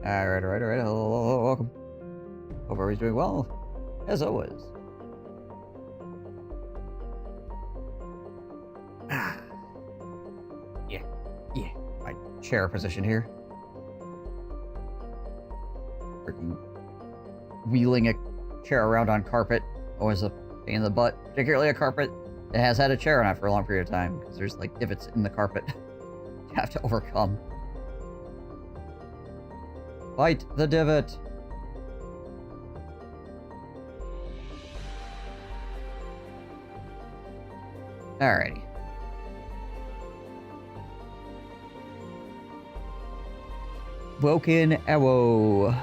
Alright. Hello, welcome. Hope everybody's doing well, as always. Yeah. My chair position here. Freaking wheeling a chair around on carpet. Always a pain in the butt. Particularly a carpet that has had a chair on it for a long period of time. Because there's like divots in the carpet you have to overcome. Fight the divot! Alrighty. Broken Arrow.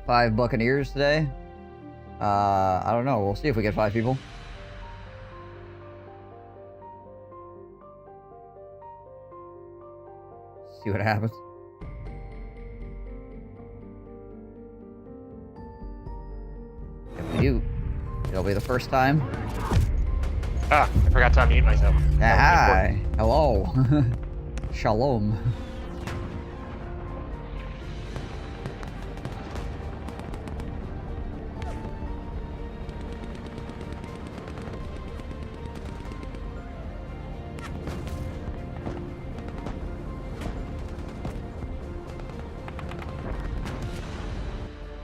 Five Buccaneers today. I don't know. We'll see if we get 5 people. See what happens. If we do, it'll be the first time. Ah, I forgot to unmute myself. Hi. Hello. Shalom.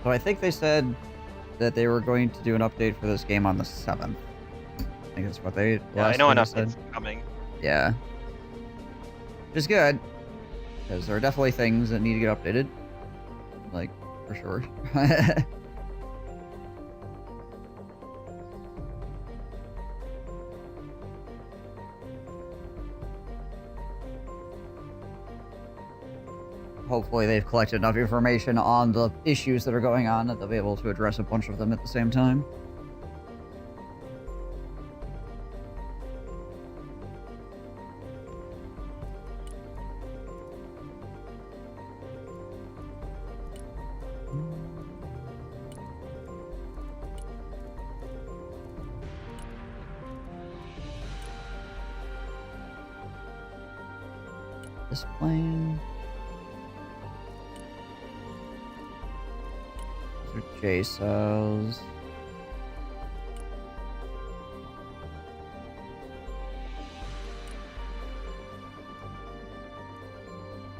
So I think they said that they were going to do an update for this game on the 7th. I think that's what they... Yeah, I know an update's coming. Yeah. Which is good. Because there are definitely things that need to get updated. Like, for sure. Hopefully they've collected enough information on the issues that are going on that they'll be able to address a bunch of them at the same time. This plane... These are J cells.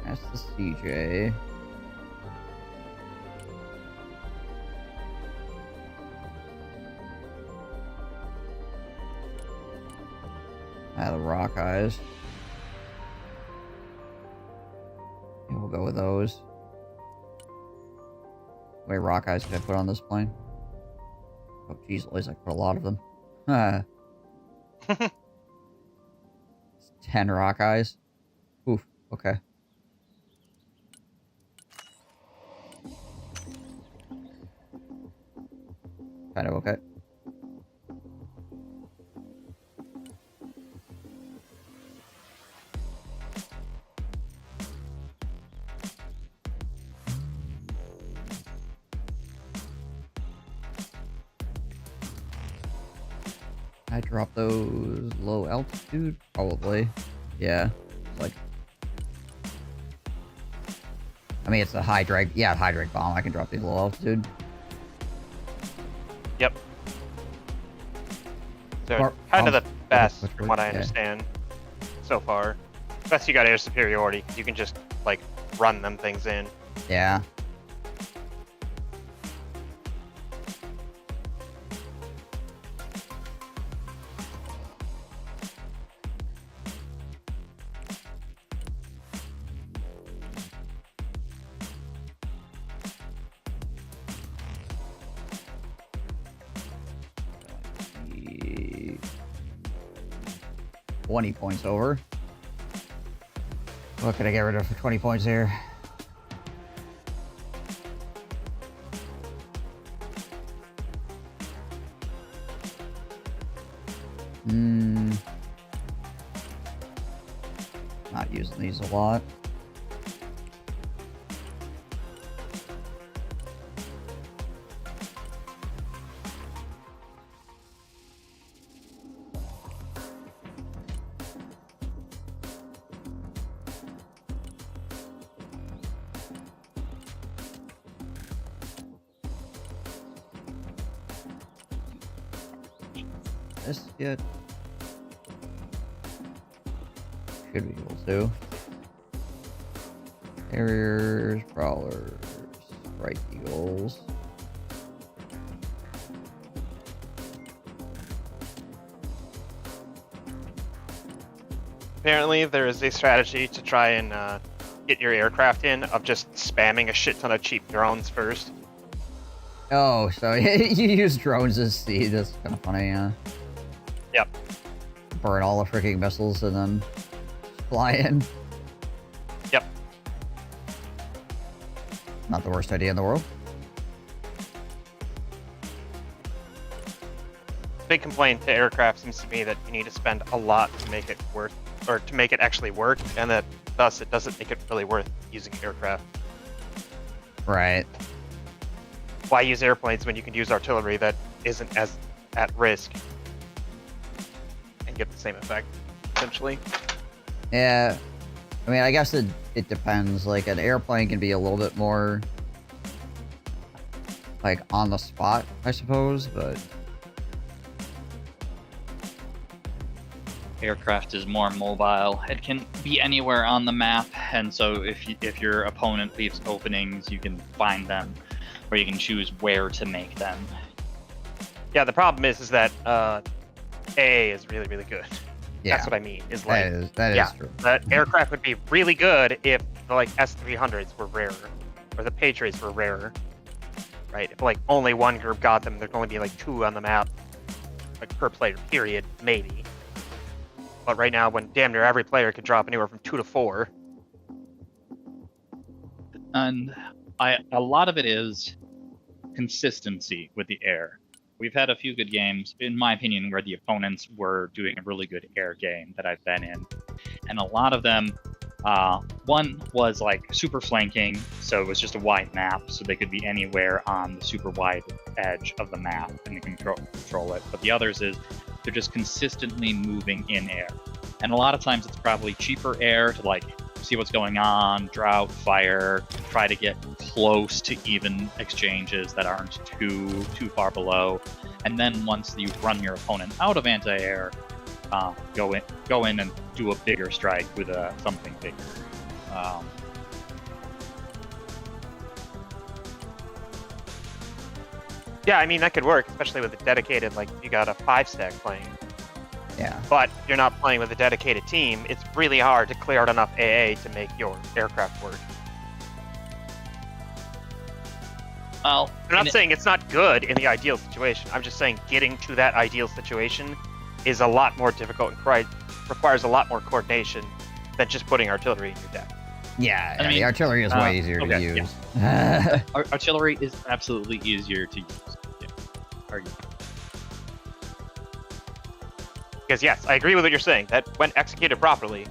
That's the CJ. The rock eyes. Yeah, we'll go with those. How many rock eyes can I put on this plane? Oh, geez, at least I put a lot of them. It's 10 rock eyes. Oof, okay. Kind of okay. I drop those low altitude? Probably. Yeah. Like... I mean, it's a high drag... Yeah, high drag bomb. I can drop these low altitude. Yep. So, kind of the best, from what I understand, so far. Best you got air superiority, because you can just, like, run them things in. Yeah. $20 points over. What could I get rid of for 20 points here? Not using these a lot. this yet? Should be able to. Harriers, Prowlers, Strike Eagles. Apparently, there is a strategy to try and get your aircraft in of just spamming a shit ton of cheap drones first. Oh, so you use drones as seed. That's kind of funny, yeah. Yep. Burn all the freaking missiles and then fly in. Yep. Not the worst idea in the world. Big complaint to aircraft seems to be that you need to spend a lot to make it worth, or to make it actually work, and that thus it doesn't make it really worth using aircraft. Right. Why use airplanes when you can use artillery that isn't as at risk and get the same effect, essentially? Yeah. I mean, I guess it depends. Like, an airplane can be a little bit more, like, on the spot, I suppose, but... Aircraft is more mobile. It can be anywhere on the map, and so if your opponent leaves openings, you can find them, or you can choose where to make them. Yeah, the problem is that AA is really, really good. Yeah. That's what I mean. Is like that is true. That aircraft would be really good if the like S-300s were rarer, or the Patriots were rarer, right? If like only one group got them, there'd only be like 2 on the map, like per player period, maybe. But right now, when damn near every player can drop anywhere from 2 to 4. And a lot of it is consistency with the air. We've had a few good games, in my opinion, where the opponents were doing a really good air game that I've been in. And a lot of them, one was like super flanking, so it was just a wide map, so they could be anywhere on the super wide edge of the map and they can control it. But the others is they're just consistently moving in air. And a lot of times it's probably cheaper air to like see what's going on, drought, fire, try to get close to even exchanges that aren't too far below. And then once you run your opponent out of anti-air, go in and do a bigger strike with something bigger. Yeah, I mean, that could work, especially with a dedicated, like, you got a 5-stack playing. Yeah. But you're not playing with a dedicated team. It's really hard to clear out enough AA to make your aircraft work. Well, I'm not saying it's not good in the ideal situation. I'm just saying getting to that ideal situation is a lot more difficult and requires a lot more coordination than just putting artillery in your deck. Yeah, I mean, the artillery is way easier to use. Yeah. Artillery is absolutely easier to use. Yeah. Because yes, I agree with what you're saying, that when executed properly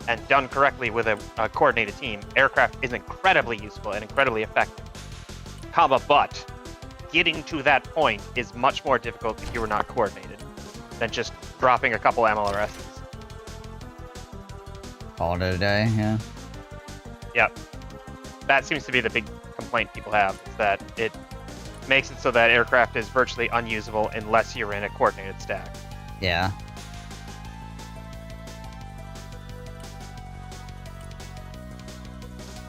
and done correctly with a coordinated team, aircraft is incredibly useful and incredibly effective. But getting to that point is much more difficult if you are not coordinated than just dropping a couple MLRSs. Call it a day, yeah. Yep. That seems to be the big complaint people have, is that it makes it so that aircraft is virtually unusable unless you're in a coordinated stack. Yeah.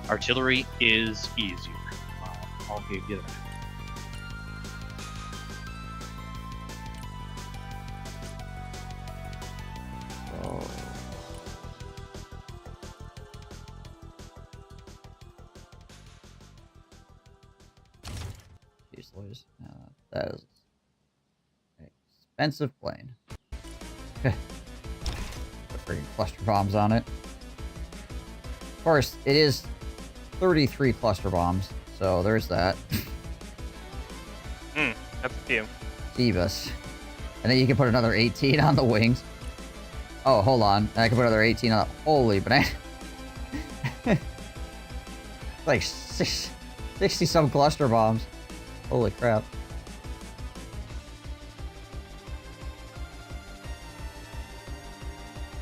Artillery is easier. I'll give you that. Oh. Useless. That is an expensive plane. Put freaking cluster bombs on it. Of course, it is 33 cluster bombs, so there's that. That's a few. Jeebus. And then you can put another 18 on the wings. Oh, hold on. I can put another 18 on the... Holy banana. Like 60-some cluster bombs. Holy crap.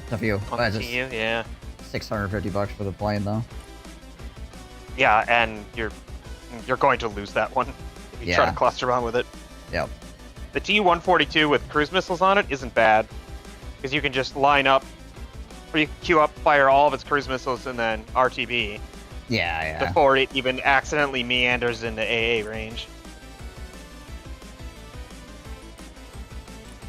It's a few. Yeah. 650 bucks for the plane, though. Yeah, and you're going to lose that one if you try to cluster bomb with it. Yep. The Tu-142 with cruise missiles on it isn't bad, because you can just line up, or you can queue up, fire all of its cruise missiles, and then RTB Yeah. before it even accidentally meanders into AA range.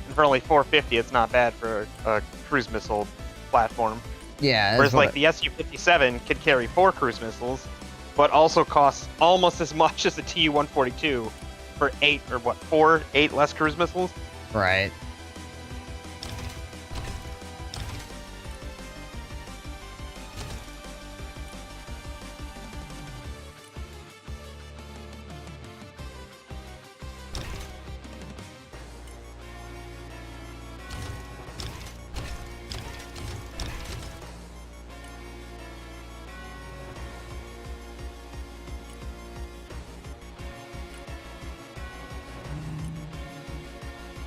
And for only 450, it's not bad for a cruise missile platform. Yeah. Whereas like the Su-57 can carry 4 cruise missiles, but also costs almost as much as the Tu-142 for 8 less cruise missiles. Right.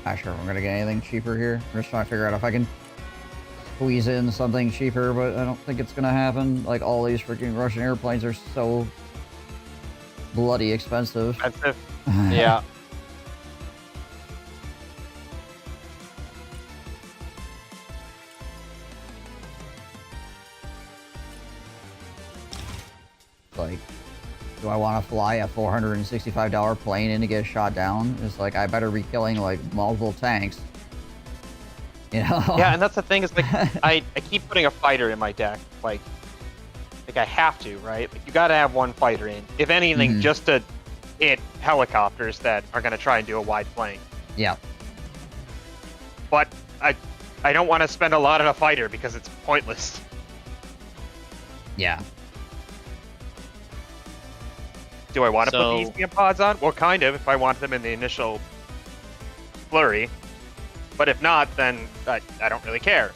Not sure if I'm gonna get anything cheaper here. I'm just trying to figure out if I can squeeze in something cheaper, but I don't think it's gonna happen. Like, all these freaking Russian airplanes are so bloody expensive. Expensive. Yeah. Like, do I want to fly a $465 plane in to get shot down? It's like, I better be killing, like, multiple tanks. You know? Yeah, and that's the thing is, like, I keep putting a fighter in my deck. Like I have to, right? Like, you gotta have one fighter in. If anything, just to hit helicopters that are gonna try and do a wide flank. Yeah. But I don't want to spend a lot on a fighter because it's pointless. Yeah. Do I want to put these ECM pods on? Well, kind of, if I want them in the initial flurry. But if not, then I don't really care.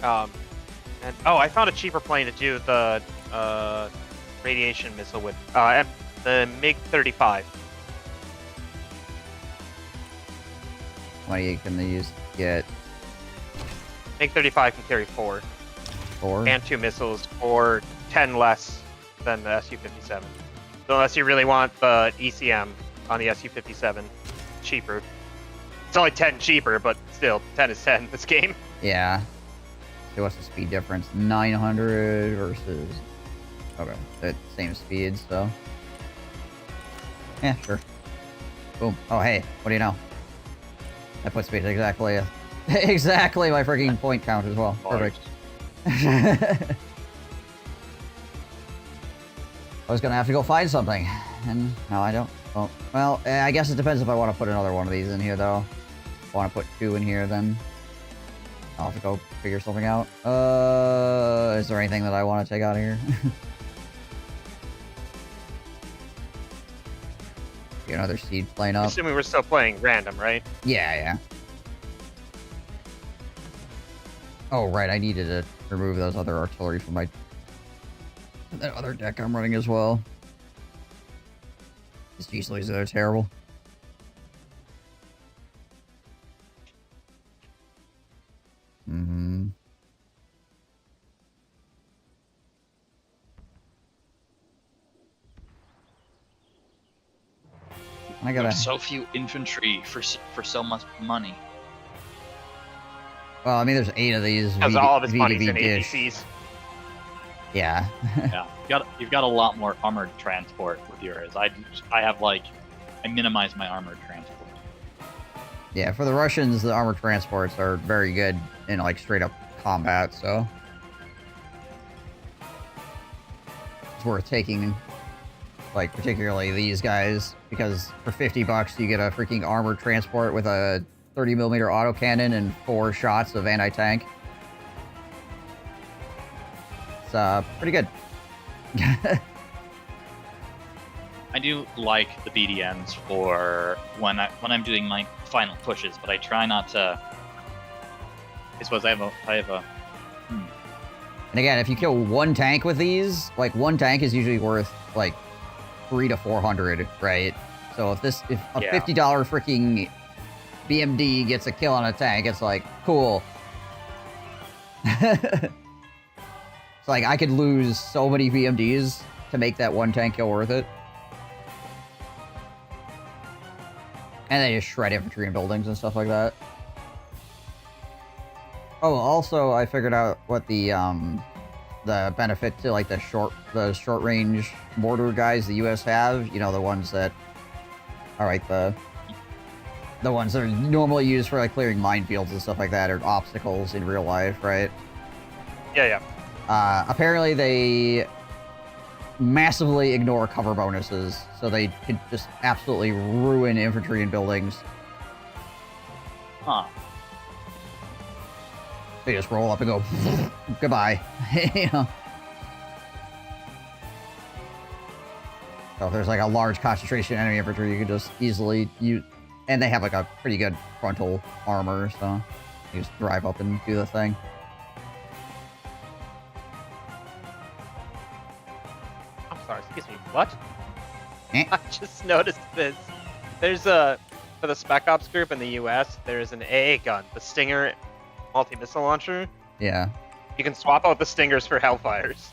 And I found a cheaper plane to do the radiation missile with. The MiG-35. What can they use? Get MiG-35 can carry 4. 4? And 2 missiles, or 10 less than the Su-57. So unless you really want the ECM on the Su-57, cheaper. It's only 10 cheaper, but still, 10 is 10 in this game. Yeah. So what's the speed difference? 900 versus... Okay, the same speed, so... Yeah, sure. Boom. Oh, hey, what do you know? That puts me at exactly my freaking point count as well. Perfect. I was gonna have to go find something, and no, I don't. Oh, well, I guess it depends if I want to put another one of these in here, though. If I want to put 2 in here, then I'll have to go figure something out. Is there anything that I want to take out of here? Get another seed plane up. Assuming we're still playing random, right? Yeah. Oh, right, I needed to remove those other artillery from that other deck I'm running as well. These G-Sleeves are terrible. I gotta... There's so few infantry for so much money. Well, I mean, there's 8 of these. Because all of his V money's to in V dish. APCs. Yeah. Yeah, you've got a lot more armored transport with yours. I minimize my armored transport. Yeah, for the Russians, the armored transports are very good in, like, straight-up combat, so... It's worth taking, like, particularly these guys, because for $50 you get a freaking armored transport with a 30mm autocannon and 4 shots of anti-tank. It's, pretty good. I do like the BDNs for when I'm doing my final pushes, but I try not to. I suppose I have a. And again, if you kill 1 tank with these, like, 1 tank is usually worth like 300 to 400, right? So if a $50 freaking BMD gets a kill on a tank, it's like, cool. It's like, I could lose so many BMDs to make that 1 tank kill worth it. And they just shred infantry and buildings and stuff like that. Oh, also, I figured out what the benefit to, like, the short range mortar guys the US have. You know, the ones that are, like, the ones that are normally used for, like, clearing minefields and stuff like that, or obstacles in real life, right? Yeah. Apparently they massively ignore cover bonuses, so they could just absolutely ruin infantry and buildings. Huh. They just roll up and go, goodbye. You know? So if there's like a large concentration of enemy infantry, you can just easily use... And they have like a pretty good frontal armor, so you just drive up and do the thing. I'm sorry, excuse me, what? Eh? I just noticed this. There's for the Spec Ops group in the US, there's an AA gun, the Stinger multi-missile launcher. Yeah. You can swap out the Stingers for Hellfires.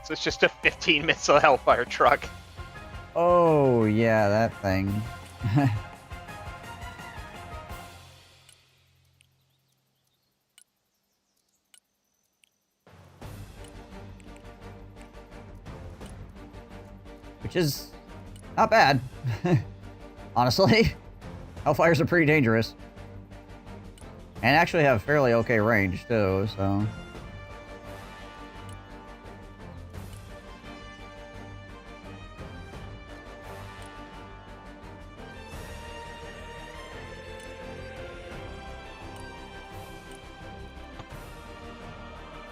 So it's just a 15 missile Hellfire truck. Oh, yeah, that thing. Which is not bad. Honestly, Hellfires are pretty dangerous. And actually have fairly okay range, too, so...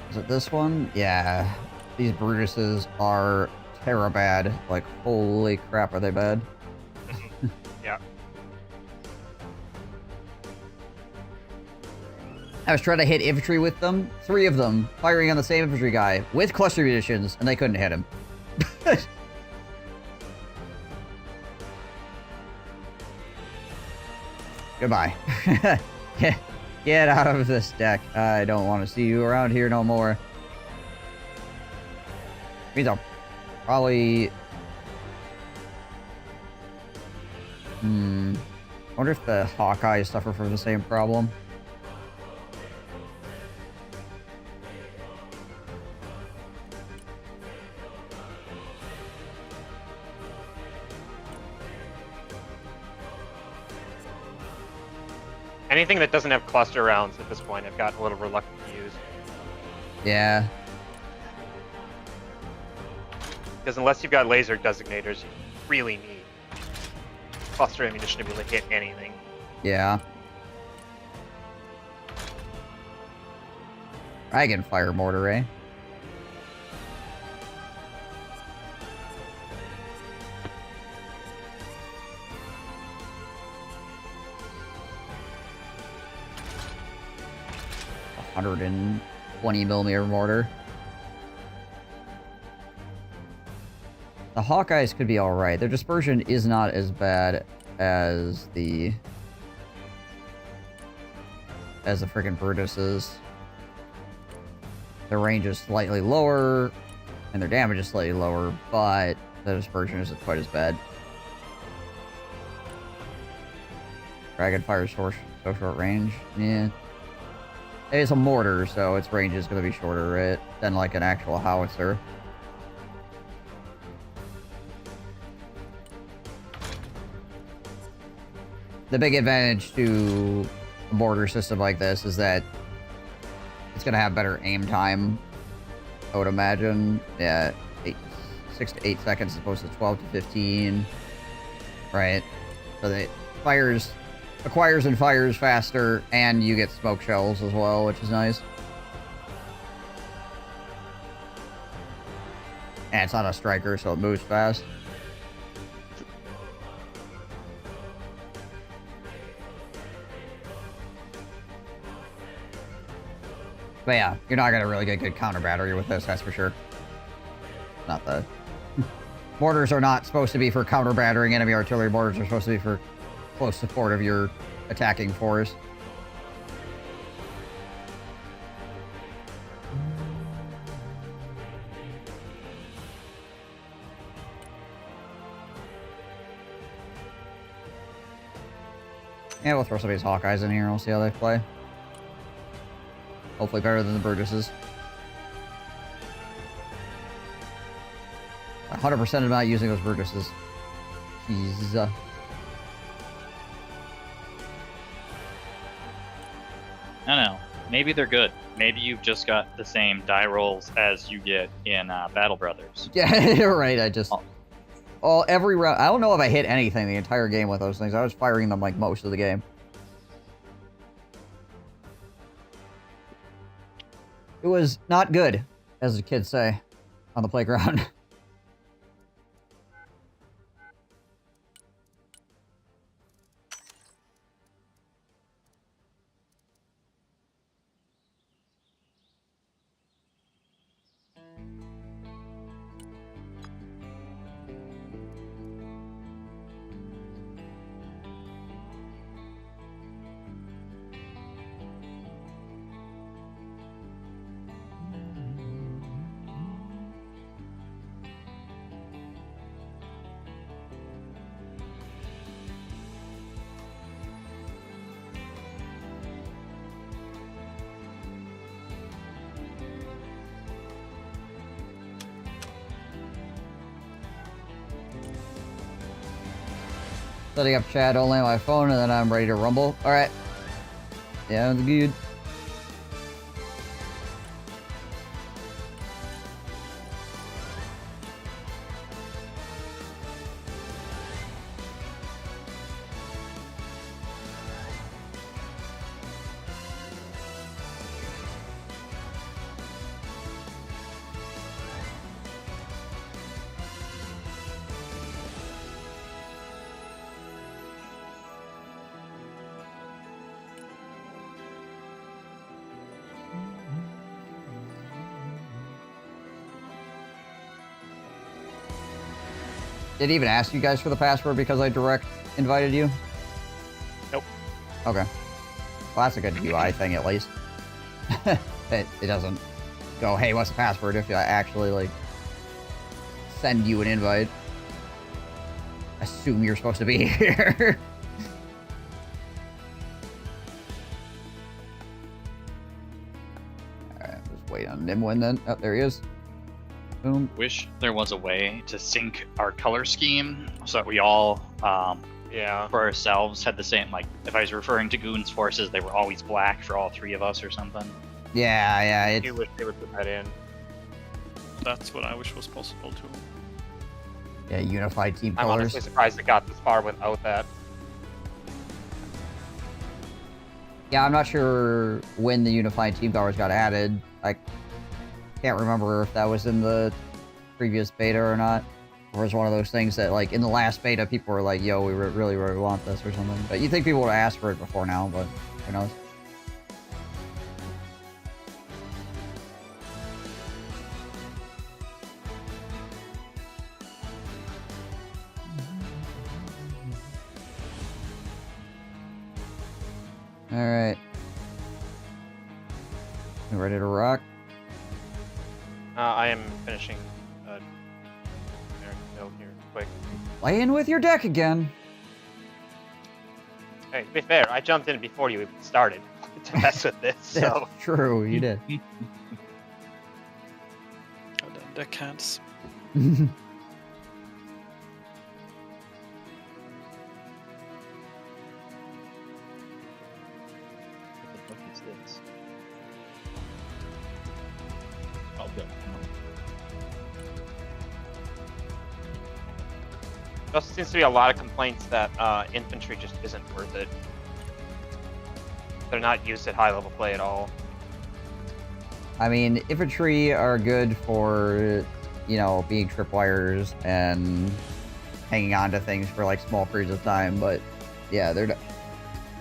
Is it this one? Yeah. These Brutuses are terabad. Like, holy crap, are they bad? Yeah. I was trying to hit infantry with them. 3 of them firing on the same infantry guy with cluster munitions, and they couldn't hit him. Goodbye. Get out of this deck. I don't want to see you around here no more. Means I'll probably... wonder if the Hawkeyes suffer from the same problem. Anything that doesn't have cluster rounds at this point, I've gotten a little reluctant to use. Yeah. Because unless you've got laser designators, you really need cluster ammunition to be able to hit anything. Yeah. Dragon fire mortar, eh? A 120mm mortar. The Hawkeyes could be alright. Their dispersion is not as bad as the freaking Brutuses. Their range is slightly lower, and their damage is slightly lower, but the dispersion isn't quite as bad. Dragon fires so short range. Yeah. It's a mortar, so its range is going to be shorter, right? Than like an actual howitzer. The big advantage to a mortar system like this is that it's going to have better aim time, I would imagine. Yeah, 6 to 8 seconds as opposed to 12 to 15. Right? So it acquires and fires faster, and you get smoke shells as well, which is nice. And it's not a striker, so it moves fast. But yeah, you're not going to really get good counter battery with this, that's for sure. Not the... Mortars are not supposed to be for counter battering enemy artillery. Mortars are supposed to be for close support of your attacking force. Yeah, we'll throw some of these Hawkeyes in here and we'll see how they play. Hopefully better than the Burgesses. 100% am not using those Burgesses. Jeez. I don't know. Maybe they're good. Maybe you've just got the same die rolls as you get in Battle Brothers. Yeah, you're right. I just... Oh, every round... I don't know if I hit anything the entire game with those things. I was firing them like most of the game. It was not good, as the kids say, on the playground. Setting up chat only on my phone, and then I'm ready to rumble. Alright. Yeah, good. Did he even ask you guys for the password because I direct invited you? Nope. Okay. Well, that's a good UI thing, at least. it doesn't go, hey, what's the password, if I actually, like, send you an invite. Assume you're supposed to be here. Alright, just wait on Nimwin then. Oh, there he is. Boom. Wish there was a way to sync our color scheme so that we all, Yeah. for ourselves, had the same, like, if I was referring to Goon's forces, they were always black for all three of us or something. Yeah, I it's... do wish they would put that in. That's what I wish was possible too. Yeah, unified team I'm colors. honestly surprised it got this far without that. Yeah, I'm not sure when the unified team colors got added. I can't remember if that was in the previous beta or not. Or it was one of those things that, like, in the last beta, people were like, yo, we really want this or something. But you think people would have asked for it before now, but who knows? Alright. You ready to rock? I am finishing build here quick. Play in with your deck again. Hey, to be fair, I jumped in before you even started to mess with this, so That's true, you did. Oh, damn deckhands. What the fuck is this? Oh, good. there also seems to be a lot of complaints that infantry just isn't worth it. They're not used at high level play at all. I mean, infantry are good for, you know, being tripwires and hanging on to things for, like, small periods of time, but, yeah, it's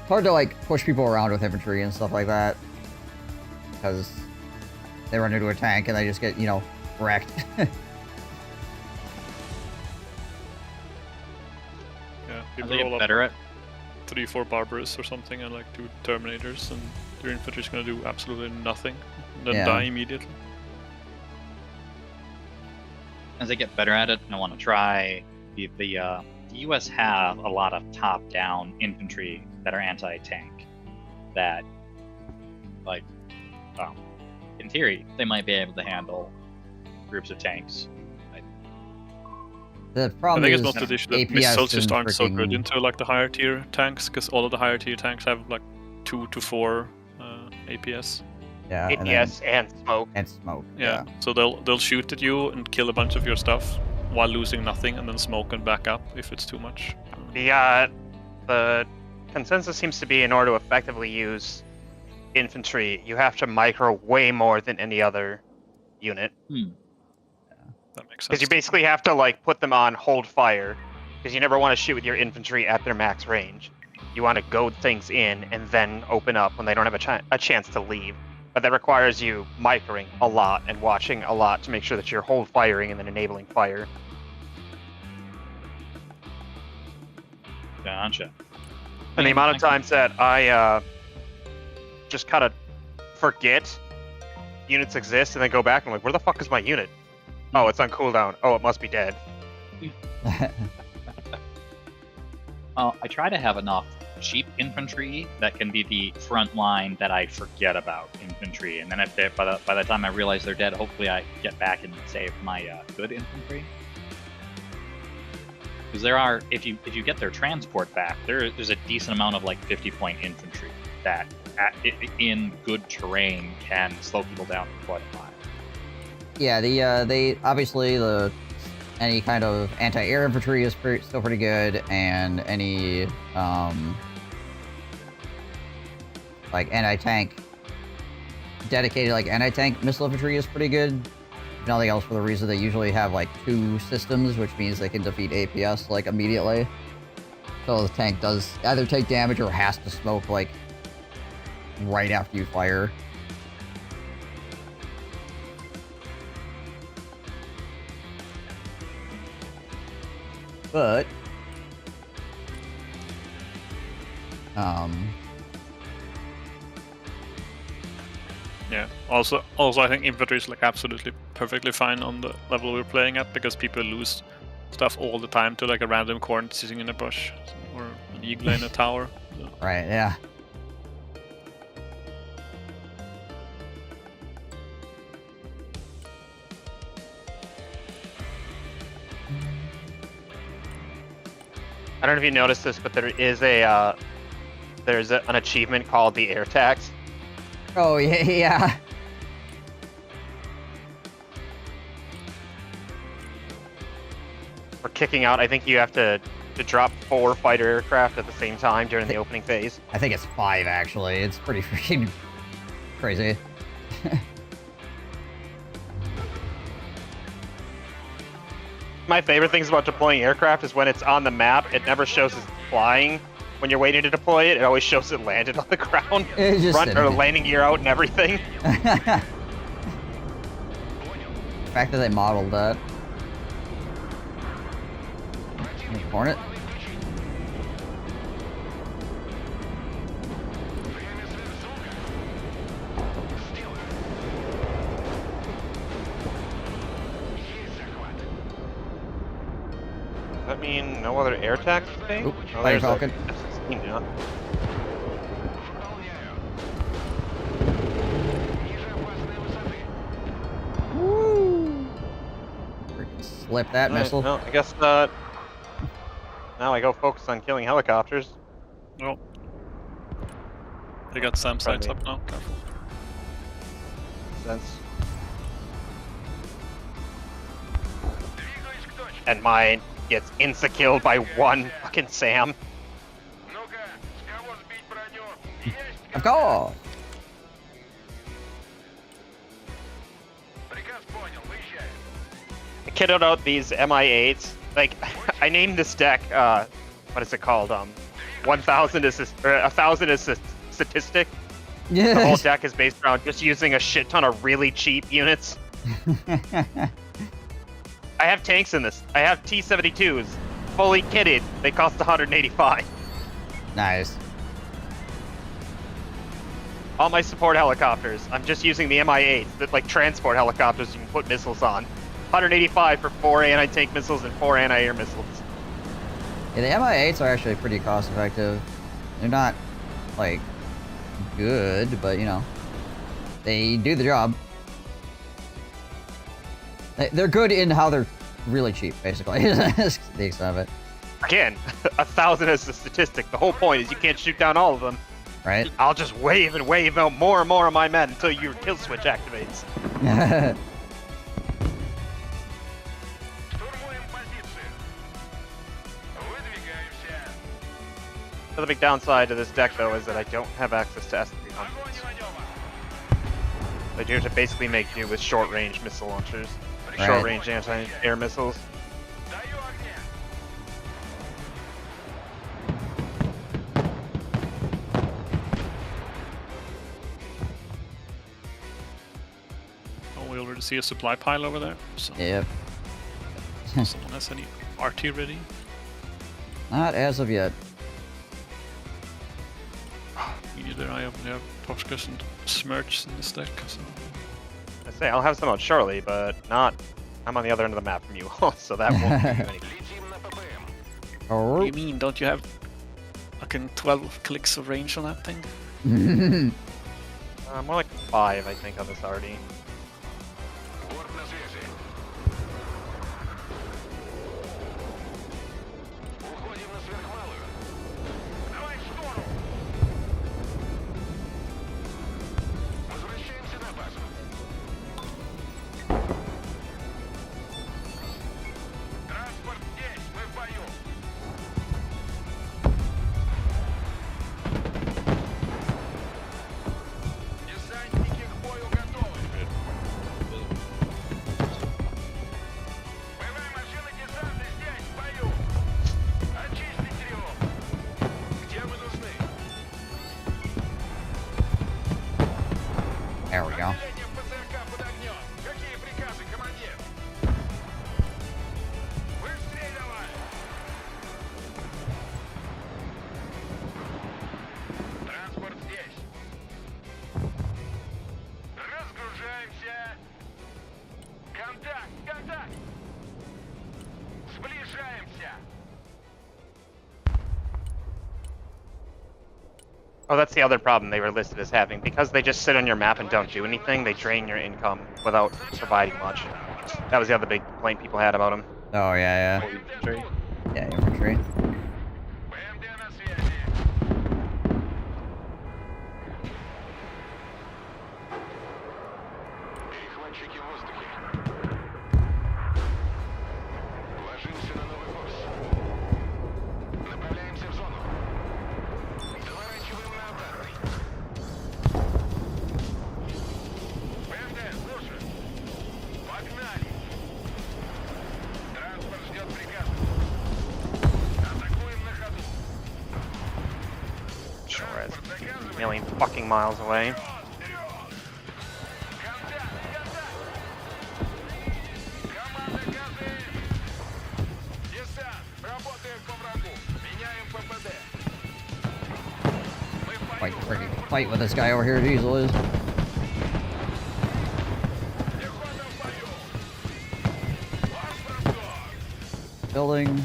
hard to, like, push people around with infantry and stuff like that, because they run into a tank and they just get, you know, wrecked. Yeah, As people they roll get up better at 3-4 Barbarous or something and like do Terminators, and your infantry's gonna do absolutely nothing, and then Yeah. die immediately. as I get better at it, and I want to try the the U.S. have a lot of top-down infantry that are anti-tank. That, like, in theory, they might be able to handle groups of tanks. The I problem think is it's not the issue that APS missiles and just aren't so good freaking- into like the higher tier tanks, because all of the higher tier tanks have like 2 to 4 APS. Yeah, and APS then- and smoke. and smoke. Yeah. So they'll shoot at you and kill a bunch of your stuff while losing nothing, and then smoke and back up if it's too much. The consensus seems to be in order to effectively use infantry, you have to micro way more than any other unit. That makes sense. Because you basically have to like put them on hold fire, because you never want to shoot with your infantry at their max range. You want to goad things in and then open up when they don't have a chance to leave. But that requires you microing a lot and watching a lot to make sure that you're hold firing and then enabling fire. Gotcha. And the amount of times that I just kind of forget units exist and then go back and I'm like, where the fuck is my unit? Oh, it's on cooldown. Oh, it must be dead. I try to have enough cheap infantry that can be the front line that I forget about infantry, and then if they, by the time I realize they're dead, hopefully I get back and save my good infantry. Because there are, if you get their transport back, there's a decent amount of like 50-point infantry that in good terrain can slow people down for quite a while. Yeah, they obviously any kind of anti-air infantry is still pretty good, and any like anti-tank dedicated like anti-tank missile infantry is pretty good. If nothing else, for the reason they usually have like 2 systems, which means they can defeat APS like immediately. So the tank does either take damage or has to smoke like right after you fire. But Yeah. Also, I think infantry is like absolutely perfectly fine on the level we're playing at, because people lose stuff all the time to like a random corn sitting in a bush or an eagle in a tower. So. right, yeah. I don't know if you noticed this, but there is an achievement called the air tax. Oh yeah, yeah. For kicking out, I think you have to drop 4 fighter aircraft at the same time during the opening phase. I think it's 5 actually. It's pretty freaking crazy. My favorite things about deploying aircraft is when it's on the map, it never shows it flying. When you're waiting to deploy it, it always shows it landed on the ground. It's just Front or sitting. landing gear out and everything. The fact that they modeled that. Hornet? Does that mean no other air tax thing? Oop, Oh, Fighter there's a Falcon. F-16 now. Woo! Freaking slip that Alright, missile. well, I guess now I go focus on killing helicopters. Oh. They got SAM sights Probably. up now. Careful. Sense. And mine gets insta-killed by 1 fucking SAM. Of course! I kitted out these MI8s. Like, I named this deck, what is it called? 1,000 is 1,000 is statistic. The whole Yeah. deck is based around just using a shit ton of really cheap units. I have tanks in this. I have T-72s, fully kitted. They cost 185. Nice. All my support helicopters, I'm just using the MI8s, that like transport helicopters you can put missiles on. 185 for 4 anti-tank missiles and 4 anti-air missiles. Yeah, the MI8s are actually pretty cost effective. They're not, like, good, but, you know, they do the job. They're good in how they're really cheap, basically. That's the extent of it. Again, 1,000 is the statistic. The whole point is you can't shoot down all of them. Right? I'll just wave and wave out more and more of my men until your kill switch activates. The other big downside to this deck, though, is that I don't have access to S-300s. I do have to basically make do with short-range missile launchers. Right. Short-range anti-air missiles. Oh, we already see a supply pile over there. So Yep. someone has any RT ready? Not as of yet. Me neither. I only have Toshkas and Smirch in this deck. So. I say I'll have some out shortly, but not. I'm on the other end of the map from you, so that won't do anything. What Oh. do you mean? Don't you have fucking 12 clicks of range on that thing? More like 5, I think, on this already. There we go. Oh, that's the other problem they were listed as having. Because they just sit on your map and don't do anything, they drain your income without providing much. That was the other big complaint people had about them. Oh, yeah, yeah. Yeah, infantry. Sure, it's a million fucking miles away. Fight with this guy over here, Diesel is. Building.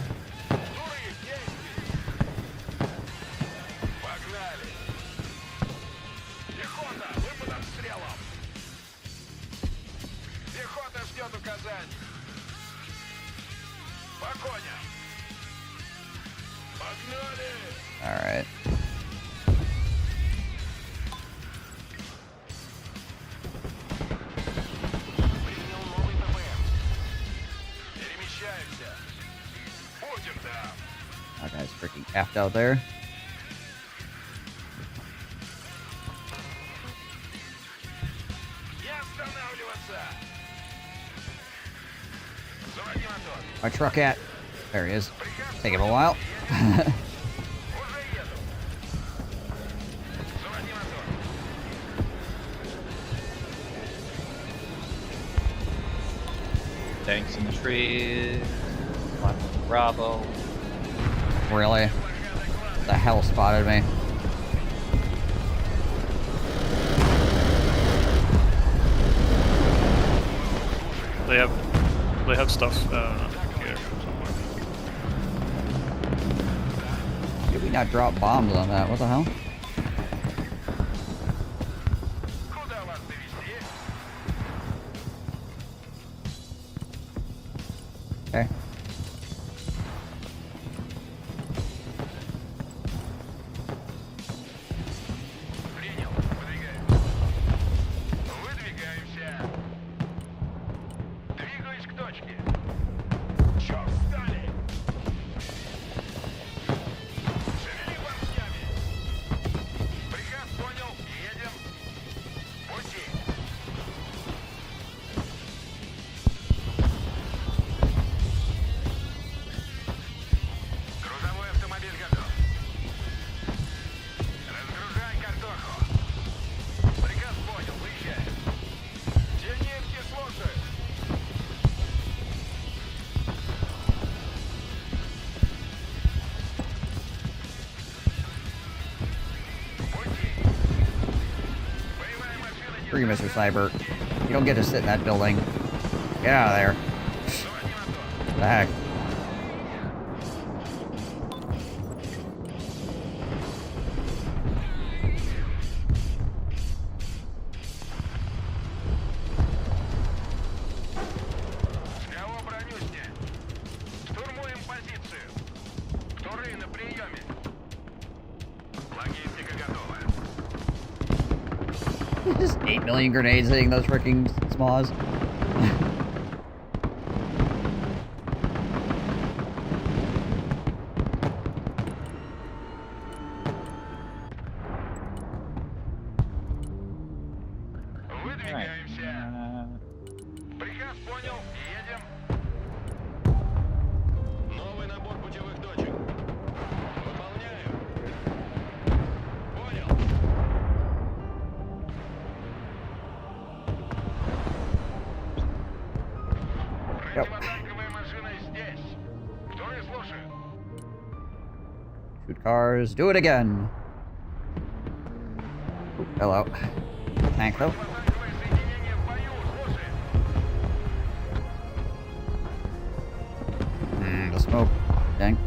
All right. That guy's freaking effed out there. My truck at? There he is. Take him a while. Tanks in the trees. Bravo. Really? The hell spotted me. They have stuff here somewhere. you not drop bombs on that? What the hell? Okay. Screw you, Mr. Cyber. You don't get to sit in that building. Get out of there. What the heck? Just 8 million grenades hitting those freaking smaws. Yep. Shoot cars. Do it again. Ooh, hello. Tank though. The smoke. Dang.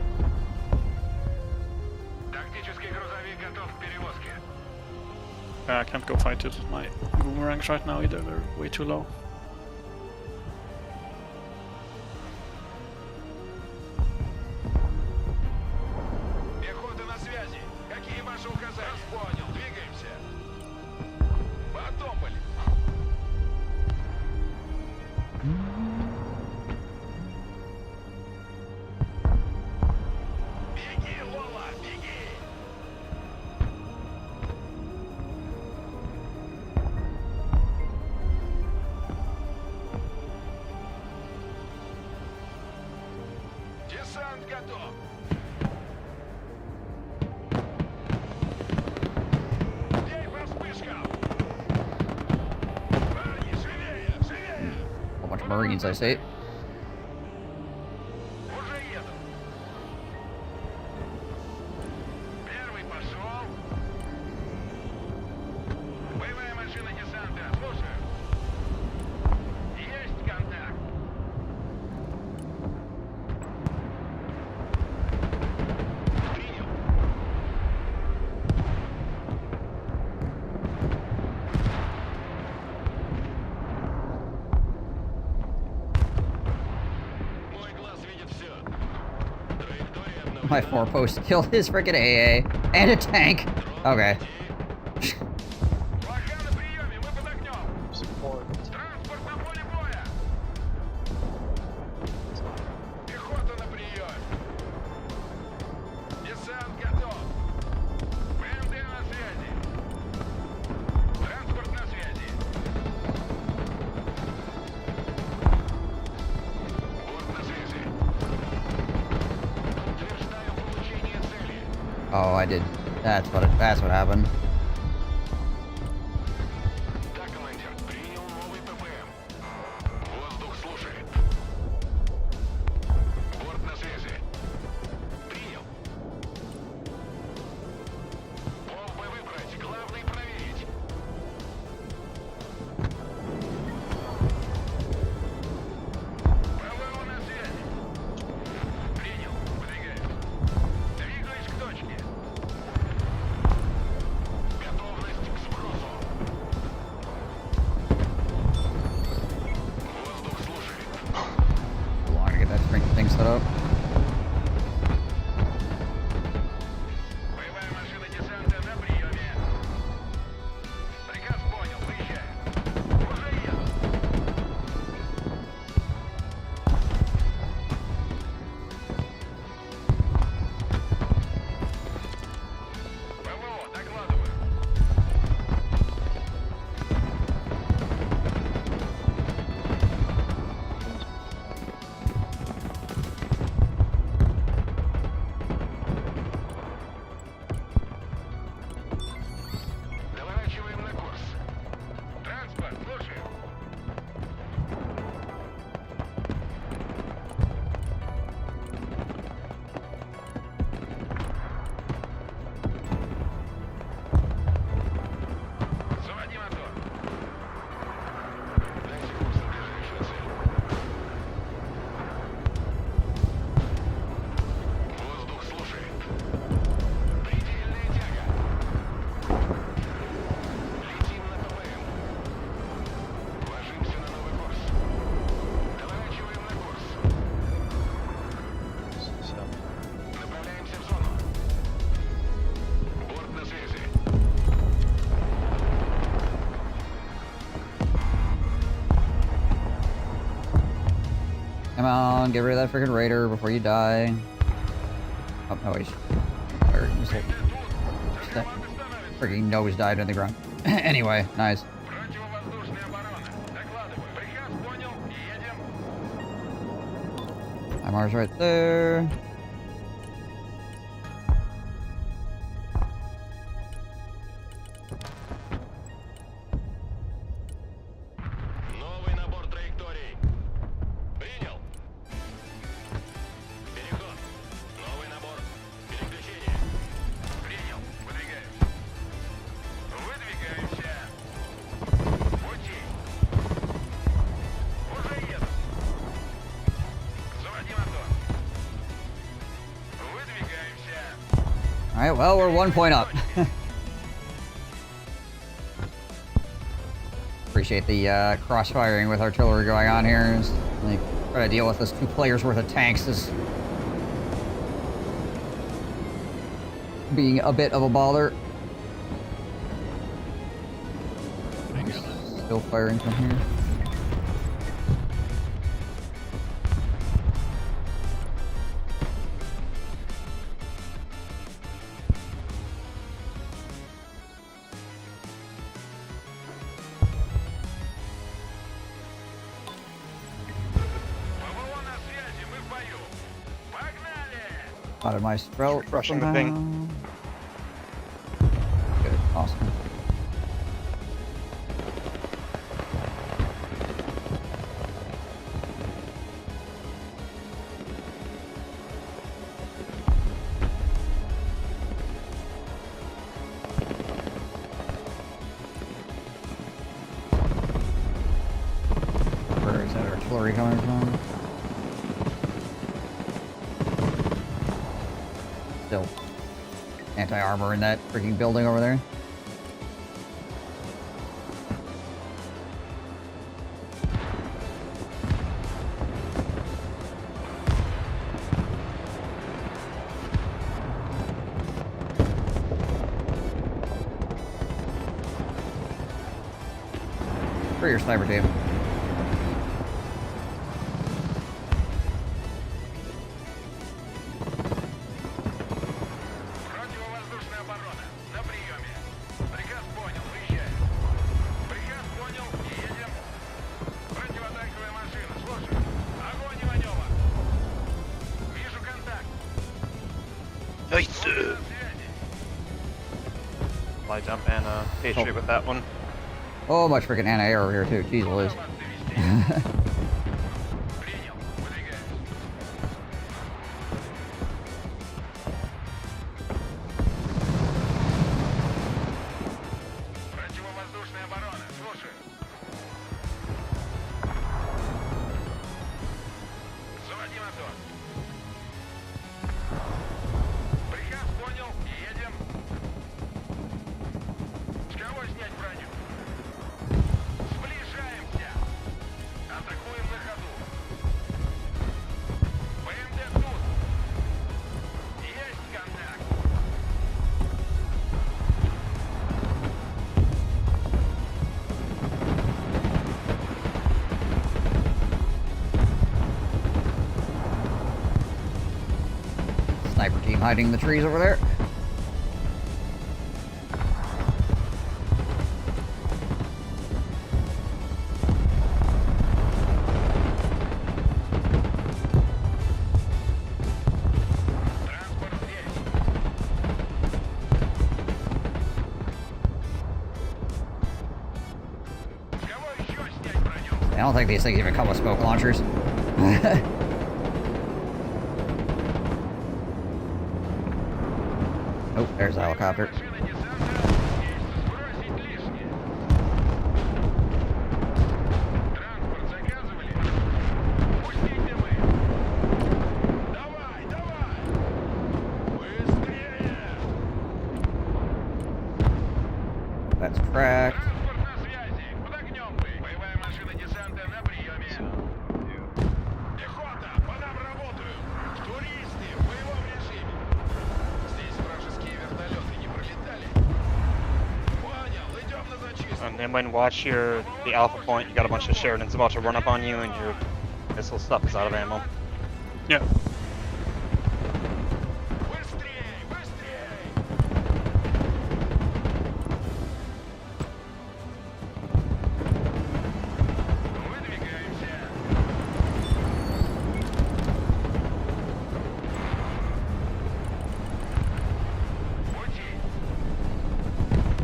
I can't go fight it. My boomerangs right now either. They're way too low. A bunch of Marines, I see. My four-post killed his freaking AA and a tank. Okay. Oh, I did. That's what happened. on, get rid of that freaking raider before you die. Oh, no, he's firing missile. That freaking nose died on the ground. Anyway, nice. Mars right there. Alright, well, we're 1 point up. Appreciate the cross-firing with artillery going on here. Just, like, try to deal with this 2 players worth of tanks is being a bit of a bother. Still firing from here. Out of my sprout. Rushing the thing. Good, awesome. Where is that artillery coming from? Still anti-armor in that freaking building over there. For your sniper team. Fly jump and Patriot with that one. Oh, much freaking anti-air over here too. Jeez Liz. Sniper team hiding in the trees over there. I don't think these things even come with smoke launchers. Oh, there's a helicopter. That's tracked. And then when watch the alpha point, you got a bunch of Sheridans about to run up on you, and your missile stuff is out of ammo. Yeah.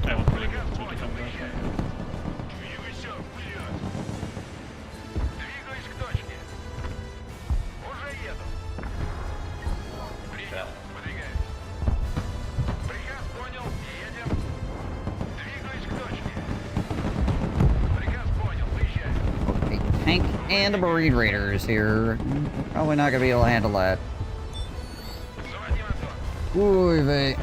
I won't really get to defend that. A tank and a Marine Raiders here. Probably not gonna be able to handle that. Ooh, they.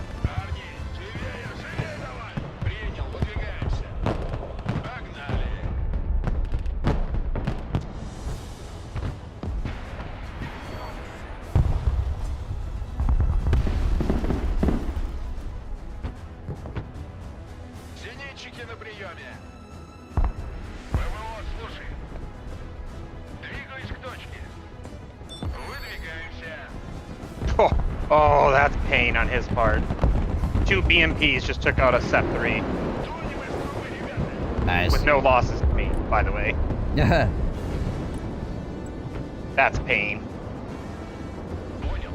Зенитчики на приеме. ПВО, слушай. Двигаюсь к точке. Выдвигаемся. Oh, that's pain on his part. 2 BMPs just took out a SEP-3 Nice. with no losses to me, by the way. Yeah. That's pain. Понял.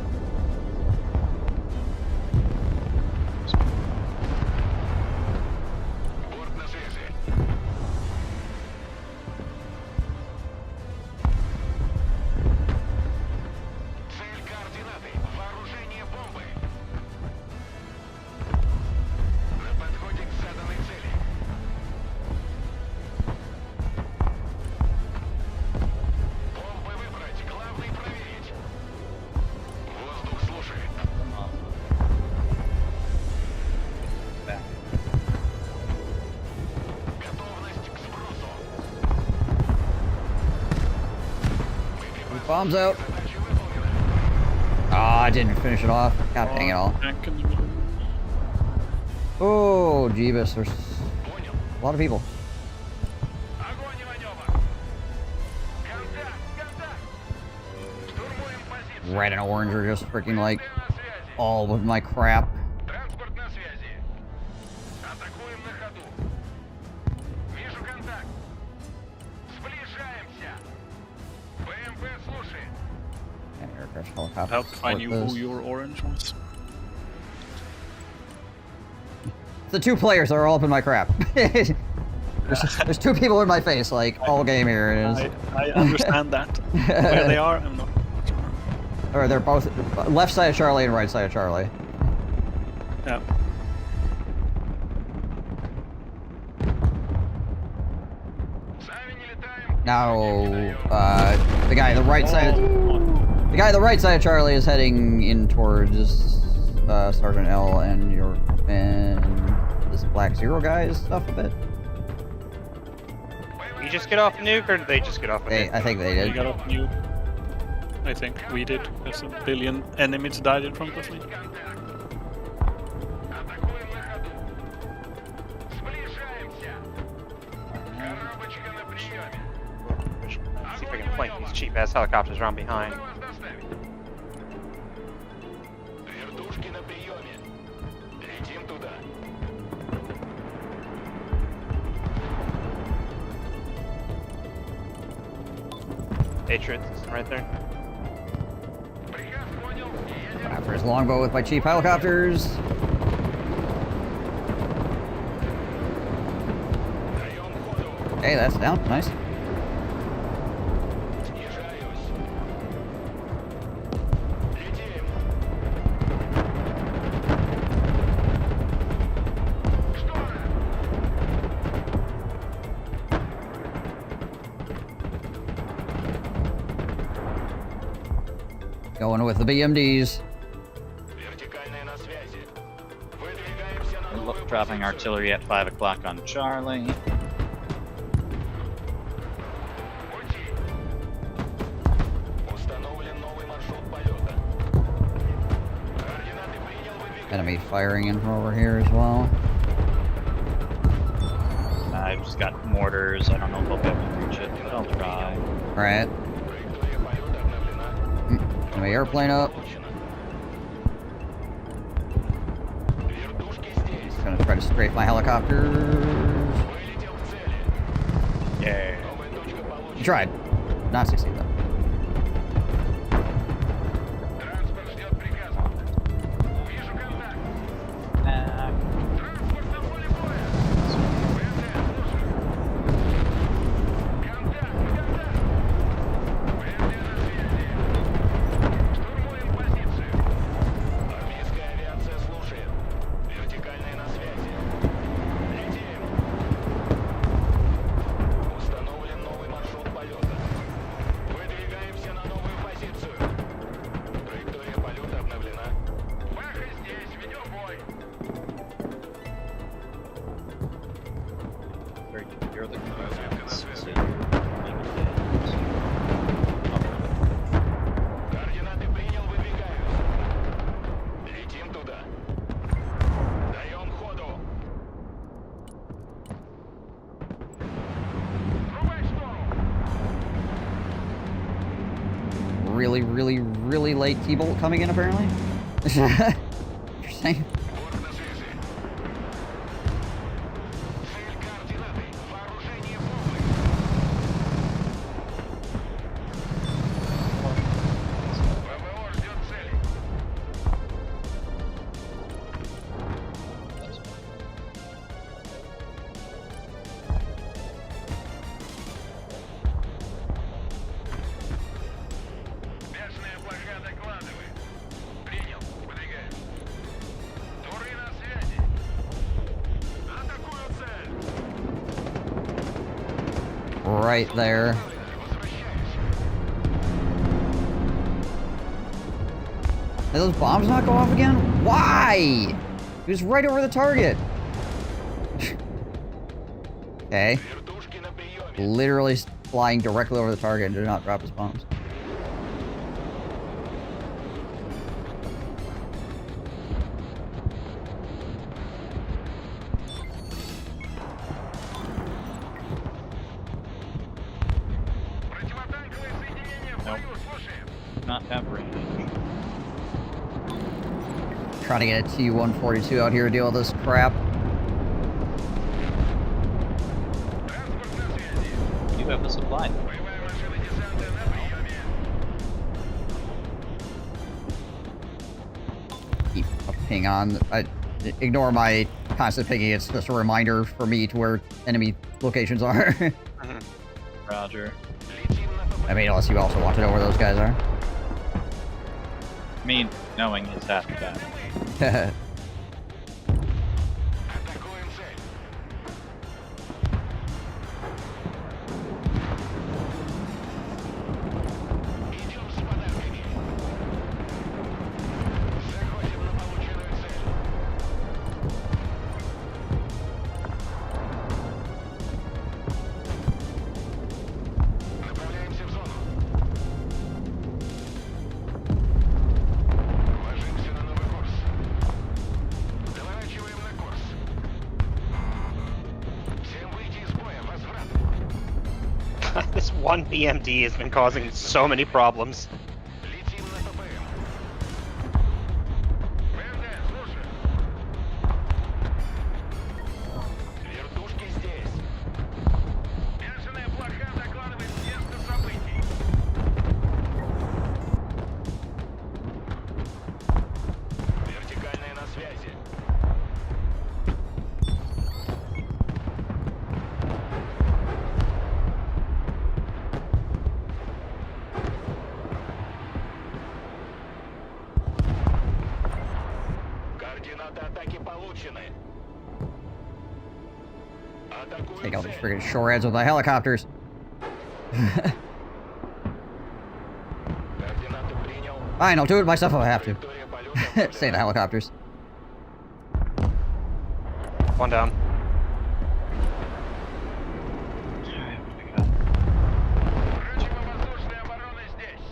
Борт на связи. Цель координаты. Вооружение бомбы. На подходе к заданной цели. Бомбы выбрать. Главный проверить. Воздух слушает. Готовность к сбросу. Bombs out. Задача выполнена. Ah, I didn't finish it off. God dang it all. Tank in the middle. Oh, Jeebus, there's Понял. a lot of people. Огонь и маневр. Контакт, контакт. Штурмуем позицию. Red and orange are just freaking like Станция на связи. all with my crap. Транспорт на связи. Атакуем на ходу. Вижу контакт. Сближаемся. БМП слушает. And aircraft helicopter. Help I knew support who this. your orange was. The 2 players that are all up in my crap. there's 2 people in my face, like, all game here it is. I understand that. Where they are, I'm not sure. Or they're both left side of Charlie and right side of Charlie. Yeah. Сами не летаем. Now, the guy on the right side, the guy on the right side of Charlie is heading in towards Sergeant L and this Black Zero guy's stuff a bit. You just get off a nuke, or did they just get off a nuke? I think they We did. got up new. I think we did. There's a billion enemies died in front of me. Атакуем на ходу. Сближаемся. Коробочка на приеме. See if I can flank these cheap-ass helicopters around behind. Вас доставить. Вертушки на приеме. Летим туда. Patriots right there. Приказ понял. Едем. After his longbow with my cheap helicopters. Даем ходу. Hey, that's down. Nice. Снижаюсь. Летим. Штора. Going with the BMDs. Вертикальная на связи. Выдвигаемся на новую Dropping позицию. artillery at 5 o'clock on Charlie. Пути. Установлен новый маршрут полета. Координаты принял, выдвигаемся. Enemy firing in from over here as well. I've just got mortars. I don't know if I'll be able to reach it, but I'll try. Alright. Траектория полета обновлена. my airplane up. Just gonna try to strafe my helicopters. Yeah. You tried. Not succeed though. You're the Координаты принял, выдвигаюсь. Летим туда. Даем ходу. Врубай штору. Really late T-bolt coming in apparently. Interesting. Борт на связи. Цель координаты. Вооружение полное. ВВО ждет цели. Бешеная плоха, докладывай. Принял. Выдвигаем. Туры на связи. Атакую цель. Right there. Возвращаюсь. Did those bombs not go off again? Why? He was right over the target. Okay. Вертушки на приеме. Literally flying directly over the target and did not drop his bombs. Противотанковое соединение в бою. Слушаем. not have range. Trying to get a T-142 out here to deal with this crap. Транспорт на связи. You have a supply. Боевая машина десанта на приеме. Keep a ping on. Ignore my constant pinging. It's just a reminder for me to where enemy locations are. Roger. Летим на ПП. I mean, unless you also want to know where those guys are. I mean, knowing is half the battle. Атакуем цель. Идем с подарками. Заходим на полученную цель. Направляемся в зону. Ложимся на новый курс. Доворачиваем на курс. Всем выйти из боя. Возврат. This one BMD has been causing so many problems. Летим на ППМ. ВМД, слушаю. Вертушки здесь. Бешеная плоха докладывает с места событий. Вертикальная на связи. Координаты атаки получены. Атакуем Take out these цель. friggin' shoreheads with my helicopters. Координаты принял. Fine, I'll do it myself if I have to. Траектория полета Save the helicopters. One down. Противовоздушная оборона здесь.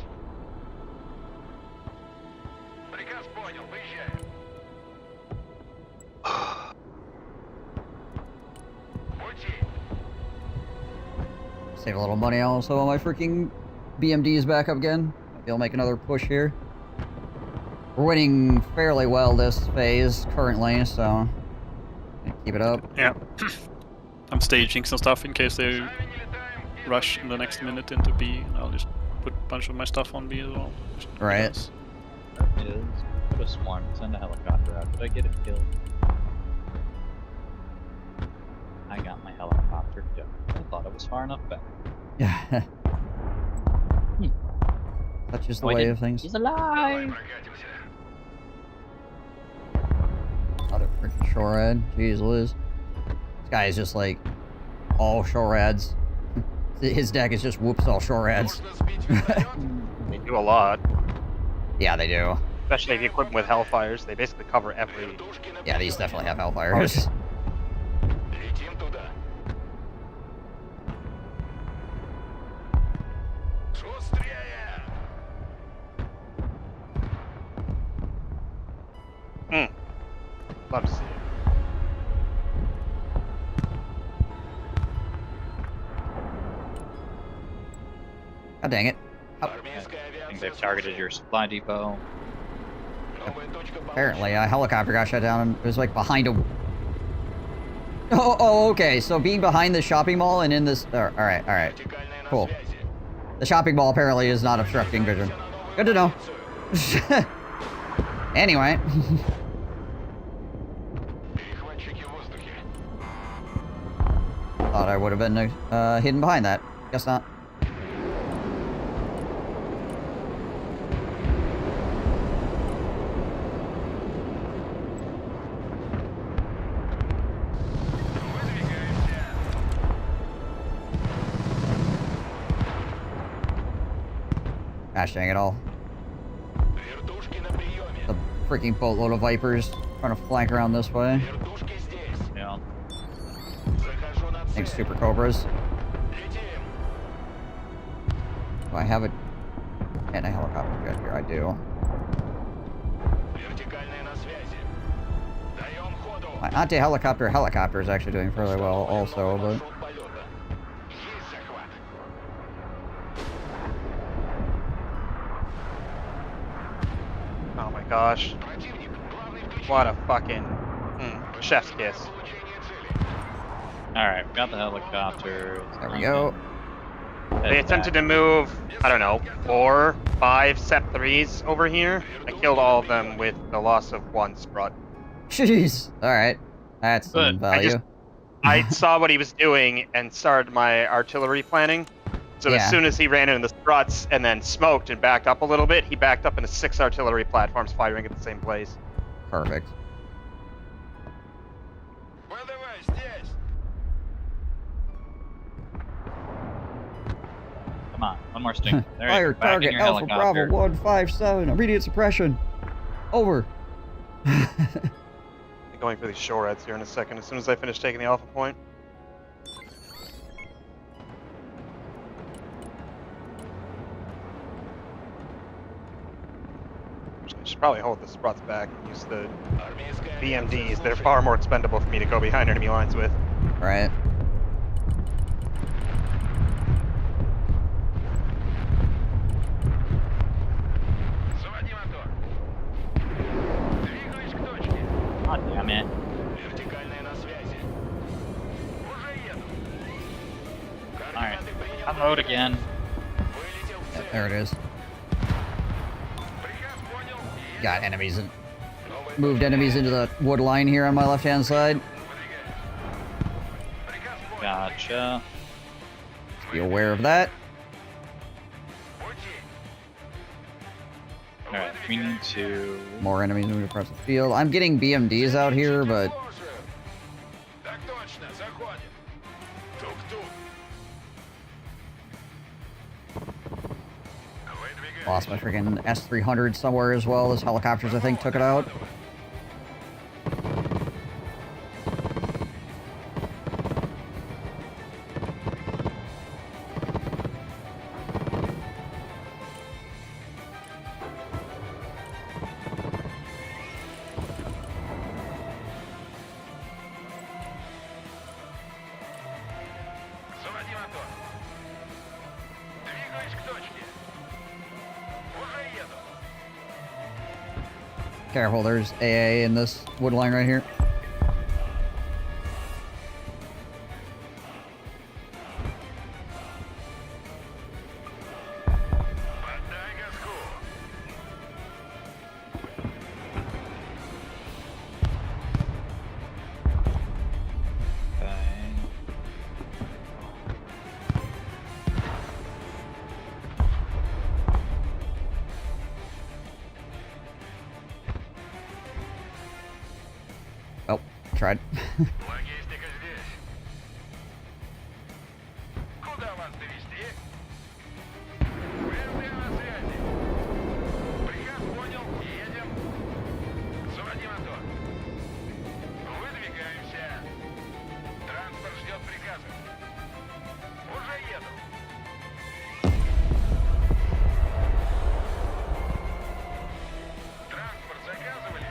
Приказ понял, выезжаем. Пути. Save a little money also on my freaking BMDs back up again. He'll make another push here. We're winning fairly well this phase currently, so keep it up. Yeah. I'm staging some stuff in case they rush in the next minute into B, and I'll just put a bunch of my stuff on B as well. Right. Because- There it is. Could have sworn to send a helicopter out. Did I get it killed? I got my helicopter killed. I thought it was far enough back. Yeah. That's just the way of things. He's alive! Another freaking shorad. Jeez Liz. This guy is just like all shorads. His deck is just whoops all shorads. They do a lot, Yeah, they do. especially if you equip them with Hellfires. They basically cover every. Yeah, these definitely have hellfires. Летим туда. Шустрее! Love to see it. God dang it. Армейская I think авиация they've targeted your supply depot. Новая точка Apparently, a helicopter got shut down and it was like behind a... Oh, okay. So being behind the shopping mall and in this... Alright. Вертикальная на Cool. связи. The shopping mall apparently is not obstructing vision. Good to know. Anyway. Перехватчики в воздухе. Thought I would have been hidden behind that. Guess not. Выдвигаемся. Gosh dang it all. Вертушки на приеме. The freaking boatload of Vipers trying to flank around this way. Вертушки здесь. Yeah. Захожу на цель. Thanks, Super Cobras. Летим. Do I have a... And a helicopter jet here? I do. Вертикальная на связи. Даем ходу. My anti-helicopter is actually doing fairly well also, but... Маршрут полета. Есть захват. Oh my gosh. Противник. Главный включен. What a fucking chef's kiss. Получение цели. Alright, we got the helicopter. There we go. They attempted to move, I don't know, 4, 5 Sep 3s over here. I killed all of them with the loss of 1 Sprut. Jeez. Alright. That's some Good. value. I saw what he was doing and started my artillery planning. So Yeah. as soon as he ran into the struts and then smoked and backed up a little bit, he backed up into 6 artillery platforms firing at the same place. Perfect. Подавай здесь. Come on, one more sting. There you Fire go. Back in target your Alpha helicopter. Bravo 157. Immediate suppression. Over. I'm going for these shoreheads here in a second, as soon as I finish taking the Alpha point. I should probably hold the Spruts back and use the Армейская BMDs. They're far more expendable for me to go behind enemy lines with. Right. Заводи мотор. Двигаюсь к точке. God damn it. Вертикальная на связи. Уже еду. Alright. Координаты принял. Unload again. Вылетел в Yeah, цель. there it is. Приказ понял. Есть. Got enemies in, Новая moved точка. enemies into the wood line here on my left-hand side. Выдвигаемся. Приказ понял. Gotcha. Be aware of that. Пути. Alright, we need to... More enemies moving across the field. I'm getting BMDs out here, but Так точно, заходим. Тук-тук. Выдвигаемся. lost my freaking S-300 somewhere as well. Those helicopters, I think, took it out. Заводи мотор. Двигаюсь к точке. Careful, there's AA in this wood line right here. Подай газку. Okay. Oh, tried. Логистика здесь. Куда вас довести? ВРД на связи. Приказ понял, едем. Заводи мотор. Выдвигаемся. Транспорт ждет приказа. Уже еду. Транспорт заказывали?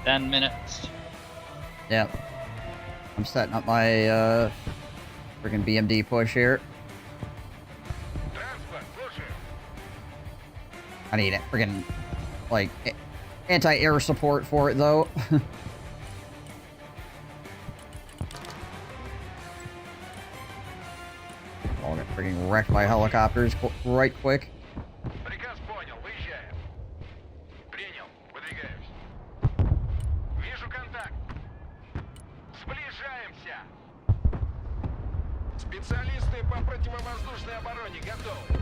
10 minutes. Yeah. I'm setting up my freaking BMD push here. Транспорт, слушаю. I need it. Freaking like anti-air support for it though. I'll get freaking wrecked by helicopters right quick. Приказ понял, выезжаем. Принял, выдвигаемся. Вижу контакт. Сближаемся. Специалисты по противовоздушной обороне готовы.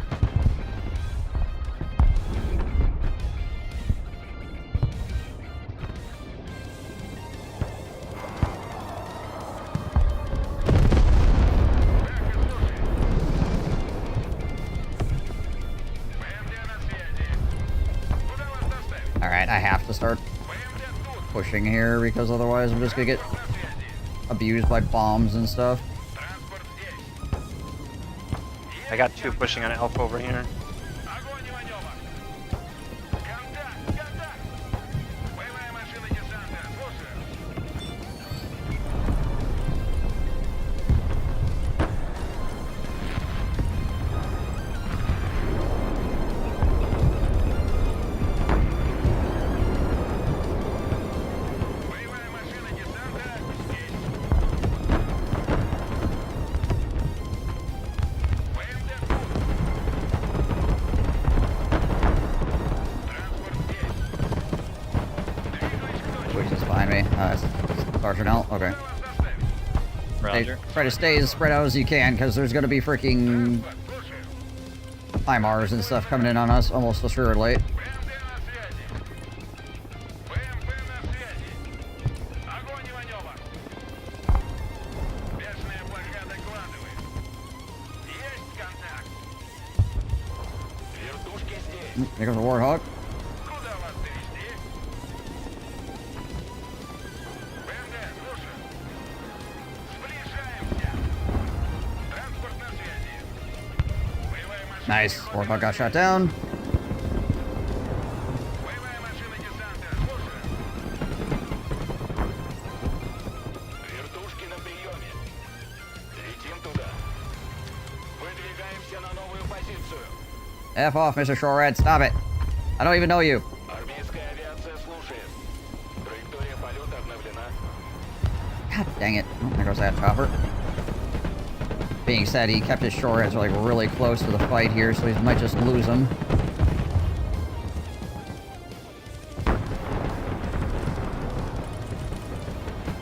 Так, и слушай. БМД на связи. Куда вас доставить? Alright, I have to start БМД тут. pushing here because otherwise I'm just gonna get На связи. abused by bombs and stuff. Транспорт здесь. I got two pushing on Alpha over here. Огонь и маневр. Контакт, контакт. Боевая машина десанта. Слушаю. Боевая машина десанта здесь. БМД тут. Транспорт здесь. Двигаюсь к точке. Which is behind me. It's Sergeant L. Okay. Куда вас доставить? Roger. Try to stay as spread out as you can because there's gonna be freaking Транспорт, слушаю. HIMARS and stuff coming in on us almost assuredly. БМД на связи. БМП на связи. Огонь и маневр. Бешеная блока докладывает. Есть контакт. Вертушки здесь. Here comes the Warhawk. Куда вас довести? БМД, слушаю. Сближаемся. Транспорт на связи. Боевая машина. Nice. Warhawk got shot down. Боевая машина десанта. Слушаю. Вертушки на приеме. Летим туда. Выдвигаемся на новую позицию. F off, Mr. Shorad. Stop it. I don't even know you. Армейская авиация слушает. Траектория полета обновлена. God dang it. Oh, there goes that chopper. Being said, he kept his shoreheads like really close to the fight here, so he might just lose them.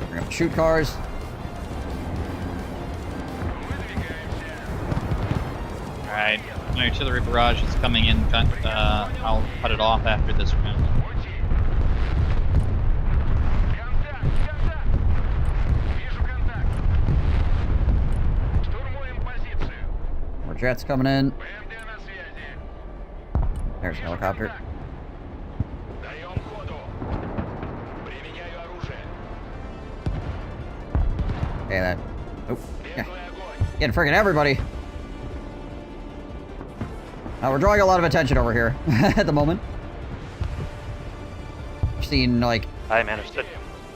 Bring up the shoot cars. Выдвигаемся. Alright. My artillery barrage is coming in. I'll cut it off after this round. Пути. Контакт, контакт. Вижу контакт. Штурмуем позицию. More jets coming in. БМД на связи. There's a helicopter. Даем ходу. Применяю оружие. Okay, that. Oh, yeah. Первый огонь. Getting friggin' everybody. We're drawing a lot of attention over here at the moment. I've seen like I managed to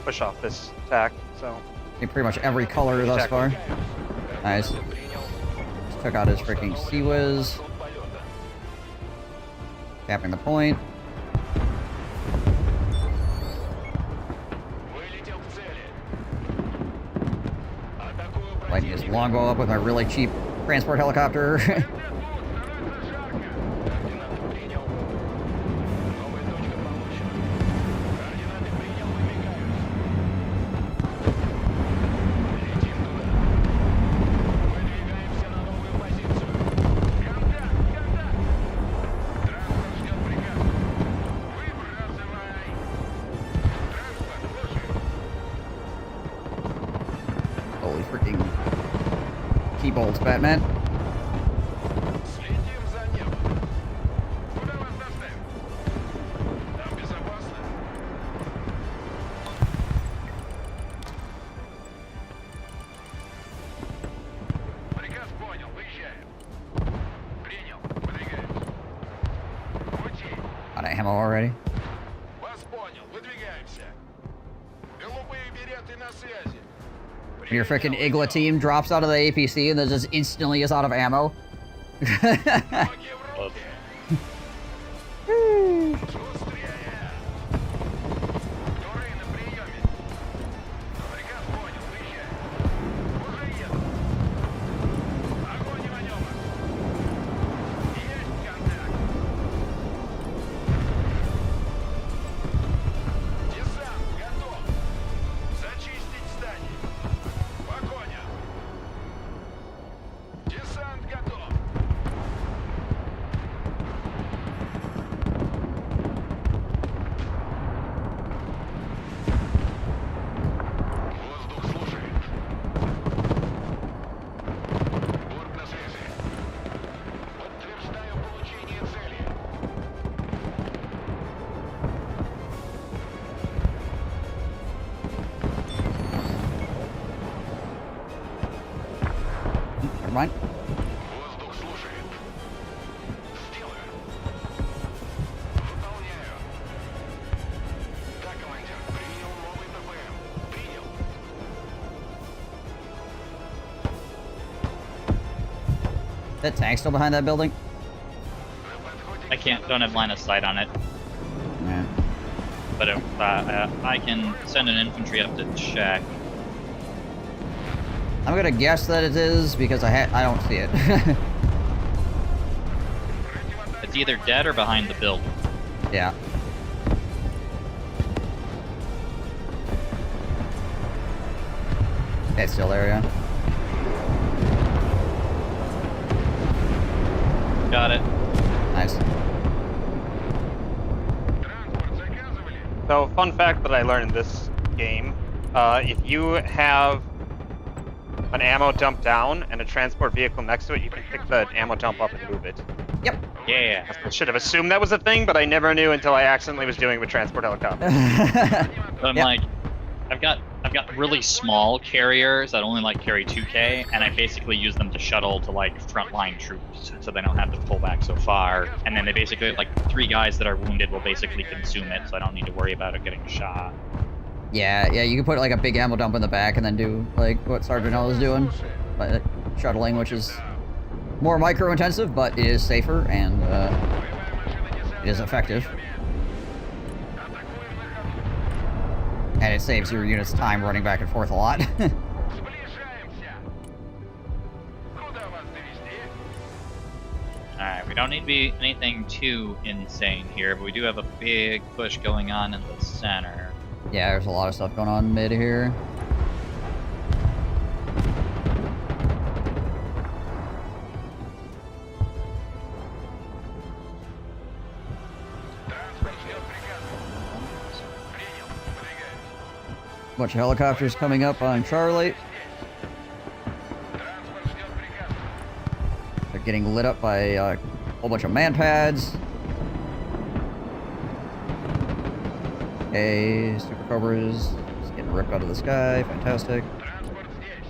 push off this attack, so pretty much every color thus far. Nice. Принял. Just took out his freaking Sea-Whiz. Маршрут полета. Capping the point. Вылетел к цели. Атакую Lighting his противника. longbow up with my really cheap transport helicopter. МД-2, становится жарко. Координаты принял. Новая точка получена. Координаты принял, выдвигаюсь. Летим туда. Выдвигаемся на новую позицию. Контакт! Контакт! Транспорт ждет приказа. Выбрасывай! Транспорт, слушай. Holy freaking key bolts, Batman. Следим за небом. Куда вас доставим? Там безопасно? Приказ понял, выезжаем. Принял, выдвигаемся. Пути. Out of ammo already. Вас понял, выдвигаемся. Голубые береты на связи. Your freaking Igla team drops out of the APC and then just instantly is out of ammo. Ноги в руки. Шустрее. Туры на приеме. Приказ понял, выезжаем. Уже еду. Огонь и маневр. Есть контакт. Десант готов. Зачистить здание. Погоня. Десант готов. Воздух слушает. Борт на связи. Подтверждаю получение цели. Never mind. Воздух слушает. Сделаю. Выполняю. Да, командир. Принял новый ППМ. Принял. That tank still behind that building? На подходе I don't have line of sight on it, Yeah. but I can send an infantry up to check. I'm gonna guess that it is because I don't see it. It's either dead or behind the building. Yeah. It's still there, yeah. Got it. Nice. Транспорт заказывали? So, fun fact that I learned in this game: if you have an ammo dump down and a transport vehicle next to it, you can pick the ammo dump up and move it. Yep. Yeah. I should have assumed that was a thing, but I never knew until I accidentally was doing it with transport helicopter. So I'm Yep. like, I've got really small carriers that only like carry 2K, and I basically use them to shuttle to like frontline troops, so they don't have to pull back so far. And then they basically like 3 guys that are wounded will basically consume it, so I don't need to worry about it getting shot. Yeah, you can put like a big ammo dump in the back and then do like what Sergeant L is doing, but shuttling, which is more micro intensive, but it is safer and it is effective. And it saves your unit's time running back and forth a lot. Сближаемся. Куда вас довести? Alright, we don't need to be anything too insane here, but we do have a big push going on in the center. Yeah, there's a lot of stuff going on mid here. Транспорт ждет приказа. Принял. Выдвигаюсь. Bunch of helicopters coming up on Charlie. Транспорт ждет приказа. They're getting lit up by a whole bunch of man pads. Okay, Super Cobras just getting ripped out of the sky. Fantastic. Транспорт здесь.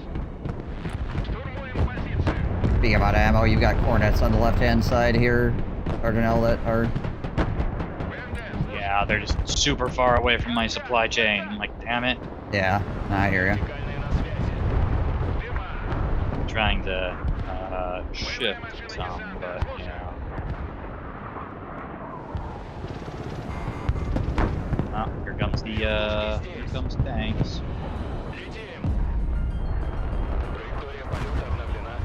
Штурмуем позицию. Speaking about ammo, you've got cornets on the left-hand side here, Sergeant L, that are... ВМД. Yeah, they're just super far away from my supply chain. I'm like, damn it. Yeah, I hear ya. Вертикальные на связи. Дыма. Trying to shift some, but you know. Here comes tanks. Летим. Траектория полета обновлена.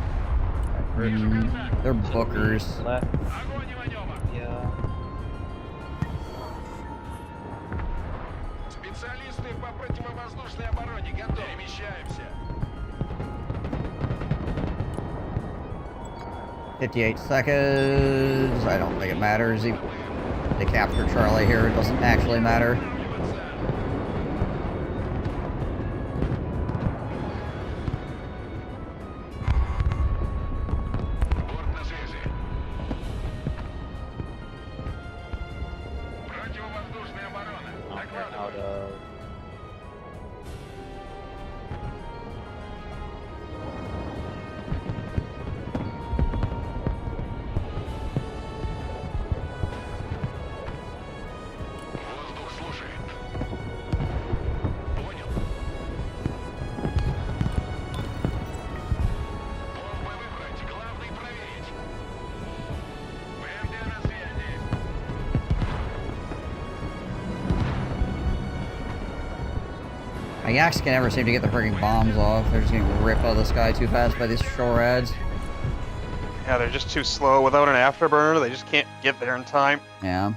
They're bookers. Left. Огонь и маневр. Yeah. Специалисты по противовоздушной обороне готовы. Перемещаемся. 58 seconds. I don't think it matters. They capture Charlie here. It doesn't actually matter. Борт на связи. Противовоздушная оборона. We're Докладываю. out of. Воздух слушает. Понял. Бомбы выбрать. Главный проверить. ПМД на связи. My yaks can never seem to get the frigging bombs off. They're just getting ripped out of the sky too fast by these shorads. Yeah, they're just too slow without an afterburner. They just can't get there in time. Yeah.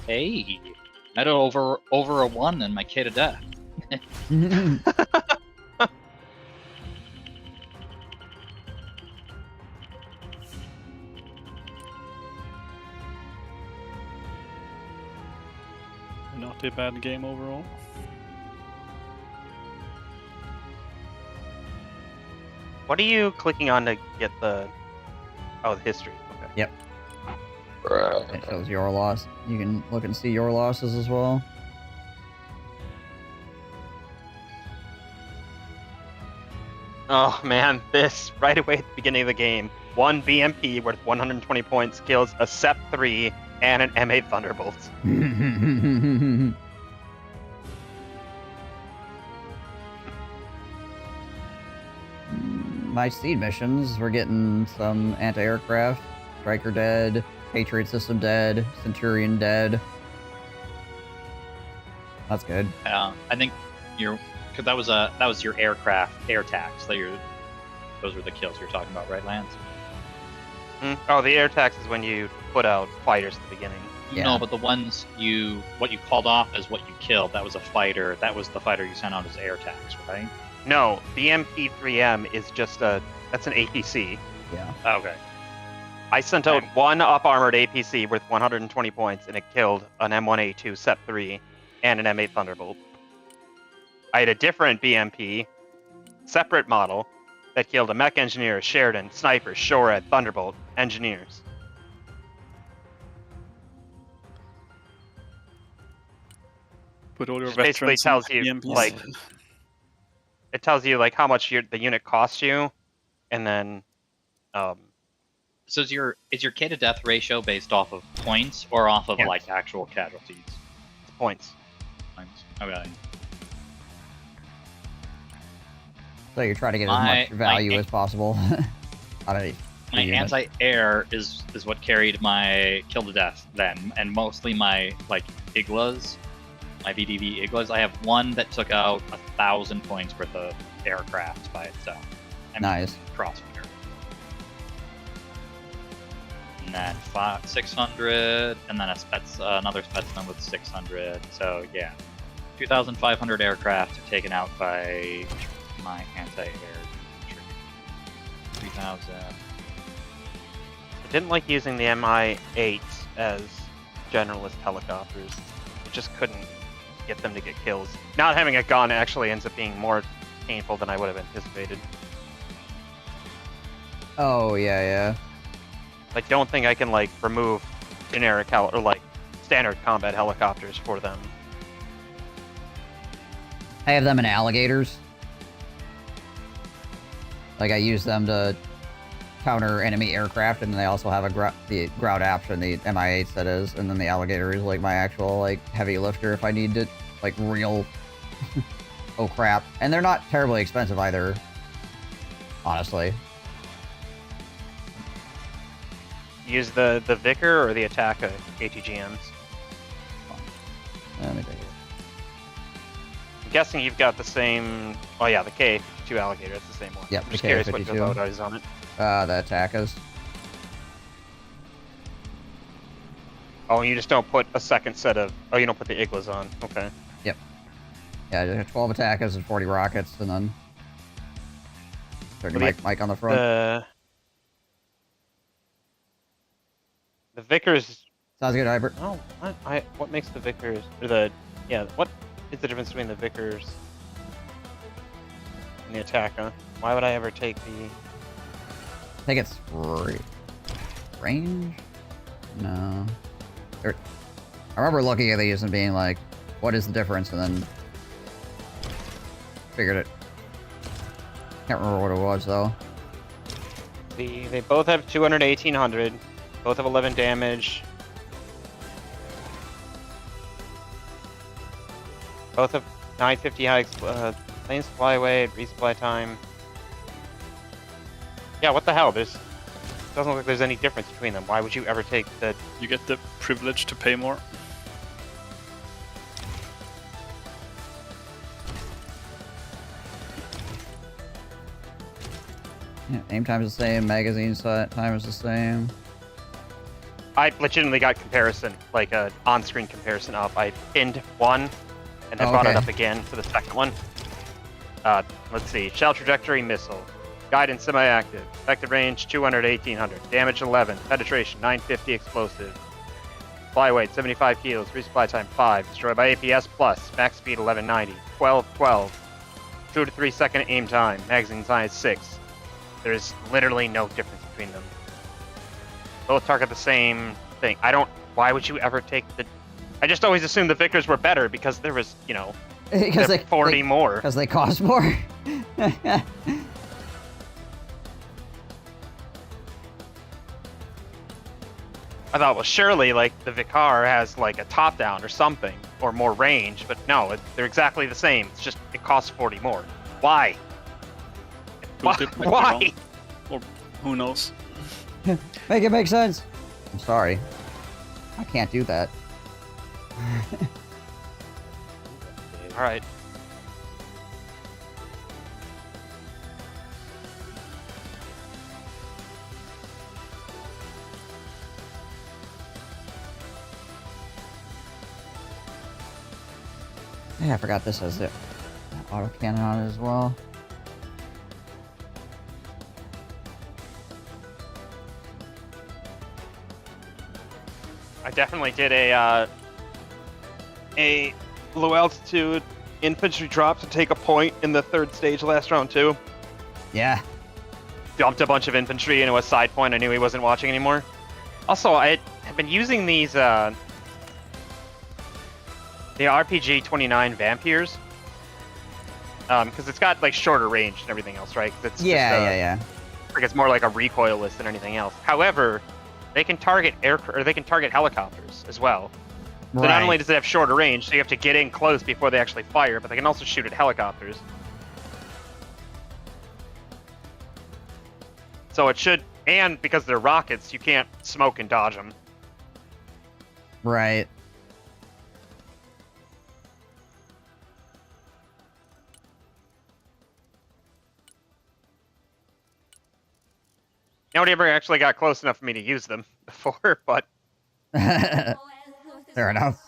Hey, meta over a 1 and my K to death. Not a bad game overall. What are you clicking on to get the... Oh, the history. Okay. Yep. It shows your loss. You can look and see your losses as well. Oh man, this right away at the beginning of the game. One BMP worth 120 points kills a SEP 3 and an M8 Thunderbolt. My seed missions, we're getting some anti-aircraft, Striker dead, Patriot system dead, Centurion dead. That's good. I think because that was your aircraft air tax. Those were the kills you're talking about, right, Lance? Oh, the air tax is when you put out fighters at the beginning. Yeah. No, but the ones what you called off as what you killed, that was a fighter. That was the fighter you sent out as air tax, right? No, BMP-3M is just that's an APC. Yeah. Okay. I sent out one up-armored APC worth 120 points, and it killed an M1A2 SEP 3 and an M8 Thunderbolt. I had a different BMP, separate model, that killed a mech engineer, Sheridan, sniper, Shorad, Thunderbolt, engineers. Put all your Which basically veterans tells in you, EMPs. like, it tells you like how much the unit costs you, and then So is your K to death ratio based off of points or off of Yeah. like actual casualties? points. Points. Okay. So you're trying to get as My- much value my- as possible out of each My unit. anti-air is what carried my kill to death then, and mostly my like Iglas, my VDV Iglas. I have one that took out 1,000 points worth of aircraft by itself. I mean, Nice. Crossfire. And then 600, and then another Spetsman with 600. So yeah, 2,500 aircraft taken out by my anti-air. 3,000. I didn't like using the MI-8s as generalist helicopters. I just couldn't get them to get kills. Not having a gun actually ends up being more painful than I would have anticipated. Oh, yeah. Like, don't think I can, like, remove generic or, like, standard combat helicopters for them. I have them in alligators. Like, I use them to counter enemy aircraft, and they also have the ground option, the MI-8s that is, and then the alligator is, like, my actual, like, heavy lifter if I need to, like, real... oh, crap. And they're not terribly expensive either, honestly. use the Vicar or the Attacker ATGMs? Let me take it. I'm guessing you've got the same. Oh yeah, the K52 Alligator. It's the same one. Yep, I'm the just curious what K52. your loadout is on it. The attackers. Oh, you just don't put a second set of. Oh, you don't put the Iglas on. Okay. Yep. Yeah, I got 12 attackers and 40 rockets, and then 30 Well, Mike on the front. The Vickers. Sounds good, Hybrid. Oh, what makes the Vickers or what is the difference between the Vickers and the Attacker? Why would I ever take the? I think it's range? No. I remember looking at these and being like, what is the difference? And then figured it. Can't remember what it was, though. They both have 200 1800. Both have 11 damage. Both have 950 high plane supply weight, resupply time. Yeah, what the hell? Doesn't look like there's any difference between them. Why would you ever take the? You get the privilege to pay more. Yeah, aim time is the same, magazine time is the same. I legitimately got comparison, like a on-screen comparison up. I pinned one, and then brought it okay. up again for the second one. Let's see. Shell trajectory missile. Guidance semi-active. Effective range 200 1800. Damage 11. Penetration 950 explosive. Flyweight 75 kilos. Resupply time 5. Destroyed by APS plus. Max speed 1190. 12. 2 to 3 second aim time. Magazine size 6. There's literally no difference between them. Both target the same thing. Why would you ever take the? I just always assumed the Vickers were better because there was, Because they're 40 more. Because they cost more. I thought, well, surely, the Vicar has, a top-down or something, or more range, but no, they're exactly the same. It's just, it costs 40 more. Why? Why? Or who knows? Make it make sense. I'm sorry. I can't do that. Alright. Yeah, I forgot this has the auto cannon on it as well. I definitely did a low altitude infantry drop to take a point in the third stage last round too. Yeah. Dumped a bunch of infantry into a side point. I knew he wasn't watching anymore. Also, I have been using these the RPG-29 Vampires because it's got shorter range and everything else, right? 'Cause it's Yeah. Like it's more like a recoilless than anything else. However, they can target they can target helicopters as well. So not only does it have shorter range, so you have to get in close before they actually fire, but they can also shoot at helicopters. So it should, and because they're rockets, you can't smoke and dodge them. Right. Nobody ever actually got close enough for me to use them before, but Fair enough.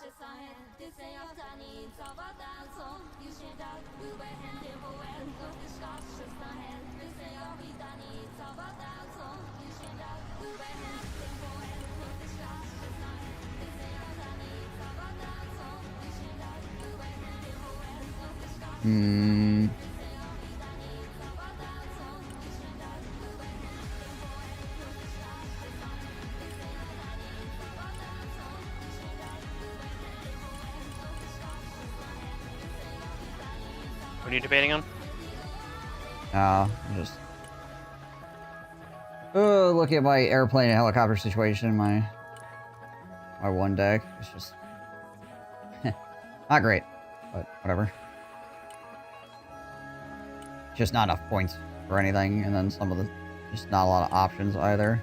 Hmm. what are you debating on? I'm just looking at my airplane and helicopter situation. My one deck. It's just not great, but whatever. Just not enough points for anything, and then some of the just not a lot of options either.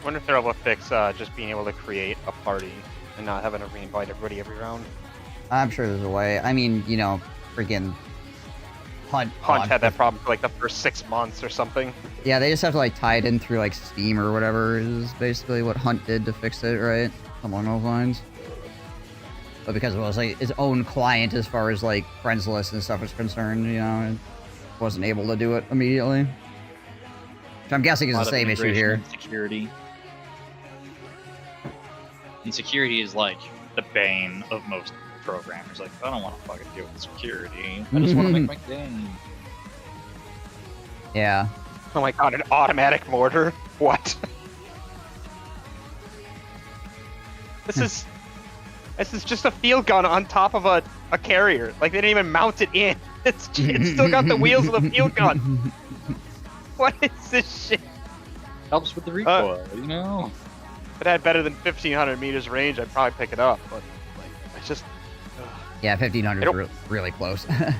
I wonder if they're able to fix just being able to create a party and not having to reinvite everybody every round. I'm sure there's a way. I mean, you know, freaking Hunt Had that problem for like the first 6 months or something. Yeah, they just have to like tie it in through like Steam or whatever is basically what Hunt did to fix it, right? Along those lines. But because it was like its own client as far as like friends list and stuff is concerned, you know, it wasn't able to do it immediately. Which I'm guessing is the same issue here. And security. And security is like the bane of most programmers. Like, I don't want to fucking deal with security. I just want to make my game. Yeah. Oh my god, an automatic mortar? What? This is just a field gun on top of a carrier. Like, they didn't even mount it in. It's still got the wheels of the field gun. What is this shit? Helps with the recoil, you know? If it had better than 1,500 meters range, I'd probably pick it up, but like, it's just... Yeah, 1,500 is really close. I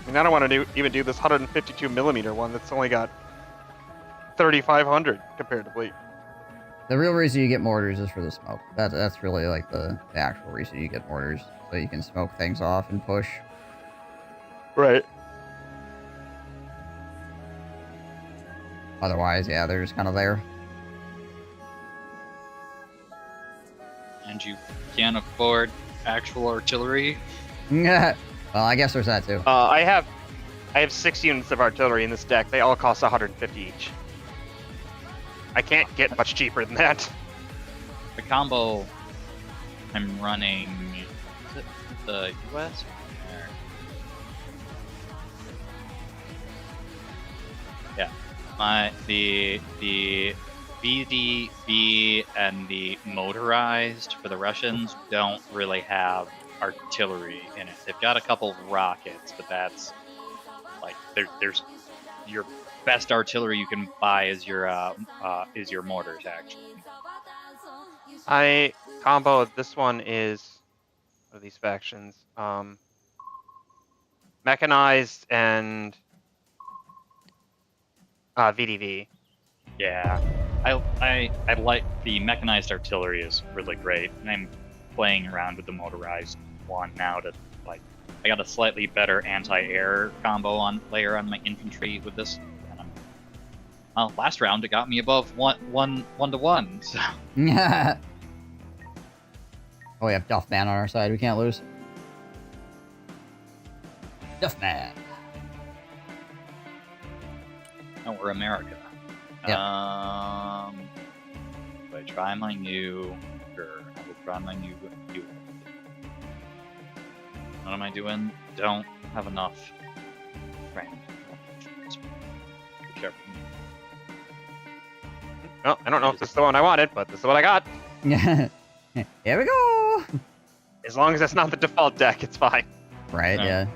mean, I don't want to even do this 152 millimeter one that's only got 3,500 comparatively. The real reason you get mortars is for the smoke. That's really like the actual reason you get mortars, so you can smoke things off and push. Right. Otherwise, yeah, they're just kind of there. And you can't afford actual artillery. Well, I guess there's that too. I have 6 units of artillery in this deck. They all cost 150 each. I can't get much cheaper than that. The combo I'm running, is it the US? Or... Yeah, the VDB and the motorized for the Russians don't really have artillery in it. They've got a couple of rockets, but that's like there's your best artillery you can buy is your mortars actually. I combo this one is what are these factions? Mechanized and VDV. Yeah, I like the mechanized artillery is really great, and I'm playing around with the motorized one now to like I got a slightly better anti-air combo layer on my infantry with this. And well, last round it got me above one to one. So. Oh, we have Duffman on our side. We can't lose. Duffman. Oh, we're America. Yep. If I try my new, sure, I will try my new. What am I doing? Don't have enough. Right. Be careful. Well, I don't know if this is the one I wanted, but this is what I got. Here we go. As long as that's not the default deck, it's fine. Right. No. Yeah.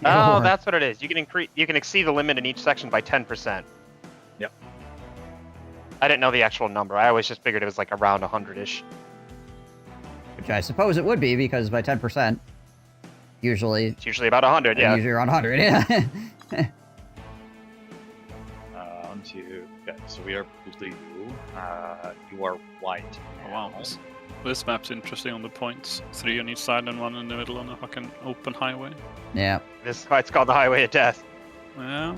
Oh, that's what it is. You can exceed the limit in each section by 10%. Yep. I didn't know the actual number. I always just figured it was like around 100-ish. Which I suppose it would be because by 10%, usually It's usually about 100, yeah. usually around 100. Yeah. 1, 2. Okay, so we are blue. You are white. Oh, wow. now. This map's interesting on the points. 3 on each side and 1 in the middle on a fucking open highway. Yeah. This fight's called the Highway of Death. Yeah.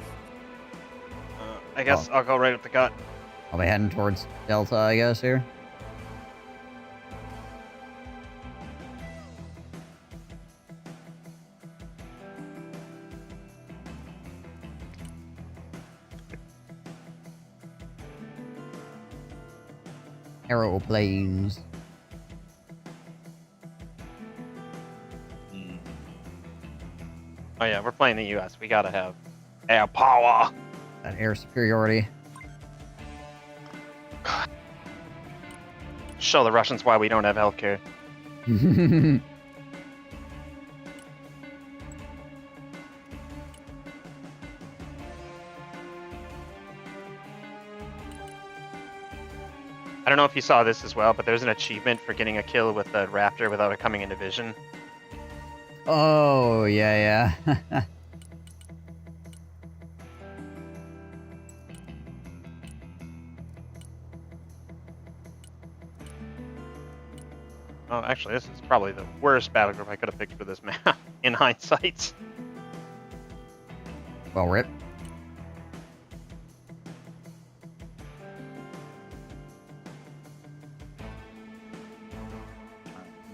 I guess I'll go right up the gut. I'll be heading towards Delta, I guess, here. Aeroplanes. Hmm. Oh yeah, we're playing the US. We gotta have air power. That air superiority. Show the Russians why we don't have healthcare. I don't know if you saw this as well, but there's an achievement for getting a kill with the Raptor without it coming into vision. Oh, yeah, yeah. Oh, actually, this is probably the worst battle group I could have picked for this map, in hindsight. Well, rip.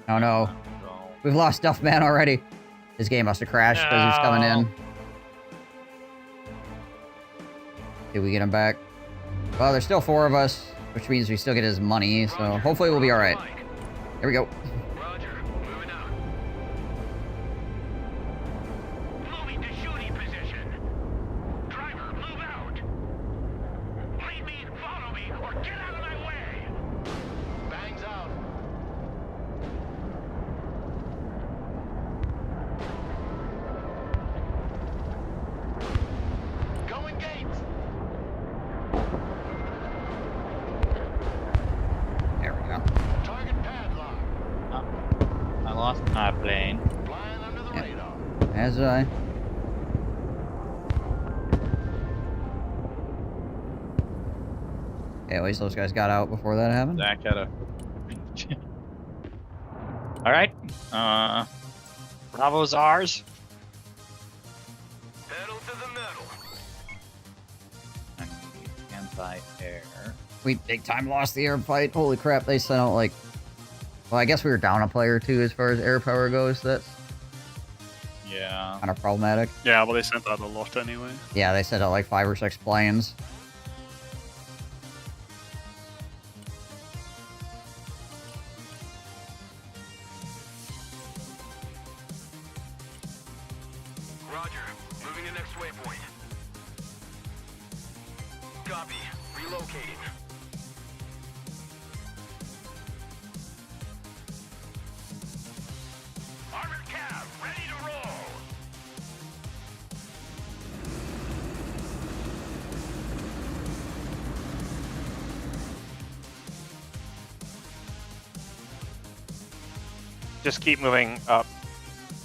Oh no. We've lost Duff Man already. His game must have crashed because he's coming in. Did we get him back? Well, there's still 4 of us, which means we still get his money, so hopefully we'll be alright. Here we go. Roger. Moving out. Moving to shooting position. Driver, move out. Lead me, follow me, or get out of my way. Bangs out. Going gates. There we go. Target padlock. I lost my plane. Flying under the Yeah. radar. As did I. Okay, at least those guys got out before that happened. Zach had a. All right. Bravo's ours. Pedal to the metal. I need anti-air. We big time lost the air fight. Holy crap, they sent out like... Well, I guess we were down a player too as far as air power goes. That's Yeah. kind of problematic. Yeah, well, they sent out a lot anyway. Yeah, they sent out like 5 or 6 planes. Roger. Moving to next waypoint. Copy. Relocating. Armored cab, ready to roll. Just keep moving up,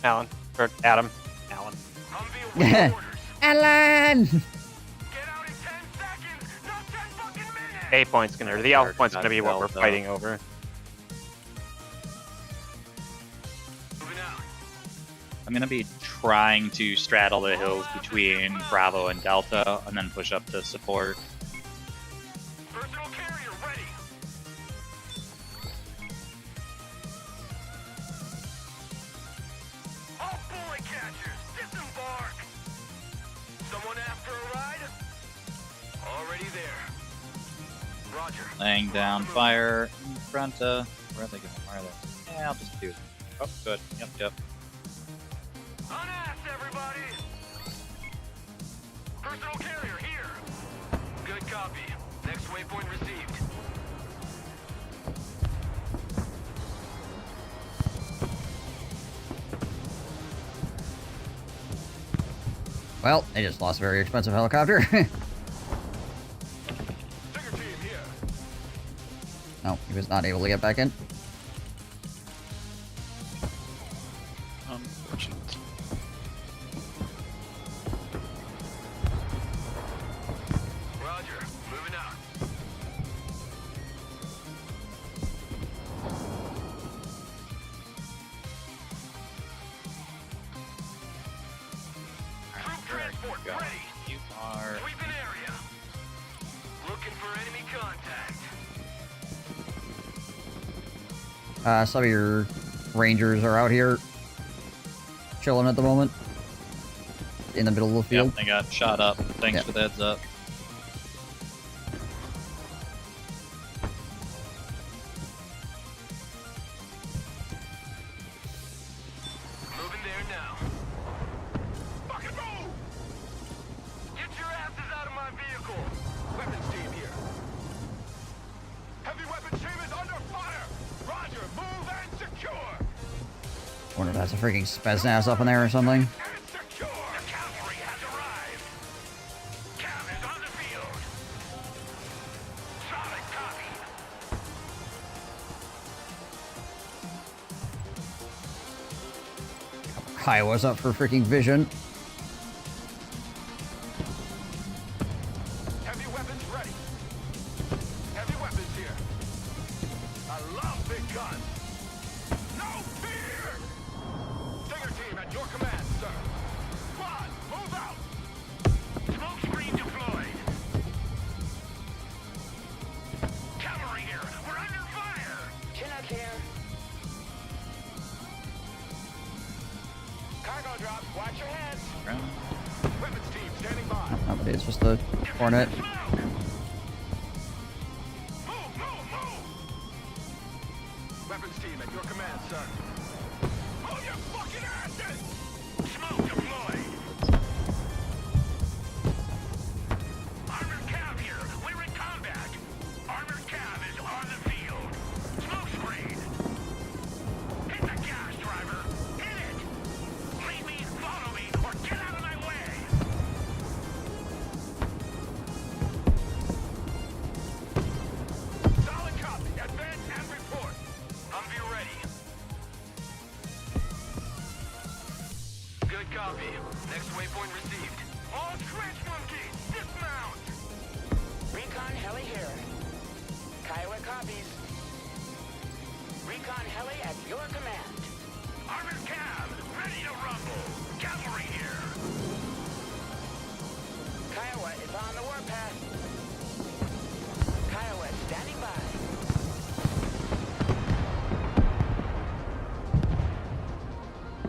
Alan. Or Adam. Alan. Humvee awaiting orders. Alan! Get out in 10 seconds, not 10 fucking minutes. A point's gonna, or the alpha point's gonna be what we're Delta. fighting over. Moving out. I'm gonna be trying to straddle the hills between Bravo and Delta, and then push up to support. Personal carrier ready. All bullet catchers, disembark. Someone after a ride? Already there. Roger. Laying down fire in front of. Where are they going? Where are they? Yeah, I'll just do. Oh, good. Yep. Unass, everybody. Personal carrier here. Good copy. Next waypoint received. Well, they just lost a very expensive helicopter. Stinger team here. No, he was not able to get back in. Unfortunate. Roger. Moving out. Troop transport Go. ready. You are. Sweeping area. Looking for enemy contact. Some of your rangers are out here chilling at the moment. In the middle of the field. Yep, they got shot up. Thanks Yeah. for the heads up. Moving there now. Fucking move! Get your asses out of my vehicle! Weapons team here. Heavy weapons team is under fire! Roger, move and secure! Wonder if that's a freaking Spetsnaz up in there or something. And secure! The cavalry has arrived! Cav is on the field! Solid copy! Kiowa's up for freaking vision. Heavy weapons ready. Heavy weapons here. I love big guns. No fear! Stinger team at your command, sir. Squad, move out! Smoke screen deployed. Cavalry here. We're under fire. Chinook here. Cargo drop. Watch your heads. Ground. Weapons team standing by. Okay, it's just a Hornet. Smoke! Move, move, move! Weapons team at your command, sir. Move your fucking asses! Smoke deployed. Armored cav here. We're in combat. Armored cav is on the field. Smoke screen. Hit the gas, driver. Hit it. Lead me, follow me, or get out of my way. Solid copy. Advance and report. Humvee ready. Good copy. Next waypoint received. All trench monkeys, dismount. Recon heli here. Kiowa copies. Recon heli at your command. Armored cab, ready to rumble. Cavalry here. Kiowa is on the warpath. Kiowa standing by.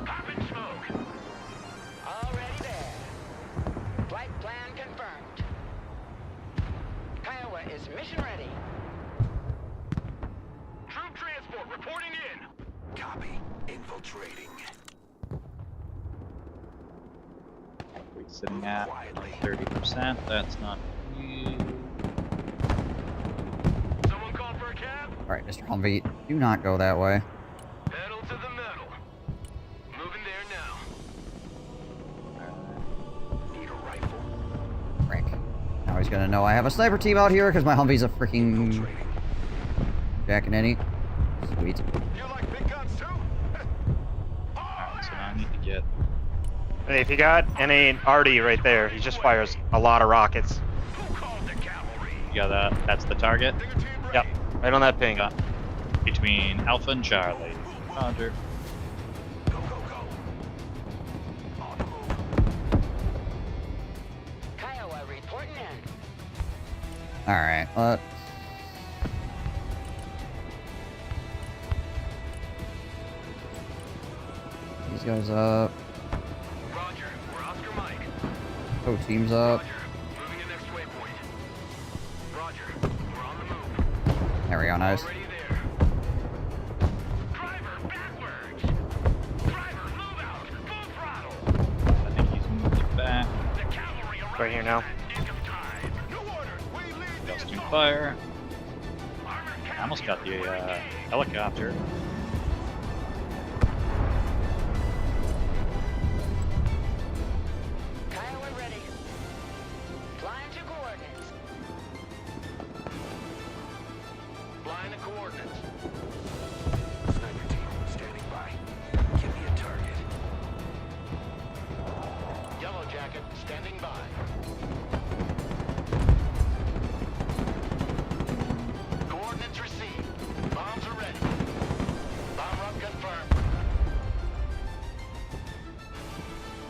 Popping smoke. Already there. Flight plan confirmed. Kiowa is mission ready. Troop transport reporting in. Copy. Infiltrating. We're sitting at 30%. That's not huge. Someone call for a cab? Alright, Mr. Humvee, do not go that way. Pedal to the metal. Moving there now. Need a rifle. Frick. Now he's gonna know I have a sniper team out here because my Humvee's a freaking Infiltrating. Jack and Eddie. Sweet. You like big guns too? Alright, so now I need to get. Hey, if you got any Artie right there, he just fires a lot of rockets. Who called the cavalry? You got that? That's the target. Stinger team ready. Yep, right on that ping. Got between Alpha and Charlie. Roger. Go, go, go. On the move. Kiowa reporting in. Alright, these guys up. Roger. We're Oscar Mike. Oh, team's up. Roger. Moving to next waypoint. Roger. We're on the move. There we go, nice. Already there. Driver, backwards. Driver, move out. Full throttle. I think he's moving back. The cavalry arrives Right here now. at nick of time. New orders. We lead the Gusting assault. fire. Armored I almost got the helicopter. Kiowa ready. Flying to coordinates. Flying the coordinates. Sniper team standing by. Give me a target. Yellow jacket standing by. Coordinates received. Bombs are ready. Bomb run confirmed.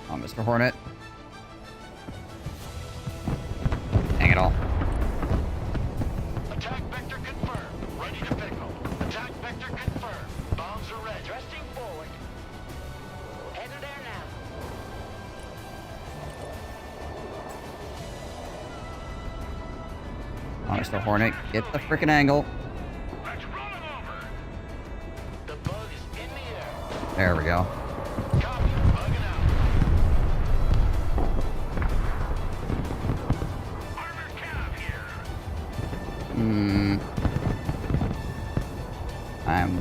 Oh, Mr. Hornet. Hang it all. Attack vector confirmed. Ready to pickle. Attack vector confirmed. Bombs are ready. Thrusting forward. Heading there now. Oh, Mr. Hornet, get the freaking angle. Let's run him over. The bug is in the air. There we go. Copy. Bugging out. Armored cav here. I'm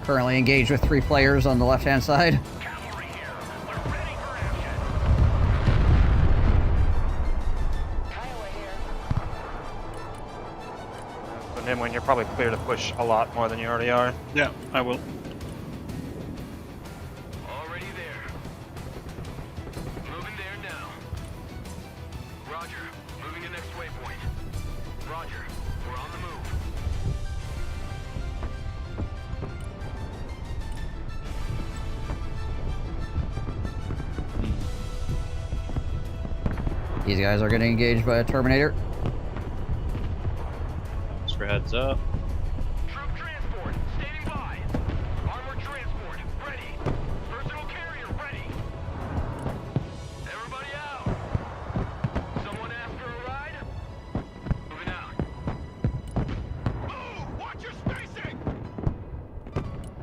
currently engaged with 3 players on the left-hand side. Cavalry here. We're ready for action. Kiowa here. So Nimwin, you're probably clear to push a lot more than you already are. Yeah, I will. Already there. Moving there now. Roger. Moving to next waypoint. Roger. We're on the move. These guys are getting engaged by a Terminator. Thanks for heads up. Troop transport, standing by. Armored transport, ready. Personal carrier, ready. Everybody out. Someone ask for a ride? Moving out. Move! Watch your spacing!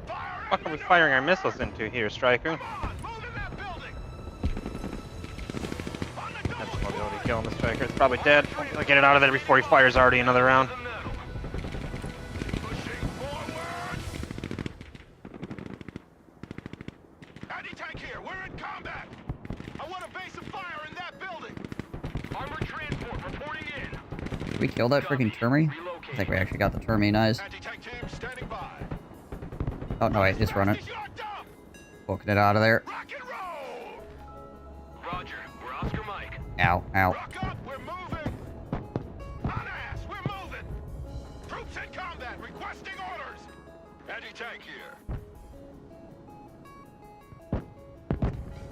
Fire! What are we firing our missiles into here, Striker? Come on, move in that building! On the That's double mobility killing the Striker. It's probably dead. I'll get it out of there before he fires already another round. Pushing forward! Anti-tank here, we're in combat! I want a base of fire in that building! Armored transport reporting in. Did we kill that freaking Termi? I think we actually got the Termi, nice. Anti-tank team standing by. Oh, no, wait, it's running. Is locked up! Booking it out of there. Rock and roll! Roger, we're Oscar Mike. Ow, ow. Rock up, we're moving! On ass, we're moving! Troops in combat, requesting orders! Anti-tank here.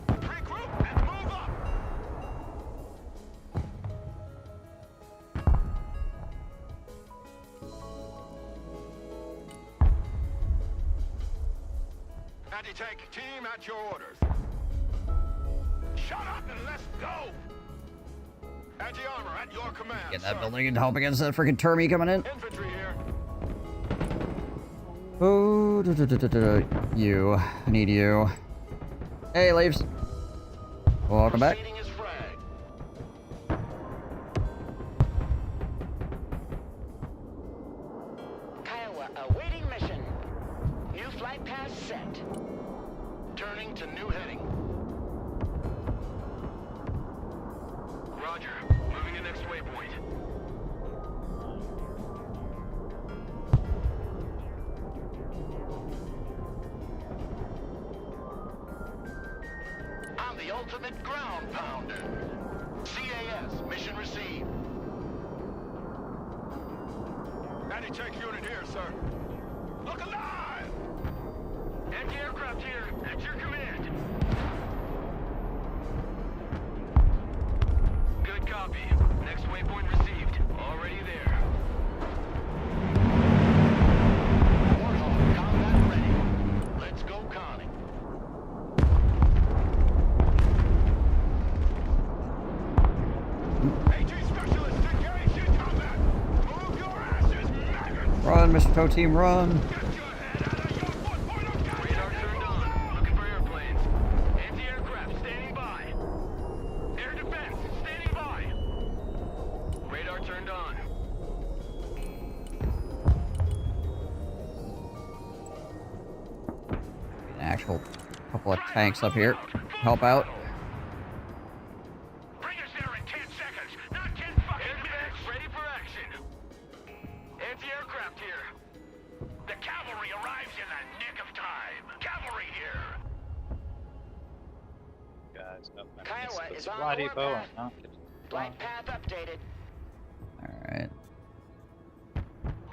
Regroup and move up! Anti-tank team at your orders. Shut up and let's go! Anti-armor at your command, Get that sir. building and help against that freaking Termi coming in. Infantry here. Oh, you. I need you. Hey, Leaves. Welcome back. Proceeding as frag. Kiowa awaiting mission. New flight path set. Turning to new heading. Roger. Moving to next waypoint. I'm the ultimate ground pounder. CAS, mission received. Anti-tank unit here, sir. Look alive! Anti-aircraft here, at your command. Good copy. Next waypoint received. Already there. Warthog, combat ready. Let's go conning. AT specialists engaged in combat. Move your asses, maggots! Run, Mr. Tow Team, run. Get your head out of your footpoint of goddamn Radar turned on. Looking for airplanes. Anti-aircraft standing by. Air defense standing by. Radar turned on. An actual couple of tanks up here. Help out. Bring us there in 10 seconds, not 10 fucking minutes. Ready for action. Anti-aircraft here. The cavalry arrives in the nick of time. Cavalry here. Guys, up my Kiowa missiles is on the ready, warpath. Bo. I'm not getting Flight path updated. Alright.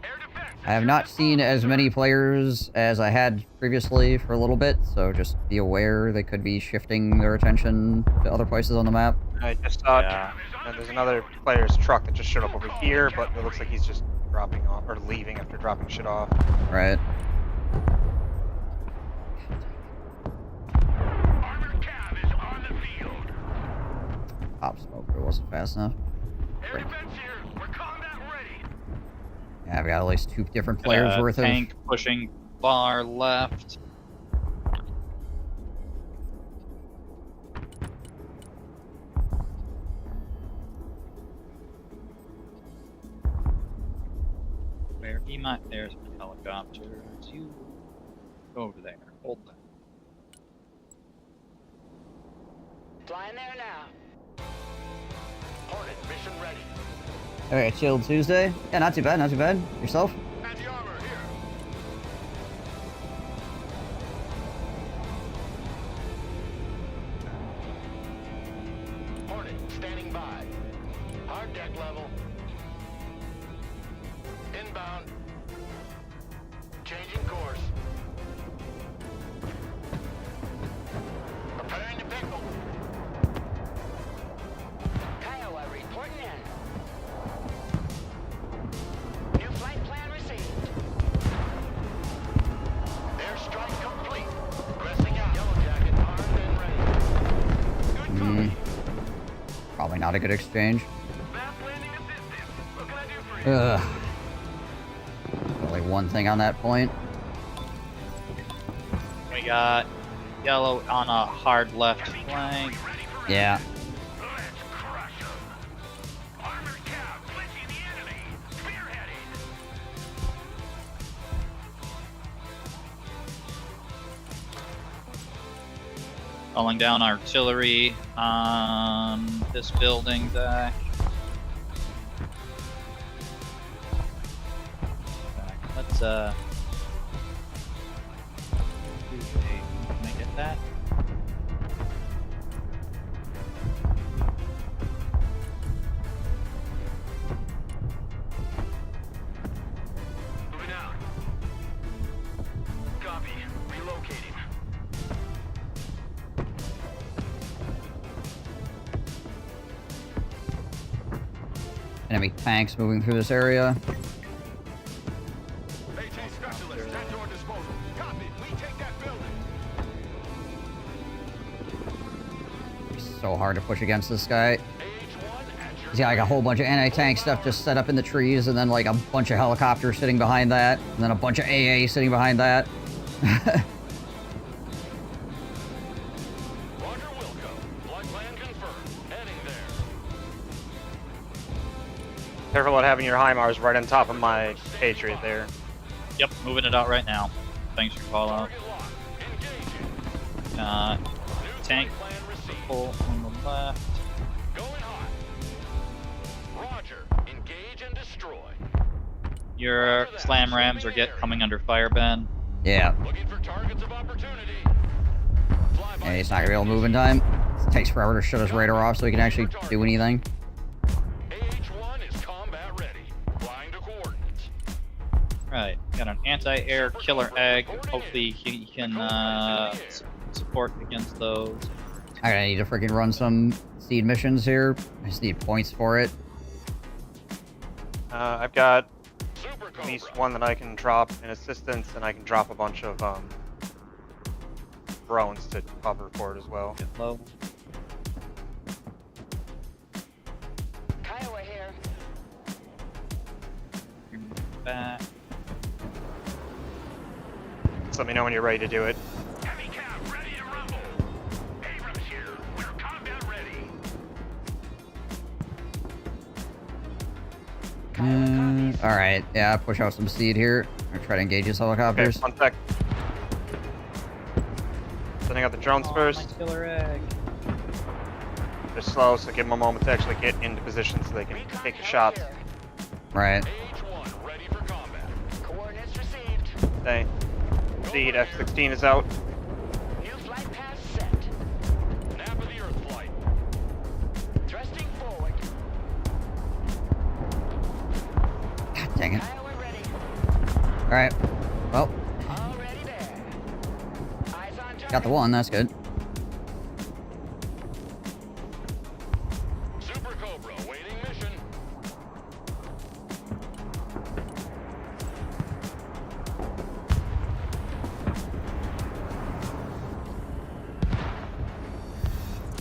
Air defense. I have not seen as many players as I had previously for a little bit, so just be aware they could be shifting their attention to other places on the map. I just saw Yeah. there's another player's truck that just showed up over here, but it looks like he's just dropping off or leaving after dropping shit off. Right. Armored cav is on the field. Pop smoke, but it wasn't fast enough. Air defense here. We're combat ready. Yeah, I've got at least 2 different players worth of... tank pushing bar left. Where he might, there's my helicopters. You go over there. Hold that. Flying there now. Hornet mission ready. Alright, Chill Tuesday. Yeah, not too bad, not too bad. Yourself? Anti-armor here. Hornet standing by. Hard deck level. Inbound. Changing course. Preparing to pickle. Kiowa not a good exchange. Fast landing assistance. What can I do for you? Ugh. Only one thing on that point. We got yellow on a hard left flank. Yeah. Let's crush 'em. Armored cav glitching the enemy. Spearheading. Calling down artillery on this building deck. Let's can I get that? Moving out. Copy. Relocating. Enemy tanks moving through this area. AT specialist at your disposal. Copy. We take that building. It's so hard to push against this guy. AH-1 at your He's got like a whole bunch of anti-tank stuff just set up in the trees, and then like a bunch of helicopters sitting behind that, and then a bunch of AA sitting behind that. Roger, Wilco. Flight plan confirmed. Heading there. Careful about having your HIMARS right on top of my Patriot there. Yep, moving it out right now. Thanks for call out. Target locked. Engaging. New Tank flight plan received. pull on the left. Going hot. Roger. Engage and destroy. Your slam rams are coming under fire, Ben. Yeah. Looking for targets of opportunity. Flyby And he's not gonna be able to move in time. It takes forever to shut his radar off so he can actually do anything. AH-1 is combat ready. Flying to coordinates. Right, got an anti-air killer egg. Hopefully he can support against those. I'm gonna need to freaking run some seed missions here. I just need points for it. I've got Super at least Cobra. one that I can drop in assistance, and I can drop a bunch of drones to cover for it as well. Get low. Kiowa here. Back. Just let me know when you're ready to do it. Heavy cap ready to rumble. Abrams here. We're combat ready. Alright, yeah, push out some seed here. I'm try to engage his Okay, helicopters. 1 sec. Sending out the drones Oh, first. nice killer egg. They're slow, so give them a moment to actually get into position so they can take the shots. Right. AH-1 ready for combat. Coordinates received. Stay. Seed F-16 is out. New flight path set. Nap of the Earth flight. Thrusting forward. God dang it. Kiowa ready. Alright. Well, Already there. Eyes on target. got the one, that's good. Super Cobra waiting mission.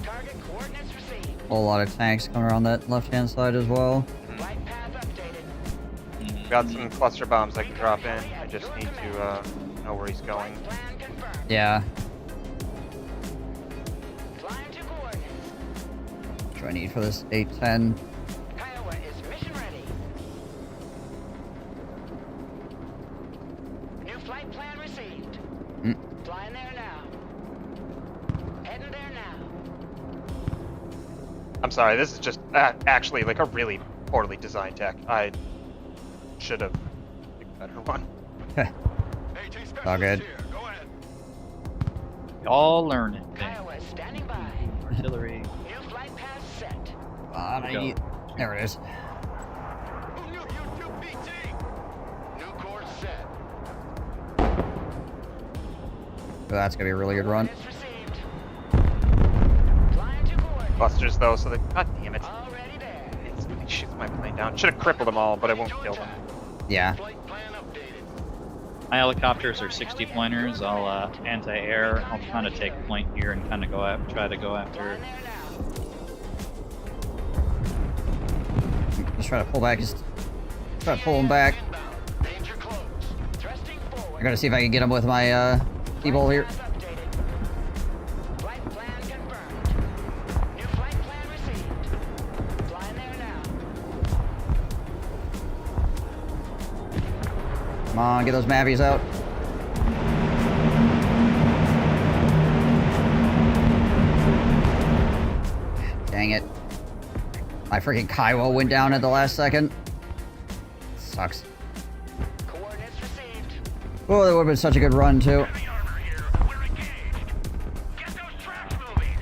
Target coordinates received. Whole lot of tanks coming around that left-hand side as well. Flight path updated. Got some cluster bombs I can drop in. I just need to know where he's going. Flight plan confirmed. Yeah. Flying to coordinates. What do I need for this 810? Kiowa is mission ready. New flight plan received. Mm. Flying there now. Heading there now. I'm sorry, this is just actually like a really poorly designed tech. I should have picked a better one. AT specialist All good. here. Go ahead. All learning. Kiowa standing by. Artillery. New flight path set. There it is. Who knew you'd do BT? New course set. So that's gonna be a really good run. Coordinates received. Flying to coordinates. Clusters though, so they. God damn it! Already there. It shoots my plane down. Should have crippled them all, but I won't kill them. Yeah. Flight plan updated. My helicopters are 60 pointers. I'll anti-air. I'll kind of take point here and kind of try to go after Flying there now. Just try to pull back. Just try to pull him back. Danger close. Thrusting forward. I gotta see if I can get him with my T-bolt here. Updated. Flight plan confirmed. New flight plan received. Flying there now. Come on, get those Mavies out. Dang it. My freaking Kaiwa went down at the last second. Sucks. Coordinates received. Oh, that would have been such a good run, too. Heavy armor here. We're engaged. Get those tracks moving.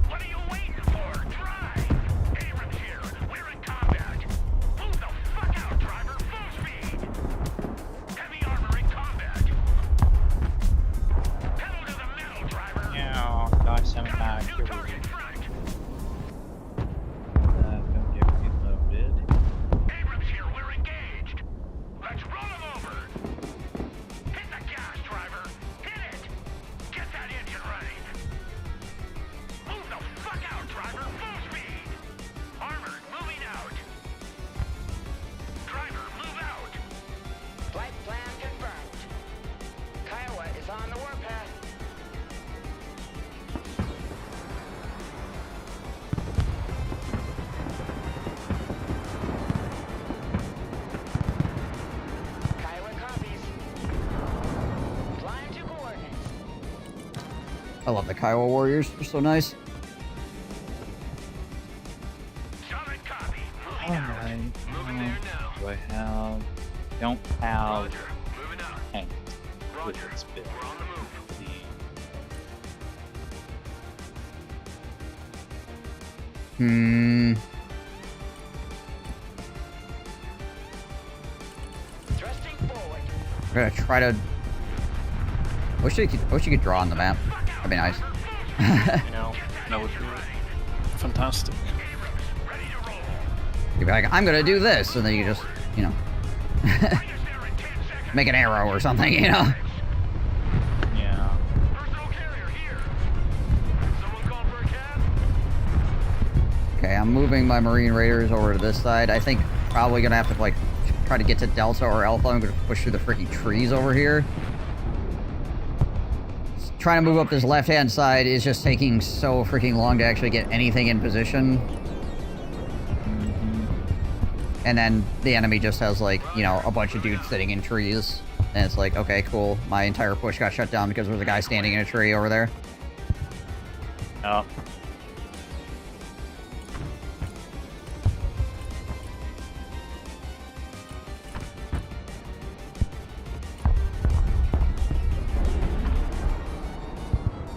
What are you waiting for? Drive. Abrams here. We're in combat. Move the fuck out, driver. Full speed. Heavy armor in combat. Pedal to the metal, driver. Yeah, nice having back. New target front. Don't get reloaded. Abrams here. We're engaged. Let's roll him over. Hit the gas, driver. Hit it. Get that engine running. Move the fuck out, driver. Full speed. Armored, moving out. Driver, move out. Flight plan confirmed. Kiowa is on the warpath. Kiowa copies. Flying to coordinates. I love the Kiowa Warriors. They're so nice. Solid copy. Moving out. Alright. Moving there now. Do I have... Don't have... Roger. Moving out. Hang. Roger. This bit. We're on the move. Thrusting forward. I'm gonna try to... wish you could draw on the map. That'd be nice. You know, that would be Fantastic. Ready to roll. You'd be like, I'm gonna do this, and then you just, you know, Bring us there in 10 seconds. make an arrow or something, you know? Yeah. Personal carrier here. Someone call for a cab? Okay, I'm moving my Marine Raiders over to this side. I think probably gonna have to, like, try to get to Delta or Alpha. I'm gonna push through the freaking trees over here. Trying to move up this left-hand side is just taking so freaking long to actually get anything in position. And then the enemy just has, like, you know, a bunch of dudes sitting in trees. And it's like, okay, cool. My entire push got shut down because there was a guy standing in a tree over there. Oh.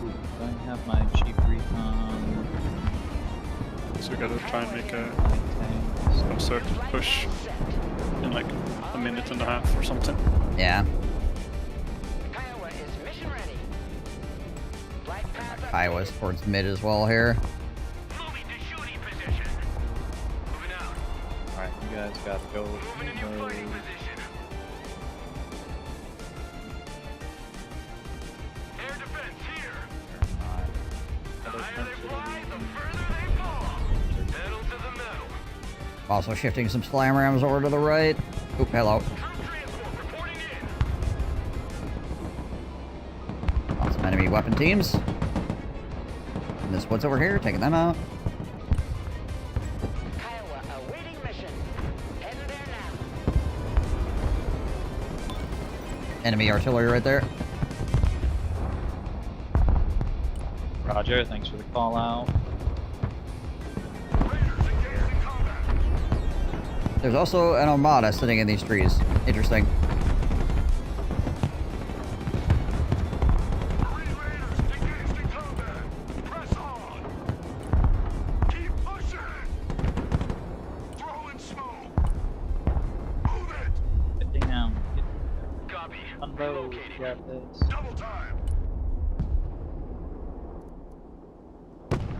Do I have my cheap recon? So we gotta try and make a Tanks? absurd push in like a minute and a half or something. Yeah. Kiowa is mission ready. Flight path Kiowa's updated. towards mid as well here. Moving to shooting position. Moving out. Alright, you guys gotta go. Moving into fighting position. Air defense here. The higher they fly, the further they fall. Pedal to the metal. Also shifting some slam rams over to the right. Oop, hello. Transport reporting in. Got some enemy weapon teams. And this woods over here, taking them out. Kiowa awaiting mission. Heading there now. Enemy artillery right there. Roger, thanks for the call out. Raiders engaged in combat. There's also an armada sitting in these trees. Interesting. Marine Raiders engaged in combat. Press on. Keep pushing. Throwing smoke. Move it. Get down. Copy. Unload. Relocating. Got this. Double time.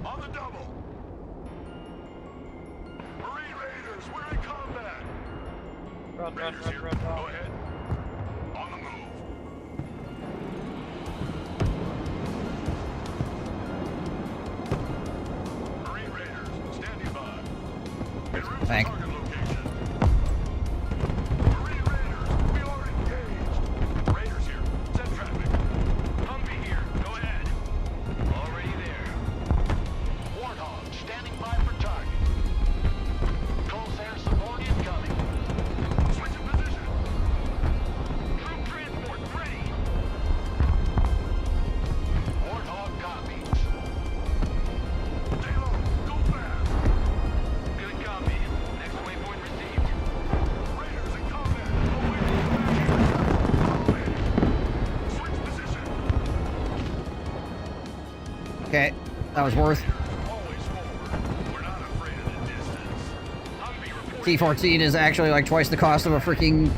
On the double. Marine Raiders, we're in combat. Run, run, Raiders run, here. run, Go run. ahead. On the move. Marine Raiders, standing by. En route to Tank. target location. Okay, that was worth. Always forward. We're not afraid of the distance. Humvee reporting. T14 is actually like twice the cost of a freaking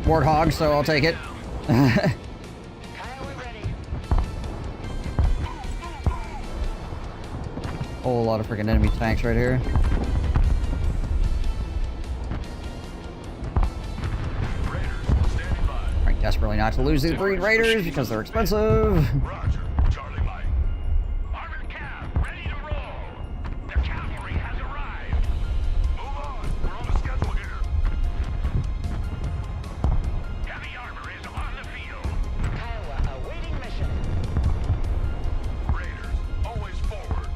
Warthog, so I'll take it. Kiowa ready. Whole lot of freaking enemy tanks right here. Raiders, standing by. Trying desperately not to lose these Green Raiders because they're expensive. Roger. Charlie Mike. Armored cab, ready to roll. The cavalry has arrived. Move on. We're on the schedule here. Heavy armor is on the field. Kiowa awaiting mission. Raiders, always forward.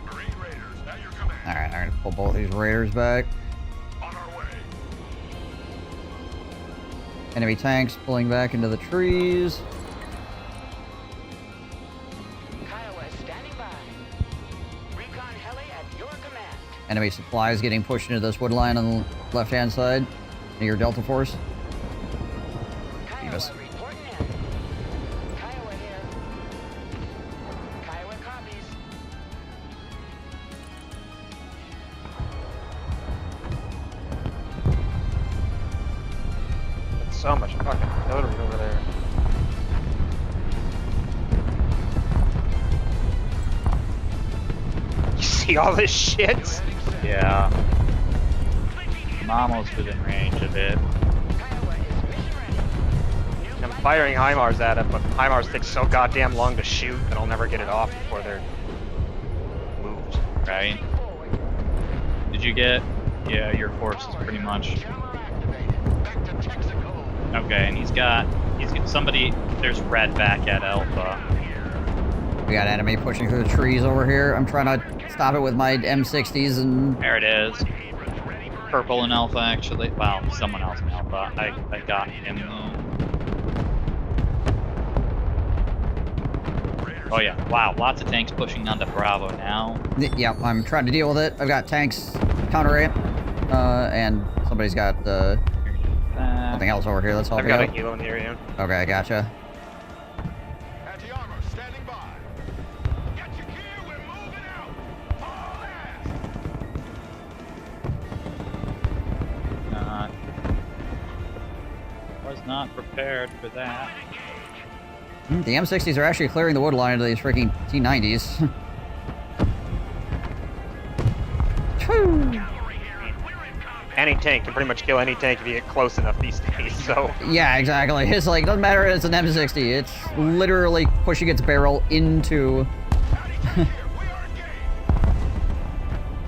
Marine Raiders, at your command. Alright, I'm gonna pull both these Raiders back. On our way. Enemy tanks pulling back into the trees. Kiowa standing by. Recon heli at your command. Enemy supplies getting pushed into this wood line on the left-hand side near Delta Force. Kiowa Beavis. reporting in. Kiowa here. Kiowa copies. So much fucking artillery over there. You see all this shit? Yeah. I'm almost within range of it. Kiowa is mission ready. New I'm flight firing plan HIMARS at it, but HIMARS take so goddamn long to shoot that I'll never get it off before they're moved. Right? forward. Did you get? Yeah, your force is pretty much. Jammer activated. Back to Texaco. Okay, and he's got somebody. There's red back at Alpha. We got enemy pushing through the trees over here. I'm trying to stop it with my M60s and... There it is. Purple in Alpha, actually. Wow, someone else in Alpha. I got him. Oh yeah, wow, lots of tanks pushing onto Bravo now. Yeah, I'm trying to deal with it. I've got tanks counter it, and somebody's got something else over here. Let's help I've you got a out. helo near you. Okay, gotcha. Anti-armor, standing by. Get your gear, we're moving out. Haul ass. Was not prepared for that. The M60s are actually clearing the wood line into these freaking T90s. Whew. Any tank can pretty much kill any tank if you get close enough these days, so... Yeah, exactly. It's like, doesn't matter if it's an M60. It's literally pushing its barrel into...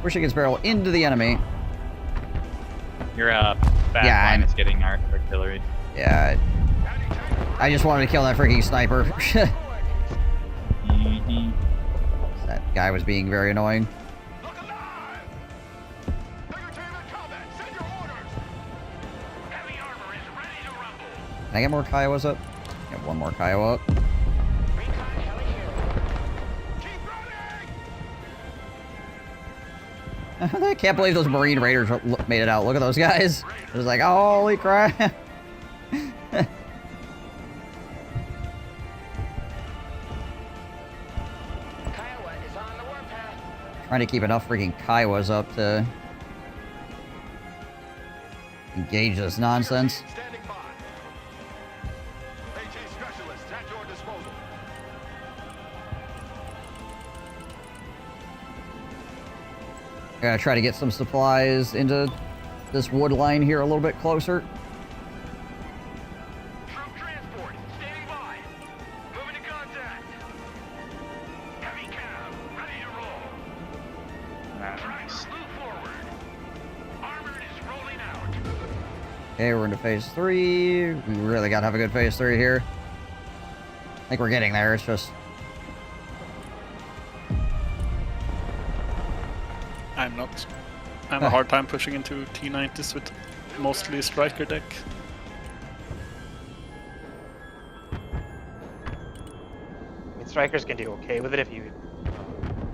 pushing its barrel into the enemy. Your back Yeah, line I'm- is getting artillery. Yeah, I just wanted to kill that freaking sniper. Mm-hmm. That guy was being very annoying. Look alive! Bigger team in combat, send your orders! Heavy armor is ready to rumble. Can I get more Kiowas up? Get one more Kiowa up. Recon heli here. Keep running! I can't believe those Marine Raiders made it out. Look at those guys. It was like, holy crap. Kiowa is on the warpath. Trying to keep enough freaking Kiowas up to engage this nonsense. Standing by. AJ specialists at your disposal. I gotta try to get some supplies into this wood line here a little bit closer. Troop transport, standing by. Moving to contact. Heavy cab, ready to roll. Nice. Move forward. Armored is rolling out. Okay, we're into phase 3. We really gotta have a good phase 3 here. I think we're getting there. It's just... I'm not. I have a hard time pushing into T90s with mostly striker deck. I mean, strikers can do okay with it if you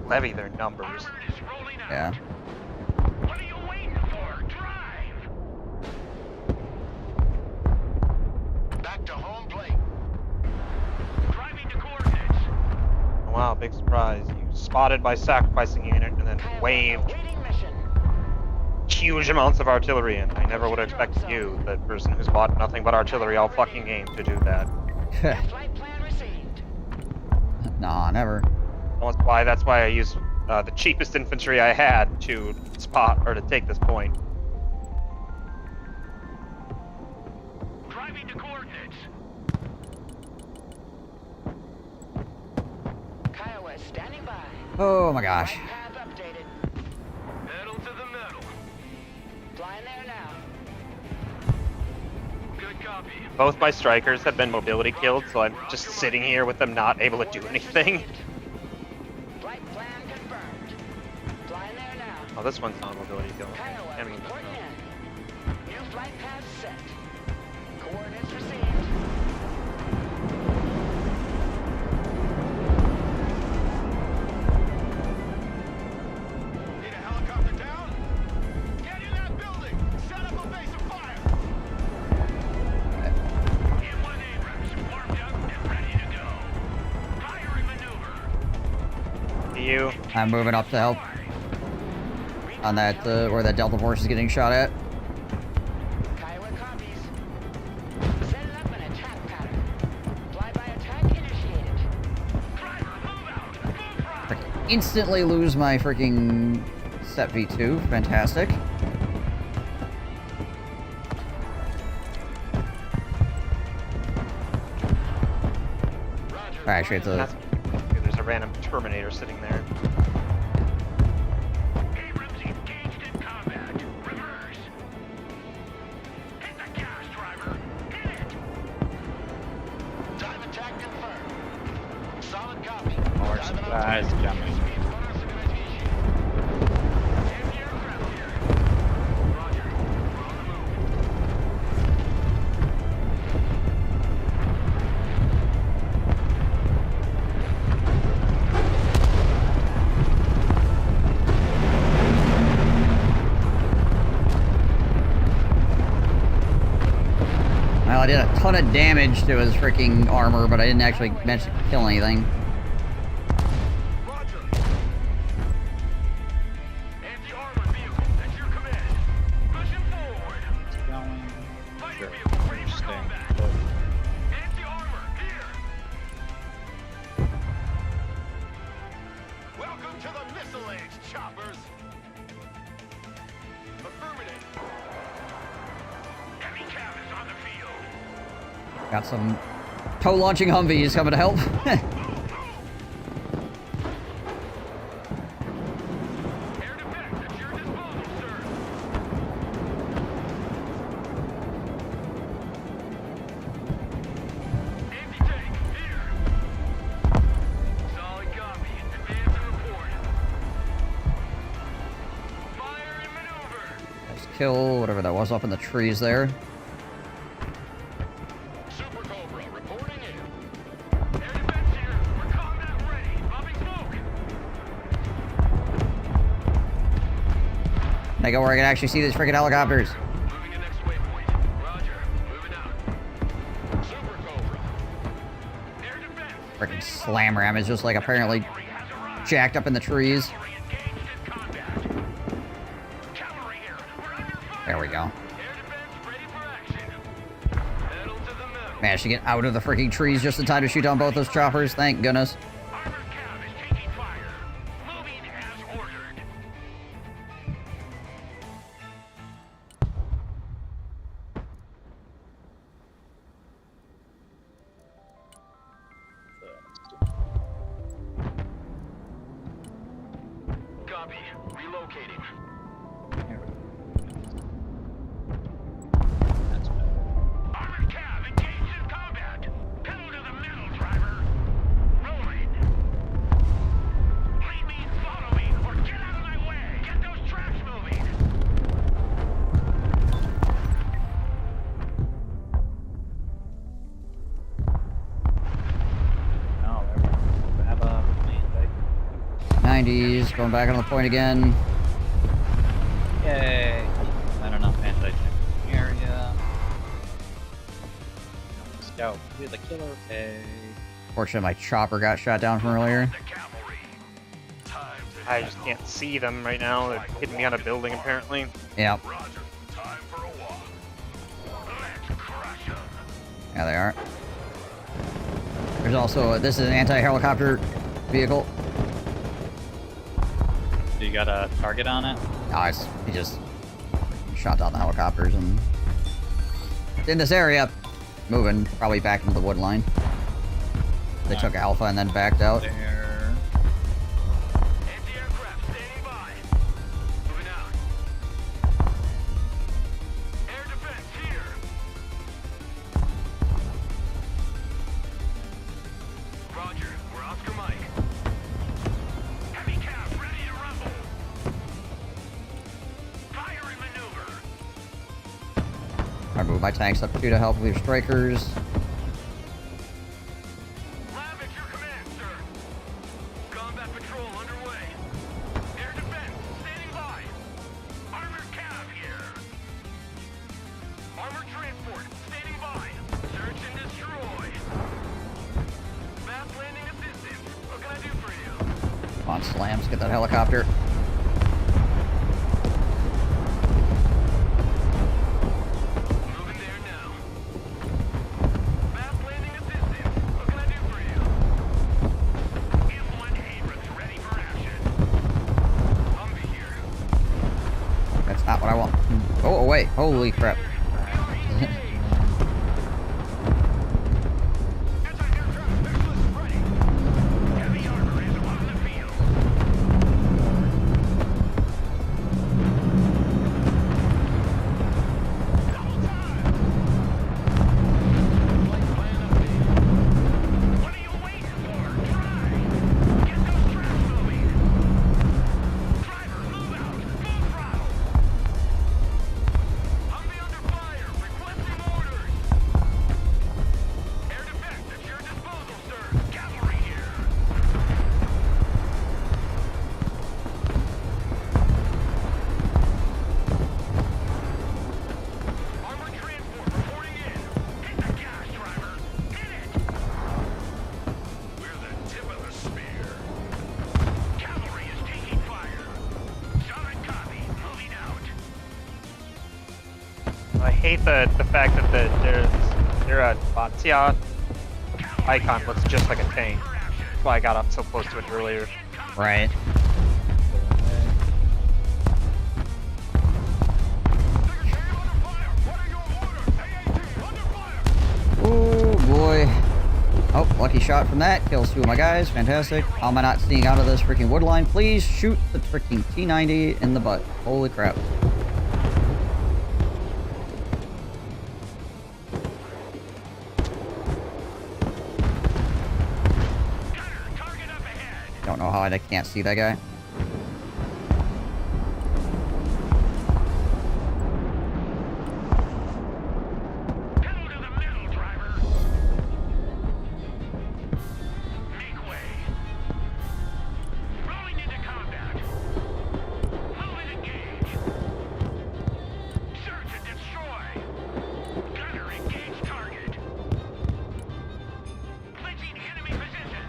levy their numbers. Armored is rolling out. yeah. What are you waiting for? Drive! Back to home plate. Driving to coordinates. spotted by sacrificing a unit and then Kiowa waved awaiting mission. huge amounts of artillery in. I never would have expected you, the person who's bought nothing but artillery all fucking game, to do that. New flight plan received. Nah, never. That's why I used the cheapest infantry I had to spot or to take this point. Driving to coordinates. Kiowa standing by. Oh my gosh. Flight path updated. Pedal to the metal. Flying there now. Good copy. Both my strikers have been mobility killed, so I'm just sitting here with them not able to do anything. Flight plan confirmed. Flying there now. Oh, this one's not mobility killed. Kiowa Can't move reporting that. in. New flight path set. Coordinates received. Need a helicopter down? Get in that building! Set up a base of fire! M1 Abrams, warmed up and ready to go. Firing maneuver. You. I'm moving up to help on that, where that Delta Force is getting shot at. Kiowa copies. Setting up an attack pattern. Flyby attack initiated. Driver, move out! Move right! Instantly lose my freaking Set V2. Fantastic. Roger. Actually, it's a... That's, there's a random Terminator sitting there. Abrams engaged in combat. Reverse. Hit the gas, driver. Hit it! Dive attack confirmed. Solid copy. More supplies coming. Anti-aircraft here. Roger. We're on the move. Well, I did a ton of damage to his freaking armor, but I didn't actually manage to kill anything. Roger. Anti-armor vehicle at your command. Pushing forward. It's going. Fighter Sure. vehicle ready for Staying combat. put. Anti-armor here. Welcome to the Missile Age, choppers. Affirmative. Heavy cab is on the field. Got some tow-launching Humvees coming to help. Air defense at your disposal, sir. Anti-tank, here. Solid copy. Advance and report. Fire and maneuver. Let's kill whatever that was up in the trees there. Super Cobra reporting in. Air defense here. We're combat ready. Popping smoke. I go where I can actually see these freaking helicopters. Moving to next waypoint. Roger. Moving out. Super Cobra. Air defense. Freaking slam ram is just like apparently Cavalry has arrived. jacked up in the trees. Cavalry engaged in combat. Cavalry here. We're under fire. There we go. Air defense ready for action. Pedal to the metal. Managed to get out of the freaking trees just in time to shoot down both those choppers. Thank goodness. Armored cab is taking fire. Moving as ordered. Copy. Relocating. That's better. Armored cab engaged in combat. Pedal to the metal, driver. Rolling. Lead me, follow me, or get out of my way. Get those tracks moving. No, we have a plane, 90s, going back on the point again. Yay! Not enough anti-tank in the area. Scout with a killer pay. Fortunately, my chopper got shot down from earlier. The cavalry. I just can't see them right now. They're hitting me on a building, apparently. Yeah. Roger. Time for a walk. Let's crush 'em. Yeah, they are. There's also, this is an anti-helicopter vehicle. Do you got a target on it? Nice. He just shot down the helicopters and it's in this area. Moving probably back into the wood line. They took Alpha and then backed out. There. Anti-aircraft standing by. Moving out. Air defense here. Roger. We're Oscar Mike. Heavy cap ready to rumble. Fire and maneuver. I move my tanks up too to help with your strikers. Lab at your command, sir. Combat patrol underway. Air defense standing by. Armored cav here. Armored transport standing by. Search and destroy. Fast landing assistance. What can I do for you? Come on, Slams, get that helicopter. Moving there now. Fast landing assistance. What can I do for you? M1 Abrams ready for action. Humvee here. That's not what I want. Oh, wait. Holy crap. Anti-aircraft specialist ready. Heavy armor is on the field. Double time. Flight plan update. What are you waiting for? Drive. Get those tracks moving. Driver, move out. Full throttle. Humvee under fire. Requesting orders. Air defense at your disposal, sir. Cavalry here. Armored transport reporting in. Hit the gas, driver. Hit it. We're the tip of the spear. Cavalry is taking fire. Solid copy. Moving out. I hate the fact that their Batia icon looks just like a tank. That's why I got up so close to it earlier. Right. Oh, boy. Oh, lucky shot from that. Kills two of my guys. Fantastic. How am I not seeing out of this freaking wood line? Please shoot the freaking T-90 in the butt. Holy crap. Target up ahead. Don't know how I can't see that guy. Pedal to the middle, driver. Make way. Rolling into combat. Move and engage. Search and destroy. Gunner engage target. Clinching enemy position.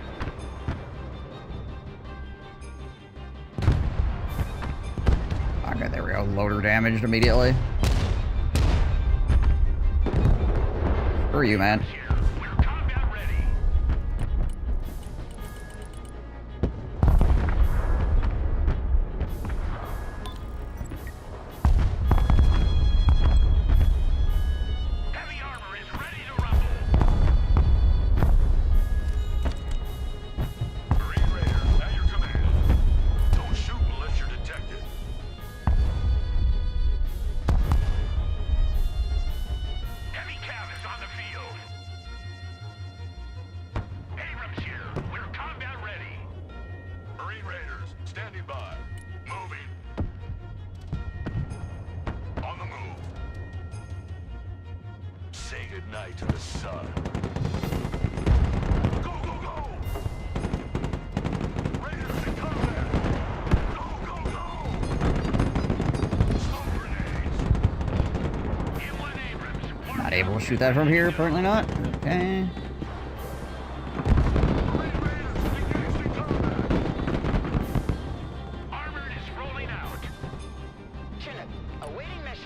Okay, there we go. Loader damaged immediately. Screw you, man. Here, we're combat ready. Heavy armor is ready to rumble. Marine Raider, at your command. Don't shoot unless you're detected. Heavy cav is on the field. Abrams here. We're combat ready. Marine Raiders, standing by. Moving. On the move. Say goodnight to the sun. Go, go, go! Raiders in combat! Go, go, go! Smoke grenades! M1 Abrams. Not able to shoot that from here. Apparently not. Okay. Marine Raiders engaged in combat!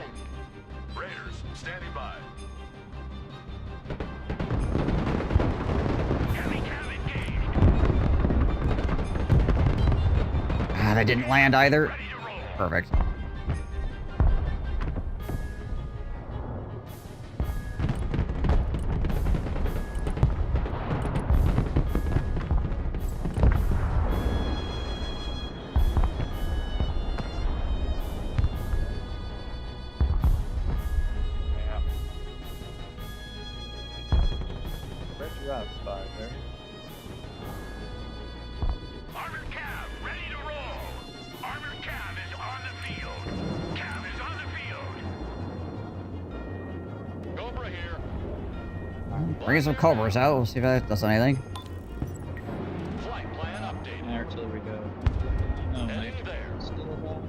position. Raiders, standing by. Heavy cav engaged. Ah, that didn't land either. Ready to roll. Perfect. Armored cav, ready to roll. Armored cav is on the field. Cav is on the field. Cobra here. Bring some Cobras out. We'll see if that does anything. Flight plan updated. Artillery go. Oh, Heading there. still alive.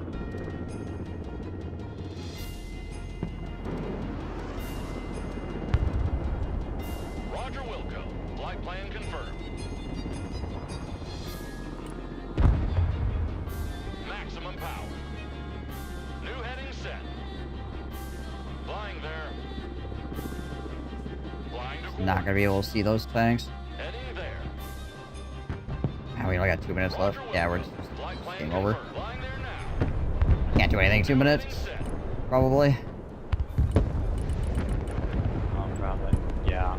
Roger Wilco. Flight plan confirmed. Maximum power. New heading set. Flying there. Flying to course. Not gonna be able to see those tanks. Heading there. Ah, we only got 2 minutes left. Yeah, we're just Flight plan game over. confirmed. Flying there now. Can't do anything. 2 minutes, Heading set. probably. Probably. Yeah.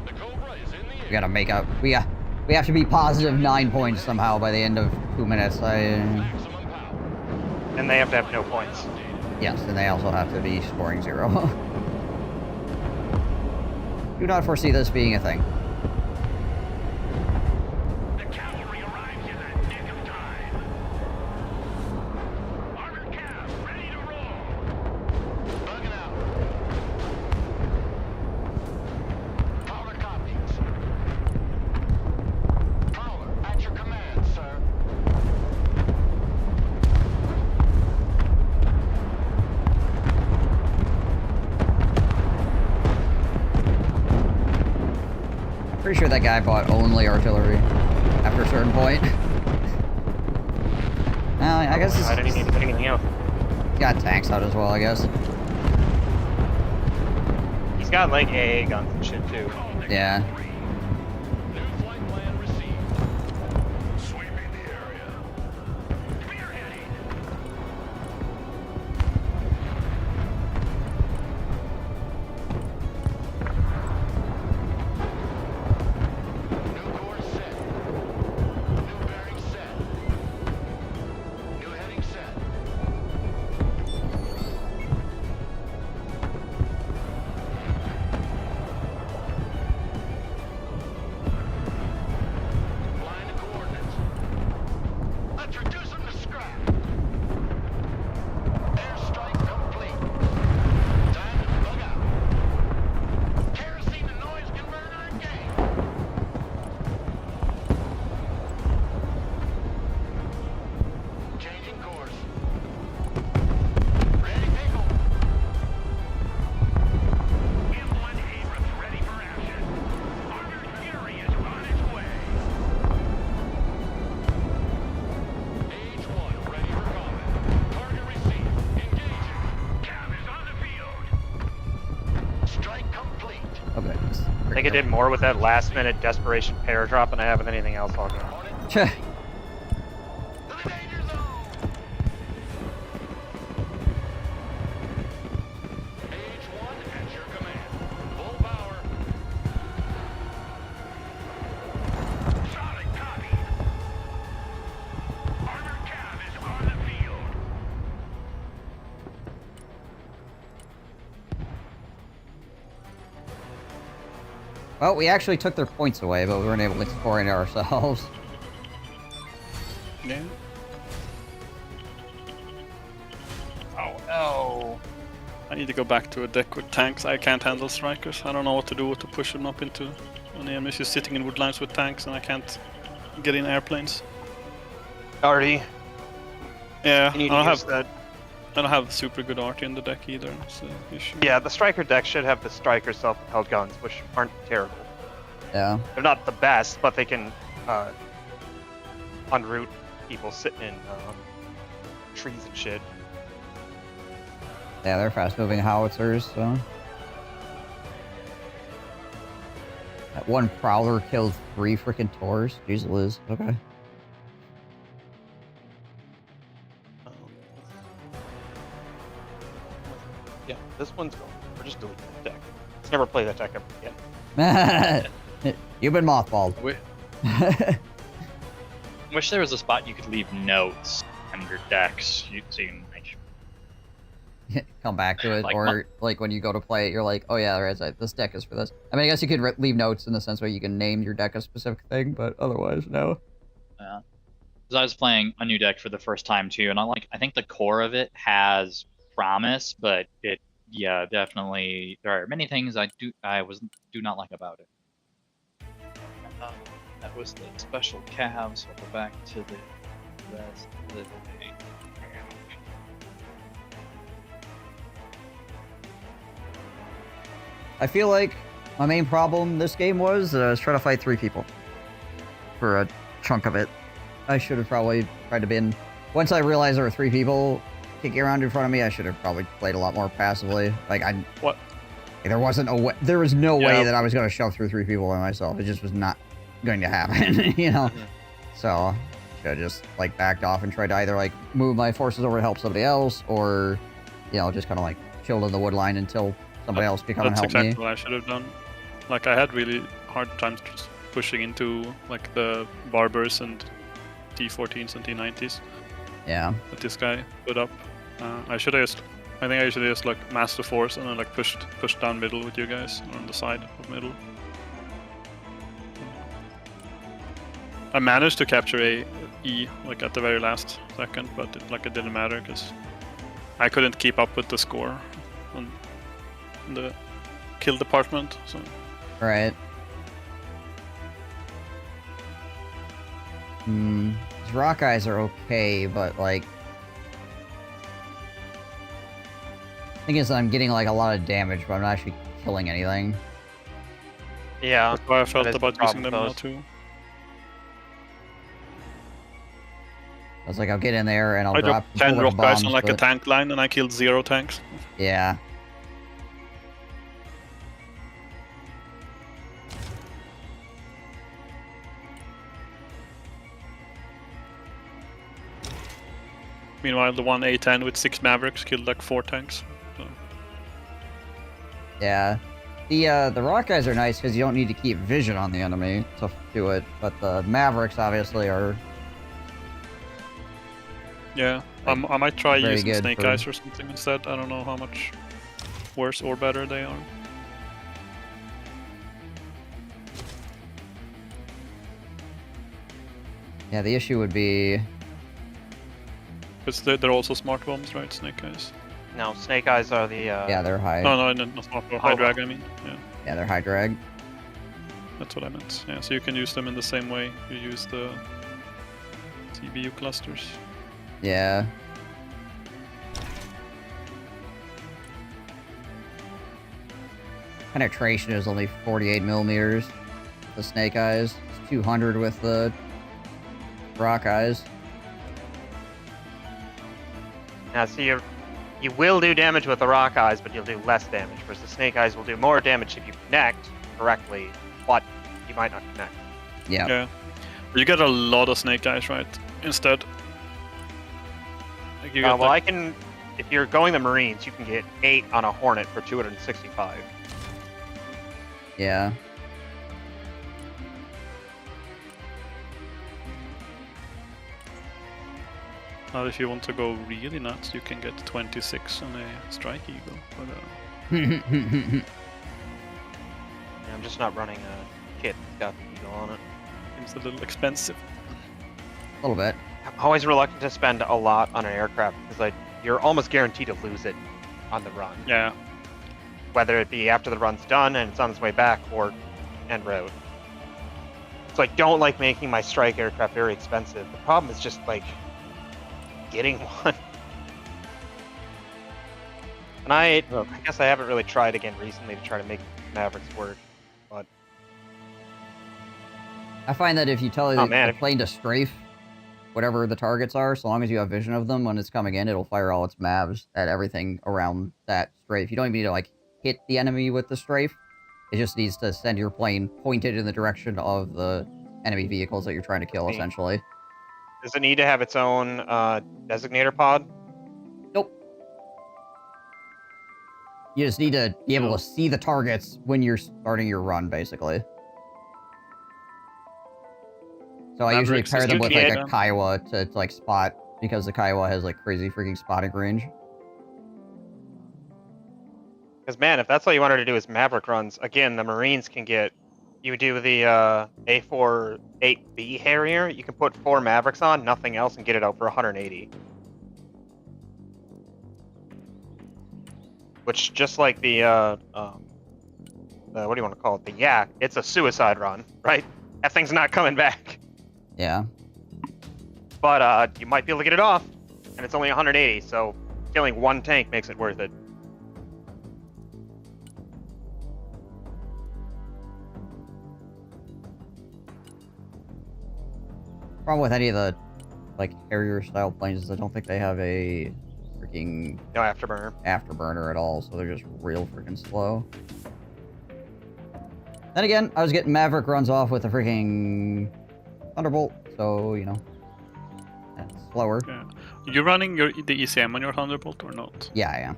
The Cobra is in the air. We gotta make up. We have to be positive 9 points somehow by the end of 2 minutes. Maximum power. And they have to have no points. Yes, and they also have to be scoring 0. Do not foresee this being a thing. The cavalry arrives in the nick of time. Armored cav, ready to roll. Bugging out. Fowler copies. Fowler, at your command, sir. Pretty sure that guy bought only artillery after a certain point. Well, I guess I didn't even put anything else. he's got tanks out as well, I guess. He's got like AA guns and shit too. Yeah. New flight plan received. Sweeping the area. Spearheading. New course set. New bearing set. New heading set. Flying to coordinates. Let's reduce them to scrap. Airstrike complete. Time to bug out. Kerosene to noise converter engaged. Changing course. Ready, pickle. M1 Abrams ready for action. Armored Fury is on its way. H1 ready for combat. Target received. Engaging. Cav is on the field. Strike complete. Okay. I think I did more with that last minute desperation paradrop than I have with anything else all game. On it. Cheh. To the danger zone. H1 at your command. Full power. Solid copy. Armored cav is on the field. Well, we actually took their points away, but we weren't able to score any ourselves. Yeah. Oh no. I need to go back to a deck with tanks. I can't handle strikers. I don't know what to do to push them up into an enemy's just sitting in wood lines with tanks, and I can't get in airplanes. Artie, Yeah, you need I to use don't that. have super good arty in the deck either. That's the issue. Yeah, the striker deck should have the striker self-propelled guns, which aren't terrible. Yeah. They're not the best, but they can unroot people sitting in trees and shit. Yeah, they're fast-moving howitzers, so... That one Prowler killed 3 freaking Tors. Jeez Liz. Okay. Yeah, this one's going. We're just deleting the deck. Let's never play that deck ever again. You've been mothballed. Wish there was a spot you could leave notes under decks. So you can make Come back to it, Like, or like when you go to play it, you're like, oh yeah, right, this deck is for this. I mean, I guess you could leave notes in the sense where you can name your deck a specific thing, but otherwise, no. Because I was playing a new deck for the first time too, and I think the core of it has promise, but yeah, definitely there are many things I do not like about it. That was the special calves. I'll go back to the rest of the day. I feel like my main problem this game was that I was trying to fight 3 people for a chunk of it. I should have probably tried to been. Once I realized there were 3 people kicking around in front of me, I should have probably played a lot more passively. Like What? There wasn't a way. There was no Yeah. way that I was going to shove through 3 people by myself. It just was not going to happen, you know. So should have just like backed off and tried to either like move my forces over to help somebody else, or just kind of like chilled in the wood line until somebody else could come and That's help exactly me. what I should have done. Like I had really hard times just pushing into like the barbers and T14s and T90s Yeah. that this guy put up. I should have just, I think I should have just like massed the force and then like pushed down middle with you guys, or on the side of middle. I managed to capture a E like at the very last second, but it didn't matter because I couldn't keep up with the score on the kill department. So Right. These rock eyes are okay, but like, thing is, I'm getting like a lot of damage, but I'm not actually killing anything. Yeah, that's why I felt that is the about using problem them now with too. I was like, I'll get in there and I'll I drop dropped 10 bullet rock guys bombs, on like a but- tank line and I killed 0 tanks. Yeah. Meanwhile, the one A10 with 6 Mavericks killed like 4 tanks. So, Yeah. The rock guys are nice because you don't need to keep vision on the enemy to do it, but the Mavericks obviously are yeah, I might try very using good Snake for- Eyes or something instead. I don't know how much worse or better they are. Yeah, the issue would be Because they're also smart bombs, right? Snake Eyes. no, Snake Eyes are the. yeah, they're high. No, not smart bomb. High Oh. drag, I mean. Yeah, Yeah, they're high drag. that's what I meant. Yeah, so you can use them in the same way you use the TBU clusters. Yeah. Penetration is only 48 millimeters. The snake eyes. It's 200 with the rock eyes. Now, see, you will do damage with the Rock Eyes, but you'll do less damage. Whereas the Snake Eyes will do more damage if you connect correctly, but you might not connect. Yeah. Yeah. But you get a lot of Snake Eyes, right? Instead. Like you get Well, like, I can. If you're going the Marines, you can get 8 on a Hornet for 265. Yeah. now if you want to go really nuts, you can get 26 on a Strike Eagle. But, Yeah, I'm just not running a kit that's got the Eagle on it. it's a little expensive. A little bit. I'm always reluctant to spend a lot on an aircraft because you're almost guaranteed to lose it on the run. Yeah. Whether it be after the run's done and it's on its way back or en route. So I don't like making my strike aircraft very expensive. The problem is just like getting one. And I guess I haven't really tried again recently to try to make Mavericks work. But I find that if you tell Oh, man, the if- plane to strafe, whatever the targets are, so long as you have vision of them when it's coming in, it'll fire all its mavs at everything around that strafe. You don't even need to, like, hit the enemy with the strafe. It just needs to send your plane pointed in the direction of the enemy vehicles that you're trying to kill, Neat. essentially. Does it need to have its own designator pod? Nope. You just need to be able to see the targets when you're starting your run, basically. So I usually pair them with, like, a Kiowa to like, spot, because the Kiowa has, like, crazy freaking spotting range. Because, man, if that's all you wanted to do is Maverick runs, again, the Marines can get... You do the A48B Harrier, you can put 4 Mavericks on, nothing else, and get it out for 180. Which, just like the, what do you want to call it? The Yak, it's a suicide run, right? That thing's not coming back. Yeah. But, you might be able to get it off, and it's only 180, so killing one tank makes it worth it. Problem with any of the, like, Harrier-style planes is I don't think they have a freaking... No afterburner. Afterburner at all, so they're just real freaking slow. Then again, I was getting Maverick runs off with a freaking Thunderbolt, so, you know, that's slower. Yeah. You running the ECM on your Thunderbolt or not? Yeah, I am.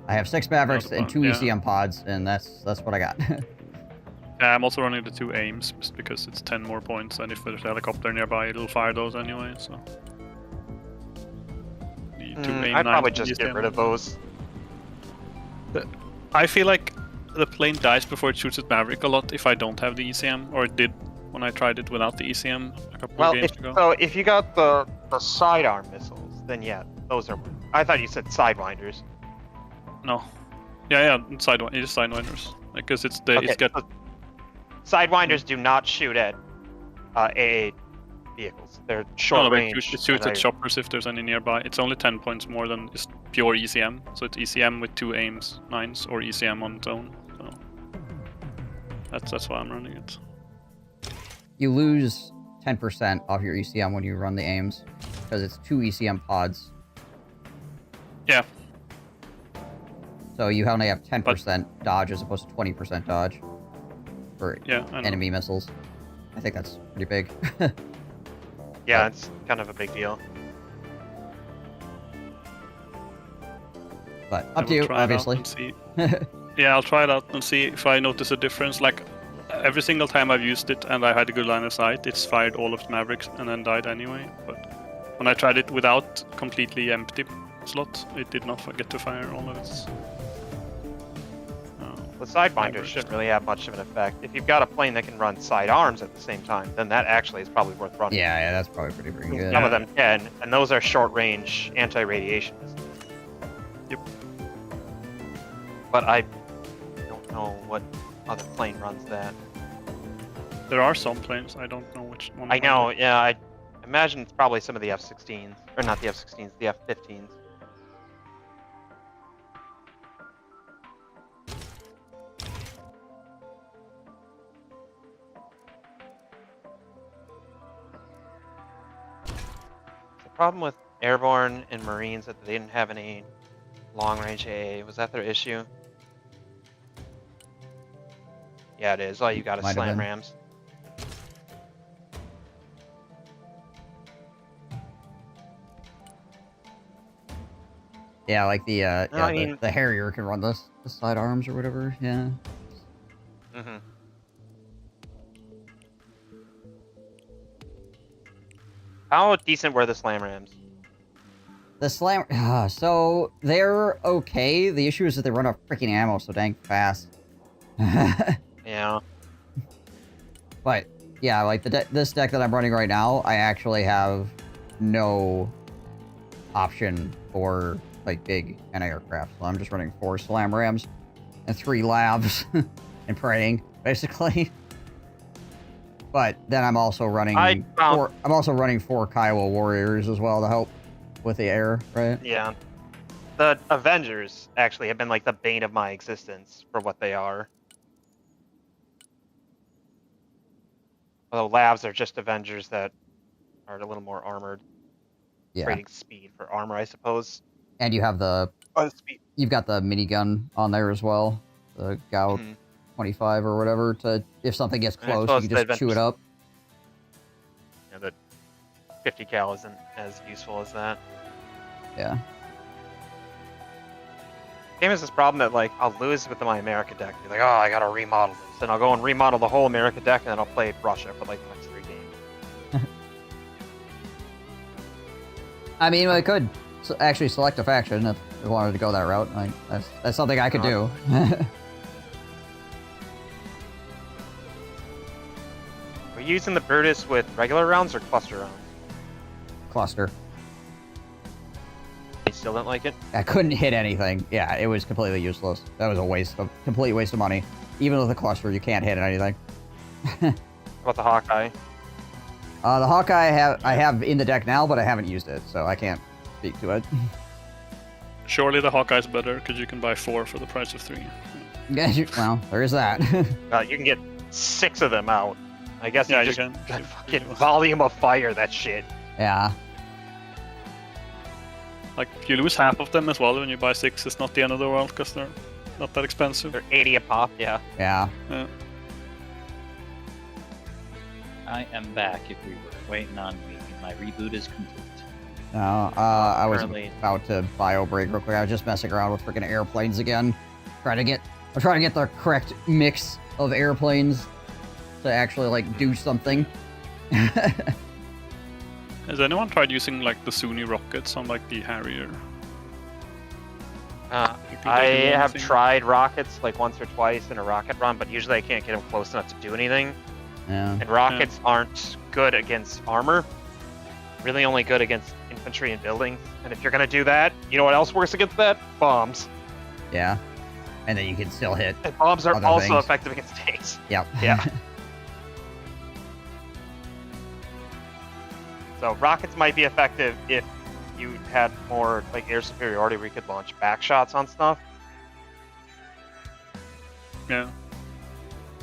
I have 6 Mavericks and 2 ECM pods, and that's what I got. Yeah, I'm also running the 2 aims, just because it's 10 more points, and if there's a helicopter nearby, it'll fire those anyway, so... I'd probably just get rid of those. I feel like the plane dies before it shoots its Maverick a lot if I don't have the ECM, or it did when I tried it without the ECM a couple of games ago. So if you got the sidearm missiles, then yeah, those are... I thought you said Sidewinders. No. Yeah, it is Sidewinders. Because it's the... Okay, it's got... so Sidewinders do not shoot at AA vehicles. They're short range. It shoots at choppers if there's any nearby. It's only 10 points more than just pure ECM. So it's ECM with 2 aims, 9s, or ECM on its own. So that's why I'm running it. You lose 10% off your ECM when you run the aims, because it's 2 ECM pods. Yeah. So you only have 10% dodge as opposed to 20% dodge for enemy missiles. I think that's pretty big. Yeah, it's kind of a big deal. But up to you, obviously. Yeah, I'll try it out and see if I notice a difference. Like, every single time I've used it and I had a good line of sight, it's fired all of the Mavericks and then died anyway. But when I tried it without completely empty slot, it did not get to fire all of its... The Sidewinders shouldn't really have much of an effect. If you've got a plane that can run sidearms at the same time, then that actually is probably worth running. Yeah, that's probably pretty good. Some of them can, and those are short-range anti-radiation missiles. Yep. But I don't know what other plane runs that. There are some planes, I don't know which one. I know, yeah, I imagine it's probably some of the F-16s. Or not the F-16s, the F-15s. Problem with Airborne and Marines that they didn't have any long-range AA. Was that their issue? Yeah, it is. All you got is slam rams. Yeah, like the the Harrier can run the sidearms or whatever. Yeah. Mm-hmm. How decent were the slam rams? The slam... so, they're okay. The issue is that they run out of freaking ammo so dang fast. Yeah. But, yeah, like, this deck that I'm running right now, I actually have no option for, like, big anti-aircraft. So I'm just running 4 slam rams and 3 labs and praying, basically. But then I'm also running I'm also running 4 Kiowa warriors as well to help with the air, right? Yeah. The Avengers actually have been like the bane of my existence for what they are. Although labs are just Avengers that are a little more armored. Yeah. Trading speed for armor, I suppose. And you have the Speed. you've got the minigun on there as well. The Gout 25 or whatever to if something gets And I close, you suppose can just the chew it up. You know, the 50 cal isn't as useful as that. Yeah. Game has this problem that like I'll lose with my America deck. Be like, oh, I gotta remodel this, and I'll go and remodel the whole America deck, and then I'll play Russia for like the next 3 games. I mean, I could actually select a faction if we wanted to go that route. Like, that's something I could do. Are you using the Brutus with regular rounds or cluster rounds? Cluster. You still don't like it? I couldn't hit anything. Yeah, it was completely useless. That was a complete waste of money. Even with a cluster, you can't hit anything. What about the Hawkeye? The Hawkeye I have in the deck now, but I haven't used it, so I can't speak to it. Surely the Hawkeye's better, because you can buy 4 for the price of 3. Well, there is that. You can get 6 of them out. I guess Yeah, you you just can. fucking volume of fire that shit. Yeah. Like, you lose half of them as well when you buy 6. It's not the end of the world, because they're not that expensive. They're 80 a pop, yeah. Yeah. Yeah. I am back if we were waiting on me. My reboot is complete. No, I was Currently- about to bio break real quick. I was just messing around with freaking airplanes again. I'm trying to get the correct mix of airplanes to actually like do something. Has anyone tried using like the Sunni rockets on like the Harrier? I think they do have anything? tried rockets like once or twice in a rocket run, but usually I can't get them close enough to do anything. Yeah. And rockets aren't good against armor. Really only good against infantry and buildings. And if you're gonna do that, you know what else works against that? Bombs. Yeah. And then you can still hit. And bombs are Other also things. effective against tanks. Yep. Yeah. So rockets might be effective if you had more like air superiority where you could launch back shots on stuff. Yeah.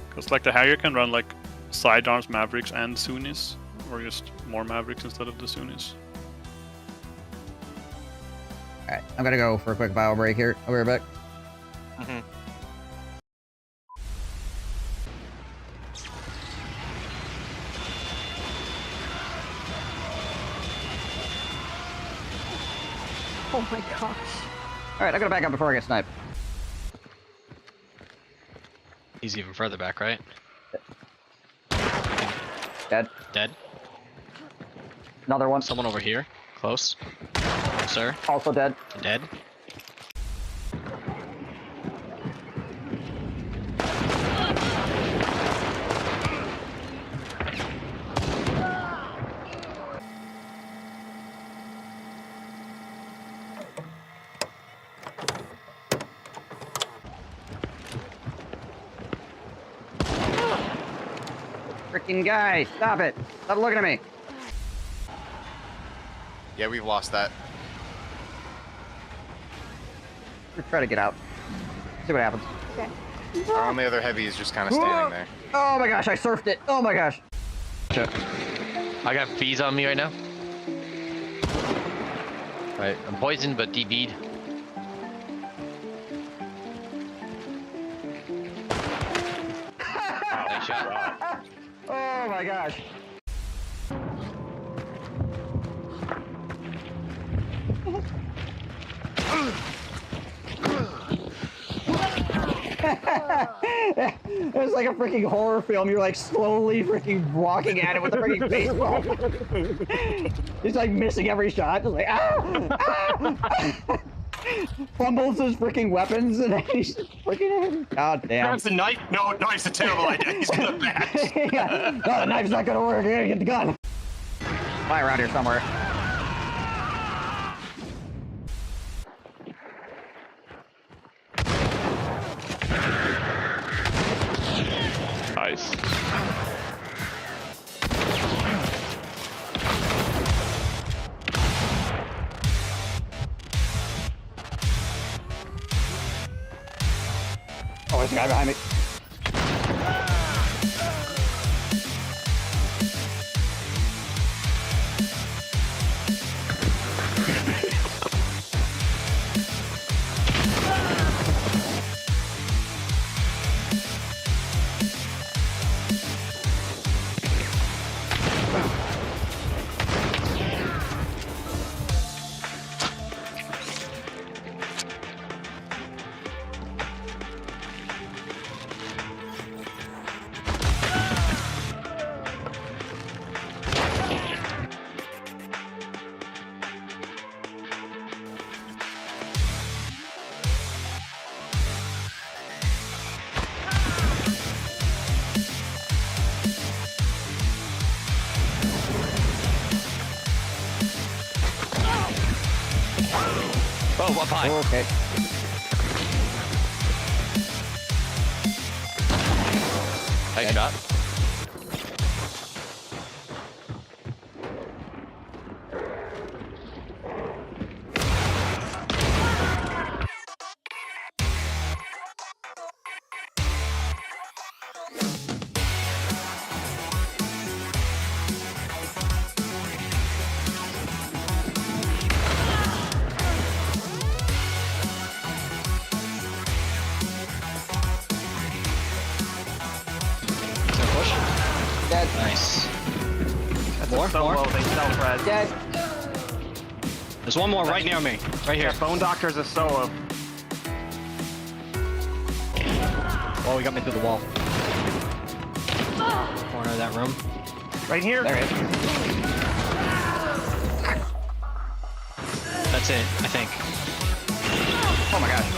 Because like the Harrier can run like sidearms, Mavericks, and Sunnis, or just more Mavericks instead of the Sunnis. Alright, I'm gonna go for a quick bio break here. I'll be right back. Mm-hmm. Oh my gosh. Alright, I gotta back up before I get sniped. He's even further back, right? Dead. Dead. Another one. Someone over here. Close. Sir. Also dead. Dead. Freaking guy, stop it. Stop looking at me. Yeah, we've lost that. Let's try to get out. See what happens. Our only other heavy is just kind of standing there. Oh my gosh, I surfed it. Oh my gosh. I got bees on me right now. Right, I'm poisoned but DB'd. Nice shot. Oh my gosh. It's like a freaking horror film. You're like slowly freaking walking at it with a freaking baseball. He's like missing every shot. Just like fumbles his freaking weapons and then he's just freaking. God damn. Grabs the knife. No, knife's a terrible idea. He's gonna back. Yeah. No, the knife's not gonna work. You gotta get the gun. Fly around here somewhere. Nice. Oh, there's a guy behind me. Oh, up high. Okay. Nice shot. Dead. Nice. More? So low, they self-res. Dead. There's one more right near me. Right here. Yeah, Bone Doctor's a solo. Oh, he got me through the wall. Corner of that room. Right here. There it is. That's it, I think. Oh my gosh.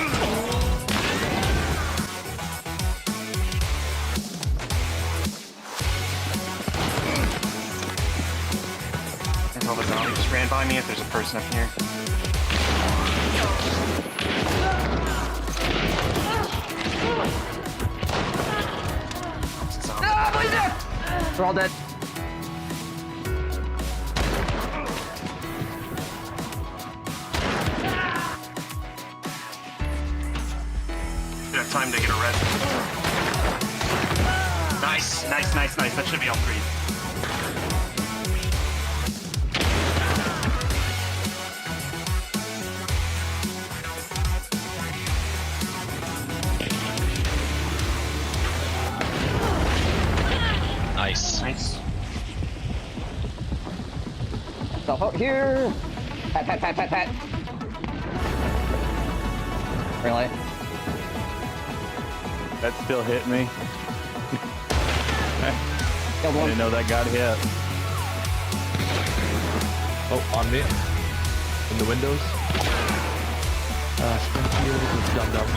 There's all the zombies just ran by me if there's a person up here. They're all dead. Should have time to get a res. Nice, nice, nice, nice. That should be all three. Nice. Nice. Self out here. Pat, pat, pat, pat, pat. Really? That still hit me. Killed I one. didn't know that got hit. Oh, on me. In the windows. Springfield is dum-dum.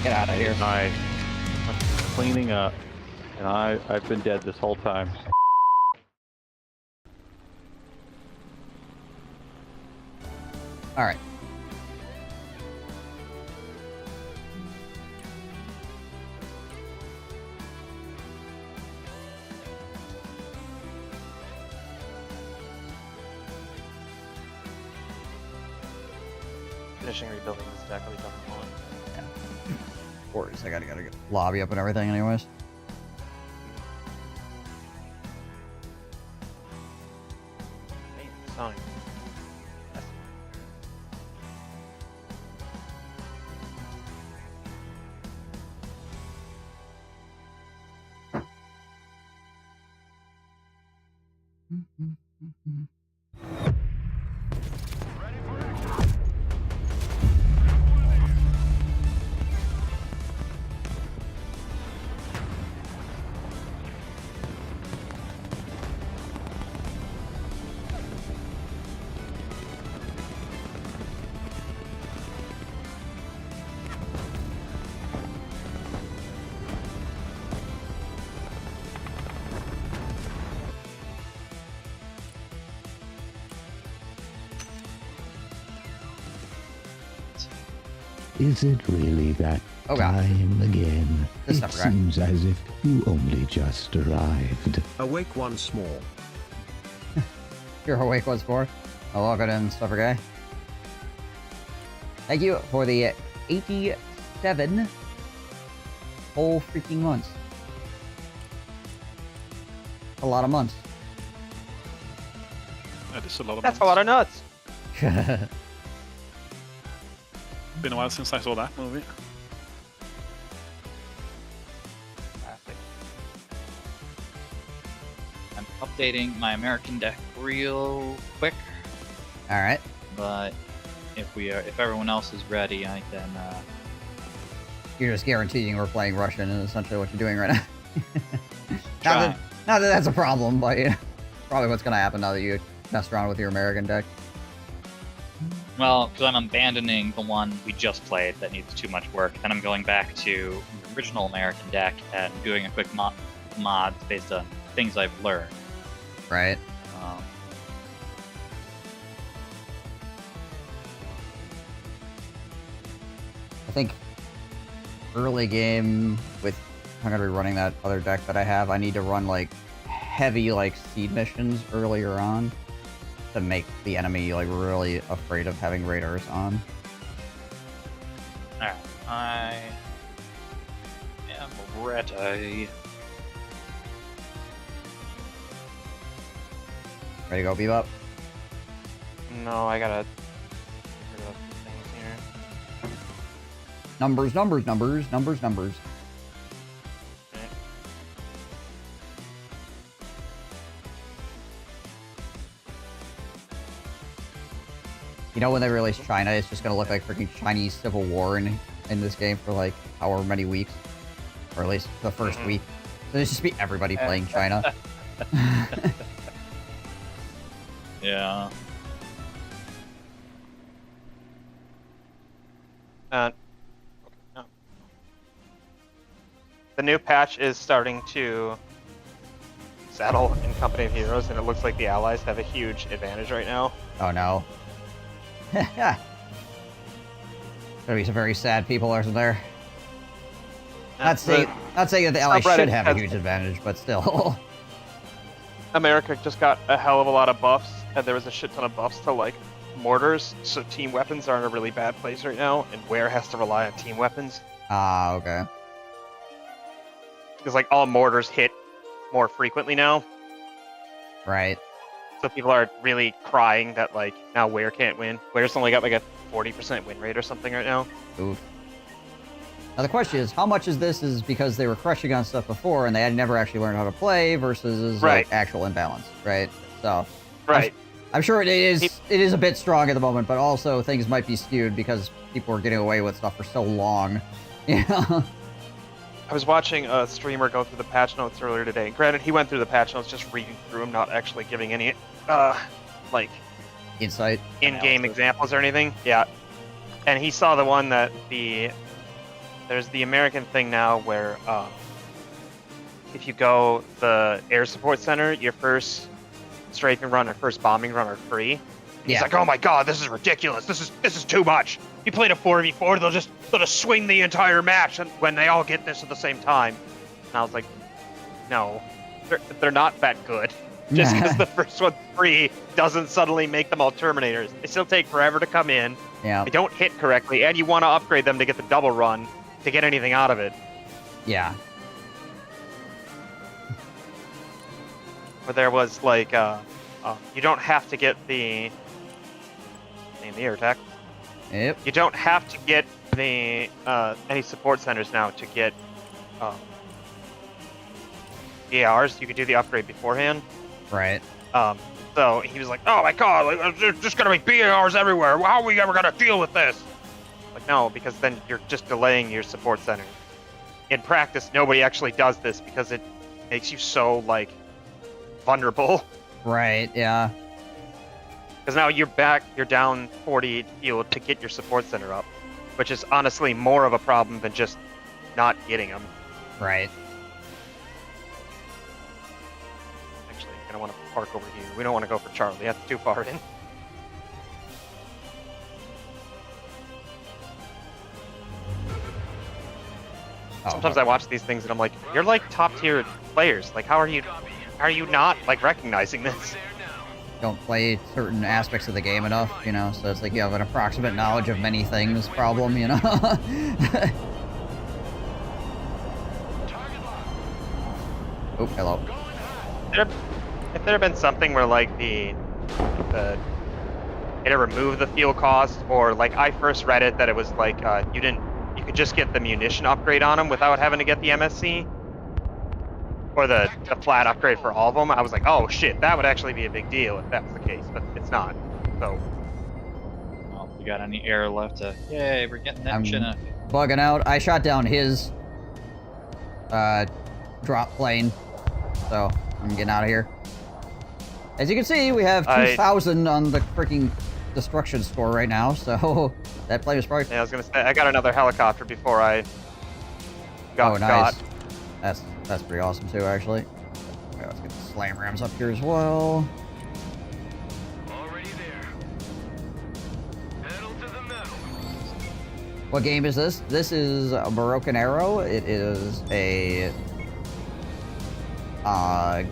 Get out of here. I'm cleaning up, and I've been dead this whole time. All right. Finishing rebuilding this deck. I'll be done in a moment. Of course, I gotta get lobby up and everything anyways. Hey, Sonic. Yes. Is it really that Oh god. time again? This It stuff, right? seems as if you only just arrived. Awake once more. You're awake once more. I'll log it in, Stuffer Guy. Thank you for the 87 whole freaking months. A lot of months. That is a lot of That's a lot of nuts. Been a while since I saw that movie. I'm updating my American deck real quick, All right. but if everyone else is ready, I can. You're just guaranteeing we're playing Russian, is essentially what you're doing right now. Try. Not that that's a problem, but you know, probably what's gonna happen now that you messed around with your American deck. Well, because I'm abandoning the one we just played that needs too much work, then I'm going back to original American deck and doing a quick mods based on things I've learned. Right. I think early game with I'm gonna be running that other deck that I have. I need to run like heavy like seed missions earlier on to make the enemy like really afraid of having radars on. Alright, I am ready. Ready to go, Bebop? No, I gotta get rid of things here. Numbers, numbers, numbers, numbers, numbers. Okay. You know when they release China, it's just gonna look like freaking Chinese Civil War in this game for like however many weeks. Or at least the first week. So there's just be everybody playing China. Yeah. No. The new patch is starting to settle in Company of Heroes, and it looks like the allies have a huge advantage right now. Oh no. Gonna be some very sad people, aren't there? Not saying that the allies should have a huge advantage, but still. America just got a hell of a lot of buffs, and there was a shit ton of buffs to like mortars, so team weapons are in a really bad place right now, and Ware has to rely on team weapons. Ah, okay. Because like all mortars hit more frequently now. Right. So people are really crying that like now Ware can't win. Ware's only got like a 40% win rate or something right now. Oof. Now the question is, how much of this is because they were crushing on stuff before and they had never actually learned how to play versus like actual imbalance, right? So, right. I'm sure it is a bit strong at the moment, but also things might be skewed because people were getting away with stuff for so long. You know? I was watching a streamer go through the patch notes earlier today. Granted, he went through the patch notes just reading through them, not actually giving any like insight, in-game examples or anything. Yeah, and he saw the one that there's the American thing now where if you go the air support center, your first strafing run or first bombing run are free. He's like, oh my god, this is ridiculous. This is too much. You played a 4v4, they'll just swing the entire match when they all get this at the same time. And I was like, no, they're not that good. Just because the first one's free doesn't suddenly make them all Terminators. They still take forever to come in. Yeah. They don't hit correctly, and you want to upgrade them to get the double run to get anything out of it. Yeah. Where there was like, you don't have to get the air attack. Yep. You don't have to get the any support centers now to get EARs. You could do the upgrade beforehand. Right. So he was like, oh my god, like, there's just gonna be BARs everywhere. How are we ever gonna deal with this? Like, no, because then you're just delaying your support center. In practice, nobody actually does this because it makes you so, like, vulnerable. Right, yeah. Because now you're down 40 field to get your support center up, which is honestly more of a problem than just not getting them. Right. Actually, you're gonna want to park over here. We don't want to go for Charlie. That's too far in. Sometimes I watch these things and I'm like, you're like top tier players. Like, how are you not like recognizing this? Don't play certain aspects of the game enough, you know, so it's like you have an approximate knowledge of many things problem, you know? Oh, hello. If there had been something where like it removed the fuel cost, or like I first read it that it was like you could just get the munition upgrade on them without having to get the MSC, or the flat upgrade for all of them, I was like, oh shit, that would actually be a big deal if that was the case, but it's not. So. Well, we got any air left to? Yay, we're getting that I'm Chinook. bugging out. I shot down his drop plane, so I'm getting out of here. As you can see, we have 2,000 on the freaking destruction score right now, so that plane is probably... Yeah, I was gonna say, I got another helicopter before I Oh, nice. That's pretty awesome too, actually. Okay, let's get the slam rams up here as well. Already there. Pedal to the metal. What game is this? This is a Broken Arrow. It is a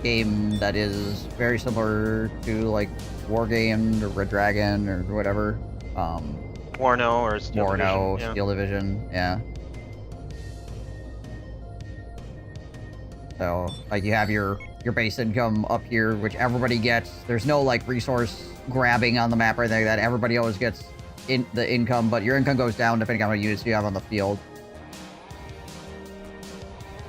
game that is very similar to like War Game or Red Dragon or whatever. Warno or Steel Warno, Division, yeah. Steel Division, yeah. So, like, you have your base income up here, which everybody gets. There's no, like, resource grabbing on the map or anything like that. Everybody always gets the income, but your income goes down depending on how many units you have on the field.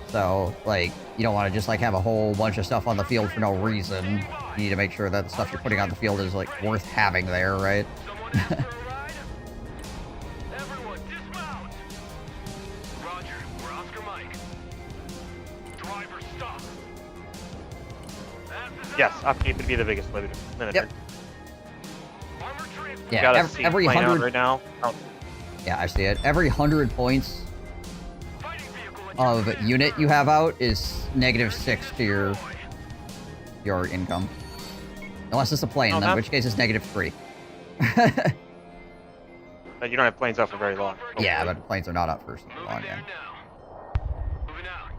So, like, you don't want to just, like, have a whole bunch of stuff on the field for no reason. You need to make sure that the stuff you're putting on the field is, like, worth having there, right? Everyone dismount. Roger, we're Oscar Mike. Driver stop. Yes, upkeep would be the biggest limiter. Yep. Armor transport. Yeah, Gotta every see it playing out 100... right now. Oh, Yeah, I see it. Every 100 points Fighting vehicle in of transit. unit you have out is -6 to your income. Unless it's a plane, Oh, then, in that- which case it's -3. but you don't have planes up for very long. Yeah, hopefully. but planes are not up for so Moving long, in yeah. now. Moving out.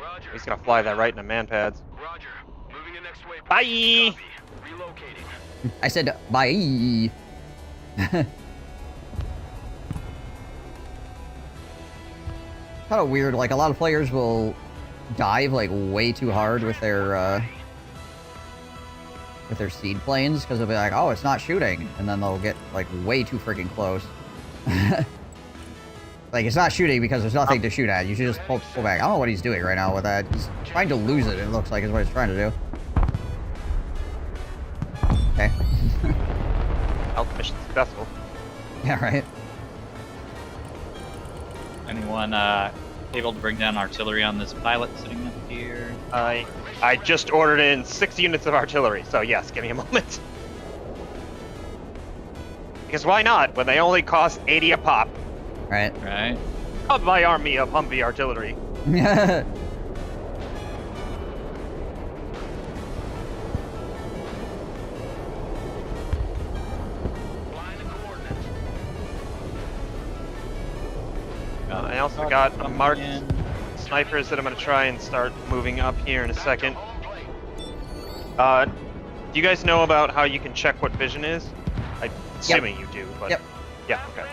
Roger. He's gonna fly that right into man pads. Roger. Moving in next waypoint. Bye! Copy. Relocating. I said, bye! Kind of weird, like, a lot of players will dive, like, way too hard with their seed planes, because they'll be like, oh, it's not shooting, and then they'll get, like, way too freaking close. Like, it's not shooting because there's nothing to shoot at. You should just pull back. I don't know what he's doing right now with that. He's trying to lose it looks like, is what he's trying to do. Okay. Health mission successful. Yeah, right? Anyone able to bring down artillery on this pilot sitting up here? I just ordered in 6 units of artillery, so yes, give me a moment. Because why not, when they only cost 80 a pop? Right. Right. Of my army of Humvee artillery. Flying the coordinates. I also got a Coming marked in. snipers that I'm going to try and start moving up here in a second. Do you guys know about how you can check what vision is? I'm assuming you do, but... Yep. Yeah, okay.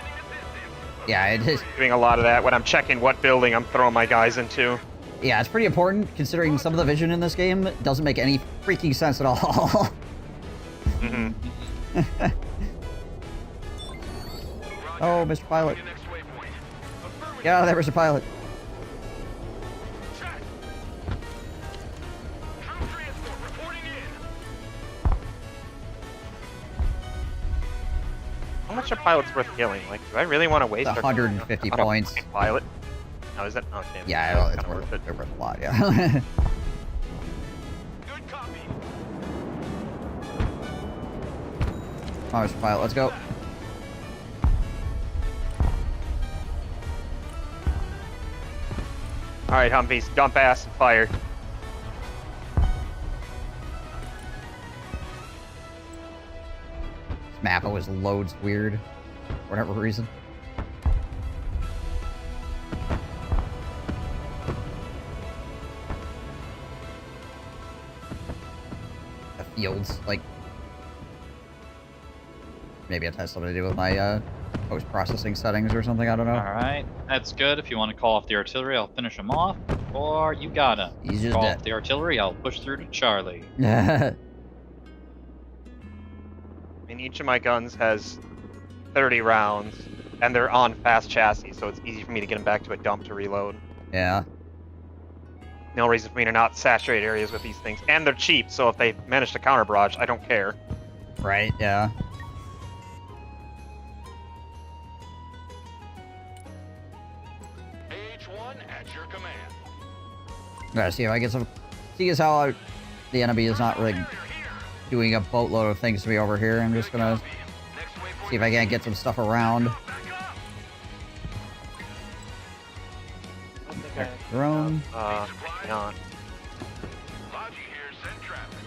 Yeah, it is. Doing a lot of that when I'm checking what building I'm throwing my guys into. Yeah, it's pretty important, considering some of the vision in this game doesn't make any freaking sense at all. Mm-hmm. Oh, Mr. Pilot. Moving in next waypoint. Get out of there, Mr. Pilot. Check. Troop transport reporting in. How much are pilots worth killing? Like, do I really want to waste It's our 150 on a points. fucking pilot? Oh, is that? Oh, damn. Yeah, I that's know, it's kinda worth worth it. it. They're worth a lot, yeah. Good copy. Come on, Mr. Pilot, let's go. Alright, Humvees, dump ass and fire. This map always loads weird, for whatever reason. The fields, like... Maybe it has something to do with my, post-processing settings or something, I don't know. Alright, that's good. If you want to call off the artillery, I'll finish them off. Or you got him. He's just Call dead. off the artillery, I'll push through to Charlie. I mean, each of my guns has 30 rounds, and they're on fast chassis, so it's easy for me to get them back to a dump to reload. Yeah. No reason for me to not saturate areas with these things. And they're cheap, so if they manage to counter barrage, I don't care. Right, yeah. H1 at your command. Gotta see if I get some... See as how the enemy is not really doing a boatload of things to me over here. I'm just gonna Next waypoint. see if I can't get some stuff around. Back up. Okay. Drone. Hang on. Logi here, send traffic.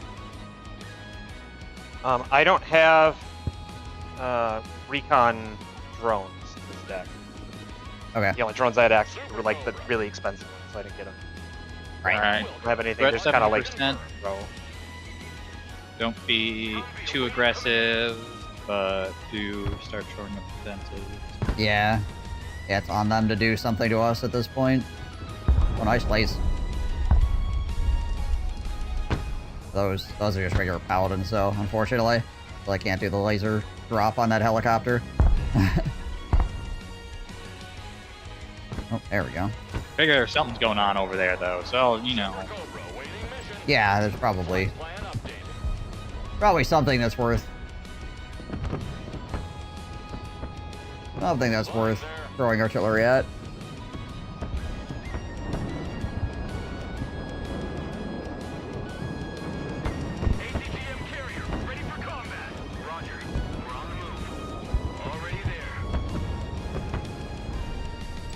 I don't have recon drones in this deck. Okay. The only drones I had access to were like the really expensive ones, so I didn't get them. Right. Alright. I don't have anything. We're at Just kind of like 7%. throw. Don't be too aggressive, but do start shoring up defenses. Yeah. Yeah, it's on them to do something to us at this point. Oh, nice place. Those are just regular paladins, though, unfortunately. So I can't do the laser drop on that helicopter. Oh, there we go. Figure something's going on over there, though, so, you know. Yeah, there's probably something that's worth throwing artillery at. ATGM carrier, ready for combat. Roger. We're on the move. Already there.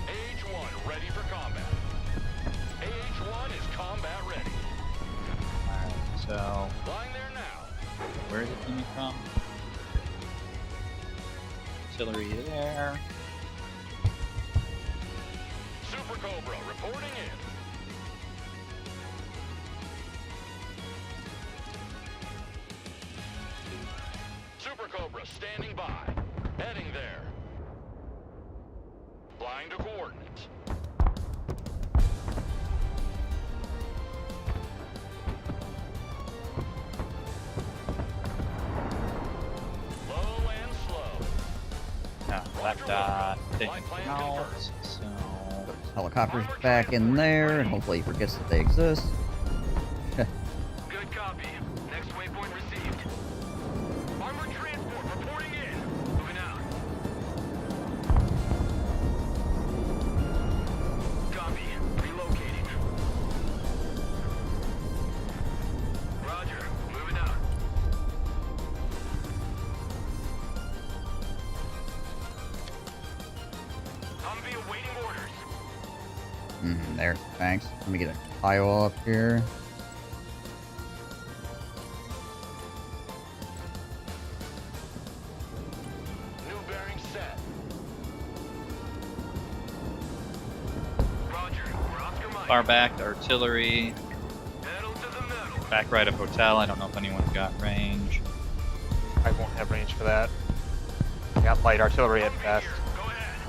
AH-1 ready for combat. AH-1 is combat ready. Alright, so, Flying there now. where is it coming from? Artillery there. Super Cobra reporting in. Super Cobra standing by. Heading there. Flying to coordinates. Low and slow. Now, that thing out, so... Helicopters back in there, and hopefully he forgets that they exist. Good copy. Next waypoint received. Armored transport reporting in. Moving out. Copy. Relocating. Roger. Moving out. Humvee awaiting orders. There. Thanks. Let me get a pile up here. New bearing set. Roger. We're Oscar Mike. Far back, artillery. Pedal to the metal. Back right of hotel, I don't know if anyone's got range. I won't have range for that. I got light artillery at best. Go ahead.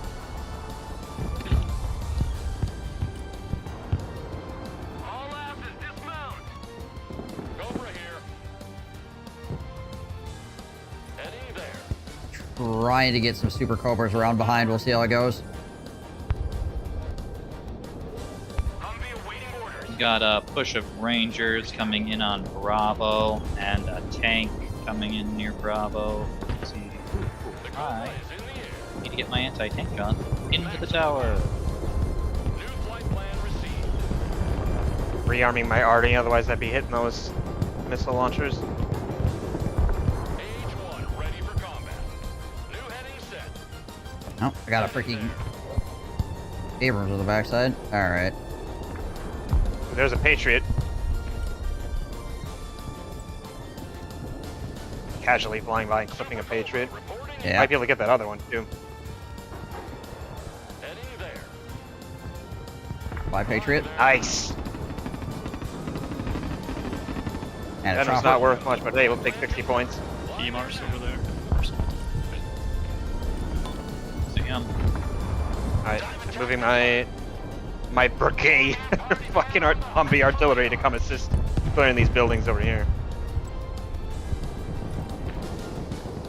All asses dismount. Cobra here. Heading there. Trying to get some Super Cobras around behind. We'll see how it goes. Humvee awaiting orders. We got a push of rangers coming in on Bravo, and a tank coming in near Bravo. Let's see. The Hi. Cobra is in the air. Need to get my anti-tank gun into the tower. New flight plan received. Rearming my arty, otherwise I'd be hitting those missile launchers. AH-1 ready for combat. New heading set. Oh, I got a freaking Abrams on the backside. Alright. There's a Patriot. Casually flying by and clipping a Patriot. Reporting Yeah. Might be able to get that other one too. heading there. Bye, Patriot. Nice. And a Venom's chopper. not worth much, but hey, we'll take 60 points. EMR's over there. See him. Alright, moving my brigade fucking Humvee artillery to come assist clearing these buildings over here.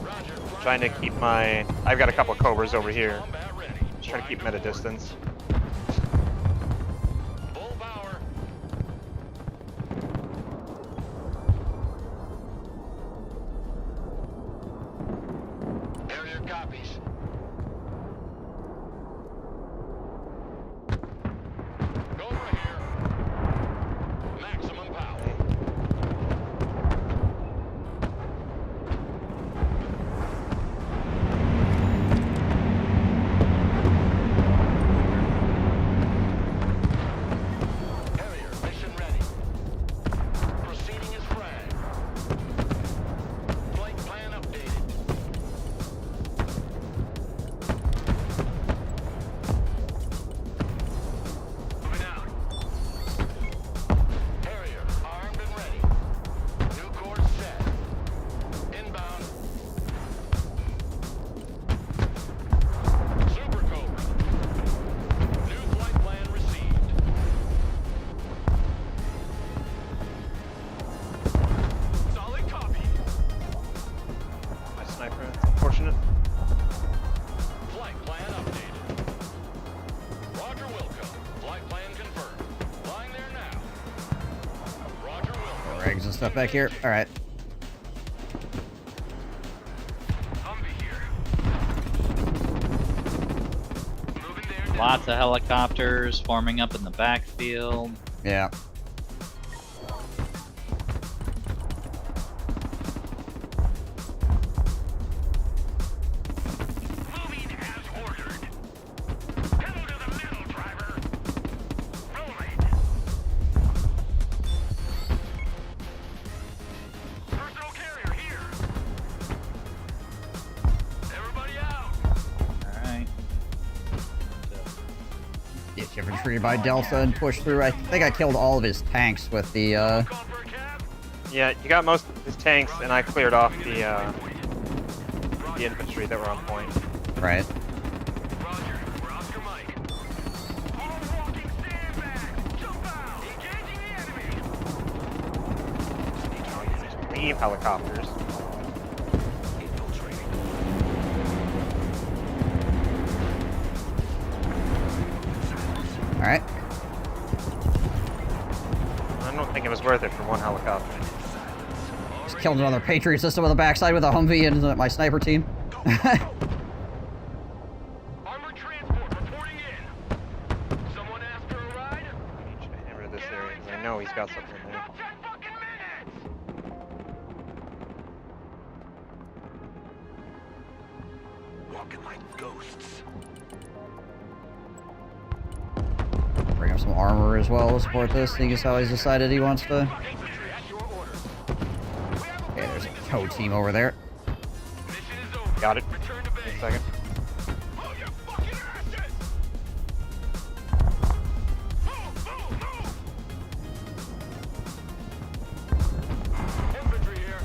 Roger. Trying to keep my... I've got a couple of Cobras over here. Combat ready. Just trying to keep them at a distance. Full power. Carrier copies. Cobra here. Maximum power. Doing some stuff back here. All right. Lots of helicopters forming up in the backfield. Yeah. Moving as ordered. Pedal to the metal, driver. Rolling. Personal carrier here. Everybody out. Alright. Ditch infantry by Delta and push through. I think I killed all of his tanks with the, Call for a cab. Yeah, you got most of his tanks, and I cleared off the infantry that were on point. Right. Roger. We're Oscar Mike. All walking sandbags. Jump out. Engaging the enemy. Leave helicopters. Infiltrating. All right. I don't think it was worth it for one helicopter. Just killed another Patriot system on the backside with a Humvee and my sniper team. Armored transport reporting in. Someone asked for a ride? I should hammer this area because I know he's got something in there. 10 fucking minutes. Walking like ghosts. Bring up some armor as well to support this. Seeing as how he's decided he wants to. Infantry at your orders. Okay, there's a tow team over there. Mission is over. Got it. Return to Wait base. a second. Hold your fucking asses! Move, move, move! Infantry here.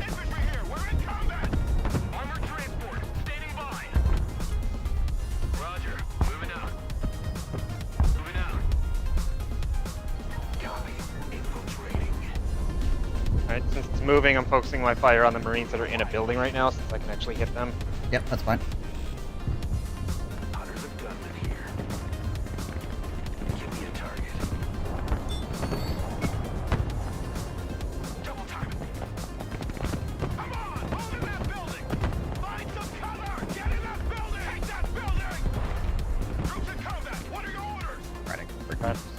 Infantry here. We're in combat. Armored transport standing by. Roger. Moving out. Moving out. Copy. Infiltrating. Alright, since it's moving, I'm focusing my fire on the Marines that are in a building right now, since I can actually hit them. Yep, that's fine. Hunters of gunmen here. Give me a target. Double time it. Come on! Hold in that building! Find some cover! Get in that building! Take that building! Troops in combat! What are your orders? Right,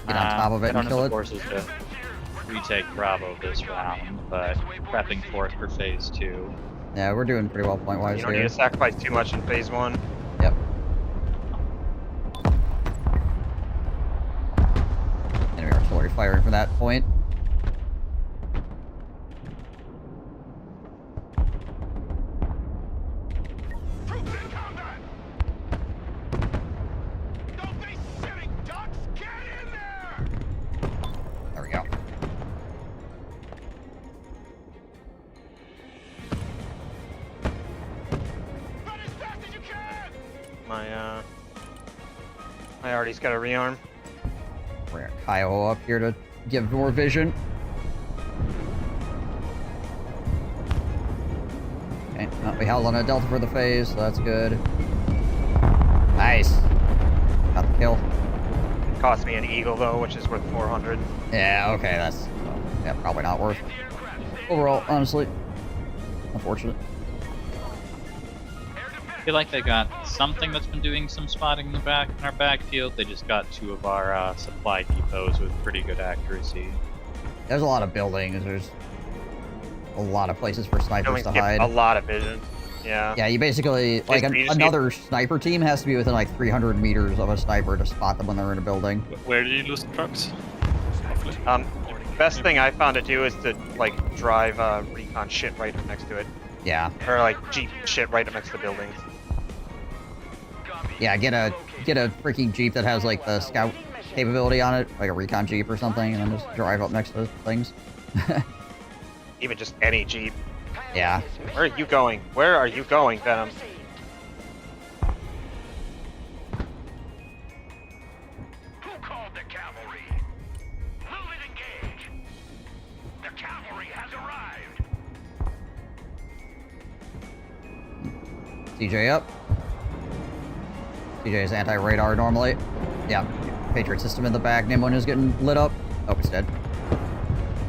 get on top of it I don't and kill have it. the forces to retake Bravo this round, but prepping for it for phase 2. Yeah, we're doing pretty well point-wise You don't need here. to sacrifice too much in phase 1. Yep. Enemy artillery firing from that point. Troops in combat! Don't be sitting ducks! Get in there! There we go. Run as fast as you can! My already's got a rearm. Bring Kyle up here to give more vision. Okay, we held on a Delta for the phase, so that's good. Nice. Got the kill. It cost me an Eagle though, which is worth 400. Yeah, okay, that's yeah, probably not worth overall, honestly. Unfortunate. I feel like they got something that's been doing some spotting in the back in our backfield. They just got 2 of our supply depots with pretty good accuracy. There's a lot of buildings. There's a lot of places for snipers Buildings to give hide. a lot of vision. Yeah. Yeah, you basically like You just another sniper team has to be within like 300 meters of a sniper to spot them when they're in a building. Where did you lose the trucks? Roughly. Best thing I found to do is to like drive recon shit right up next to it, Yeah, or like jeep shit right up next to the buildings. yeah. Get a freaking jeep that has like the scout capability on it, like a recon jeep or something, and then just drive up next to things. Even just any jeep. Yeah. Where are you going? Where are you going, Venom? Who called the cavalry? Move and engage. The cavalry has arrived. CJ up. CJ is anti-radar normally. Yeah. Patriot system in the back. Nimon is getting lit up. Oh, it's dead.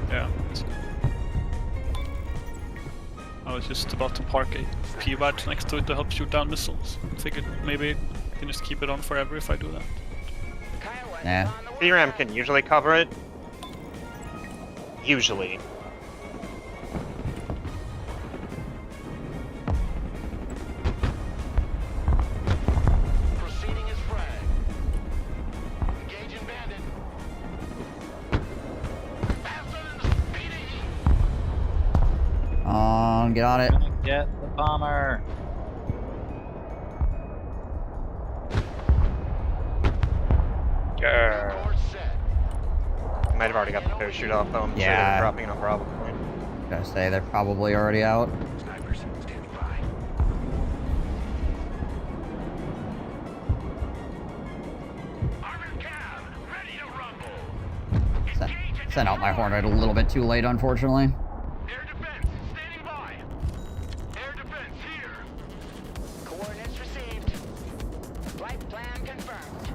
Yeah. I was just about to park a P-badge next to it to help shoot down missiles. Figured maybe I can just keep it on forever if I do that. Nah. VRAM can usually cover it. Usually. Proceeding is frag. Engaging bandit. Bastards, speeding. Get on it. Get the bomber. Grr. Course set. I might have already got the parachute off though. I'm sure Yeah. they're dropping on a Bravo point. Gotta say, they're probably already out. Snipers standing by. Armored cab, ready to rumble. Sent out my Hornet a little bit too late, unfortunately. Air defense, standing by. Air defense here. Coordinates received. Flight plan confirmed.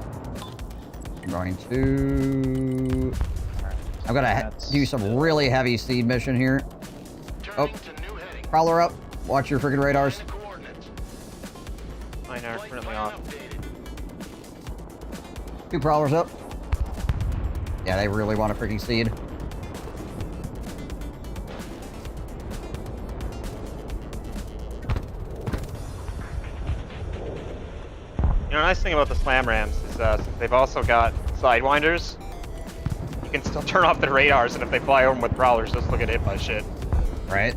I'm going to... I'm gonna do some really heavy seed mission here. Oh, Turning to new heading. Prowler up. Watch your freaking radars. Coordinates. Mine are Flight currently plan off. updated. 2 Prowlers up. Yeah, they really want a freaking seed. You know, the nice thing about the slam rams is since they've also got sidewinders, you can still turn off their radars, and if they fly over 'em with prowlers, just look at hit by shit. Right?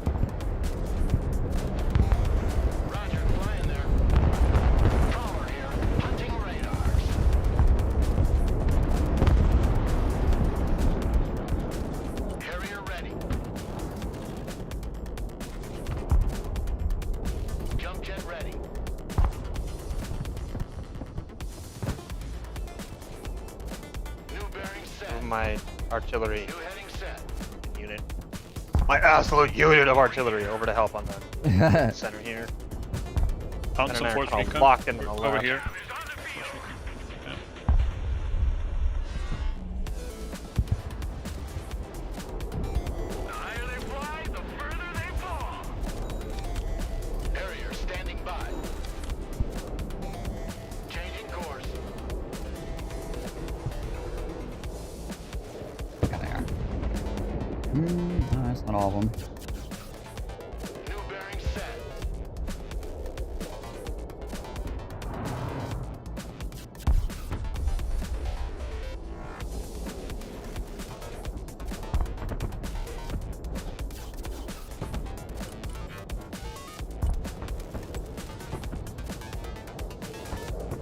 Roger, flying there. Crawler here, hunting radars. Harrier ready. Jump jet ready. New bearing set. My artillery New heading set. unit. My absolute unit of artillery over to help on the center here. Found And some an force aircraft recon locked in on the over left. here. Is on the field. The higher they fly, the further they fall. Harrier standing by. Changing course. Yeah, they are. No, that's not all of them. New bearing set.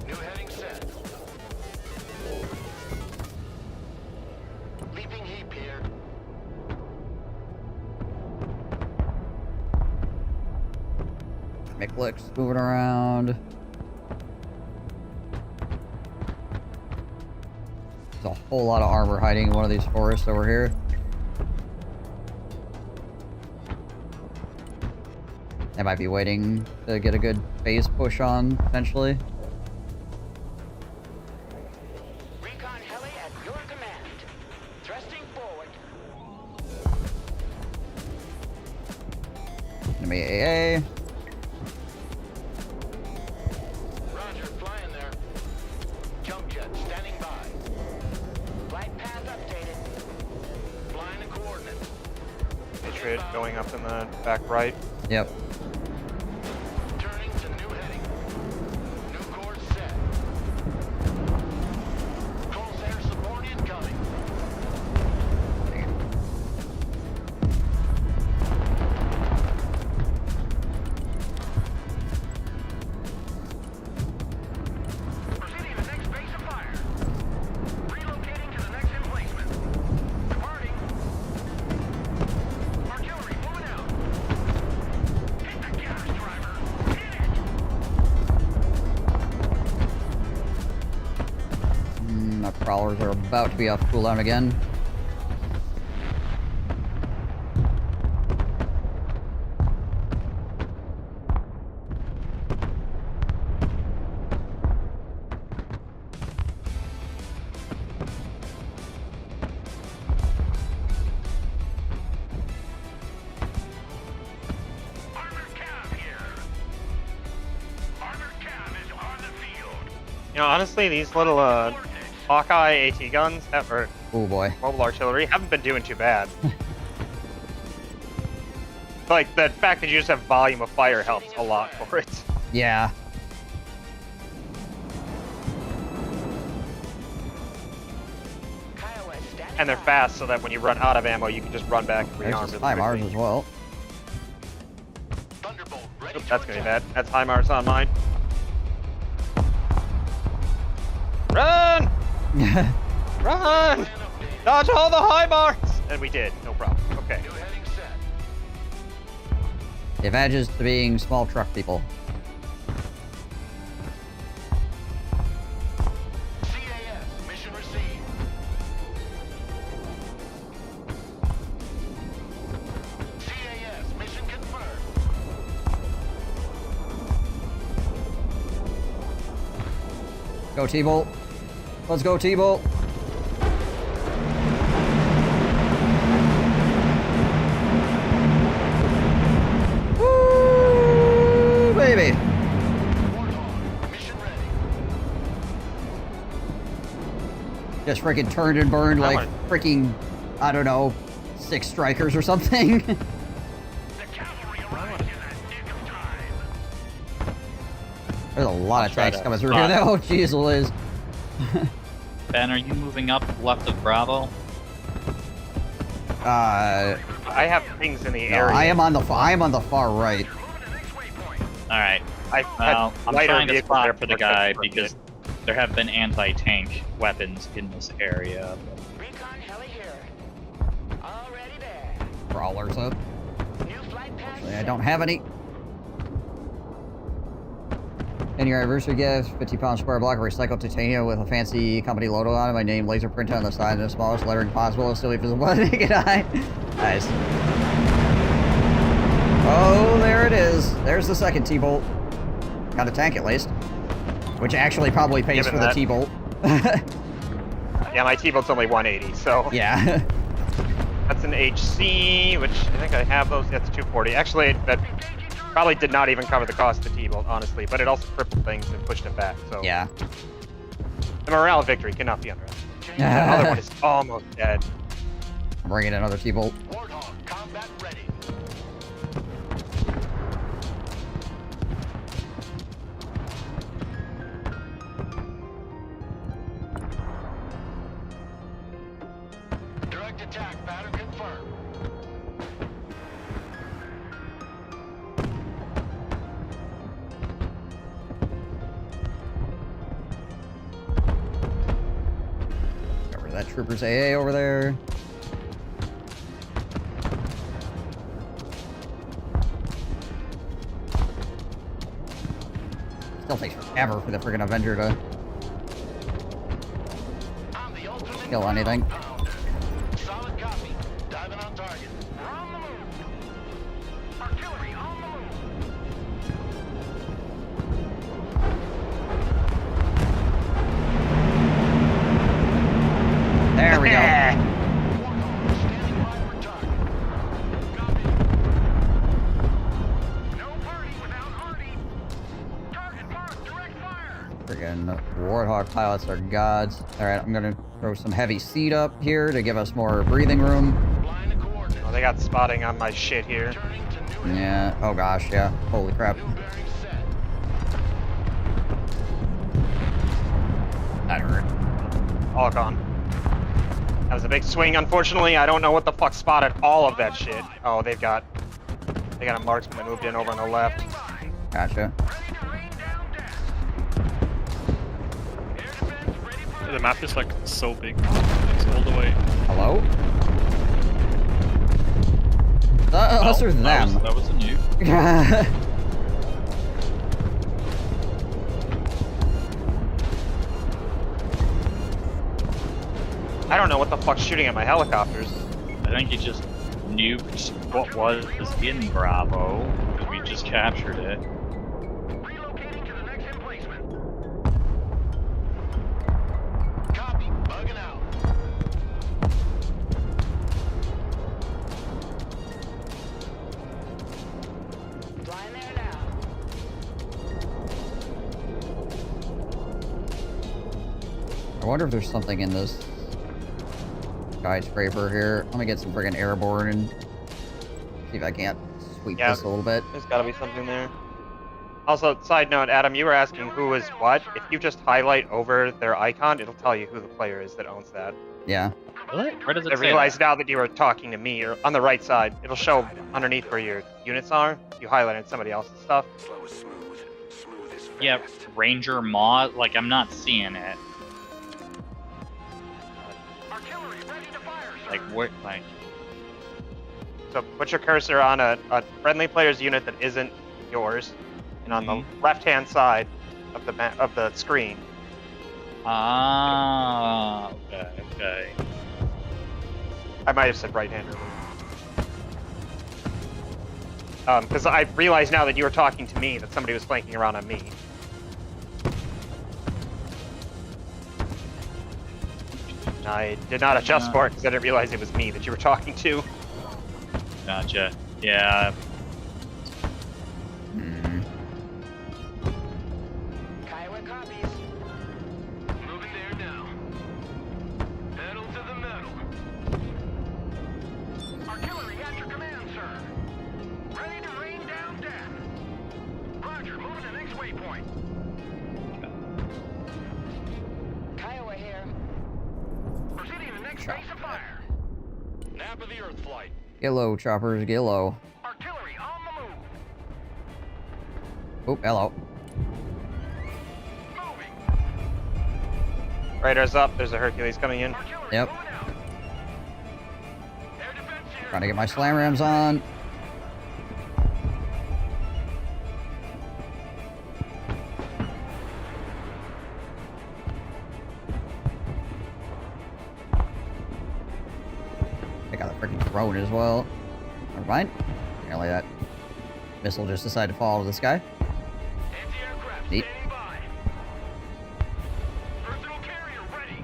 New heading set. Leaping heap here. Micklick's moving around. There's a whole lot of armor hiding in one of these forests over here. They might be waiting to get a good phase push on, potentially. Recon heli at your command. Thrusting forward. Enemy AA. Roger, flying there. Jump jet standing by. Flight path updated. Flying the coordinates. Patriot going up in the back right. Yep. Turning to new heading. New course set. Corsair support incoming. Proceeding to the next base of fire. Relocating to the next emplacement. Departing. Artillery moving out. Hit the gas, driver. Hit it. My Prowlers are about to be off cooldown again. know, honestly, these little Hawkeye AT guns that were Oh boy. mobile artillery haven't been doing too bad. Like, the fact that you just have volume of fire helps a lot for it. Yeah. Kiowa standing And they're by. fast, so that when you run out of ammo, you can just run back and There's rearm the really HIMARS quickly. as well. Thunderbolt ready Oop, to that's gonna be attack. bad. That's HIMARS on mine. Run! Run! Dodge all the HIMARS! And we did, no problem. Okay. New heading set. The advantages to being small truck people. CAS, mission received. CAS, mission confirmed. Go T-Bolt. Let's go T-Bolt. Woo, baby. Warthog, mission ready. Just freaking turned and burned I like want- freaking, I don't know, 6 strikers or something. The cavalry arrives in the nick of time. There's a lot of I'll try tanks to coming through spot. here. Oh, jeez, Liz. Ben, are you moving up left of Bravo? Uh, I have things in the no, area. I am on the far right. Alright. I've Well, had I'm lighter trying to vehicles spot there for the for guy for a because bit. there have been anti-tank weapons in this area. Recon heli here. Already there. Crawlers up. New flight path. Actually, I don't have any. In your anniversary gift, 50-pound square block of recycled titanium with a fancy company logo on it. My name laser printed on the side in the smallest lettering possible. Still visible by the naked eye. Nice. Oh, there it is. There's the second T-Bolt. Got a tank at least. Which actually probably pays Given for the that- T-Bolt. Yeah, my T-Bolt's only 180, so Yeah. that's an HC, which I think I have those. That's 240. Actually, that probably did not even cover the cost of the T-Bolt, honestly, but it also crippled things and pushed it back. So Yeah. the morale victory cannot be underestimated. The other one is almost dead. I'm bringing another T-Bolt. Warthog, combat ready. Direct attack pattern confirmed. Cover that Trooper's AA over there. Still takes forever for the friggin' Avenger to I'm the ultimate kill anything. pounder. Solid copy. Diving on target. We're on the move. Artillery on the move. There we go. Warthog, standing by for target. Copy. No party without Artie. Target marked. Direct fire. Friggin' Warthog pilots are gods. Alright, I'm gonna throw some heavy seed up here to give us more breathing room. Blind the coordinates. Oh, they got spotting on my shit here. Turning to new Yeah, oh gosh, yeah. Holy crap. new bearing set. That hurt. All gone. That was a big swing, unfortunately. I don't know what the fuck spotted all of that shit. Oh, they got a marksman that moved in over on the left. Gotcha. Ready to rain down death. Air defense ready for The map is like so big. It's all the way. Hello? Unless there's them. That was a nuke. I don't know what the fuck's shooting at my helicopters. I think he just nuked what was in Bravo, because we just captured it. relocating to the next emplacement. Copy. Bugging out. Flying there now. I wonder if there's something in this skyscraper here. Let me get some friggin' airborne and see if I can't sweep Yeah. this a little bit. There's gotta be something there. Also, side note, Adam, you were asking who is what. If you just highlight over their icon, it'll tell you who the player is that owns that. Yeah. Really? Where does it I say realized that? now that you were talking to me, or on the right side, it'll show underneath where your units are. You highlighted somebody else's stuff. Yeah, Ranger Mod. Like, I'm not seeing it. Artillery ready to fire, sir. Like, what? Like, So put your cursor on a friendly player's unit that isn't yours, and on the left-hand side of the screen. ah, okay, okay. I might have said right-hander. Because I realize now that you were talking to me that somebody was flanking around on me. And I did not adjust for it because I didn't realize it was me that you were talking to. Gotcha. Yeah. Kiowa copies. Moving there now. Pedal to the metal. Artillery at your command, sir. Ready to rain down death. Roger, moving to the next waypoint. Kiowa here. Proceeding to the next base of fire. Nap of the Earth flight. Get low, choppers, get low. Artillery on the move. Oh, hello. Moving. Radar's up. There's a Hercules coming in. Artillery Yep. moving out. Air defense here. Trying to get my slam rams on. I got a freaking drone as well. Never mind. Apparently that missile just decided to fall to the sky. Anti-aircraft Neat. standing by. Personal carrier ready.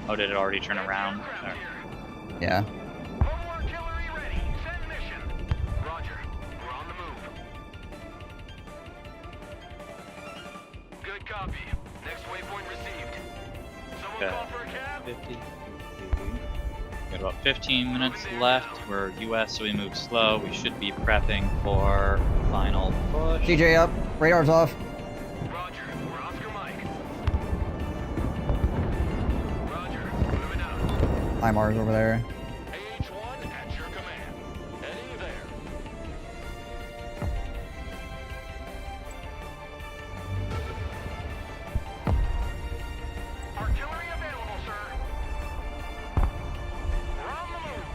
Oh, did it already turn around? Aircraft There. here. Yeah. Mobile artillery ready. Send mission. Roger. We're on the move. Good copy. Next waypoint received. Someone Okay. call for a cab? 50. Got about 15 minutes left. We're US, so we move slow. We should be prepping for final push. CJ up. Radar's off. Roger. We're Oscar Mike. Roger. Moving out. IMAR's over there. AH-1 at your command. Heading there. Artillery available, sir. We're on the move.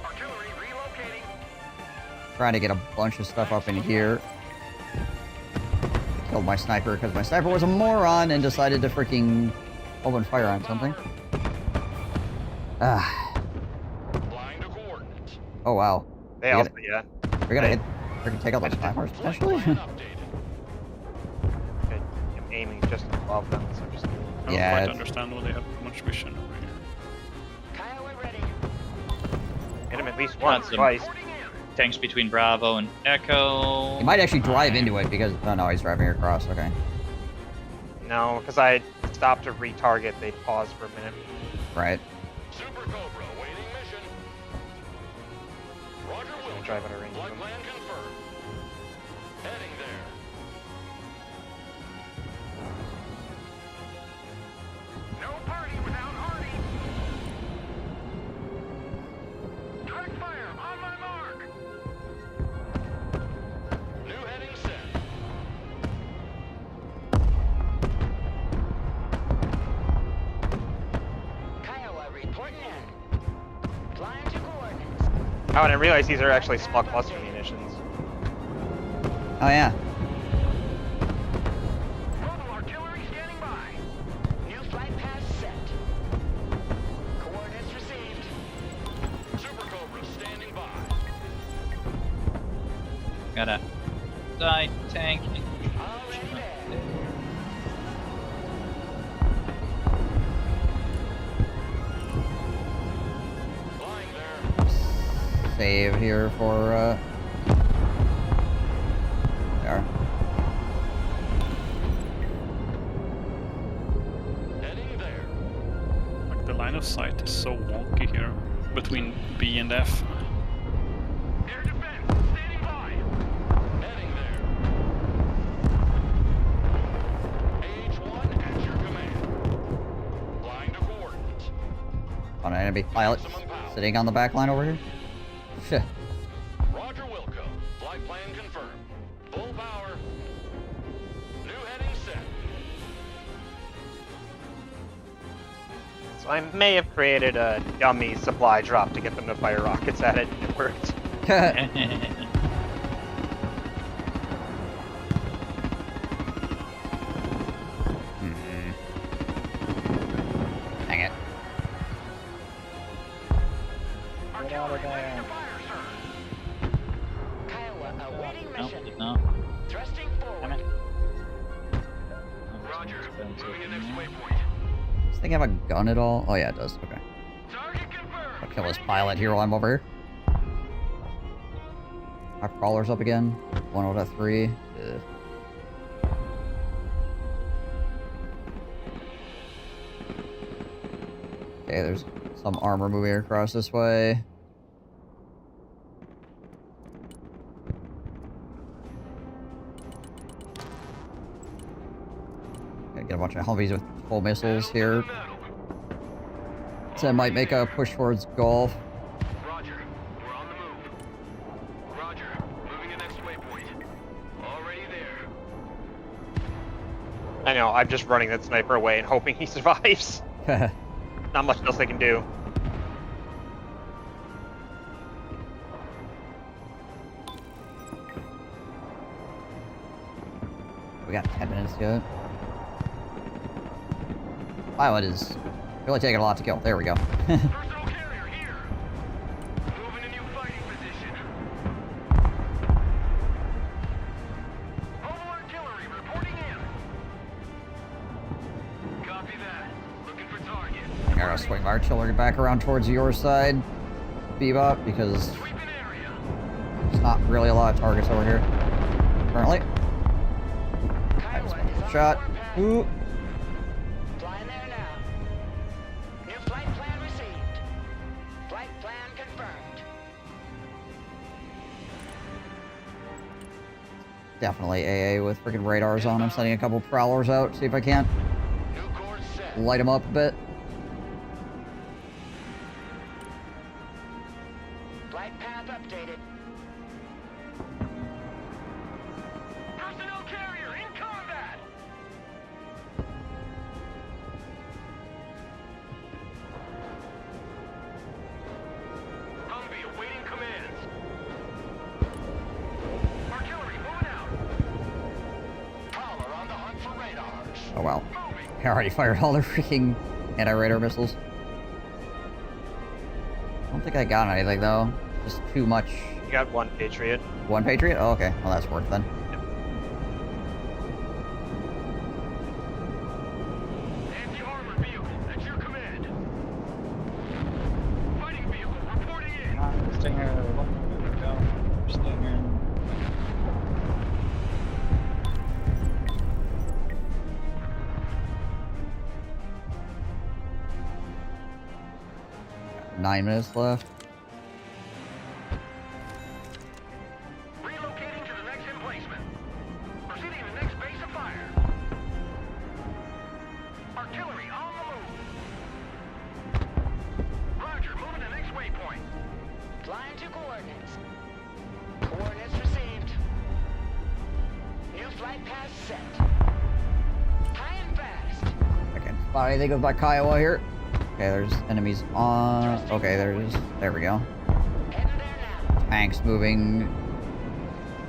Artillery relocating. Trying to get a bunch of stuff up in here. Killed my sniper because my sniper was a moron and decided to freaking open fire on something. Ah. Flying to coordinates. Oh wow. They We also, gotta- yeah. We're gonna hit. We're gonna take out those snipers potentially. Plan updated. I'm aiming just above them, so just. I don't Yeah, quite it's- understand why they have much vision over here. Kiowa ready. Hit him at least once, some- twice. Reporting in. Tanks between Bravo and Echo. He might actually drive into it because oh no, he's driving across. Okay. No, because I stopped to retarget. They paused for a minute. Right. Super Cobra waiting mission. Roger Gonna Wilson. drive out of range. Flight plan confirmed. Heading there. No party without Arnie. Direct fire on my mark. New heading set. Kiowa reporting in. Flying to coordinates. Oh, and I realized these are actually small cluster munitions. Oh yeah. Mobile artillery standing by. New flight path set. Coordinates received. Super Cobra standing by. Got a side tank. Already there. Flying there. Save here for there. line of sight is so wonky here between B and F. Air defense, standing by. Heading there. AH-1 at your command. Flying to coordinates. On an enemy pilot sitting on the back line over here. Shit. Roger Wilco. Flight plan confirmed. Full power. New heading set. So I may have created a dummy supply drop to get them to fire rockets at it. It worked. Dang it. Artillery ready to fire, sir. Kiowa awaiting No, mission. did not. Thrusting Damn forward. it. Roger. Moving to next Expensive. waypoint. Does this thing have a gun at all? Oh yeah, it does. Okay. Target confirmed. I'll kill this pilot here while I'm over here. Our crawler's up again. 1 out of 3. Ugh. Okay, there's some armor moving across this way. Gotta get a bunch of Humvees with full missiles here. So I might make a push towards Gulf. Roger. We're on the move. Roger. Moving to next waypoint. Already there. I know, I'm just running that sniper away and hoping he survives. Not much else they can do. We got 10 minutes yet. Pilot is really taking a lot to kill. There we go. Personal carrier here. Moving to new fighting position. Mobile artillery reporting in. Copy that. Looking for target. I gotta swing my artillery back around towards your side, Bebop, because Sweeping area. there's not really a lot of targets over here currently. I just Kiowa went is for on a shot. the warpath. Ooh. Flying there now. New flight plan received. Flight plan confirmed. Definitely AA with freaking radars on. I'm sending a couple prowlers out, see if I can't New course set. light them up a bit. Flight path updated. Personnel carrier in combat. Humvee awaiting commands. Artillery moving out. Prowler on the hunt for radars. Oh wow. Moving. I already fired all their freaking anti-radar missiles. I don't think I got anything though. Just too much. You got one Patriot. One Patriot? Oh, okay. Well, that's worth then. Anti-armor vehicle at your command. Fighting vehicle reporting in. Stinger. Go. Stinger. Got 9 minutes left. Relocating to the next emplacement. Proceeding to the next base of fire. Artillery on the move. Roger, moving to next waypoint. Flying to coordinates. Coordinates received. New flight path set. High and fast. I can't spot anything with my Kiowa here. Okay, there's enemies on. Okay, there's. There we go. Heading there now. Tanks moving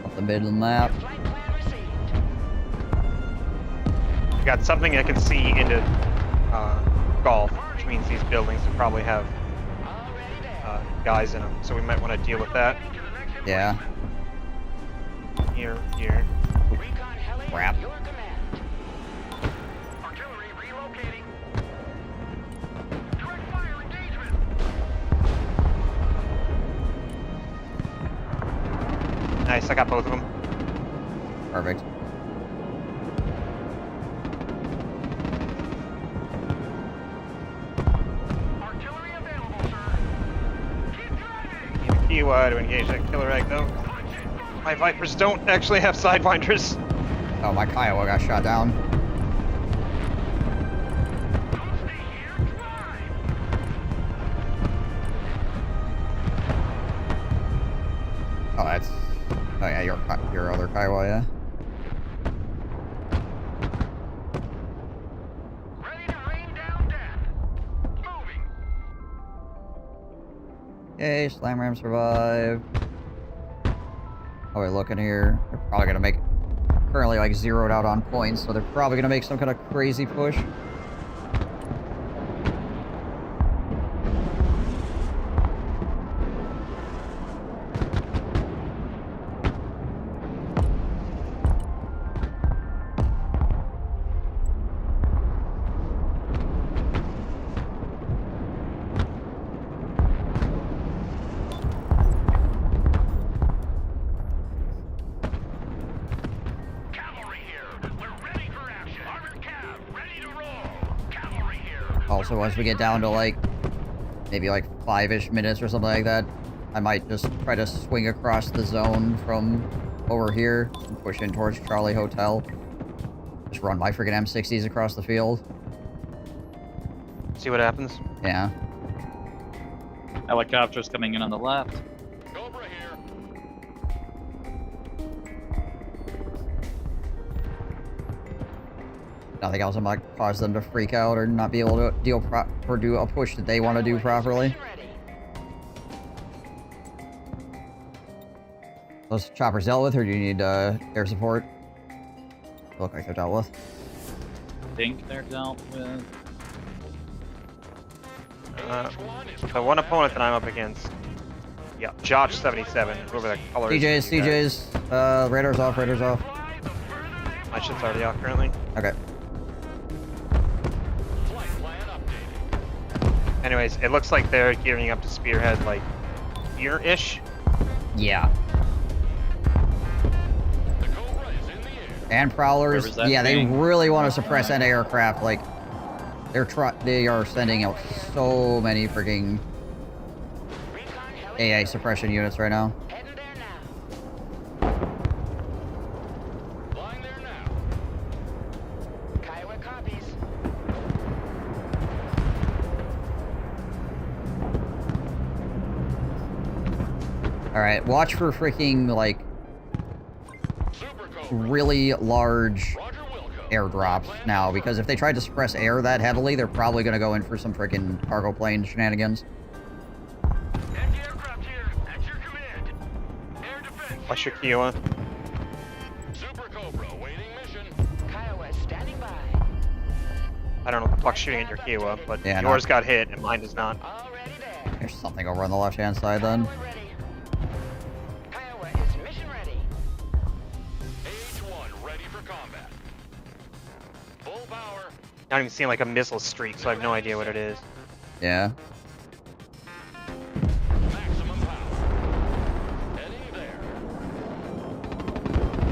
up the middle map. New flight plan received. You got something that can see into Gulf, which means these buildings will probably have Already there. guys in them. So we might want to deal with that. Relocating to the next Yeah. emplacement. Here. Recon heli Crap. at your command. Artillery relocating. Direct fire engagement. Nice, I got both of them. Perfect. to engage that killer egg, though. My Vipers don't actually have sidewinders. Oh, my Kiowa got shot down. Oh, that's... Oh, yeah, your other Kiowa, yeah. Ready to rain down death. Moving. Yay, Slam Ram survived. Oh, wait, look in here. They're probably gonna make... Currently, like, zeroed out on points, so they're probably gonna make some kind of crazy push. Also, once we get down to, like, maybe, like, 5-ish minutes or something like that, I might just try to swing across the zone from over here and push in towards Charlie Hotel. Just run my freaking M60s across the field. See what happens? Yeah. Helicopters coming in on the left. Cobra here. Nothing else might cause them to freak out or not be able to do a push that they want to do properly. Those choppers dealt with, or do you need air support? Look like they're dealt with. I think they're dealt with. The one opponent that I'm up against. Yeah, Josh 77. Whoever that color is. DJs. Radar's off. Radar's off. My shit's already off currently. Okay. Anyways, it looks like they're gearing up to spearhead, like, here-ish. Yeah. And Prowlers. Yeah, they really want to suppress anti-aircraft. Like, they are sending out so many freaking AA suppression units right now. Flying there now. Kiowa copies. Alright, watch for freaking, like, really large airdrops now, because if they tried to suppress air that heavily, they're probably going to go in for some freaking cargo plane shenanigans. Anti-aircraft here. At your command. Air defense. What's your Kiowa? Super Cobra waiting mission. Kiowa standing by. I don't know what the fuck's shooting at your Kiowa, but Yeah, yours got hit and mine does not. Already there. There's something over on the left-hand side, then. Ready. Kiowa is mission ready. AH-1 ready for combat. Full power. I don't even see like a missile streak, so I have no idea what it is. Yeah. Maximum power. Heading there.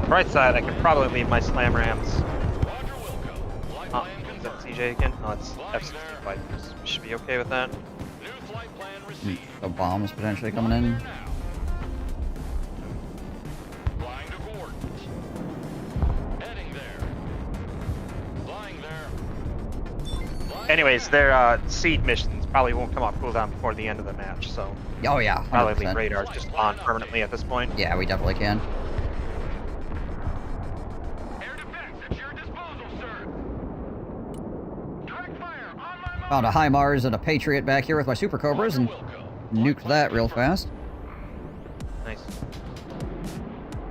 Right side, I could probably leave my slam rams. Roger Wilco. Flight Oh, plan is that confirmed. CJ again? Oh, it's F-65. Should be okay with that. New flight plan received. The bombs potentially coming in. Now. Flying to coordinates. Heading there. Flying there. Flying Anyways, their seed missions probably won't come off cooldown before the end of the match, so Oh, yeah. probably 100%. leave radars just on permanently at this point. Yeah, we definitely can. Air defense at your disposal, sir. Direct fire on my mark. Found a HIMARS and a Patriot back here with my Super Cobras and nuked that real fast. Nice.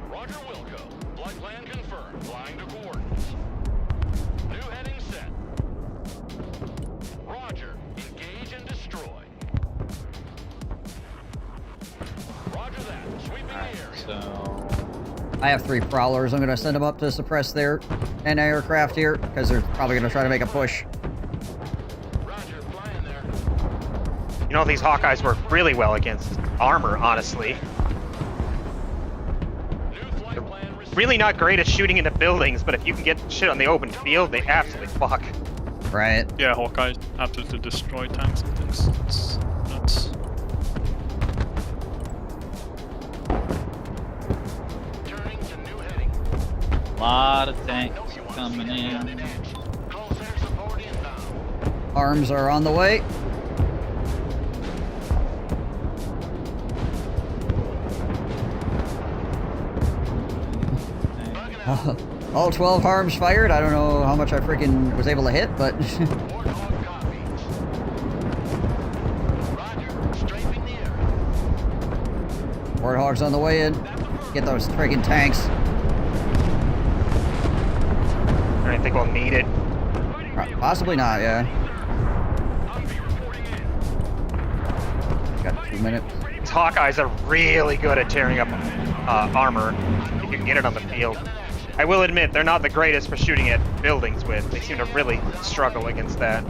Roger Wilco. Flight plan confirmed. Flying to coordinates. New heading set. Roger. Engage and destroy. Roger that. Sweeping the area. So I have 3 Prowlers. I'm going to send them up to suppress their anti-aircraft here, because they're probably going to try to make a push. Roger. Flying there. You know, these Hawkeyes work really well against armor, honestly. New flight plan received. Really not great at shooting into buildings, but if you can get shit on the open field, they absolutely fuck. Right? Yeah, Hawkeye absolutely destroy tanks and things. It's nuts. lot of tanks coming in. Close air support inbound. Arms are on the way. All 12 harms fired. I don't know how much I freaking was able to hit, but... Warthog copies. Roger. Strafing the air. Warthog's on the way in. Get those freaking tanks. I don't think we'll need it. Possibly not, yeah. Humvee reporting in. Got 2 minutes. These Hawkeyes are really good at tearing up armor if you can get it on the field. I will admit, they're not the greatest for shooting at buildings with. They seem to really struggle against that.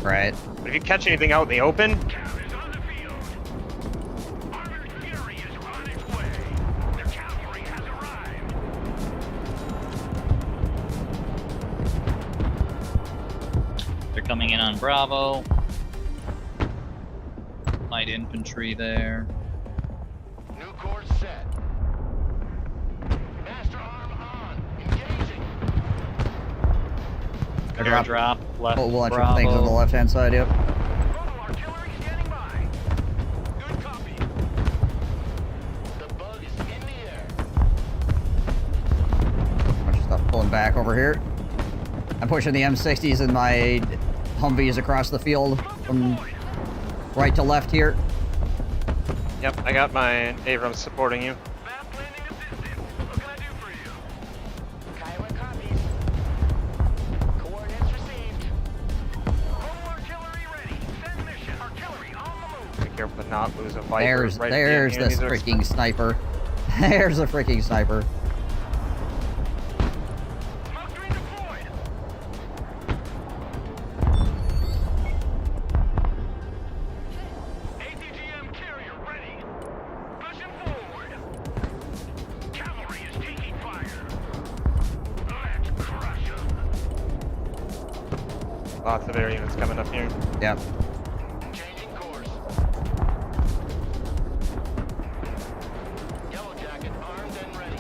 Right. But if you catch anything out in the open, Cav is on the field. Armored Fury is on its way. The cavalry has arrived. They're coming in on Bravo. Light infantry there. New course set. Master arm on. Engaging. Airdrop left. Whole bunch Bravo. of things on the left-hand side, yep. Bravo artillery standing by. Good copy. The bug is in the air. Bunch of stuff pulling back over here. I'm pushing the M60s and my Humvees across the field from right to left here. yep, I got my Abrams supporting you. Map landing assistance. What can I do for you? Kiowa copies. Coordinates received. Bravo artillery ready. Send mission. Artillery on the move. Be careful to not lose a Viper. There's right at there's the this end. freaking sniper. There's a freaking sniper. Smoke screen deployed. ATGM carrier ready. Pushing forward. Cavalry is taking fire. Let's crush them. Lots of air units coming up here. Yep. Changing course. Yellow jacket armed and ready.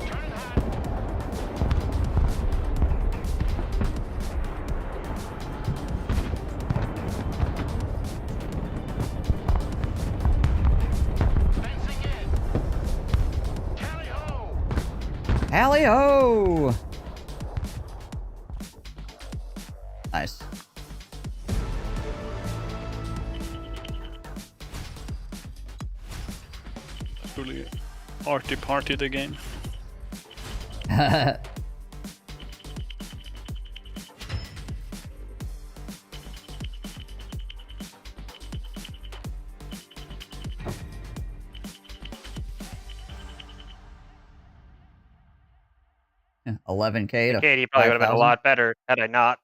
Turning hot. Fencing in. Tally ho! Tally-ho! Nice. Really arty party the game. Yeah, 11K to Katie probably would have been a 5,000. lot better had I not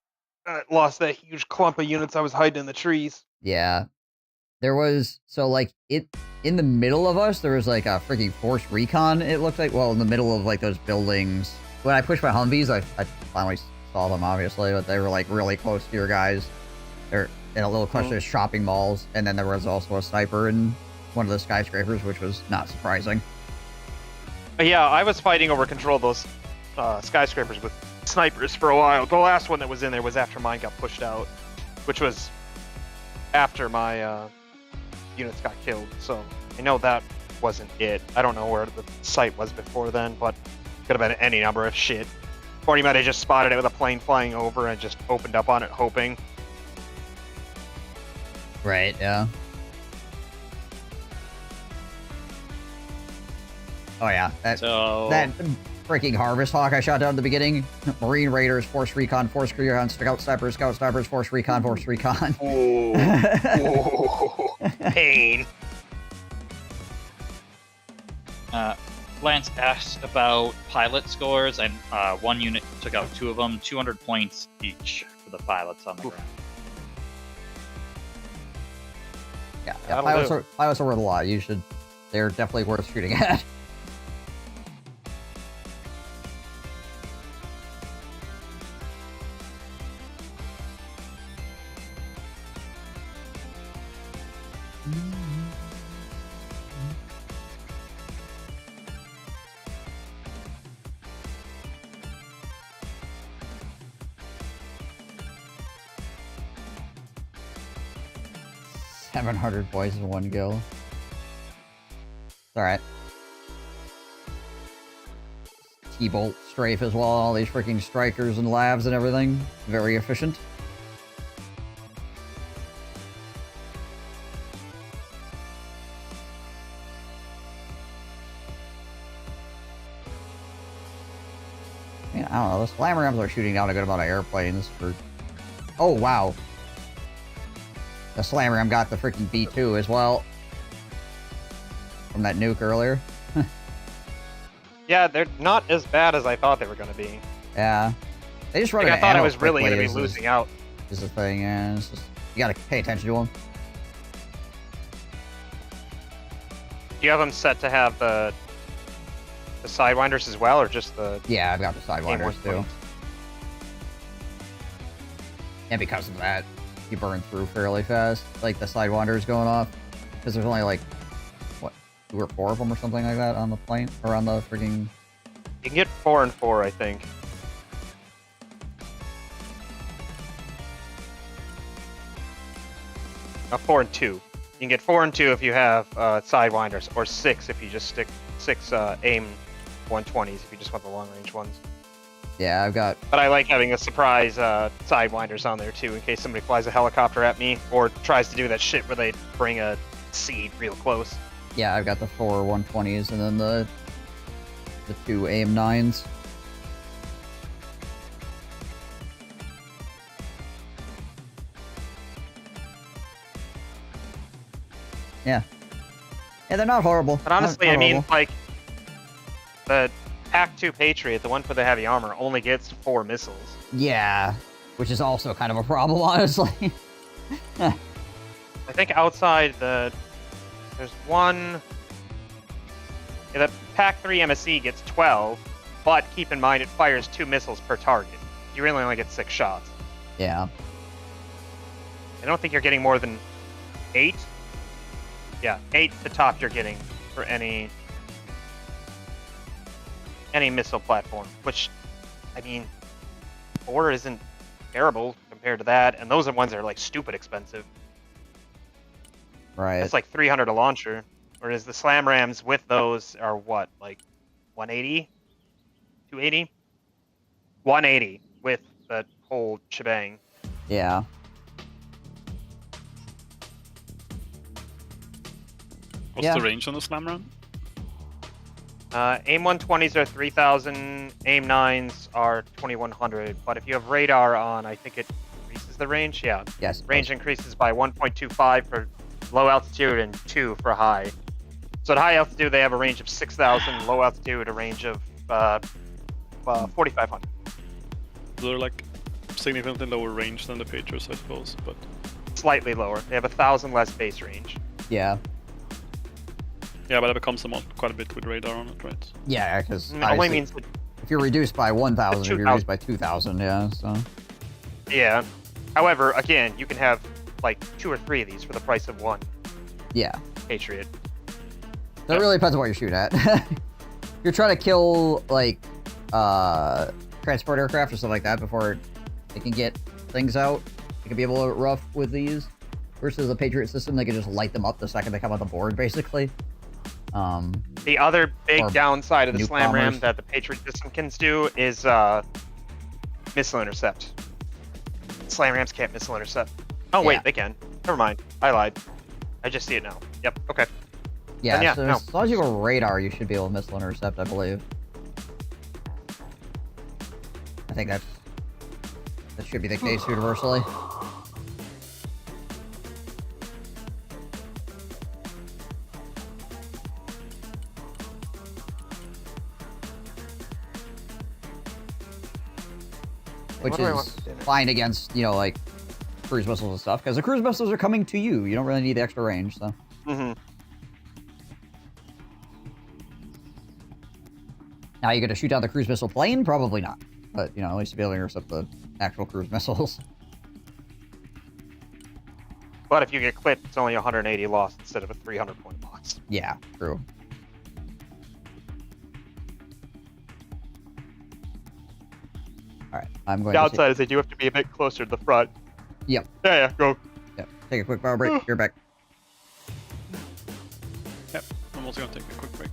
lost that huge clump of units I was hiding in the trees. Yeah. There was, so like, in the middle of us, there was like a freaking force recon, it looked like. Well, in the middle of like those buildings. When I pushed my Humvees, I finally saw them, obviously, but they were like really close to your guys. They're in a little cluster of shopping malls, and then there was also a sniper in one of the skyscrapers, which was not surprising. But yeah, I was fighting over control of those skyscrapers with snipers for a while. The last one that was in there was after mine got pushed out, which was after my units got killed. So I know that wasn't it. I don't know where the site was before then, but could have been any number of shit. Or he might have just spotted it with a plane flying over and just opened up on it hoping. Right, yeah. Oh yeah, that freaking Harvest Hawk I shot down at the beginning. Marine Raiders, Force Recon, Scout Snipers, Force Recon, Force Recon. Oh, pain. Lance asked about pilot scores, and one unit took out 2 of them, 200 points each for the pilots on the ground. Yeah, That'll pilots are worth a lot. They're definitely worth shooting at. 700 points in 1 kill. It's alright. T-bolt strafe as well, all these freaking strikers and lavs and everything. Very efficient. Yeah, I don't know, the slam rams are shooting down a good amount of airplanes for... Oh, wow. The slam ram got the freaking B2 as well. From that nuke earlier. Yeah, they're not as bad as I thought they were going to be. Yeah. They just run Like, out I thought I ammo was really going to quickly be losing out. Is the thing, yeah. It's just, you gotta pay attention to them. Do you have them set to have the sidewinders as well, or just the... Yeah, I've got the sidewinders too. points? And because of that, you burn through fairly fast. Like the sidewinders going off. Because there's only like, what, 2 or 4 of them or something like that on the plane? Or on the freaking... You can get 4 and 4, I think. No, 4 and 2. You can get 4 and 2 if you have sidewinders, or 6 if you just stick 6 aim 120s if you just want the long range ones. Yeah, I've got... But I like having a surprise sidewinders on there too, in case somebody flies a helicopter at me, or tries to do that shit where they bring a seed real close. Yeah, I've got the 4 120s and then the 2 aim 9s. Yeah. Yeah, they're not horrible. But honestly, Not I mean, horrible. like, the Pac-2 Patriot, the one for the heavy armor, only gets 4 missiles. Yeah, which is also kind of a problem, honestly. I think outside there's one... Yeah, the Pac-3 MSE gets 12, but keep in mind it fires 2 missiles per target. You really only get 6 shots. Yeah. I don't think you're getting more than 8. Yeah, 8's the top you're getting for any missile platform, which, I mean, 4 isn't terrible compared to that, and those are ones that are, like, stupid expensive. Right. It's like 300 a launcher, whereas the slam rams with those are what, like 180? 280? 180 with the whole shebang. Yeah. What's the range on the slam ram? AIM 120s are 3,000, AIM 9s are 2,100, but if you have radar on, I think it increases the range. Yeah. Yes. Range increases by 1.25 for low altitude and 2 for high. So at high altitude, they have a range of 6,000, low altitude, a range of 4,500. They're like significantly lower range than the Patriots, I suppose, but Slightly lower. They have 1,000 less base range. Yeah. yeah, but that becomes quite a bit with radar on it, right? Yeah, because It only means that, if you're reduced by 1,000, if you're 2,000. reduced by 2,000, yeah, so... yeah. However, again, you can have like 2 or 3 of these for the price of 1 Yeah. Patriot. So it really depends on what you're shooting at. If you're trying to kill, like, transport aircraft or stuff like that before they can get things out, it can be a little bit rough with these. Versus the Patriot system, they can just light them up the second they come on the board, basically. The other big Or downside of the nuke slam ram bombers. that the Patriot system can do is missile intercept. Slam rams can't missile intercept. Oh wait, Yeah. they can. Never mind. I lied. I just see it now. Yep. Okay. Yeah, And yeah, so no. as long as you have a radar, you should be able to missile intercept, I believe. I think that should be the case universally. Which What do I is want for dinner? fine against, you know, like, cruise missiles and stuff, because the cruise missiles are coming to you. You don't really need the extra range, so. Mm-hmm. Now, you going to shoot down the cruise missile plane? Probably not. But, you know, at least you'll be able to intercept the actual cruise missiles. But if you get clipped, it's only 180 loss instead of a 300 point loss. Yeah, true. Alright, I'm going The to... outside is they do have to be a bit closer to the front. Yep. Yeah, go. Yep. Take a quick power break. You're back. also gonna take a quick break.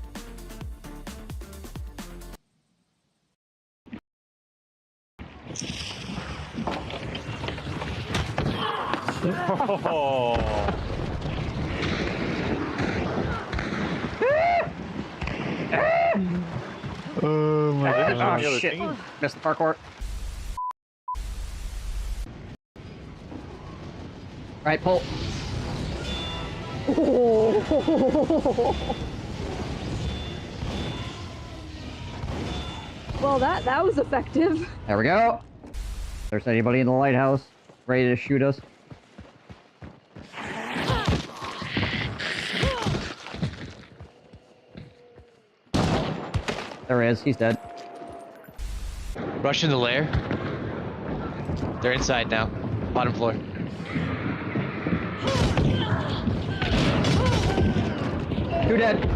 Oh my god. Oh shit! Missed the parkour. Right, pull. Well, that was effective. There we go. If there's anybody in the lighthouse ready to shoot us. There he is. He's dead. Rush in the lair. They're inside now. Bottom floor. Two dead.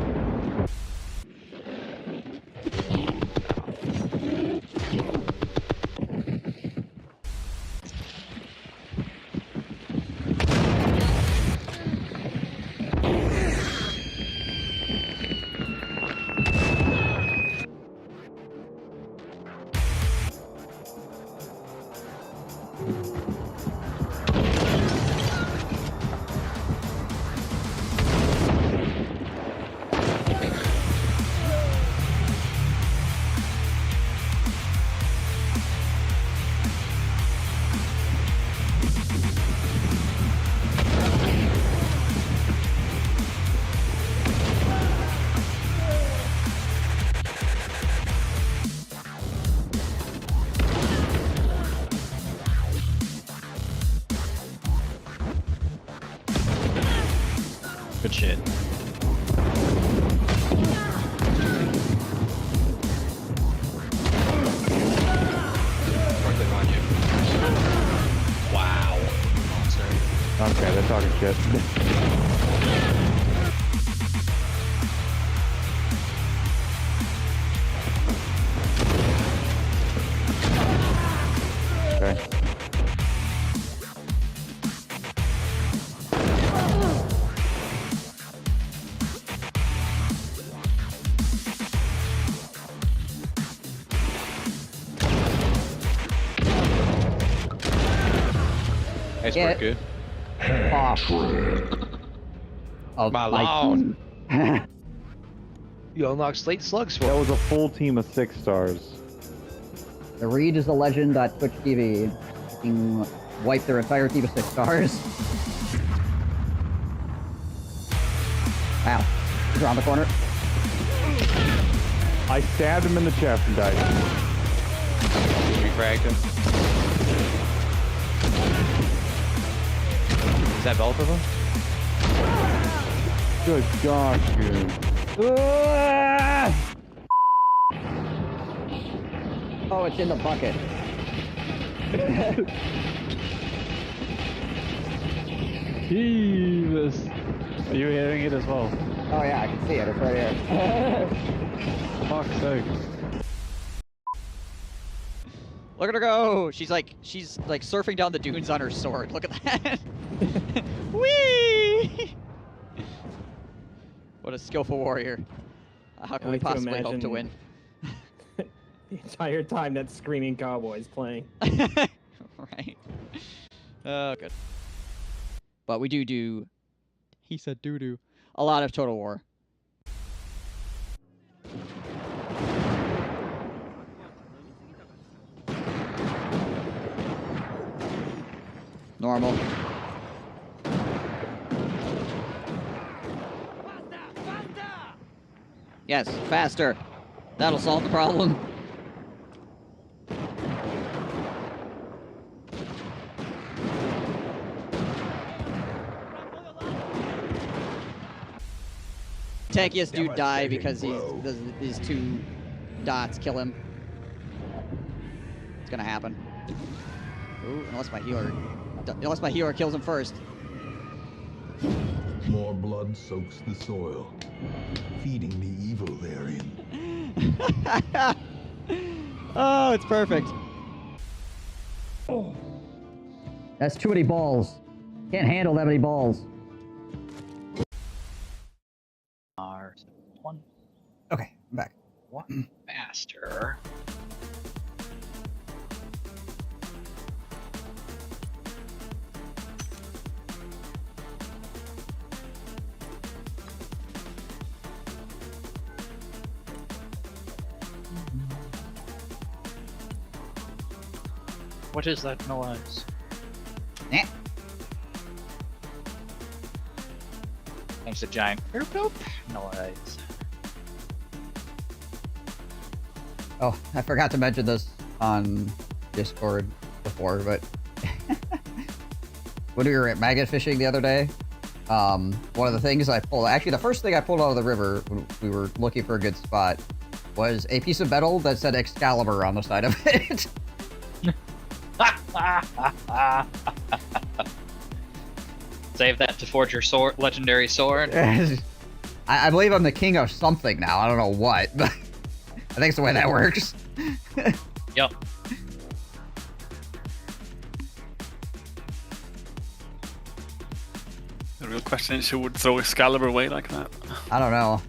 Good shit. On you. Wow. Monster. Okay, they're talking shit. Okay. Nice Yeah. work, good. Oh, Malone. You unlock slate slugs for That was a full team of 6 stars. The Reed is a legend.twitch.tv. Can wipe their entire team of 6 stars. Wow. He's around the corner. I stabbed him in the chest and died. Refragged him. Is that both of them? Good gosh, dude. Oh, it's in the bucket. Jesus. Are you hearing it as well? Oh yeah, I can see it. It's right here. Fuck's sake. Look at her go! She's like surfing down the dunes on her sword. Look at that! Whee! What a skillful warrior. How can we possibly hope to win? The entire time that screaming cowboy's playing. Right. Oh, good. But we do. He said doo-doo. A lot of Total War. Normal. Yes, faster. That'll solve the problem. Tankiest dude die because these 2 dots kill him. It's gonna happen. Ooh, unless my healer kills him first. More blood soaks the soil, feeding the evil therein. Oh, it's perfect. That's too many balls. Can't handle that many balls. One Okay, I'm back. faster. What is that noise? Eh. Makes a giant poop noise. Oh, I forgot to mention this on Discord before, but when we were at maggot fishing the other day, one of the things I pulled, actually the first thing I pulled out of the river when we were looking for a good spot was a piece of metal that said Excalibur on the side of it. Save that to forge your sword, legendary sword. I believe I'm the king of something now. I don't know what, but I think it's the way that works. Yep. The real question is who would throw Excalibur away like that? I don't know.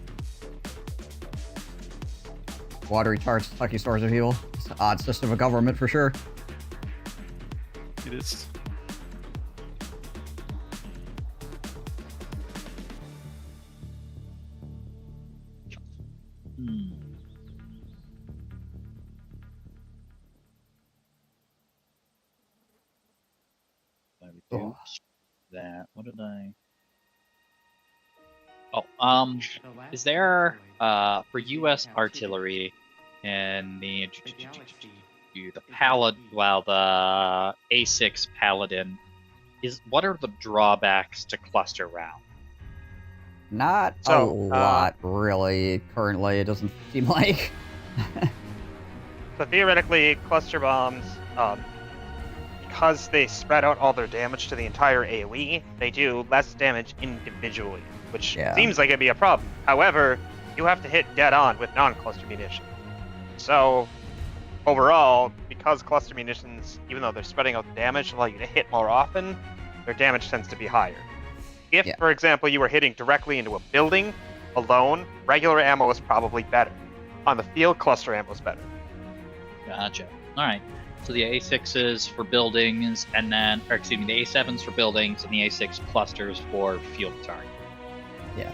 Watery tarts, lucky stores of evil. It's an odd system of government for sure. It is. Oh. That. What did I? Oh, is there for U.S. artillery and the Paladin, well, the A6 Paladin, what are the drawbacks to cluster round? Not a lot, really. Currently, it doesn't seem like. So theoretically, cluster bombs, because they spread out all their damage to the entire AoE, they do less damage individually, which seems like it'd be a problem. However, you have to hit dead on with non-cluster munitions. So overall, because cluster munitions, even though they're spreading out the damage, allow you to hit more often, their damage tends to be higher. If, for example, you were hitting directly into a building alone, regular ammo is probably better. On the field, cluster ammo is better. Gotcha. All right. So the A6s for buildings, and then, or excuse me, the A7s for buildings, and the A6 clusters for field target. Yeah.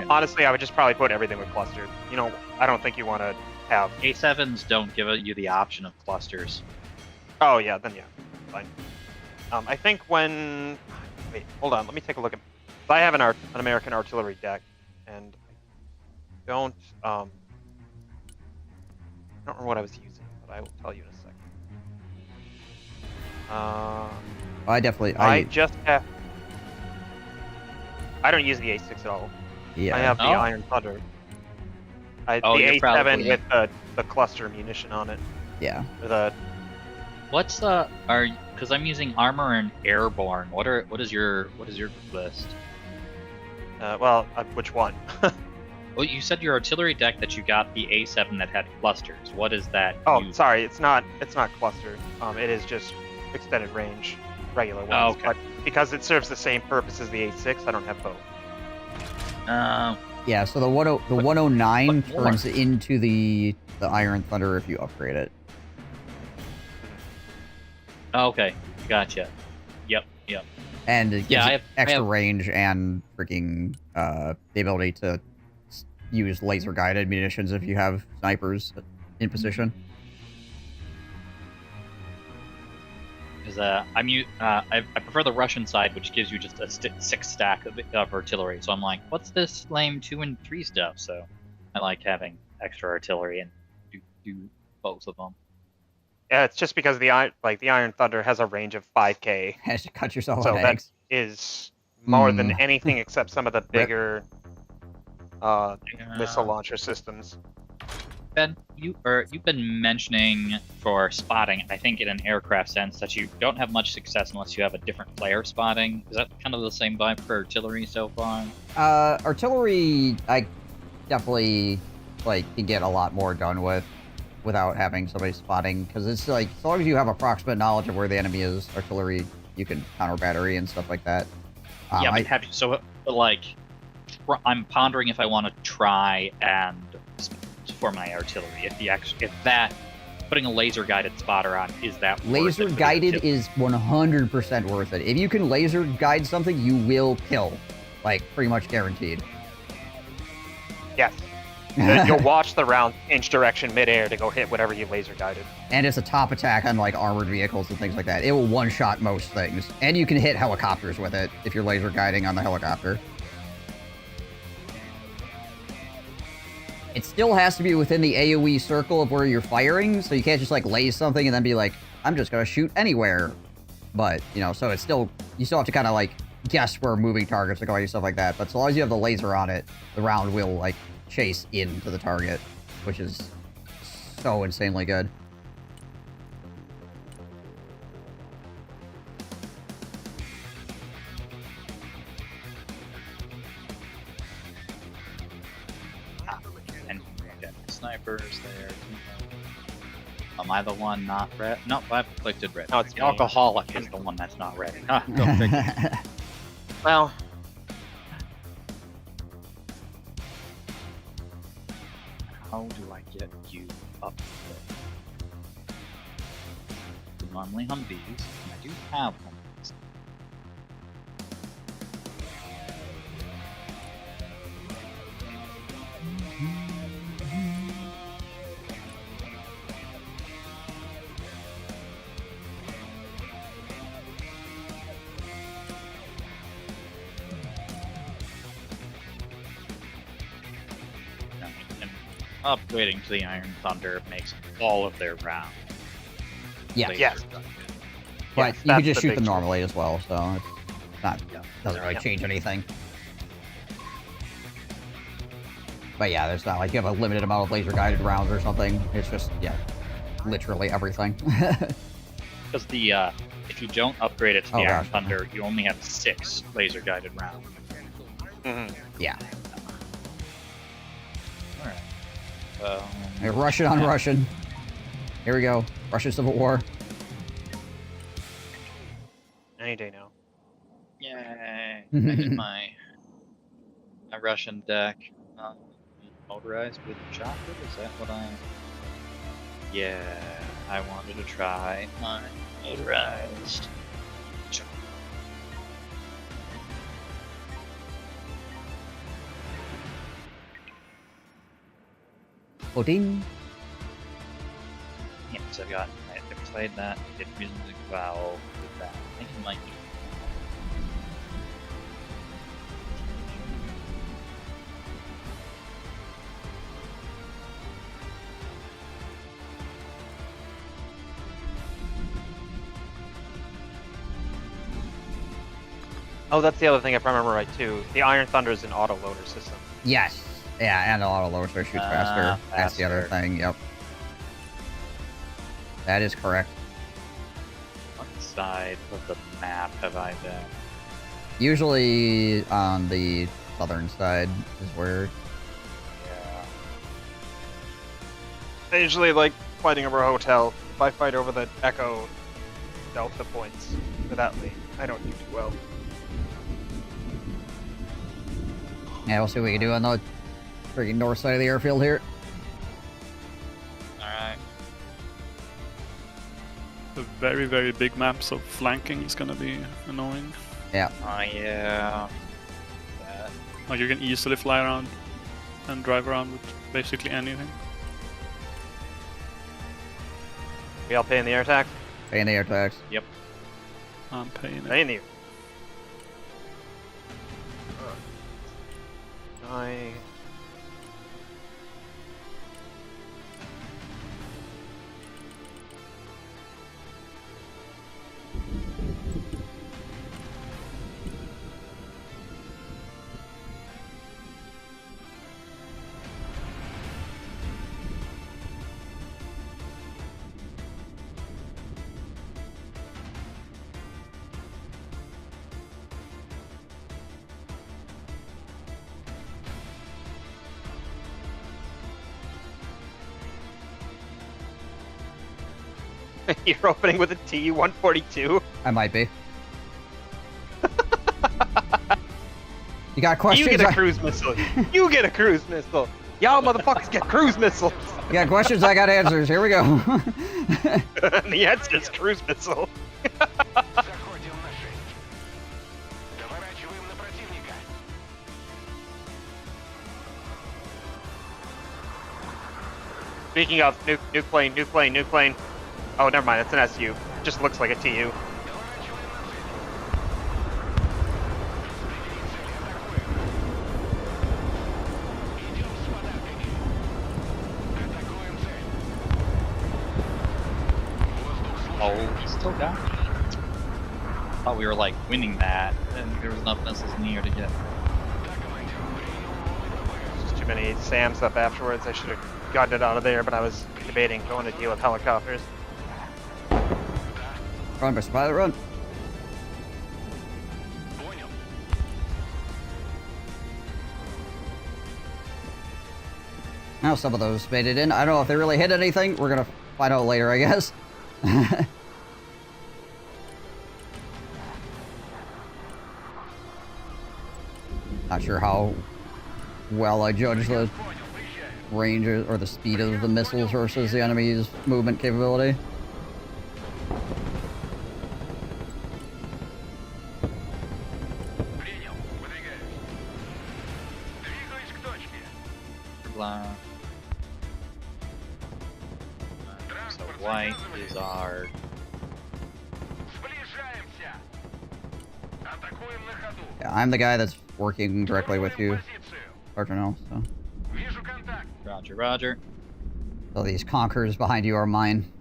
Honestly, I would just probably put everything with clustered. You know, I don't think you want to have... A7s don't give you the option of clusters. Oh, yeah, then yeah. Fine. I think when... Wait, hold on. Let me take a look at... I have an American artillery deck, and I don't remember what I was using, but I will tell you in a second. I definitely... I just have... I don't use the A6 at all. Yeah. I have the Iron Thunder. The A7 with the cluster munition on it. Yeah. What's the... Because I'm using armor and airborne. What is your list? Which one? Well, you said your artillery deck that you got the A7 that had clusters. What is that? Oh, sorry, it's not cluster. It is just extended range, regular ones. Oh, okay. But because it serves the same purpose as the A6, I don't have both. Yeah, so the 109 turns into the Iron Thunder if you upgrade it. Okay, gotcha. Yep. And it gives I have extra range and freaking the ability to use laser guided munitions if you have snipers in position. Because I prefer the Russian side, which gives you just a 6 stack of artillery. So I'm like, what's this lame 2 and 3 stuff? So I like having extra artillery and do both of them. Yeah, it's just because the Iron Thunder has a range of 5K. Has to cut yourself so on that eggs. is more than anything except some of the bigger missile launcher systems. Ben, you've been mentioning for spotting, I think in an aircraft sense, that you don't have much success unless you have a different player spotting. Is that kind of the same vibe for artillery so far? Artillery, I definitely can get a lot more done without having somebody spotting, because it's like, as long as you have approximate knowledge of where the enemy is, artillery, you can counter battery and stuff like that. I'm pondering if I want to try and for my artillery. If that putting a laser guided spotter on is that laser guided is 100% worth it. If you can laser guide something, you will kill, like pretty much guaranteed. Yes. You'll watch the round inch direction midair to go hit whatever you laser guided. And it's a top attack on like armored vehicles and things like that. It will one-shot most things. And you can hit helicopters with it if you're laser guiding on the helicopter. It still has to be within the AoE circle of where you're firing, so you can't just like laze something and then be like, I'm just gonna shoot anywhere. But, you know, so it's still, you still have to kind of like guess where moving targets are going and stuff like that. But so long as you have the laser on it, the round will like chase into the target, which is so insanely good. And again, snipers there. Am I the one not red? No, I've clicked red. No, it's the me. alcoholic is the one that's not ready. Ah, go figure. Well, how do I get you up there? Normally Humvees, and I do have Humvees. Upgrading to the Iron Thunder makes all of their rounds. Yeah. yes. But you that's can just the shoot big them change. normally as well, so it's not, doesn't really change anything. But yeah, there's not like you have a limited amount of laser guided rounds or something. It's just, yeah, literally everything. Because the if you don't upgrade it to the Oh, Iron gosh. Thunder, you only have 6 laser guided rounds. Yeah. Alright. Hey, Russian on Russian. Here we go. Russian Civil War. Any day now. Yay! I did my Russian deck motorized with chocolate. Is that what I? Yeah, I wanted to try my motorized. Odin. Yeah, so I played that. Did music valve with that. I think it might be. Oh, that's the other thing if I remember right too. The Iron Thunder is an auto loader system. Yes. Yeah, and the auto lower so it shoots faster. That's the other thing, yep. That is correct. What side of the map have I been? Usually on the southern side is where... Yeah. I usually like fighting over a hotel. If I fight over the Echo Delta points for that lane, I don't do too well. Yeah, we'll see what we can do on the freaking north side of the airfield here. Alright. The very, very big maps of flanking is gonna be annoying. Yeah. Oh yeah. Like you can easily fly around and drive around with basically anything. We all paying the air tax? Paying the air tax. Yep. I'm paying it. Paying the I... You're opening with a T-142? I might be. You got questions? You get a cruise missile. You get a cruise missile. Y'all motherfuckers get cruise missiles. You got questions? I got answers. Here we go. The answer is cruise missile. Заходим на 6. Доворачиваем на противника. Speaking of, nuke plane. Oh, never mind, it's an SU. Just looks like a TU. Oh, we still got it. Thought we were like winning that, and there was enough missiles near to get. Just too many SAM stuff afterwards. I should have gotten it out of there, but I was debating going to deal with helicopters. Run, Mr. Pilot, run. Now some of those made it in. I don't know if they really hit anything. We're gonna find out later, I guess. Not sure how well I judge the range or the speed of the missiles versus the enemy's movement capability. So white is our. Yeah, I'm the guy that's working directly with you, Sergeant, so. Roger, roger. So these conquerors behind you are mine.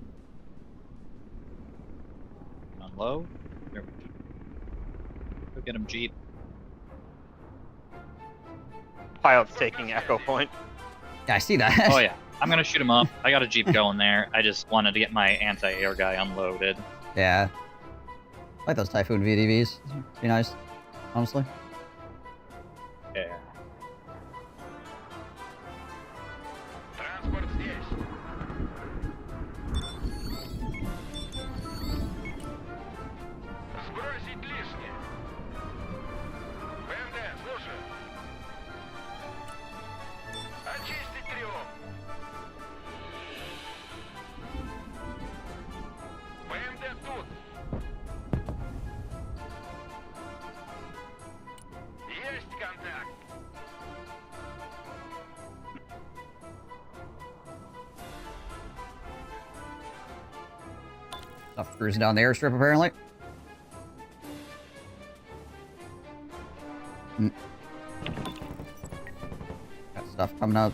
On low. There we go. Go get him, Jeep. Pilot's taking Echo Point. Yeah, I see that. Oh yeah, I'm gonna shoot him up. I got a Jeep going there. I just wanted to get my anti-air guy unloaded. Yeah. I like those Typhoon VDVs. Be nice, honestly. Yeah. Транспорт здесь. Сбросить лишнее. ПМД, слушаю. Очистить трюм. ПМД тут. Есть контакт. Stuff cruising down the airstrip, apparently. Got stuff coming up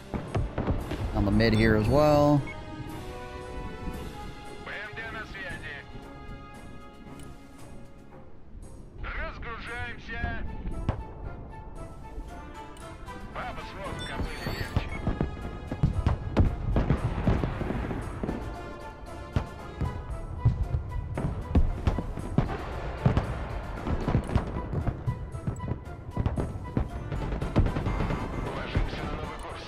on the mid here as well. ПМД на связи. Разгружаемся. Баба с возом копыли легче. Ложимся на новый курс.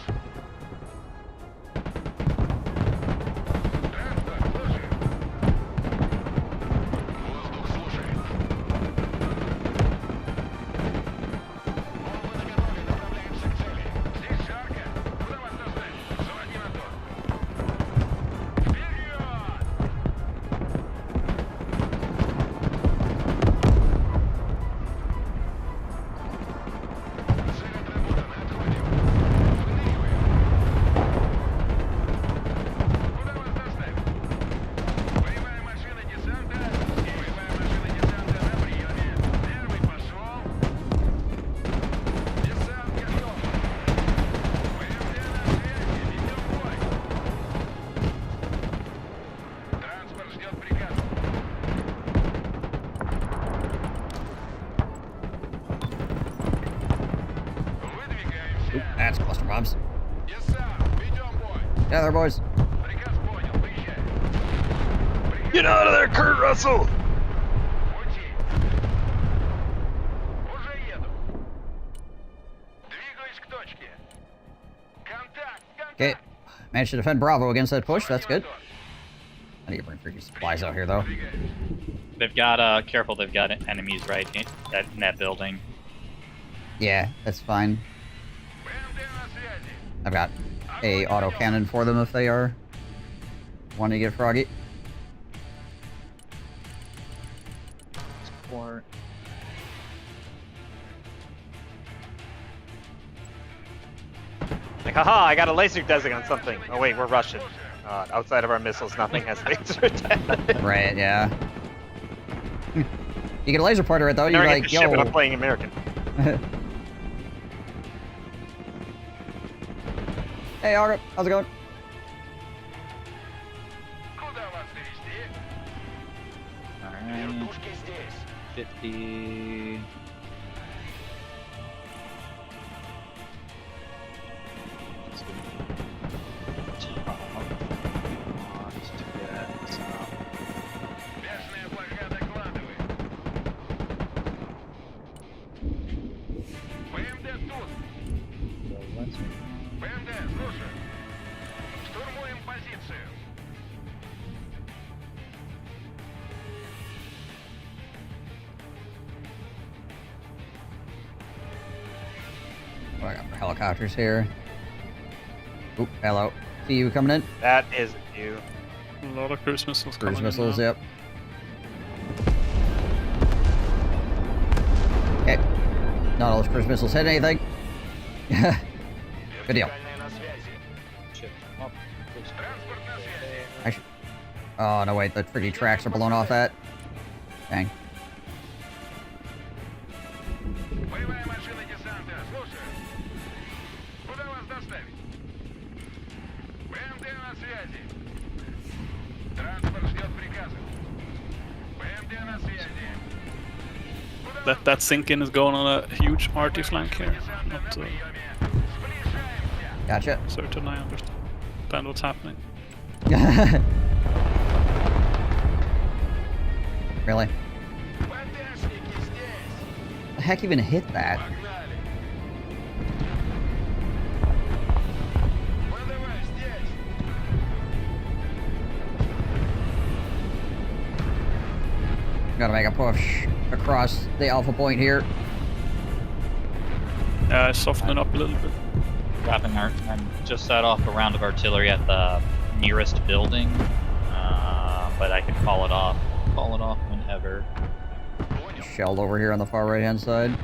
Транспорт, слушаю. Воздух слушает. Бомбы наготове, направляемся к цели. Здесь жарко. Куда вас доставить? Заводи мотор. Вперед! Цель отработана. Отходим. Выныриваем. Куда вас доставить? Боевая машина десанта. Боевая машина десанта на приеме. Первый пошел. Десант готов. ПМД на связи. Ведем бой. Транспорт ждет приказа. Выдвигаемся. That's cluster bombs. Десант. Ведем бой. Yeah, there, boys. Приказ понял. Выезжай. Get out of there, Kurt Russell! Пути. Уже еду. Двигаюсь к точке. Контакт, Okay. контакт. Managed to defend Bravo against that push. That's good. I need to bring freaking supplies out here, though. They've got careful. They've got enemies right in that building. Yeah, that's fine. I've got a autocannon for them if they are wanting to get froggy. Support. Like, haha, I got a laser desing on something. Oh wait, we're Russian. Outside of our missiles, nothing has laser desing. Right, yeah. You get a laser pointer, though, you're Never like, get the ship and I'm yo. playing American. Hey, Augur, how's it going? Alright. 50. Let's go top. Just to get some. What do I got for helicopters here? Oop, hello. See you coming in? That is you. A lot of cruise missiles Cruise coming missiles, in now. yep. Okay. Not all those cruise missiles hit anything. Good deal. Actually, oh, no, wait. The tricky tracks are blown off that. Dang. That sink-in is going on a huge RT flank here. Not Gotcha. certain I understand what's happening. Really? The heck even hit that? Gotta make a push across the alpha point here. Soften it up a little bit. Wrapping our and just set off a round of artillery at the nearest building, but I can call it off. Call it off whenever. Shelled over here on the far right hand side.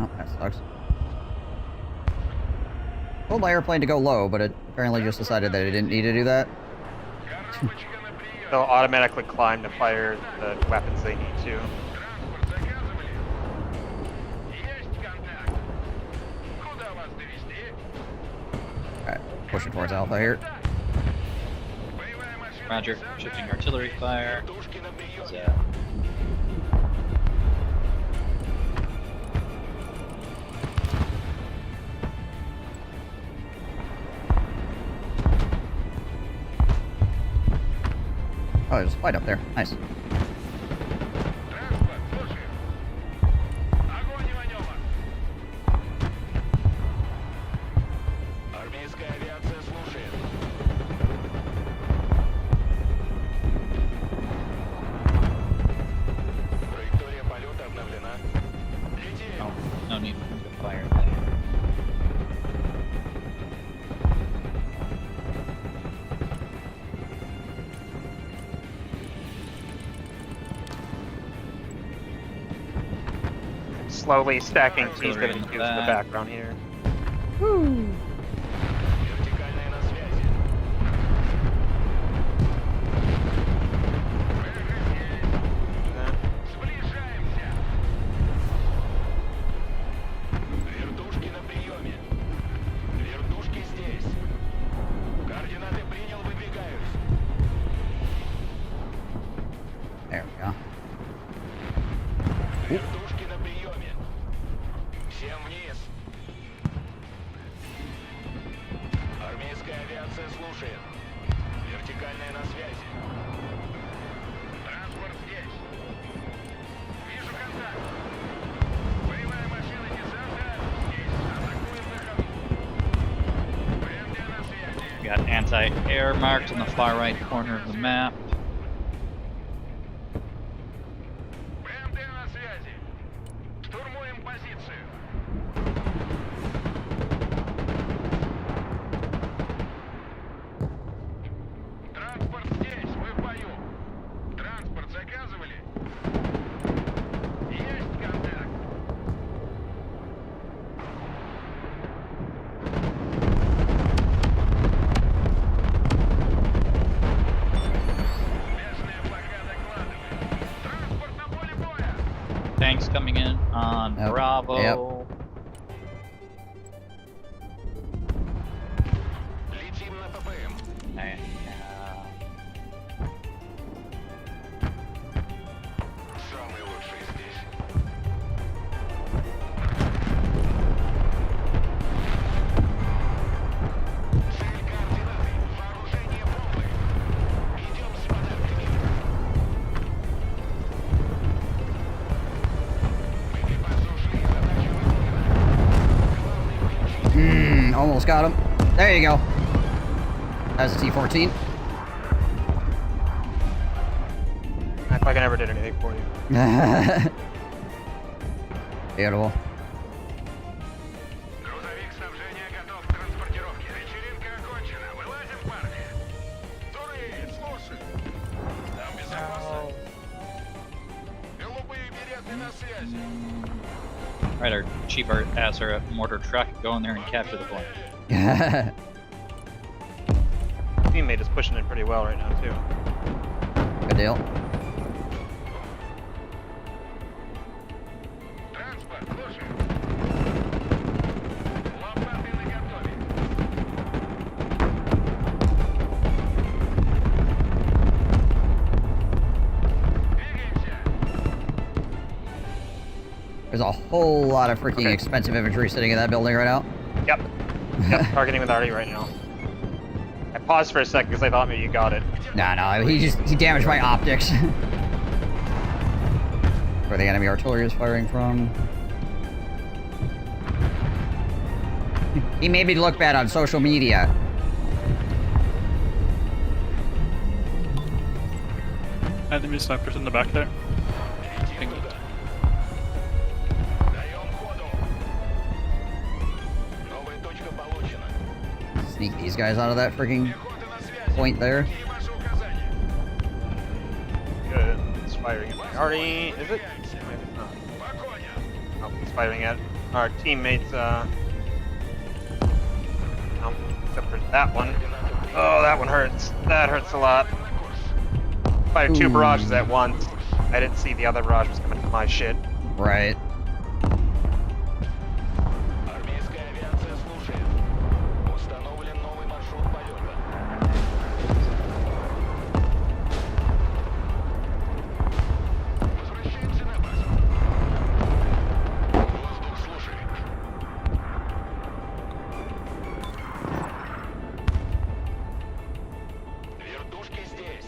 Oh, that sucks. Told my airplane to go low, but it apparently just decided that it didn't need to do that. They'll automatically climb to fire the weapons they need to. Alright, pushing towards alpha here. Roger. Shifting artillery fire. Oh, there's a fight up there. Nice. Oh, no need to fire there. Slowly stacking T's Artillery that in infuse the in the back. background here. Woo! There we go. Вертушки на приеме. Всем вниз. Армейская авиация слушает. Вертикальная на связи. Транспорт здесь. Вижу контакт. Боевая машина десанта здесь. Атакуем на ходу. ПМД на связи. We got anti-air marked in the far right corner of the map. ПМД на связи. Штурмуем позицию. Транспорт здесь, мы в бою. Транспорт заказывали? Есть контакт. Местная блокада докладывает. Транспорт на поле боя. Tanks coming in on Yep. Bravo. Летим на ППМ. And, Самый лучший здесь. Цель координаты. Вооружение полное. Идем с подарками. Экипаж ушли. Задача выполнена. Главный ключ. Almost got him. There you go. That's a T-14. Act like I never did anything for you. Beautiful. Грузовик снабжения готов к транспортировке. Вечеринка окончена. Вылазим, парни. Туры, слушай. Там безопасно. Голубые береты на связи. right, our cheaper ass or a mortar truck, go in there and capture the point. Teammate is pushing it pretty well right now too. Good deal. Транспорт, слушай. Лопаты наготове. Двигаемся. There's a whole lot of freaking expensive infantry sitting in that building right now. Yep. Yep, targeting with Artie right now. I paused for a second because I thought maybe you got it. No, he damaged my optics. Where the enemy artillery is firing from. He made me look bad on social media. Enemy snipers in the back there. Ping. Даем ходу. Новая точка получена. Sneak these guys out of that freaking Пехота на связи. point there. И ваши указания. Good. It's firing at Artie. Is it? Maybe it's not. По коням. Oh, it's firing at our teammates. No, except for that one. Oh, that one hurts. That hurts a lot. На курс. Fired two Ooh. barrages at once. I didn't see the other barrage was coming from my shit. Right. Армейская авиация слушает. Установлен новый маршрут полета. Возвращаемся на базу. Воздух слушает. Вертушки здесь.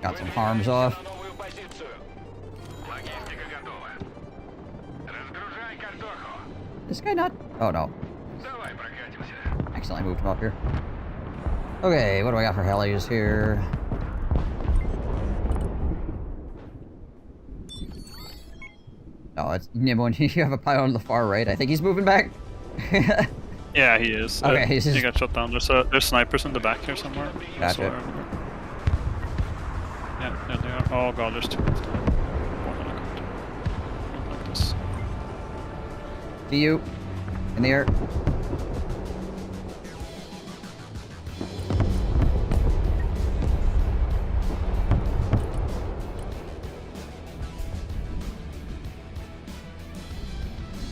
Got some harms off. На новую позицию. Логистика готова. Разгружай картоху. This guy not... Oh, no. Давай прокатимся. Accidentally moved him up here. Okay, what do I got for helis here? No, it's Nimon. You have a pilot on the far right. I think he's moving back. Yeah, he is. Okay, he's he just- got shot down. There's snipers in the back here somewhere. Gotcha. So, yeah, they are. Oh god, there's two. One helicopter. Not like this. To you. In the air.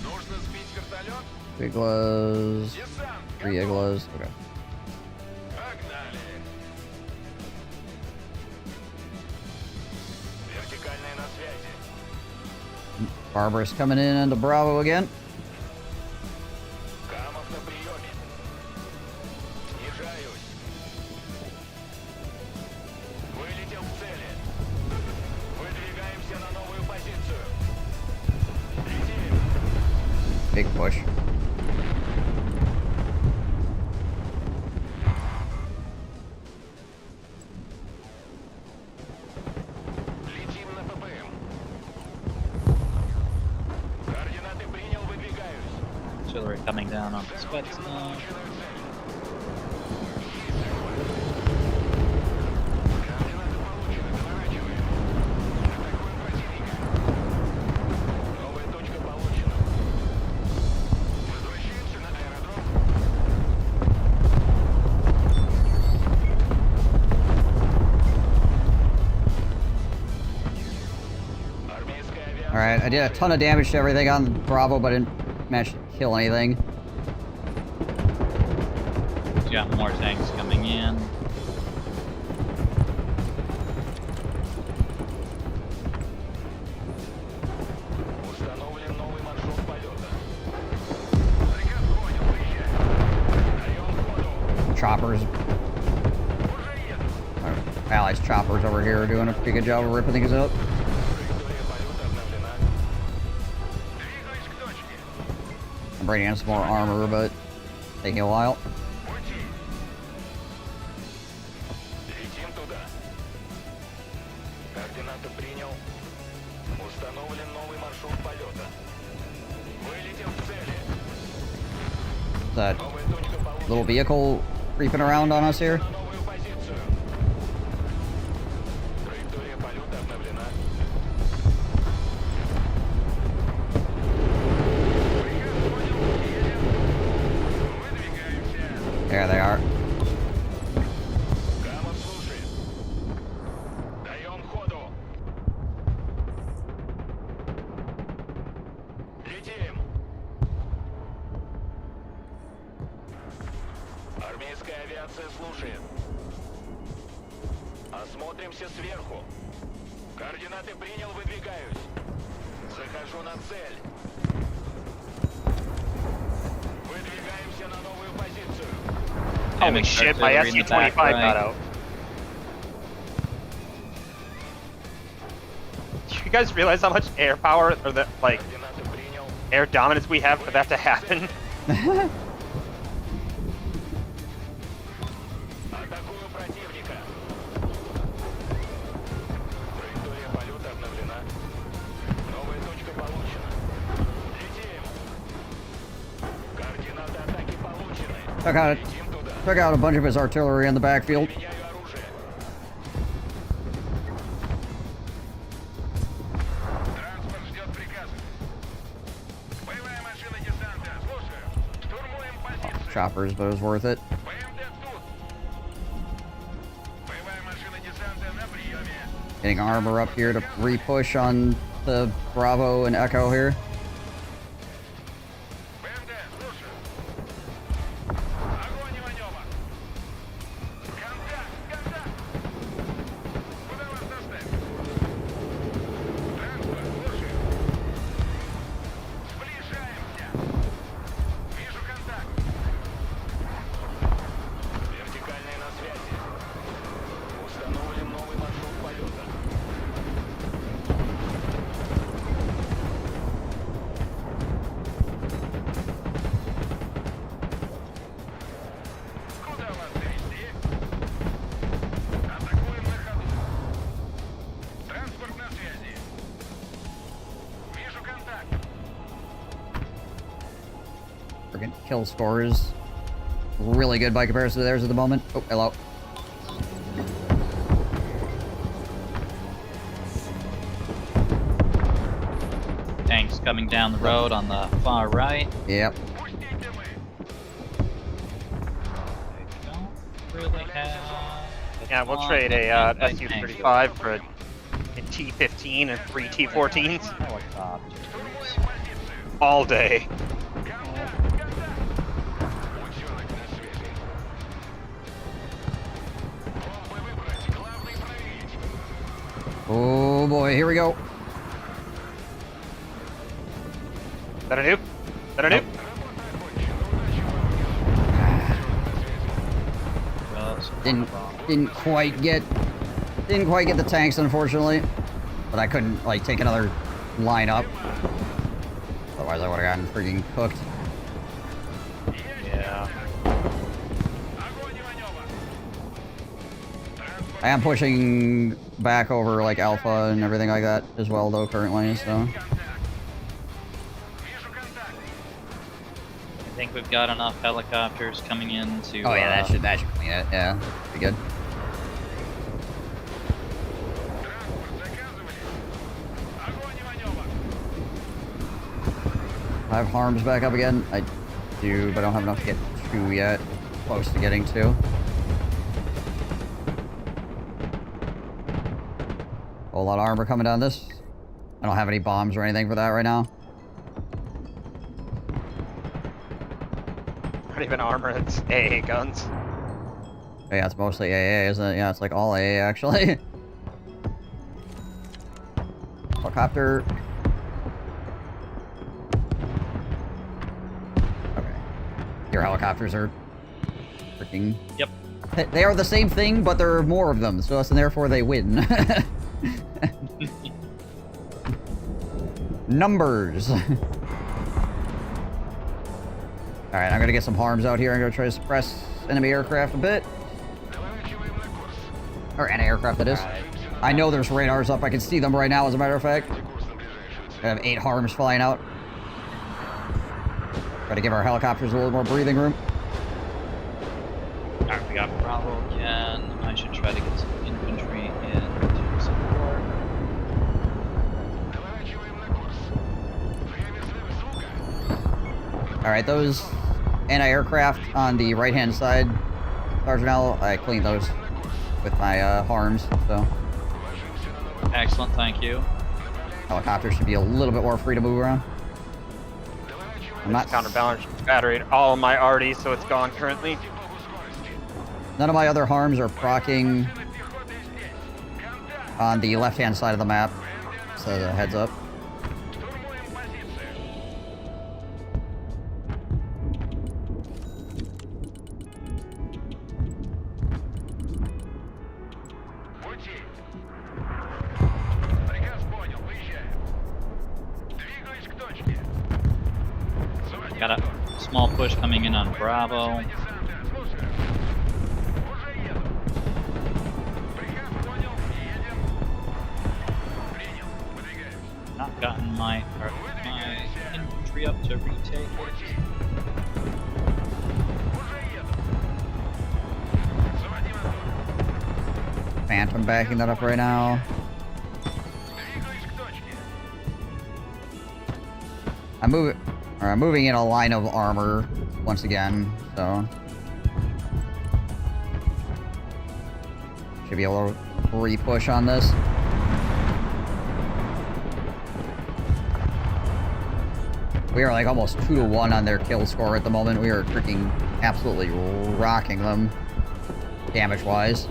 Нужно сбить вертолет. Iglas. Десант. 3 iglas. Okay. Погнали. Вертикальная на связи. Barbarous coming in into Bravo again. Камов на приеме. Снижаюсь. big push. Летим на ППМ. Координаты принял, выдвигаюсь. Artillery coming down on the spets now. Координаты получены, доворачиваем. Атакуем противника. Новая точка получена. Возвращаемся на аэродром. Армейская авиация. Alright, I did a ton of damage to everything on Bravo, but didn't manage to kill anything. We got more tanks coming in. Установлен новый маршрут полета. Приказ понял, выезжай. Даем ходу. Choppers. Уже еду. Our allies' choppers over here are doing a pretty good job of ripping things up. Траектория полета обновлена. Двигаюсь к точке. I'm bringing in some more armor, but taking a while. Пути. Летим туда. Координаты принял. Установлен новый маршрут полета. Вылетел к цели. That Новая точка получена. little vehicle creeping around on us here. На новую позицию. Траектория полета обновлена. Приказ понял, едем. Выдвигаемся. There they are. Гамма слушает. Даем ходу. Летим. Армейская авиация слушает. Осмотримся сверху. Координаты принял, выдвигаюсь. Захожу на цель. Выдвигаемся на новую позицию. Holy shit, my artillery in the back SU-25 got right. out. Do you guys realize how much air power, or the, like, Координаты принял. air dominance we have for that to happen? Атакую противника. Траектория полета обновлена. Новая точка получена. Летим. Координаты атаки получены. Летим туда. Took out a bunch of his artillery in the backfield. Меняю оружие. Транспорт ждет приказа. Боевая машина десанта. Слушаю. Штурмуем позицию. Choppers, but it was worth it. БМД тут. Боевая машина десанта на приеме. Getting armor up here to re-push on the Bravo and Echo here. БМД, слушаю. Огонь и маневр. Контакт, контакт. Куда вас доставить? Транспорт, слушаю. Сближаемся. Вижу контакт. Вертикальные на связи. Установлен новый маршрут полета. Куда вас завести? Атакуем на ходу. Транспорт на связи. Вижу контакт. Freaking kill score is really good by comparison to theirs at the moment. Oh, hello. Tanks coming down the road on the far right. Yep. Пустите мы. Don't really have. Yeah, we'll trade a SU-35 for a T-15 and 3 T-14s Helicopters. all day. Утенок на связи. Бомбы выбрать. Главный проверить. Oh boy, here we go. Is that a nuke? Is that a nuke? Didn't quite get the tanks, unfortunately. But I couldn't like take another line up. Otherwise Otherwise, I would have gotten freaking cooked. Yeah. I am pushing back over like Alpha and everything like that as well, though, currently. So. I think we've got enough helicopters coming in to. Oh yeah, that should clean it. Yeah, be good. I have harms back up again. I do, but I don't have enough to get to yet. Close to getting to. Whole lot of armor coming down this. I don't have any bombs or anything for that right now. Not even armor, it's AA guns. Yeah, it's mostly AA, isn't it? Yeah, it's like all AA, actually. Helicopter. Okay. Your helicopters are freaking... Yep. They are the same thing, but there are more of them, so and therefore they win. Numbers. Alright, I'm gonna get some harms out here. I'm gonna try to suppress enemy aircraft a bit. Or anti-aircraft, that is. I know there's radars up. I can see them right now, as a matter of fact. I have 8 harms flying out. Try to give our helicopters a little more breathing room. Alright, we got Bravo again. I should try to get some infantry in to support. Alright, those anti-aircraft on the right-hand side, Sergeant L, I cleaned those with my harms, so... Excellent, thank you. Helicopters should be a little bit more free to move around. I'm not... Counterbalance battery all of my arties, so it's gone currently. None of my other harms are proccing on the left-hand side of the map, so heads up. Got a small push coming in on Bravo. Not gotten my infantry up to retake it. Phantom backing that up right now. I'm moving in a line of armor once again, so should be able to re-push on this. We are like almost 2-1 on their kill score at the moment. We are freaking absolutely rocking them damage-wise.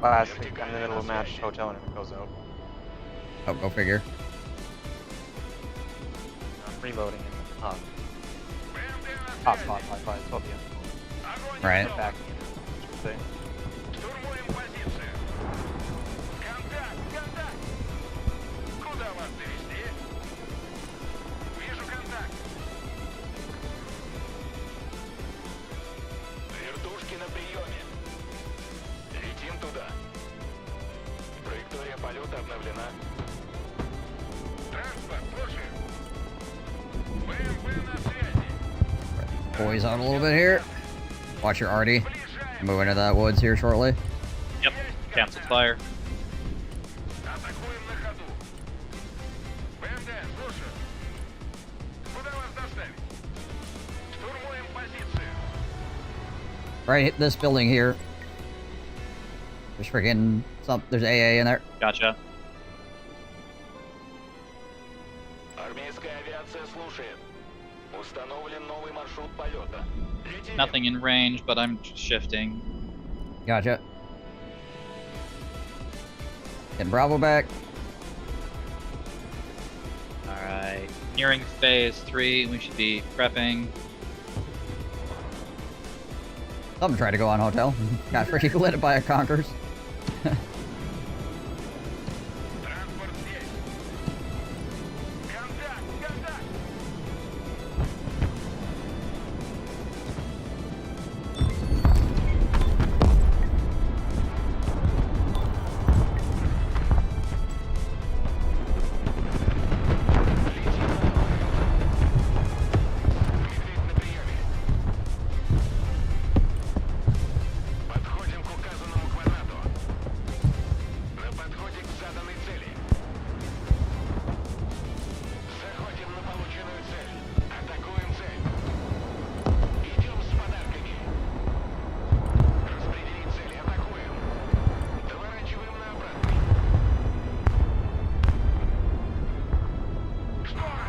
Last week, I'm in the middle of a match, hotel, and it goes out. Oh, go figure. I'm reloading in the hotspot Wi-Fi, it's obvious. Right. Back. Boys out a little bit here. Watch your arty. Move into that woods here shortly. Yep. Cancel fire. Атакуем на ходу. БМД, слушаю. Куда вас доставить? Штурмуем позицию. Right, hit this building here. There's freaking there's AA in there. Gotcha. Армейская авиация слушает. Установлен новый маршрут полета. Летим. Nothing in range, but I'm shifting. Gotcha. Getting Bravo back. Alright. Nearing phase 3, we should be prepping. Something tried to go on hotel. Got freaking lit by a Conkers. Транспорт здесь. Контакт, контакт. Подходим к указанному квадрату. На подходе к заданной цели. Заходим на полученную цель. Атакуем цель. Идем с подарками. Распределить цели. Атакуем. Доворачиваем на обратный. Штора!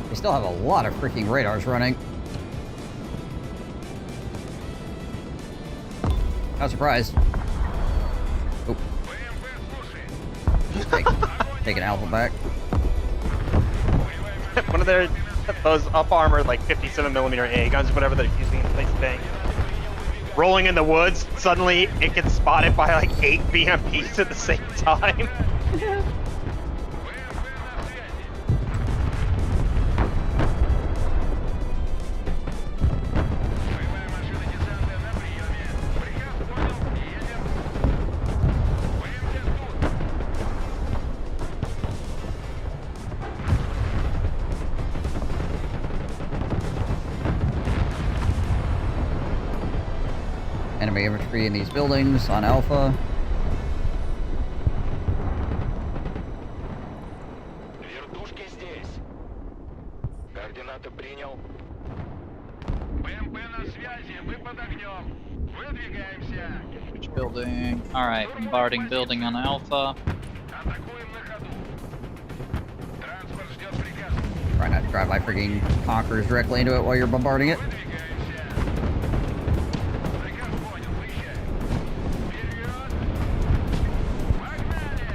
They still have a lot of freaking radars running. Not surprised. Oh. Taking Alpha back. One of those up armored like 57mm AA guns, whatever they're using in place today. Rolling in the woods, suddenly it gets spotted by like 8 BMPs at the same time. Enemy infantry in these buildings on Alpha. Вертушки здесь. Координаты принял. БМП на связи. Мы под огнем. Выдвигаемся. Which building? Alright, bombarding building on Alpha. Атакуем на ходу. Транспорт ждет приказа. Try not to drive my freaking Conkers directly into it while you're bombarding it. Приказ понял. Выезжай. Вперед. Погнали.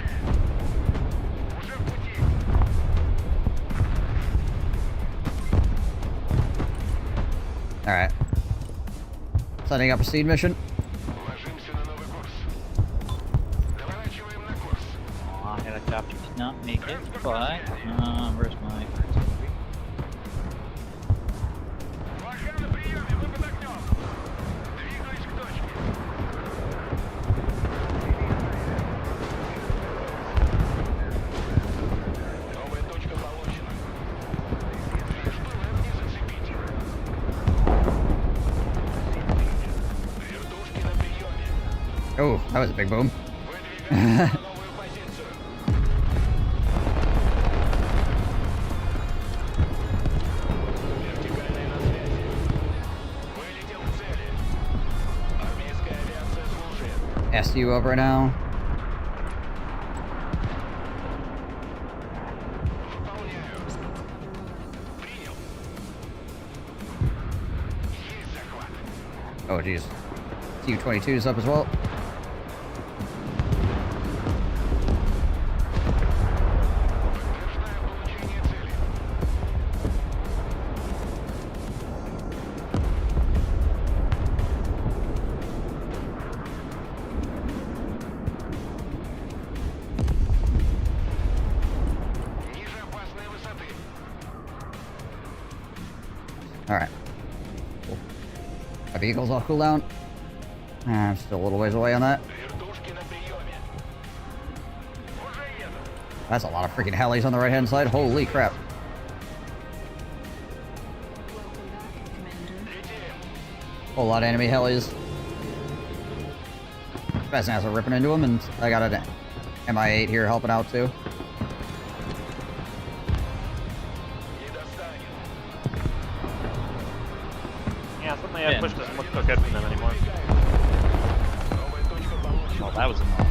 Уже в пути. Alright. Setting up a seed mission. Ложимся на новый курс. Доворачиваем на курс. Aw, helicopter did not make it, but where's my? Пока на приеме. Мы под огнем. Двигаюсь к точке. Новая точка получена. Лишь бы лэп не зацепить. Вертушки на приеме. Oh, that was a big boom. Выдвигаемся на новую позицию. Вертикальная на связи. Вылетел к цели. Армейская авиация слушает. SU up right now. Выполняю. Принял. Есть захват. Oh, jeez. Tu-22 is up as well. Подтверждаю получение цели. Ниже опасной высоты. Alright. Cool. My vehicle's off cooldown. I'm still a little ways away on that. Вертушки на приеме. Уже еду. That's a lot of freaking helis on the right hand side. Holy crap. Whole lot of enemy helis. Best are ripping into them, and I got an MI8 here helping out too. Yeah, suddenly that push doesn't look so good for them anymore. Well, that was enough.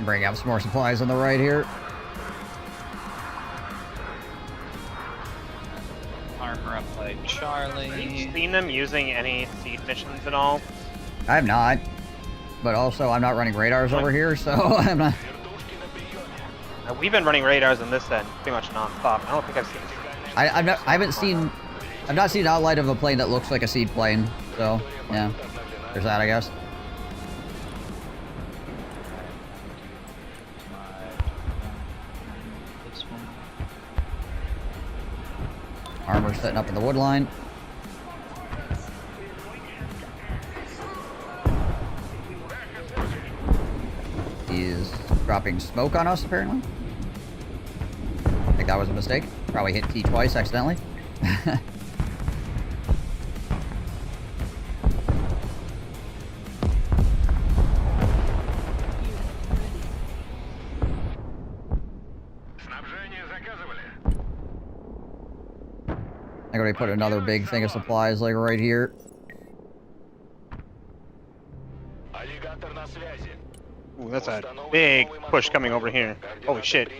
Bring out some more supplies on the right here. Armor up by Charlie. Have you seen them using any seed missions at all? I have not. But also, I'm not running radars over here, so I'm not... We've been running radars on this end pretty much non-stop. I don't think I've seen... I haven't seen... I've not seen an outline of a plane that looks like a seed plane, so, yeah. There's that, I guess. Armor setting up in the wood line. He is dropping smoke on us, apparently. I think that was a mistake. Probably hit T twice accidentally. I'm gonna put another big thing of supplies like right here. Ooh, that's a big push coming over here. Holy shit.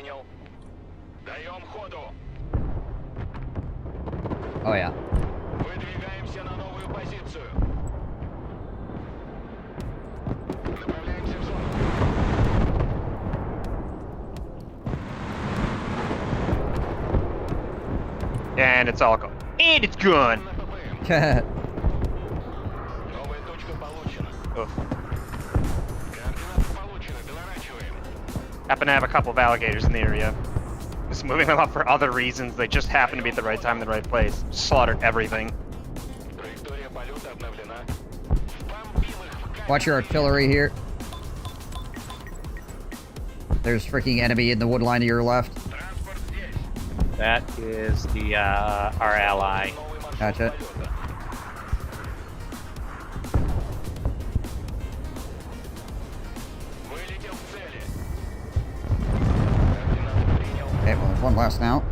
Oh yeah. And it's all gone. And it's gone! Oof. Happen to have a couple of alligators in the area. Just moving them up for other reasons. They just happen to be at the right time in the right place. Slaughtered everything. Watch your artillery here. There's freaking enemy in the wood line to your left. That is the our ally. Gotcha. Okay, well, there's one less now.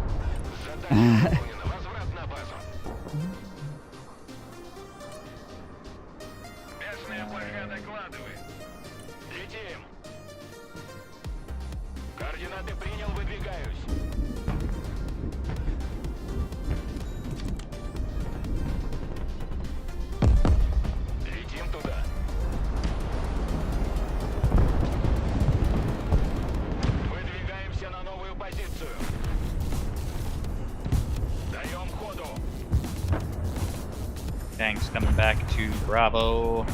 Tanks coming back to Bravo.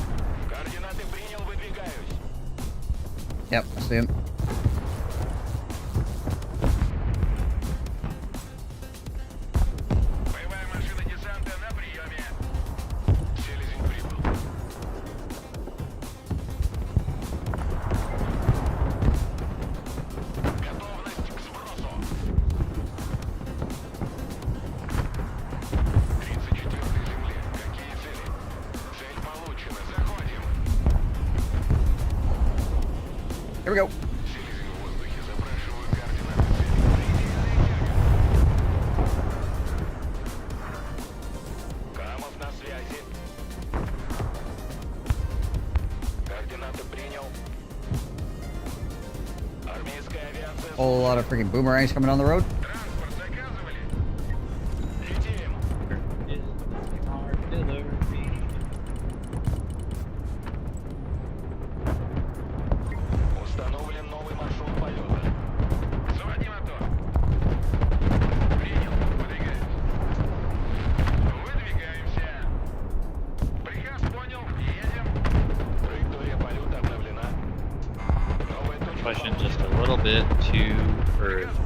Yep, I see him. Here we go. Whole lot of freaking boomerangs coming down the road. Pushing just a little bit to Earth.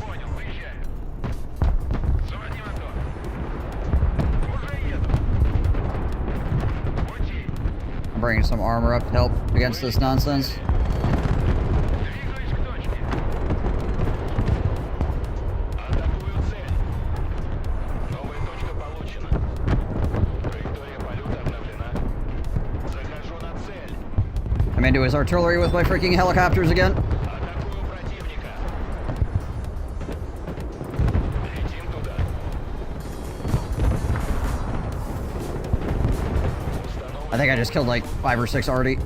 bringing some armor up to help against this nonsense. I'm into his artillery with my freaking helicopters again. I think I just killed like 5 or 6 already.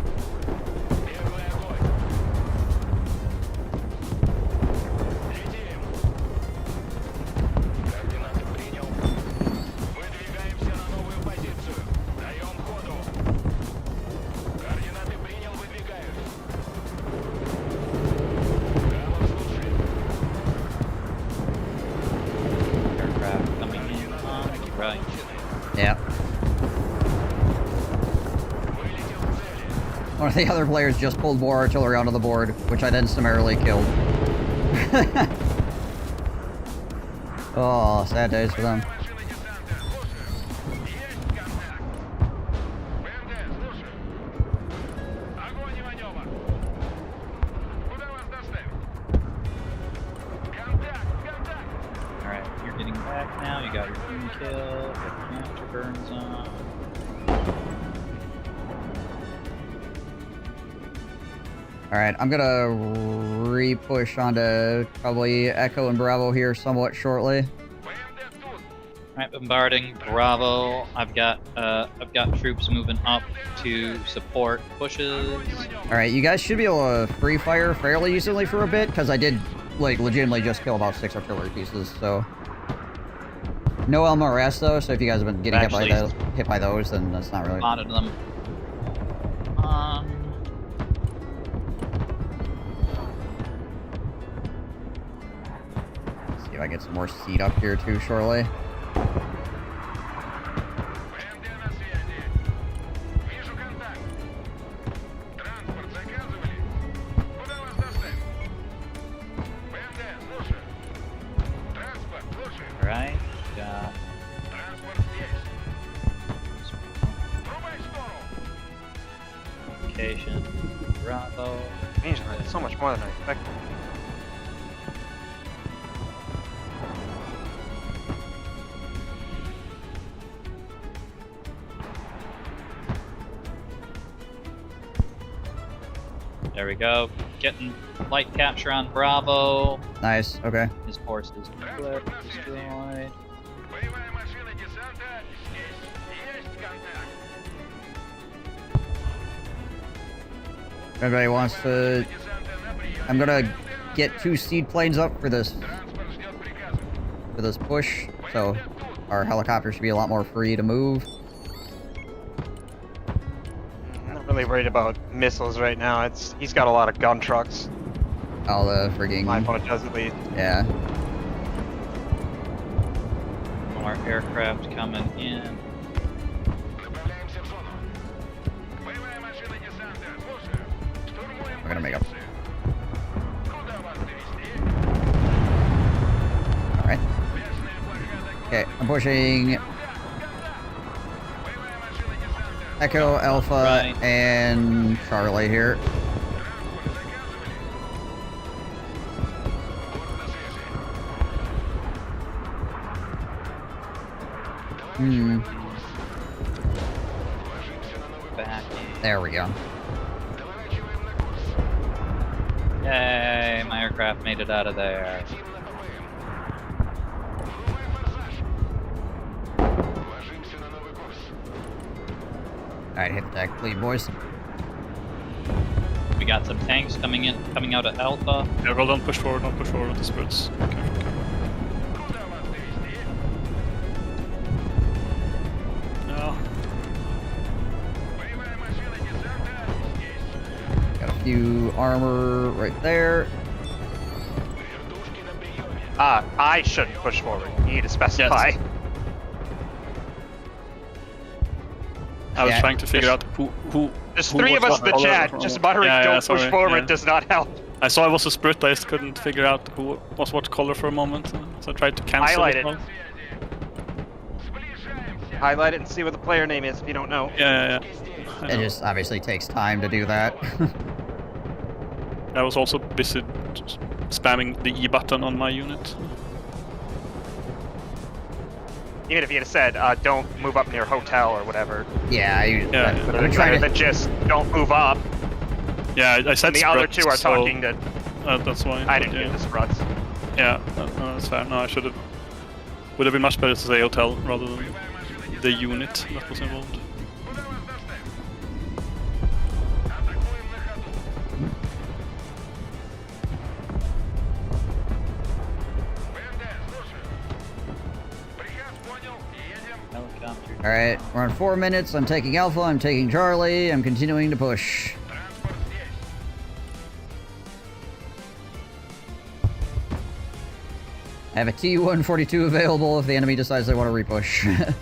Aircraft coming in on the right. Yeah. One of the other players just pulled more artillery onto the board, which I then summarily killed. Oh, sad days for them. Alright, you're getting back now. You got your boom kill, got your afterburns on. Alright, I'm gonna re-push onto probably Echo and Bravo here somewhat shortly. Alright, bombarding Bravo. I've got troops moving up to support pushes. Alright, you guys should be able to free fire fairly easily for a bit, because I did, like, legitimately just kill about 6 artillery pieces, so... No LMRS though, so if you guys have been getting hit by those, then that's not really... Spotted them. See if I get some more seed up here too shortly. Right, got location, Bravo. Angel, it's so much more than I expected. There we go. Getting light capture on Bravo. Nice, okay. His force is destroyed. Everybody wants to... I'm gonna get 2 seed planes up for this push, so our helicopters should be a lot more free to move. I'm not really worried about missiles right now. He's got a lot of gun trucks. All the frigging... My opponent does at least. Yeah. More aircraft coming in. We're gonna make up. Alright. Okay, I'm pushing Echo, Alpha, and Charlie here. There we go. Yay, my aircraft made it out of there. Alright, hit the deck, lead, boys. We got some tanks coming out of Alpha. Yeah, well, don't push forward with the spirits. Careful. No. Got a few armor right there. I shouldn't push forward. You need to specify. Yes. I was trying to figure out who. There's 3 of us in the chat. Just muttering "don't push forward" does not help. I saw it was a sprite. I just couldn't figure out who was what color for a moment, so I tried to cancel Highlight it. it. Highlight it and see what the player name is if you don't know. Yeah. I It know. just obviously takes time to do that. I was also busy spamming the E button on my unit. Even if you had said, don't move up near hotel or whatever. Yeah, But I'm rather trying than to... just don't move up. Yeah, I said And the other Spruts, two are so, talking to. that's why. I didn't yeah. do the struts. Yeah, no, that's fair. No, I should have. Would have been much better to say hotel rather than the unit that was involved. Alright, we're on 4 minutes. I'm taking Alpha, I'm taking Charlie, I'm continuing to push. I have a T-142 available if the enemy decides they want to repush.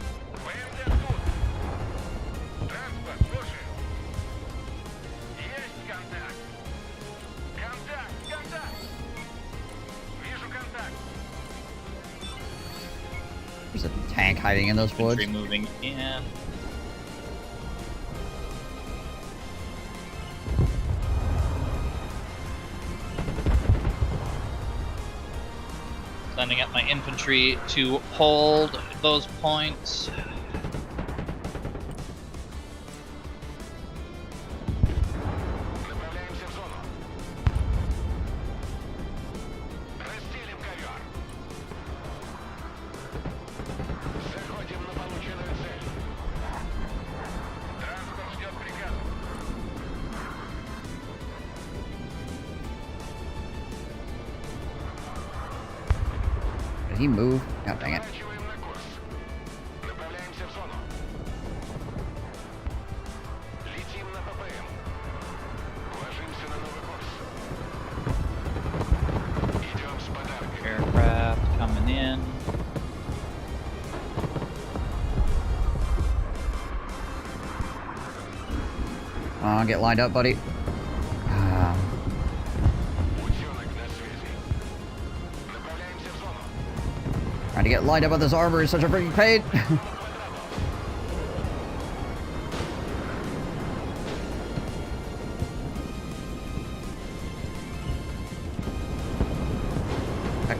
There's a tank hiding in those woods. Infantry moving in. Sending up my infantry to hold those points. Did he move? God dang it. Aircraft coming in. Get lined up, buddy. Trying to get lined up with this armor is such a freaking pain.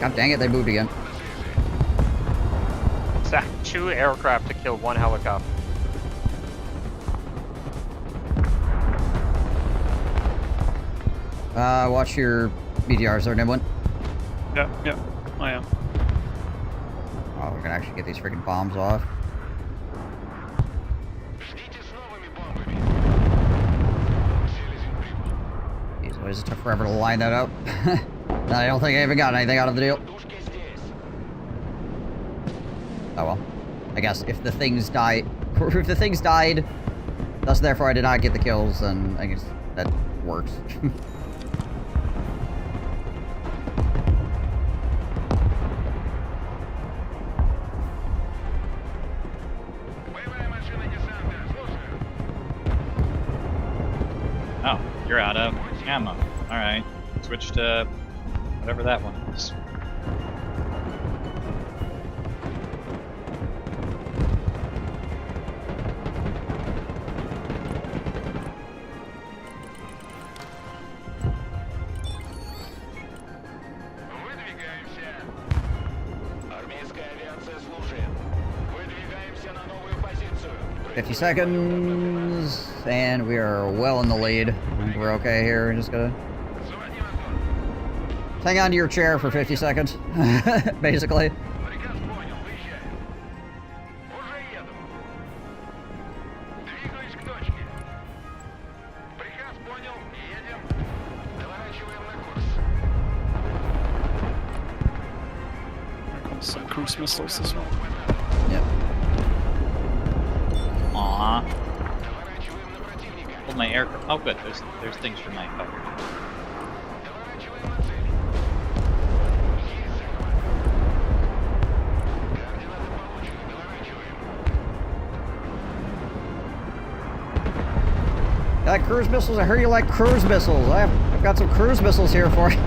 God dang it, they moved again. Sack 2 aircraft to kill 1 helicopter. Watch your BDRs there, Niblin. Yeah, I am. Oh, we're gonna actually get these freaking bombs off. Jeez, why does it take forever to line that up? I don't think I even got anything out of the deal. Oh well. I guess if the things die, if the things died, thus therefore I did not get the kills, then I guess that works. Oh, you're out of ammo. Alright. Switch to whatever that one is. Выдвигаемся. Армейская авиация слушает. Выдвигаемся на новую позицию. 50 seconds, and we are well in the lead. We're okay here. We're just gonna hang on to your chair for 50 seconds, basically. Приказ понял, выезжаем. Уже еду. Двигаюсь к точке. Приказ понял, едем. Доворачиваем на курс. Here comes some cruise missiles as well. Yep. Aww. Hold my aircraft. Oh, good. There's things for my cover. Доворачиваем на цель. Есть захват. Координаты получены. Доворачиваем. Got cruise missiles? I heard you like cruise missiles. I've got some cruise missiles here for you.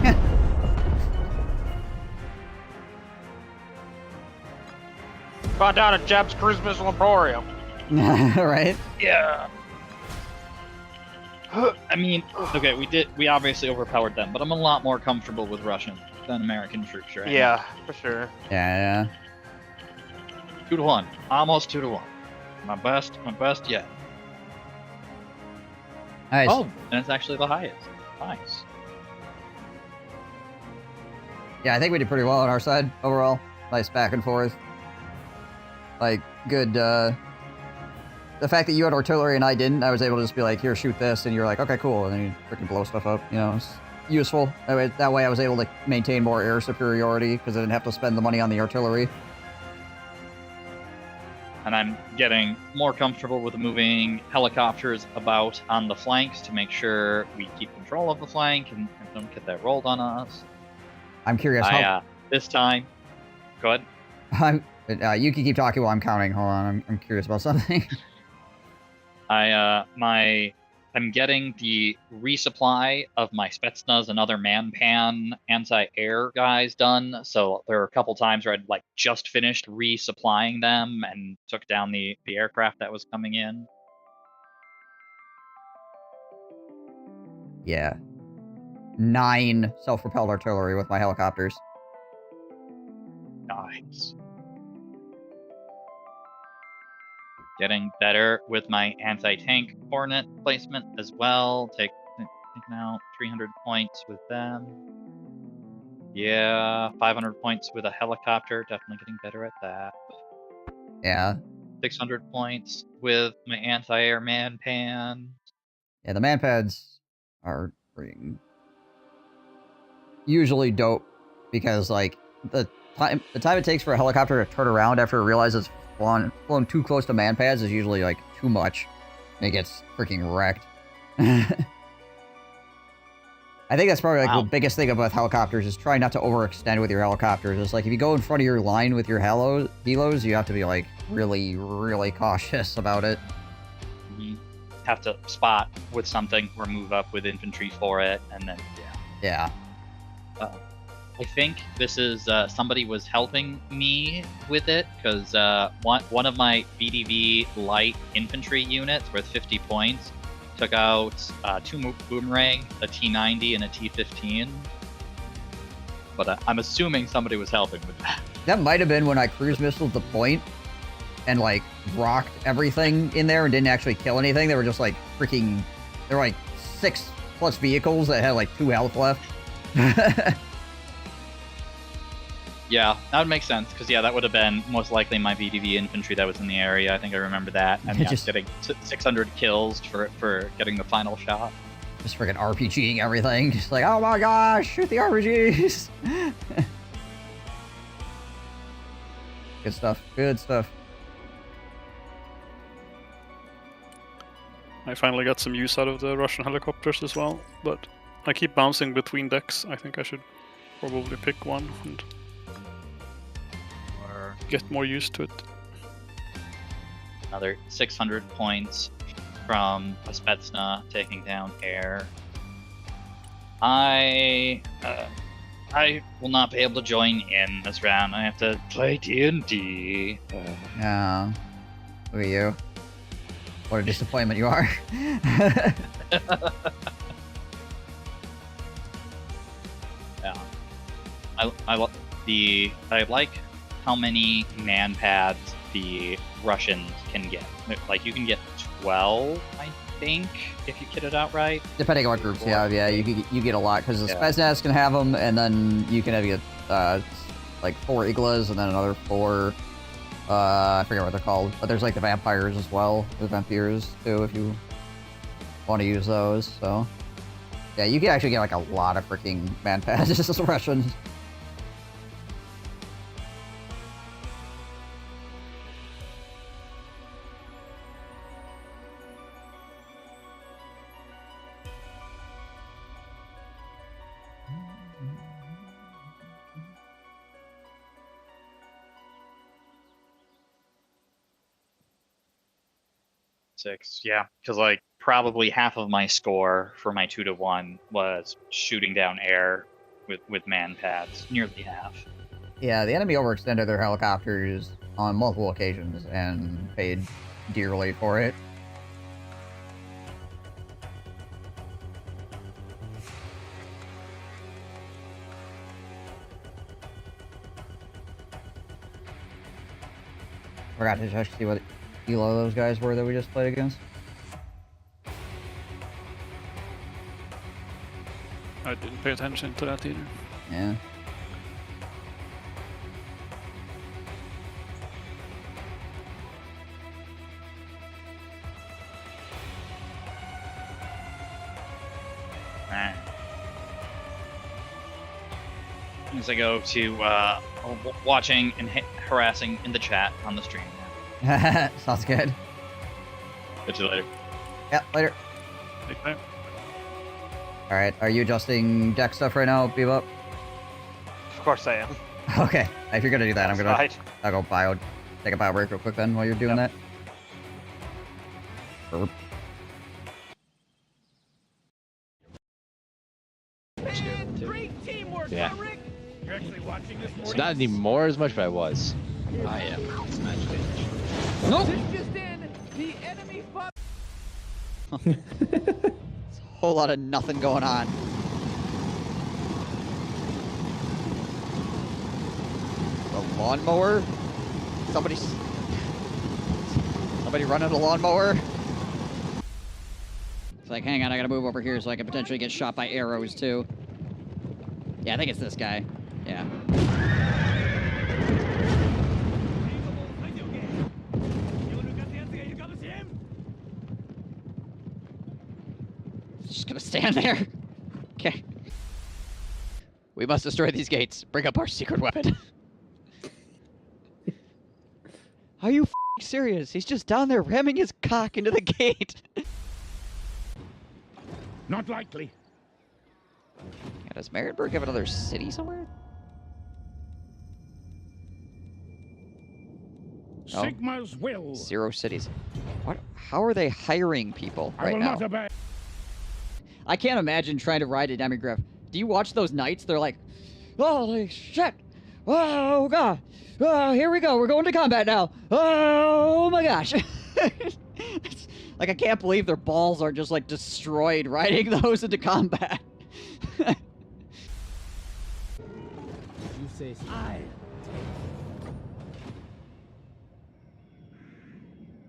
on down to Jeb's Cruise Missile Emporium. Right? Yeah. I mean, okay, we obviously overpowered them, but I'm a lot more comfortable with Russian than American troops right Yeah, for sure. Yeah. 2-1. Almost 2-1. My best yet. Nice. Oh, and it's actually the highest. Nice. Yeah, I think we did pretty well on our side overall. Nice back and forth. Like, good, the fact that you had artillery and I didn't, I was able to just be like, here, shoot this, and you're like, okay, cool, and then you freaking blow stuff up, you know, it's useful. That way I was able to maintain more air superiority, because I didn't have to spend the money on the artillery. And I'm getting more comfortable with moving helicopters about on the flanks to make sure we keep control of the flank and don't get that rolled on us. I'm curious how... This time... Go ahead. You can keep talking while I'm counting. Hold on, I'm curious about something. I'm getting the resupply of my Spetsnaz and other man-pan anti-air guys done. So there are a couple times where I'd like just finished resupplying them and took down the aircraft that was coming in. Yeah. 9 self-propelled artillery with my helicopters. Nice. Getting better with my anti-tank Hornet placement as well. Taking out 300 points with them. Yeah, 500 points with a helicopter. Definitely getting better at that. Yeah. 600 points with my anti-air man-pan. Yeah, the man-pads are freaking usually dope because, like, the time it takes for a helicopter to turn around after it realizes it's flown too close to man-pads is usually, like, too much. And it gets freaking wrecked. I think that's probably, like, the biggest thing about helicopters is try not to overextend with your helicopters. It's like, if you go in front of your line with your helos, you have to be, like, really, really cautious about it. You have to spot with something or move up with infantry for it, and then, yeah. I think this is, somebody was helping me with it, because one of my BDV light infantry units worth 50 points took out 2 boomerang, a T-90, and a T-15. But I'm assuming somebody was helping with that. That might have been when I cruise missiled the point and, like, rocked everything in there and didn't actually kill anything. They were just, like, freaking... There were, like, 6+ vehicles that had, like, 2 health left. Yeah, that would make sense, because, yeah, that would have been most likely my VDV infantry that was in the area. I think I remember that. And yeah, just getting 600 kills for getting the final shot. Just freaking RPGing everything. Just like, oh my gosh, shoot the RPGs! Good stuff. Good stuff. I finally got some use out of the Russian helicopters as well, but I keep bouncing between decks. I think I should probably pick one and get more used to it. Another 600 points from a Spetsnaz taking down air. I will not be able to join in this round. I have to play D&D. Yeah. Look at you. What a disappointment you are. Yeah. I like how many man pads the Russians can get. Like, you can get 12, I think, if you kit it out right. Depending on what groups you have, yeah, you get a lot, because the Spetsnaz can have them, and then you can have like 4 Iglas, and then another 4, I forget what they're called, but there's like the vampires as well, the vampires too, if you want to use those, so. Yeah, you can actually get like a lot of freaking man pads, just as Russians. Six, yeah, because like probably half of my score for my 2-1 was shooting down air with man pads, nearly half. Yeah, the enemy overextended their helicopters on multiple occasions and paid dearly for it. Forgot to check to see what elo those guys were that we just played against. I didn't pay attention to that either. Yeah. Alright. As I go to watching and harassing in the chat on the stream. Sounds good. Catch you later. Yeah, later. Take care. Alright, are you adjusting deck stuff right now, Bebop? Of course I am. Okay, if you're gonna do that, I'm gonna Right. I'll go take a bio break real quick then while you're doing that. Burp. Great teamwork, Yeah. Rick. You're actually watching this It's morning. not anymore as much, but I was. I am. Nope. This just in, the enemy fought. It's a whole lot of nothing going on. The lawnmower? Somebody running a lawnmower? It's like, hang on, I gotta move over here so I can potentially get shot by arrows too. Yeah, I think it's this guy. Yeah. Just gonna stand there. Okay. We must destroy these gates. Bring up our secret weapon. Are you f***ing serious? He's just down there ramming his cock into the gate. Not likely. Yeah, does Marienburg have another city somewhere? No. Sigma's will. 0 cities. What? How are they hiring people right now? obey. I can't imagine trying to ride a demigriff. Do you watch those nights? They're like, holy shit! Oh god! Here we go. We're going to combat now. Oh my gosh! It's like I can't believe their balls are just like destroyed riding those into combat. You say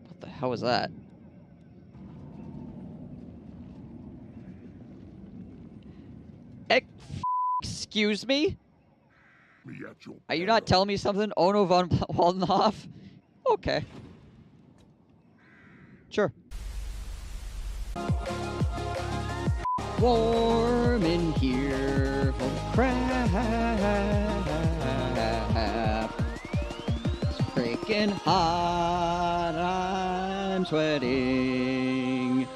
What the hell was that? Excuse me? Are you not telling me something? Ono von Waldenhof? Okay. Sure. Warm in here for crap. It's freaking hot. I'm sweating.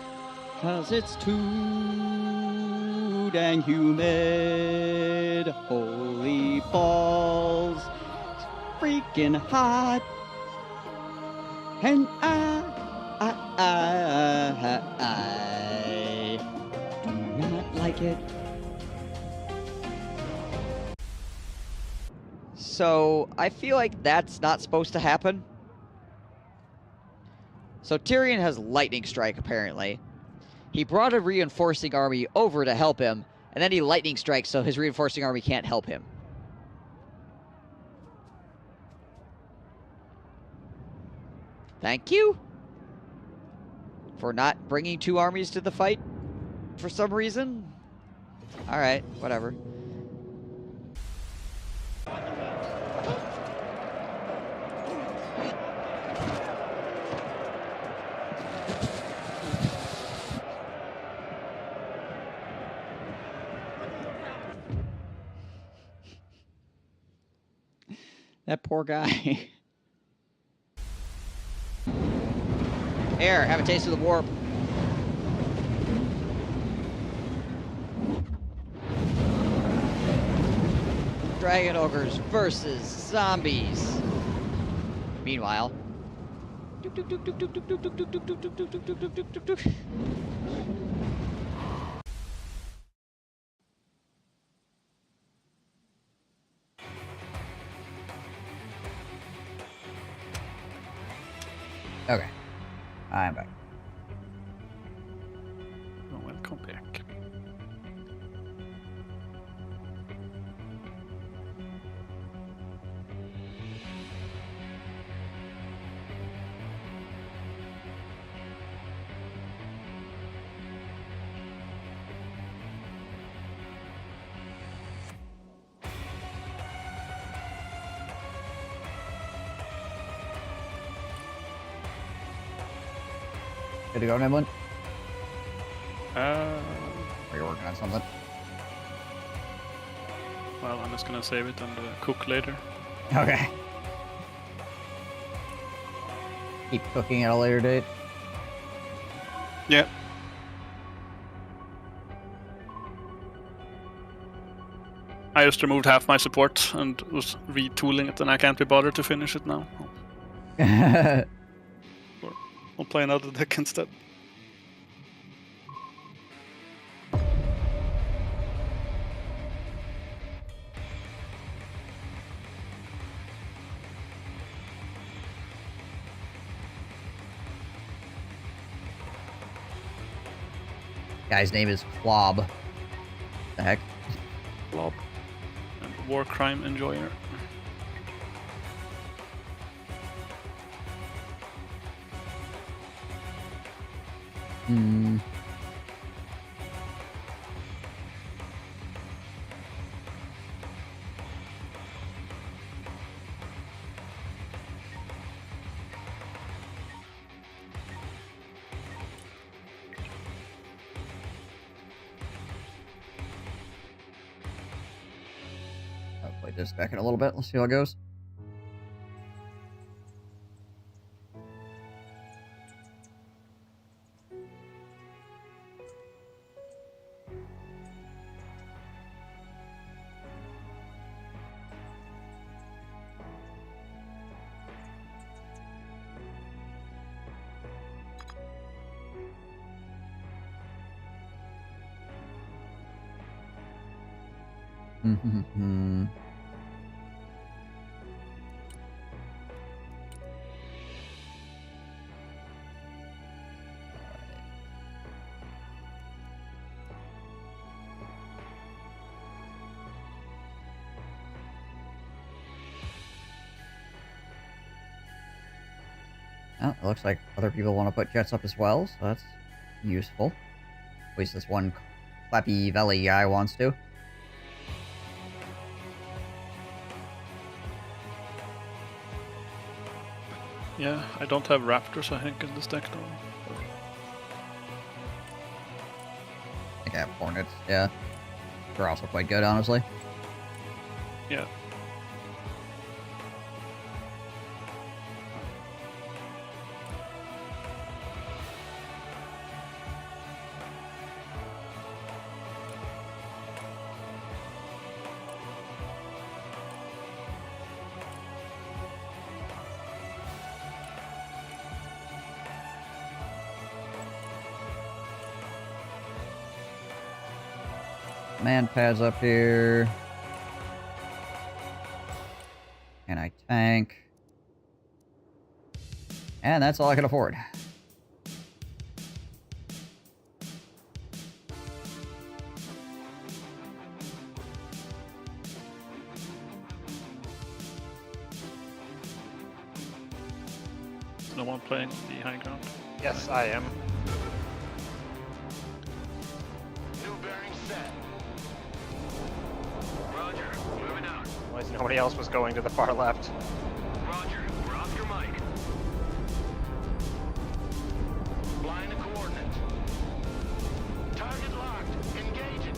'Cause it's too dang humid. Holy balls. It's freaking hot. And I do not like it. So, I feel like that's not supposed to happen. So Tyrion has lightning strike, apparently. He brought a reinforcing army over to help him, and then he lightning strikes so his reinforcing army can't help him. Thank you for not bringing 2 armies to the fight for some reason. Alright, whatever. That poor guy. Here, have a taste of the warp. Dragon ogres versus zombies. Meanwhile. Okay. I'm back. Oh, welcome back. Good to go, Nimblin? Uh, Are you working on something? well, I'm just gonna save it and cook later. Okay. Keep cooking at a later date. Yeah. I just removed half my support and was retooling it, and I can't be bothered to finish it now. I'll play another deck instead. Guy's name is Clob. The heck? Blob. And War Crime Enjoyer. Hmm. I'll play this back in a little bit. Let's see how it goes. Hmm. Well, it looks like other people want to put jets up as well, so that's useful. At least this one Clappy Valley guy wants to. Yeah, I don't have Raptors, I think, in this deck though. I think I have Hornets, yeah. They're also quite good, honestly. Yeah. Man pads up here. And I tank. And that's all I can afford. No one playing the high ground. Yes, I am. New bearing set. Roger, moving out. Otherwise, nobody else was going to the far left. Roger, we're off your mic. Flying the coordinates. Target locked. Engaging.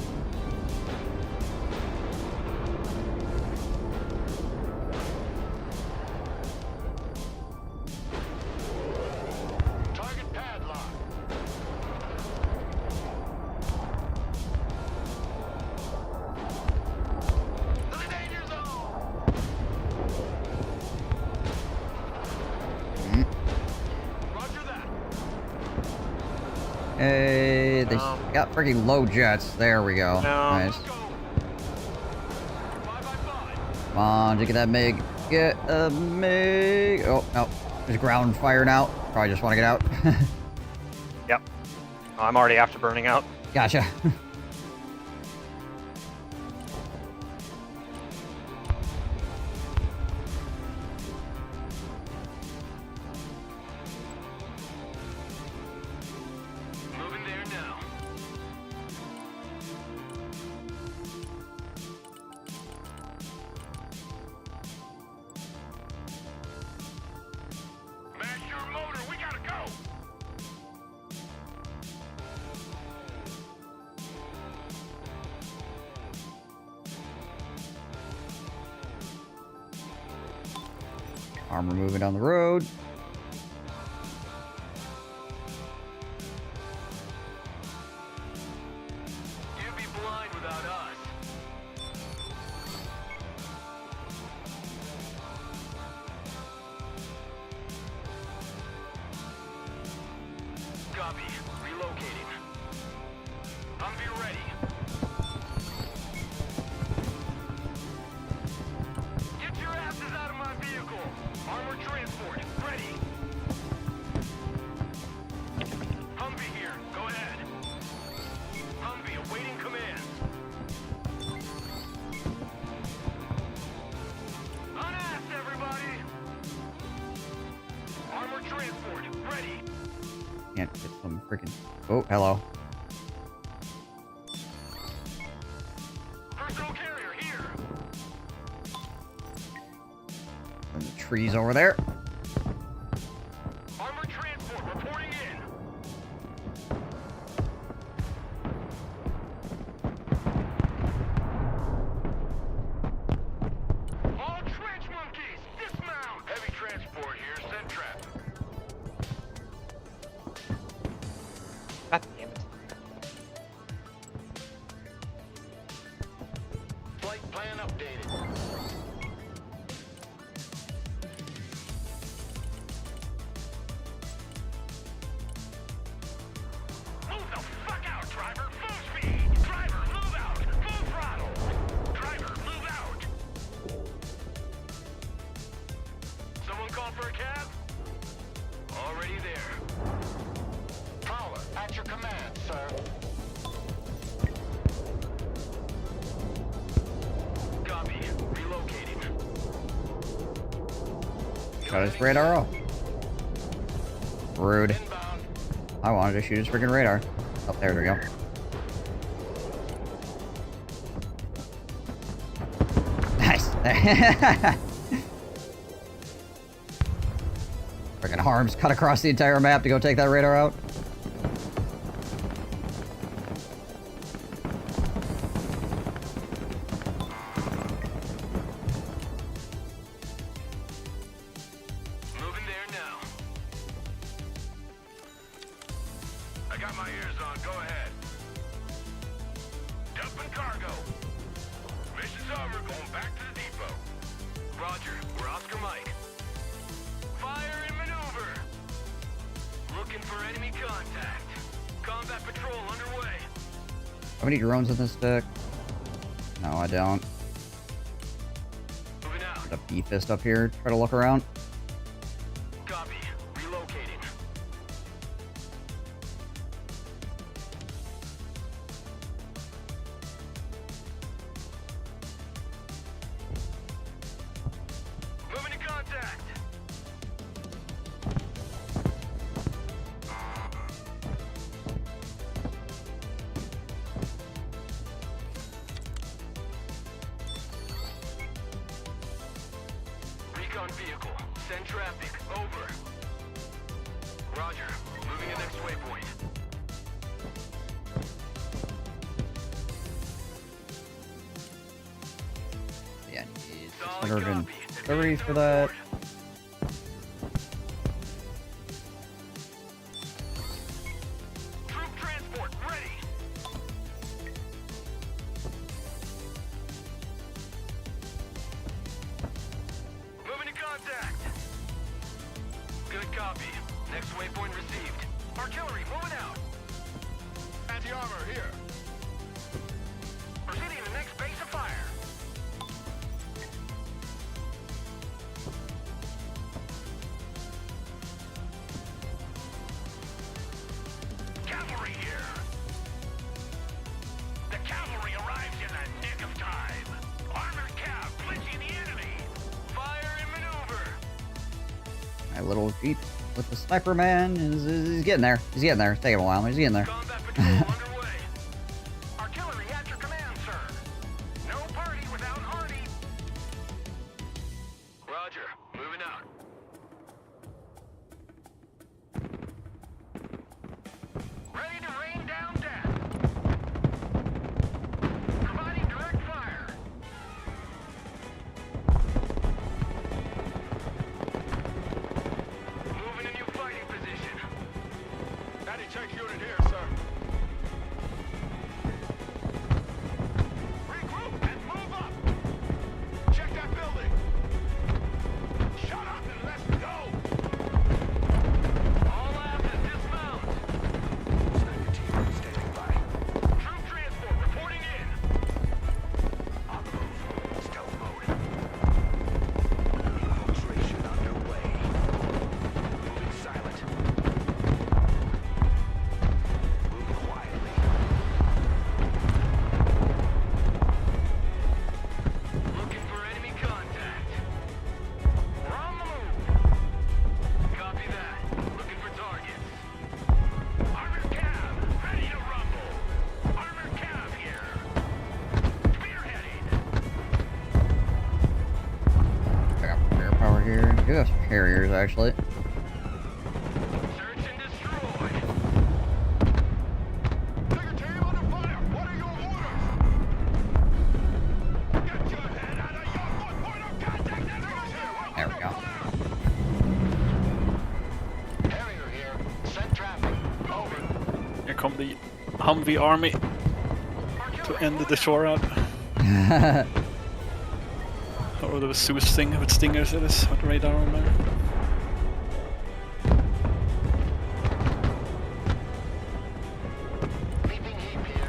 Target padlock. To the danger zone. Roger that. Hey, they got freaking low jets. There we go. No. Nice. Go. 5x5. Come on, to get that MiG. Get a MiG. Oh, no. There's ground fire now. probably just want to get out. Yep. I'm already after burning out. Gotcha. Moving there now. Mash your motor, we gotta go! Armor moving down the road. You'd be blind without us. Copy. Relocating. Humvee ready. Get your asses out of my vehicle. Armored transport ready. Humvee here. Go ahead. Humvee awaiting command. Unass, everybody. Armored transport ready. Can't get some freaking. Oh, hello. Personal carrier here. And the trees over there. Armored transport reporting in. All trench monkeys, dismount. Heavy transport here, send traffic. God damn it. Flight plan updated. Move the fuck out, driver! Full speed! Driver, move out! Full throttle! Driver, move out! Someone call for a cab? Already there. Prowler, at your command, sir. Copy. Relocating. Shot his radar off. Rude. Inbound. I wanted to shoot his freaking radar. Oh, there we go. Nice. Freaking arms cut across the entire map to go take that radar out. Moving there now. I got my ears on. Go ahead. Dumping cargo. Mission's over. Going back to the depot. Roger. We're Oscar Mike. Fire and maneuver. Looking for enemy contact. Combat patrol underway. How many drones in this stick? No, I don't. Moving out. Put a B-fist up here. Try to look around. Copy. Relocating. Moving to contact. Recon vehicle. Send traffic. Over. Roger. Moving to next waypoint. Yeah, need Solid 630 for that. Troop transport ready. Moving to contact. Good copy. Next waypoint received. Artillery moving out. Anti-armor here. Proceeding to next base of fire. little jeep with the sniper man is he's getting there. He's getting there. It's taking a while. He's getting there. Combat patrol underway. Artillery at your command, sir. No party without Hardy. Roger. Moving out. Ready to rain down death. Providing direct fire. Moving a new fighting position. Anti-tank unit here, sir. Regroup and move up. Check that building. Shut up and let's go. All labs is dismount. Sniper team standing by. Troop transport reporting in. On the move. Stealth mode. Infiltration underway. Moving silent. Move quietly. Looking for enemy contact. We're on the move. Copy that. Looking for targets. Armored cab, ready to rumble. Armored cab here. Spearheading. I got firepower here. I do have some carriers, actually. Search and destroy. Tiger team under fire. What are your orders? Get your head out of your foot. Point of contact. Enemies here. There we go. Harrier here. Send traffic. Over. Here come the Humvee army to end the shore out. Or the Zeus thing with stingers, it is, with radar on there. Leaping heap here.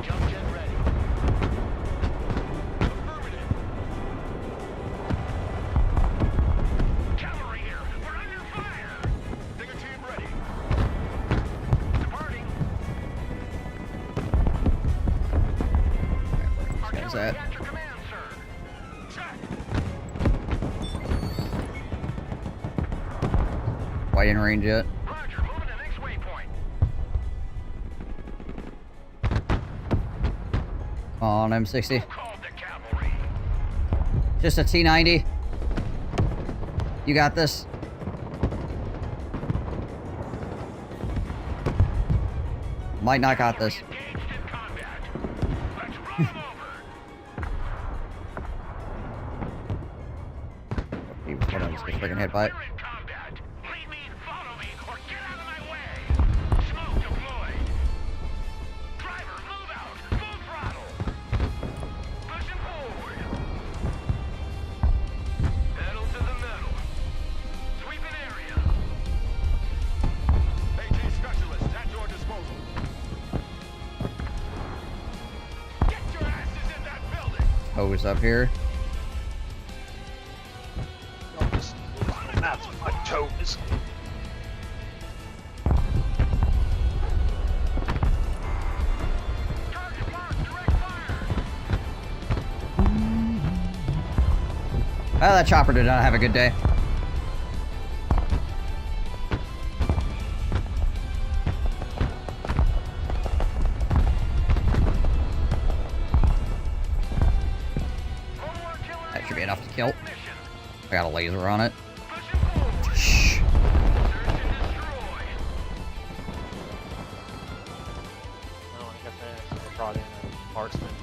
Jump jet ready. Affirmative. Cavalry here. We're under fire. Digger team ready. Departing. Where's that? At your command, sir. Check. Quite in range yet. Roger. Moving to next waypoint. On M60. Called the cavalry. Just a T90. You got this. Might not got this. Engaged in combat. Let's roll them over. Hold on, just get freaking hit by it. We're in combat. Lead me, follow me, or get out of my way. Smoke deployed. Driver, move out. Full throttle. Pushing forward. Pedal to the metal. Sweeping area. AT specialist at your disposal. Get your asses in that building. Hose up here. That's my toes. Target locked. Direct fire. Ah, that chopper did not have a good day. Total artillery. That should be enough to kill. I got a laser on it. Pushing forward. Shh. Search and destroy. Oh, I guess I brought in a marksman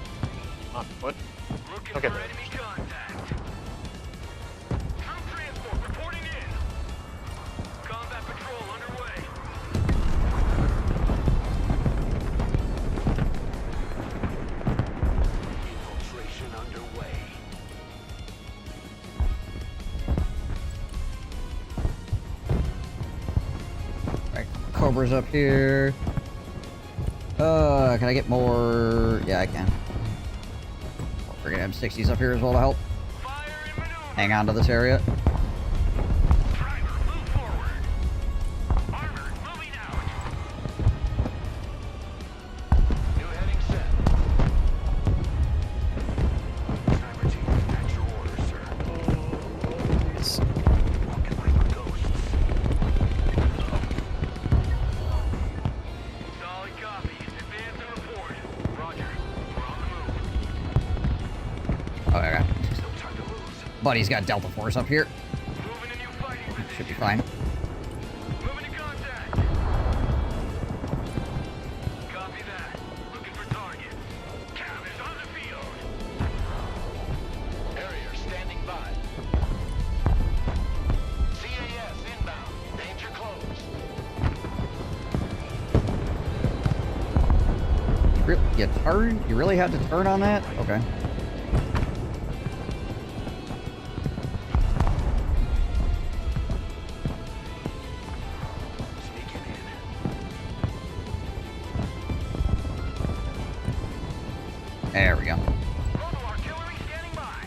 on foot. Looking Okay. for enemy contact. Troop transport reporting in. Combat patrol underway. Infiltration underway. Right, Cobra's up here. Can I get more? Yeah, I can. We're gonna have 60s up here as well to help. Fire and maneuver. Hang on to this area. Driver, move forward. Armored, moving out. New heading set. Sniper team, at your orders, sir. But he's got Delta Force up here. Should be fine. Moving to contact. Copy that. Looking for target. Cav is on the field. Harrier standing by. CAS inbound. Danger close. You turn? You really had to turn on that? Okay. There we go. Mobile artillery standing by.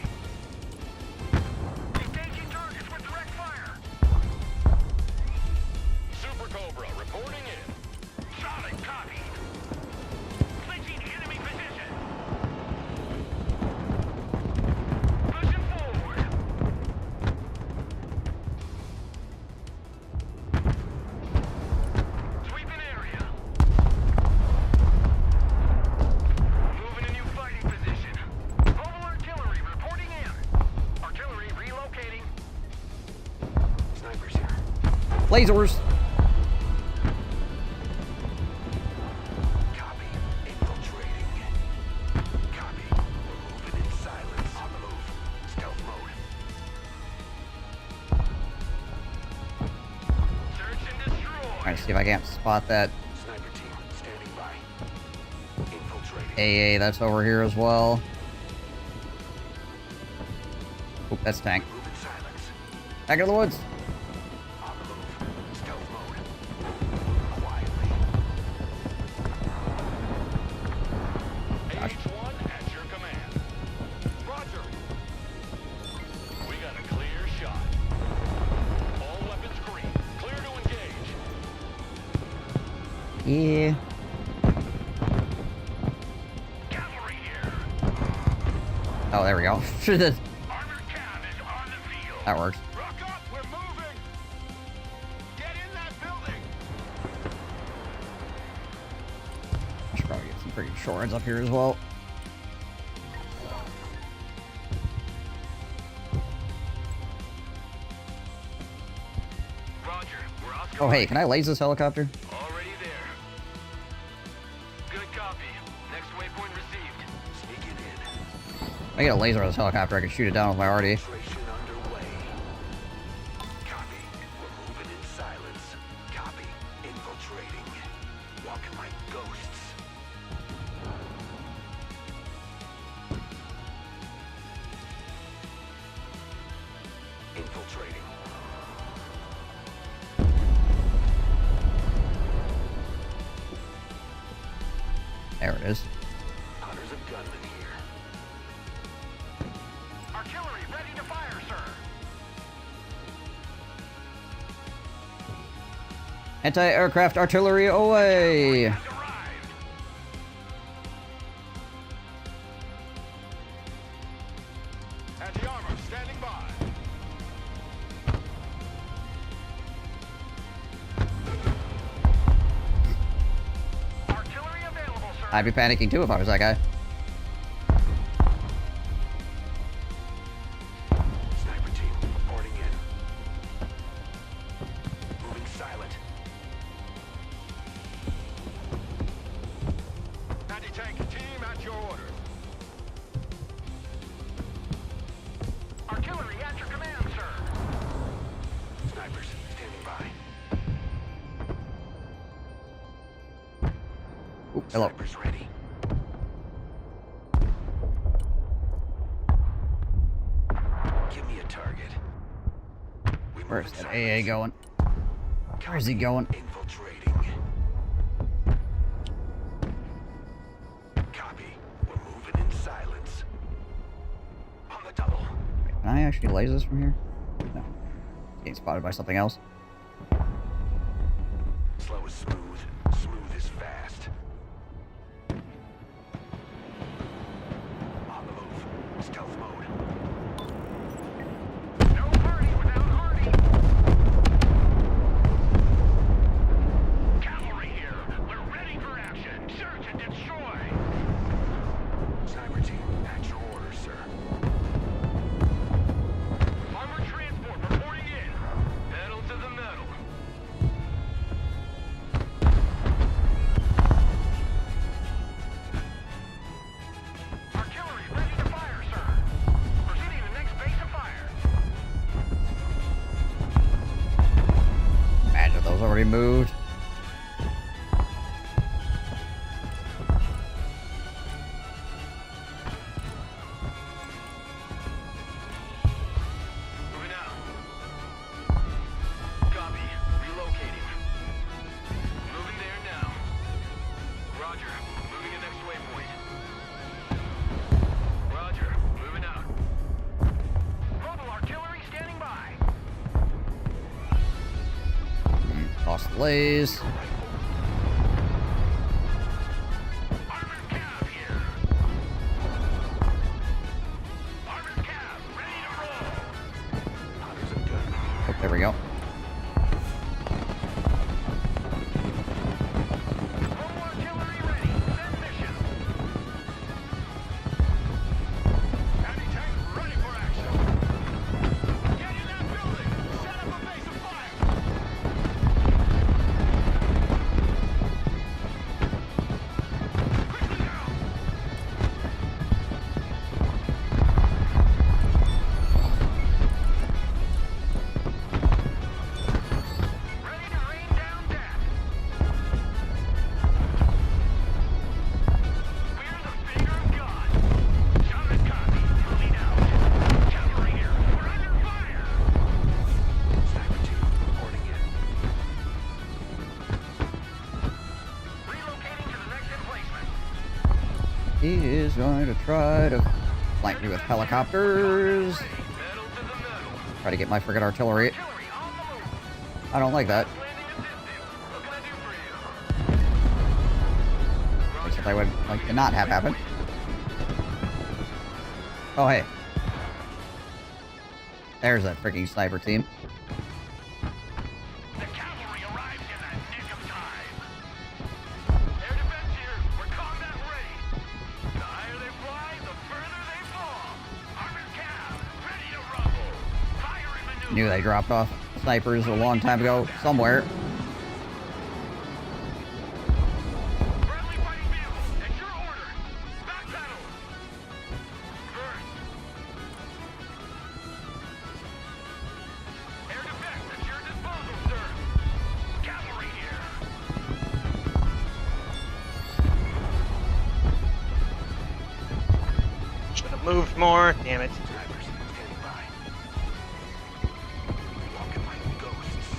Engaging targets with direct fire. Super Cobra reporting in. Solid copy. Clinching enemy position. Pushing forward. Sweeping area. Moving a new fighting position. Mobile artillery reporting in. Artillery relocating. Snipers here. Lasers. Copy. Infiltrating. Copy. We're moving in silence. On the move. Stealth mode. Search and destroy. Alright, see if I can't spot that Sniper team standing by. Infiltrating. AA that's over here as well. Oop, that's tank. Move in silence. Back in the woods. On the move. Stealth mode. Quietly. H1 at your command. Roger. We got a clear shot. All weapons green. Clear to engage. Yeah. Cavalry here. Oh, there we go. Should have. Armored cav is on the field. That works. Rock up, we're moving. Get in that building. I should probably get some pretty shorts up here as well. Roger, we're Oscar. Oh, hey, can I laze this helicopter? Already there. Good copy. Next waypoint received. Sneaking in. I get a laser on this helicopter, I can shoot it down with my RD. Infiltration underway. Copy. We're moving in silence. Copy. Infiltrating. Walking like ghosts. Infiltrating. There it is. Hunters and gunmen here. Artillery ready to fire, sir. Anti-aircraft artillery away! Has arrived. Anti-armor standing by. Artillery available, sir. I'd be panicking too if I was that guy. Sniper team reporting in. Moving silent. Anti-tank team at your orders. Artillery at your command, sir. Snipers standing by. Oop, hello. Snipers ready. Give me a target. We move Where's in that silence. AA going? Where's he going? Infiltrating. Copy. We're moving in silence. On the double. Can I actually laze this from here? No. Getting spotted by something else. Slow is smooth. Smooth is fast. On the move. Stealth mode. No party without Hardy. Cavalry here. We're ready for action. Search and destroy. Sniper team, at your orders, sir. lays. Armored cab here. Armored cab, ready to roll. Oh, there we go. Mobile artillery ready. Send mission. Heavy tank ready for action. Get in that building. Set up a base of fire. Quickly now. Ready to rain down death. We're the finger of God. Solid copy. Lead out. Cavalry here. We're under fire. Sniper 2 reporting in. Relocating to the next emplacement. He is going to try to flank me with helicopters. Metal to the metal. Try to get my frigate artillery. Artillery on the move. I don't like that. Landing assistance. What can I do for you? That's what I would like to not have happen. Oh, hey. There's that freaking sniper team. The cavalry arrives in the nick of time. Air defense here. We're combat ready. The higher they fly, the further they fall. Armored cab, ready to rumble. Fire and maneuver. Knew they dropped off snipers a long time ago somewhere. Friendly fighting vehicle, at your orders. Back pedal. First. Air defense at your disposal, sir. Cavalry here. Should have moved more. Damn it. Drivers standing by. Walking like ghosts.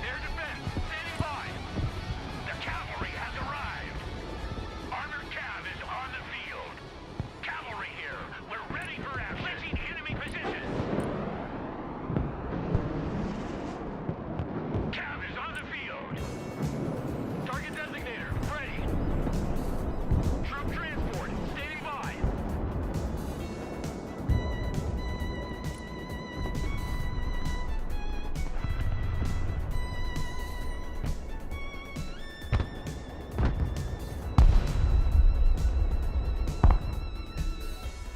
Air defense standing by. The cavalry has arrived. Armored cab is on the field. Cavalry here. We're ready for action. Switching enemy position. Cab is on the field. Target designator ready. Troop transport standing by.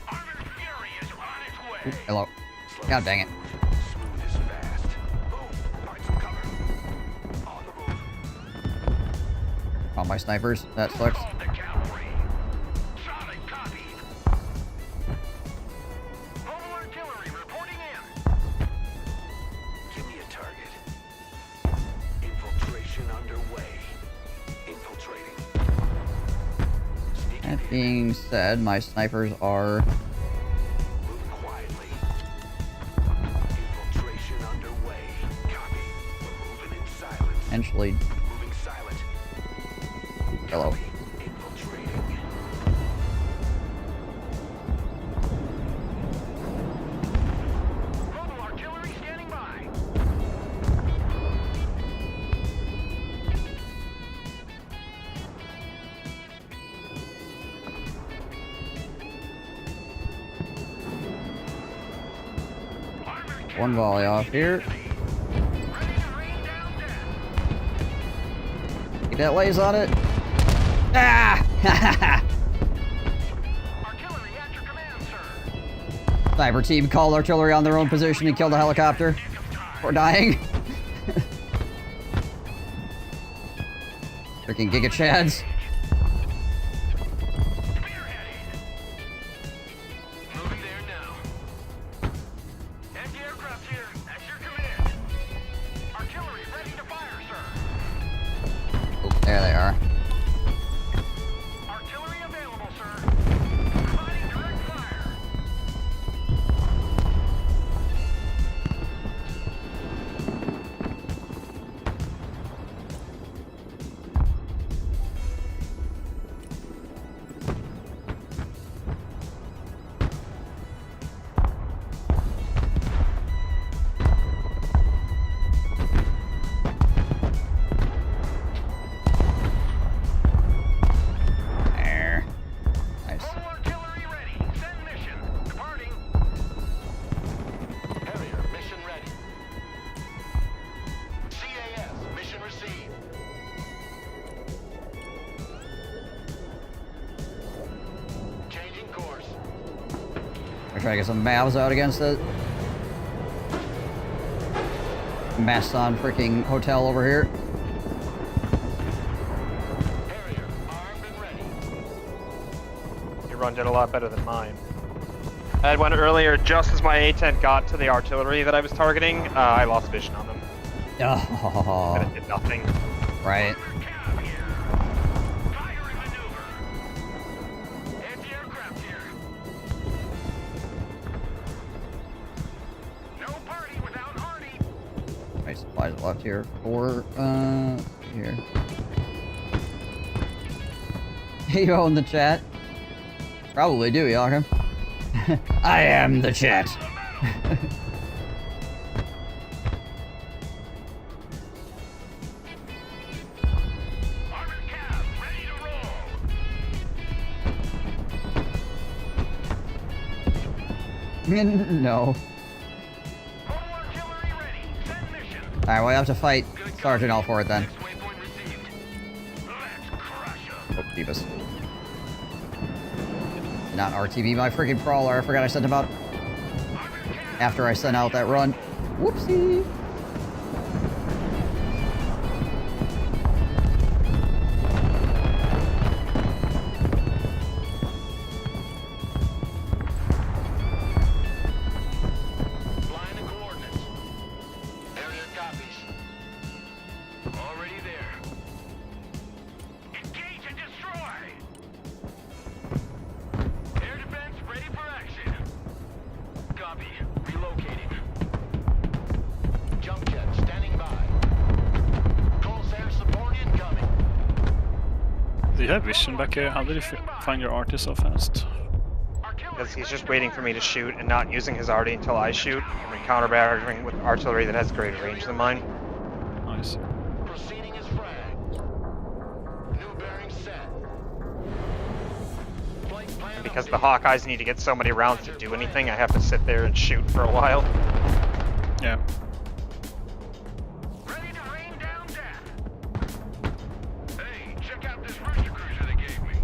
Armored Fury is on its way. Oop, hello. God dang it. Smooth is fast. Boom. Find some cover. On the move. All my snipers. That sucks. Called the cavalry. Solid copy. Mobile artillery reporting in. Give me a target. Infiltration underway. Infiltrating. That being said, my snipers are Move quietly. Infiltration underway. Copy. We're moving in silence. potentially. Moving silent. Hello. Infiltrating. Mobile artillery standing by. One volley off here. Get that lays on it. Ah! Artillery at your command, sir. Sniper team called artillery on their own position and killed a helicopter. Or dying. Freaking Giga Chads. Moving there now. Anti-aircraft here. At your command. Artillery ready to fire, sir. Oh, there they are. Artillery available, sir. Providing direct fire. try to get some mavs out against it. Maston freaking hotel over here. Your run did a lot better than mine. I had one earlier just as my A-10 got to the artillery that I was targeting. I lost vision on them. Oh. And it did nothing. Right. Nice supplies left here for, here. You own the chat? Probably do, Joachim. I am the chat. No. Alright, we have to fight Sergeant L for it then. Oh, Beavis. Not RTB my freaking Prowler. I forgot I sent him out after I sent out that run. Whoopsie. Do you have vision back here? How did you find your artist so fast? Because he's just waiting for me to shoot and not using his arty until I shoot, and then counter-barraging with artillery that has greater range than mine. Nice. Proceeding is fragged. New bearing set. And because the Hawkeyes need to get so many rounds to do anything, I have to sit there and shoot for a while. Yeah. Ready to rain down death. Hey, check out this Rooster Cruiser they gave me.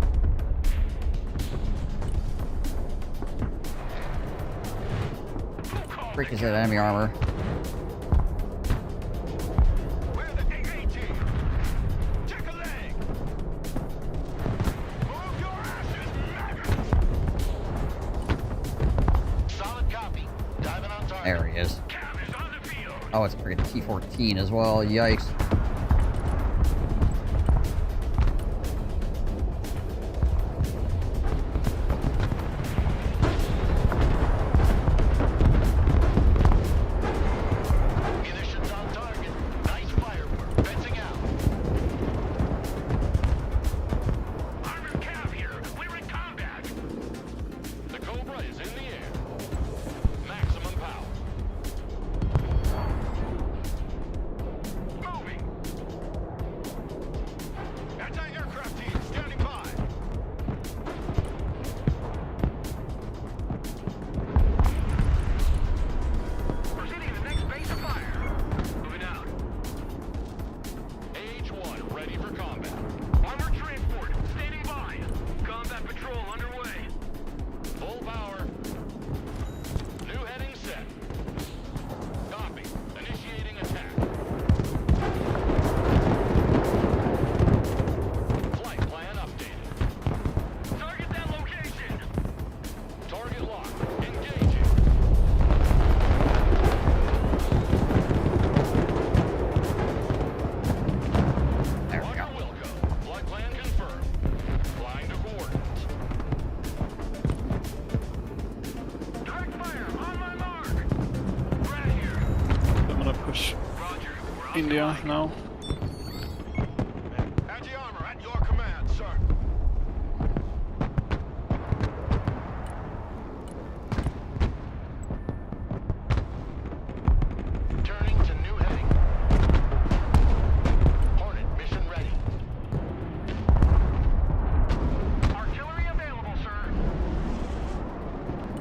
Freak is that enemy armor. Where the AAT? Check a leg. Move your asses, maggots. Solid copy. Diving on target. There he is. Oh, it's a freaking T-14 as well. Yikes. Munitions on target. Nice firework. Fencing out. Armored Cav here. We're in combat. The Cobra is in the air. Maximum power. Moving. Anti-aircraft team standing by. Proceeding to the next base of fire. Moving out. AH-1 ready for combat. Armored transport standing by. Combat patrol underway. Full power. New heading set. Copy. Initiating attack. Flight plan updated. Target that location. Target locked. Engaging. There we go. Marker Wilco. Flight plan confirmed. Flying to coordinates. Direct fire on my mark. Right here. I'm gonna push Roger. We're on India now. Anti-armor at your command, sir. Turning to new heading. Hornet mission ready. Artillery available, sir.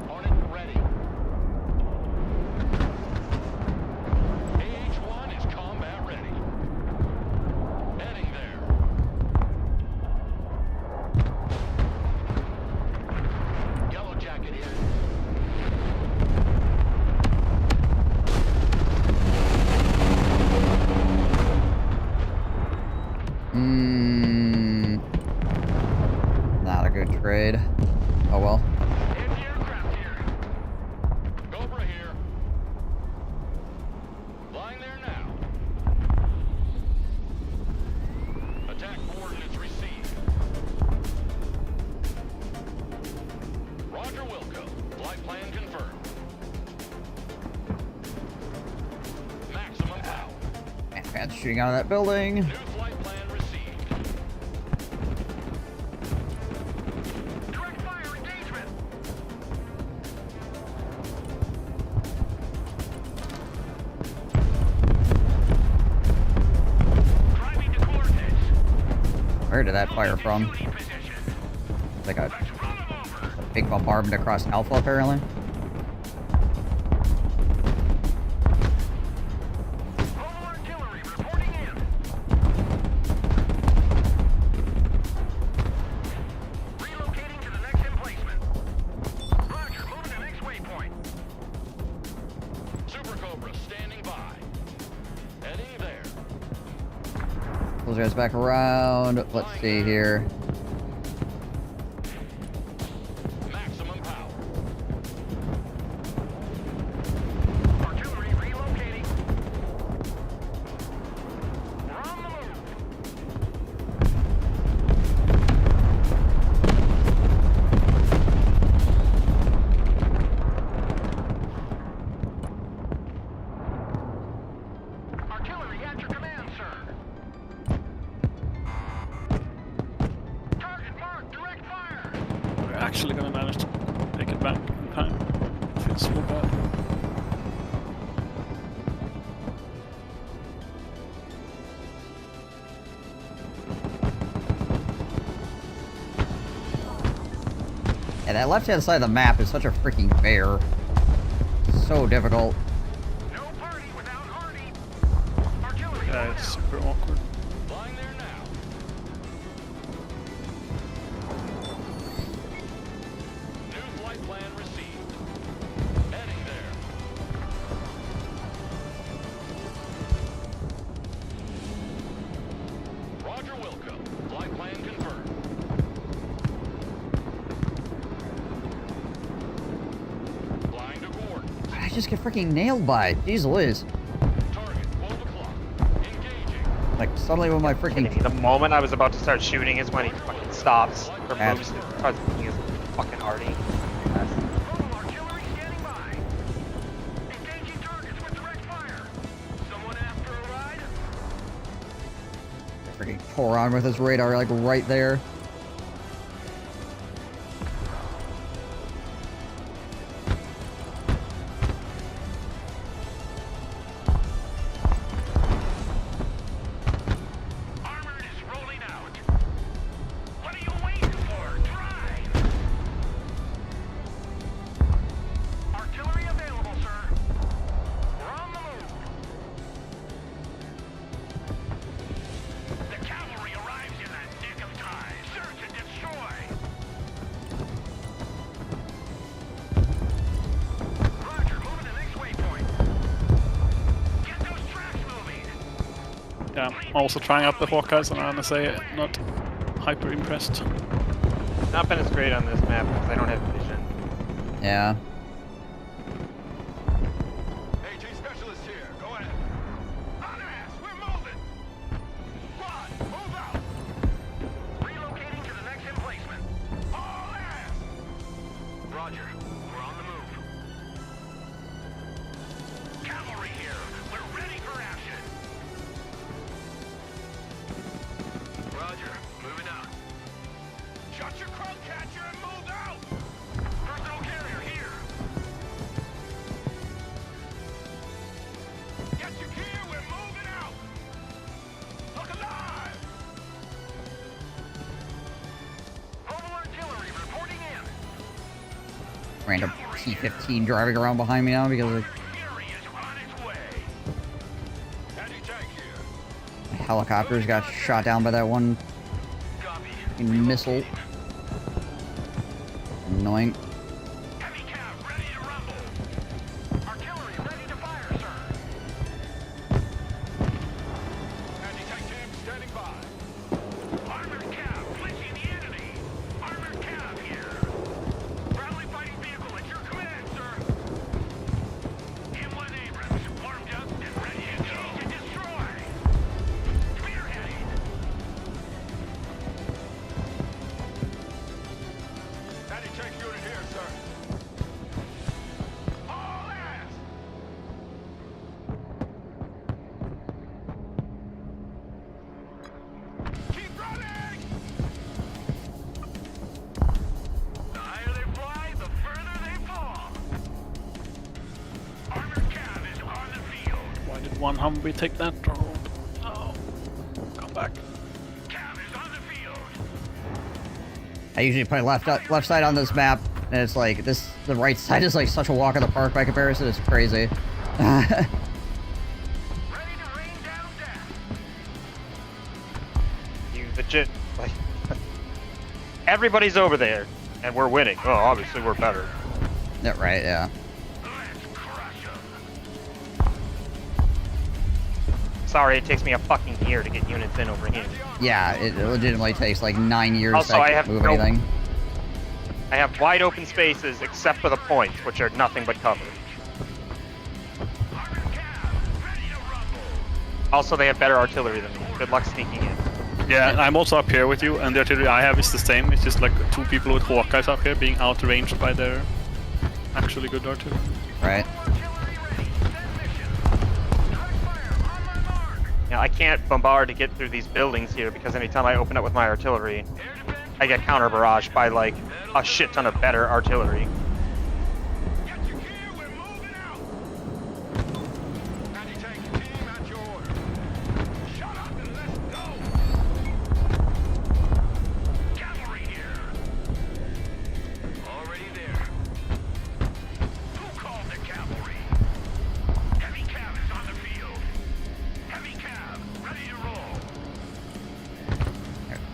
Hornet ready. AH-1 is combat ready. Not a good trade. Oh well. Anti-aircraft here. Cobra here. Flying there now. Attack coordinates received. Roger Wilco. Flight plan confirmed. Maximum power. Ant-Man's shooting out of that building. New flight plan received. Direct fire engagement. Driving to coordinates. Where did that fire from? Shooting position. It's like a Let's run them over. big bombardment across Alpha, apparently. Mobile artillery reporting in. Relocating to the next emplacement. Roger, moving to next waypoint. Super Cobra standing by. Heading there. Those guys back around. Let's see here. Maximum power. Artillery relocating. We're on the move. Artillery at your command, sir. Target marked, direct fire. We're actually gonna manage to take it back in time. Feels so bad. Yeah, that left-hand side of the map is such a freaking bear. So difficult. No party without Hardy. Artillery Yeah, going it's out. super awkward. Flying there now. New flight plan received. Heading there. Roger Wilco. Flight plan confirmed. Flying to coordinates. I just get freaking nailed by it. Jeez Louise. Target 12 o'clock. Engaging. Like, suddenly when my freaking... The moment I was about to start shooting is when he fucking stops or Ass. moves because he is fucking arty. Mobile artillery standing by. Engaging targets with direct fire. Someone after a ride? freaking tore on with his radar, like, right there. Armor is rolling out. What are you waiting for? Drive! Artillery available, sir. We're on the move. The cavalry arrives in the nick of time. Search and destroy. Roger, moving to next waypoint. Get those tracks moving. Yeah, also trying out the Hawkeyes on NSA, not hyper impressed. Not been as great on this map because I don't have vision. Yeah. AT specialist here. Go ahead. On ass. We're moving. Squad, move out. Relocating to the next emplacement. All ass. Roger. We're on the move. Cavalry here. We're ready for action. Roger. Moving out. Shut your crow catcher and move out. Personal carrier here. Get your gear, we're moving out! Look alive! Mobile artillery reporting in. Random T-15 driving around behind me now because of Fury is on its way. Anti-tank here. the helicopters got shot down by that one Copy. fucking missile. Annoying. Heavy cav ready to rumble. Artillery ready to fire, sir. Anti-tank team standing by. one Humvee take that. Oh, oh. Come back. I usually play left side on this map, and it's like the right side is like such a walk in the park by comparison. It's crazy. You legit like everybody's over there, and we're winning. Oh, obviously we're better. Yeah, right. Yeah. Sorry, it takes me a fucking year to get units in over here. Yeah, it legitimately takes like 9 years Also, to I have move no- anything. I have wide open spaces except for the points, which are nothing but cover. Also, they have better artillery than me. Good luck sneaking in. Yeah, and I'm also up here with you, and the artillery I have is the same. It's just like 2 people with Hawkeyes up here being outranged by their actually good artillery. Right. Now, I can't bombard to get through these buildings here because anytime I open up with my artillery, I get counter barraged by like a shit ton of better artillery.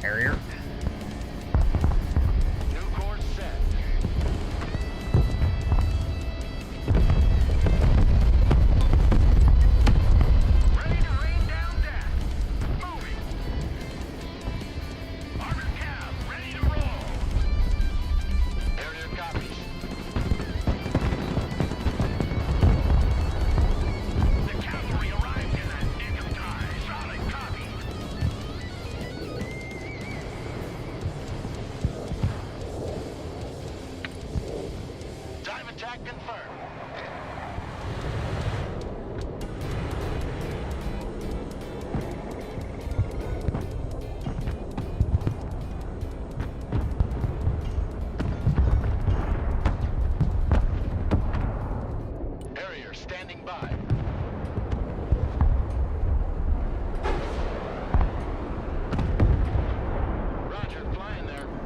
Harrier.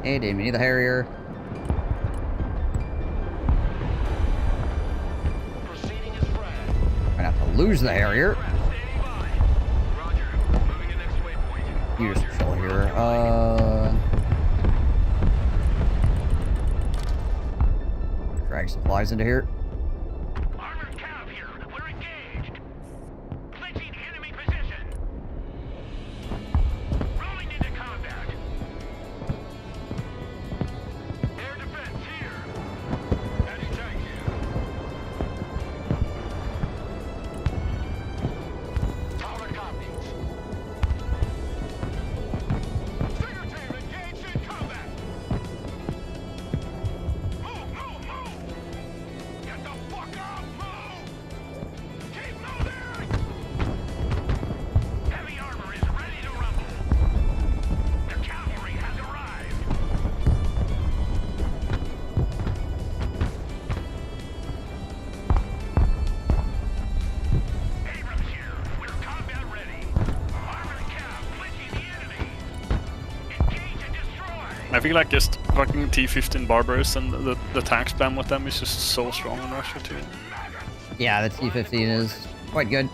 Hey, Dave, you need the Harrier. We're gonna have to lose the Harrier. You just chill here. Drag supplies into here. I feel like just fucking T-15 Barbers and the tank spam with them is just so strong in Russia too. Yeah, the T-15 is quite good.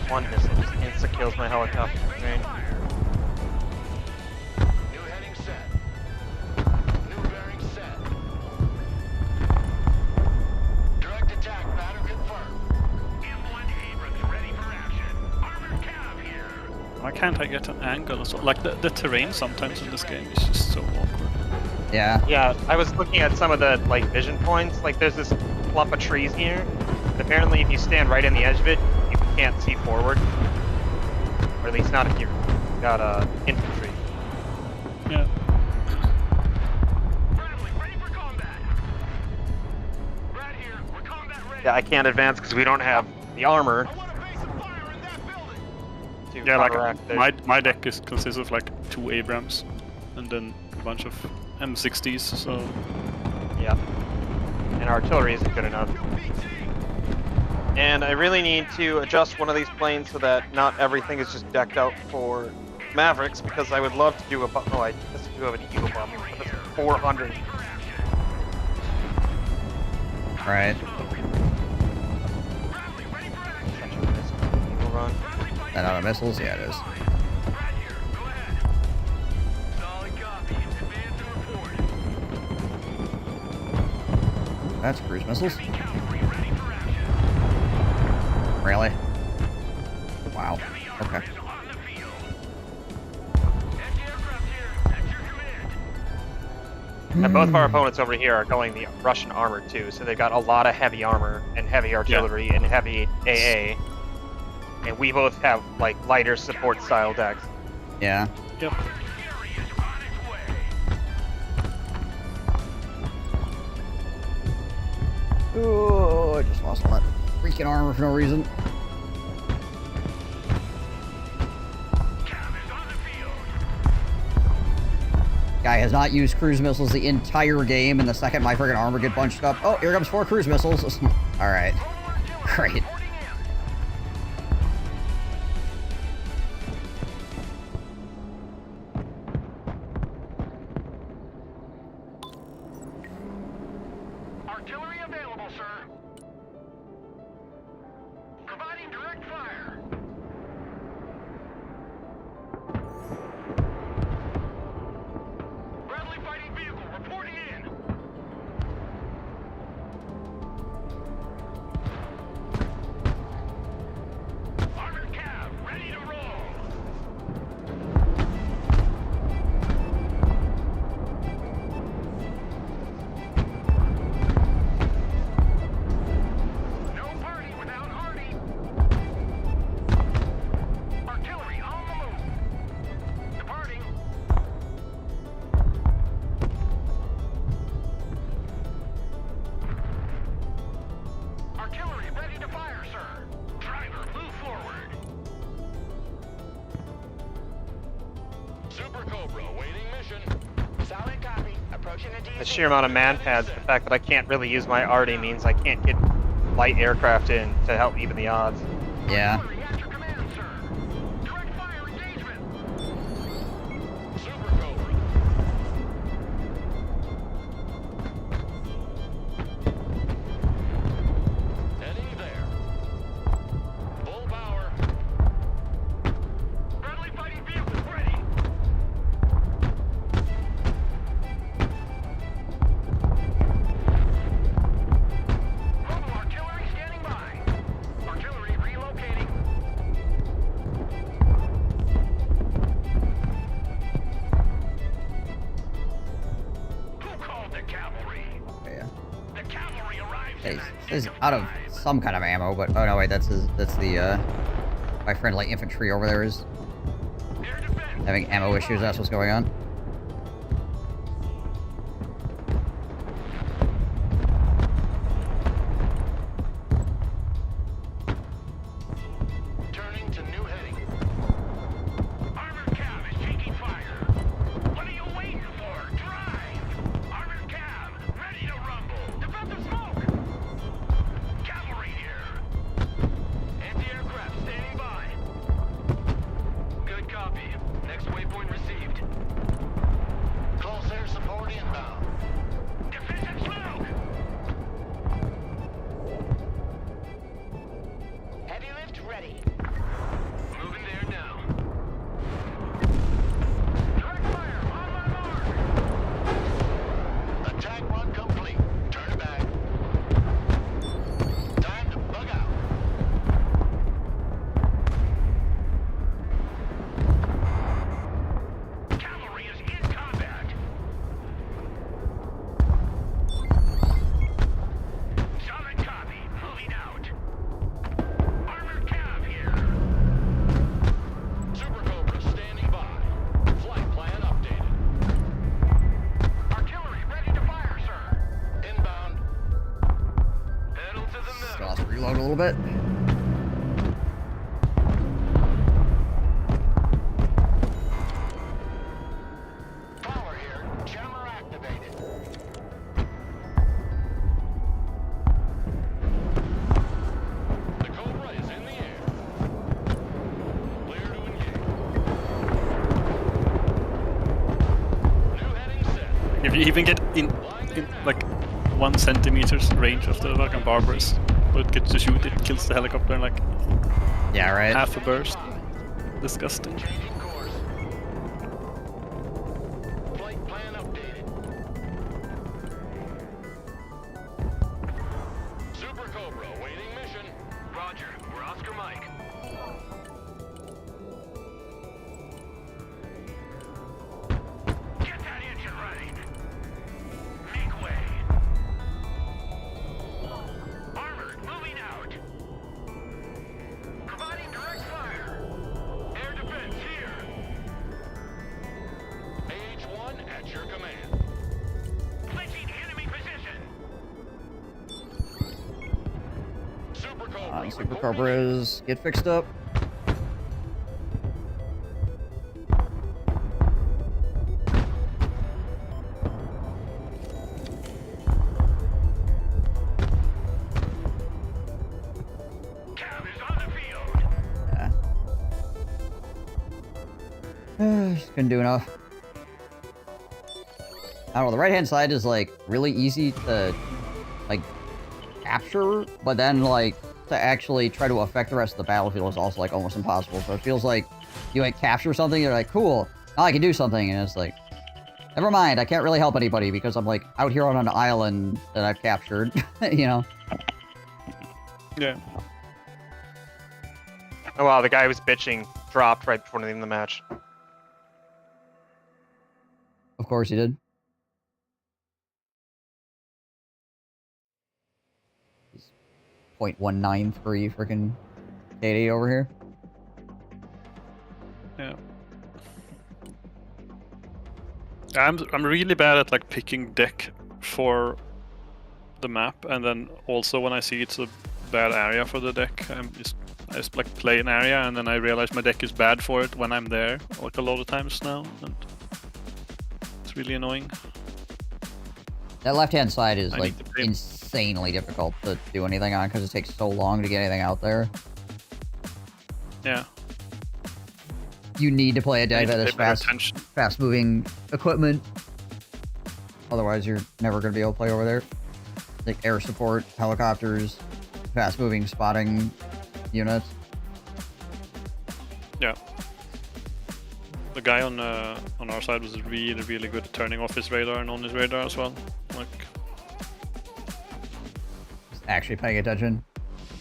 One missile just insta-kills my helicopter. Right? Why can't I get an angle as well? Like the terrain sometimes in this game is just so awkward. Yeah. Yeah, I was looking at some of the like vision points. Like there's this clump of trees here. Apparently if you stand right in the edge of it, you can't see forward. Or at least not if you've got infantry. Yeah. Yeah, I can't advance because we don't have the armor. to Yeah, like counteract their- my deck consists of like 2 Abrams and then a bunch of M60s. So Yeah. And artillery isn't good enough. And I really need to adjust one of these planes so that not everything is just decked out for Mavericks, because I would love to do a oh, I guess I do have an Eagle bomber, but that's 400. Right. Such a risk. Eagle run. That out of missiles? Yeah, it is. That's cruise missiles. Really? Wow. Okay. And both of our opponents over here are going the Russian armor too, so they've got a lot of heavy armor and heavy artillery and heavy AA. And we both have like lighter support style decks. Yeah. yep. Oh, I just lost all that freaking armor for no reason. Guy has not used cruise missiles the entire game, and the second my friggin' armor get bunched up, oh, here comes 4 cruise missiles. Alright. Great. Artillery available, sir. Providing direct fire. Bradley fighting vehicle reporting in. Armored cab ready to roll. No party without Hardy. Artillery on the move. Departing. Artillery ready to fire, sir. Driver, move forward. Super Cobra waiting mission. Solid copy. Approaching the The DZ. sheer amount of man pads, the fact that I can't really use my arty means I can't get light aircraft in to help even the odds. Yeah. Artillery at your command, sir. Direct fire engagement. Super Cobra. Heading there. Full power. Bradley fighting vehicles ready. Mobile artillery standing by. Artillery relocating. Who called the cavalry? Yeah. The cavalry arrives Hey, tonight. he's out of some kind of ammo, but oh no, wait, that's the my friend light infantry over there is Air defense. having ammo issues. That's what's going on. Turning to new heading. Armored cab is taking fire. What are you waiting for? Drive! Armored cab, ready to rumble. Defensive smoke! Cavalry here. Anti-aircraft standing by. Good copy. Next waypoint received. Close air support inbound. Defensive smoke! Heavy lift ready. Moving there now. Direct fire on my mark. Attack run complete. Turn back. Time to bug out. Cavalry is in combat. Solid copy. Moving out. Armored cab here. Super Cobra standing by. Flight plan updated. Artillery ready to fire, sir. Inbound. Pedal to the Still metal. has to reload a little bit. If you even get in like 1 centimeter's range of the fucking Barbarous, but it gets to shoot, it kills the helicopter in like half a burst. Disgusting. Flight plan updated. Super Cobra waiting mission. Roger. We're Oscar Mike. Get that engine running. Make way. Armored moving out. Providing direct fire. Air defense here. AH-1 at your command. Clinching enemy position. Super Cobra. Super Cobras get fixed up. Cab is on the field. Just couldn't do enough. I don't know, the right-hand side is, like, really easy to, like, capture, but then, like, to actually try to affect the rest of the battlefield is also, like, almost impossible. So it feels like you, like, capture something, you're like, cool, now I can do something, and it's like, never mind, I can't really help anybody because I'm, like, out here on an island that I've captured, you know? Yeah. Oh wow, the guy who was bitching dropped right before the end of the match. Of course he did. He's 0.193 freaking KD over here. Yeah. I'm really bad at like picking deck for the map, and then also when I see it's a bad area for the deck, I just like play an area, and then I realize my deck is bad for it when I'm there, like a lot of times now, and it's really annoying. That left-hand side is, I like, need to play- insanely difficult to do anything on because it takes so long to get anything out there. Yeah. You need to play a deck that is fast-moving equipment. Otherwise, you're never going to be able to play over there. Like air support, helicopters, fast-moving spotting units. Yeah. The guy on our side was really good at turning off his radar and on his radar as well. Like, Actually paying attention.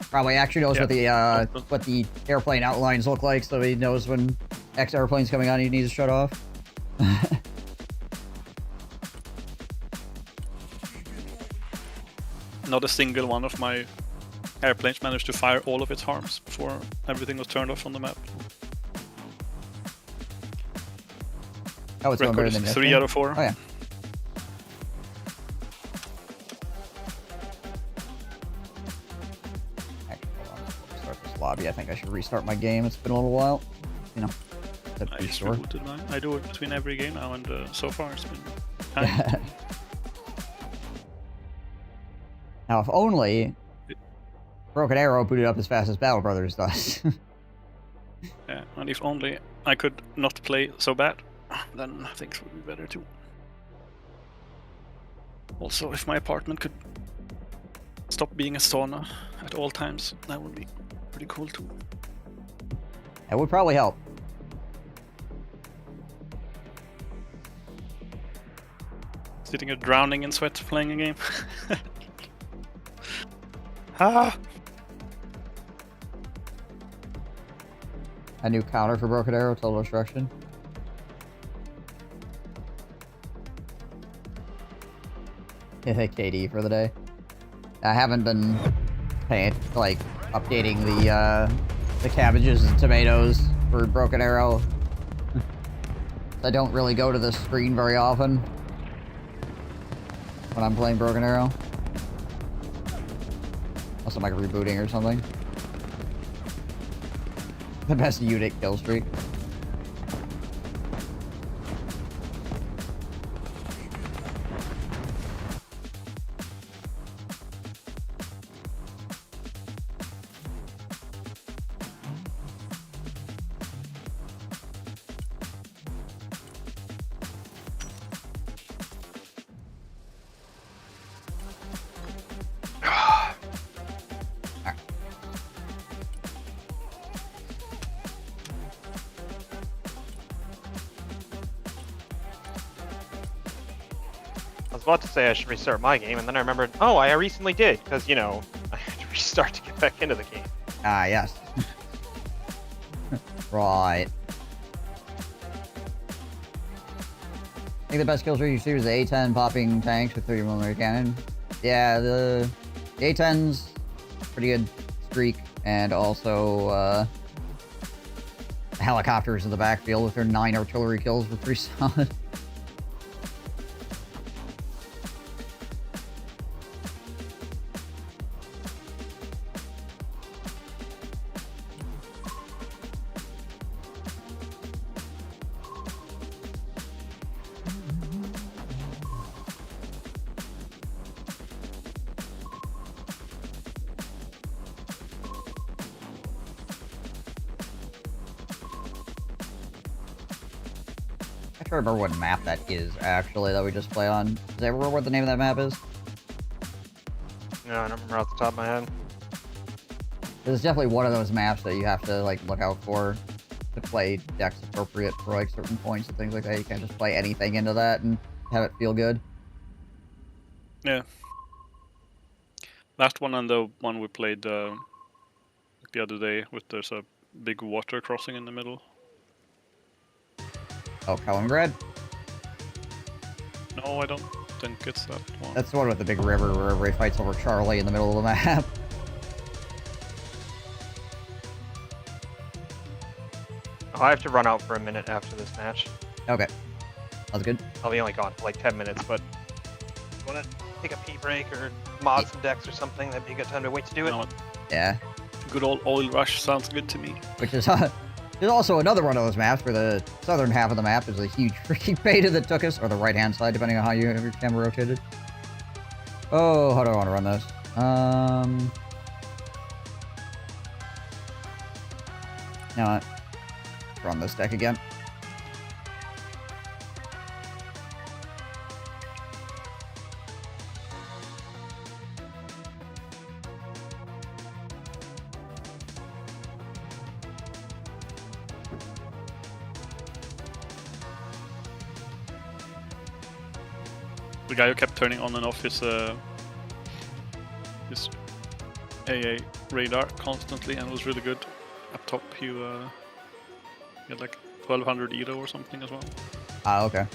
Probably actually knows what the airplane outlines look like, so he knows when X airplane's coming on, he needs to shut off. not a single one of my airplanes managed to fire all of its harms before everything was turned off on the map. Oh, it's better than 3 out of 4. Oh yeah. Actually, hold on. Before we start this lobby, I think I should restart my game. It's been a little while. You know. I just rebooted mine. I do it between every game now, and so far it's been fine. Now, if only Broken Arrow booted up as fast as Battle Brothers does. Yeah, and if only I could not play so bad, then things would be better too. Also, if my apartment could stop being a sauna at all times, that would be pretty cool too. That would probably help. Sitting here drowning in sweat playing a game. Ah! A new counter for Broken Arrow, Total Destruction. KD for the day. I haven't been paying, like, updating the cabbages and tomatoes for Broken Arrow. I don't really go to the screen very often when I'm playing Broken Arrow. Unless I'm like rebooting or something. The best unit kill streak. I was about to say I should restart my game, and then I remembered, oh, I recently did, because, you know, I had to restart to get back into the game. Ah, yes. Right. I think the best kill streak you see was the A10 popping tanks with 30mm cannon. Yeah, the A10's pretty good streak, and also helicopters in the backfield with their 9 artillery kills were pretty solid. I try to remember what map that is, actually, that we just play on. Does anyone remember what the name of that map is? No, I don't remember off the top of my head. It's definitely one of those maps that you have to, like, look out for to play decks appropriate for, like, certain points and things like that. You can't just play anything into that and have it feel good. Yeah. Last one and the one we played the other day, with there's a big water crossing in the middle. Oh, Kaliningrad? No, I don't think it's that one. That's the one with the big river where everybody fights over Charlie in the middle of the map. Oh, I have to run out for a minute after this match. Okay. That's good. I'll be only gone for like 10 minutes, but if you want to take a pee break or mod some decks or something, that'd be a good time to wait to do it. Yeah. Good old oil rush sounds good to me. Which is there's also another one of those maps where the southern half of the map is a huge freaking beta that took us, or the right-hand side, depending on how you have your camera rotated. Oh, how do I want to run this? You know what? Run this deck again. The guy who kept turning on and off his AA radar constantly and was really good. Up top, he had like 1200 EDO or something as well. Ah, okay.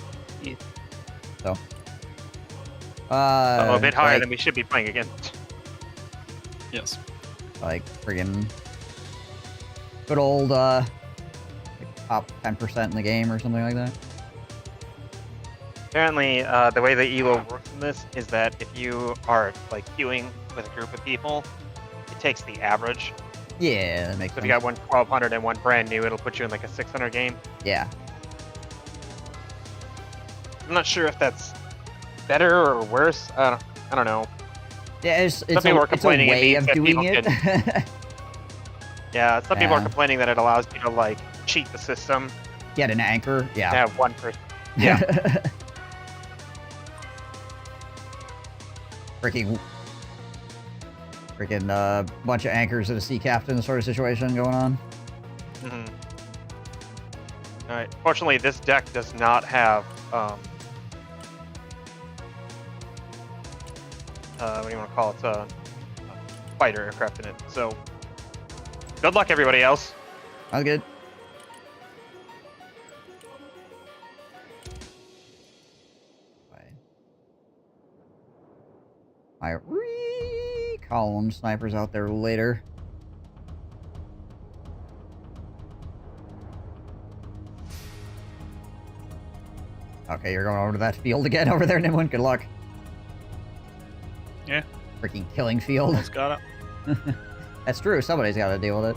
Yeah. So. A bit higher like, than we should be playing against. Yes. Like, friggin' good old, like top 10% in the game or something like that. Apparently, the way the ELO works in this is that if you are like queuing with a group of people, it takes the average. Yeah, that makes So sense. if you got one 1200 and one brand new, it'll put you in like a 600 game. Yeah. I'm not sure if that's better or worse. I don't know. Yeah, it's Some people are complaining a way it of means that doing people it. can- Yeah, some people are Yeah. complaining that it allows you to like cheat the system. Get an anchor, yeah. To have one person. Yeah. Freaking bunch of anchors at a sea captain sort of situation going on. Mm-hmm. Alright, fortunately this deck does not have, what do you want to call it, a fighter aircraft in it, so good luck everybody else. Sounds good. My column snipers out there later. Okay, you're going over to that field again over there, Nimwin. Good luck. Yeah. Freaking killing field. Someone's got it. That's true. Somebody's got to deal with it.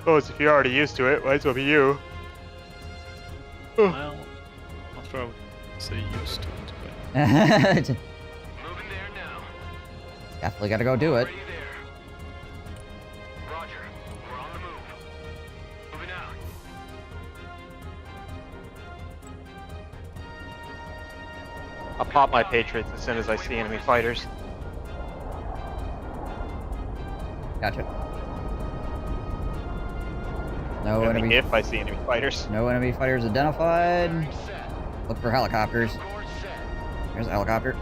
Oh, as if you're already used to it, might as well be you. Well, after I would say used to it. But... Moving there now. Definitely got to go do it. Already there. Roger. We're on the move. Moving out. I'll pop my Patriots as soon as I see enemy fighters. Gotcha. No I mean, enemy. if I see enemy fighters. No enemy fighters identified. Look for helicopters. Course There's a helicopter.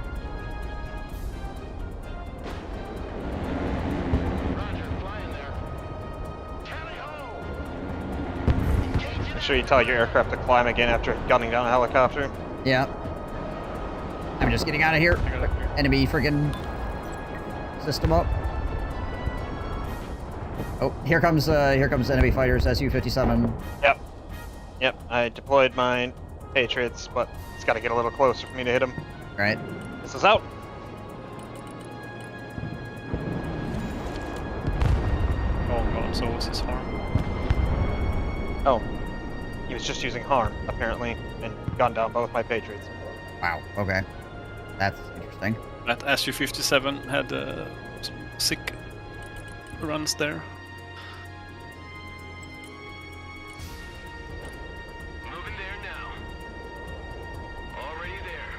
Make sure you tell your aircraft to climb again after gunning down a helicopter. Yeah. I'm just getting out of here. Enemy friggin' system up. Oh, here comes enemy fighters, Su-57. Yep. Yep, I deployed my Patriots, but it's got to get a little closer for me to hit them. Right. This is out. Oh god, so what's his harm? Oh. He was just using harm, apparently, and gunned down both my Patriots. Wow, okay. That's interesting. That Su-57 had some sick runs there. Moving there now. Already there.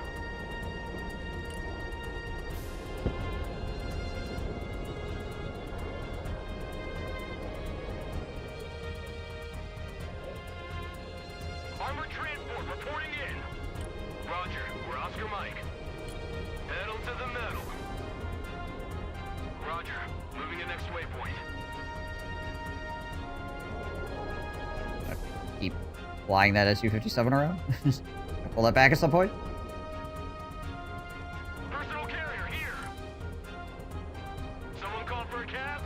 Armored transport reporting in. Roger, we're Oscar Mike. Pedal to the metal. Roger, moving to next waypoint. Keep flying that Su-57 around. Pull that back at some point. Personal carrier here. Someone called for a cab?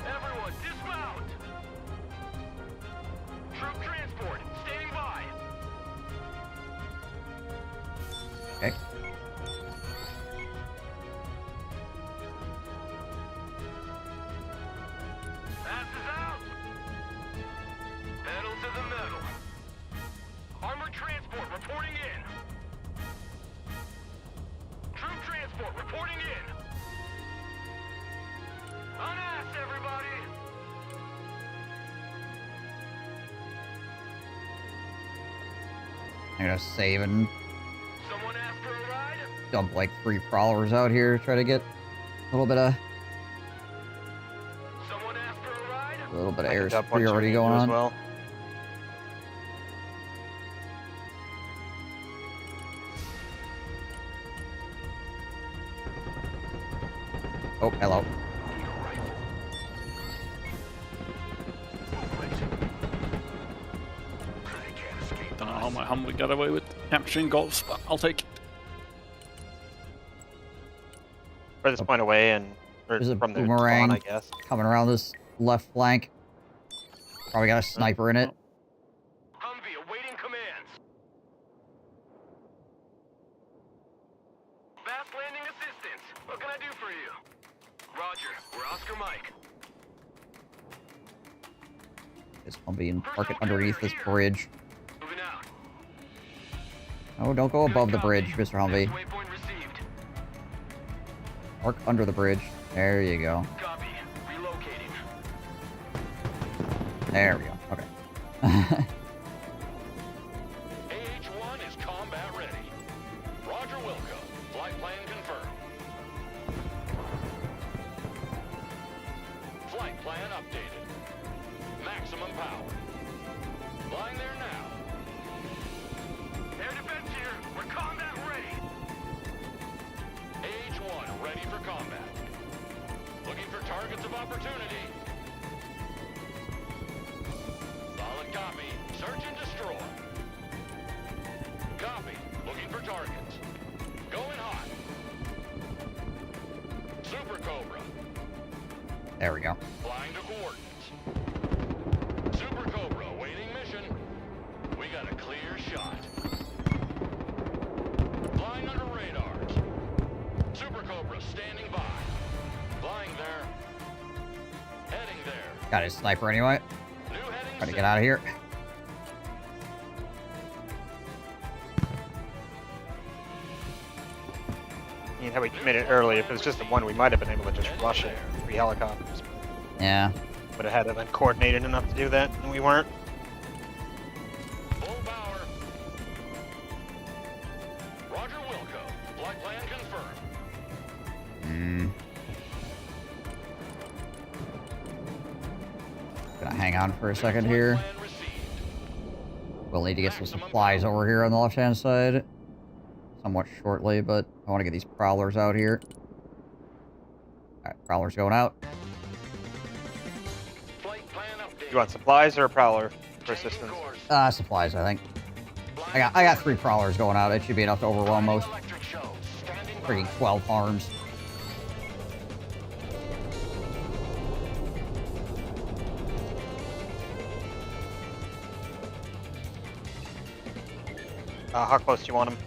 Everyone, dismount! Troop transport, standing by. Okay. Passes out. Pedal to the metal. Armored transport reporting in. Troop transport reporting in. On ass, everybody. I'm gonna save and Someone asked for a ride? dump like 3 prowlers out here. Try to get a little bit of Someone asked for a ride? I air can dump one superiority to going you on. as well. Oh, hello. Don't know how my Humvee got away with capturing golfs, but I'll take it. Furthest point away and or There's a from the boomerang spawn, I guess. coming around this left flank. Probably got a sniper in it. Humvee awaiting commands. Fast landing assistance. What can I do for you? Roger, we're Oscar Mike. This Humvee and park it underneath this bridge. Moving out. Oh, don't go above the bridge, Mr. Humvee. Waypoint received. Park under the bridge. There you go. Copy. Relocating. There we go. Okay. AH-1 is combat ready. Roger Wilco. Flight plan confirmed. Flight plan updated. Maximum power. Flying there now. Air defense here. We're combat ready. AH-1 ready for combat. Looking for targets of opportunity. Solid copy. Search and destroy. Copy. Looking for targets. Going hot. Super Cobra. There we go. Flying to coordinates. Super Cobra waiting mission. We got a clear shot. Flying under radars. Super Cobra standing by. Flying there. Heading there. Got his sniper anyway. New heading Try to set. get out of here. I mean, had we committed early, if it was just the one, we might have been able to just rush it. 3 helicopters. Yeah. Would have had to been coordinated enough to do that, and we weren't. Full power. Roger Wilco. Flight plan confirmed. Gonna hang on for a second here. Plan received. We'll need to get some supplies over here on the left-hand side. Somewhat shortly, but I want to get these prowlers out here. Alright, prowlers going out. You want supplies or a prowler for assistance? Supplies, I think. I got 3 prowlers going out. It should be enough to overwhelm most. Freaking 12 farms. How close do you want them?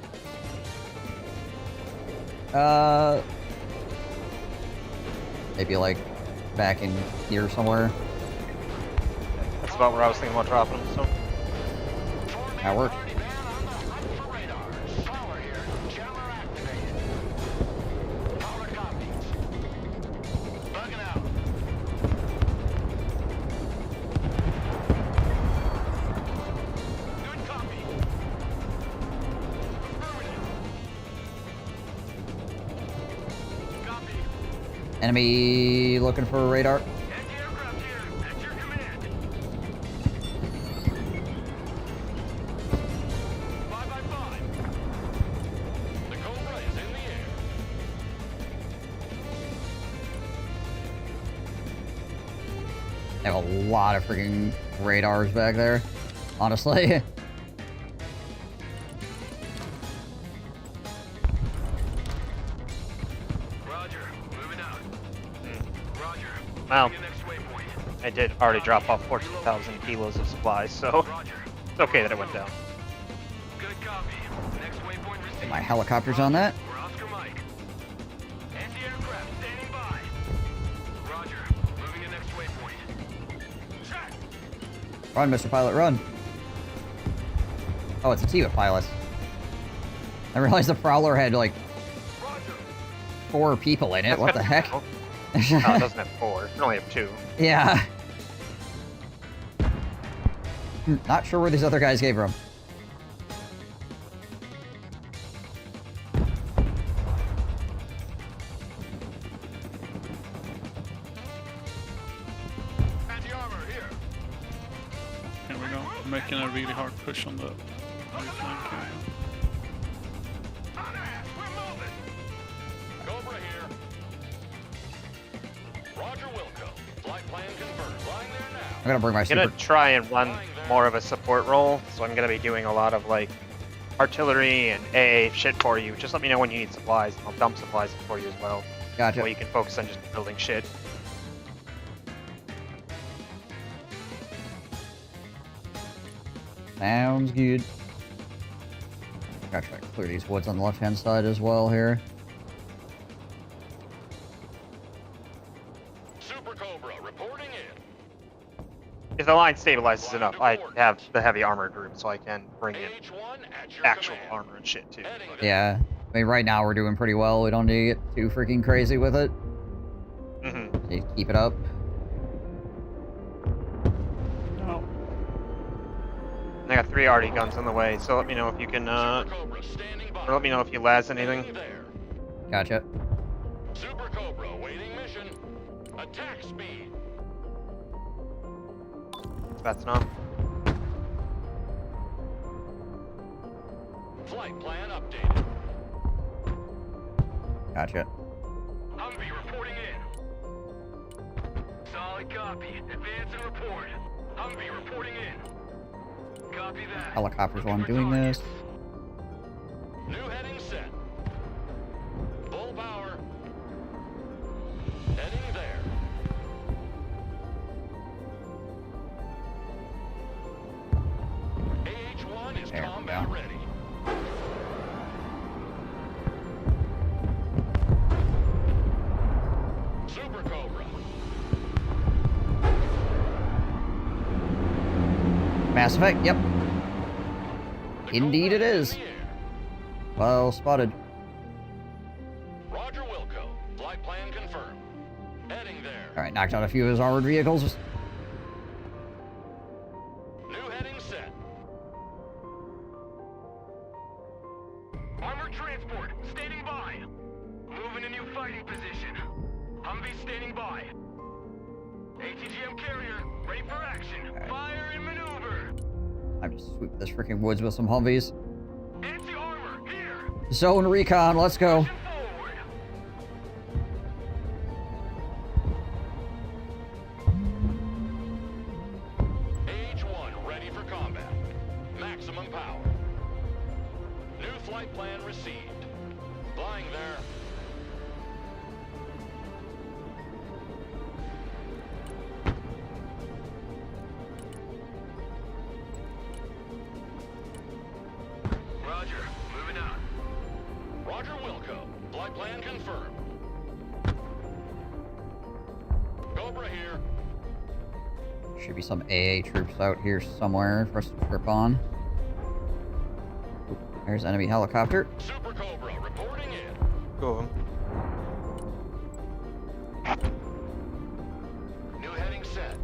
Maybe like back in here somewhere. That's about where I was thinking about dropping them, so. That works. Enemy looking for a radar. They have a lot of freaking radars back there, honestly. Well, I did already drop off 14,000 kilos of supplies, so it's okay that it went down. Get my helicopters on that. Run, Mr. Pilot, run. Oh, it's a team of pilots. I realized the Prowler had, like, 4 people in it. What the heck? No, it doesn't have 4. It only have 2. Yeah. Not sure where these other guys came from. Here we go. Making a really hard push on the right flank here. I'm gonna bring my I'm gonna super... try and run more of a support role, so I'm gonna be doing a lot of like artillery and AA shit for you. Just let me know when you need supplies, and I'll dump supplies for you as well. Gotcha. So you can focus on just building shit. Sounds good. Gotta try to clear these woods on the left-hand side as well here. If the line stabilizes enough, I have the heavy armor group, so I can bring in actual armor and shit too. Yeah. I mean, right now we're doing pretty well. We don't need to get too freaking crazy with it. Mm-hmm. Keep it up. No. I got 3 arty guns on the way, so let me know if you can, or let me know if you las anything. Gotcha. Super Cobra waiting mission. Attack speed. That's enough. Flight plan updated. Gotcha. Humvee reporting in. Solid copy. Advance and report. Humvee reporting in. Copy that. Helicopters while I'm doing this. New heading set. Full power. Heading there. AH-1 is There we combat go. ready. Super Cobra. Mass Effect, yep. Indeed it is. Well spotted. Roger Wilco. Flight plan confirmed. Heading there. Alright, knocked out a few of his armored vehicles. New heading set. Armored transport, standing by. Moving a new fighting position. Humvee standing by. ATGM carrier, ready for action. Fire and maneuver. Time to sweep this freaking woods with some Humvees. Anti-armor, here! Zone recon, let's go. Pushing forward. Age-1 ready for combat. Maximum power. New flight plan received. Flying there. Roger, moving out. Roger Wilco. Flight plan confirmed. Cobra here. Should be some AA troops out here somewhere for us to trip on. Oop, there's enemy helicopter. Super Cobra reporting in. Two of them. New heading set.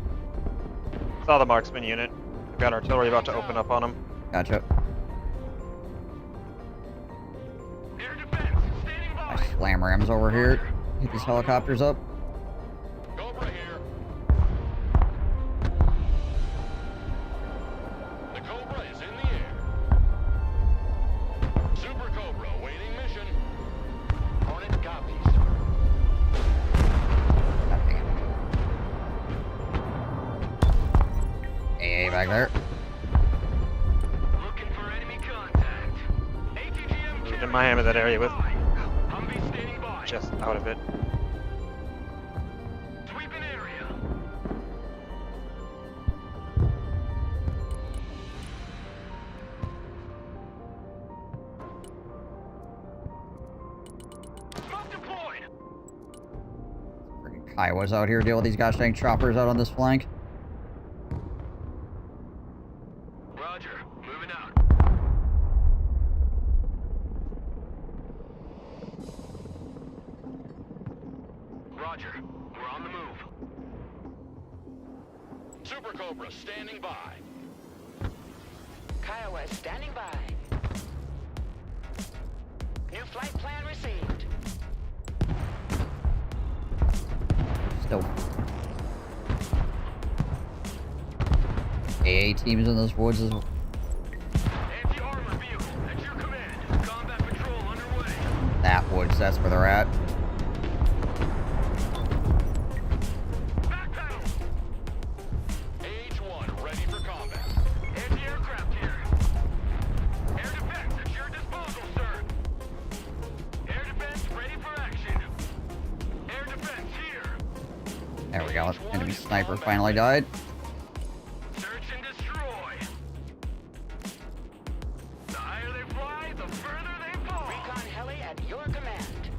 Saw the marksman unit. We've got artillery about to open up on them. Gotcha. Air defense standing by. Nice slam rams over here. Get these helicopters up. Cobra here. The Cobra is in the air. Super Cobra waiting mission. Hornet copies. God dang it. AA back there. Looking for enemy contact. ATGM Moved in my hand in that area with Humvee standing by. just out of it. Sweeping area. Smoke deployed. Freaking Kiowas out here deal with these gosh dang choppers out on this flank. Roger, moving out. Roger, we're on the move. Super Cobra standing by. Kiowa standing by. New flight plan received. Still. AA teams in those woods as well. Anti-armor vehicle at your command. Combat patrol underway. That woods, that's where they're at. Back pedal. Age-1 ready for combat. Anti-aircraft here. Air defense at your disposal, sir. Air defense ready for action. Air defense here. There we go. Enemy sniper finally died. Search and destroy. The higher they fly, the further they fall. Recon heli at your command.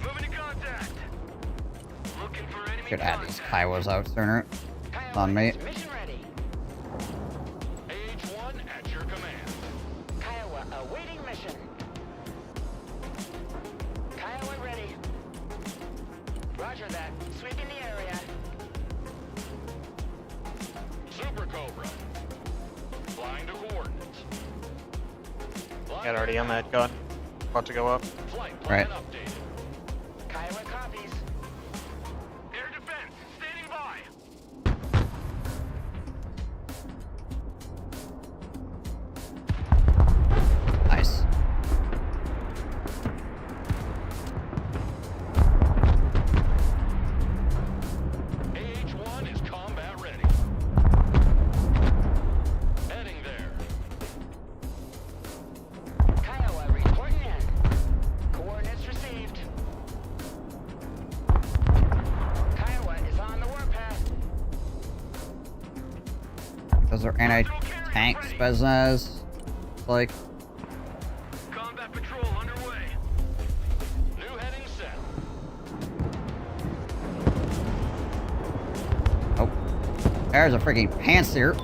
Moving to contact. Looking for enemy Should add these contact. Kiowas out sooner. Kiowa On me. is mission ready. Age-1 at your command. Kiowa awaiting mission. Kiowa ready. Roger that. Sweeping the area. Super Cobra. Flying to coordinates. Got already on that gun. About to go up. Flight plan Right. updated. Kiowa copies. Air defense standing by. Nice. AH-1 is combat ready. Heading there. Kiowa reporting in. Coordinates received. Kiowa is on the warpath. Those are anti-tank Spetsnaz. Like, Combat patrol underway. New heading set. oh. There's a freaking Panzer.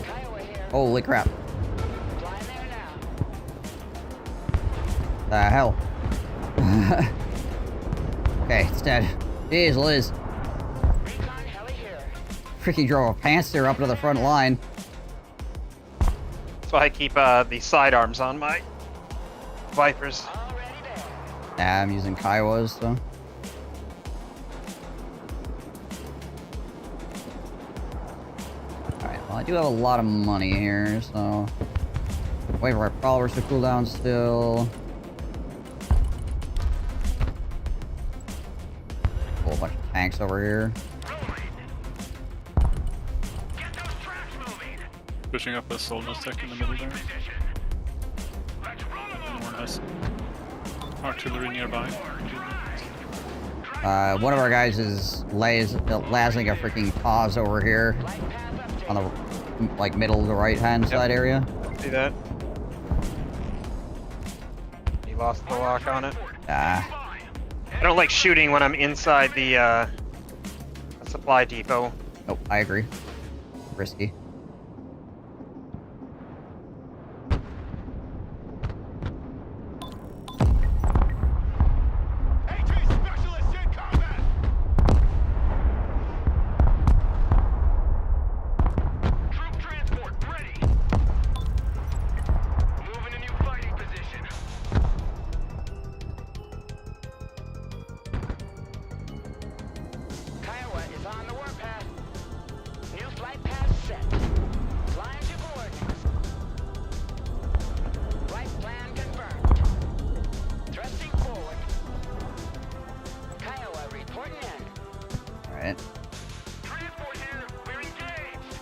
Kiowa here. Holy crap. Flying there now. The hell? Okay, it's dead. Jeez, Liz. Recon heli here. Freaking drove a Panzer up to the front line. That's why I keep the sidearms on my Vipers. Already there. Yeah, I'm using Kiowas, so. Alright, well, I do have a lot of money here, so... Wait for our prowlers to cool down still. Whole bunch of tanks over here. Pushing up a soldier stack in the middle there. Anyone has artillery nearby. One of our guys is lasing a freaking pause over here. On the, like, middle to right-hand side area. See that? He lost the lock on it. Ah. I don't like shooting when I'm inside the supply depot. Oh, I agree. Risky.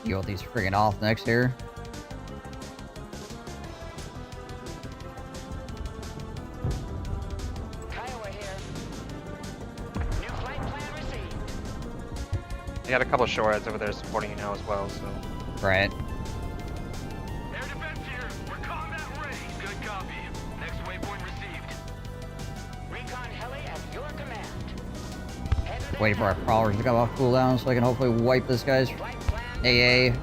Deal with these friggin' off next here. You got a couple of shoreheads over there supporting you now as well, so. Right. Air defense here. We're combat ready. Good copy. Next waypoint received. Recon heli at your command. Waiting for our prowlers to come off cooldown so I can hopefully wipe this guy's AA.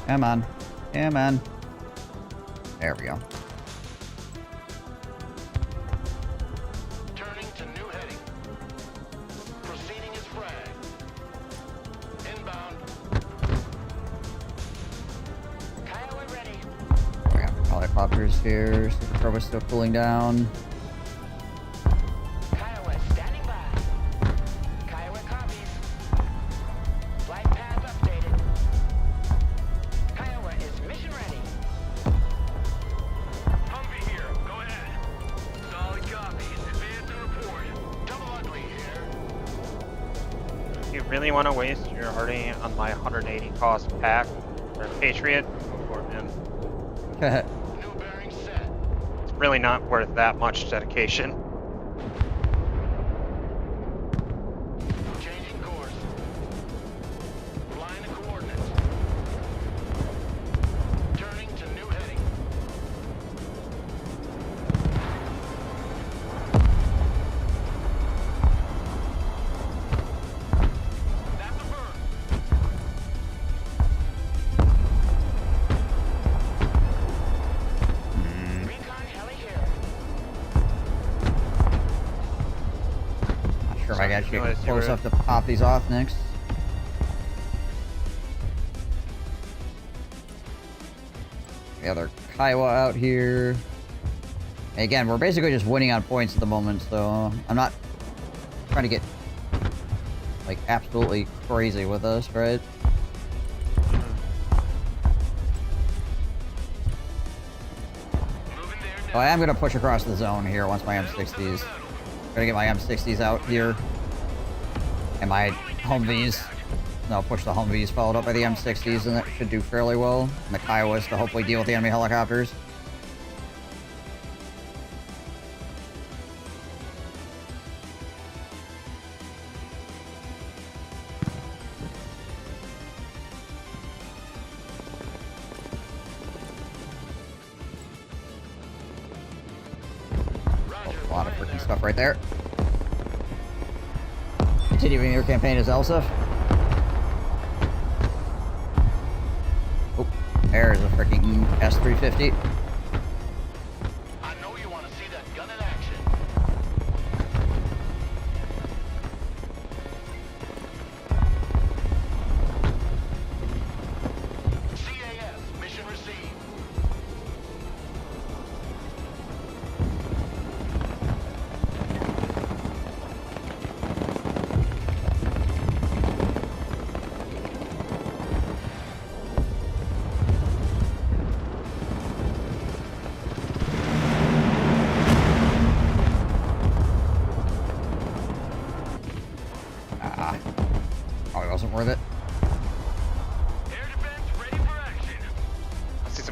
Come on. Come on. There we go. Turning to new heading. Proceeding as frag. Inbound. Kiowa ready. We got helicopters here. Super Proba's still cooling down. Kiowa standing by. Kiowa copies. Flight path updated. Kiowa is mission ready. Humvee here. Go ahead. Solid copy. Advance and report. Double ugly here. If you really want to waste your already on my 180 cost pack or Patriot, go for it, man. New bearing set. It's really not worth that much dedication. Changing course. Flying the coordinates. Turning to new heading. That's a bird. Recon heli here. Not sure if I got you Notice you close were- enough to pop these off next. The other Kiowa out here. Again, we're basically just winning on points at the moment, so I'm not trying to get like absolutely crazy with us, right? So I am gonna push across the zone here once my M60s. Gonna get my M60s out here. And my Humvees. No, push the Humvees followed up by the M60s, and that should do fairly well. And the Kiowas to hopefully deal with the enemy helicopters. A lot of freaking stuff right there. Continuing your campaign as Elsa. Oh, there's a freaking S-350. I know you want to see that gun in action.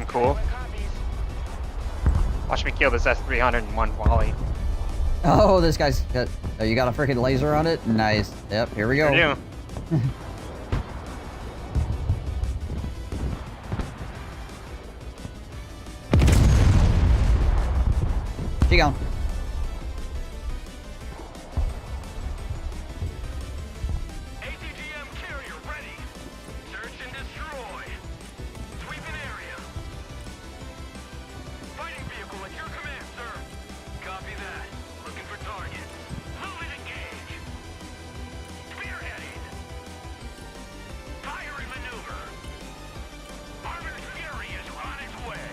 some cool. Watch me kill this S-300 in one volley. Oh, this guy's got... Oh, you got a freaking laser on it? Nice. Yep, here we go. I do. She gone. ATGM carrier ready. Search and destroy. Sweep an area. Fighting vehicle at your command, sir. Copy that. Looking for targets. Move and engage. Spearheading. Fire and maneuver. Armored Fury is on its way.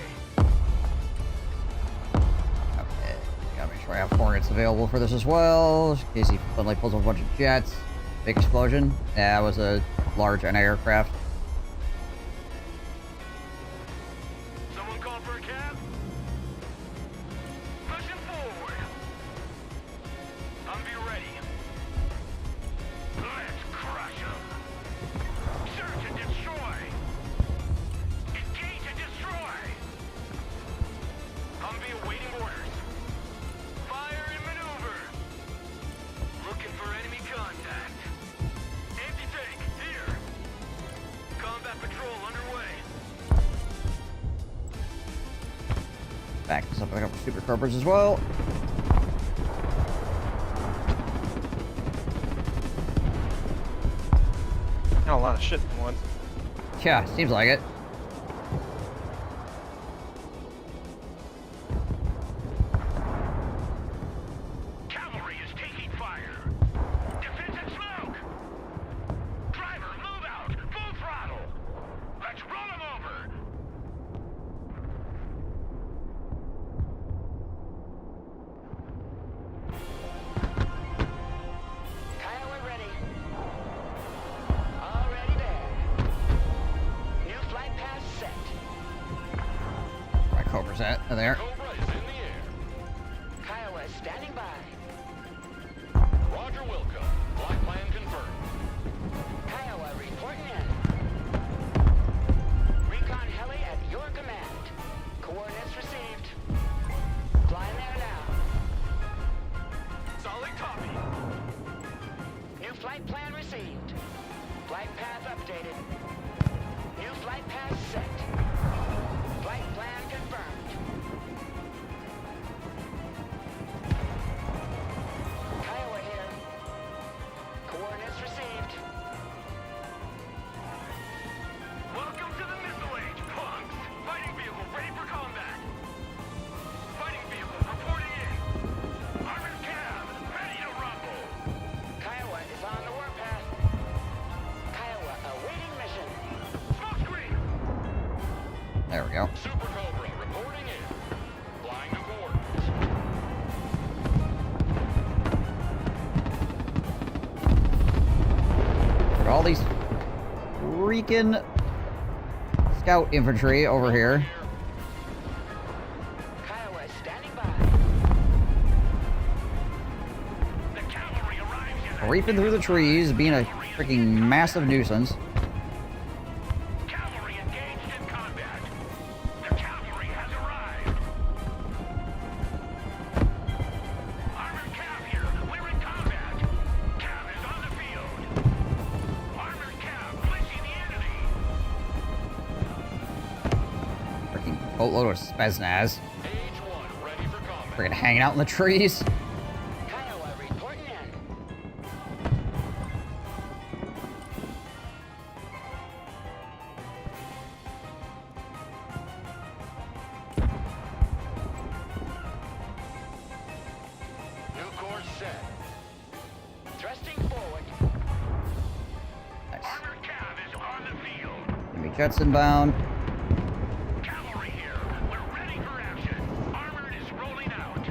Okay. Gotta make sure I have Hornets available for this as well. In case he suddenly pulls up a bunch of jets. Big explosion. Yeah, it was a large anti-aircraft. Someone call for a cab? Pushing forward. Humvee ready. Let's crush them. Search and destroy. Engage and destroy. Humvee awaiting orders. Fire and maneuver. Looking for enemy contact. Anti-tank, here. Combat patrol underway. Back this up with a couple super cobras as well. Got a lot of shit at once. Yeah, seems like it. Cavalry is taking fire. Defensive smoke. Driver, move out. Full throttle. Let's roll him over. Kiowa ready. Already there. New flight path set. My cobra's at there. Cobra is in the air. Kiowa standing by. Roger, Wilco. Flight plan confirmed. Kiowa reporting in. Recon heli at your command. Coordinates received. Flying there now. Solid copy. New flight plan received. Flight path updated. New flight path set. Flight plan confirmed. Kiowa here. Coordinates received. Welcome to the missile age, punks. Fighting vehicle ready for combat. Fighting vehicle reporting in. Armored cab ready to rumble. Kiowa is on the warpath. Kiowa awaiting mission. Smoke screen. There we go. Super Cobra reporting in. Flying to coordinates. Look at all these freaking scout infantry over here. Kiowa standing by. The cavalry arrives at Reaping through the trees, being a freaking massive nuisance. Cavalry engaged in combat. The cavalry has arrived. Armored Cav here. We're in combat. Cav is on the field. Armored Cav flinching the enemy. Freaking boatload of Spetsnaz. Page 1 ready for combat. Freaking hanging out in the trees. Kiowa reporting in. New course set. Thrusting forward. Nice. Armored Cav is on the field. Enemy jets inbound. Cavalry here. We're ready for action. Armored is rolling out.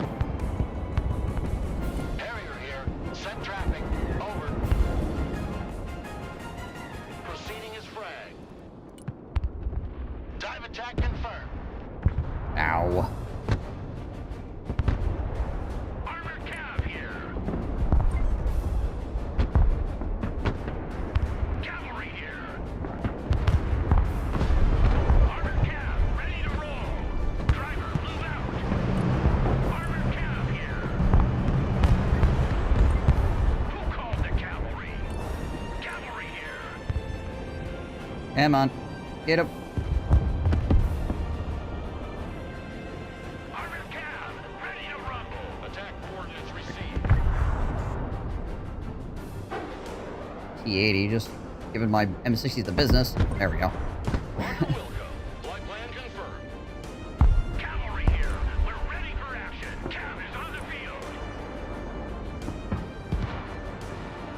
Harrier here. Set traffic. Over. Proceeding as frag. Dive attack confirmed. Ow. Armored Cav here. Cavalry here. Armored Cav ready to Come on. Get him. Armored cab, ready to rumble. Attack coordinates received. T-80, just giving my M60s the business. There we go. Flight plan confirmed. Cavalry here. We're ready for action. Cab is on the field.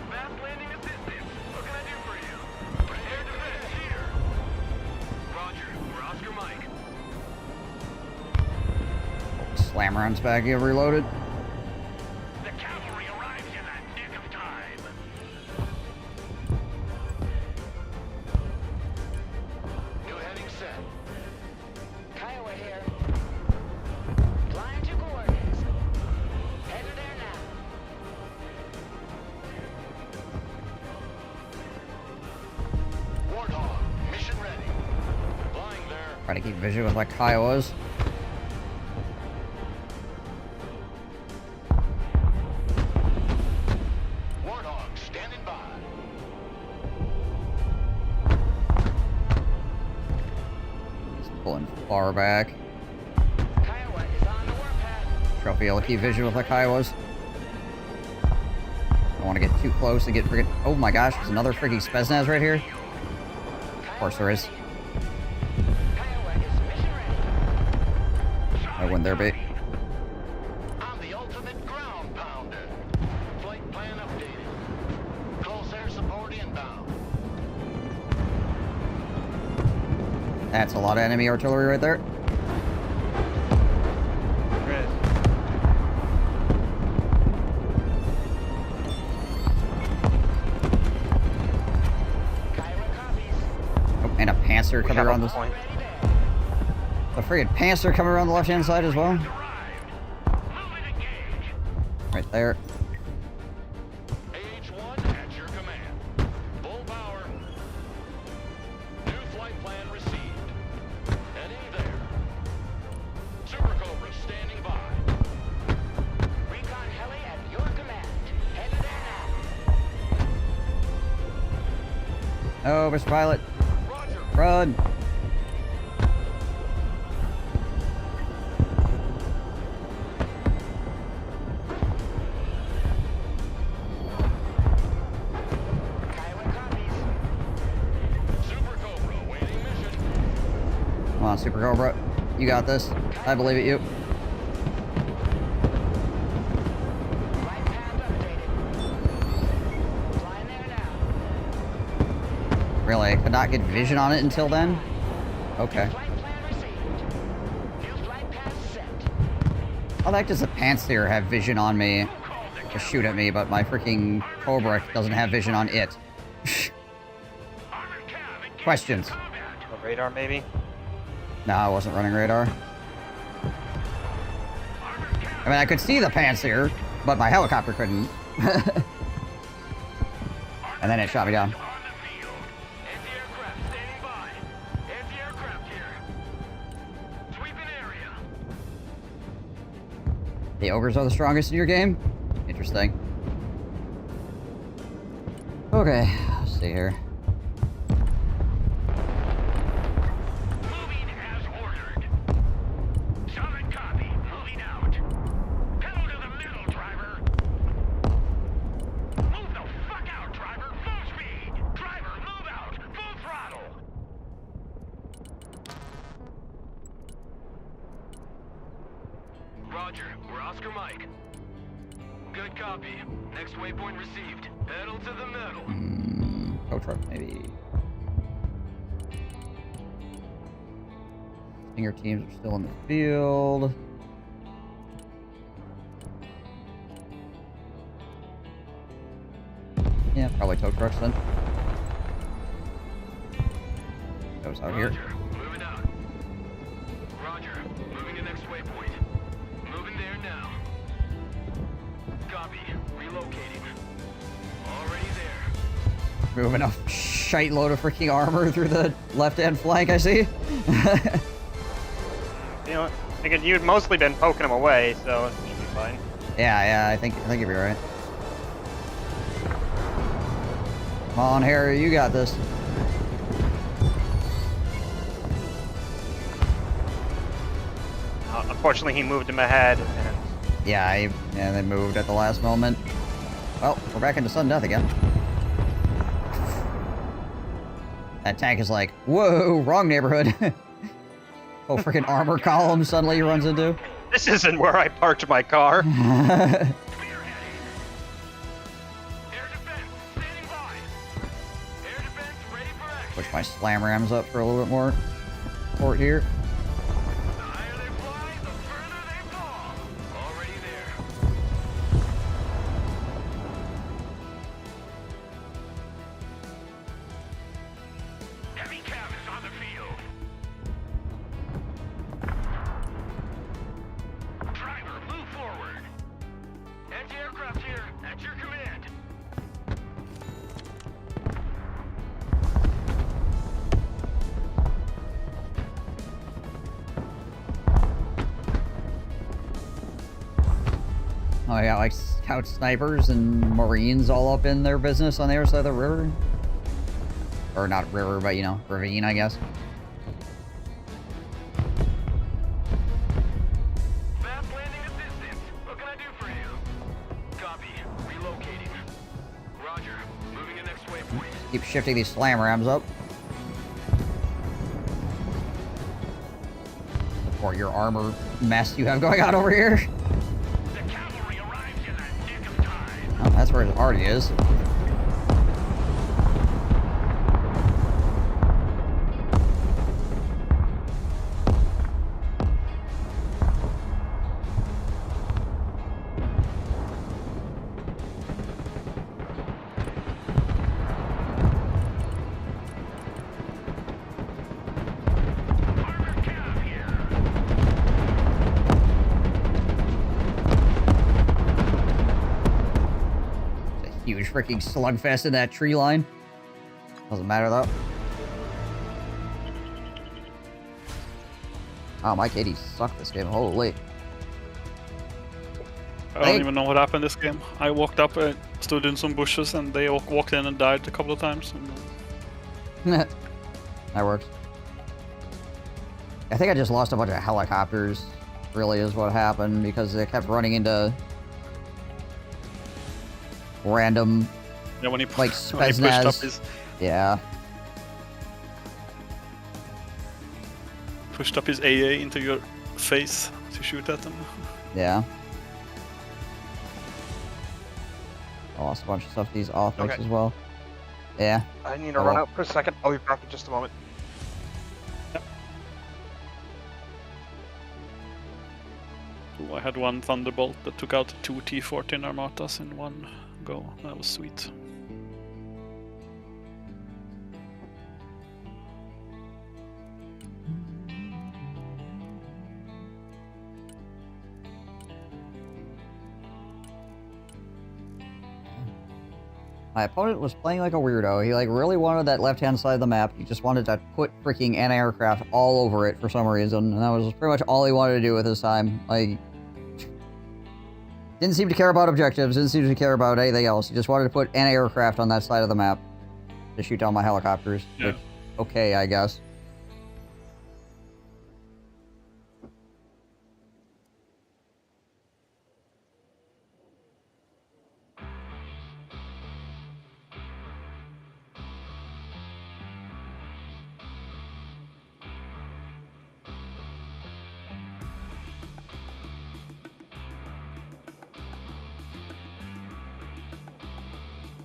Fast landing assistance. What can I do for you? Air defense here. Roger. We're Oscar Mike. Slammer-on's back here reloaded. The cavalry arrives in the nick of time. New heading set. Kiowa here. Flying to coordinates. Headed there now. Warthog, mission ready. Flying there. Try to keep vision with like Kiowas. Warthog, standing by. He's pulling far back. Kiowa is on the warpath. Trophy will keep vision with like Kiowas. Don't want to get too close and get friggin'. Oh my gosh, there's another freaking Spetsnaz right here. Of course there is. Kiowa is mission ready. Why wouldn't there be? I'm the ultimate ground pounder. Flight plan updated. Close air support inbound. That's a lot of enemy artillery right there. Kiowa copies. Oh, and a Panzer We coming have around a this. point. A friggin' Panzer coming around the left-hand side as well. Arrived. Move and engage. Right there. AH-1 at your command. Full power. New flight plan received. Heading there. Super Cobra standing by. Recon heli at your command. Headed there now. Oh, Mr. Pilot. Roger. Run. Kiowa copies. Super Cobra waiting mission. Come on, Super Cobra. You got this. I believe it, you. Flight path updated. Flying there now. Really? I could not get vision on it until then? Okay. Flight plan received. New flight path set. How the heck does the Panzer have vision on me to shoot at me, but my freaking Cobra doesn't have vision on it? Armored cab engaged Questions? in combat. A radar, maybe? No, I wasn't running radar. Armored cab I mean, I could see the Panzer, but my helicopter couldn't. And then it shot me down. on the field. Anti-aircraft standing by. Anti-aircraft here. Sweeping area. The ogres are the strongest in your game? Interesting. Okay, let's see here. Moving as ordered. Solid copy. Moving out. Pedal to the middle, driver. Move the fuck out, driver. Full speed. Driver, move out. Full throttle. Roger. We're Oscar Mike. Good copy. Next waypoint received. Pedal to the middle. Tow truck, maybe. Stinger teams are still in the field. Yeah, probably tow trucks then. Goes out here. Roger. Moving out. Roger. Moving to next waypoint. Moving there now. Copy. Relocating. Already there. Moving a shite load of freaking armor through the left-hand flank, I see. You know, again, you'd mostly been poking them away, so it should be fine. Yeah, I think you'll be right. Come on, Harry, you got this. Unfortunately, he moved him ahead. And Yeah, they moved at the last moment. Well, we're back into sudden death again. That tank is like, whoa, wrong neighborhood. Oh, freaking armor column suddenly he runs into. this isn't where I parked my car. Push my slam rams up for a little bit more support here. Oh, I got like scout snipers and marines all up in their business on the other side of the river. Or not river, but you know, ravine, I guess. Fast landing assistance. What can I do for you? Copy. Relocating. Roger. Moving to next waypoint. Keep shifting these slam rams up. Support your armor mess you have going on over here. Oh, that's where it already is. Huge freaking slugfest in that tree line. Doesn't matter though. Oh, my KD sucked this game. Holy. I don't even know what happened this game. I walked up, stood in some bushes, and they walked in and died a couple of times. That works. I think I just lost a bunch of helicopters, really is what happened, because they kept running into random, yeah, when he, like, Spetsnaz. Yeah. Pushed up his AA into your face to shoot at them. Yeah. I lost a bunch of stuff to these Authix as well. Yeah. I need to run out for a second. I'll be back in just a moment. Ooh, I had one Thunderbolt that took out 2 T-14 Armatas in one go. That was sweet. My opponent was playing like a weirdo. He like really wanted that left-hand side of the map. He just wanted to put freaking anti-aircraft all over it for some reason, and that was pretty much all he wanted to do with his time. Like, didn't seem to care about objectives, didn't seem to care about anything else. He just wanted to put anti-aircraft on that side of the map to shoot down my helicopters. Yeah. Which, okay, I guess.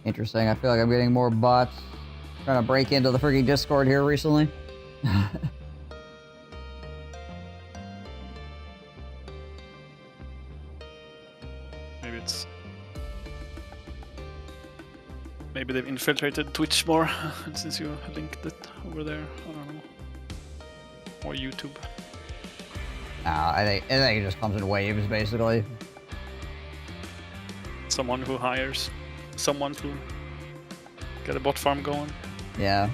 Interesting. I feel like I'm getting more bots trying to break into the freaking Discord here recently. Maybe they've infiltrated Twitch more since you linked it over there. I don't know. Or YouTube. I think it just comes in waves, basically. Someone who hires someone to get a bot farm going. Yeah.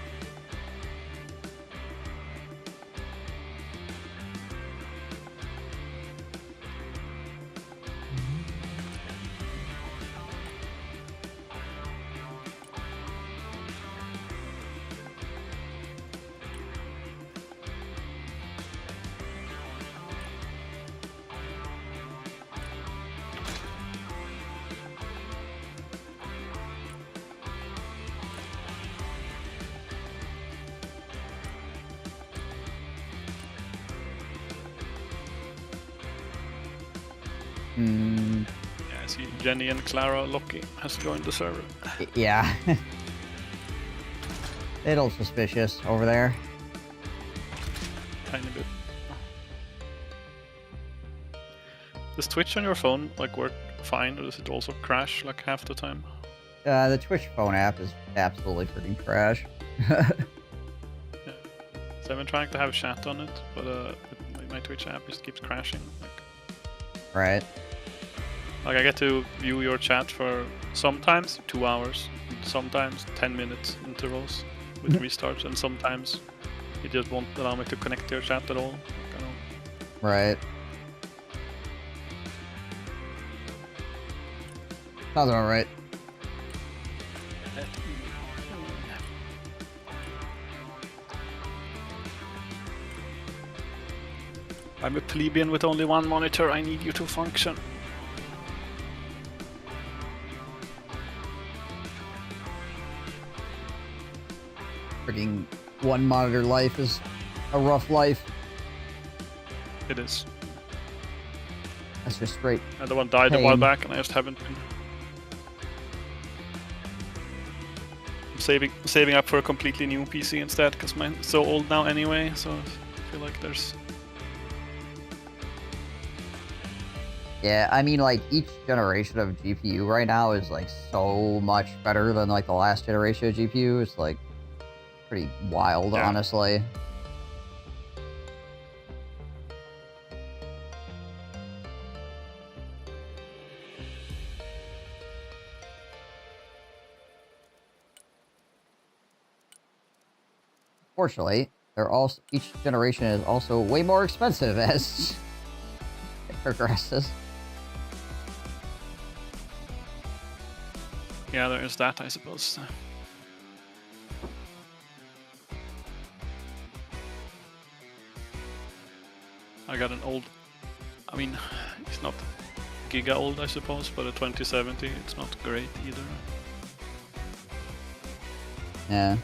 Hmm. Yeah, I see Jenny and Clara Loki has joined the server. Yeah. Little suspicious over there. Tiny bit. Does Twitch on your phone like work fine, or does it also crash like half the time? The Twitch phone app is absolutely freaking trash. Yeah. So I've been trying to have chat on it, but my Twitch app just keeps crashing. Right. Like I get to view your chat for sometimes 2 hours, sometimes 10 minutes intervals with restarts, and sometimes it just won't allow me to connect to your chat at all. Right. Sounds about right. I'm a plebeian with only one monitor. I need you to function. Freaking one monitor life is a rough life. It is. That's just straight. And the one died a while back, and I just haven't been. I'm saving up for a completely new PC instead, because mine's so old now anyway. So I feel like there's. Yeah, I mean, like, each generation of GPU right now is, like, so much better than, like, the last generation of GPU. It's, like, pretty wild, honestly. Fortunately, each generation is also way more expensive as it progresses. Yeah, there is that, I suppose. I got an old, I mean, it's not giga old, I suppose, but a 2070, it's not great either. Yeah.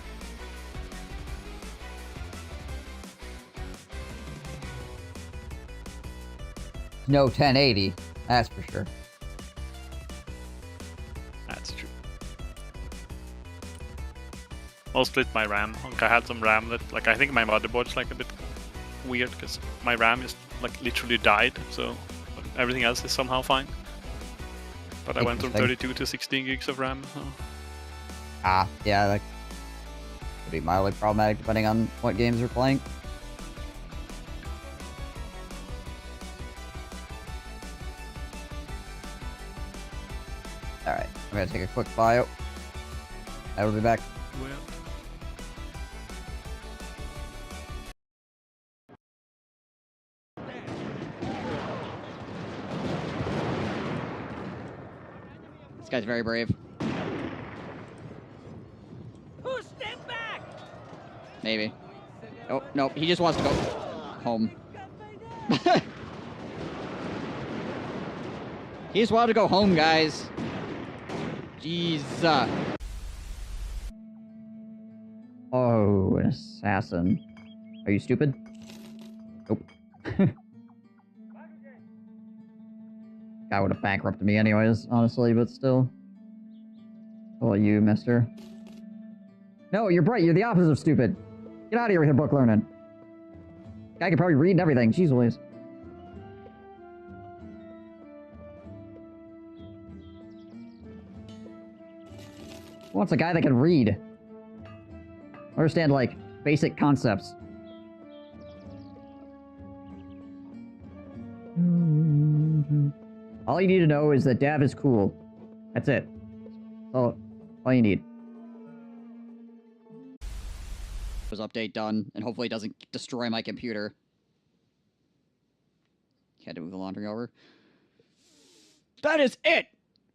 No 1080, that's for sure. That's true. I'll split my RAM. Like, I had some RAM that, like, I think my motherboard's like a bit weird because my RAM is like literally died, so everything else is somehow fine. But I went from 32 to 16 gigs of RAM. So. Ah, yeah, that could be mildly problematic depending on what games you're playing. Alright, I'm gonna take a quick bio. I will be back. Well. This guy's very brave. Who stepped back? Maybe. Oh, no, he just wants to go home. He just wanted to go home, guys. Jeez. Oh, an assassin. Are you stupid? Nope. Guy would have bankrupted me anyways, honestly, but still. Oh, you, mister. No, you're bright. You're the opposite of stupid. Get out of here with your book learning. Guy can probably read and everything. Jeez Louise. Who wants a guy that can read? Understand, like, basic concepts. All you need to know is that Dav is cool. That's it. All you need. Was update done, and hopefully it doesn't destroy my computer. Had to move the laundry over. That is it!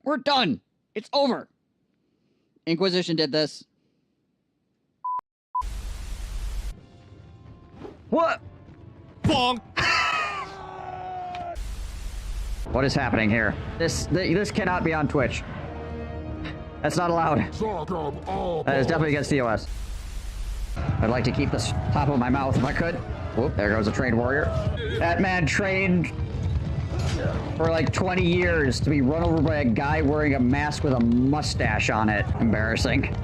We're done! It's over! Inquisition did this. What? Bonk! What is happening here? This cannot be on Twitch. That's not allowed. That is definitely against TOS. I'd like to keep this top of my mouth if I could. Whoop, there goes a trained warrior. That man trained for like 20 years to be run over by a guy wearing a mask with a mustache on it. Embarrassing.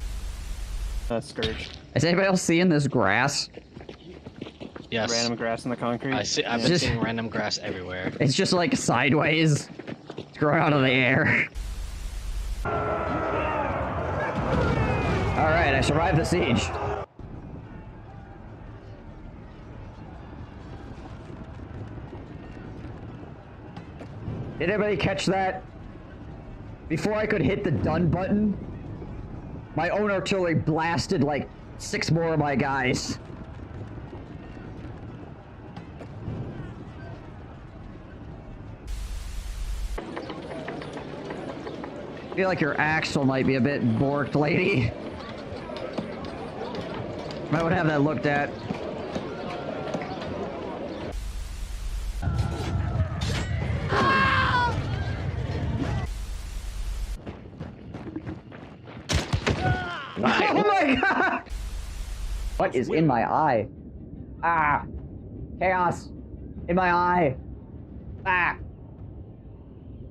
Scourge. Is anybody else seeing this grass? Yes. Random grass in the concrete. I've been seeing random grass everywhere. It's just like sideways. It's growing out of the air. Alright, I survived the siege. Did anybody catch that? Before I could hit the done button, my own artillery blasted like 6 more of my guys. I feel like your axle might be a bit borked, lady. Might want to have that looked at. Oh my god! What is in my eye? Ah! Chaos! In my eye! Ah!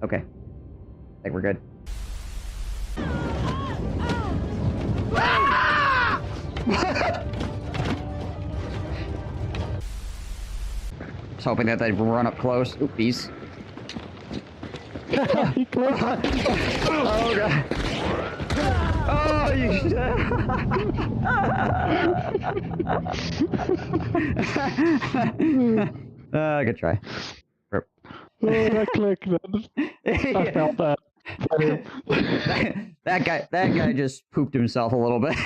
Okay. I think we're good. I was hoping that they'd run up close. Oopies. Oh god. Oh, you good try. Oh, that click. I felt that. that guy just pooped himself a little bit.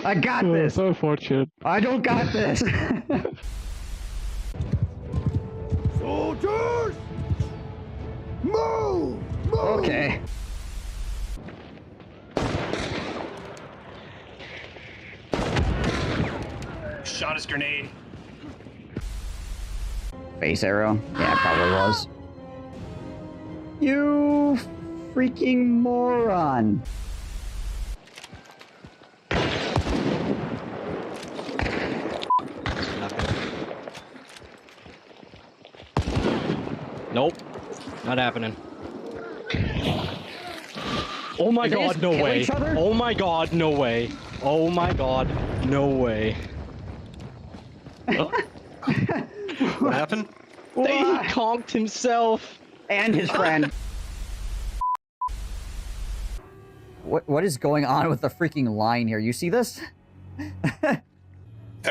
I got this. So fortunate. I don't got this. Soldiers! Move! Move! Okay. Shot his grenade. Face arrow? Yeah, it probably was. You freaking moron. Nope. Not happening. Oh my god, no way. Oh my god, no way. Oh my god, no way. What happened? He conked himself. And his friend. What is going on with the freaking line here? You see this? There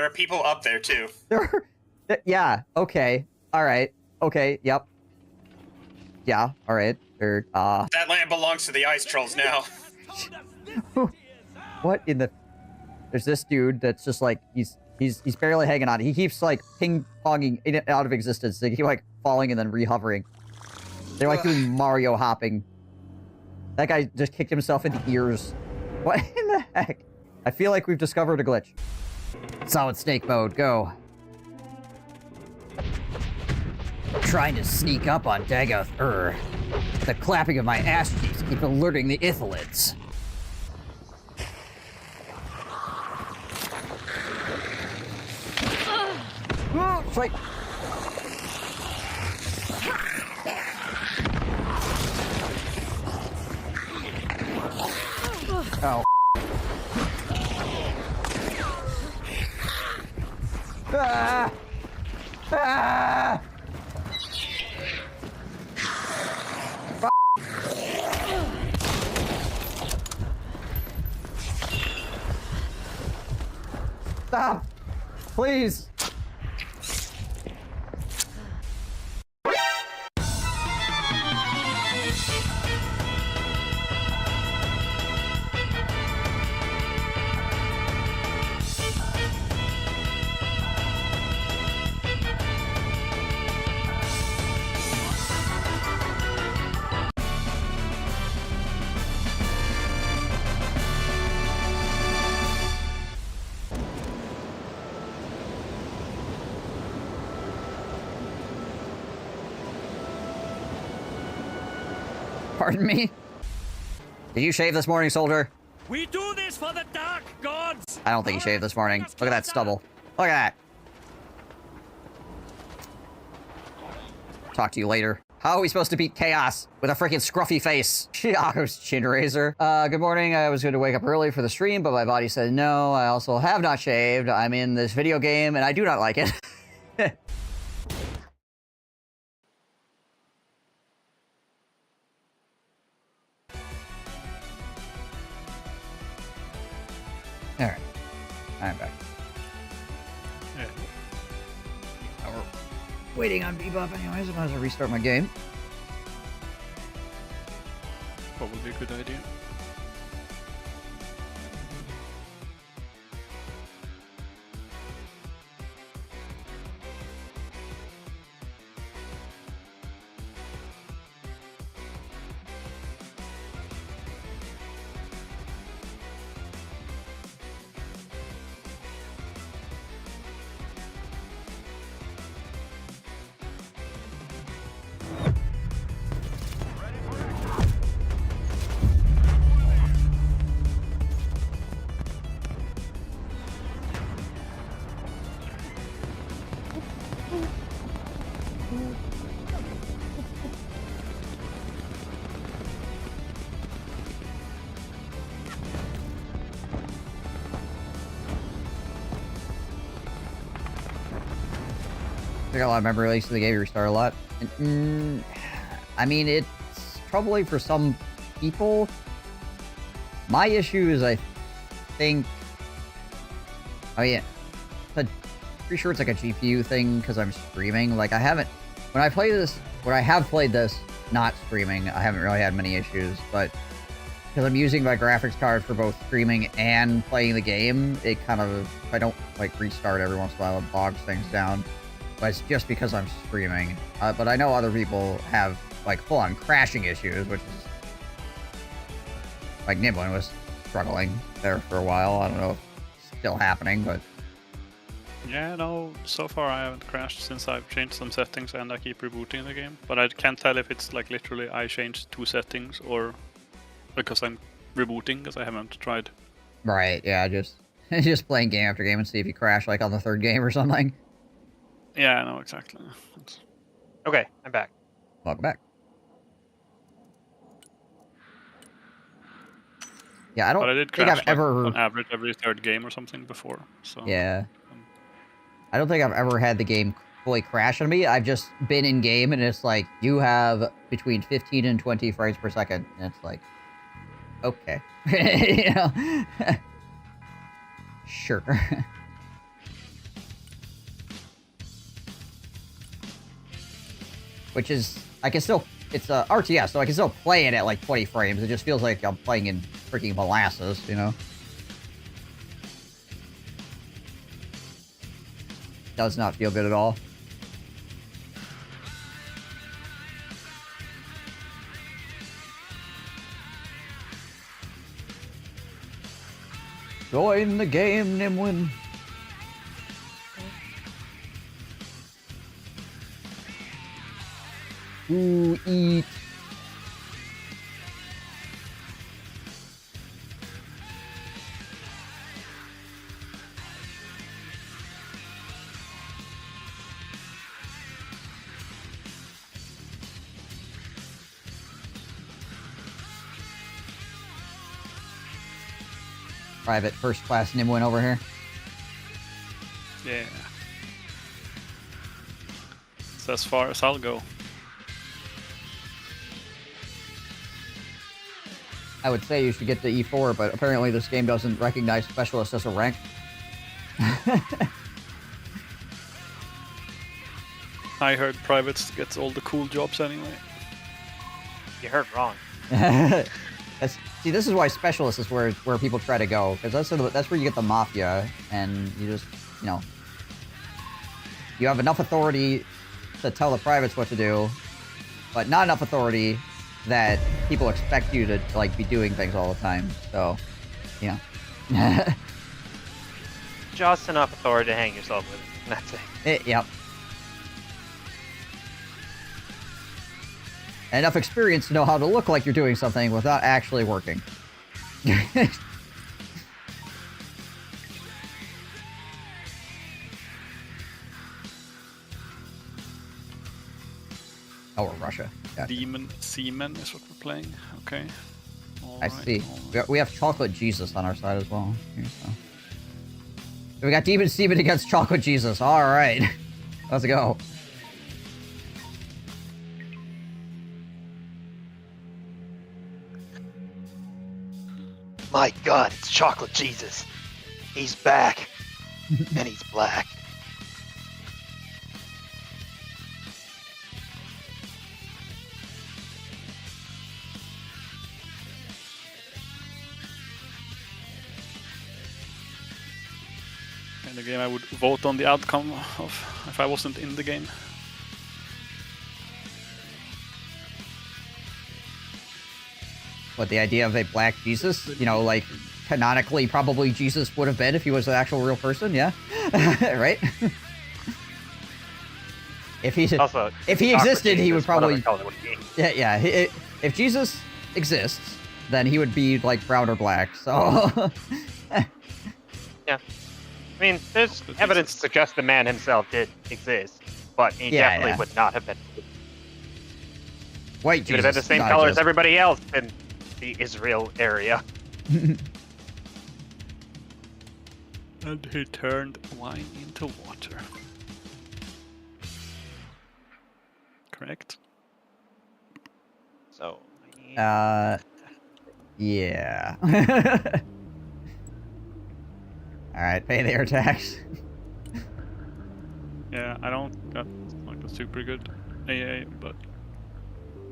are people up there too. Yeah, okay. Alright. Okay, yep. Yeah, alright. That land belongs to the ice trolls now. What in the... There's this dude that's just like, he's barely hanging on. He keeps like ping-ponging in and out of existence. They keep like falling and then re-hovering. They're like doing Mario hopping. That guy just kicked himself in the ears. What in the heck? I feel like we've discovered a glitch. Solid snake mode, go. Trying to sneak up on Dagoth The clapping of my ass cheeks keep alerting the Ithalids. Fight! Oh. Ah! Ah! Stop! Please! Pardon me? Did you shave this morning, soldier? We do this for the dark gods! I don't think he shaved this morning. Look at that stubble. Look at that. Talk to you later. How are we supposed to beat chaos with a freaking scruffy face? Chiago's chin razor. Good morning. I was going to wake up early for the stream, but my body said no. I also have not shaved. I'm in this video game, and I do not like it. Alright. I'm back. Yeah. Now we're waiting on Bebop anyways. I might as well restart my game. Probably a good idea. I got a lot of memory leaks to the game. You restart a lot. I mean, it's troubling for some people. My issue is, I think... Oh, yeah. I'm pretty sure it's like a GPU thing because I'm streaming. Like, I haven't... When I have played this, not streaming, I haven't really had many issues, but... Because I'm using my graphics card for both streaming and playing the game, it kind of... If I don't, like, restart every once in a while, it bogs things down. But it's just because I'm streaming. But I know other people have, like, full-on crashing issues, which is... Like, Niblin was struggling there for a while. I don't know if it's still happening, but... Yeah, no, so far I haven't crashed since I've changed some settings and I keep rebooting the game. But I can't tell if it's, like, literally I changed 2 settings or because I'm rebooting, because I haven't tried. Right, yeah, just playing game after game and see if you crash, like, on the 3rd game or something. Yeah, I know, exactly. Okay, I'm back. Welcome back. Yeah, I don't but I did think crash, I've ever... on average every 3rd game or something before, so... Yeah. I don't think I've ever had the game fully crash on me. I've just been in game and it's like, you have between 15 and 20 frames per second. And it's like, okay. You know? Sure. Which is, I can still, it's a RTS, so I can still play it at like 20 frames. It just feels like I'm playing in freaking molasses, you know? Does not feel good at all. Join the game, Nimwin. Ooh, eat. Private first class Nimwin over here. Yeah. It's as far as I'll go. I would say you should get the E4, but apparently this game doesn't recognize specialist as a rank. I heard privates gets all the cool jobs anyway. You heard wrong. See, this is why specialist is where people try to go, because that's where you get the mafia, and you just, you know, you have enough authority to tell the privates what to do, but not enough authority that people expect you to like be doing things all the time. So, you know. Just enough authority to hang yourself with it. That's it. Yep. And enough experience to know how to look like you're doing something without actually working. Oh, we're Russia. Gotcha. Demon Seaman is what we're playing. Okay. I see. We have Chocolate Jesus on our side as well. Here, so we got Demon Seaman against Chocolate Jesus. All right. Let's go. My God, it's Chocolate Jesus. He's back. And he's black. In the game, I would vote on the outcome of if I wasn't in the game. What, the idea of a black Jesus? You know, like, canonically, probably Jesus would have been if he was an actual real person, yeah? Right? If he Also, if he existed, he would Jesus, probably... whatever color would he be. Yeah. If Jesus exists, then he would be, like, brown or black, so... Yeah. I mean, there's evidence to suggest the man himself did exist, but he definitely would not have been. White Jesus. He would have been the same not color exist. as everybody else in the Israel area. And he turned wine into water. Correct? So, yeah. Alright, pay the air tax. Yeah, I don't got like a super good AA, but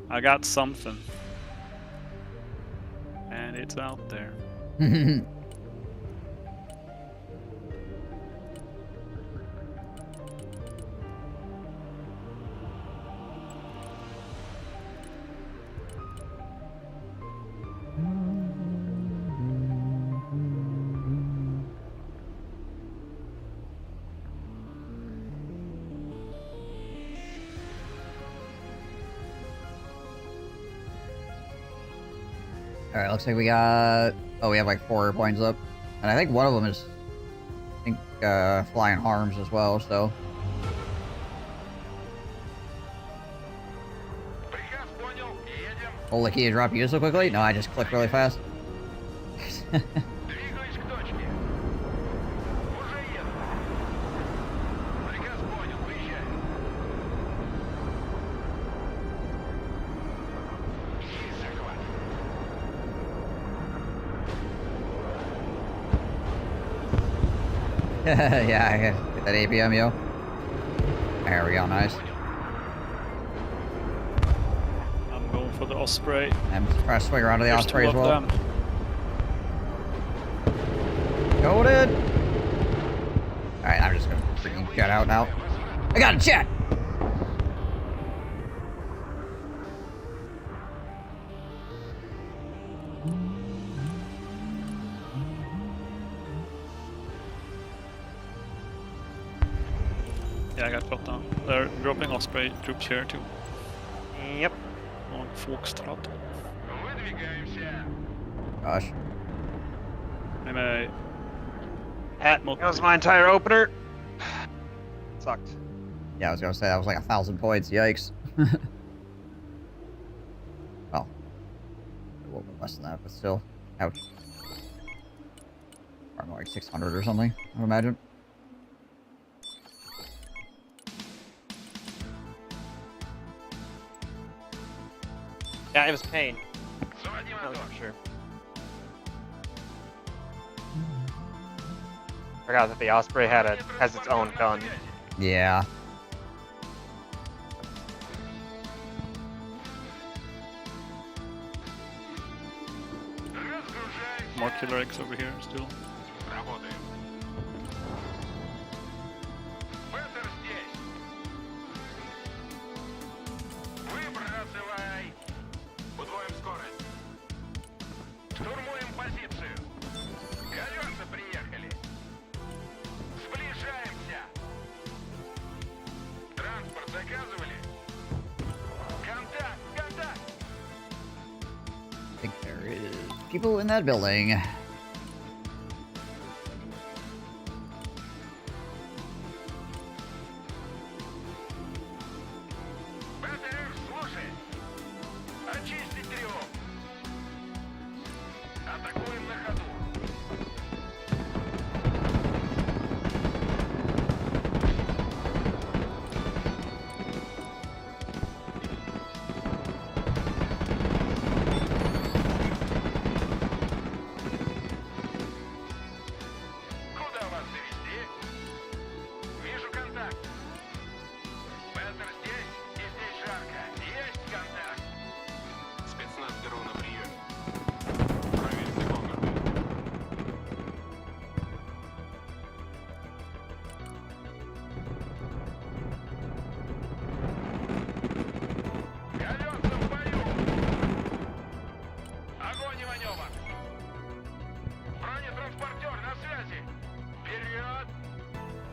I got something. And it's out there. Alright, looks like we got... Oh, we have like 4 points up. And I think one of them is... I think, flying harms as well, so... Holy, can you drop you so quickly? No, I just clicked really fast. Yeah, I get that APM, yo. There we go, nice. I'm going for the Osprey. I'm trying to swing around to the There's Osprey two as of well. them. Goated! Alright, I'm just gonna freaking jet out now. I got a jet! Yeah, I got shot down. They're dropping Osprey troops here too. Yep. On Folkstrad. Gosh. I'm a... That was my entire opener. Sucked. Yeah, I was gonna say that was like 1,000 points. Yikes. Well, a little bit less than that, but still. Ouch. Probably like 600 or something, I would imagine. Yeah, it was pain. That was for sure. Forgot that the Osprey has its own gun. Yeah. More killer eggs over here still. I think there is people in that building.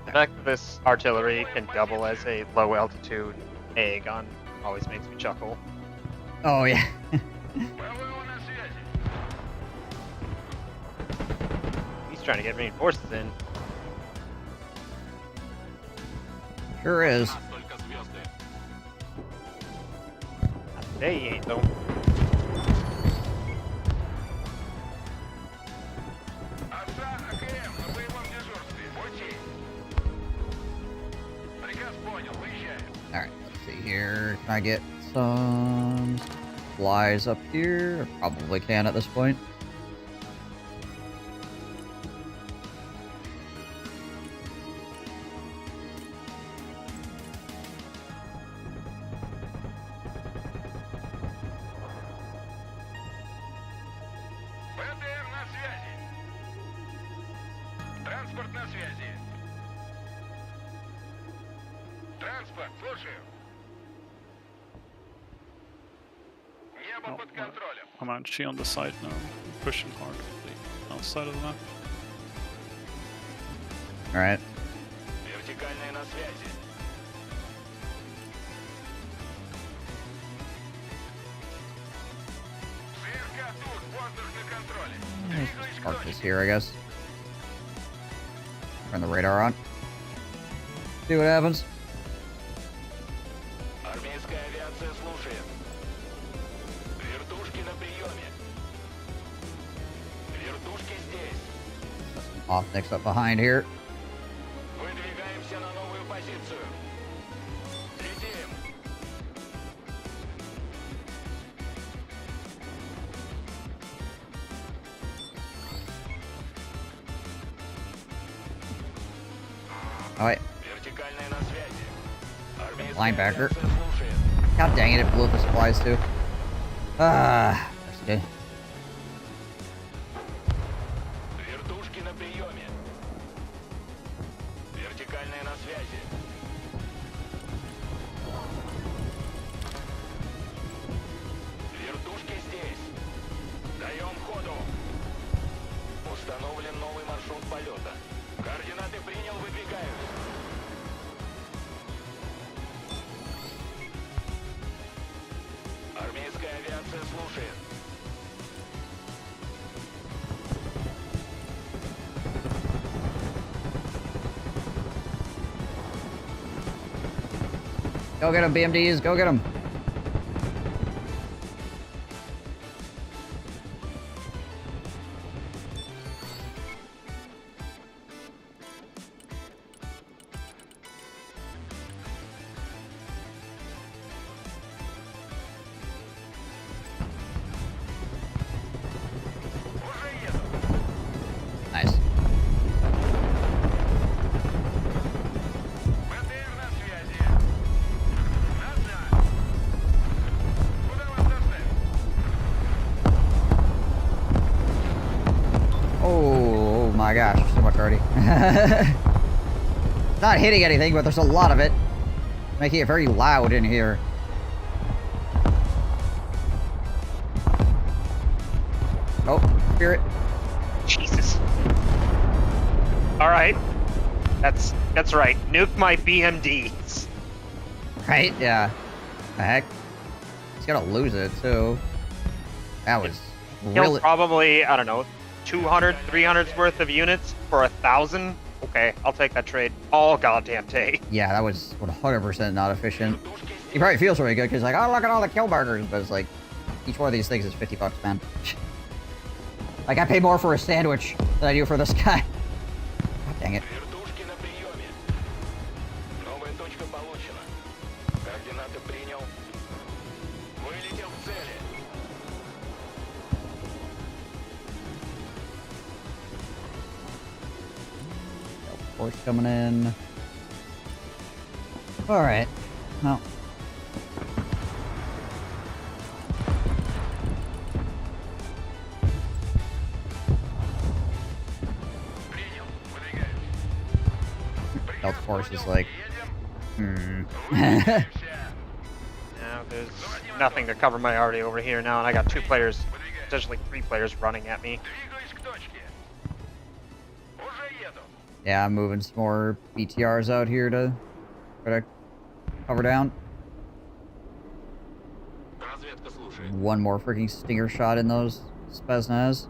The fact that this artillery can double as a low altitude AA gun always makes me chuckle. Oh, yeah. He's trying to get reinforcements in. Sure is. Not today, he ain't though. Alright, let's see here. Can I get some flies up here? I probably can at this point. Транспорт на связи. Транспорт, слушаю. Небо под контролем. I'm actually on the side now, pushing hard to the outside of the map. Alright. Вертикальная на связи. Сверка тут, воздух на контроле. Let's just park this here, I guess. Turn the radar on. See what happens. Армейская авиация слушает. Вертушки на приеме. Вертушки здесь. Optics up behind here. Выдвигаемся на новую позицию. Летим. Alright. Вертикальная на связи. Армейская Linebacker. авиация слушает. God dang it, it blew up the supplies too. Ah, that's good. Вертушки на приеме. Вертикальная на связи. Вертушки здесь. Даем ходу. Установлен новый маршрут полета. Координаты принял, выдвигаюсь. Армейская авиация слушает. Go get them, BMDs. Go get them. Nice. БТР на связи. Назад. Куда вас доставить? Oh my gosh, there's so much already. Not hitting anything, but there's a lot of it. Making it very loud in here. Oh, spirit. Jesus. Alright. That's right. Nuke my BMDs. Right? Yeah. The heck? He's gonna lose it, too. That was Kill really... probably, I don't know, 200, 300's worth of units for 1,000. Okay, I'll take that trade all goddamn day. Yeah, that was 100% not efficient. He probably feels really good, because like, oh, look at all the kill burgers, but it's like, each one of these things is 50 bucks, man. Like, I pay more for a sandwich than I do for this guy. God dang it. Вертушки на приеме. Новая точка получена. Координаты принял. Вылетел к цели. Force coming in. Alright. Well. Health Force is like, Now there's nothing to cover my arty over here now, and I got 2 players, potentially 3 players running at me. Двигаюсь к точке. Уже еду. Yeah, I'm moving some more BTRs out here to try to cover down. One more freaking stinger shot in those Spetsnaz.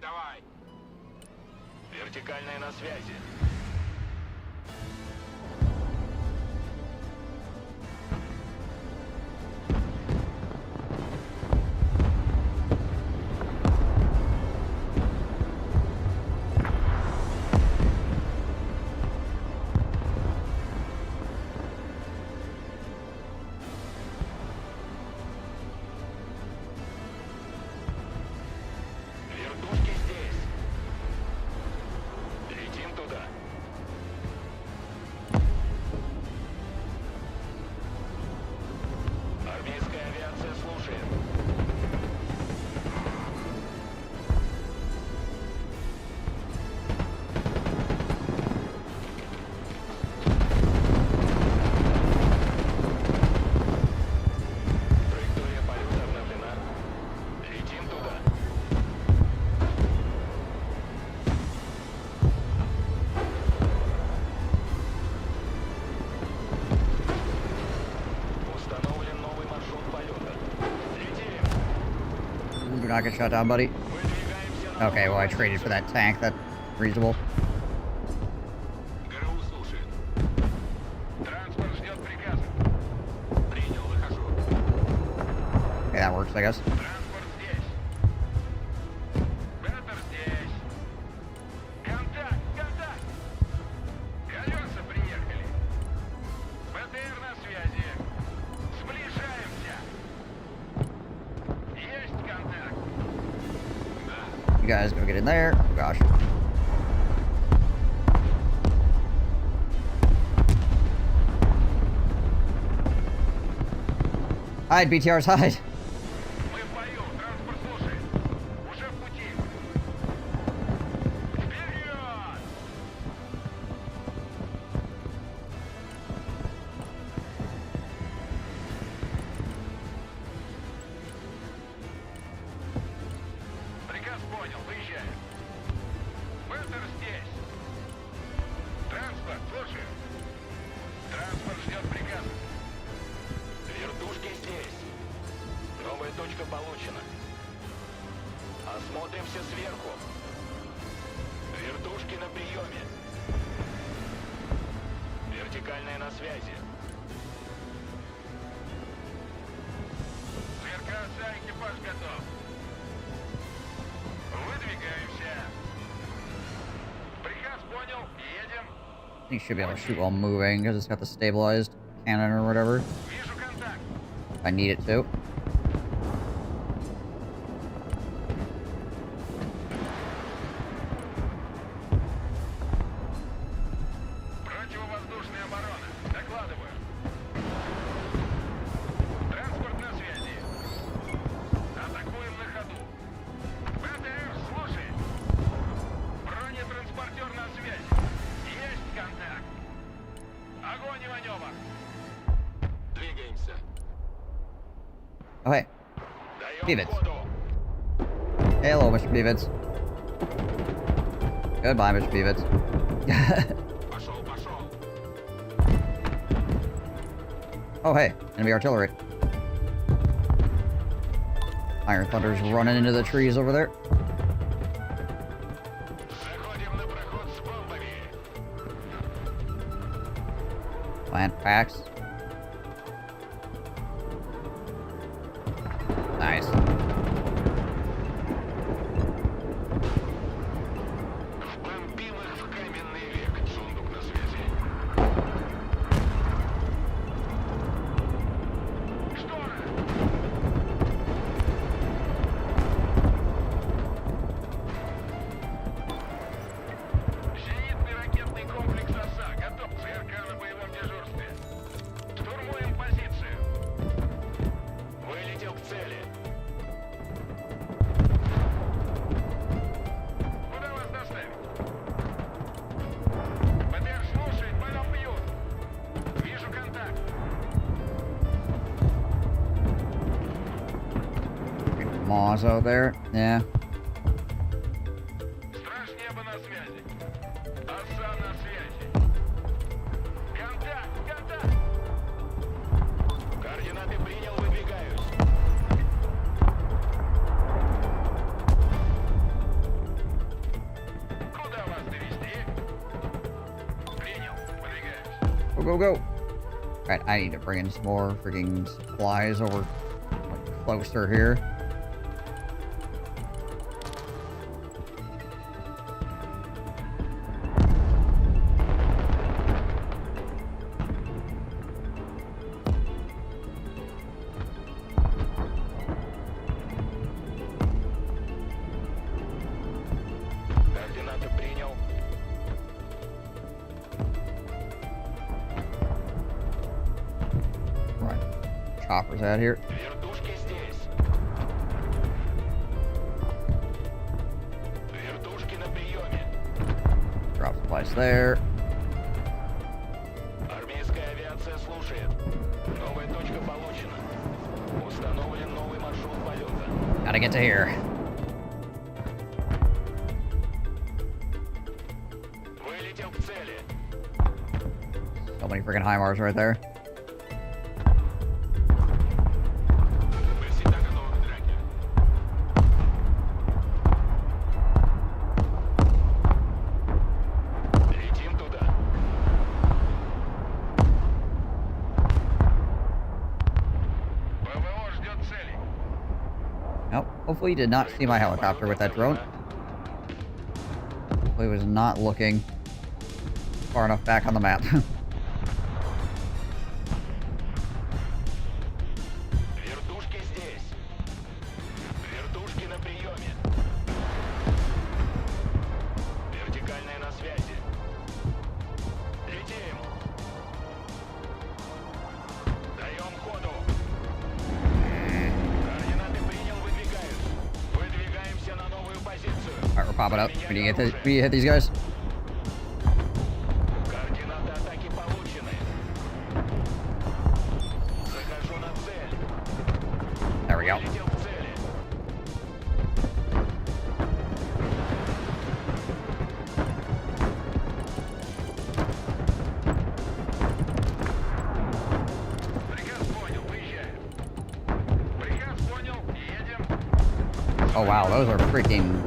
Давай. Вертикальная на связи. Вертушки здесь. Летим туда. Армейская авиация слушает. Траектория полета обновлена. Летим туда. Установлен новый маршрут полета. Летим. Do not get shot down, buddy. Выдвигаемся. Okay, well, I traded for that tank. That's reasonable. ГРУ слушает. Транспорт ждет приказа. Принял, выхожу. Okay, that works, I guess. Транспорт здесь. Беттер здесь. Контакт. Колеса приехали. БТР на связи. Сближаемся. Есть контакт. Да. You guys gonna get in there? Oh, gosh. Hide, BTRs, hide! Мы в бою. Транспорт слушает. Уже в пути. Вперед! Приказ понял. Выезжаем. Беттер здесь. Транспорт, слушаю. Транспорт ждет приказа. Вертушки здесь. Новая точка получена. Осмотримся сверху. Вертушки на приеме. Вертикальная на связи. Сверкаться, экипаж готов. Выдвигаемся. Приказ понял. Едем. I think you should be able to shoot while moving, because it's got the stabilized cannon or whatever. Вижу контакт. If I need it to. Противовоздушная оборона. Докладываю. Транспорт на связи. Атакуем на ходу. БТР, слушай. Бронетранспортер на связи. Есть контакт. Огонь и маневр. Двигаемся. Okay. Даем Пивец. ходу. Hello, Mr. Beavits. Goodbye, Mr. Beavits. Пошел. Oh, hey. Enemy artillery. Iron Thunder's running into the trees over there. Заходим на проход с бомбами. Plant packs. Nice. Вбомбим их в каменный век. Сундук на связи. Штора! Зенитный ракетный комплекс «Оса» готов. ЦРК на боевом дежурстве. Moss out there. Yeah. Go, go, go. Alright, I need to bring in some more freaking supplies over like, closer here. Choppers out here. Drop supplies there. Gotta get to here. So many freaking HIMARS right there. Nope. Hopefully he did not see my helicopter with that drone. Hopefully he was not looking far enough back on the map. Alright, we're popping up. We need to hit these guys. There we go. Oh wow, those are freaking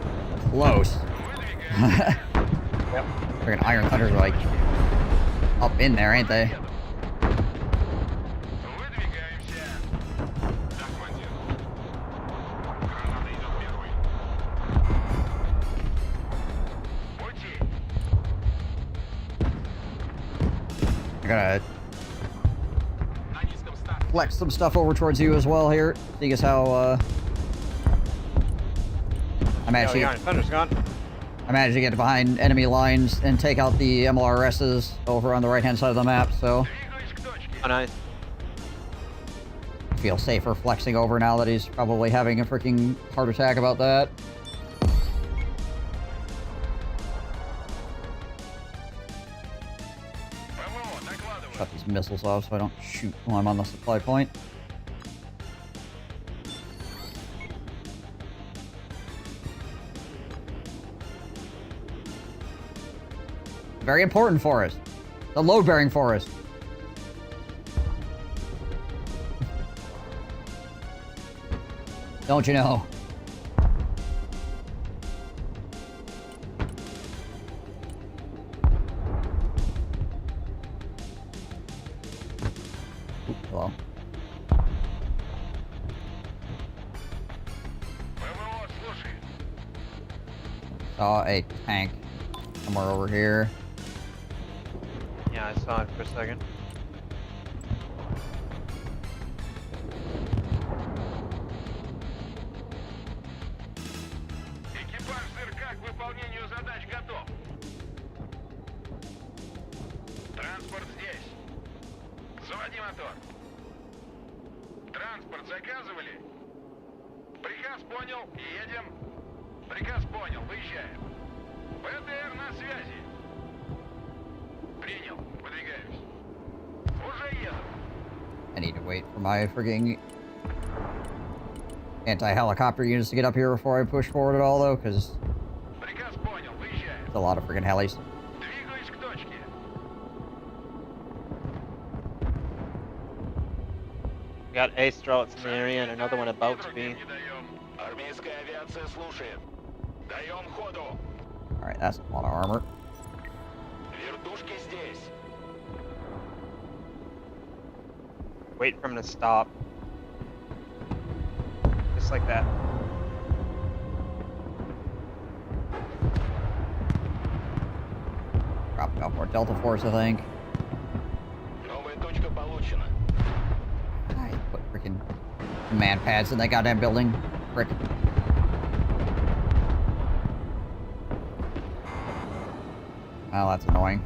close. Yep. Freaking Iron Thunders are like up in there, ain't they? I gotta flex some stuff over towards you as well here. Seeing as how I managed to get behind enemy lines and take out the MLRSs over on the right-hand side of the map, so... Oh, nice. I feel safer flexing over now that he's probably having a freaking heart attack about that. Shut these missiles off so I don't shoot while I'm on the supply point. Very important for us. The load-bearing forest. Don't you know? Ooh, hello. Saw a tank somewhere over here. Yeah, I saw it for a second. Транспорт здесь. Заводи мотор. Транспорт заказывали? Приказ понял, едем. Приказ понял, выезжаем. ПТР на связи. Принял, выдвигаюсь. Уже еду. I need to wait for my frigging anti-helicopter units to get up here before I push forward at all, though, because it's a lot of freaking helis. We got a Strelitz in the area and another one about to be. Alright, that's a lot of armor. Wait for him to stop. Just like that. Dropping off more Delta Force, I think. I put freaking command pads in that goddamn building. Frick. Oh, that's annoying.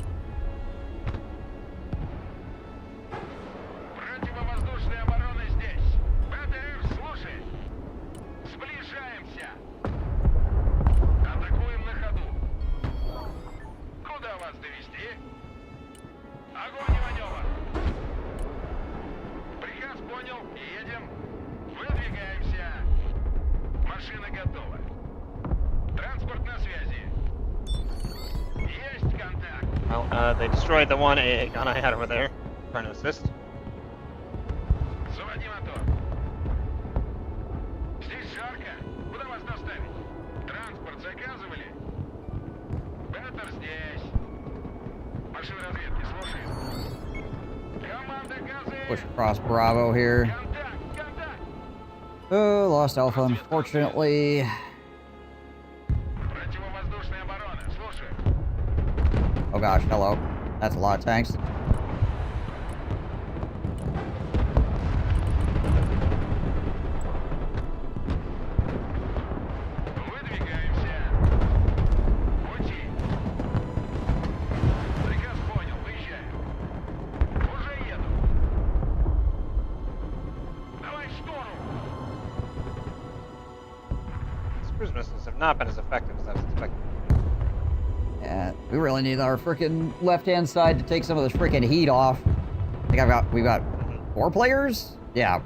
Well, they destroyed the one AA gun I had over there. Trying to assist. Push across Bravo here. Oh, lost Alpha, unfortunately. Oh gosh, hello. That's a lot of tanks. Cruise missiles have not been as effective as I was expecting. Yeah, we really need our freaking left-hand side to take some of this freaking heat off. I think we've got 4 players? Yeah.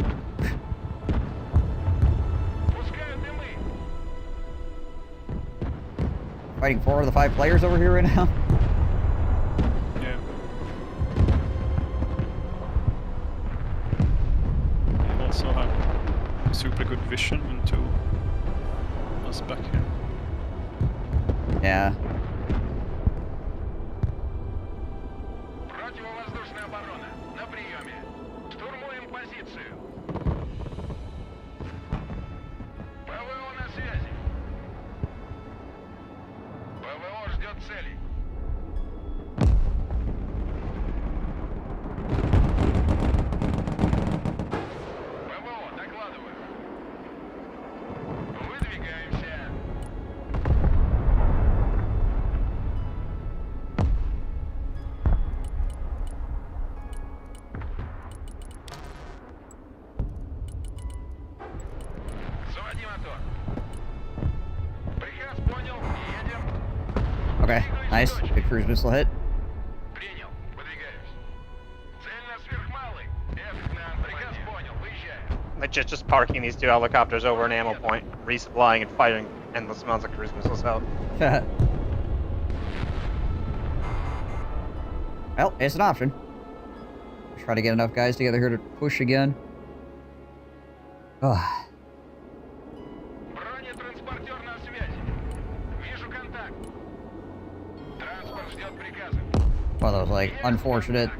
Fighting 4 of the 5 players over here right now. Yeah. They also have super good vision into us back here. Yeah. Okay, nice. Good cruise missile hit. Legit just parking these 2 helicopters over an ammo point, resupplying and firing endless amounts of cruise missiles out. Well, it's an option. Try to get enough guys together here to push again. Ugh. One of those, like, unfortunate.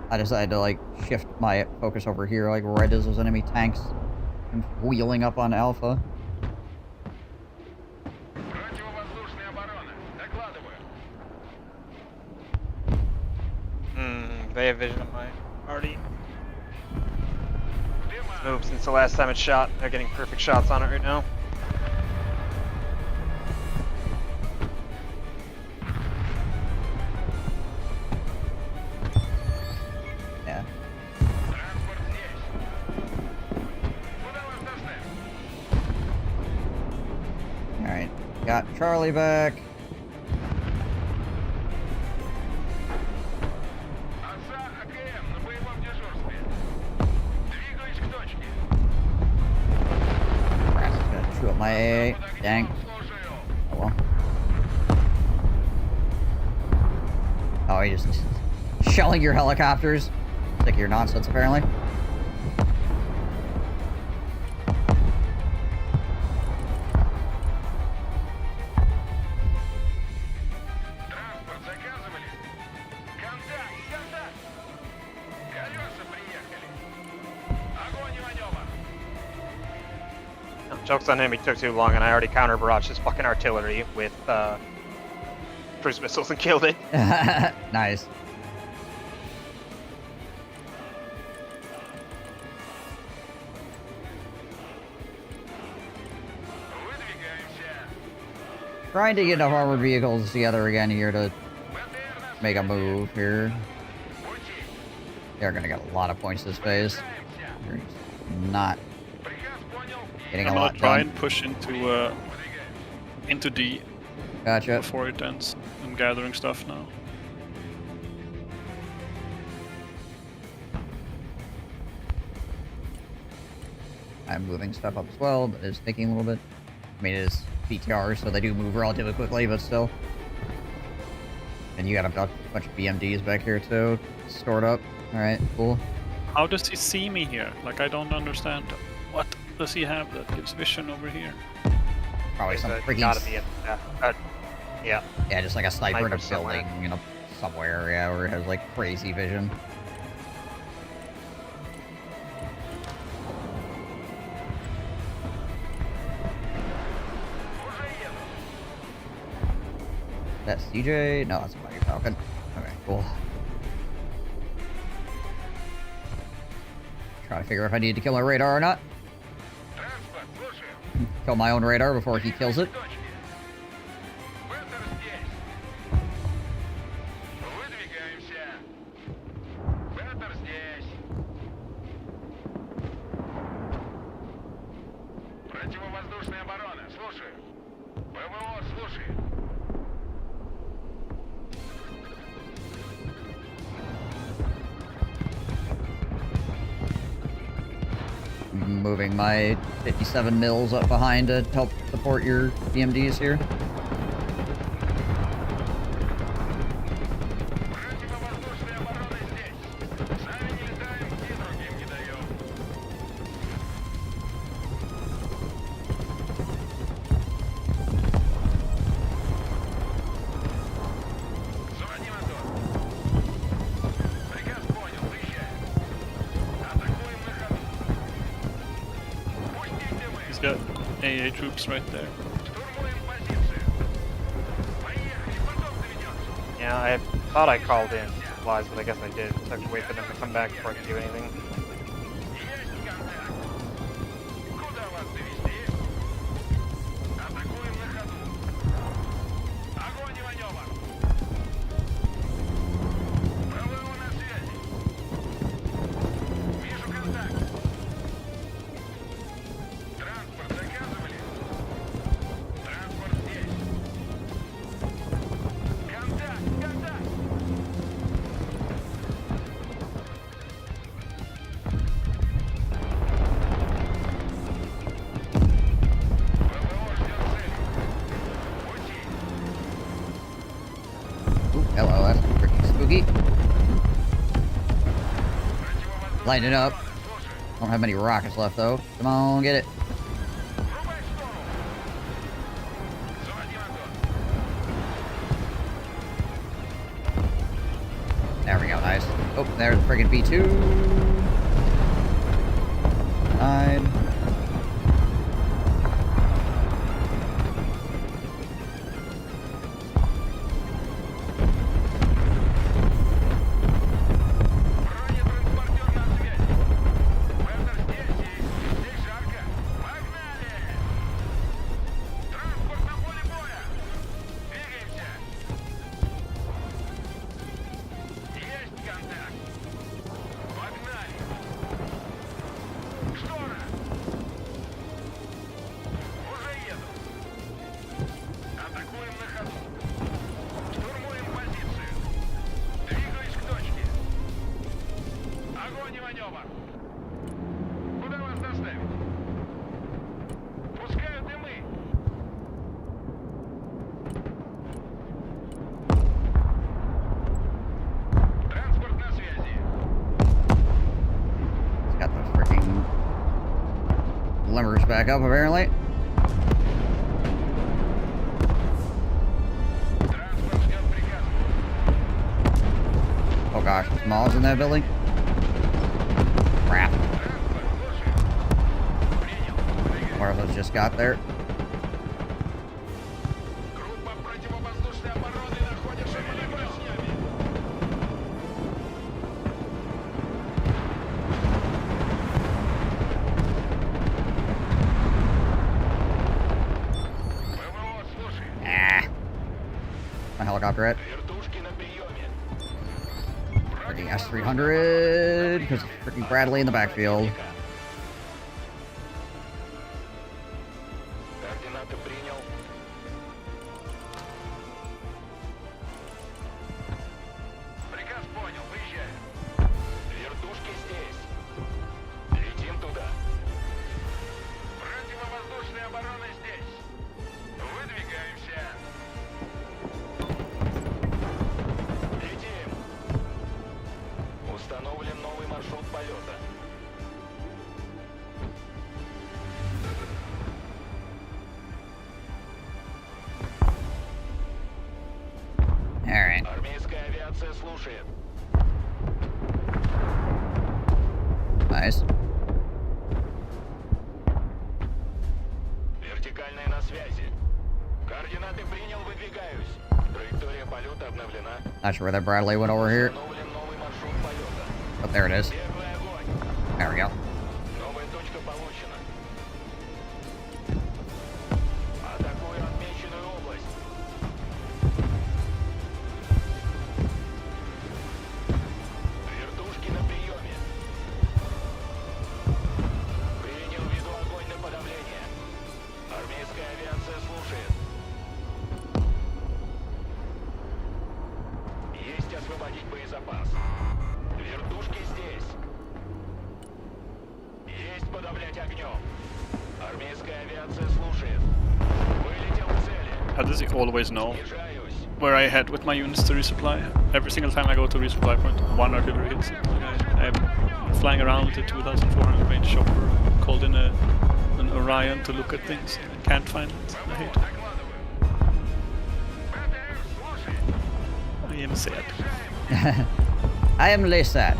I decided to, like, shift my focus over here, like, right as those enemy tanks and wheeling up on Alpha. They have vision of my party. It's moved since the last time it shot. They're getting perfect shots on it right now. Yeah. Alright. Got Charlie back. my AA. Dang. Oh well. Oh, he just shelling your helicopters. Sick of your nonsense, apparently. Joke's on him, he took too long, and I already counter-barraged his fucking artillery with cruise missiles and killed it. Nice. Trying to get enough armored vehicles together again here to make a move here. They're gonna get a lot of points this phase. They're just not getting a lot I'm gonna try done. and push into D. Gotcha. Before it ends. I'm gathering stuff now. I'm moving stuff up as well, but it's taking a little bit. I mean, it is BTR, so they do move relatively quickly, but still. And you got a bunch of BMDs back here too, stored up. Alright, cool. How does he see me here? Like, I don't understand. What does he have that gives vision over here? Probably some freaking... Gotta be in, yeah. Yeah, just like a sniper in a Sniper somewhere. building, you know, somewhere, yeah, where it has like crazy vision. That's CJ? No, that's a Mighty Falcon. Okay, cool. Trying to figure out if I need to kill my radar or not. Kill my own radar before he kills it. Moving my 57 mils up behind to help support your BMDs here. He's got AA troops right there. Yeah, I thought I called in supplies, but I guess I did. I have to wait for them to come back before I can do anything. Hello, that's pretty spooky. Light it up. Don't have many rockets left though. Come on, get it. There we go, nice. Oh, there's the friggin' B2. Died. glimmers back up, apparently. Oh gosh, there's malls in that building? Crap. One of those just got there. My helicopter at? Freaking S-300, because it's freaking Bradley in the backfield. Alright. Nice. Not sure where that Bradley went over here. But there it is. There we go. How does he always know where I head with my units to resupply? Every single time I go to resupply point, one artillery hits it. I'm flying around with a 2,400 range chopper, called in an Orion to look at things. I can't find it. I hate it. I am sad. I am less sad.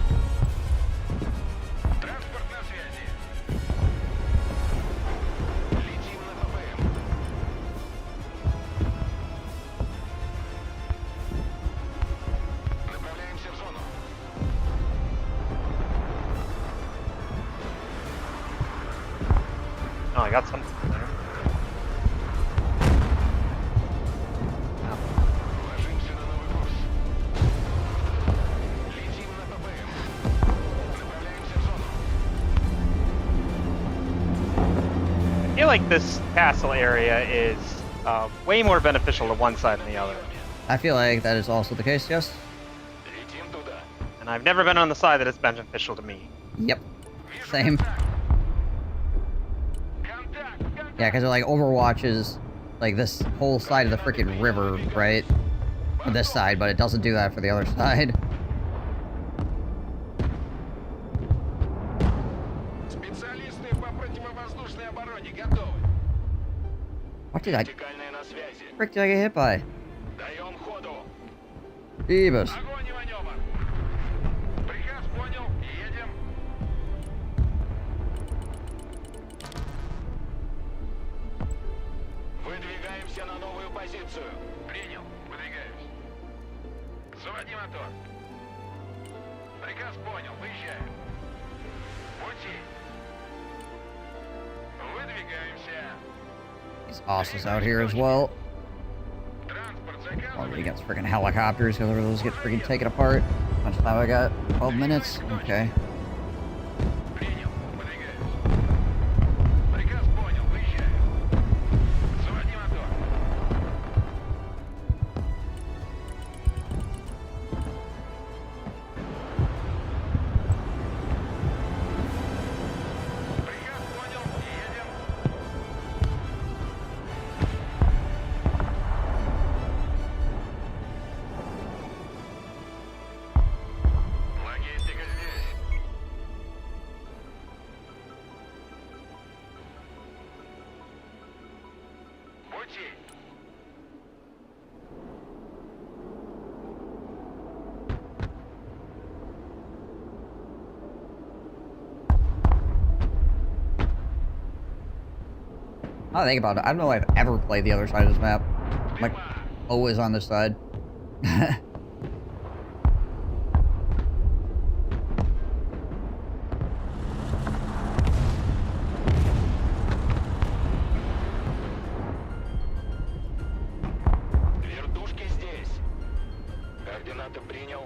Oh, I got something there. I feel like this castle area is way more beneficial to one side than the other. I feel like that is also the case, yes? And I've never been on the side that is beneficial to me. Yep. Same. Yeah, because like Overwatch is like this whole side of the freaking river, right? On this side, but it doesn't do that for the other side. What did I... frick did I get hit by? Jeebus. Принял. Выдвигаюсь. Заводи мотор. Приказ понял. Выезжаем. Пути. Выдвигаемся. These bosses out here as well. Already got freaking helicopters, because those get freaking taken apart. How much time I got? 12 minutes? Okay. I think about it. I don't know if I've ever played the other side of this map. I'm like, always on this side. Вертушки здесь. Координаты принял.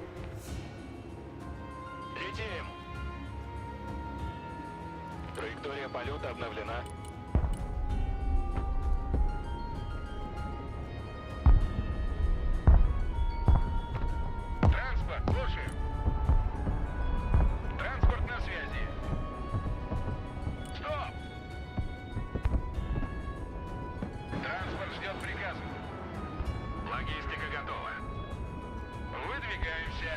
Летим. Траектория полета обновлена. Транспорт, слушаем. Транспорт на связи. Стоп! Транспорт ждет приказа. Логистика готова. Выдвигаемся.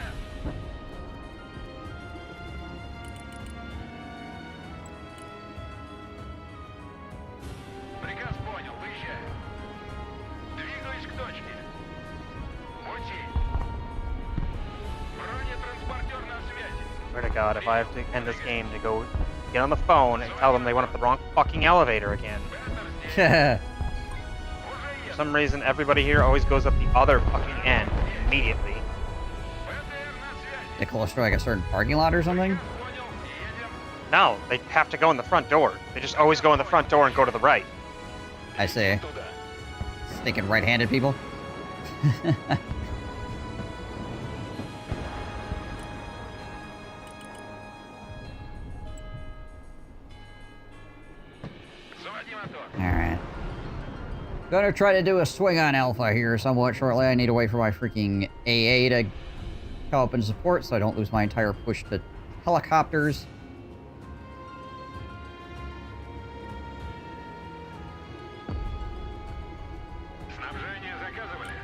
Приказ понял, выезжаю. Двигаюсь к точке. Пути. Бронетранспортер на связи. Swear to God, if I have to end this game to go get on the phone and tell them they went up the wrong fucking elevator again. For some reason, everybody here always goes up the other fucking end immediately. They close to like a certain parking lot or something? No, they have to go in the front door. They just always go in the front door and go to the right. I see. Stinking right-handed people. Alright. Gonna try to do a swing on Alpha here somewhat shortly. I need to wait for my freaking AA to come up and support so I don't lose my entire push to helicopters. Снабжение заказывали.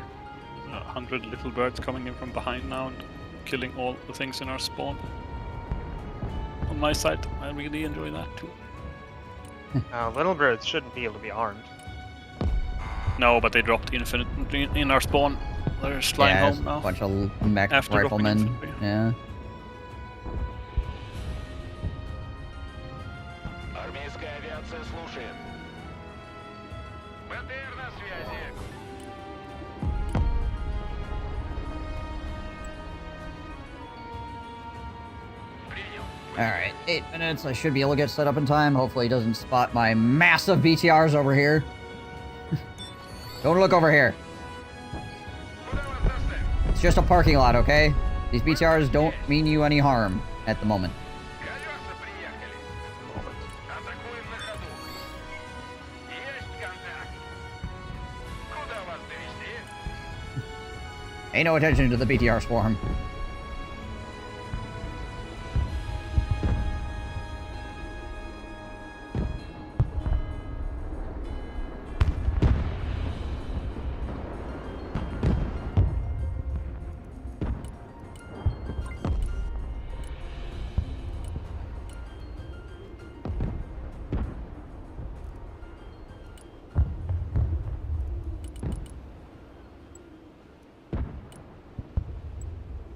100 little birds coming in from behind now and killing all the things in our spawn. On my side, I really enjoy that too. Little birds shouldn't be able to be armed. No, but they dropped infinite in our spawn. They're flying Yeah, home now. a bunch of mech After dropping riflemen. infantry. Yeah. Армейская авиация слушает. БТР на связи. Alright, 8 minutes. I should be able to get set up in time. Hopefully he doesn't spot my massive BTRs over here. Don't look over here. It's just a parking lot, okay? These BTRs don't mean you any harm at the moment. Колеса приехали. Атакуем на ходу. Есть контакт. Куда вас довести? Pay no attention to the BTR swarm.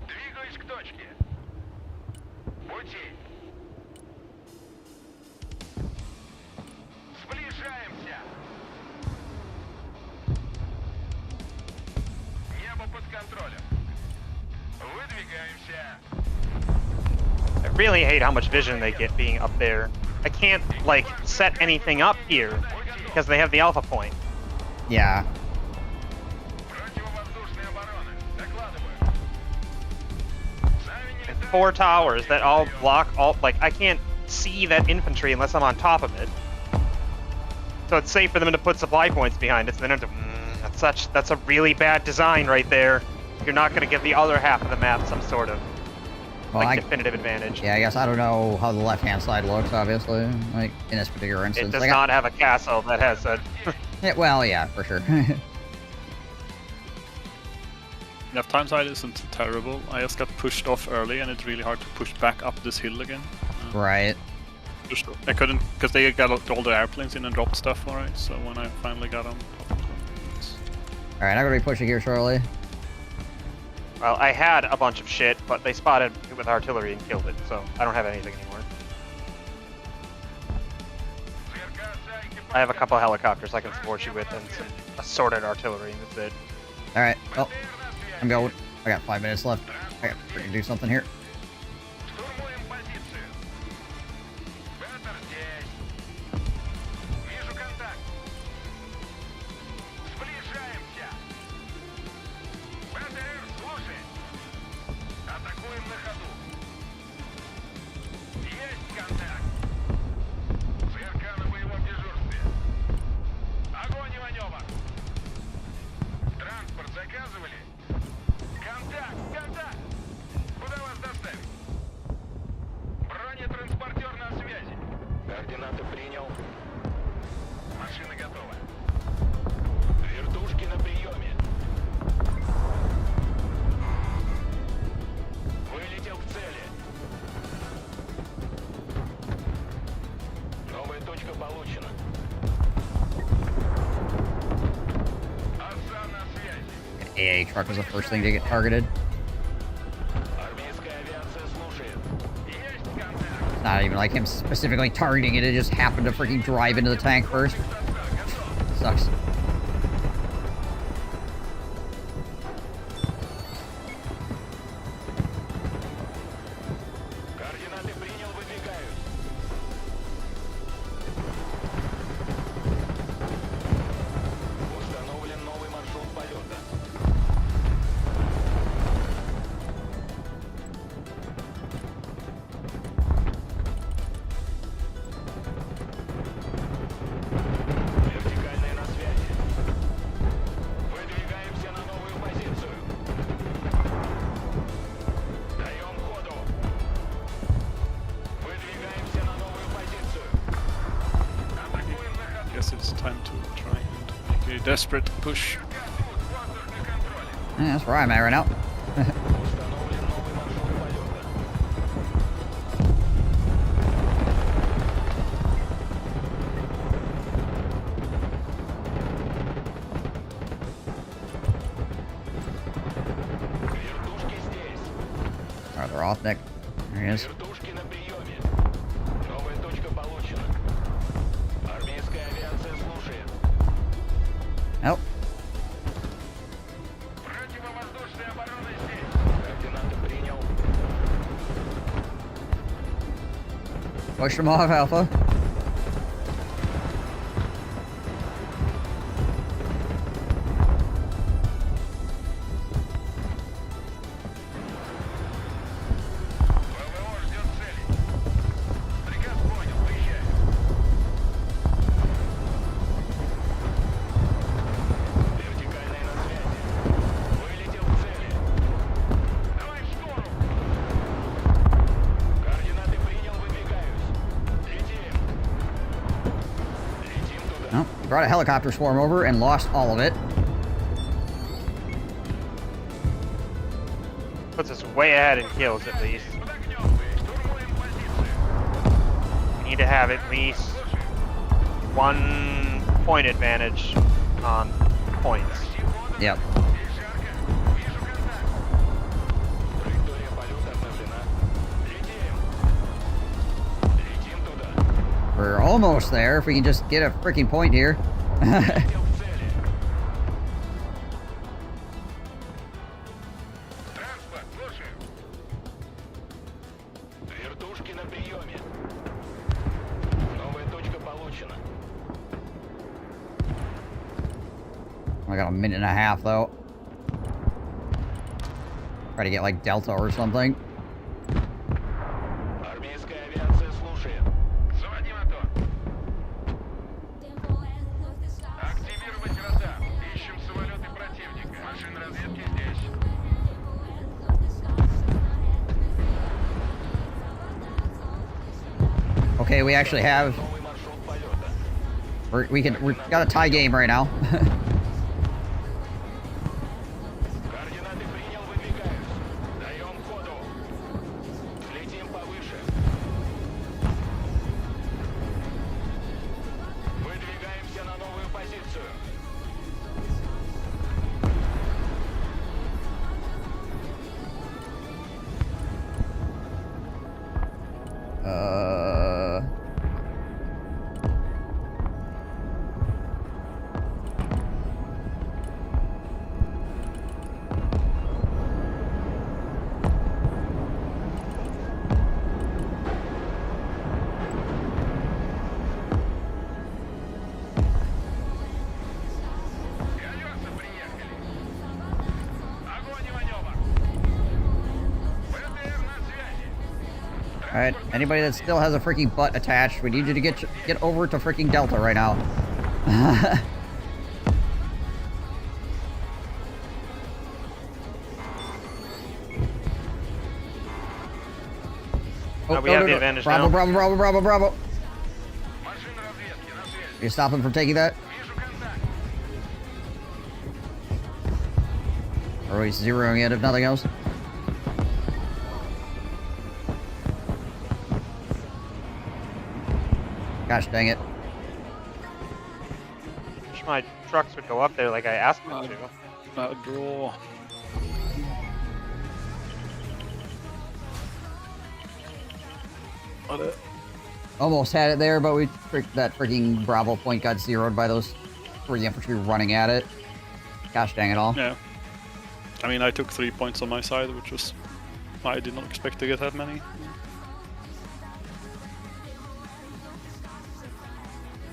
Двигаюсь к точке. Пути. Сближаемся. Небо под контролем. Выдвигаемся. I really hate how much vision they get being up there. I can't, like, set anything up here because they have the alpha point. Yeah. Противовоздушная оборона. Докладываю. And 4 towers that all block all, like, I can't see that infantry unless I'm on top of it. So it's safe for them to put supply points behind it, so they don't have to, that's a really bad design right there. You're not going to give the other half of the map some sort of, Well, like, definitive advantage. Yeah, I guess I don't know how the left-hand side looks, obviously. Like, in this particular instance. It does Like, not have a castle that has a... Yeah, well, yeah, for sure. Left-hand side isn't terrible. I just got pushed off early and it's really hard to push back up this hill again. Right. I couldn't, because they got all the airplanes in and dropped stuff alright, so when I finally got on top of them. Alright, I'm gonna be pushing here shortly. Well, I had a bunch of shit, but they spotted it with artillery and killed it, so I don't have anything anymore. I have a couple helicopters I can support you with and some assorted artillery, and that's it. Alright, well, I'm going. I got 5 minutes left. I gotta freaking do something here. AA truck was the first thing to get targeted. It's not even like him specifically targeting it, it just happened to freaking drive into the tank first. Sucks. It's time to try and make a desperate push. Yeah, that's where I'm at right now. Alright, they're off deck. There he is. Nope. Push them off, Alpha. Brought a helicopter swarm over and lost all of it. Puts us way ahead in kills at least. We need to have at least 1 point advantage on points. Yep. We're almost there if we can just get a freaking point here. I got a minute and a half though. Try to get like Delta or something. Okay, we actually have... we got a tie game right now. Alright, anybody that still has a freaking butt attached, we need you to get over to freaking Delta right now. We have the advantage Bravo, now. Bravo, Bravo, Bravo, Bravo. You stop him from taking that? Or are we zeroing it if nothing else? Gosh dang it. Wish my trucks would go up there like I asked them to. Bad draw. Almost had it there, but that freaking Bravo point got zeroed by those 3 infantry running at it. Gosh dang it all. Yeah. I mean, I took 3 points on my side, which was... I did not expect to get that many.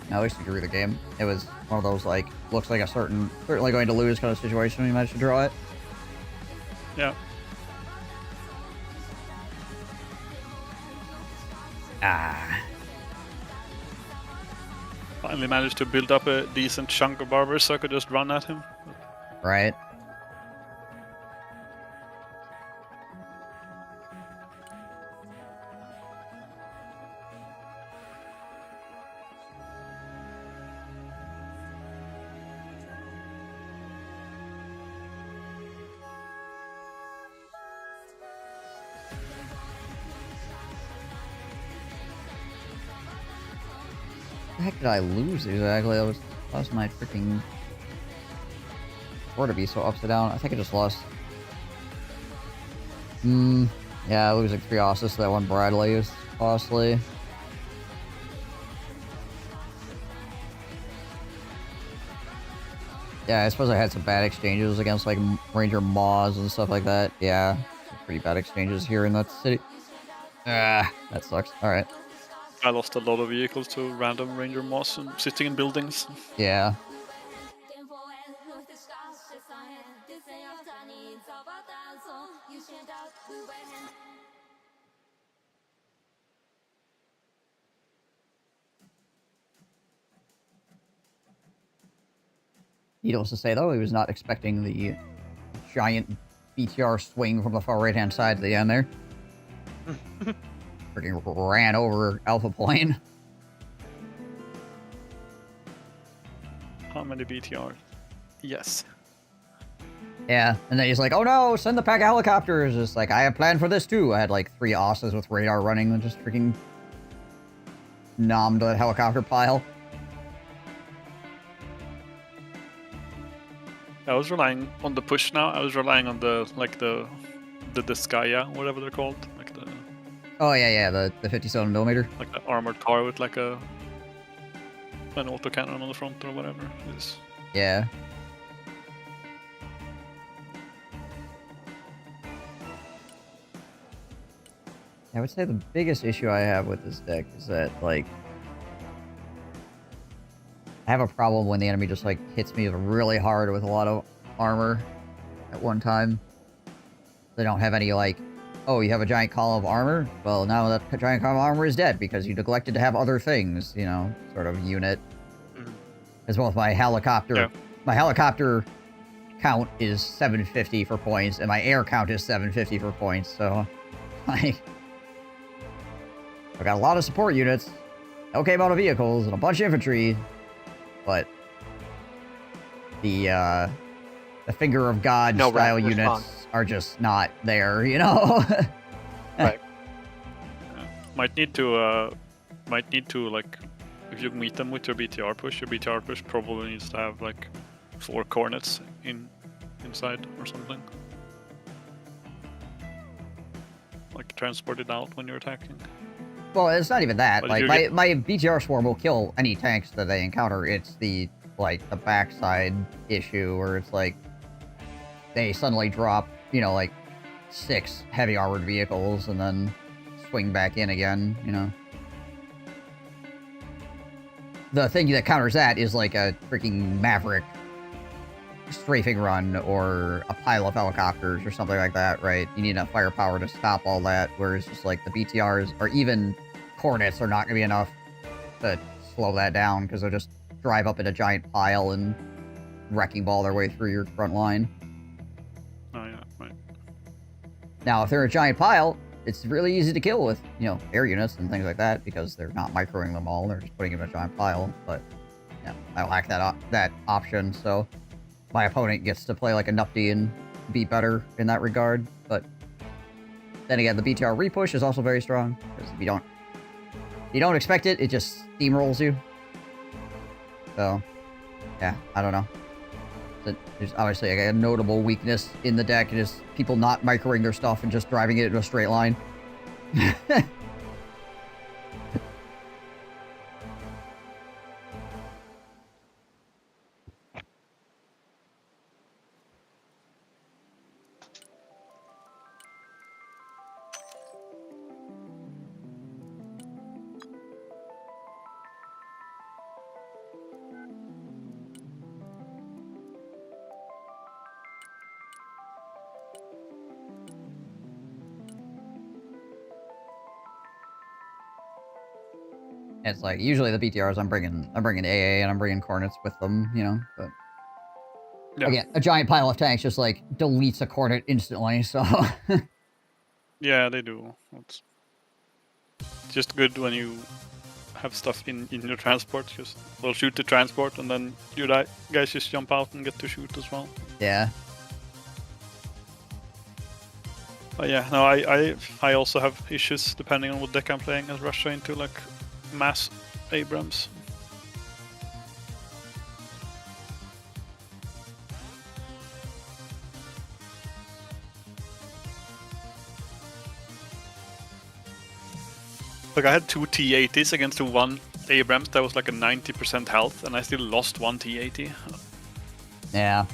No, at least we drew the game. It was one of those, like, looks like a certainly going to lose kind of situation when you managed to draw it. Yeah. Finally managed to build up a decent chunk of barbers so I could just run at him. Right. The heck did I lose exactly? I lost my freaking war to be so upside down. I think I just lost. Yeah, losing 3 Osses to that one Bradley is costly. Yeah, I suppose I had some bad exchanges against like Ranger Maws and stuff like that. Yeah, some pretty bad exchanges here in that city. That sucks. Alright. I lost a lot of vehicles to random Ranger Moss and sitting in buildings. Yeah. Needless to say, though, he was not expecting the giant BTR swing from the far right-hand side to the end there. Freaking ran over Alpha Plane. How many BTR? Yes. Yeah, and then he's like, oh no, send the pack of helicopters. Just like, I have planned for this too. I had like 3 Osses with radar running and just freaking nommed that helicopter pile. I was relying on the push now. I was relying on the Skya, whatever they're called. Like the... Oh yeah, the 57mm. Like the armored car with like an autocannon on the front or whatever it is. Yeah. I would say the biggest issue I have with this deck is that, like, I have a problem when the enemy just, like, hits me really hard with a lot of armor at one time. They don't have any, like, oh, you have a giant column of armor? Well, now that giant column of armor is dead because you neglected to have other things, you know, sort of unit. As well as my helicopter. Yeah. My helicopter count is 750 for points, and my air count is 750 for points, so, like... I've got a lot of support units, okay amount of vehicles, and a bunch of infantry, but the Finger of God style units are just not there, you know? Right. Might need to, like, if you meet them with your BTR push probably needs to have, like, 4 cornets inside or something. Like, transport it out when you're attacking. Well, it's not even that. Like, my BTR swarm will kill any tanks that they encounter. It's the, like, the backside issue where it's like, they suddenly drop, you know, like, 6 heavy armored vehicles and then swing back in again, you know. The thing that counters that is, like, a freaking Maverick strafing run or a pile of helicopters or something like that, right? You need enough firepower to stop all that, whereas just like the BTRs or even Hornets are not going to be enough to slow that down because they'll just drive up in a giant pile and wrecking ball their way through your front line. Oh yeah, right. Now, if they're a giant pile, it's really easy to kill with, you know, air units and things like that because they're not microing them all. They're just putting them in a giant pile. But, yeah, I lack that option, so my opponent gets to play like a nupty and be better in that regard. But then again, the BTR repush is also very strong because if you don't expect it, it just steamrolls you. So, yeah, I don't know. There's obviously like a notable weakness in the deck, is people not microing their stuff and just driving it in a straight line. It's like, usually the BTRs I'm bringing AA and I'm bringing Cornets with them, you know, but... Yeah. Again, a giant pile of tanks just, like, deletes a Cornet instantly, so... Yeah, they do. It's just good when you have stuff in your transport, because they'll shoot the transport and then you guys just jump out and get to shoot as well. Yeah. But yeah, no, I also have issues depending on what deck I'm playing as Russia into, like, mass Abrams. Like, I had 2 T-80s against the 1 Abrams that was like a 90% health, and I still lost 1 T-80. Yeah.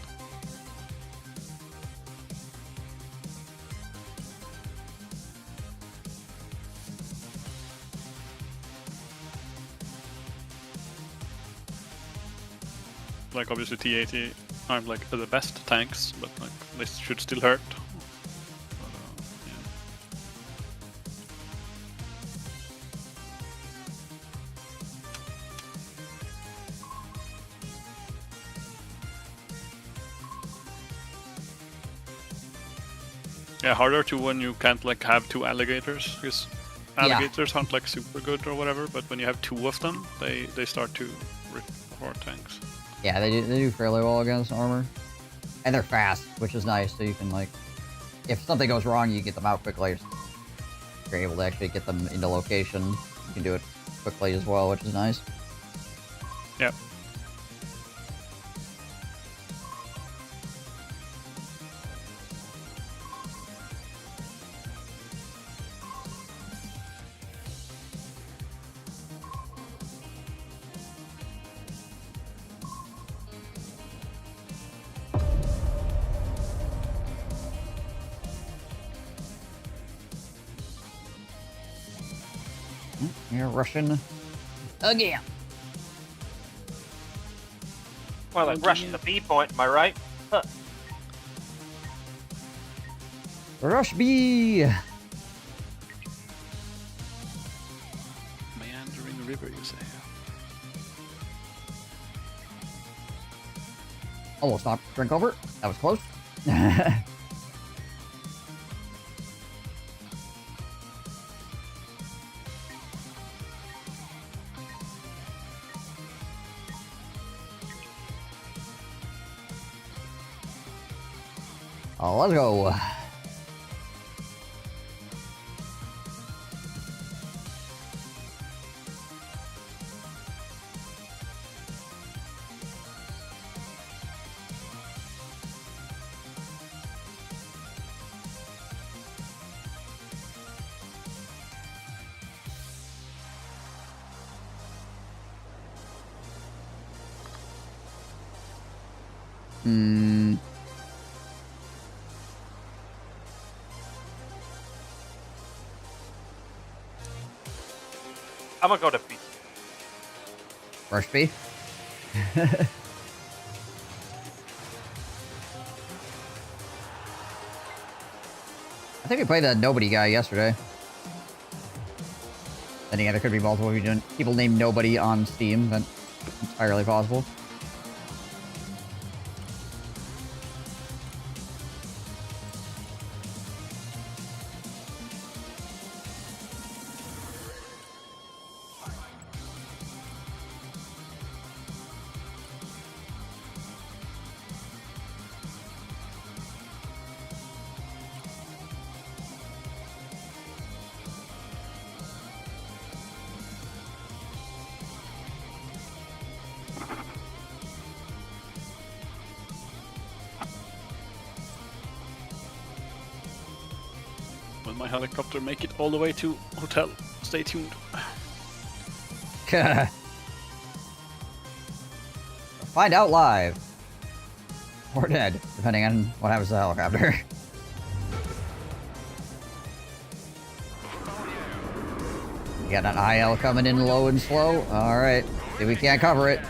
Like, obviously T-80 aren't like the best tanks, but like they should still hurt. Yeah, harder to when you can't like have 2 alligators, because alligators aren't like super good or whatever, but when you have 2 of them, they start to rip apart tanks. Yeah, they do fairly well against armor. And they're fast, which is nice, so you can, like... If something goes wrong, you get them out quickly. If you're able to actually get them into location, you can do it quickly as well, which is nice. Yep. You're Russian again. Well, it rushed the B point, am I right? Huh. Rush B! Meandering river, you say? Almost not drink over. That was close. Oh, let's go. I'm gonna go to B. Rush B. I think we played that Nobody guy yesterday. Then again, there could be multiple people named Nobody on Steam. That's entirely possible. Will my helicopter make it all the way to hotel? Stay tuned. Find out live. Or dead, depending on what happens to the helicopter. You got an IL coming in low and slow? Alright. See, we can't cover it.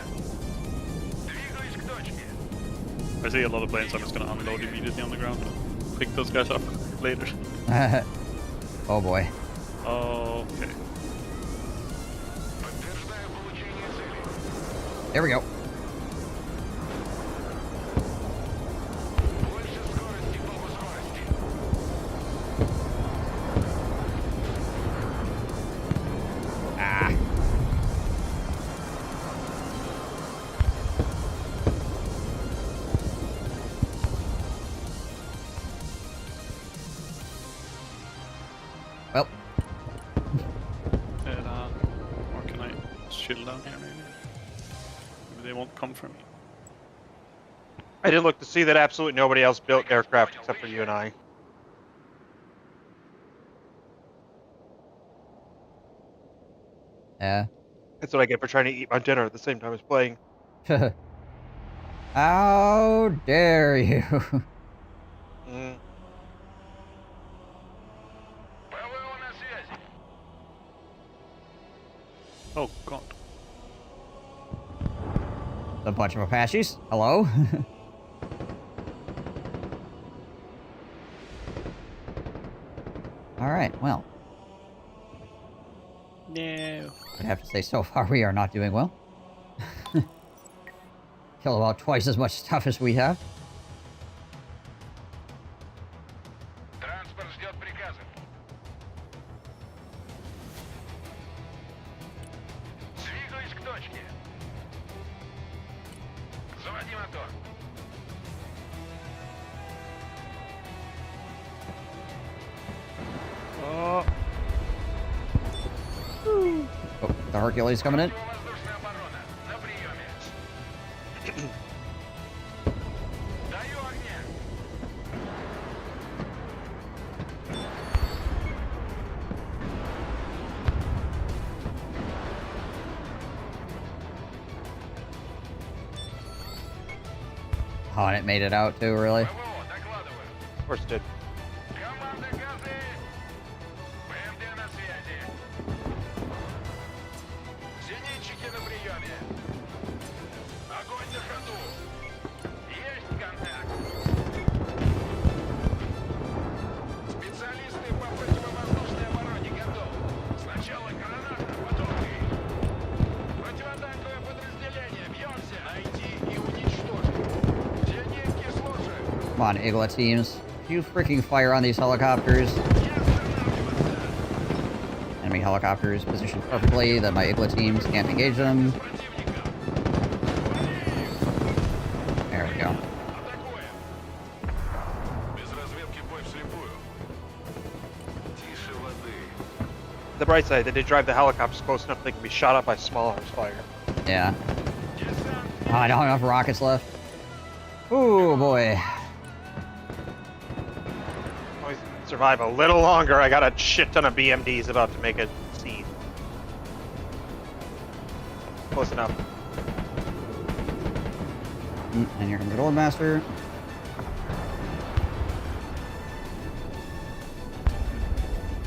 I see a lot of planes, I'm just gonna unload immediately on the ground. Pick those guys up later. Oh boy. Okay. There we go. Ah. Well. Or can I chill down here maybe? Maybe they won't come for me. I did look to see that absolutely nobody else built aircraft except for you and I. Yeah. That's what I get for trying to eat my dinner at the same time as playing. How dare you? Oh god. A bunch of Apaches. Hello? Alright, well. No. I'd have to say so far we are not doing well. Kill about twice as much stuff as we have. Oh. Oh, the Hercules coming in. Oh, and it made it out too, really? Of course it did. Come on, Igla teams. You freaking fire on these helicopters. Enemy helicopters positioned perfectly that my Igla teams can't engage them. There we go. The bright side, they did drive the helicopters close enough they can be shot up by small arms fire. Yeah. Oh, I don't have enough rockets left. Oh boy. Always survive a little longer. I got a shit ton of BMDs about to make a scene. Close enough. And here comes the Gold Master.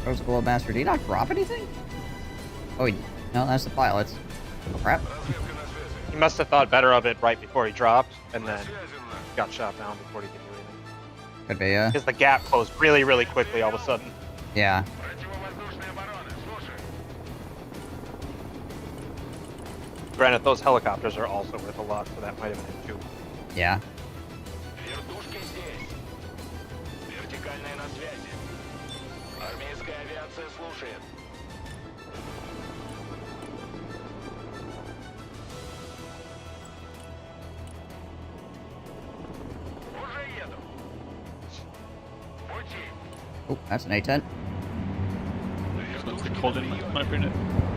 Where's the Gold Master? Did he not drop anything? Oh, no, that's the pilots. Oh, crap. He must have thought better of it right before he dropped, and then got shot down before he could do anything. Could be, yeah. Because the gap closed really, really quickly all of a sudden. Yeah. Granted, those helicopters are also worth a lot, so that might have been too. Yeah. Вертушки здесь. Вертикальная на связи. Армейская авиация слушает. Уже еду. Пути. Oh, that's an A10. So they called in my opinion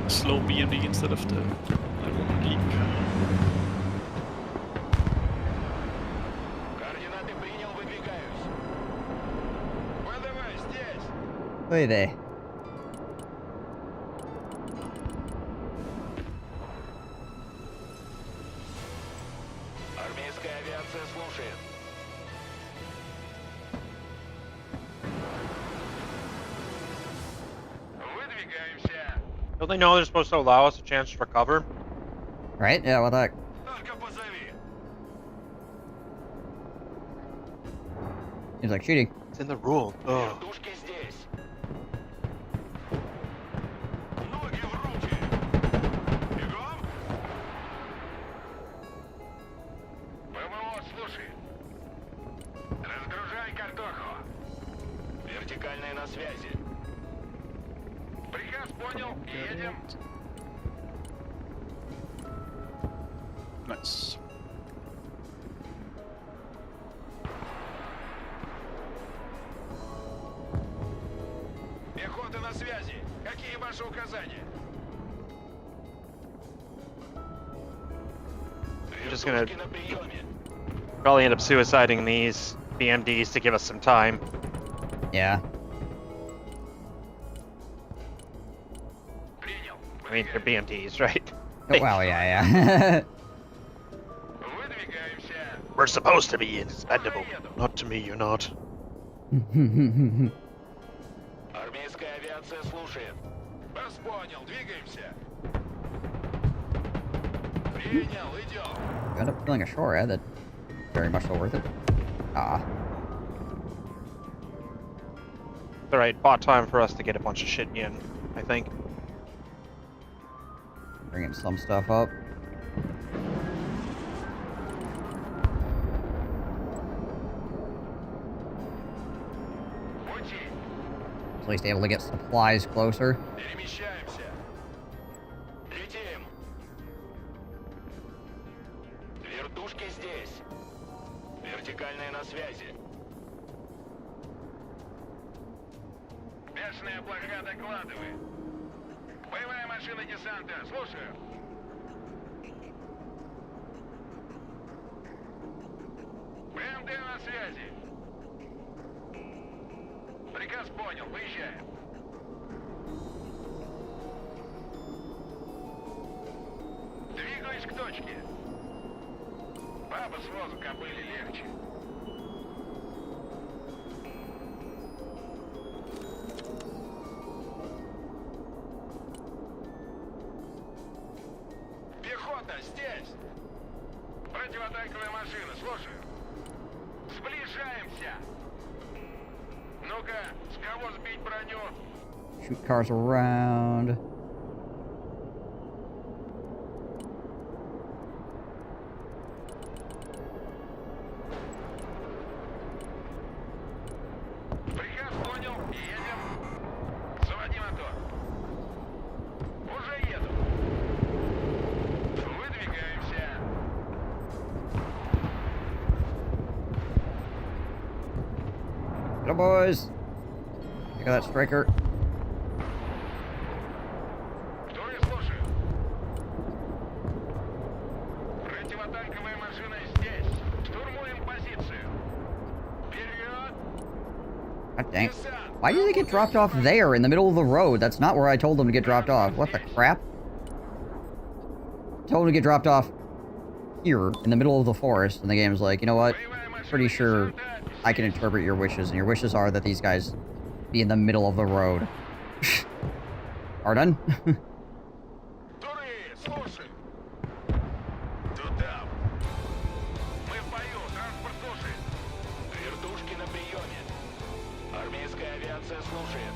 a slow BMD instead of the leap. Координаты принял, выдвигаюсь. Подавай здесь. Hey there. Армейская авиация слушает. Выдвигаемся. Don't they know they're supposed to allow us a chance for cover? Right? Yeah, what the heck? Только позови. Seems like cheating. It's in the rule. Ugh. Вертушки здесь. Ноги в руки. Бегом. ПВО, слушай. Разгружай картоху. Вертикальная на связи. Приказ понял. Едем. Nice. Пехота на связи. Какие ваши указания? I'm just gonna Вертушки на приеме. probably end up suiciding these BMDs to give us some time. Yeah. Принял. I mean, they're BMDs, right? Oh, well, yeah. Выдвигаемся. We're supposed to be expendable. Not to me, you're not. Армейская авиация слушает. Вас понял. Двигаемся. Принял. Идем. You end up feeling ashore, eh? That's very much so worth it. Ah. Alright, bought time for us to get a bunch of shit in, I think. Bringing some stuff up. Пути. At least able to get supplies closer. Перемещаемся. Летим. Вертушки здесь. Вертикальная на связи. Бешеная блока докладывает. Боевая машина десанта. Слушаю. БМД на связи. Приказ понял. Выезжаем. Двигаюсь к точке. Баба с возу кобыли легче. Пехота здесь. Противотанковая машина. Слушаю. Сближаемся. Ну-ка, с кого сбить броню? Shoot cars around. Приказ понял. Едем. Заводи мотор. Уже еду. Выдвигаемся. Hello, boys. Look at that striker. Второй слушаю. Противотанковая машина здесь. Штурмуем позицию. Вперед. God dang. Why did they get dropped off there in the middle of the road? That's not where I told them to get dropped off. What the crap? Told them to get dropped off here in the middle of the forest, and the game's like, you know what? Pretty sure I can interpret your wishes, and your wishes are that these guys be in the middle of the road. Are done? Вторые, слушай. Туда. Мы в бою. Транспорт слушает. Вертушки на приеме. приеме. Армейская авиация слушает.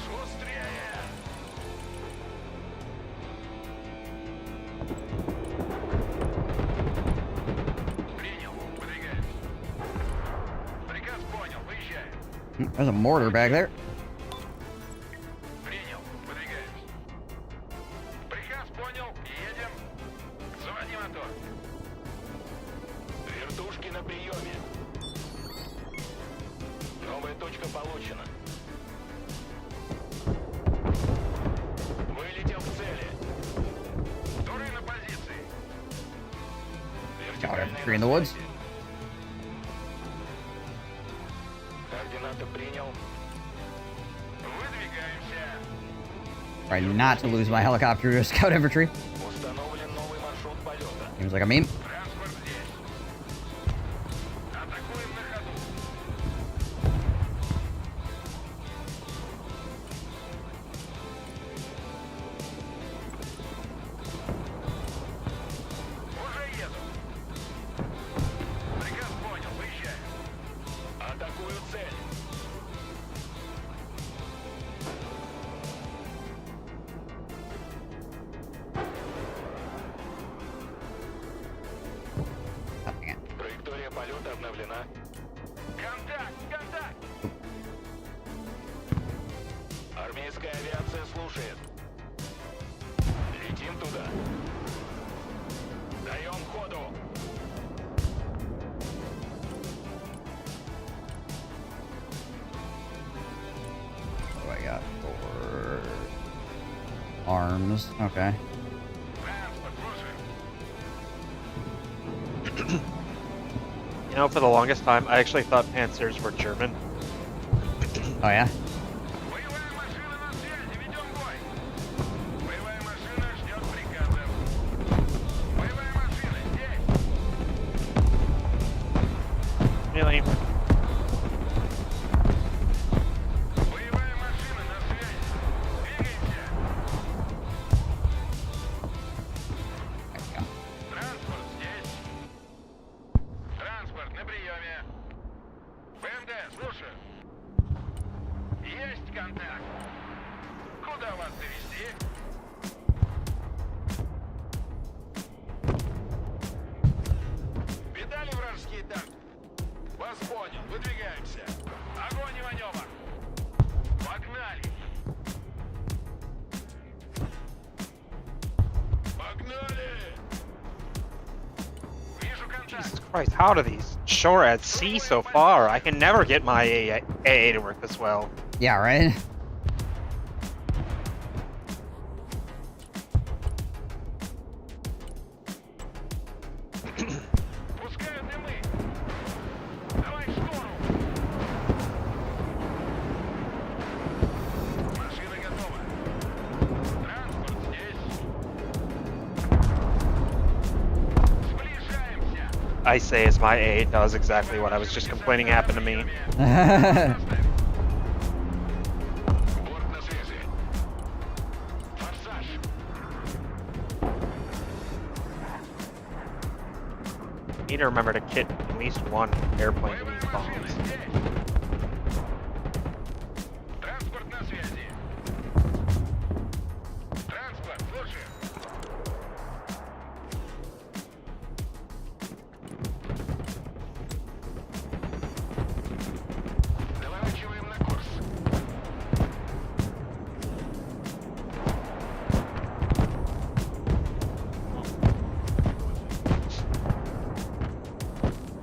Шустрее! Принял. Выдвигаемся. Приказ понял. Выезжаем. There's a mortar back there. Принял. Выдвигаемся. Приказ понял. Едем. Заводи мотор. Вертушки на приеме. Новая точка получена. Вылетел к цели. Вторые на позиции. Got infantry in the woods. Координаты принял. Выдвигаемся. Try not to lose my helicopter to scout infantry. Установлен новый маршрут полета. Seems like a meme. Транспорт здесь. Атакуем на ходу. Уже еду. Приказ понял. Выезжаем. Атакую цель. Nothing. Траектория полета обновлена. Контакт! Контакт! Армейская авиация слушает. Летим туда. Даем ходу. What do I got for arms? Okay. Транспорт слушает. You know, for the longest time, I actually thought Panzers were German. Oh yeah. Боевая машина на связи. Ведем бой. Боевая машина ждет приказов. Боевая машина здесь. Really? Боевая машина на связи. Двигаемся. Транспорт здесь. Транспорт на приеме. БМД, слушаю. Есть контакт. Куда вас довести? Видали вражеские танки? Вас понял. Выдвигаемся. Огонь и маневр. Погнали. Погнали. Вижу контакт. Jesus Christ, how do these shore at sea so far? I can never get my AA to work this well. Yeah, right? Пускаю дымы. Давай в штору. Машина готова. Транспорт здесь. Сближаемся. I say as my AA does exactly what I was just complaining happened to me. Борт на связи. Форсаж. Need to remember to kit at least one airplane to these bombs. Транспорт на связи. Транспорт, слушаю. Наворачиваем на курс.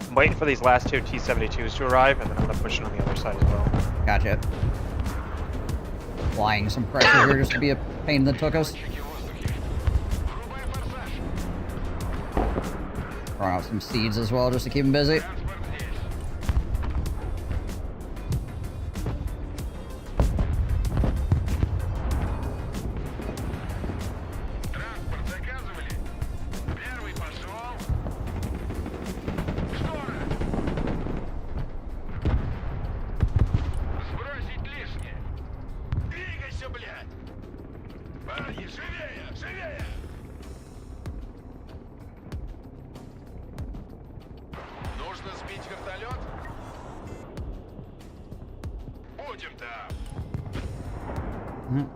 I'm waiting for these last two T-72s to arrive, and then I'm gonna push it on the other side as well. Gotcha. Applying some pressure here just to be a pain in the tuchus. Врубай форсаж. Throwing out some seeds as well just to keep him busy. Транспорт здесь. Транспорт заказывали? Первый пошел. Штора. Сбросить лишнее. Двигайся, блядь. Парни, живее, живее. Нужно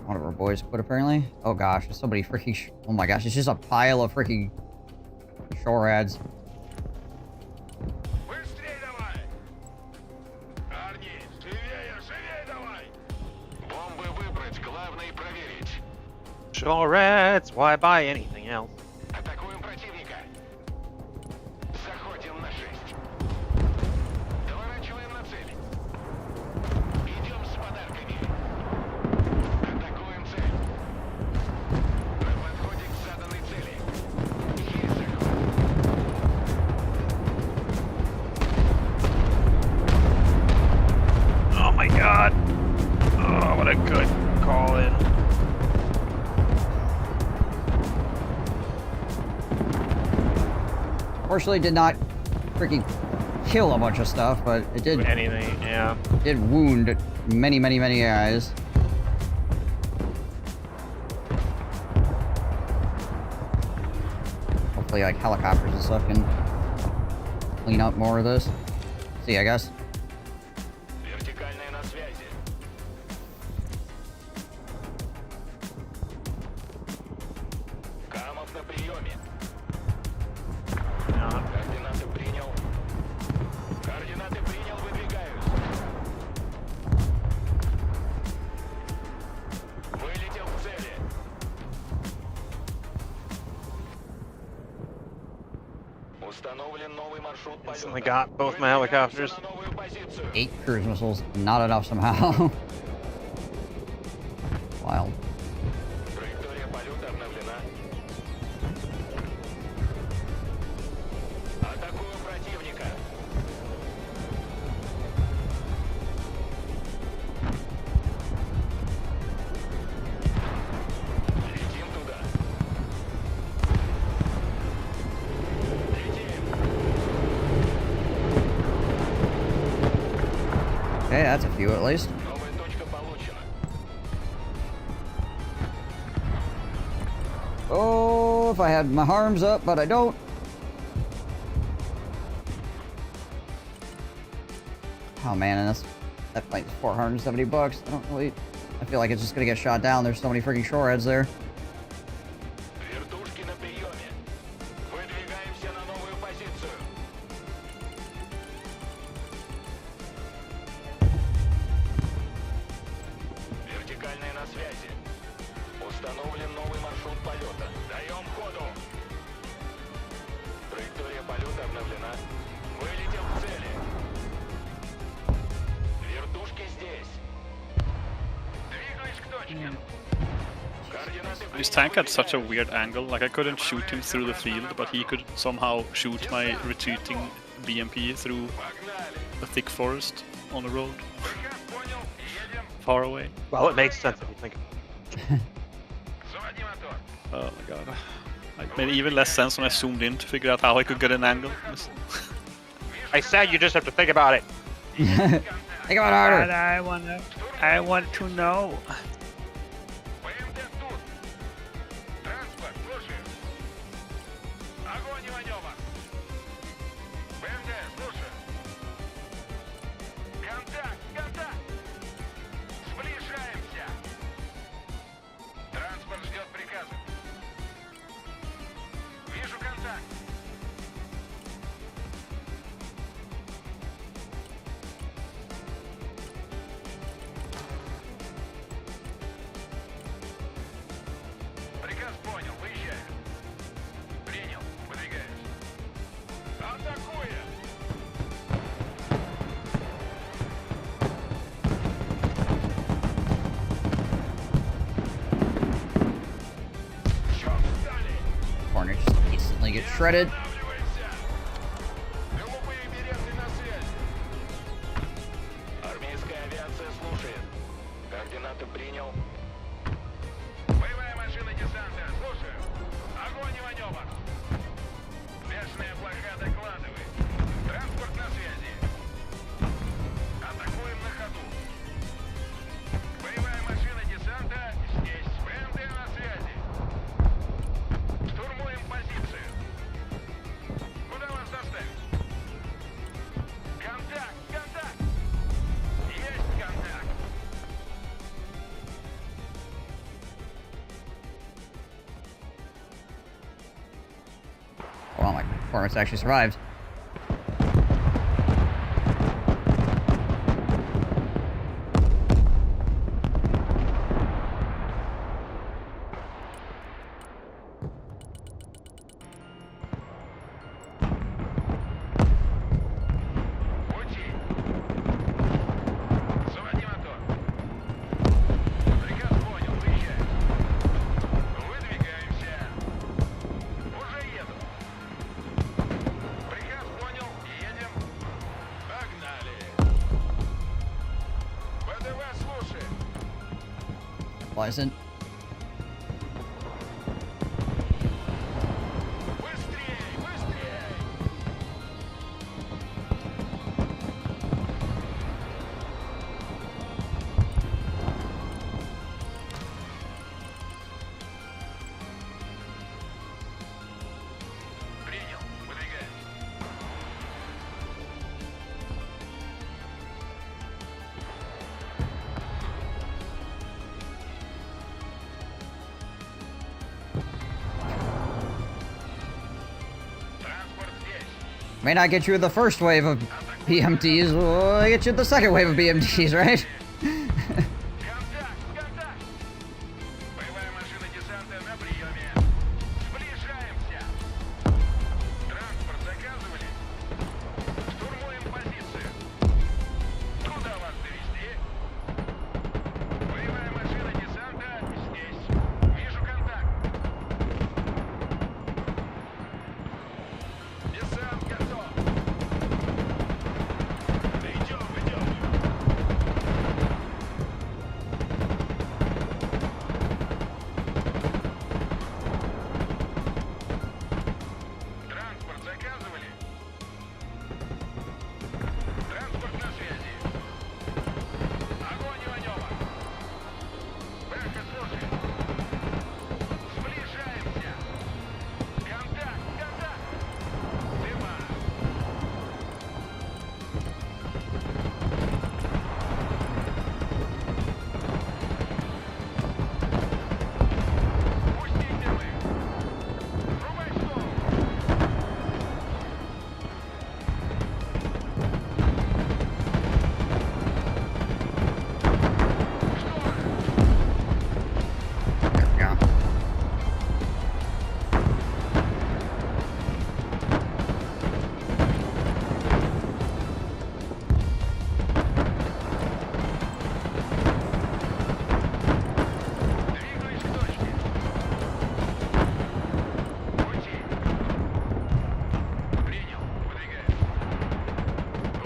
One of our boys quit apparently. Oh gosh, there's somebody freaking. Oh my gosh, it's just a pile of freaking shore ads. Sure, rats. Why buy anything else? Oh my god. Oh, what a good call in. Fortunately, did not freaking kill a bunch of stuff, but it did. Anything, yeah. Did wound many, many, many guys. Hopefully, like helicopters and stuff can clean up more of this. See, I guess. Instantly got both my helicopters. 8 cruise missiles, not enough somehow. Wild. Okay, that's a few at least. Oh, if I had my arms up, but I don't. Oh man, and that fight is $470. I don't really. I feel like it's just gonna get shot down. There's so many freaking shore heads there. His tank had such a weird angle, like I couldn't shoot him through the field, but he could somehow shoot my retreating BMP through a thick forest on the road. Far away. Well, it makes sense if you think about it. Oh my god. It made even less sense when I zoomed in to figure out how I could get an angle. I said you just have to think about it. Think about harder. But I want to know. Corner just instantly gets shredded. Well, my performance actually survived. Pleasant. May not get you the first wave of BMTs, we'll get you the second wave of BMTs, right?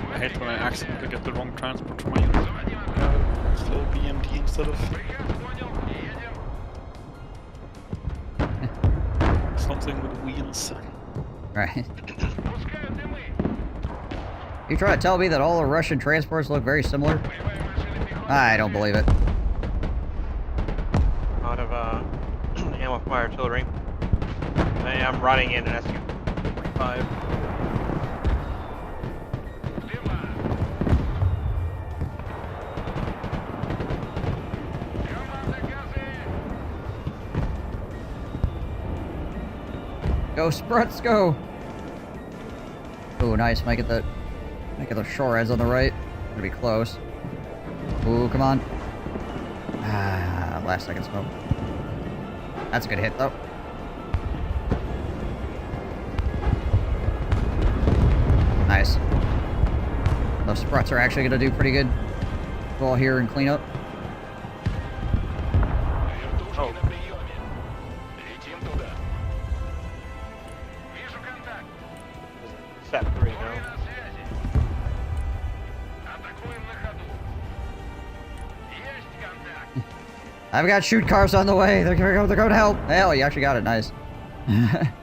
I hate when I accidentally get the wrong transport for my unit. Slow BMD instead of something with wheels. Right. You try to tell me that all the Russian transports look very similar? I don't believe it. Out of ammo for my artillery. I am riding in an SU-45. Go Spruts, go! Ooh, nice. Might get the shore heads on the right. Gonna be close. Ooh, come on. Ah, last second smoke. That's a good hit, though. Nice. Those Spruts are actually gonna do pretty good. Go all here and clean up. Oh. Set 3 now. I've got shoot cars on the way. They're going to help. Hell, you actually got it. Nice. I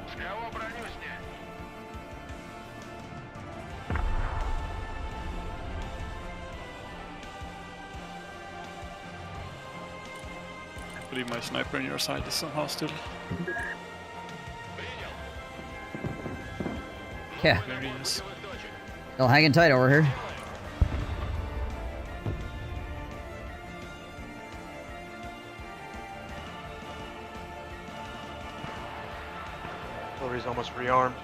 believe my sniper on your side is somehow still. Yeah. There he is. Still hanging tight over here. Artillery's almost rearmed.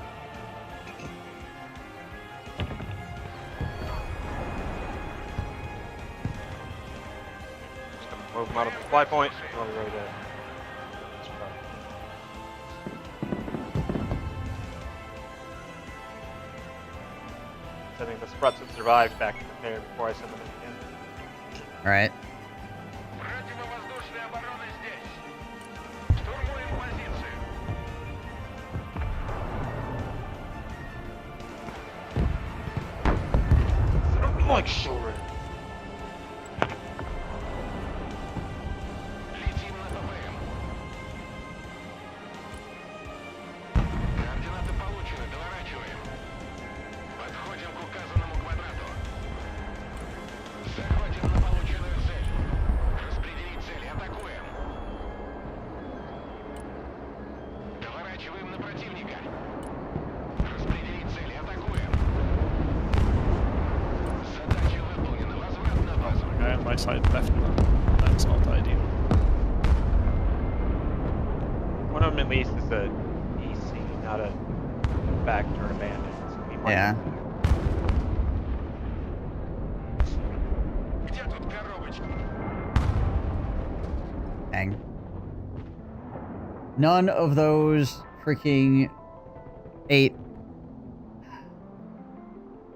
Move him out of the supply point. Oh, we're really dead. Sending the struts that survived back to the pair before I send them in again. Alright. Противовоздушная оборона здесь. Штурмуем позицию. Like sure. Летим на ППМ. Координаты получены, доворачиваем. Подходим к указанному квадрату. Заходим на полученную цель. Распределить цели, атакуем. Доворачиваем на противника. Распределить цели, атакуем. Задача выполнена. Возврат на базу. Guy on my side left. That's not ideal. One of them at least is a EC, not a backturn abandoned. So we might Yeah. Где тут коробочка? Dang. None of those freaking 8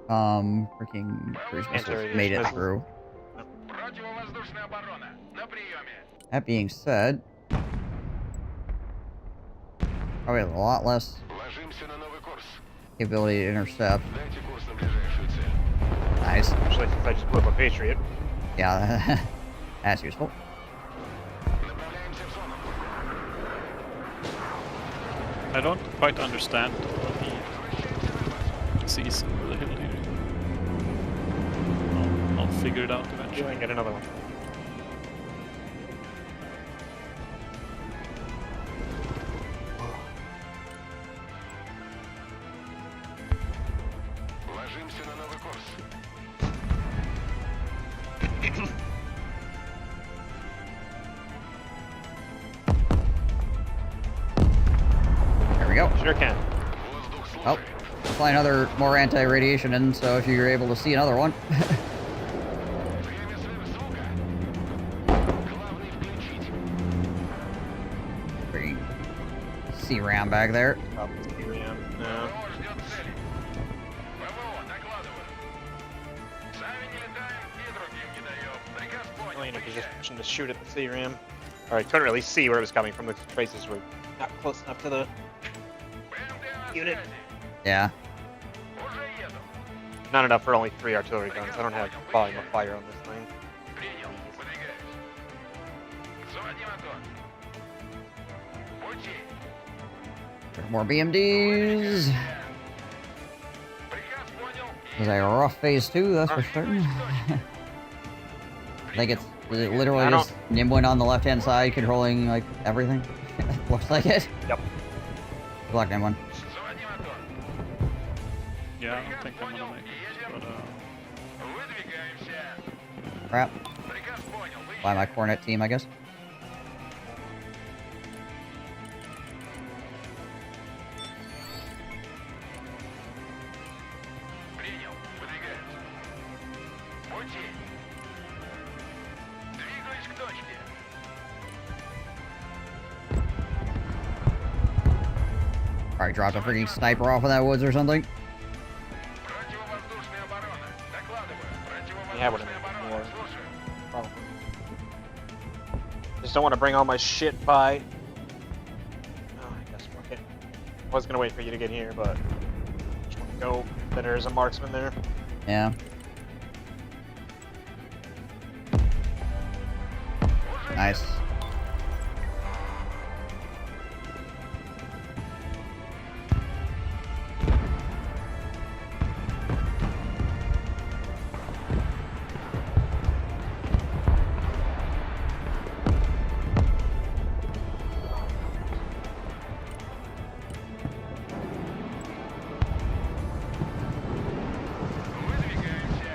freaking cruise missiles made it through. Противовоздушная оборона. На приеме. That being said, probably a lot less Ложимся на новый курс. ability to intercept. Дайте курс на ближайшую цель. Nice. Actually, since I just blew up a Patriot. Yeah, that's useful. Направляемся в зону. I don't quite understand what he sees over the hill here. I'll figure it out eventually. Doing get another one. Ложимся на новый курс. There we go. Sure can. Воздух Oh, слушает. apply another more anti-radiation in, so if you're able to see another one. Время сверхзвука. Главный включить. Freaking C-ram back there. No. ПВО ждет цели. ПВО, докладываю. Сами не летаем и другим не даем. Приказ Well, понял. you know, position to shoot at the C-ram. Alright, couldn't really see where it was coming from. The traces were not close enough to the ПМД на unit. связи. Yeah. Уже еду. Not enough for only 3 artillery guns. I don't have volume of fire on this thing. Принял. Выдвигаюсь. Заводи мотор. Пути. There's more BMDs. Приказ понял. It was a rough phase 2, that's for certain. I think it's literally I just Nimwin on the left-hand side controlling, like, everything. Looks like it. Yep. Good luck, Nimwin. Заводи мотор. Yeah, I don't think I'm gonna make it, but Выдвигаемся. Crap. Приказ понял. By my Cornet team, I guess. Принял. Выдвигаюсь. Пути. Двигаюсь к точке. Probably dropped a freaking sniper off in that woods or something. Противовоздушная оборона. Докладываю. Yeah, what I Противовоздушная mean, оборона. more. Слушаю. Probably. Just don't want to bring all my shit by. Oh, I guess fuck it. I was gonna wait for you to get here, but just want to go. Then there's a marksman there. Yeah. Nice. Выдвигаемся.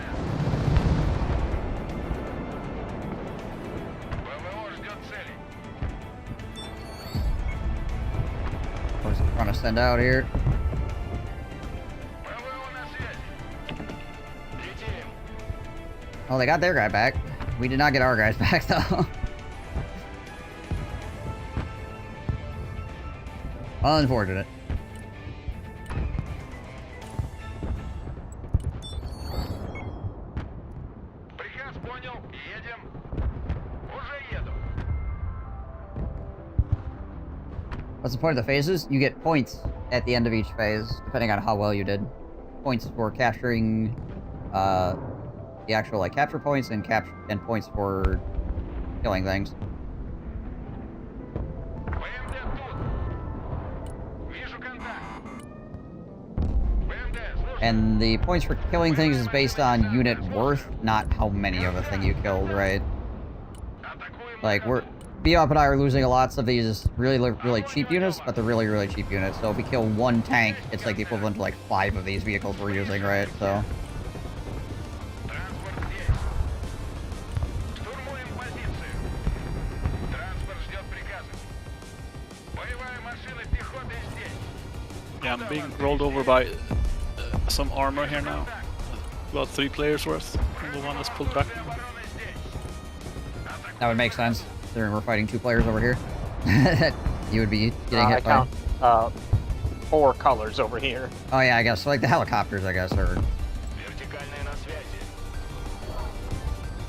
ПВО ждет цели. What's it trying to send out here? ПВО на связи. Летим. Oh, they got their guy back. We did not get our guys back, though. Unfortunate. Приказ понял. Едем. Уже еду. What's the point of the phases? You get points at the end of each phase, depending on how well you did. Points for capturing, the actual like capture points and points for killing things. БМД тут. Вижу контакт. БМД, слушай. And the points for killing things is based on unit worth, not how many of a thing you killed, right? Like, Bebop and I are losing lots of these really cheap units, but they're really cheap units. So if we kill one tank, it's like the equivalent to like 5 of these vehicles we're using, right? So... Транспорт здесь. Штурмуем позицию. Транспорт ждет приказа. Боевая машина пехоты здесь. Yeah, I'm being rolled over by some armor here now. About 3 players worth. And the one that's pulled back. That would make sense. Considering we're fighting 2 players over here. You would be getting hit by... I count 4 colors over here. Oh yeah, I guess. So, like the helicopters, I guess, are... Вертикальная на связи.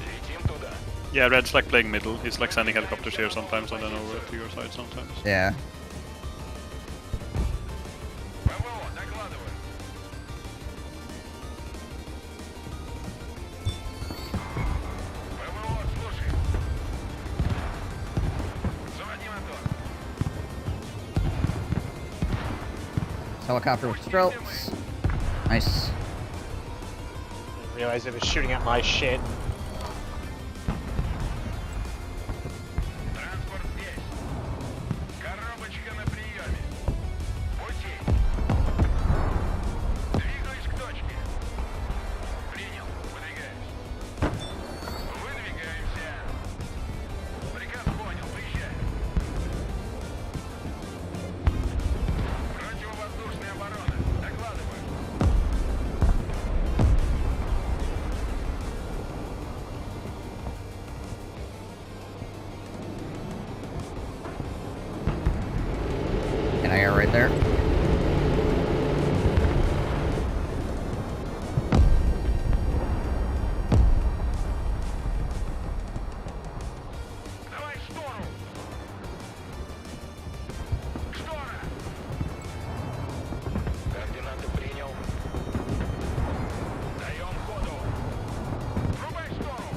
Летим туда. Yeah, Red's like playing middle. He's like sending helicopters here sometimes and then over to your side sometimes. Yeah. ПВО, докладываю. ПВО, слушай. Заводи мотор. Helicopter with strokes. Nice. I realized it was shooting at my shit. Транспорт здесь. Коробочка на приеме. Пути. Двигаюсь к точке. Принял. Выдвигаюсь. Выдвигаемся. Приказ понял. Выезжай. Противовоздушная оборона. Докладываю. Can I air right there? Давай штору. Штора. Координаты принял. Даем ходу. Врубай штору.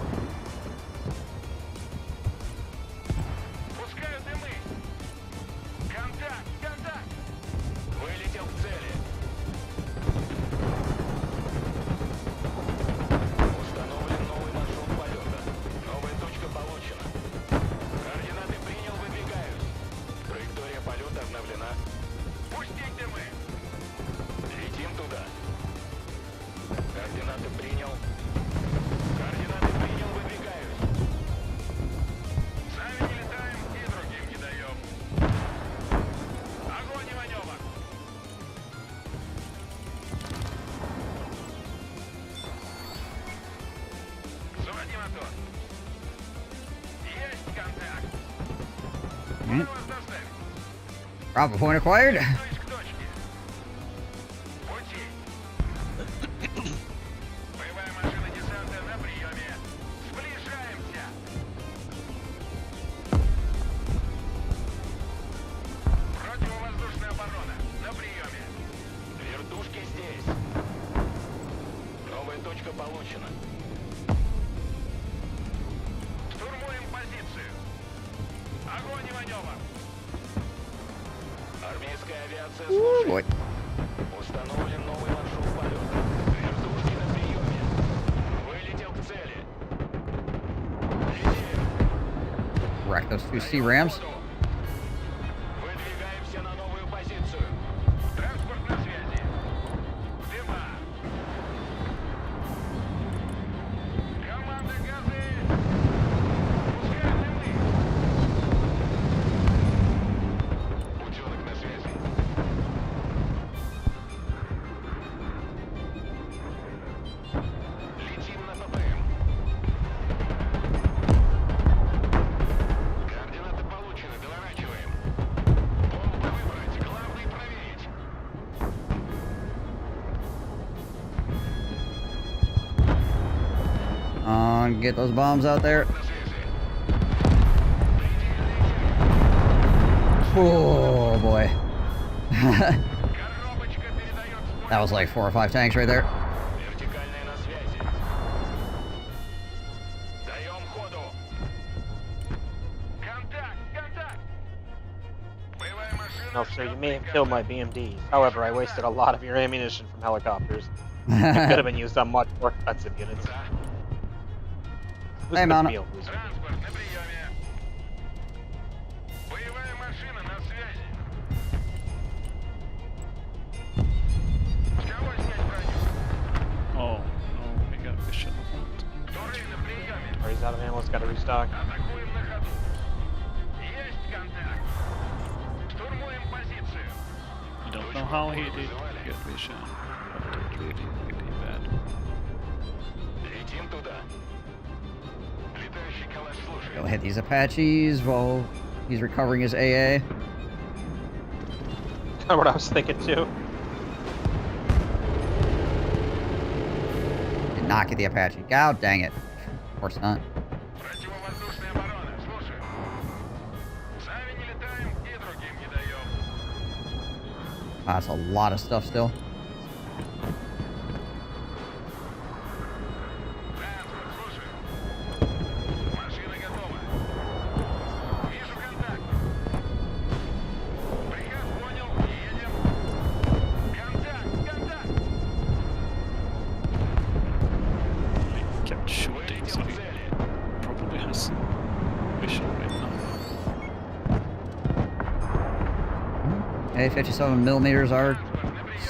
Пускаю дымы. Контакт, контакт. Вылетел к цели. Установлен новый маршрут полета. Новая точка получена. Координаты принял, выдвигаюсь. Траектория полета обновлена. Пустить дымы. Летим туда. Координаты принял. Координаты принял, выдвигаюсь. Сами не летаем и другим не даем. Огонь и маневр. Заводи мотор. Есть контакт. Куда вас доставить? Bravo point acquired. Двигаюсь к точке. Пути. Боевая машина десанта на приеме. Сближаемся. Противовоздушная оборона на приеме. Вертушки здесь. Новая точка получена. Штурмуем позицию. Огонь и маневр. Армейская авиация слушает. Boy. Установлен новый маршрут полета. Вертушки на приеме. Вылетел к цели. Летим. Wreck those 2 C-Rams. Выдвигаемся на новую позицию. Транспорт на связи. Дыма. Команда газы. Пускай дымы. Ученых на связи. Летим на ППМ. Координаты получены. on, get those bombs out there. Oh boy. That was like 4 or 5 tanks right there. No, sir, you may have killed my BMDs. However, I wasted a lot of your ammunition from helicopters. It could have been used on much more expensive units. Hey, man. Oh, no, we got vision. Or he's out of ammo, it's got to restock. I don't know how he did get vision, but it really, really bad. Go hit these Apaches while he's recovering his AA. That's what I was thinking too. Did not get the Apache. God dang it. Of course not. That's a lot of stuff still. He kept shooting, so he probably has vision right now. Okay, 57 millimeters are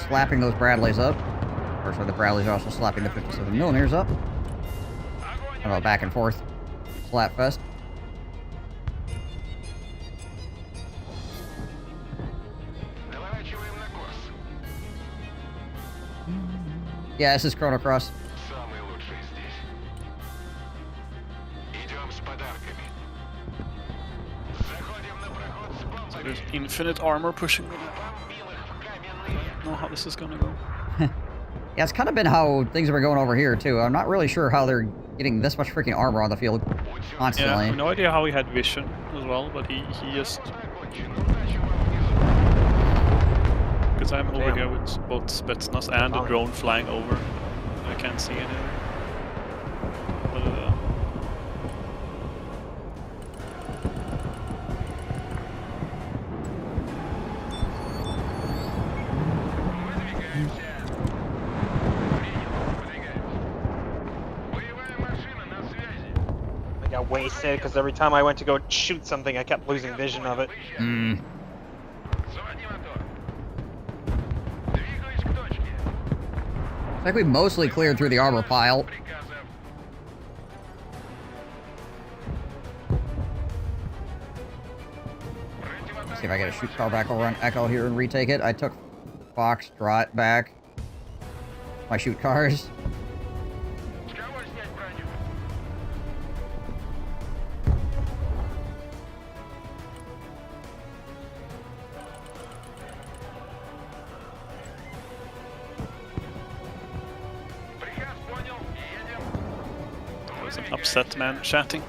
slapping those Bradleys up. Or so the Bradleys are also slapping the 57 millimeters up. Kind of a back and forth slap fest. Yeah, this is Chrono Cross. So there's infinite armor pushing them. I don't know how this is gonna go. Yeah, it's kind of been how things have been going over here, too. I'm not really sure how they're getting this much freaking armor on the field constantly. Yeah, I have no idea how he had vision as well, but he just... Because I'm over here with both Spetsnaz and the drone flying over. I can't see anything. But, I got wasted because every time I went to go shoot something, I kept losing vision of it. It's like we mostly cleared through the armor pile. See if I get a shoot car back over on Echo here and retake it. I took Foxtrot back. My shoot cars. there's an upset man chatting.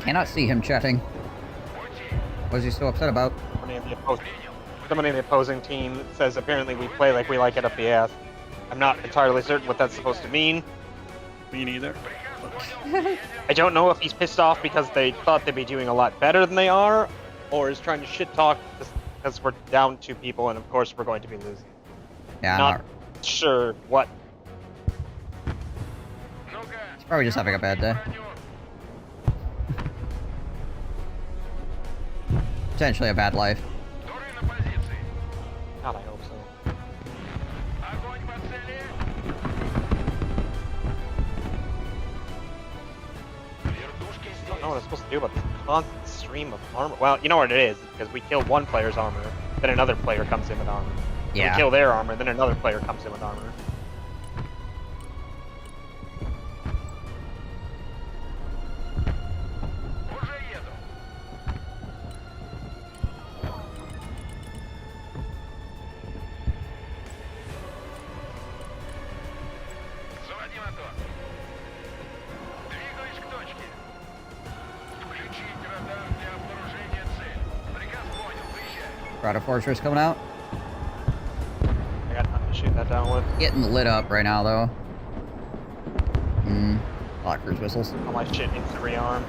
Cannot see him chatting. What is he so upset about? Somebody in the opposing team says apparently we play like we like it up the ass. I'm not entirely certain what that's supposed to mean. Me neither. I don't know if he's pissed off because they thought they'd be doing a lot better than they are, or is trying to shit talk because we're down 2 people and of course we're going to be losing. Yeah, Not sure what. He's probably just having a bad day. Potentially a bad life. God, I hope so. I don't know what I'm supposed to do about this constant stream of armor. Well, you know what it is, because we kill one player's armor, then another player comes in with armor. Yeah. We kill their armor, then another player comes in with armor. Strata Fortress coming out. I got nothing to shoot that down with. Getting lit up right now, though. A lot of cruise missiles. All my shit needs to rearm.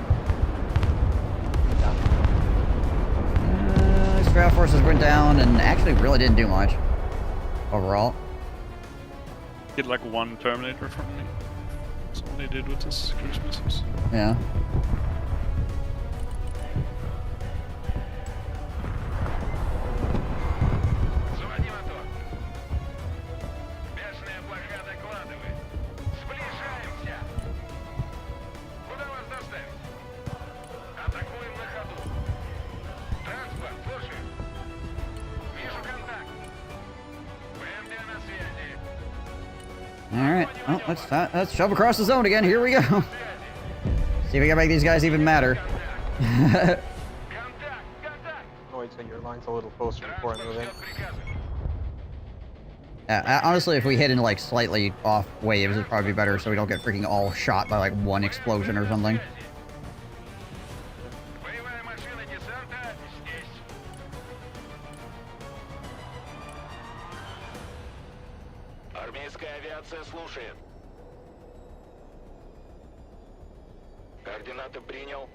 Strata Forces went down and actually really didn't do much overall. Hit like one Terminator from me. That's all they did with his cruise missiles. Yeah. Alright, well, let's shove across the zone again. Here we go. See if we can make these guys even matter. Wait till your line's a little closer before I move in. Honestly, if we hit in like slightly off waves, it'd probably be better so we don't get freaking all shot by like one explosion or something. Армейская авиация слушает. Координаты принял.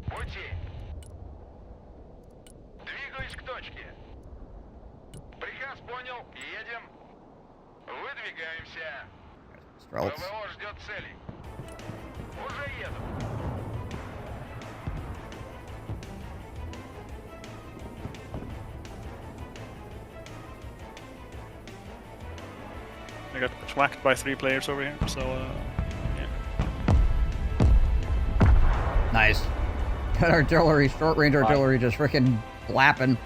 Пути. Двигаюсь к точке. Приказ понял. Едем. Выдвигаемся. ПВО ждет целей. Уже еду. I got schwacked by 3 players over here, so yeah. Nice. That artillery, short-range artillery, just freaking flapping.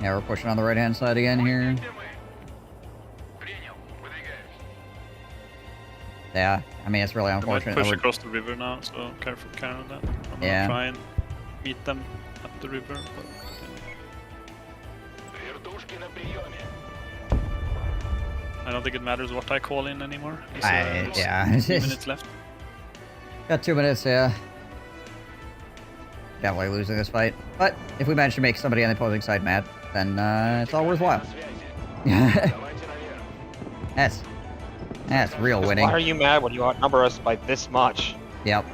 Yeah, we're pushing on the right-hand side again here. Yeah, I mean, it's really unfortunate. I might push across the river now, so careful on that. I'm gonna try and meet them at the river. But, I don't think it matters what I call in anymore. Yeah. 2 minutes left. Got 2 minutes, yeah. Definitely losing this fight. But if we manage to make somebody on the opposing side mad, then it's all worthwhile. That's real winning. Why are you mad when you outnumber us by this much? Yep.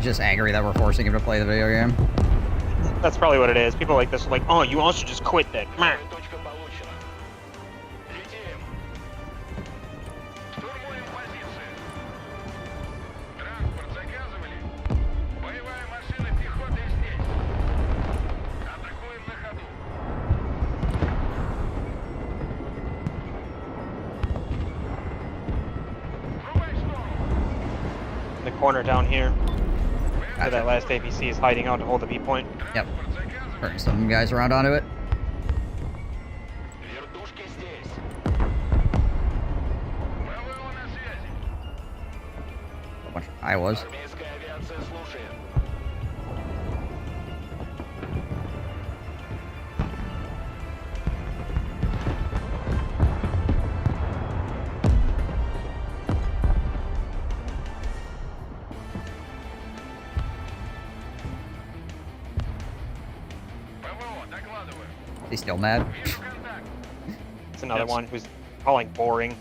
Just angry that we're forcing him to play the video game. That's probably what it is. People like this are like, oh, you all should just quit then. In the corner down here. So that last APC is hiding out to hold the B point. Yep. Bring some guys around onto it. A bunch of Iowas. He's still mad. It's another one who's calling boring.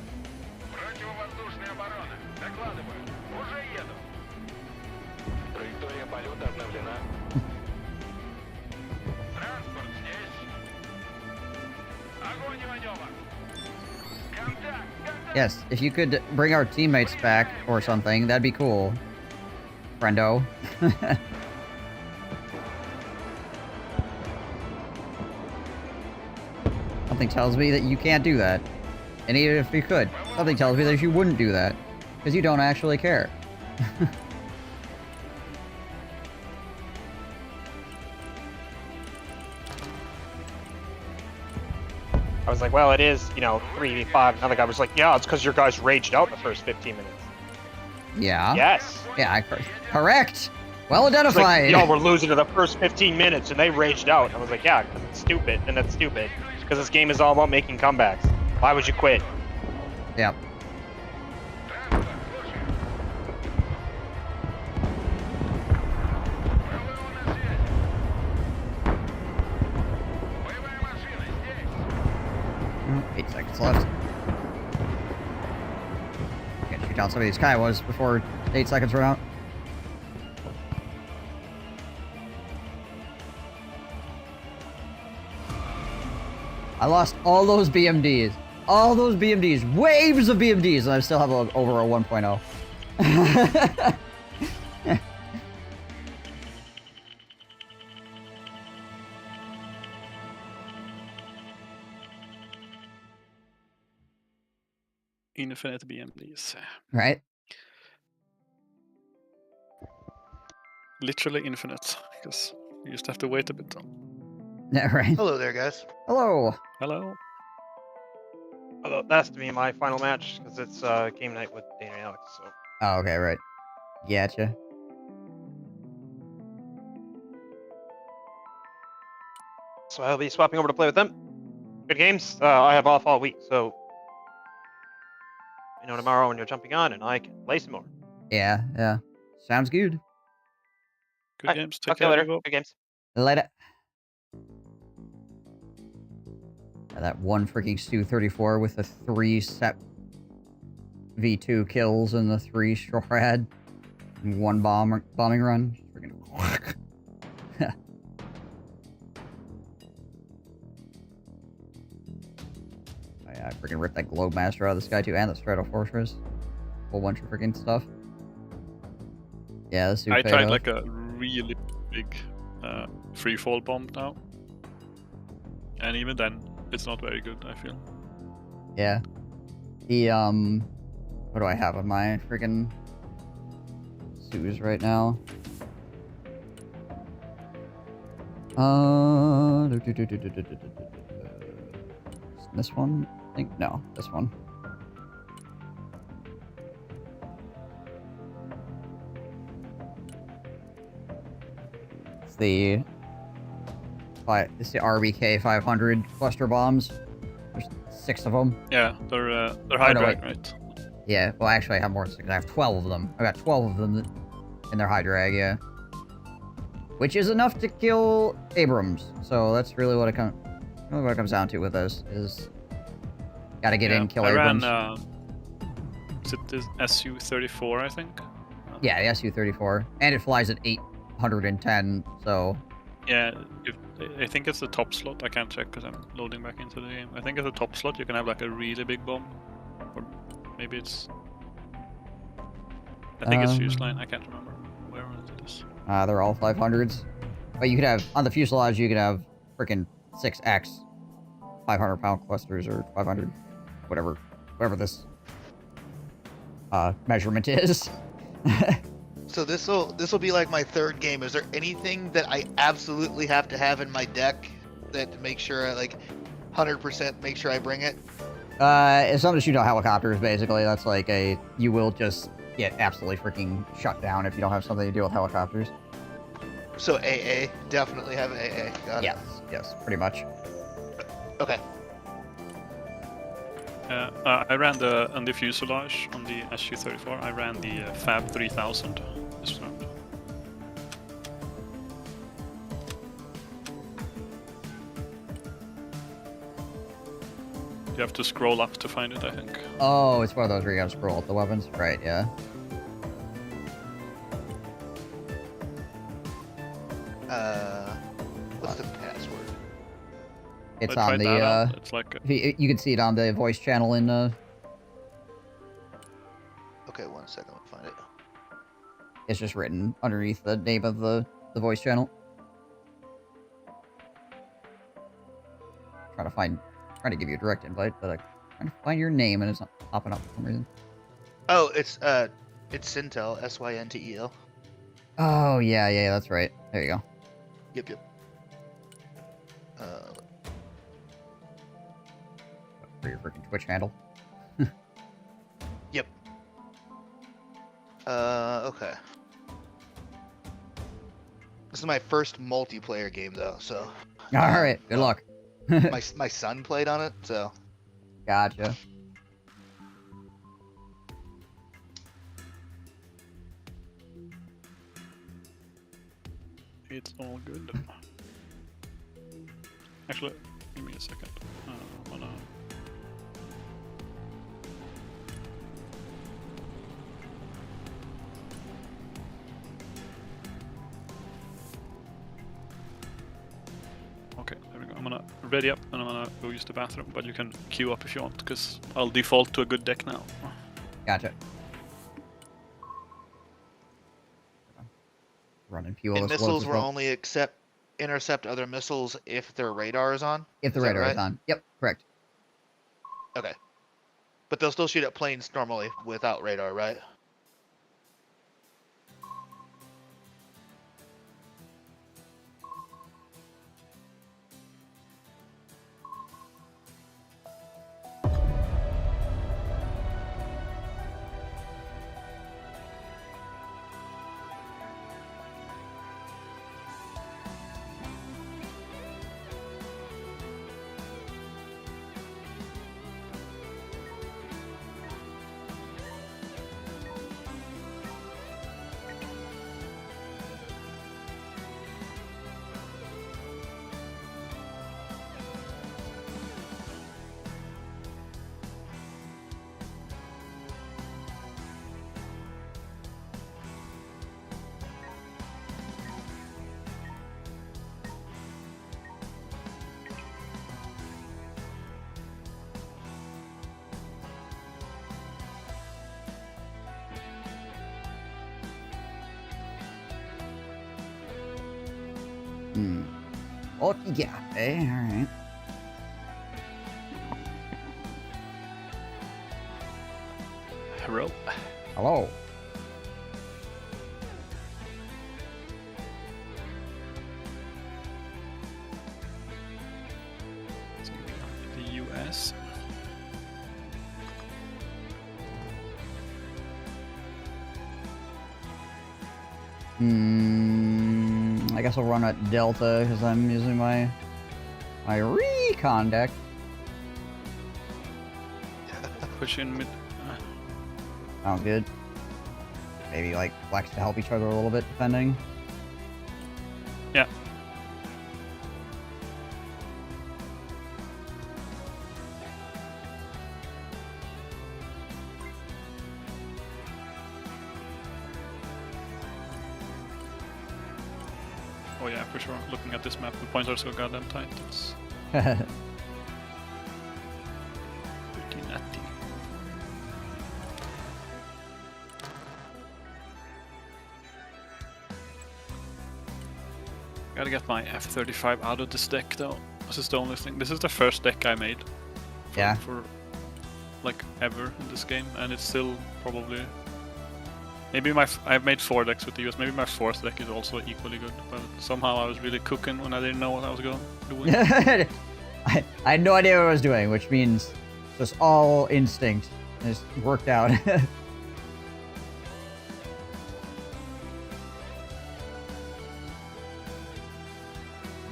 Yes, if you could bring our teammates back or something, that'd be cool. Friendo. Something tells me that you can't do that. And even if you could, something tells me that you wouldn't do that. Because you don't actually care. I was like, well, it is, 3v5. Another guy was like, yeah, it's because your guys raged out in the first 15 minutes. Yeah. Yes. Yeah, correct. Well identified. Like, y'all were losing to the first 15 minutes and they raged out. I was like, yeah, because it's stupid, and that's stupid. because this game is all about making comebacks. Why would you quit? Yeah. Oh, 8 seconds left. Can't shoot down some of these Kiowas before 8 seconds run out. I lost all those BMDs. All those BMDs. Waves of BMDs, and I still have over a 1.0. Infinite BMDs. Right? Literally infinite, because you just have to wait a bit. Yeah, right. Hello there, guys. Hello. Hello. Although that's to be my final match because it's game night with Dana and Alex. So Oh, okay, right. Gotcha. I'll be swapping over to play with them. Good games. I have off all week, so tomorrow when you're jumping on, and I can play some more. Yeah, yeah. Sounds good. Good games. Take Talk to you care. later. Good games. Later. That one freaking Stu-34 with the 3 set V2 kills and the 3 Strad and 1 bombing run. Freaking I freaking ripped that Globemaster out of the sky too, and the Stratofortress. Whole bunch of freaking stuff. Yeah, this I tried like a really big freefall bomb now, and even then, it's not very good. I feel. Yeah. The what do I have on my freaking Sues right now? This one? I think no, this one. It's the RBK 500 cluster bombs. There's 6 of them. Yeah, they're high drag, wait. right? Yeah, well, actually, I have more than 6. I have 12 of them. I got 12 of them in their high drag, yeah. Which is enough to kill Abrams. So that's really what it comes down to with this is gotta get in, kill Abrams. I ran is it the SU-34, I think? Yeah, the SU-34, and it flies at 810. So yeah, I think it's the top slot. I can't check because I'm loading back into the game. I think it's the top slot. You can have like a really big bomb, or maybe it's. I think it's fuselage. I can't remember where it is. They're all 500s, but you could have on the fuselage. You could have freaking 6x 500-pound clusters or 500, whatever this measurement is. So this will be like my 3rd game. Is there anything that I absolutely have to have in my deck that make sure I like 100% make sure I bring it? It's something to shoot out helicopters. Basically, that's like you will just get absolutely freaking shut down if you don't have something to deal with helicopters. So AA, definitely have an AA. Got it. Yes, pretty much. Okay. I ran on the fuselage on the SU-34. I ran the Fab 3000 this round. You have to scroll up to find it, I think. Oh, it's one of those where you gotta scroll up the weapons? Right, yeah. What's the password? It's on the, it's like you can see it on the voice channel in, Okay, 1 second, I'll find it. It's just written underneath the name of the voice channel. Trying to give you a direct invite, but I'm trying to find your name and it's not popping up for some reason. Oh, it's Syntel, Syntel. Oh, yeah, that's right. There you go. Yep. For your freaking Twitch handle. Yep. Okay. This is my first multiplayer game, though, so... Alright, good luck. my son played on it, so. Gotcha. It's all good. Actually, give me a second. I'm gonna... Okay, there we go. I'm gonna ready up and I'm gonna go use the bathroom, but you can queue up if you want, because I'll default to a good deck now. Gotcha. Running fuel. And missiles will only intercept other missiles if their radar is on? If the radar is on. Yep, correct. Okay. But they'll still shoot at planes normally without radar, right? Okay, alright. Hello. Hello. The US. I guess I'll run at Delta because I'm using my recon deck. Push in mid. Sounds good. Maybe like flex to help each other a little bit, depending. Yeah. Oh yeah, for sure. Looking at this map, the points are so goddamn tight. It's pretty nutty. Gotta get my F-35 out of this deck though. This is the only thing. This is the first deck I made. For like ever in this game, and it's still probably. Maybe I've made 4 decks with the US. Maybe my 4th deck is also equally good. But somehow I was really cooking when I didn't know what I was doing. I had no idea what I was doing, which means just all instinct. It just worked out. How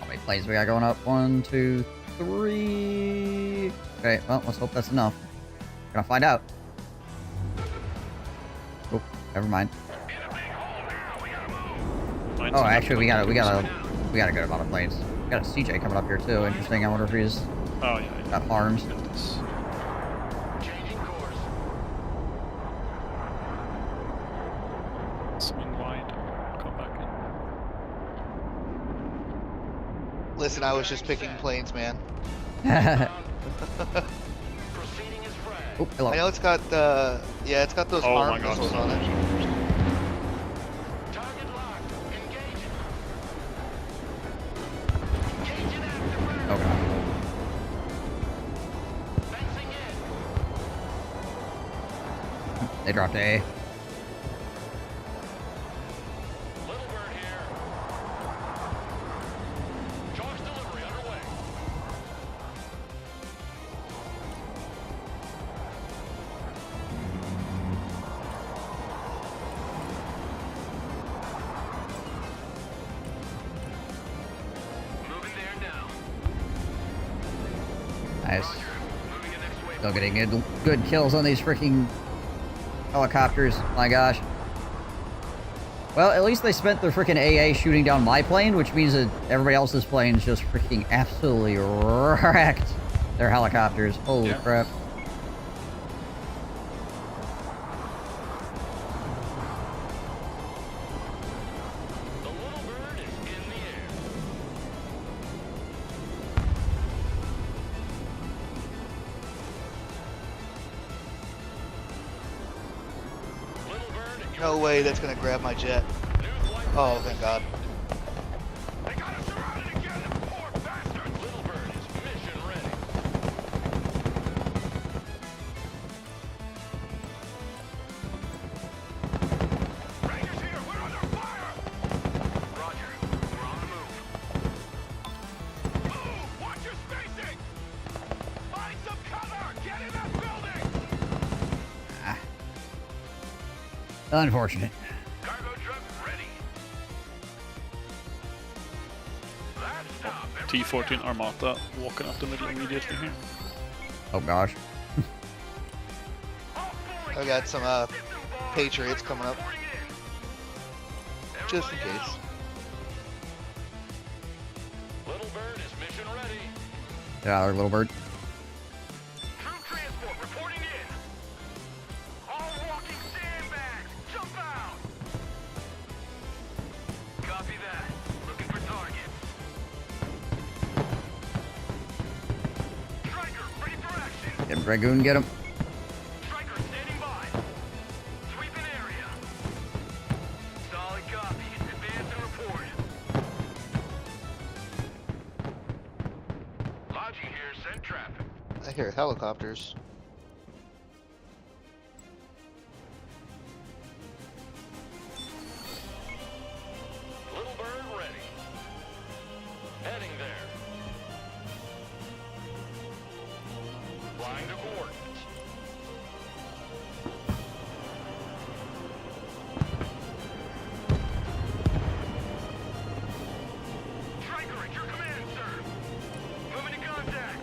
many plays we got going up? 1, 2, 3. Okay, well, let's hope that's enough. Gonna find out. Oh, never mind. Oh, actually, we got a good amount of planes. We got a CJ coming up here too. Interesting. I wonder if he's got farms. Swing wide. Come back in. Listen, I was just picking planes, man. Oh, hello. I know it's got it's got those arm missiles on it. Oh god. They dropped A. Still getting good kills on these freaking helicopters. My gosh. Well, at least they spent their freaking AA shooting down my plane, which means that everybody else's planes just freaking absolutely wrecked their helicopters. Holy crap. No way that's gonna grab my jet. Oh, thank God. Unfortunate. T-14 Armata walking up the middle immediately here. Oh gosh. I got some Patriots coming up. Just in case. Get out of there, little bird. Get Dragoon, get him. I hear helicopters. Little bird ready. Heading there. Flying to coordinates. Striker at your command, sir. Moving to contact.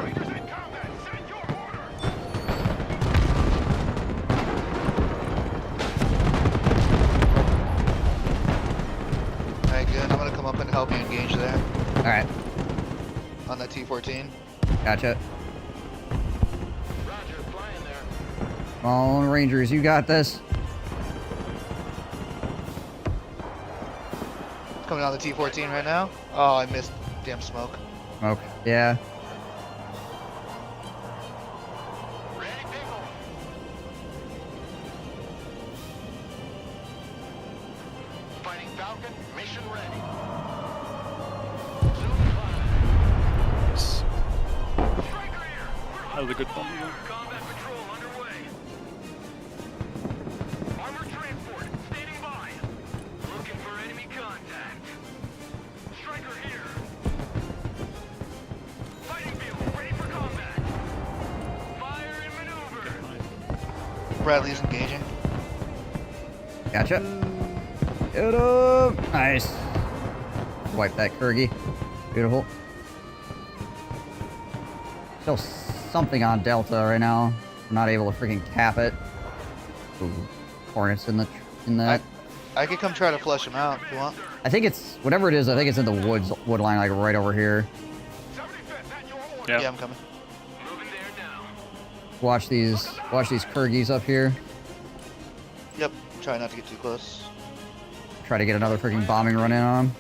Rangers in combat. Send your order. Alright, good. I'm gonna come up and help you engage there. Alright. On that T-14. Gotcha. Roger, flying there. Come on, Rangers, you got this. Coming on the T-14 right now. Oh, I missed damn smoke. Smoke. Yeah. Ready, people. Fighting Falcon, mission ready. Striker here. That was a good bomb. Combat patrol underway. Armored transport standing by. Looking for enemy contact. Striker here. Fighting vehicle ready for combat. Fire and maneuver. Bradley's engaging. Gotcha. Get him. Nice. Wipe that Kurgi. Beautiful. Still something on Delta right now. I'm not able to freaking cap it. Ooh, Hornets in that. I could come try to flush him out if you want. I think it's whatever it is. I think it's in the wood line, like right over here. Yeah, I'm coming. Watch these Kurgis up here. Yep. Try not to get too close. Try to get another freaking bombing run in on him.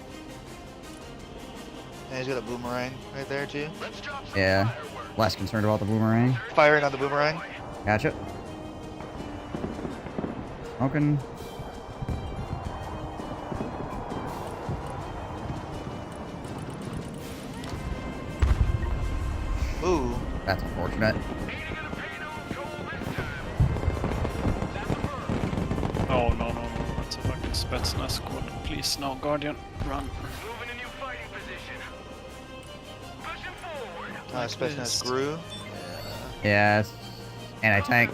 And he's got a boomerang right there too. Yeah. Less concerned about the boomerang. Firing on the boomerang. Gotcha. Smoking. Ooh. That's unfortunate. Oh no. That's a fucking Spetsnaz squad. Please, no, Guardian, run. Spetsnaz grew. Yeah, it's anti-tank.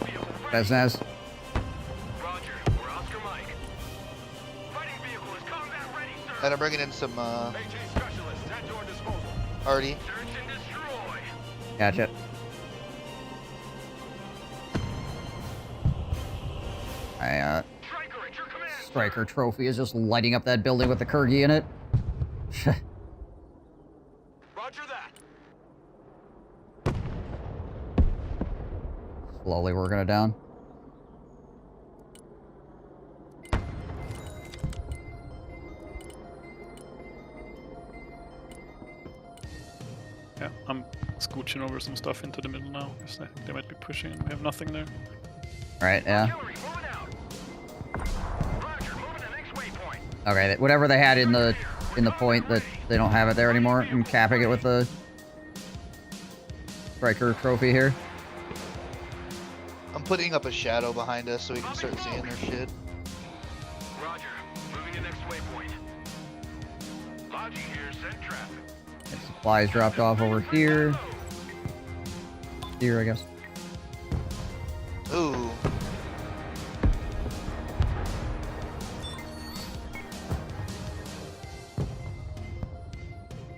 Spetsnaz. And I'm bringing in some Artie. Gotcha. Striker trophy is just lighting up that building with the Kurgi in it. Roger that. Slowly working it down. Yeah, I'm scooching over some stuff into the middle now, because I think they might be pushing and we have nothing there. Right, yeah. Okay, whatever they had in the point, that they don't have it there anymore. I'm capping it with the Striker trophy here. I'm putting up a shadow behind us so we can start seeing their shit. Roger. Moving to next waypoint. Logi here, send traffic. And supplies dropped off over here. Here, I guess. Ooh.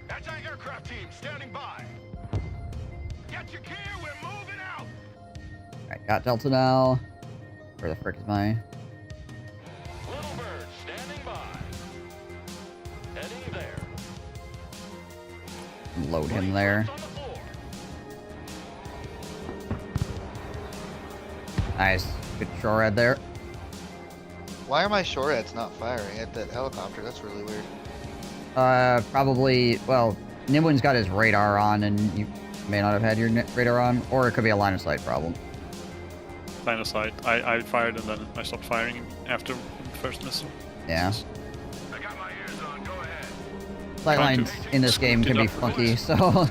Anti-aircraft team standing by. Get your gear, we're moving out. Alright, got Delta now. Where the frick is my... Little bird standing by. Heading there. Load him there. Nice. Good shore there. Why are my shoreheads not firing at that helicopter? That's really weird. Probably, well, Nimwin's got his radar on, and you may not have had your radar on, or it could be a line of sight problem. Line of sight. I fired and then I stopped firing after the first missile. Yeah. I got my ears on, go ahead. Sight lines in this game can be funky, so...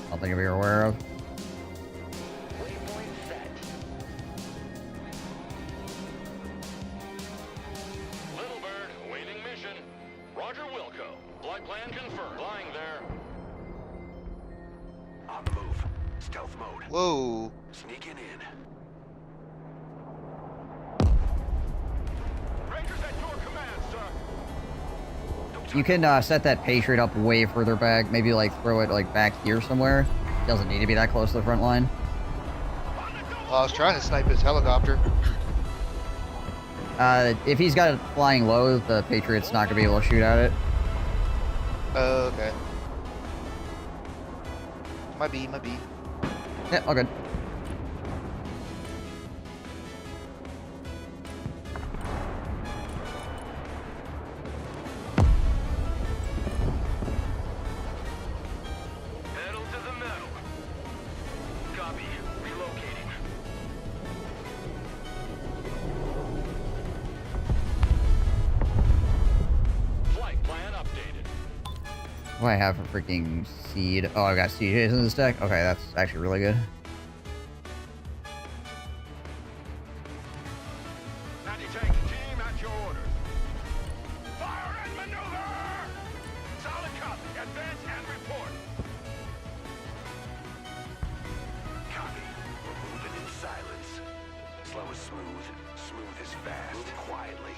Something to be aware of. Little bird, awaiting mission. Roger Wilco. Flight plan confirmed. Flying there. On the move. Stealth mode. Whoa. Sneaking in. Rangers at your command, sir. You can set that Patriot up way further back, maybe like throw it like back here somewhere. Doesn't need to be that close to the front line. I was trying to snipe his helicopter. If he's got it flying low, the Patriot's not gonna be able to shoot at it. Oh, okay. My B. Yeah, all good. Pedal to the metal. Copy. Relocating. Flight plan updated. What do I have for freaking seed? Oh, I got CJs in this deck? Okay, that's actually really good. Anti-tank team at your orders. Fire and maneuver! Solid copy. Advance and report. Copy. We're moving in silence. Slow is smooth. Smooth is fast. Move quietly.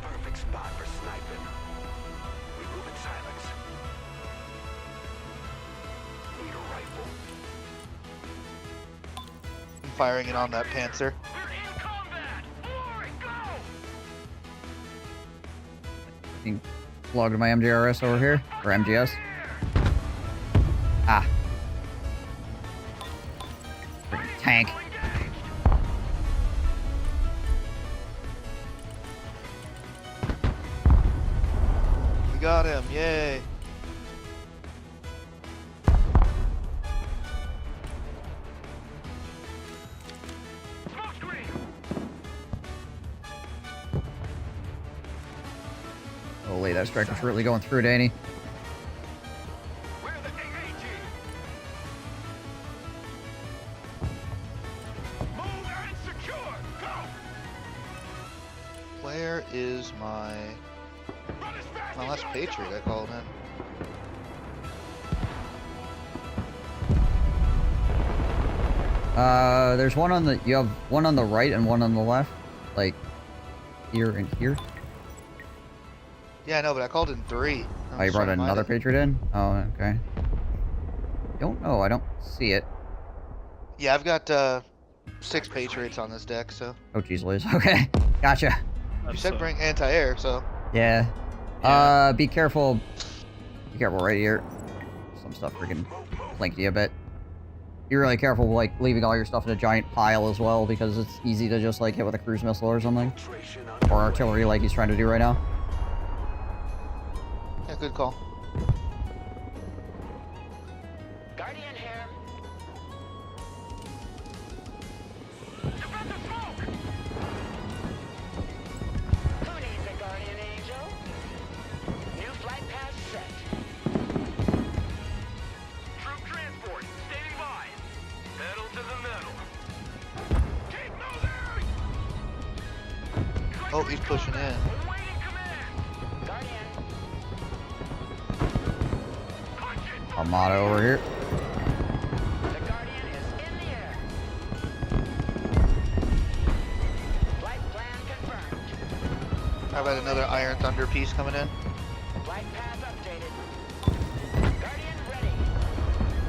Perfect spot for sniping. We move in silence. Need a rifle. I'm firing it on that Panzer. We're in combat! Boy, go! Logged my MGRS over here, or MGS. Ah. Freaking tank. We got him, yay. Holy, that striker's really going through it, ain't he? Where is my last Patriot I called in? There's one on the, you have one on the right and one on the left, like here and here. Yeah, I know, but I called in 3. Oh, you brought another Patriot in? Oh, okay. Don't know. I don't see it. Yeah, I've got 6 Patriots on this deck, so. Oh, geez, Liz. Okay. Gotcha. You said bring anti-air, so. Yeah. Yeah. Be careful. Be careful right here. Some stuff freaking flanked you a bit. Be really careful, like, leaving all your stuff in a giant pile as well, because it's easy to just, like, hit with a cruise missile or something. Or artillery like he's trying to do right now. Yeah, good call. Guardian here. Who needs a guardian angel? New flight path set. Troop transport, standing by. Pedal to the metal. Keep moving! Oh, he's pushing in. Awaiting command. Guardian. Armada over here. The Guardian is in the air. Flight plan confirmed. How about another Iron Thunder piece coming in? Flight path updated. Guardian ready.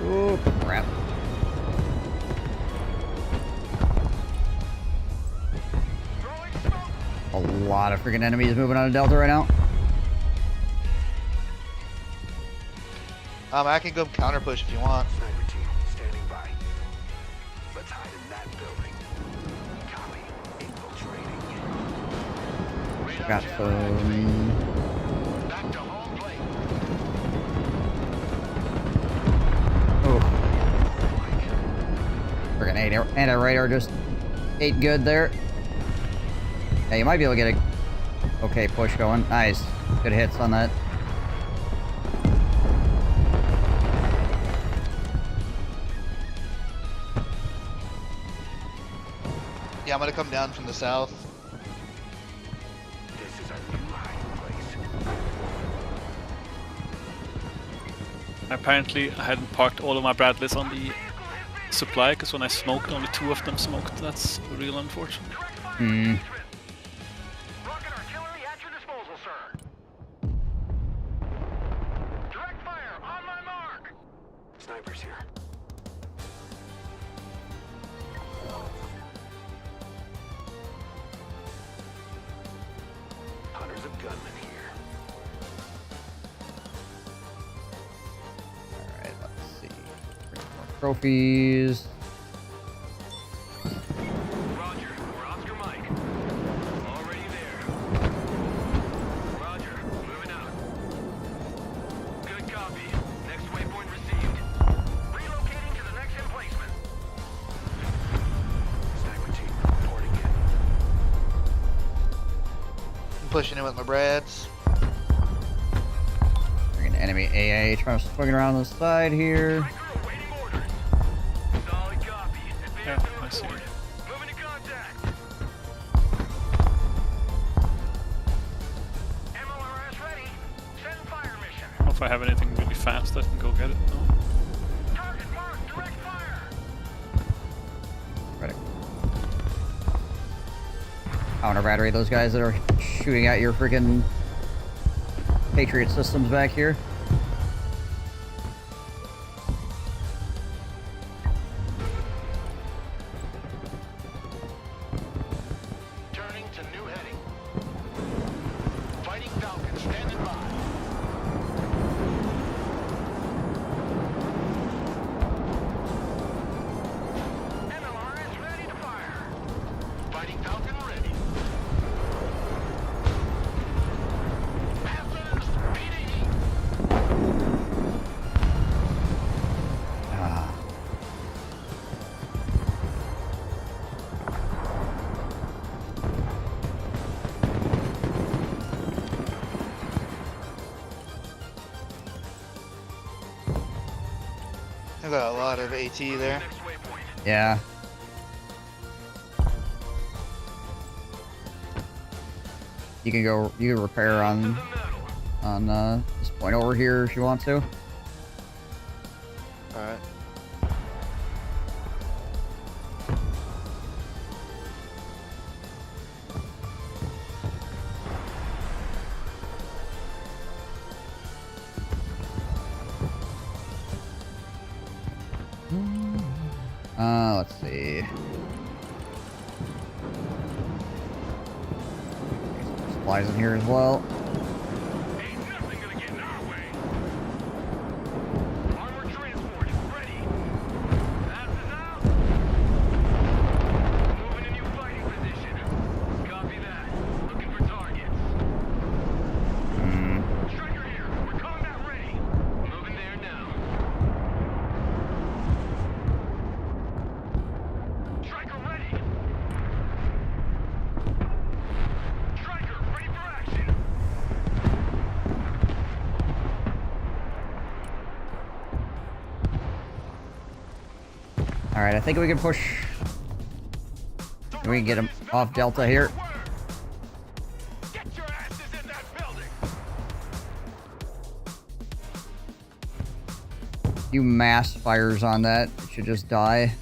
Oh, crap. A lot of freaking enemies moving on a Delta right now. I can go counter push if you want. Sniper team, standing by. Let's hide in that building. Copy. Infiltrating. Got some... Back to home plate. Oh. Freaking anti-radar just ate good there. Yeah, you might be able to get a okay push going. Nice. Good hits on that. Yeah, I'm gonna come down from the south. This is our new hiding place. Apparently, I hadn't parked all of my Bradleys on the supply, because when I smoked, only 2 of them smoked. That's real unfortunate. Hmm. Rocket artillery at your disposal, sir. Direct fire on my mark. Snipers here. Hunters of gunmen here. Alright, let's see. Bring more trophies. Roger, we're Oscar Mike. Already there. Roger, moving out. Good copy. Next waypoint received. Relocating to the next emplacement. Sniper team reporting in. I'm pushing in with my Brads. Freaking enemy AA trying to swing around the side here. Waiting orders. Solid copy. Yeah, Advancing I see. reported. Moving to contact. MLRS ready. Send fire mission. I don't know if I have anything really fast that can go get it. No. Target marked. Direct fire. Ready. Counter battery those guys that are shooting at your freaking Patriot systems back here. Turning to new heading. Fighting Falcon standing by. MLR is ready to fire. Fighting Falcon ready. Panthers, PD. Ah. I've got a lot of AT there. Next waypoint. Yeah. You can go. You can repair on this point over here if you want to. Alright. Let's see. Some supplies in here as well. Alright, I think we can push. We can get him off Delta here. You mass fires on that, it should just die.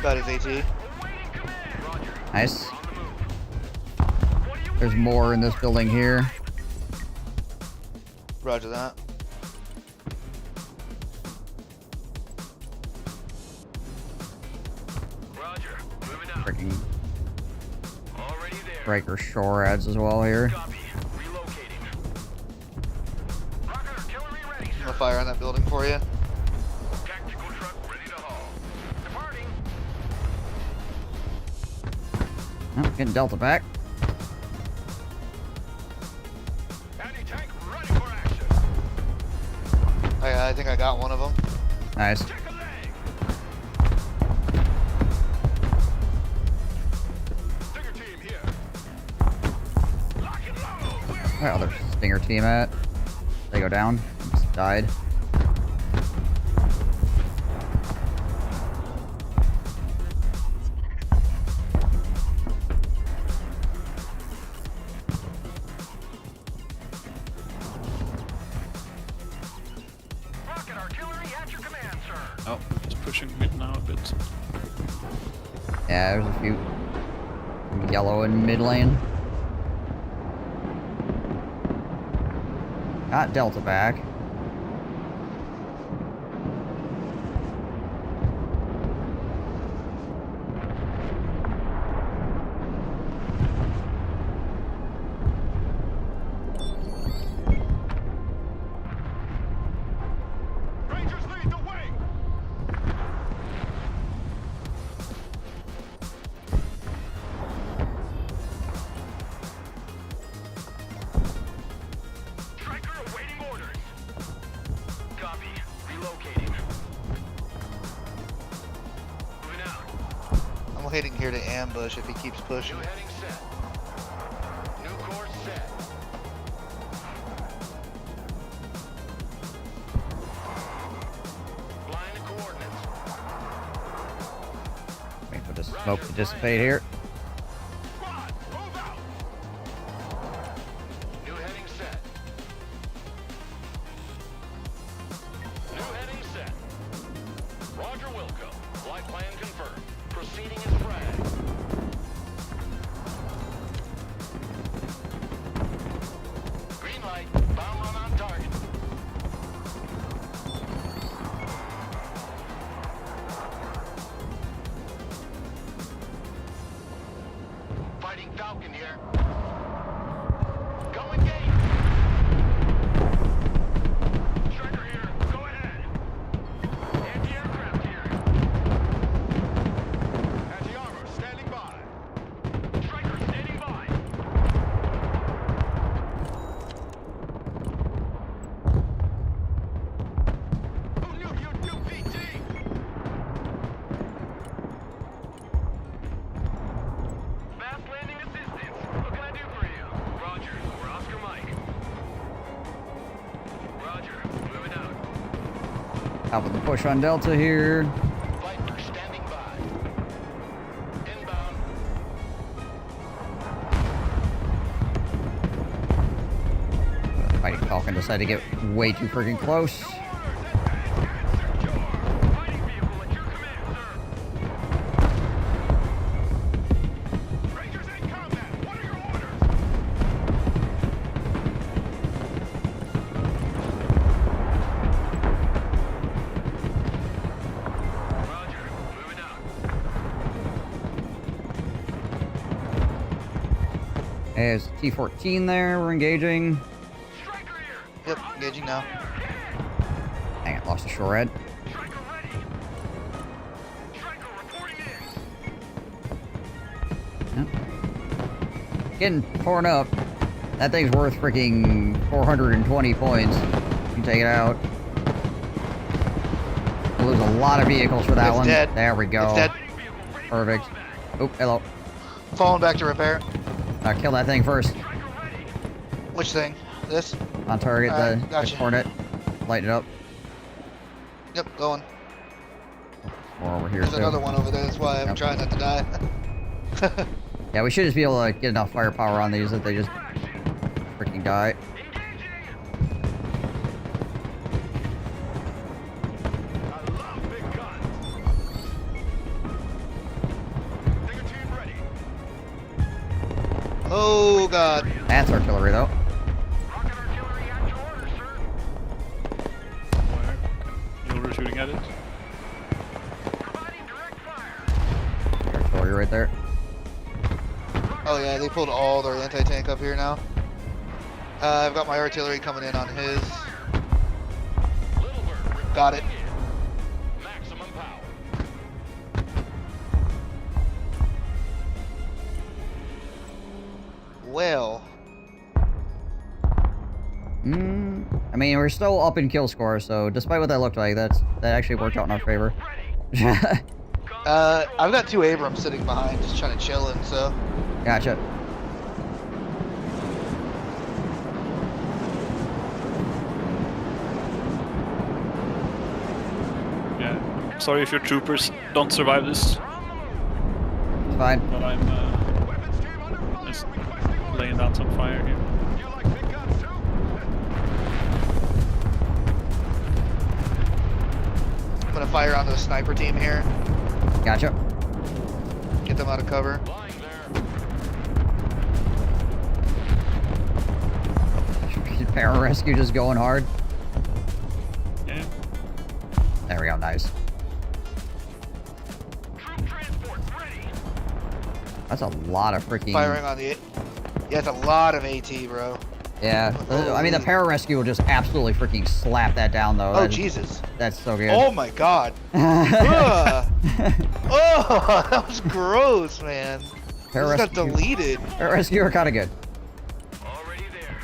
Got his AT. Nice. There's more in this building here. Roger that. Freaking breaker shore adds as well here. I'm gonna fire on that building for you. Oh, getting Delta back. I think I got one of them. Nice. Where other Stinger team at? They go down. Just died. Oh, just pushing mid now a bit. Yeah, there's a few yellow in mid lane. Got Delta back. I'm heading here to ambush if he keeps pushing. Wait for the smoke to dissipate here. Falcon here. Go engage. Striker here. Go ahead. Anti-aircraft here. Anti-armor, stand Top of the push on Delta here. Viper standing by. Inbound. Fighting Falcon decided to get way too freaking close. There's T-14 there, we're engaging. Yep, engaging now. Dang it, lost the shore head. Yep. Getting torn up. That thing's worth freaking 420 points. You can take it out. We'll lose a lot of vehicles for that one. Dead. There we go. It's dead. Perfect. Oh, hello. Falling back to repair. Kill that thing first. Which thing? This? On target, the gotcha. Hornet. Light it up. Yep, going. Or over here There's too. another one over there. That's why I'm trying not to die. Yeah, we should just be able to get enough firepower on these that they just freaking die. Oh god. That's artillery though. You were shooting at it? Artillery right there. Oh yeah, they pulled all their anti-tank up here now. I've got my artillery coming in on his. Got it. Maximum power. Well. I mean, we're still up in kill score, so despite what that looked like, that actually worked out in our favor. I've got 2 Abrams sitting behind, just trying to chill in, so. Gotcha. Yeah. Sorry if your troopers don't survive this. It's fine. But I'm just laying down some fire here. I'm gonna fire onto the sniper team here. Gotcha. Get them out of cover. Pararescue just going hard. Yeah. There we go, nice. That's a lot of freaking... Firing on the... Yeah, it's a lot of AT, bro. Yeah, I mean, the pararescue will just absolutely freaking slap that down, though. Oh, Jesus. That's so good. Oh, my God. Ugh. Oh, that was gross, man. This got deleted. Pararescue are kind of good. Already there.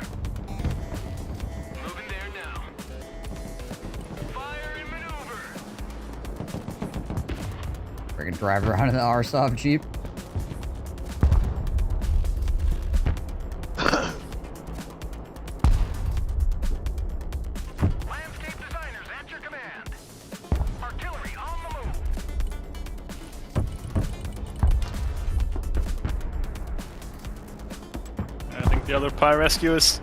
Moving there now. Fire and maneuver. Freaking drive around in the RSOV Jeep. Landscape designers at your command. Artillery on the move. I think the other Pyrescue is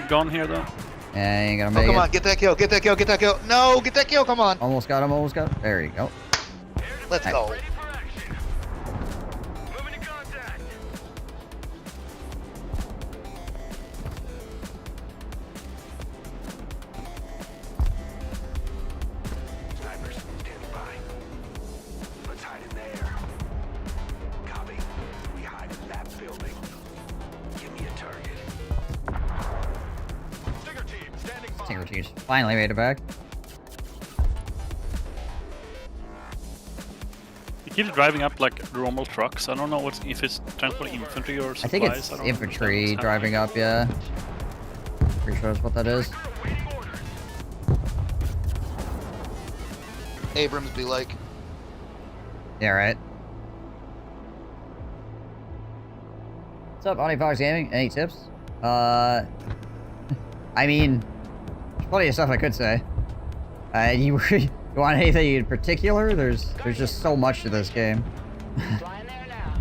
gone here though. Yeah, ain't gonna Oh, make come it. on, get that kill, get that kill, get that kill. No, get that kill, come on. Almost got him, almost got him. There you go. Let's Nice. go. Moving to contact. Snipers, standing by. Let's hide in there. Copy. We hide in that building. Give me a target. Stinger team, standing by. Stinger teams finally made it back. He keeps driving up like normal trucks. I don't know if it's transport infantry or supplies. I think it's don't infantry understand what's driving up, yeah. Pretty sure that's what that is. Abrams be like. Yeah, right. What's up, Audi Fox Gaming? Any tips? I mean, there's plenty of stuff I could say. You want anything in particular? There's just so much to this game. Flying there now.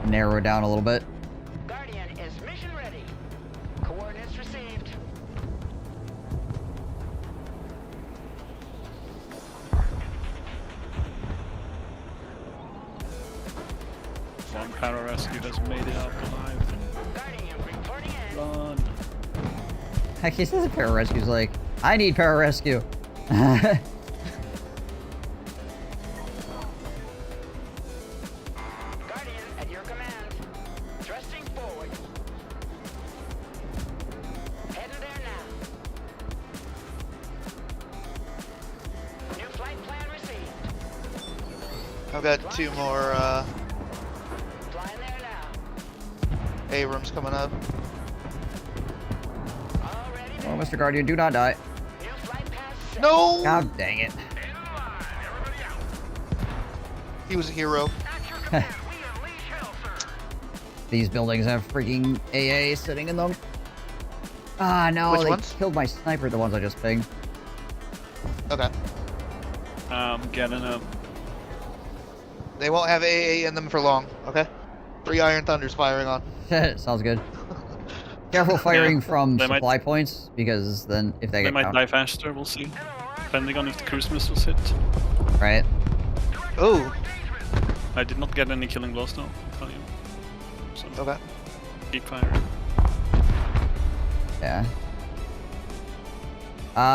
Narrow it down a little bit. Guardian is mission ready. Coordinates received. One pararescue has made it out alive. Guardian reporting in. Run. Heck, he says a pararescue's like, I need pararescue. Guardian at your command. Thrusting forward. Heading there now. New flight plan received. I've got 2 more Flying there now. Abrams coming up. Already Oh, there. Mr. Guardian, do not die. New flight path set. No! God dang it. He was a hero. These buildings have freaking AA sitting in them. Ah, no, Which they ones? killed my sniper, the ones I just pinged. Okay. Getting a... They won't have AA in them for long, okay? 3 Iron Thunders firing on. Sounds good. Careful firing Yeah, from they might- supply points, because then if they They get might countered, die faster, we'll see. Depending on if the cruise missiles hit. right? Oh, I did not get any killing blows though, I'll tell you. So okay. keep firing. Yeah.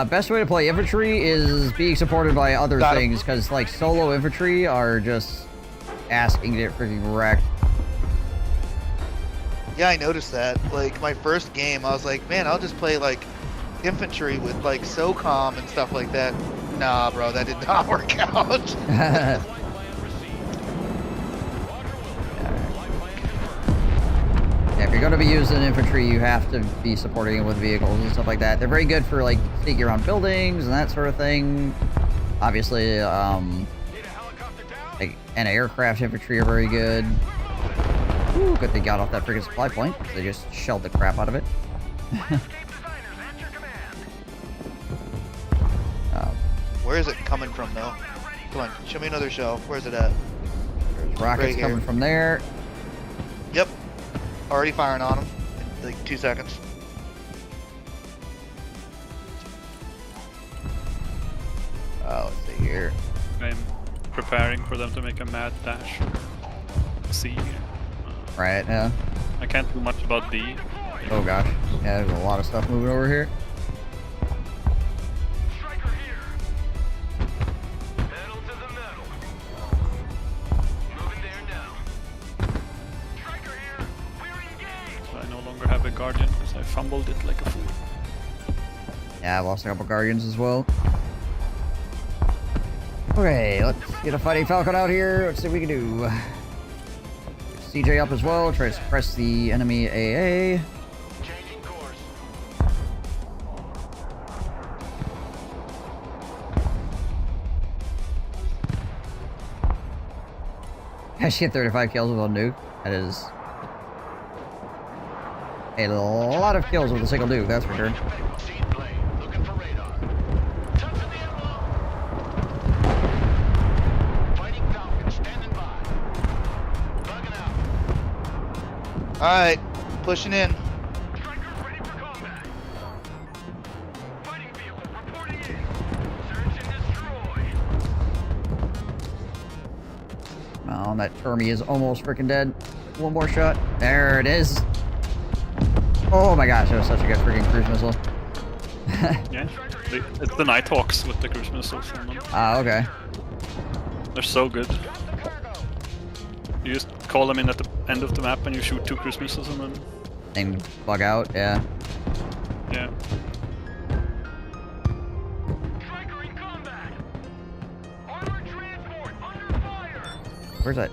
Best way to play infantry is being supported by other Got 'em. things, because like solo infantry are just asking to get freaking wrecked. Yeah, I noticed that. Like, my first game, I was like, man, I'll just play, like, infantry with, like, SOCOM and stuff like that. Nah, bro, that did not work out. Yeah, if you're going to be using infantry, you have to be supporting it with vehicles and stuff like that. They're very good for, like, sneaking around buildings and that sort of thing. Obviously, like, and aircraft infantry are very good. Ooh, good they got off that freaking supply point. They just shelled the crap out of it. Where is it coming from, though? Come on, show me another shell. Where's it at? There's rockets Right here. coming from there. Yep. Already firing on them in, like, 2 seconds. Oh, let's see here. I'm preparing for them to make a mad dash. C. Right, yeah. I can't do much about D. Oh gosh. Yeah, there's a lot of stuff moving over here. I no longer have a guardian because I fumbled it like a fool. Yeah, I lost a couple guardians as well. Okay, let's get a fighting falcon out here. Let's see what we can do. CJ up as well. Try to suppress the enemy AA. Changing course. I should get 35 kills with a nuke. That is a lot of kills with a single nuke, that's for sure. Seed blade. Looking for radar. Touching the envelope. Fighting Falcon standing by. Bugging out. Alright, pushing in. Strikers ready for combat. Fighting vehicle reporting in. Search and destroy. Oh, that Termi is almost freaking dead. One more shot. There it is. Oh my gosh, that was such a good freaking cruise missile. Yeah, it's the Nighthawks with the cruise missiles on them. Ah, okay. They're so good. You just call them in at the end of the map and you shoot 2 cruise missiles and then... And bug out, yeah. Yeah. Striker in combat. Armored transport under fire. Where's that?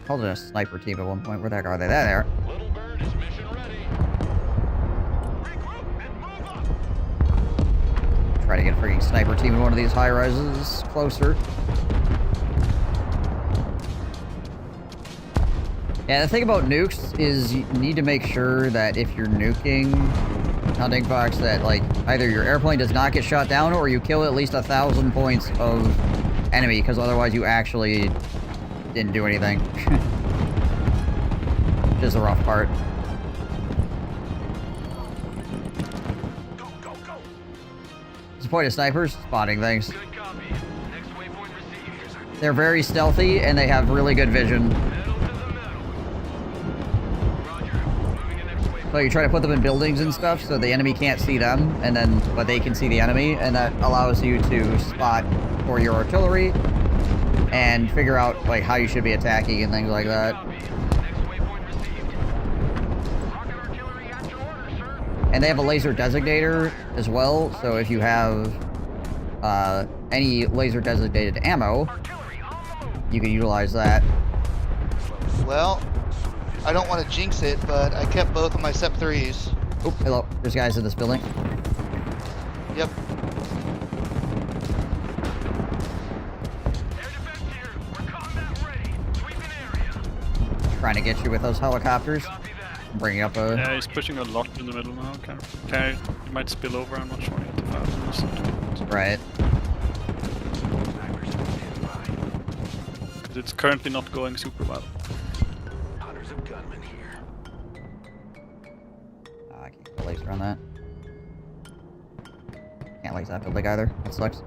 Called it a sniper team at one point. Where the heck are they? There they are. Little bird is mission ready. Regroup and move up. Try to get a freaking sniper team in one of these high rises closer. Yeah, the thing about nukes is you need to make sure that if you're nuking, hunting fox that, like, either your airplane does not get shot down or you kill at least 1,000 points of enemy, because otherwise you actually didn't do anything. Which is the rough part. What's the point of snipers? Spotting things. They're very stealthy and they have really good vision. So you try to put them in buildings and stuff so the enemy can't see them, and then but they can see the enemy, and that allows you to spot for your artillery and figure out like how you should be attacking and things like that. And they have a laser designator as well, so if you have any laser designated ammo, you can utilize that. Well, I don't want to jinx it, but I kept both of my SEP 3s. Oh, hello. There's guys in this building. Yep. Trying to get you with those helicopters. Bringing up a... Yeah, he's pushing a lot in the middle now. Okay, he might spill over, I'm not sure yet. Right. It's currently not going super well. I can't get a laser on that. Can't laser that building either. That sucks.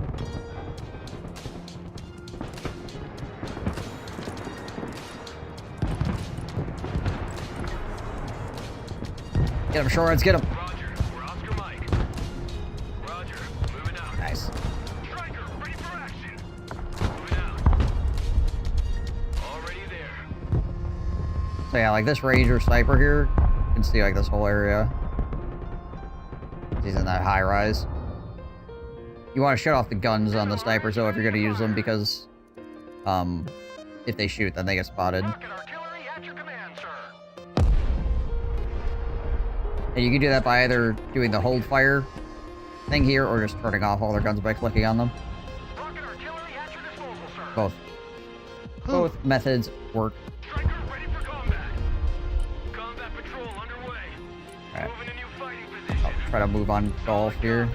Get him, Shoreds, get him! Nice. So yeah, like this Ranger sniper here, you can see like this whole area. He's in that high rise. You want to shut off the guns on the snipers though if you're going to use them, because if they shoot then they get spotted. And you can do that by either doing the hold fire thing here or just turning off all their guns by clicking on them. Both. Both methods work. Alright. I'll try to move on golf here.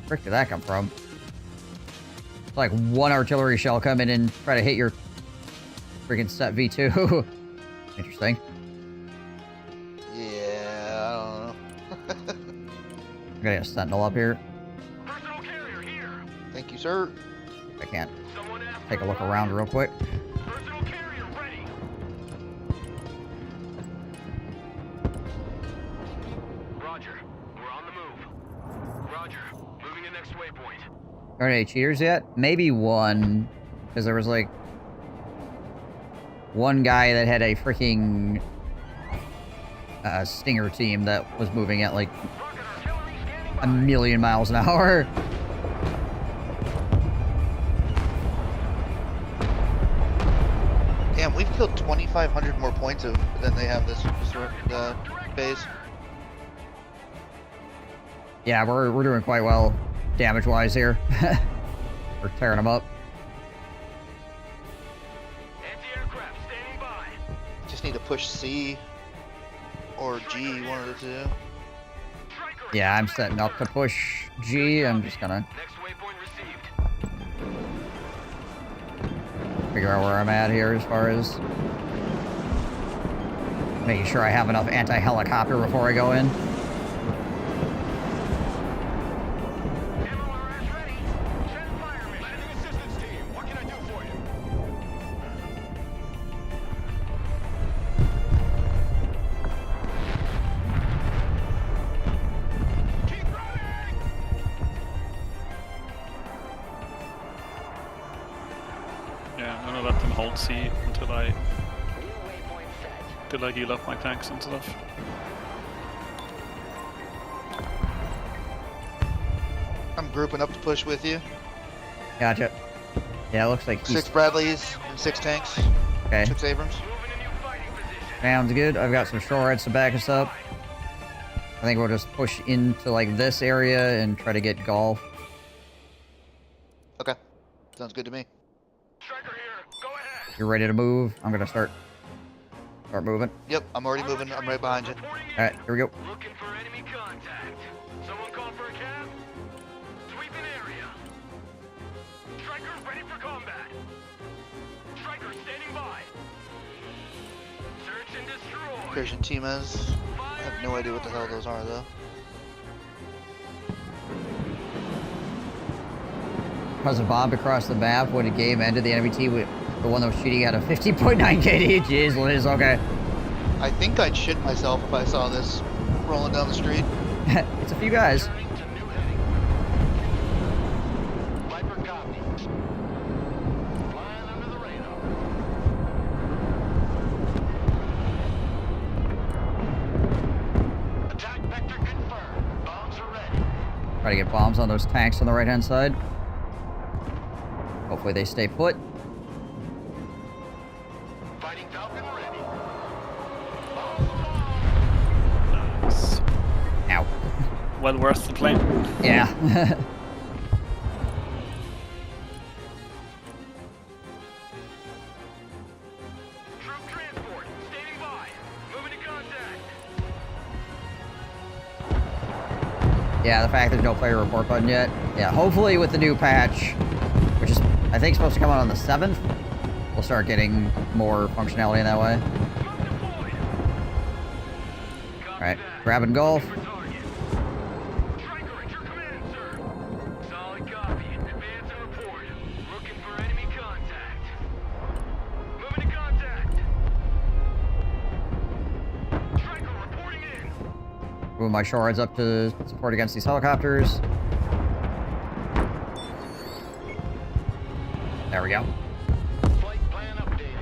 Where did that come from? It's like one artillery shell come in and try to hit your freaking set V2. Interesting. Yeah, I don't know. I'm gonna get a sentinel up here. Thank you, sir. I can't take a look around real quick. Are there any cheaters yet? Maybe one. Because there was like one guy that had a freaking Stinger team that was moving at like 1,000,000 miles an hour. Damn, we've killed 2,500 more points than they have this phase. Yeah, we're doing quite well damage-wise here. We're tearing them up. Just need to push C or G, one of the two. Yeah, I'm setting up to push G. I'm just gonna figure out where I'm at here as far as making sure I have enough anti-helicopter before I go in. C until I heal up my tanks and stuff. I'm grouping up to push with you. Gotcha. Yeah, it looks like he's... 6 Bradleys and 6 tanks. Okay. 6 Abrams. Sounds good. I've got some shoreheads to back us up. I think we'll just push into, like, this area and try to get golf. Okay. Sounds good to me. You're ready to move? I'm gonna start moving. Yep, I'm already moving. I'm right behind you. Alright, here we go. Looking for enemy contact. Someone call for a cab? Sweep an area. Striker ready for combat. Striker standing by. Search and destroy. Christian Timas. I have no idea what the hell those are, though. Because of bombed across the map when the game ended, the enemy team, the one that was shooting at a 50.9 KD. Jeez, Liz, okay. I think I'd shit myself if I saw this rolling down the street. It's a few guys. Viper copy. Flying under the radar. Attack vector confirmed. Bombs are ready. Try to get bombs on those tanks on the right-hand side. Hopefully they stay put. Fighting Falcon ready. Nice. Ow. Well worth the plane. Yeah. Troop transport standing by. Moving to contact. Yeah, the fact there's no player report button yet. Yeah, hopefully with the new patch, which is, I think, supposed to come out on the 7th, we'll start getting more functionality in that way. Alright, grabbing golf. Striker at your command, sir. Solid copy. Advance and report. Looking for enemy contact. Moving to contact. Striker reporting in. Move my shoreheads up to support against these helicopters. There we go. Flight plan updated.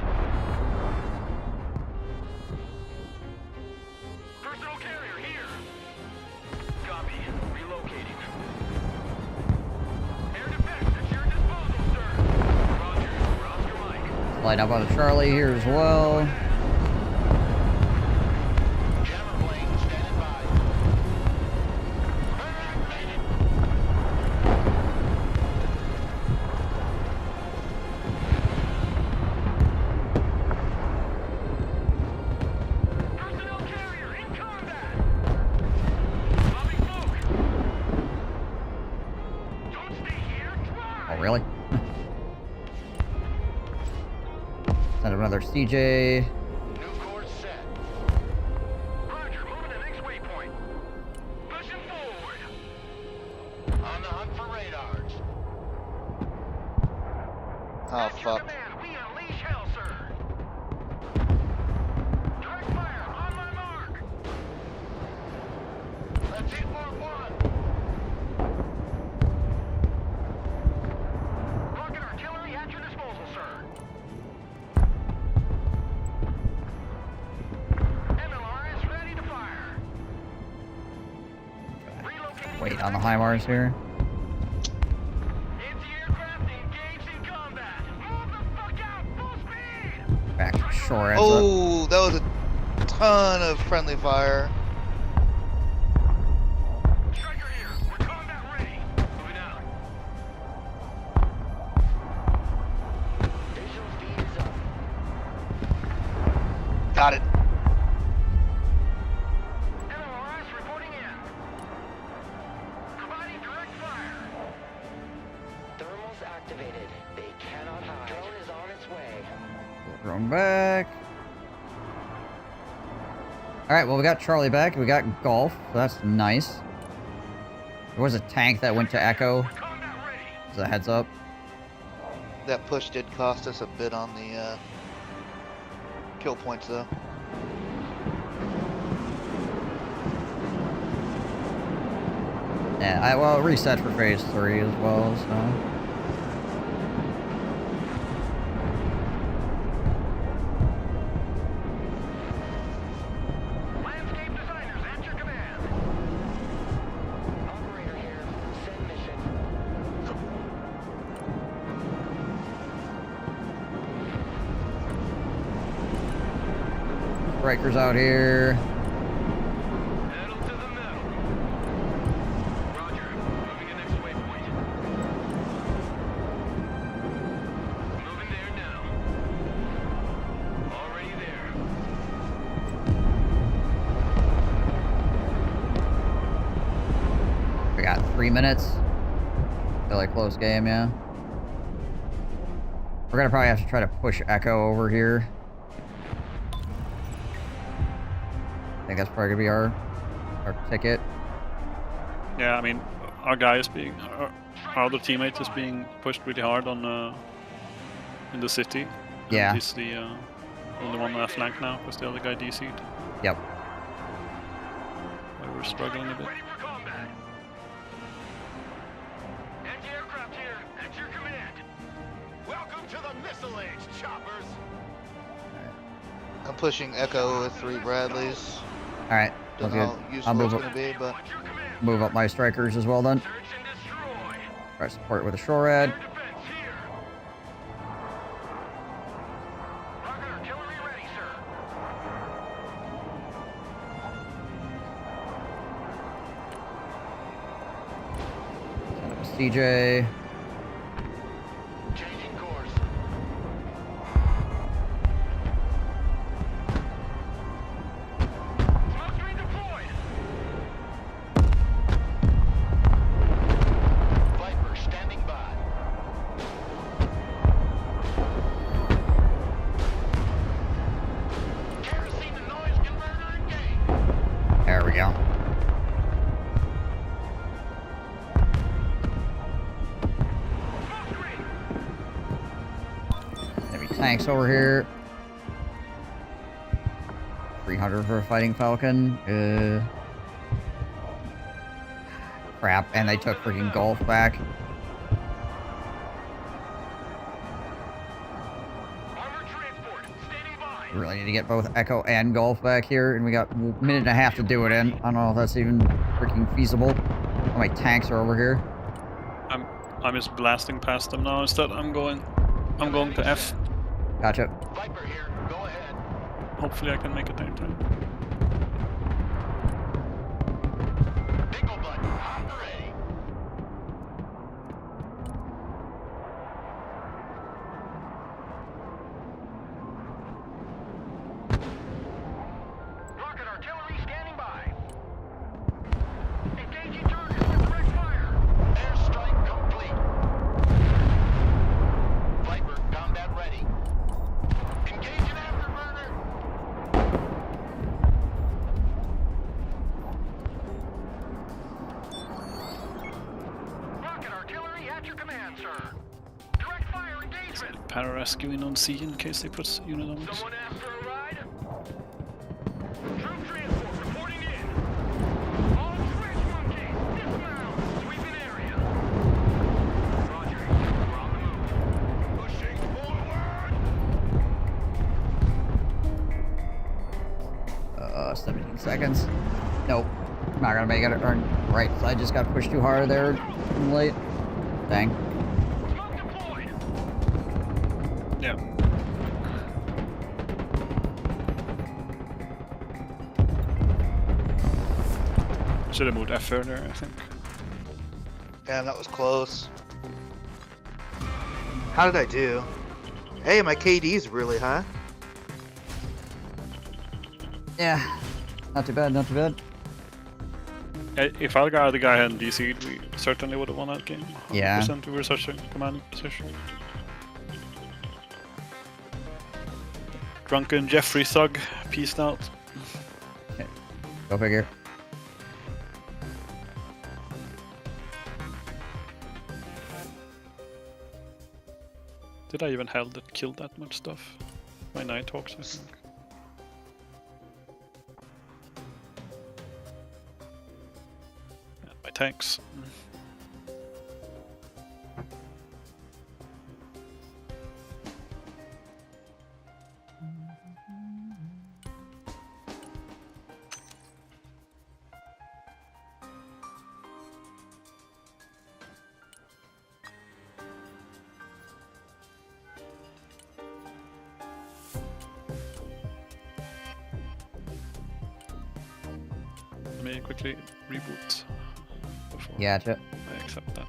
Personal carrier here. Copy. Relocating. Air defense at your disposal, sir. Roger. Oscar Mike. Light up on a Charlie here as well. Jammer plane standing by. Personnel carrier in combat. Bombing smoke. Don't stay here. Drive. Oh, really? Send another CJ. New course set. Roger, moving to next waypoint. Pushing forward. On the hunt for radars. Oh, At your fuck. command, we unleash hell, sir. Direct fire on my mark. Let's hit Mark 1. Rocket artillery at your disposal, sir. MLRS ready to fire. Relocating Wait to on the next HIMARS here. Anti-aircraft engaged in combat. Move the fuck out, full speed. Back to shoreheads up. Oh, that was a ton of friendly fire. Striker here. We're combat ready. Moving out. Visual speed is up. Got it. MLRS reporting in. Providing direct fire. Thermals activated. They cannot hide. Drone is on its way. Drone back. Alright, well, we got Charlie back. We got golf. So that's nice. There was a tank that went to Echo. As a heads up. That push did cost us a bit on the kill points, though. Yeah, well, reset for phase 3 as well, so. Landscape designers at your command. Operator here. Send mission. strikers out here. Pedal to the metal. Roger. Moving the next waypoint. Moving there now. Already there. We got 3 minutes. Still a close game, yeah. We're gonna probably have to try to push Echo over here. I think that's probably gonna be our ticket. Yeah, I mean, our guy is being, our other teammate is being pushed really hard on in the city. Yeah. And he's the only one on that flank now because the other guy DC'd. Yep. Why we're struggling a bit. Ready for combat. Anti-aircraft here. At your command. Welcome to the Missile Age, choppers. I'm pushing Echo with 3 Bradleys. All right. Don't That's know good. how I'll useful move it's up, gonna be, but move up my strikers as well then. Search and destroy. Try to support with a SHORAD. Air defense here. Rocket artillery ready, sir. Send up a CJ. Changing course. Smoke screen deployed. Viper standing by. Kerosene and noise converter engaged. There we go. Smoke screen. Heavy tanks over here. 300 for a fighting Falcon. Crap, and they took freaking Gulf back. Armored transport standing by. We really need to get both Echo and Gulf back here, and we got a minute and a half to do it in. I don't know if that's even freaking feasible. Oh, my tanks are over here. I'm just blasting past them now instead. I'm going to F. Gotcha. Viper here. Go ahead. Hopefully I can make it there in time. Bingo button. Hot and ready. Rocket artillery standing by. Engaging target with direct fire. Airstrike complete. Viper combat ready. Engaging afterburner. Rocket artillery at your command, sir. Direct fire engagement. Para-rescuing on C in case they put unit on us. Someone asked for a ride? Troop transport reporting in. All trench monkeys, dismount. Sweeping area. Roger. We're on the move. Pushing forward. 17 seconds. Nope. Not gonna make it. Right, so I just got pushed too hard there. Late. Dang. Smoke deployed. Yeah. Should have moved F further, I think. damn, that was close. How did I do? Hey, my KD's really high. Yeah. Not too bad, not too bad. If our guy, the guy hadn't DC'd, we certainly would have won that game. 100%. Yeah. We were such a commanding position. Drunken Jeffrey Sugg, peaced out. Okay. Go figure. Did I even have that killed that much stuff? My Nighthawks, I think. Yeah, my tanks. let me quickly reboot before Gotcha. I accept that.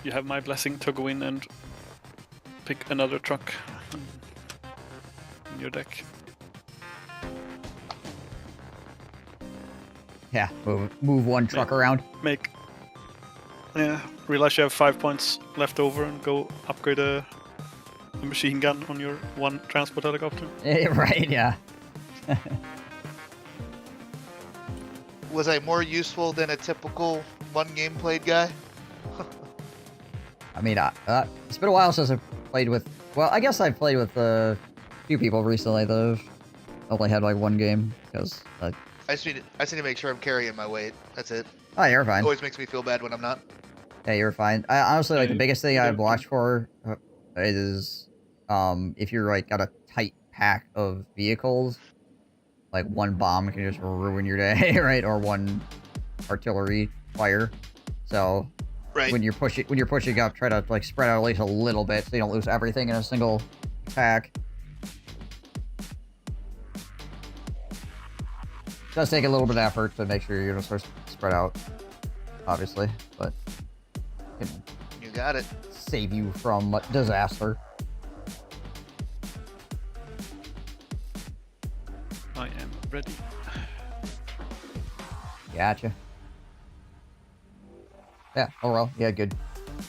You have my blessing to go in and pick another truck in your deck. Yeah, move one truck around. Yeah, realize you have 5 points left over and go upgrade a machine gun on your one transport helicopter. Right, yeah. Was I more useful than a typical one game played guy? I mean, it's been a while since I've played with... Well, I guess I've played with a few people recently that have only had like one game, because... I just need to make sure I'm carrying my weight. That's it. Oh, you're fine. It always makes me feel bad when I'm not. Yeah, you're fine. I honestly, like, the biggest thing I'd watch for is if you're like got a tight pack of vehicles, like one bomb can just ruin your day, right? Or one artillery fire. So when you're pushing up, try to like spread out at least a little bit so you don't lose everything in a single attack. It does take a little bit of effort to make sure you're gonna spread out, obviously, but you got it. Save you from disaster. I am ready. Gotcha. Yeah, overall, yeah, good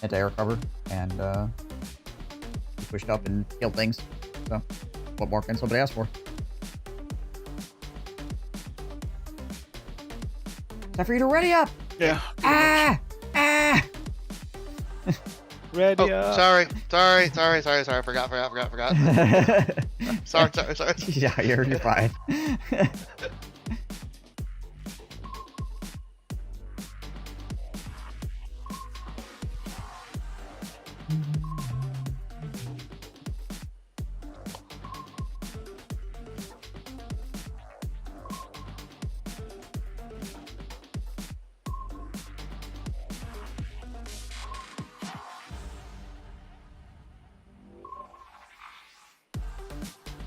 anti-air cover, and you pushed up and killed things. So, what more can somebody ask for? Time for you to ready up! Yeah. Ah! Ah! Ready Oh, up! sorry. Forgot. sorry. Yeah, you're fine.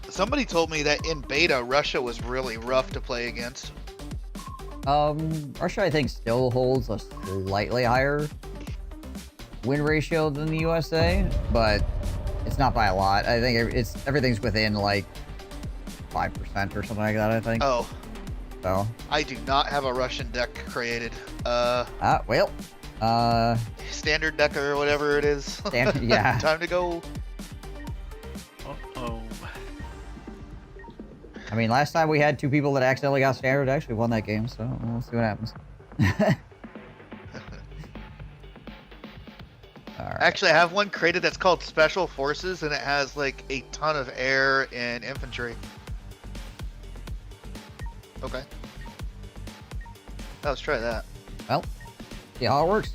Somebody told me that in beta, Russia was really rough to play against. Russia, I think, still holds a slightly higher win ratio than the USA, but it's not by a lot. I think everything's within like 5% or something like that, I think. Oh. So. I do not have a Russian deck created. Well. Standard deck or whatever it is. Yeah. Time to go. Uh-oh. I mean, last time we had two people that accidentally got standard decks, we won that game, so we'll see what happens. Right. Actually, I have one created that's called Special Forces, and it has like a ton of air and infantry. Okay. Let's try that. Well, see how it works.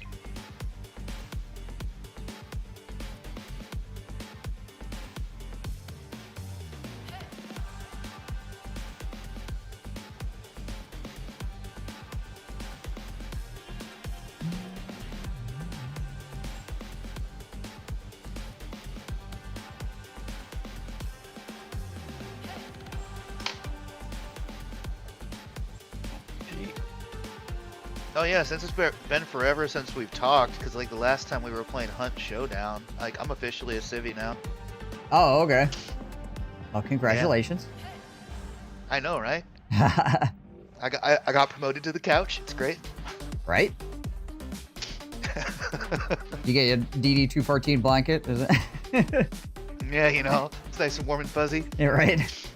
Oh yeah, since it's been forever since we've talked, because like the last time we were playing Hunt Showdown, like I'm officially a civvy now. Oh, okay. Well, congratulations. Yeah. I know, right? I got promoted to the couch. It's great. Right? You get your DD-214 blanket, is it? Yeah, you know, it's nice and warm and fuzzy. Yeah, right? Just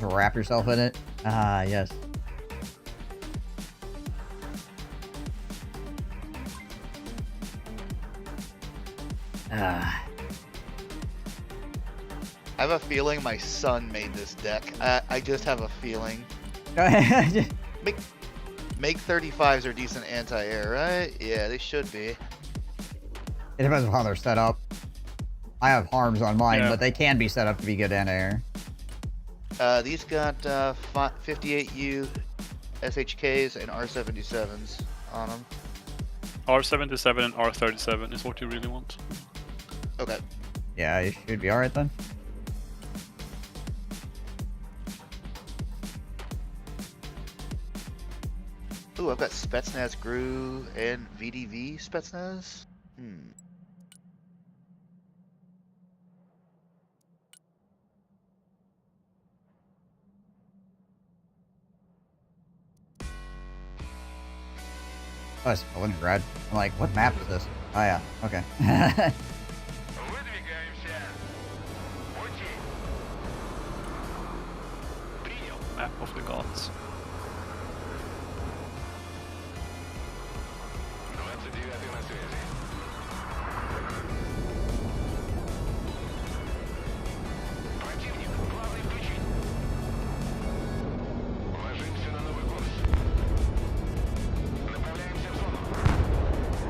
wrap yourself in it. Ah, yes. I have a feeling my son made this deck. I just have a feeling. Go ahead. Make 35s are decent anti-air, right? Yeah, they should be. It depends on how they're set up. I have harms on mine, but they can be set up to be good anti-air. These got 58U SHKs and R77s on them. R77 and R37 is what you really want. Okay. Yeah, you should be alright then. Ooh, I've got Spetsnaz GRU and VDV Spetsnaz. Oh, it's Stalingrad. I'm like, what map is this? Oh yeah, okay. Map of the gods.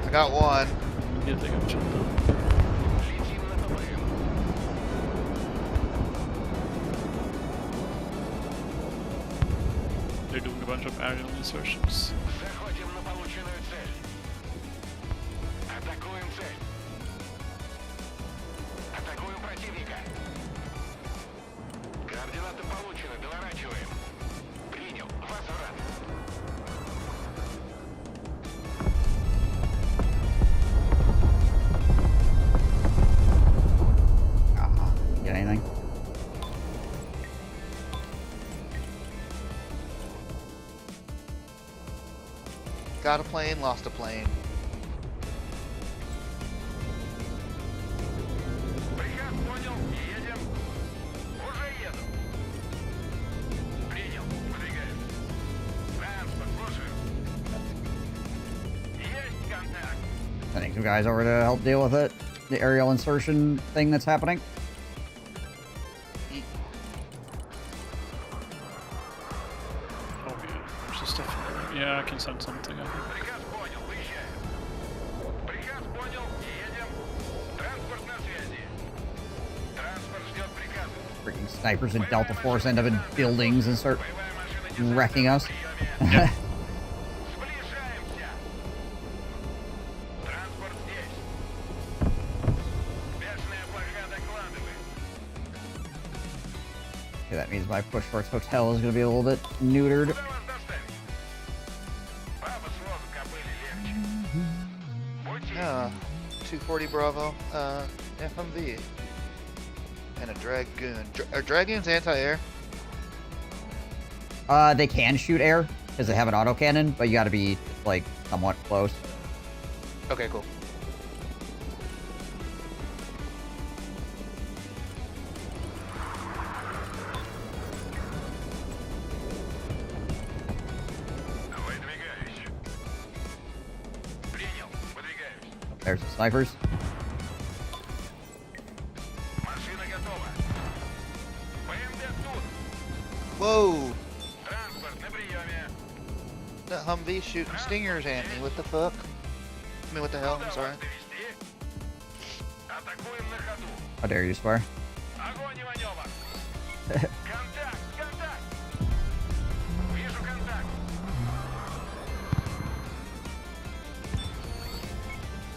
I got one. Yeah, they got shot down. They're doing a bunch of aerial insertions. Get anything? Got a plane, lost a plane. Sending some guys over to help deal with it. The aerial insertion thing that's happening. Oh yeah, there's just stuff in there. Yeah, I can send something. I think. Freaking snipers and Delta Force end up in buildings and start wrecking us. Yeah. Okay, that means my push towards hotel is going to be a little bit neutered. Yeah, 240 Bravo, FMV. And a Dragoon. Are Dragoons anti-air? They can shoot air because they have an autocannon, but you got to be like somewhat close. Okay, cool. There's the snipers. Whoa! That Humvee shooting stingers at me. What the fuck? I mean, what the hell? I'm sorry. How dare you swear?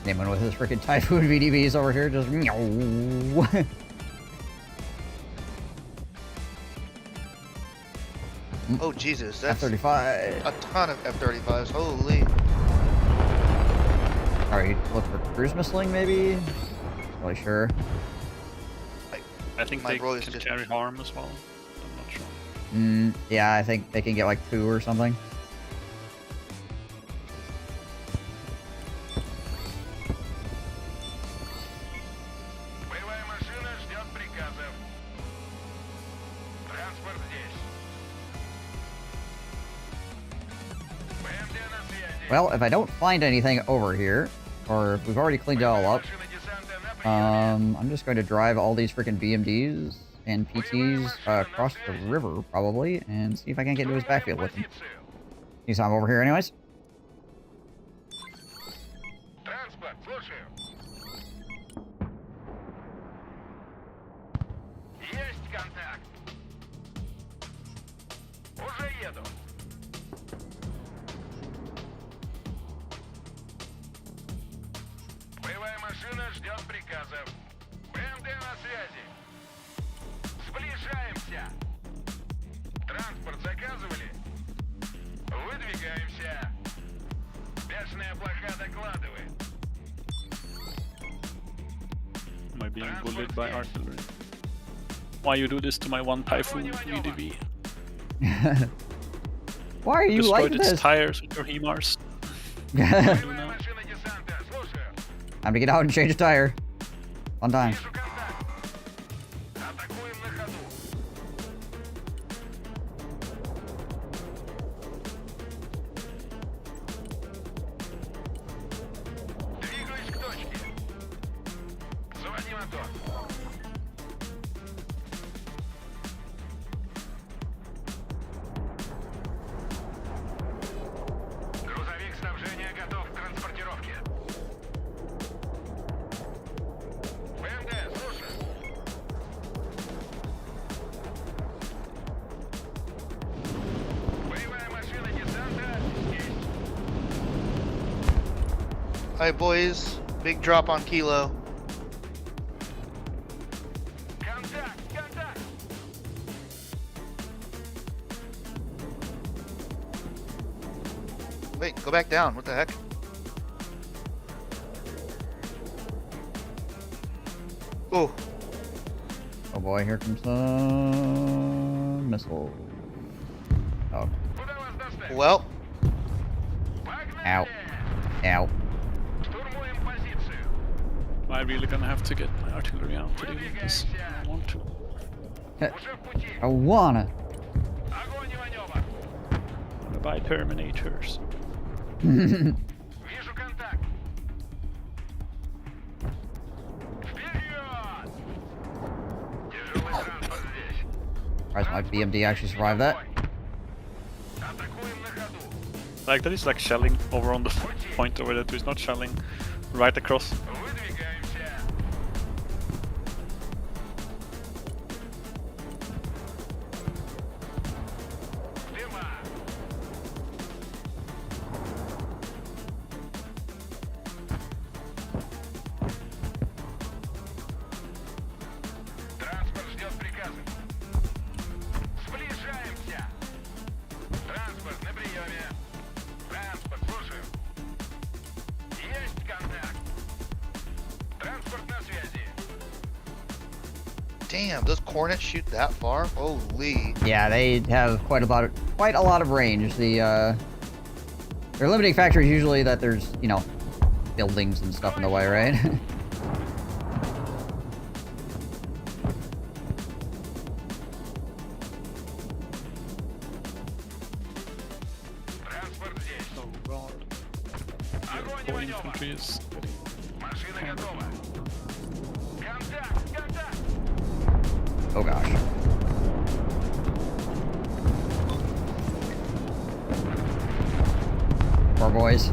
Anyone with his freaking Typhoon VDVs over here just meow. Oh Jesus, that's F-35. a ton of F-35s. Holy! Alright, look for cruise missiling maybe? Not really sure. I think My they bro can is just- carry harm as well. I'm not sure. Yeah, I think they can get like 2 or something. Well, if I don't find anything over here, or if we've already cleaned it all up, I'm just going to drive all these freaking BMDs and PTs across the river, probably, and see if I can get into his backfield with him. He's I'm over here anyways. на связи. Сближаемся. Транспорт заказывали? Выдвигаемся. Бешеная блоха докладывает. Am I being bullied by artillery? Why you do this to my one Typhoon VDV? Why are you Destroyed like its this? tires with your HEMARS. Боевая машина десанта. Слушаю. Time to get out and change a tire. Fun time. Вижу контакт. Атакуем на ходу. Двигаюсь к точке. Заводи мотор. Грузовик снабжения готов к транспортировке. БМД, слушаю. Боевая машина десанта есть. Hi, boys. Big drop on Kilo. Контакт, контакт. Wait, go back down. What the heck? Oh, Oh boy, here comes some missile. Oh, Куда вас доставить? well. ow. Ow. Штурмуем позицию. Am I really gonna have to get my artillery out to do this? I want to. Уже в пути. I wanna. Огонь и маневр. Wanna buy Terminators. Вижу контакт. Вперед! Тяжелый транспорт здесь. Surprised my BMD actually survived that. Атакуем на ходу. Like that is like shelling over on the point over there. It's not shelling right across. Выдвигаемся. Дыма. Транспорт ждет приказа. Сближаемся. Транспорт на приеме. Транспорт, слушаю. Есть контакт. Транспорт на связи. Damn, does Cornet shoot that far? Holy. Yeah, they have quite a lot of range. Their limiting factor is usually that there's, you know, buildings and stuff in the way, right? Транспорт здесь. Oh god. Огонь и Your маневр. infantry is getting Машина готова. Контакт, контакт. Oh gosh. Poor boys.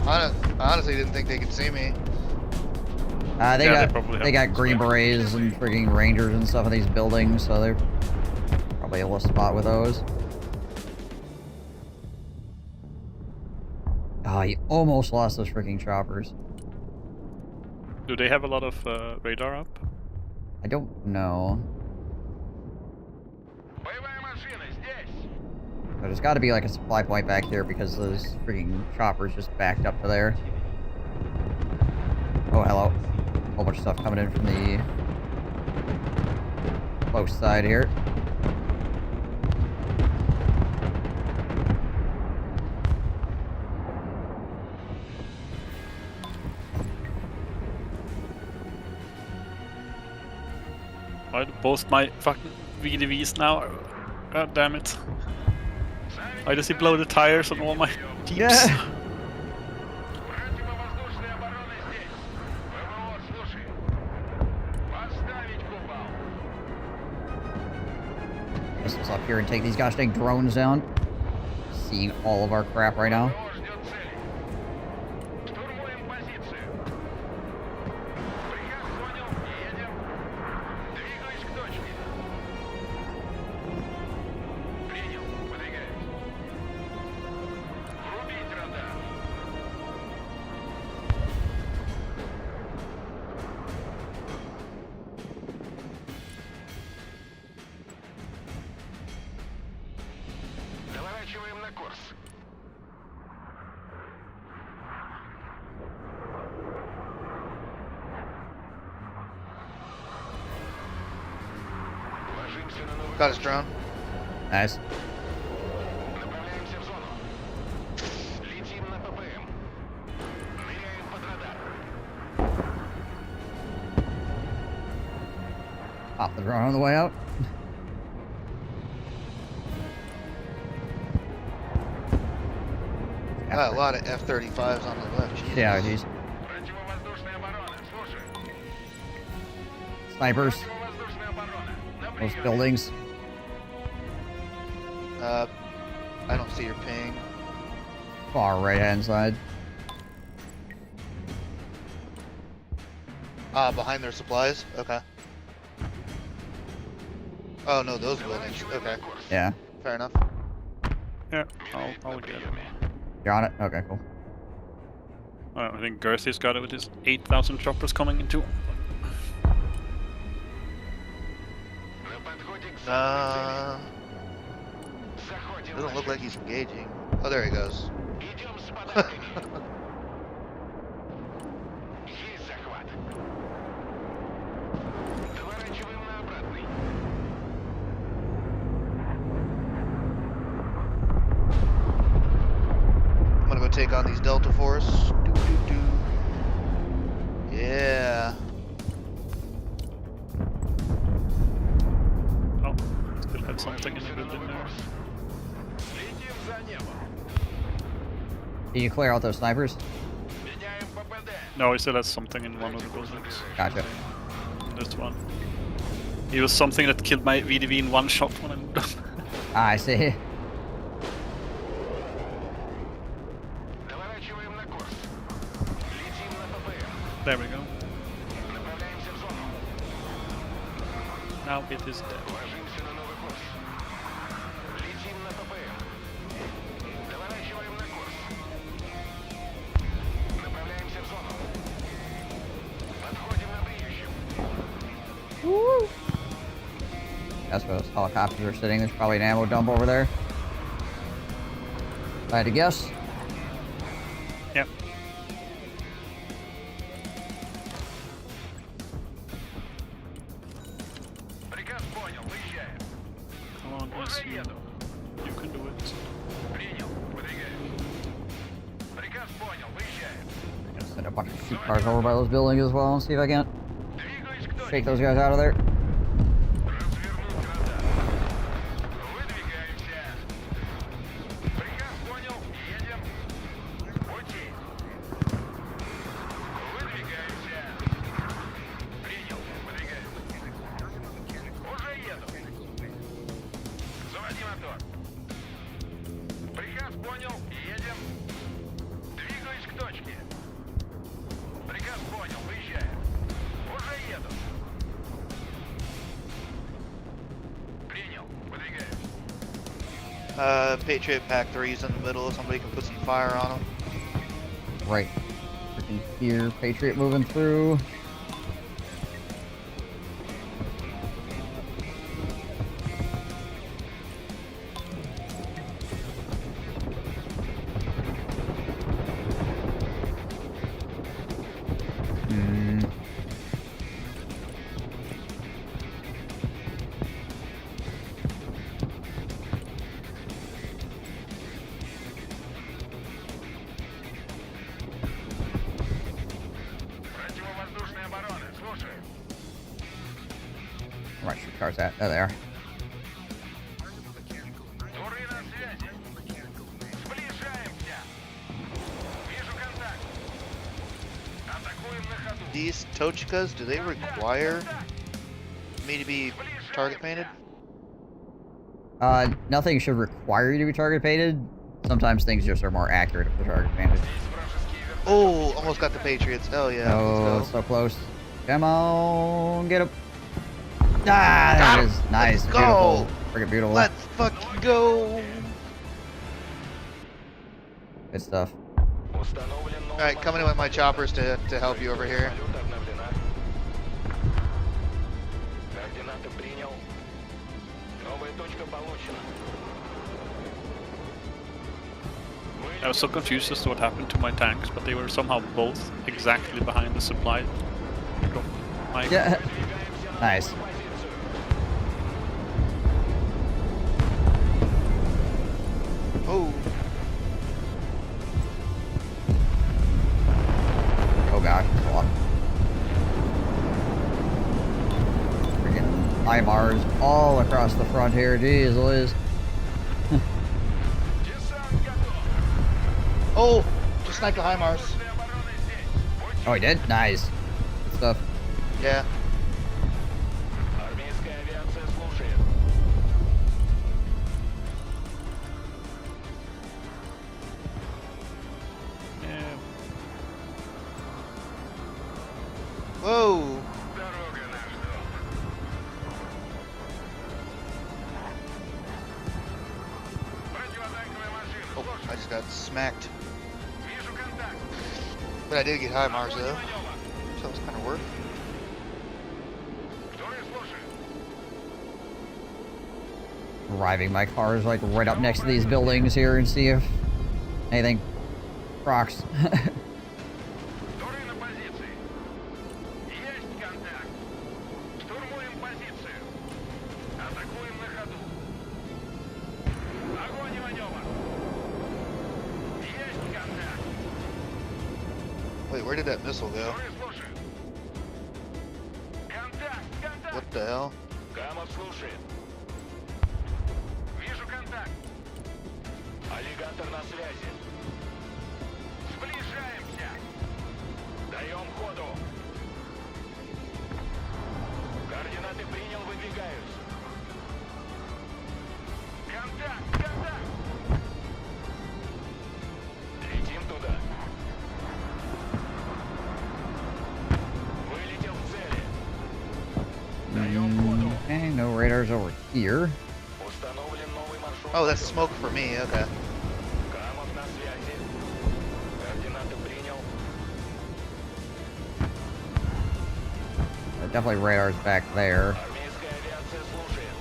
Honestly, didn't think they could see me. They Yeah, they probably got have green berets and freaking rangers and stuff in these buildings, so they're probably able to spot with those. Oh, you almost lost those freaking choppers. Do they have a lot of radar up? I don't know. Боевая машина здесь. But there's got to be like a supply point back here because those freaking choppers just backed up to there. Oh, hello. Whole bunch of stuff coming in from the close side here. Why do both my fucking VDVs now? God damn it. Why does he blow the tires on all my jeeps? Yeah. Противовоздушная оборона здесь. ПВО, слушай. Поставить купол. Missiles up here and take these gosh dang drones down. Seeing all of our crap right now. ПВО ждет цели. Штурмуем позицию. Приказ понял. Едем. Двигаюсь к точке. Принял. Выдвигаюсь. Врубить радар. Got his drone. Nice. Pop the drone on the way out. Got a lot of F-35s on the left. Jesus. Yeah, geez. Snipers. Those buildings. I don't see your ping. Far right hand side. Behind their supplies? Okay. Oh no, those buildings. Okay. Yeah. Fair enough. Yeah, I'll get it. You're on it? Okay, cool. I think Gerthy's got it with his 8,000 choppers coming into. Doesn't look like he's engaging. Oh, there he goes. I'm gonna go take on these Delta Force. Yeah. Oh, still have something in the building there. Can you clear out those snipers? No, he still has something in one of the buildings. Gotcha. This one. He was something that killed my VDV in one shot when I moved up. I see. There we go. Now it is dead. Woo! That's where those helicopters are sitting. There's probably an ammo dump over there. If I had to guess. Yep. Come on, yes, you can do it. I'm gonna send a bunch of shoot cars over by those buildings as well and see if I can't shake those guys out of there. Patriot Pack 3's in the middle. Somebody can put some fire on them. Right. Freaking here, Patriot moving through. Where my shoot cars at? There they are. These Tochikas, do they require me to be target painted? Nothing should require you to be target painted. Sometimes things just are more accurate if they're target painted. Oh, almost got the Patriots. Hell yeah. Oh, Let's go. so close. Come on, get him. Ah, there it is. Nice. Let's Beautiful. go. Freaking beautiful. Let's fucking go. Good stuff. Alright, coming in with my choppers to help you over here. I was so confused as to what happened to my tanks, but they were somehow both exactly behind the supply. Yeah. Nice. Oh. Oh gosh, it's a lot. Freaking IMARs all across the front here. Jeez Liz. Oh! Just sniped the HIMARS. Oh, he did? Nice. Good stuff. Yeah. Whoa! Oh, I just got smacked. But I did get HIMARS though, so it was kind of worth. Driving my car is like right up next to these buildings here and see if anything rocks. Wait, where did that missile go? What the hell? Аллигатор на связи. Сближаемся. Даем ходу. Координаты принял, выдвигаюсь. Контакт, контакт. Летим туда. Вылетел в цели. Даем ходу. Okay, no radars over here. Установлен новый маршрут. Oh, that's smoke for me. Okay. Камов на связи. Координаты принял. Definitely radars back there. Армейская авиация слушает.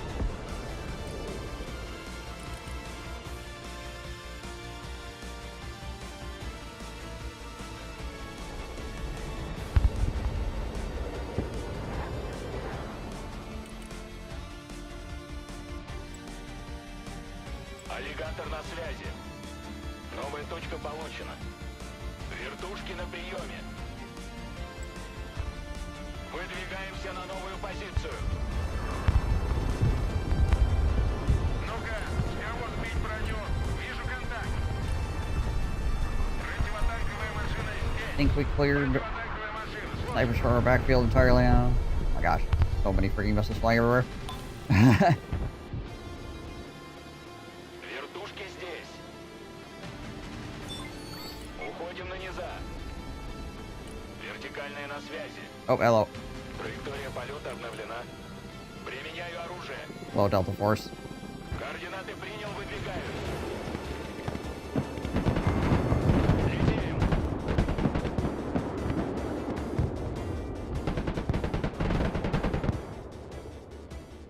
Аллигатор на связи. Новая точка получена. Вертушки на приеме. Выдвигаемся на новую позицию. Ну-ка, с кого сбить броню? Вижу контакт. Противотанковая машина здесь. I think we cleared snipers from our backfield entirely now. Oh my gosh, so many freaking missiles flying everywhere. Вертушки здесь. Уходим на низа. Вертикальная на связи. Oh, hello. Траектория полета обновлена. Применяю оружие. Hello, Delta Force. Координаты принял, выдвигаюсь. Летим.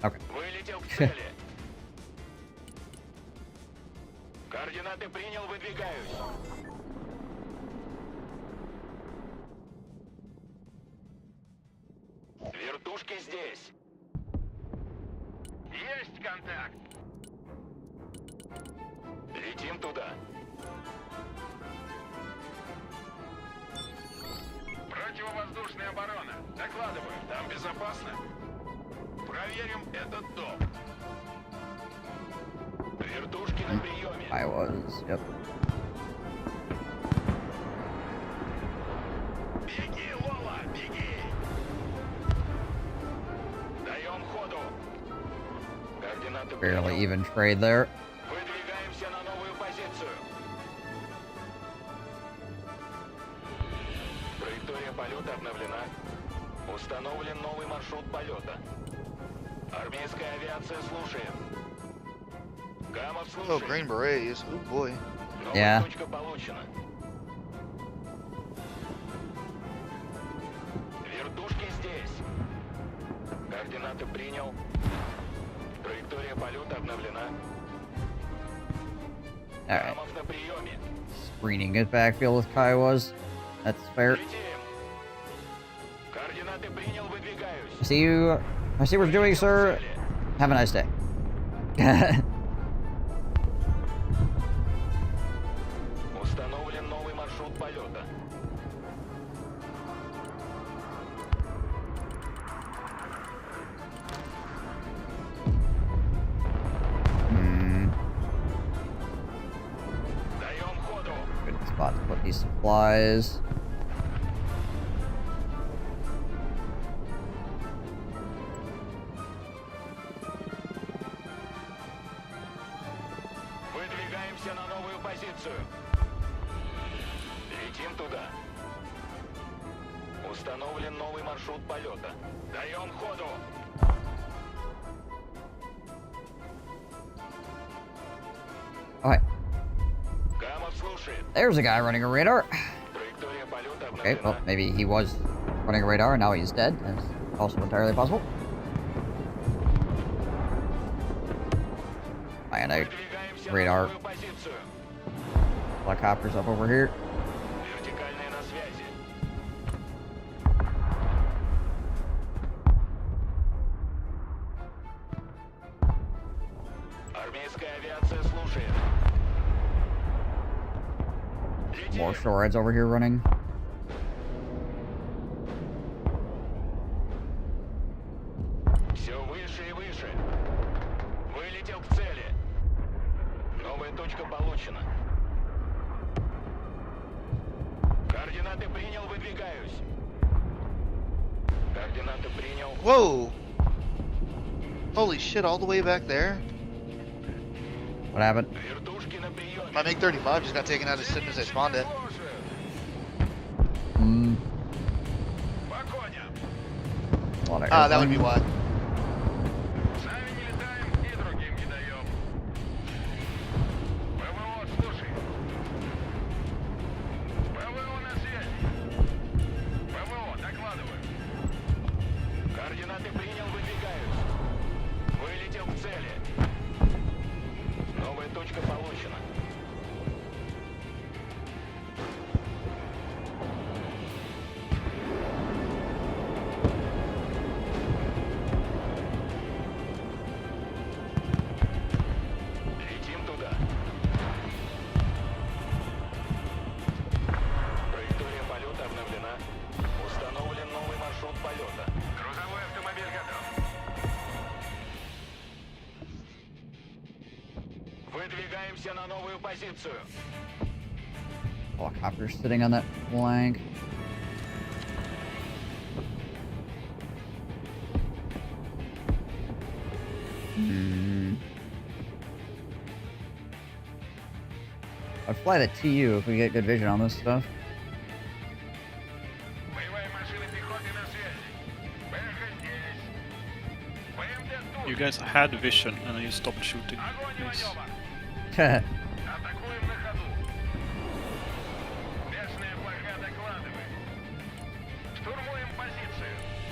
Okay. Вылетел к цели. Координаты принял, выдвигаюсь. Вертушки здесь. Есть контакт. Летим туда. Противовоздушная оборона. Докладываю, там безопасно. Проверим этот дом. Вертушки на приеме. I was, yep. Беги, Лола, беги. Даем ходу. Координаты Barely even trade there. Выдвигаемся на новую позицию. Траектория полета обновлена. Установлен новый маршрут полета. Армейская авиация слушает. Гамов Oh, слушает. Green Berets. Oh boy. Новая Yeah. точка получена. Вертушки здесь. Координаты принял. Траектория полета обновлена. Alright. Гамов на приеме. Screening his backfield with Kiowas. That's fair. Летим. Координаты принял, выдвигаюсь. I see you. I see what you're doing, sir. Have a nice day. supplies. Выдвигаемся на новую позицию. Летим туда. Установлен новый маршрут полета. Даем ходу. Alright. Камов слушает. There's a guy running a radar. Траектория полета Okay, well, обновлена. maybe he was running a radar and now he's dead. That's also entirely possible. Anti-radar. Helicopters up over here. Вертикальная на связи. Армейская авиация слушает. More shoreheads over here running. Все выше и выше. Вылетел к цели. Новая точка получена. Координаты принял, выдвигаюсь. Координаты принял. Whoa! Holy shit, all the way back there? What happened? My MiG-35 just got taken out as soon as I spawned it. Ah, that would be why. Координаты принял, выдвигаюсь. Вылетел к цели. Новая точка получена. Летим туда. Траектория полета обновлена. Установлен новый маршрут полета. Грузовой автомобиль готов. Выдвигаемся на новую позицию. Helicopters sitting on that flank. I'd fly the TU if we get good vision on this stuff. You guys had vision and then you stopped shooting. Please.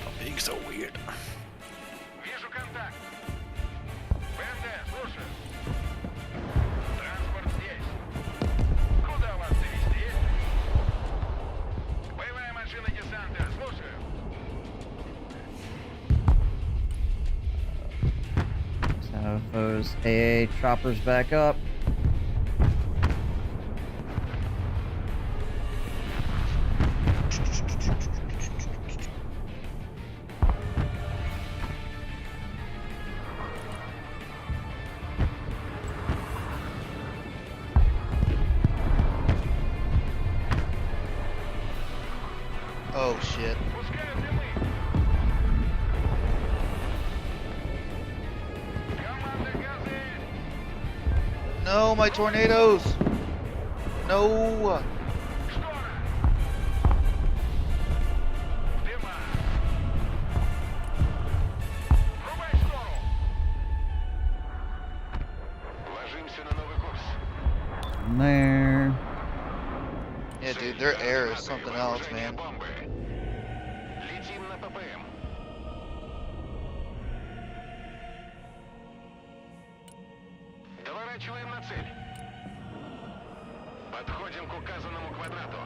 Stop being so weird. Вижу контакт. БМД, слушаю. Транспорт здесь. Куда вас завезти? Боевая машина десанта, слушаю. So those AA choppers back up. Oh shit. No, my tornadoes! No! Ложимся на новый курс. There. Yeah, dude, their air is something else, man. Летим на ППМ. Доворачиваем на цель. Подходим к указанному квадрату.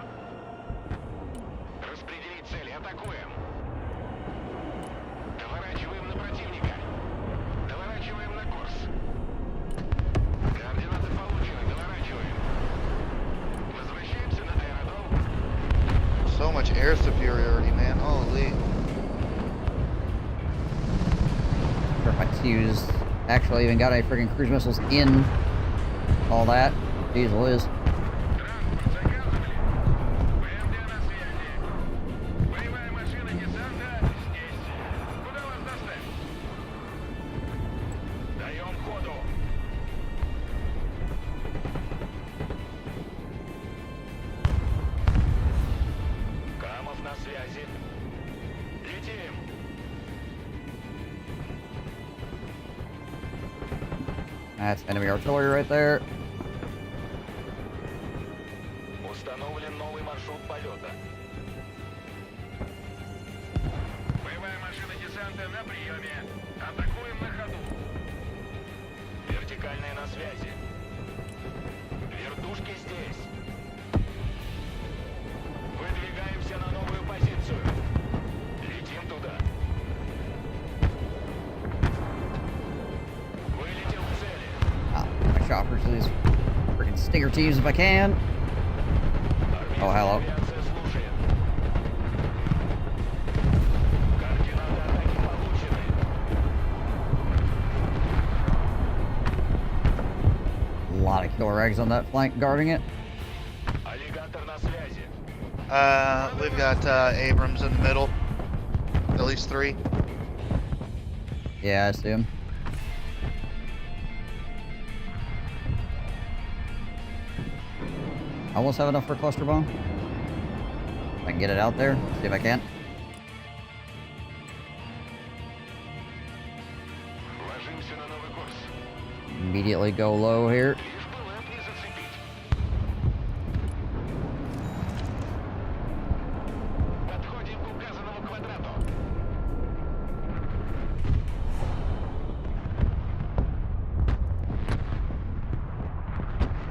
Распределить цели, атакуем. Доворачиваем на противника. Доворачиваем на курс. Координаты получены, доворачиваем. Возвращаемся на аэродром. So much air superiority, man. Holy. Sure if my TU's actually even got any freaking cruise missiles in all that. Diesel is. That's enemy artillery right there. Установлен новый маршрут полета. Боевая машина десанта на приеме. Атакуем на ходу. Вертикальная на связи. Вертушки здесь. Выдвигаемся на новую позицию. Летим туда. Вылетел к цели. My choppers to these freaking stinger teams if I can. Oh, hello. Авиация слушает. Координаты атаки получены. A lot of killer eggs on that flank guarding it. Аллигатор на связи. We've got Abrams in the middle. At least 3. Yeah, I see him. I almost have enough for a cluster bomb. I can get it out there. See if I can. Ложимся на новый курс. Immediately go low here. Лишь бы лэп не зацепить. Подходим к указанному квадрату.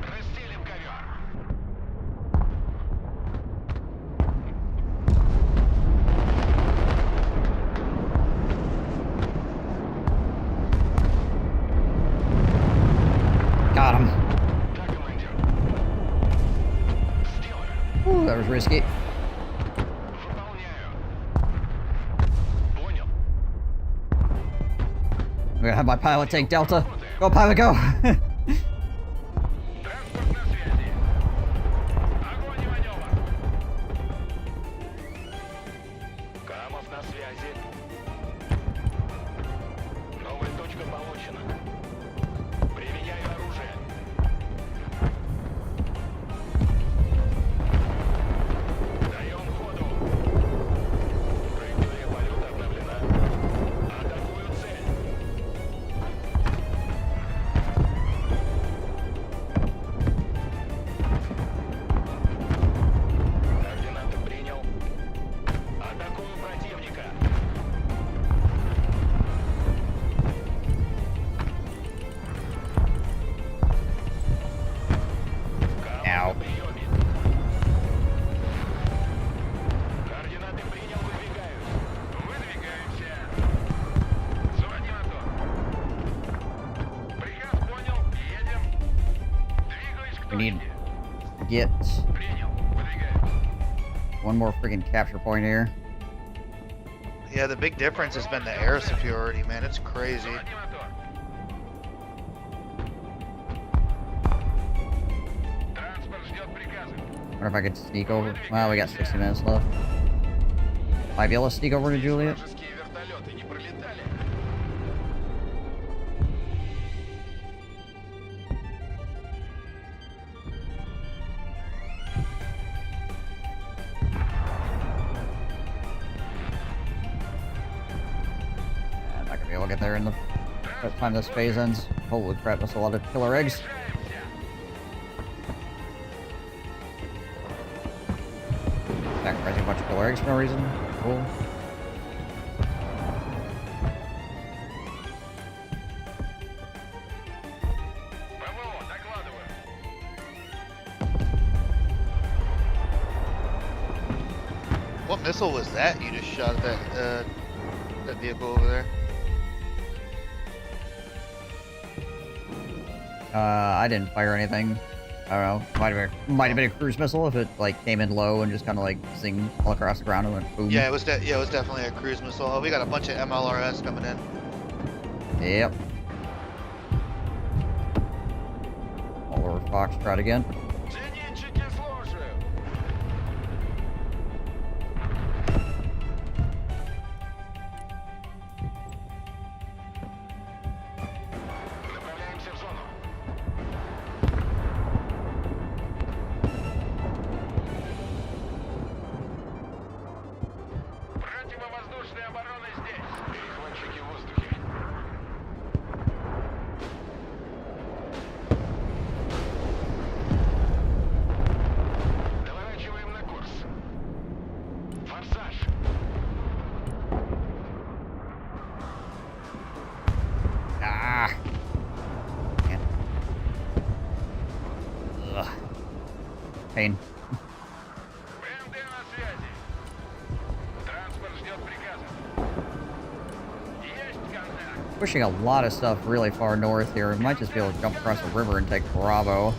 Расстелим ковер. Got him. Да, командир. Сделаю. Ooh, that was risky. Выполняю. Понял. I'm gonna have my pilot take Delta. Go, pilot, go! Транспорт на связи. Огонь и маневр. Камов на связи. Новая точка получена. Применяю оружие. Даем ходу. Траектория полета обновлена. Атакую цель. Координаты принял. Атакую противника. Ow. Камов на приеме. Координаты принял, выдвигаюсь. Выдвигаемся. Заводи мотор. Приказ понял, едем. Двигаюсь к We need точке. to get Принял, выдвигаюсь. one more freaking capture point here. Yeah, the big difference has been the air superiority, man. It's crazy. Заводи мотор. Транспорт ждет приказа. Wonder if I could sneak over. Well, we got 60 minutes left. Might be able to sneak over to Juliet. Вражеские вертолеты не пролетали. I'm not gonna be able to get there in the by the time this phase ends. Holy crap, that's a lot of killer eggs. Sacrificing a bunch of killer eggs for no reason. Cool. ПВО, докладываю. What missile was that you just shot at that vehicle over there? I didn't fire anything. I don't know. Might have been a cruise missile if it like came in low and just kind of like zinged all across the ground and went boom. Yeah, it was definitely a cruise missile. Oh, we got a bunch of MLRS coming in. Yep. All over Foxtrot again. Зенитчики слушают. Направляемся в зону. Противовоздушная оборона здесь. Перехватчики в воздухе. pain. Pushing a lot of stuff really far north here. We might just be able to jump across a river and take Bravo.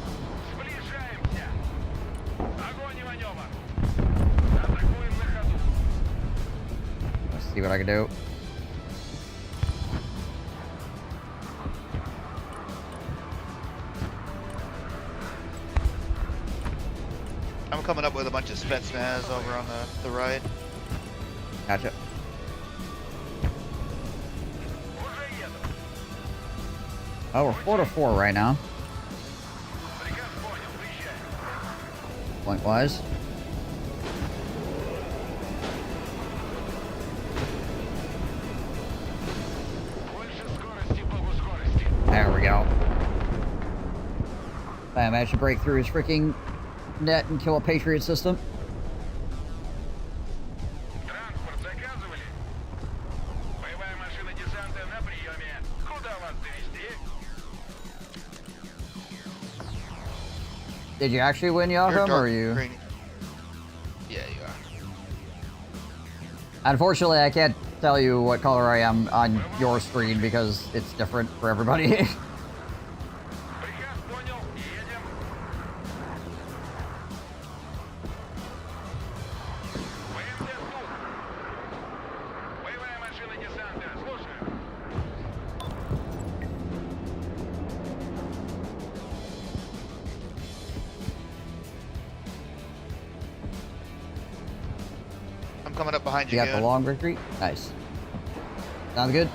Let's see what I can do. I'm coming up with a bunch of Spetsnaz over on the right. Gotcha. Oh, we're 4-4 right now. Point-wise. There we go. I managed to break through his freaking net and kill a Patriot system. Did you actually win, Joachim, or you? Yeah, you are. Unfortunately, I can't tell you what color I am on your screen because it's different for everybody. Coming up behind you. You got the long retreat? Nice. Sounds good.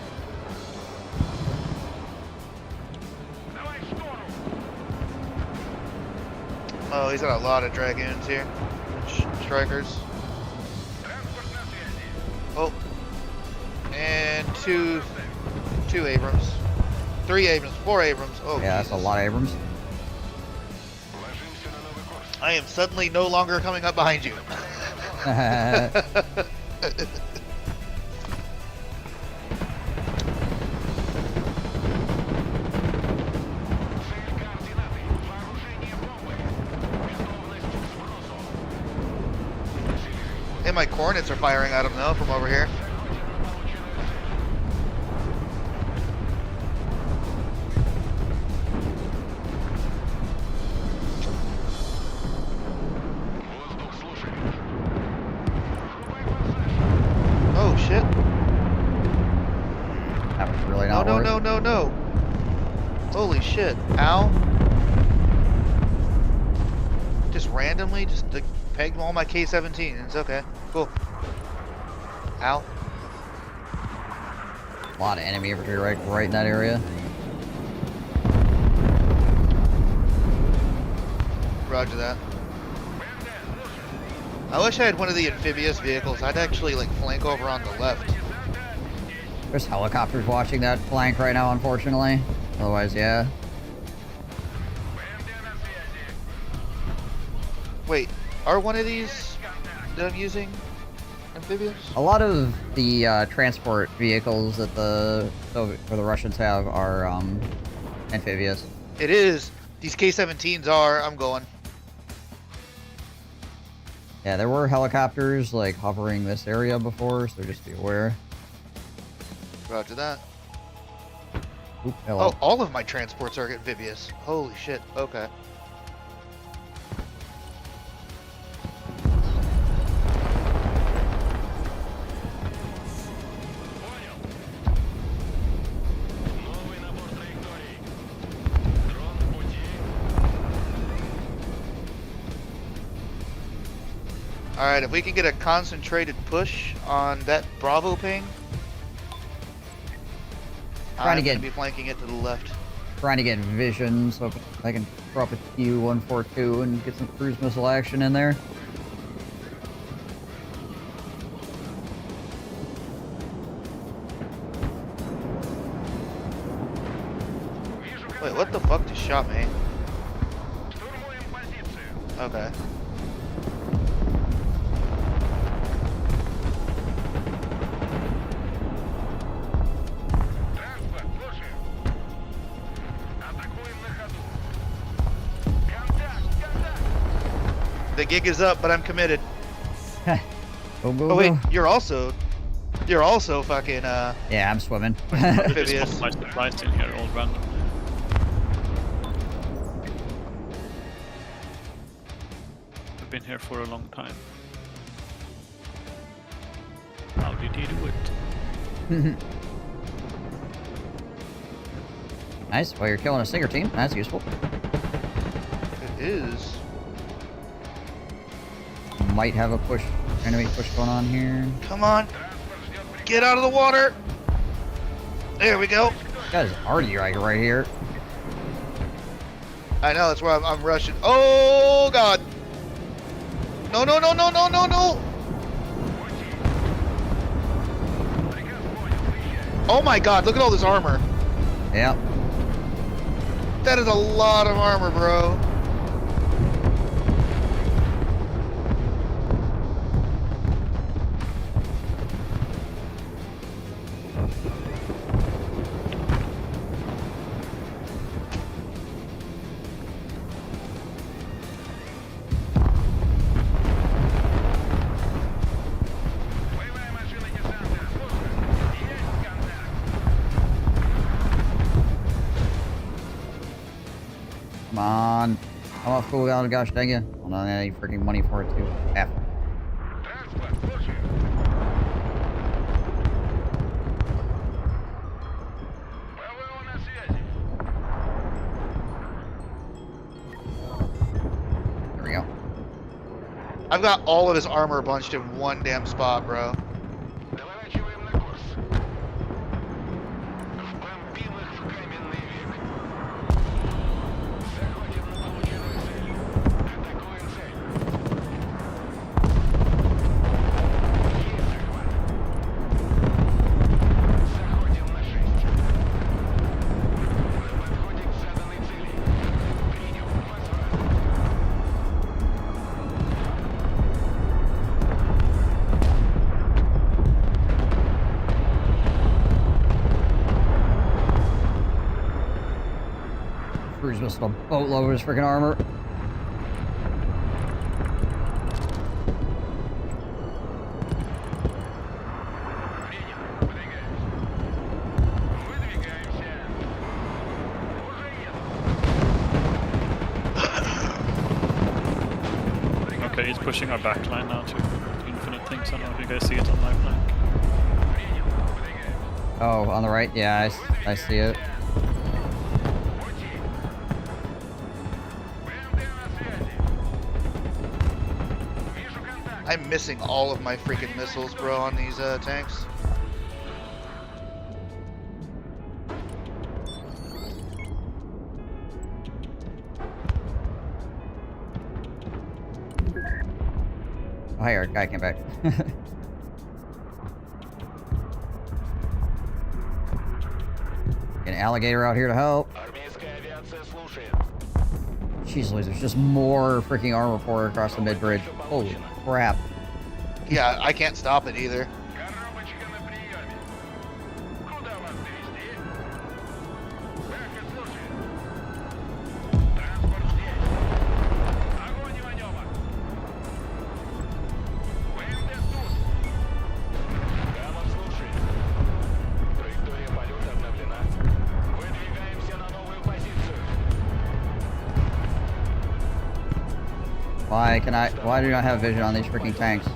Oh, he's got a lot of Dragoons here. Strikers. Oh. And two Abrams. 3 Abrams. 4 Abrams. Oh, yeah, Jesus. that's a lot of Abrams. I am suddenly no longer coming up behind you. Hey, my Cornets are firing at him though from over here. Oh shit. That was really not No, worth no, no, no, no. Holy shit. Ow. Just randomly, just like, pegged all my K-17. It's okay. Cool. Ow. A lot of enemy infantry right in that area. Roger that. I wish I had one of the amphibious vehicles. I'd actually like flank over on the left. There's helicopters watching that flank right now, unfortunately. Otherwise, yeah. Wait, are one of these that I'm using amphibious? A lot of the transport vehicles that the Russians have are amphibious. It is. These K-17s are. I'm going. Yeah, there were helicopters like hovering this area before, so just be aware. Roger that. Oop, hello. Oh, all of my transports are amphibious. Holy shit. Okay. Alright, if we can get a concentrated push on that Bravo ping, I'm going to be flanking it to the left. Trying to get vision so I can drop a Q-142 and get some cruise missile action in there. Wait, what the fuck just shot me? Okay. The gig is up, but I'm committed. Go, go, Oh wait, go. you're also fucking Yeah, I'm swimming. amphibious. My supplies in here all random. I've been here for a long time. How did he do it? Nice. Well, you're killing a Stinger team. That's useful. It is. Might have a push, enemy push going on here. Come on. Get out of the water. There we go. That is already right here. I know, that's why I'm rushing. Oh god. No, no, no, no, no, no, no. Oh my god, look at all this armor. Yep. That is a lot of armor, bro. Come on. I'm off cooldown, gosh dang it. Hold on, I need freaking money for it too. F. There we go. I've got all of his armor bunched in one damn spot, bro. Crew's missing a boatload of his freaking armor. Okay, he's pushing our backline now to infinite things. I don't know if you guys see it on my flank. Oh, on the right? Yeah, I see it. I'm missing all of my freaking missiles, bro, on these tanks. Oh, hey, our guy came back. An alligator out here to help. Jeez Louise, there's just more freaking armor pouring across the mid-bridge. Holy crap. Yeah, I can't stop it either. Why do I have vision on these freaking tanks?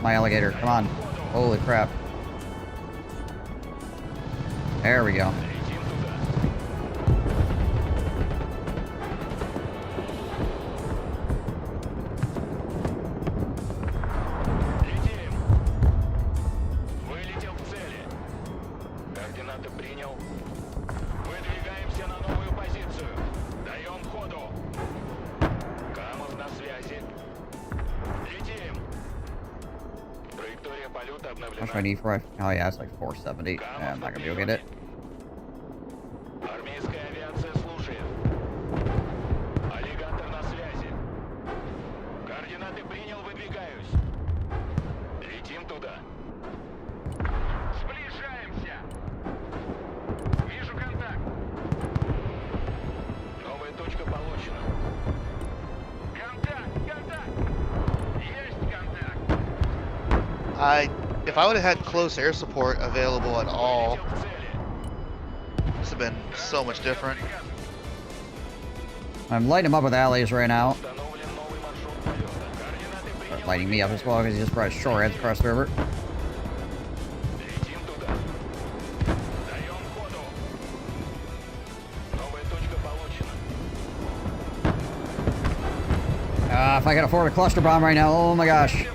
My alligator, come on. Holy crap. There we go. How much do I need for? Oh yeah, it's like 470. Yeah, I'm not gonna be able to get it. If I would have had close air support available at all, this would have been so much different. I'm lighting him up with alleys right now. Lighting me up as well because he just brought his shore heads across the river. If I could afford a cluster bomb right now, oh my gosh.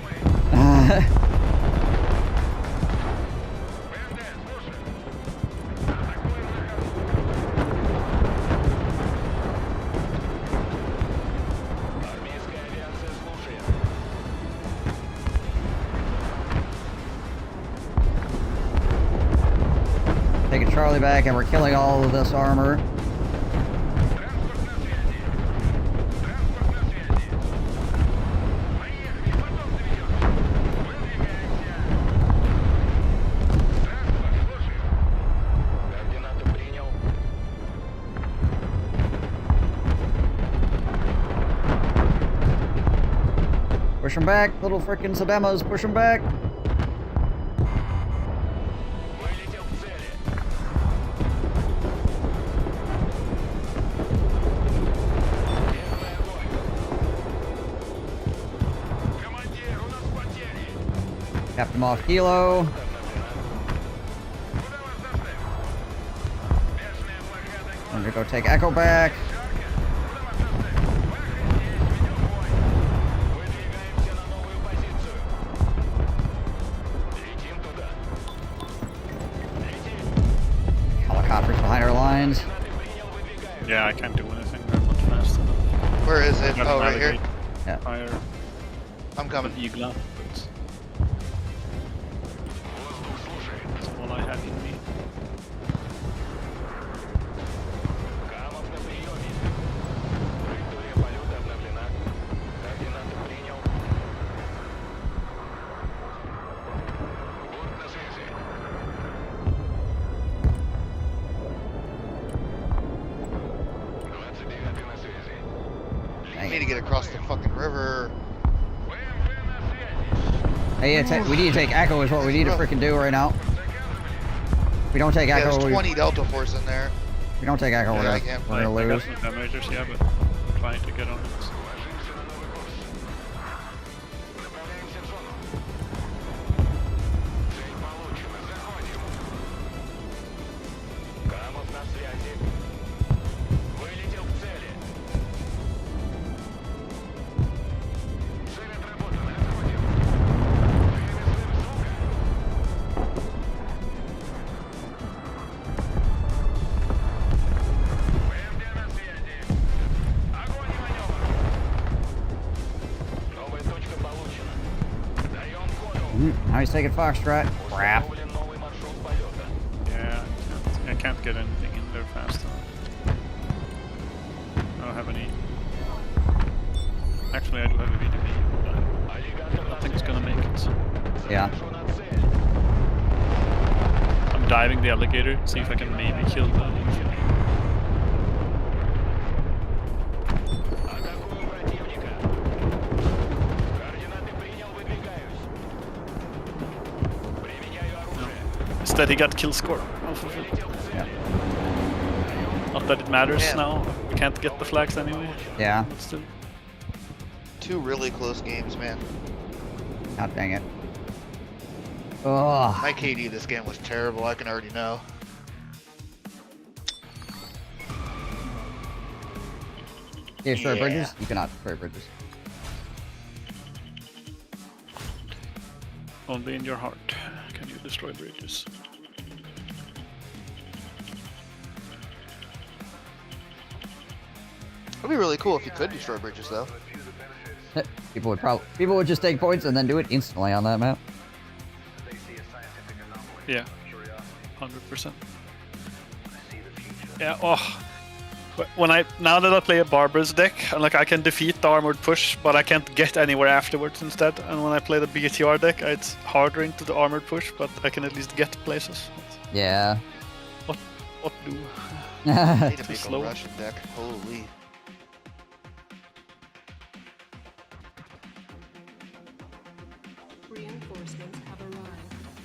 Taking Charlie back, and we're killing all of this armor. Push them back, little frickin' Sadamas, push them back. Capped him off Kilo. I'm gonna go take Echo back. Helicopters behind our lines. Yeah, I can't do anything very much faster. Where is it? Oh, right here. Yeah. Fire. I'm coming. Igla. That's all I have in me. I need to get across the fucking river. Hey, we need to take Echo is what we need to freaking do right now. If we don't take Echo, There's 20 Delta Force in there. If we don't take Echo, we're gonna lose. I got some damages, yeah, but I'm trying to get on it. Now he's taking Foxtrot. Crap. Yeah, I can't get anything in there fast enough. I don't have any. Actually, I do have a VDB, but I don't think it's gonna make it. Yeah. I'm diving the alligator, see if I can maybe kill the. That he got kill score off of it. Yeah. Not that it matters Man. now. We can't get the flags anyway. Yeah. Still. Two really close games, man. God dang it. Oh. My KD this game was terrible. I can already know. Can you destroy bridges? You cannot destroy bridges. Only in your heart can you destroy bridges. It'd be really cool if you could destroy bridges, though. People would just take points and then do it instantly on that map. Yeah, 100%. Yeah. Oh, now that I play a Barbar's deck, like I can defeat the armored push, but I can't get anywhere afterwards instead. And when I play the BTR deck, it's harder into the armored push, but I can at least get places. Yeah. What do? I need to Too make slow. a Russian deck. Holy. Reinforcements have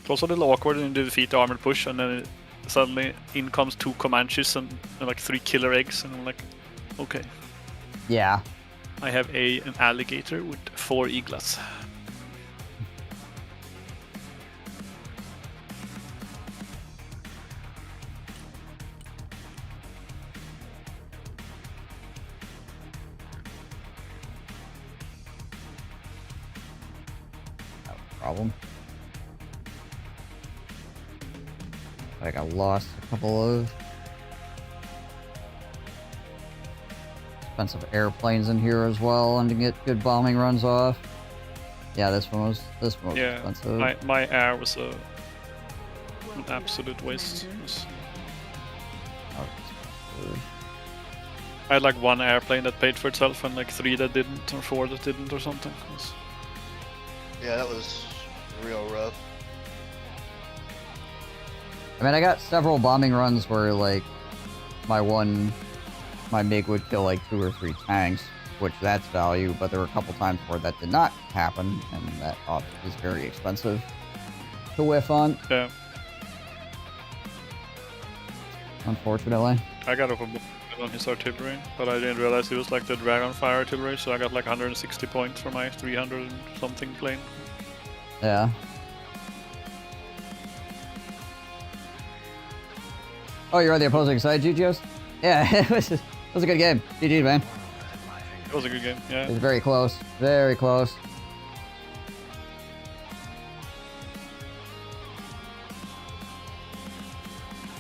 It was a little awkward when you defeat the armored push, and then suddenly in comes 2 Comanches and like 3 killer eggs, and I'm like, okay. Yeah. I have an alligator with 4 eaglets. Problem. Like I lost a couple of expensive airplanes in here as well, and to get good bombing runs off. Yeah, this one was expensive. My air was an absolute waste. I had like 1 airplane that paid for itself, and like 3 that didn't, or 4 that didn't, or something. Yeah, that was real rough. I mean, I got several bombing runs where, like, my MiG would kill, like, 2 or 3 tanks, which that's value, but there were a couple times where that did not happen, and that is very expensive to whiff on. Yeah. Unfortunately. I got off a on his artillery, but I didn't realize it was like the Dragonfire artillery, so I got like 160 points for my 300 something plane. Yeah. Oh, you're on the opposing side, GGOs? Yeah, it was a good game. GG, man. It was a good game, yeah. It was very close. Very close.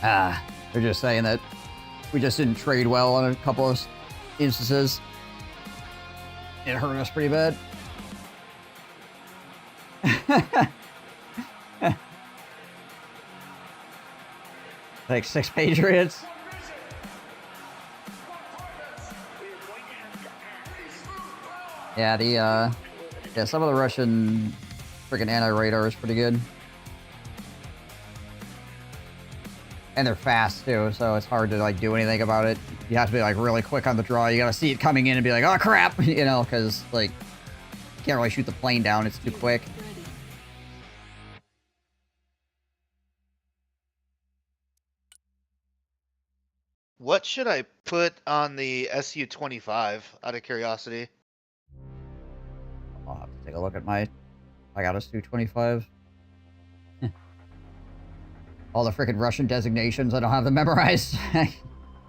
They're just saying that we just didn't trade well on a couple of instances. It hurt us pretty bad. Like 6 Patriots. Yeah, some of the Russian freaking anti-radar is pretty good. And they're fast too, so it's hard to like do anything about it. You have to be like really quick on the draw. You gotta see it coming in and be like, oh crap, you know, because like you can't really shoot the plane down. It's too quick. What should I put on the Su-25 out of curiosity? I'll have to take a look at I got a Su-25. All the freaking Russian designations, I don't have them memorized.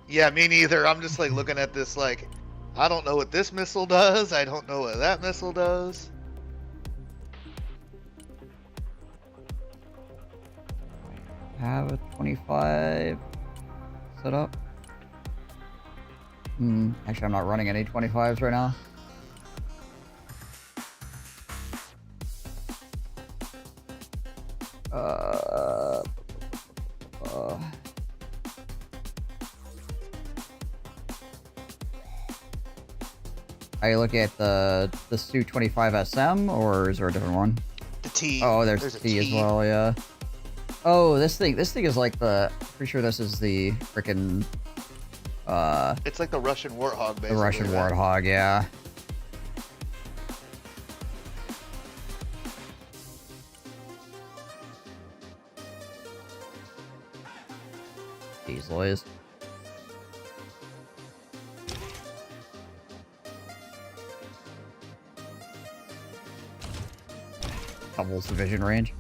Yeah, me neither. I'm just like looking at this like, I don't know what this missile does. I don't know what that missile does. Have a 25 set up. Actually, I'm not running any 25s right now. Are you looking at the Su-25 SM, or is there a different one? The T. Oh, there's a T as well, yeah. Oh, this thing is like pretty sure this is the frickin' it's like the Russian Warthog, basically. The Russian Warthog, yeah. Jeez Louise. Couples division range.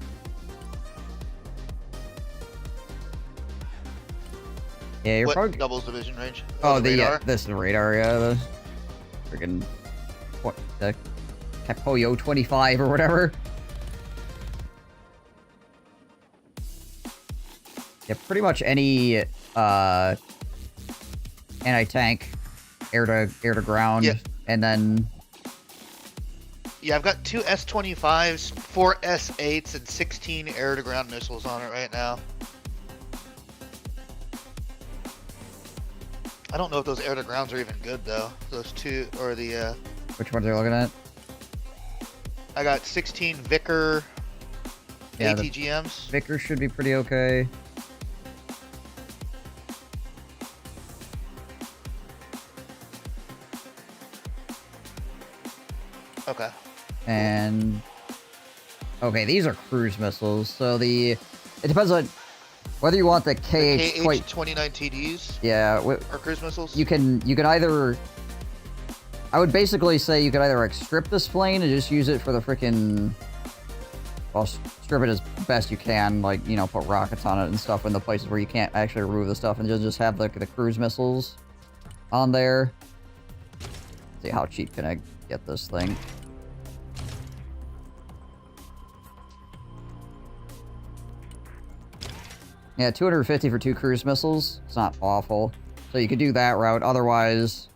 Yeah, you're what probably doubles division range? Oh, the radar? This is the radar, yeah. The freaking what the Capoyo 25 or whatever. Yeah, pretty much any anti-tank, air to ground, and then yeah, I've got 2 S-25s, 4 S-8s, and 16 air-to-ground missiles on it right now. I don't know if those air-to-grounds are even good, though. Those two, or the, Which ones are you looking at? I got 16 Vickers Yeah, ATGMs. Vickers should be pretty okay. Okay. And Okay, these are cruise missiles. So it depends on whether you want the KH-29 TDs. Yeah, or cruise missiles. you can either. I would basically say you could either like strip this plane and just use it for the freaking. Well, strip it as best you can, like, you know, put rockets on it and stuff in the places where you can't actually remove the stuff, and just have the cruise missiles on there. Let's see, how cheap can I get this thing? Yeah, 250 for 2 cruise missiles. It's not awful. So you could do that route. Otherwise,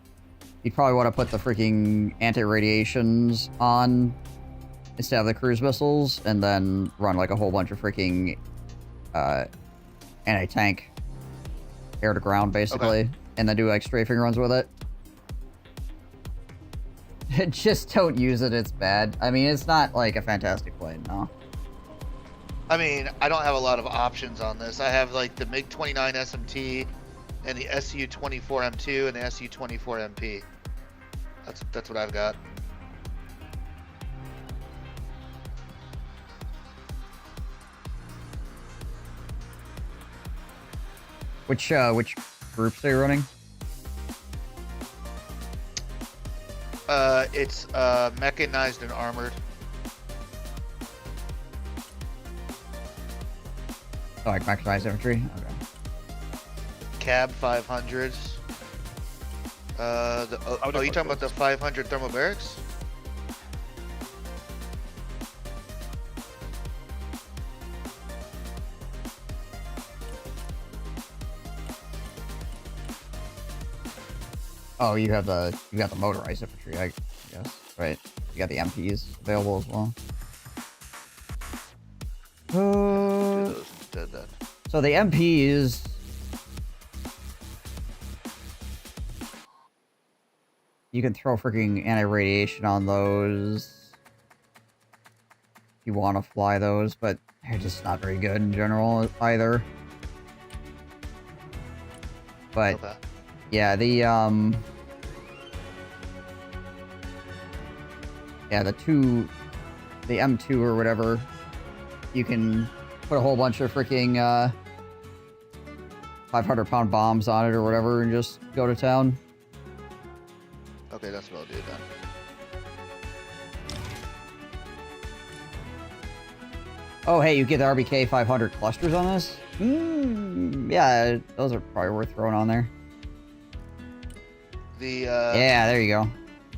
you'd probably want to put the freaking anti-radiations on instead of the cruise missiles, and then run like a whole bunch of freaking anti-tank air to ground, basically, and then do like strafing runs with it. Just don't use it, it's bad. I mean, it's not like a fantastic plane, no. I mean, I don't have a lot of options on this. I have like the MiG-29 SMT and the Su-24 M2 and the Su-24 MP. That's what I've got. Which groups are you running? It's mechanized and armored. Oh, like mechanized infantry? Okay. Cab 500s. Oh, you talking about the 500 thermobarics? Oh, you got the motorized infantry, I guess, right? You got the MPs available as well. So the MPs, you can throw freaking anti-radiation on those if you want to fly those, but they're just not very good in general either. But Okay. yeah, the M2 or whatever, you can put a whole bunch of freaking 500-pound bombs on it or whatever and just go to town. Okay, that's what I'll do then. Oh, hey, you get the RBK 500 clusters on this? Yeah, those are probably worth throwing on there. Yeah, there you go.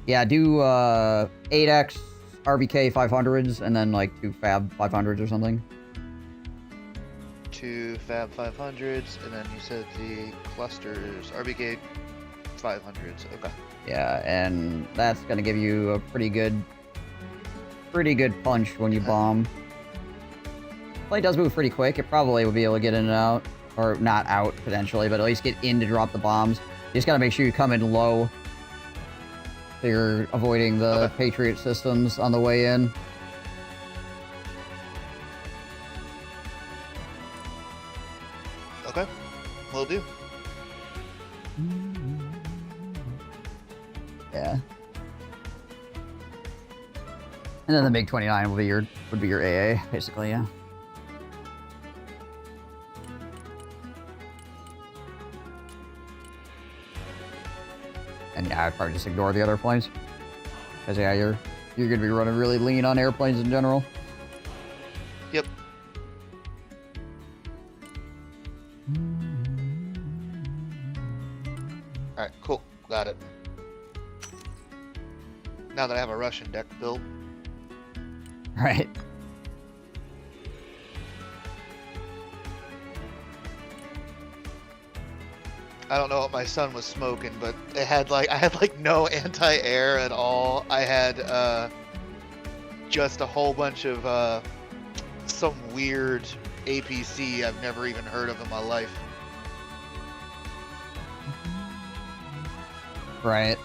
Yeah, do 8x RBK 500s and then like 2 Fab 500s or something. 2 Fab 500s, and then you said the clusters, RBK 500s. Okay. Yeah, and that's gonna give you a pretty good punch when you bomb. Plane does move pretty quick. It probably will be able to get in and out, or not out potentially, but at least get in to drop the bombs. You just gotta make sure you come in low, so you're avoiding the Patriot systems on the way in. Okay, will do. Yeah. And then the MiG-29 would be your AA, basically, yeah. And yeah, I'd probably just ignore the other planes. Because yeah, you're gonna be running really lean on airplanes in general. Yep. Alright, cool. Got it. Now that I have a Russian deck built. Right. I don't know what my son was smoking, but I had like no anti-air at all. I had just a whole bunch of some weird APC I've never even heard of in my life. Right.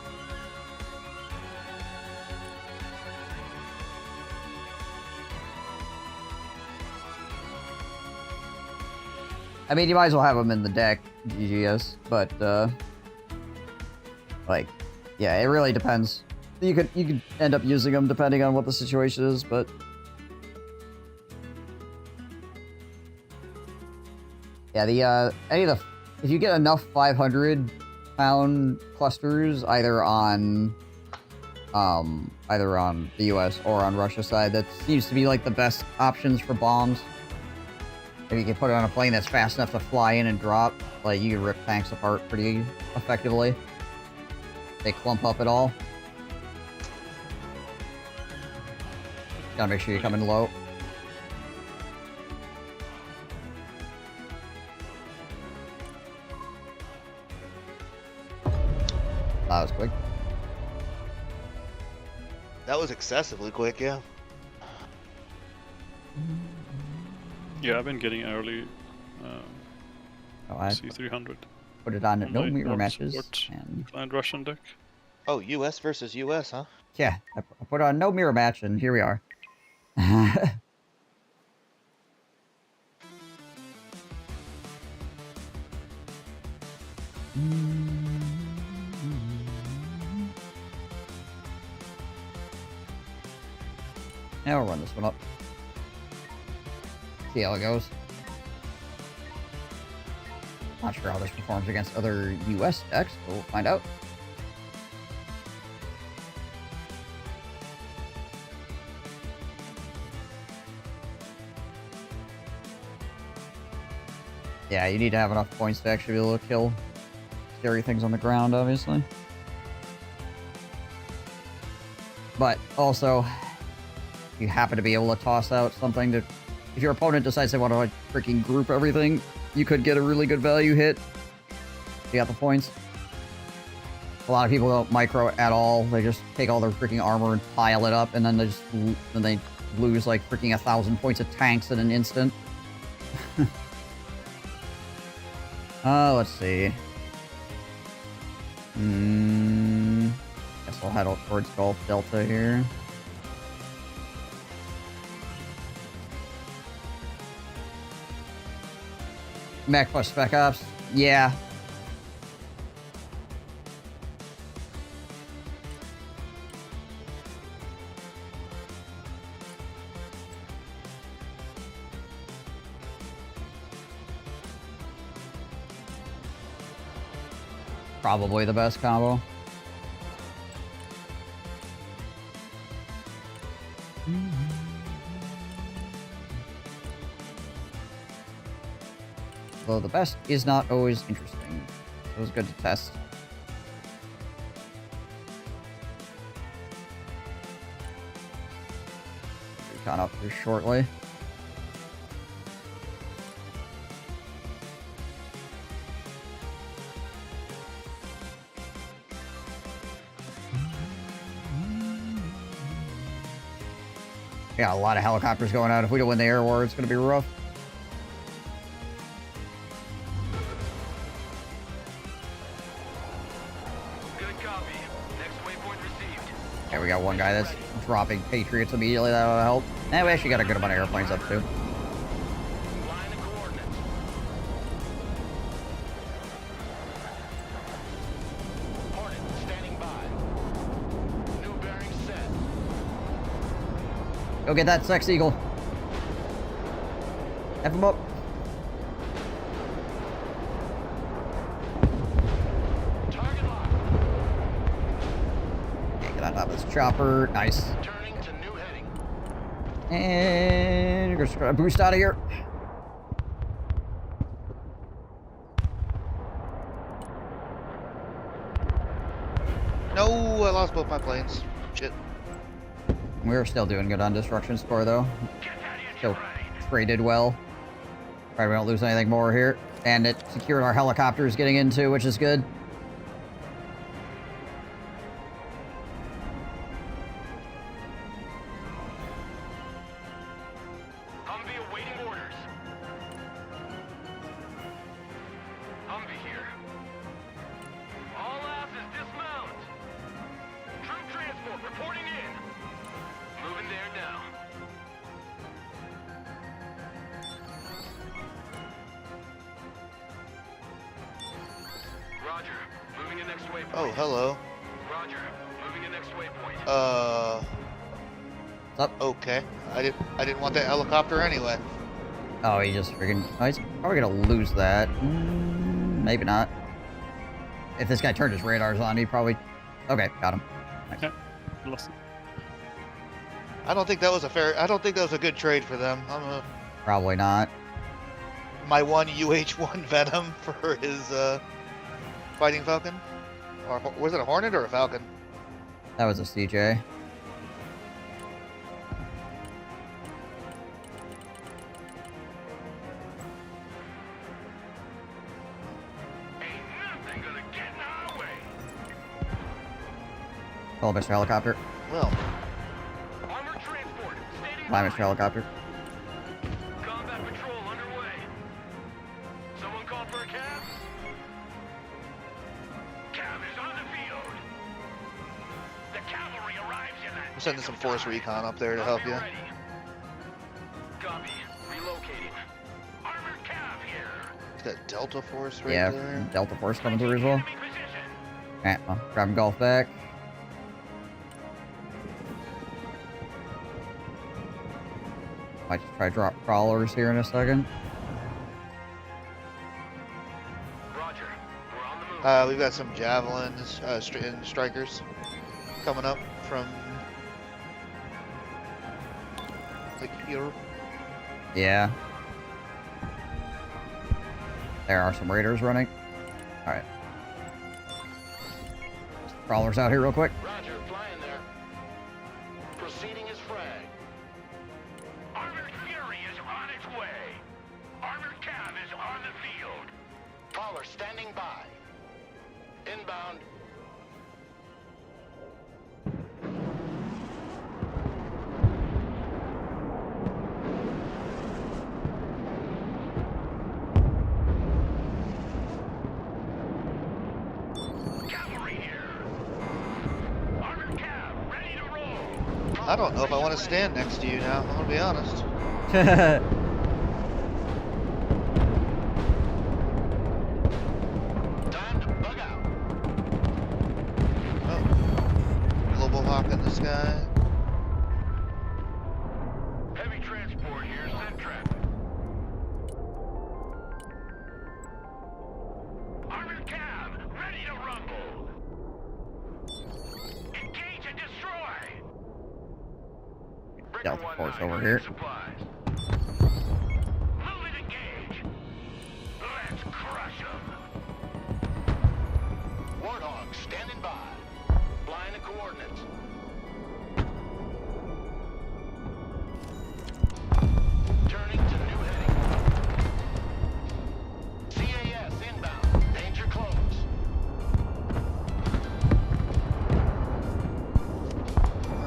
I mean, you might as well have them in the deck, GGS, but, like, yeah, it really depends. You could end up using them depending on what the situation is, but Yeah, if you get enough 500-pound clusters, either on the U.S. or on Russia's side, that seems to be like the best options for bombs. If you can put it on a plane that's fast enough to fly in and drop, like you can rip tanks apart pretty effectively. They clump up at all. Gotta make sure you come in low. That was quick. That was excessively quick, yeah. Yeah, I've been getting early I C300. put it on no my mirror North matches. support And Client Russian deck. Oh, US versus US, huh? yeah, I put on no mirror match, and here we are. Now we'll run this one up. See how it goes. Not sure how this performs against other US decks, but we'll find out. Yeah, you need to have enough points to actually be able to kill scary things on the ground, obviously. But also, you happen to be able to toss out something to... If your opponent decides they want to like freaking group everything, you could get a really good value hit. You got the points. A lot of people don't micro at all. They just take all their freaking armor and pile it up, and then they lose like freaking 1,000 points of tanks in an instant. Let's see. Guess I'll head out towards Gulf Delta here. Mech plus Spec Ops? Yeah. Probably the best combo. Though the best is not always interesting. It was good to test. Recon up here shortly. Got a lot of helicopters going out. If we don't win the air war, it's going to be rough. Okay, we got one guy that's dropping Patriots immediately. That'll help. And we actually got a good amount of airplanes up too. Go get that sex eagle. F him up. Okay, get on top of this chopper. Nice. And you're gonna boost out of here. No, I lost both my planes. Shit. We're still doing good on destruction score, though. Still traded well. Right, we don't lose anything more here. And it secured our helicopters getting into, which is good. Humvee awaiting orders. Humvee here. All asses dismount. Troop transport reporting in. Moving there now. Roger. Moving in next waypoint. Oh, hello. Roger. Moving in next waypoint. What's up? Okay. I didn't want that helicopter anyway. Oh, he just freaking... Oh, he's probably gonna lose that. Maybe not. If this guy turned his radars on, he probably... Okay, got him. Nice. Okay. Lost it. I don't think that was a fair. I don't think that was a good trade for them. Probably not. My one UH-1 Venom for his fighting Falcon, or was it a Hornet or a Falcon? That was a CJ. Oh, Mr. Helicopter. Well. Bye, Mr. Helicopter. Combat patrol underway. Someone call for a cab? Cab is on the field. The cavalry arrives in that. I'm sending some force recon up there to help you. Copy. Relocating. Armored cab here. Is that Delta Force right Yeah, there? Delta Force coming through as well. Alright, well, grab golf back. Might just try to drop crawlers here in a second. We've got some javelins and strikers coming up from like here. Yeah. There are some raiders running. Alright. Crawlers out here real quick. Roger, flying there. Proceeding as frag. Armored Fury is on its way. Armored Cav is on the field. Caller standing by. Inbound. I don't know if I want to stand next to you now. I'm gonna be honest. Time to bug out. Oh, global hawk in the sky. Heavy transport here, send traffic. Armored Cav, ready to rumble. Engage and destroy. Delta Force over here. Supplies. Move and engage. Let's crush them. Warthog standing by. Flying the coordinates. Turning to new heading. CAS inbound. Danger close.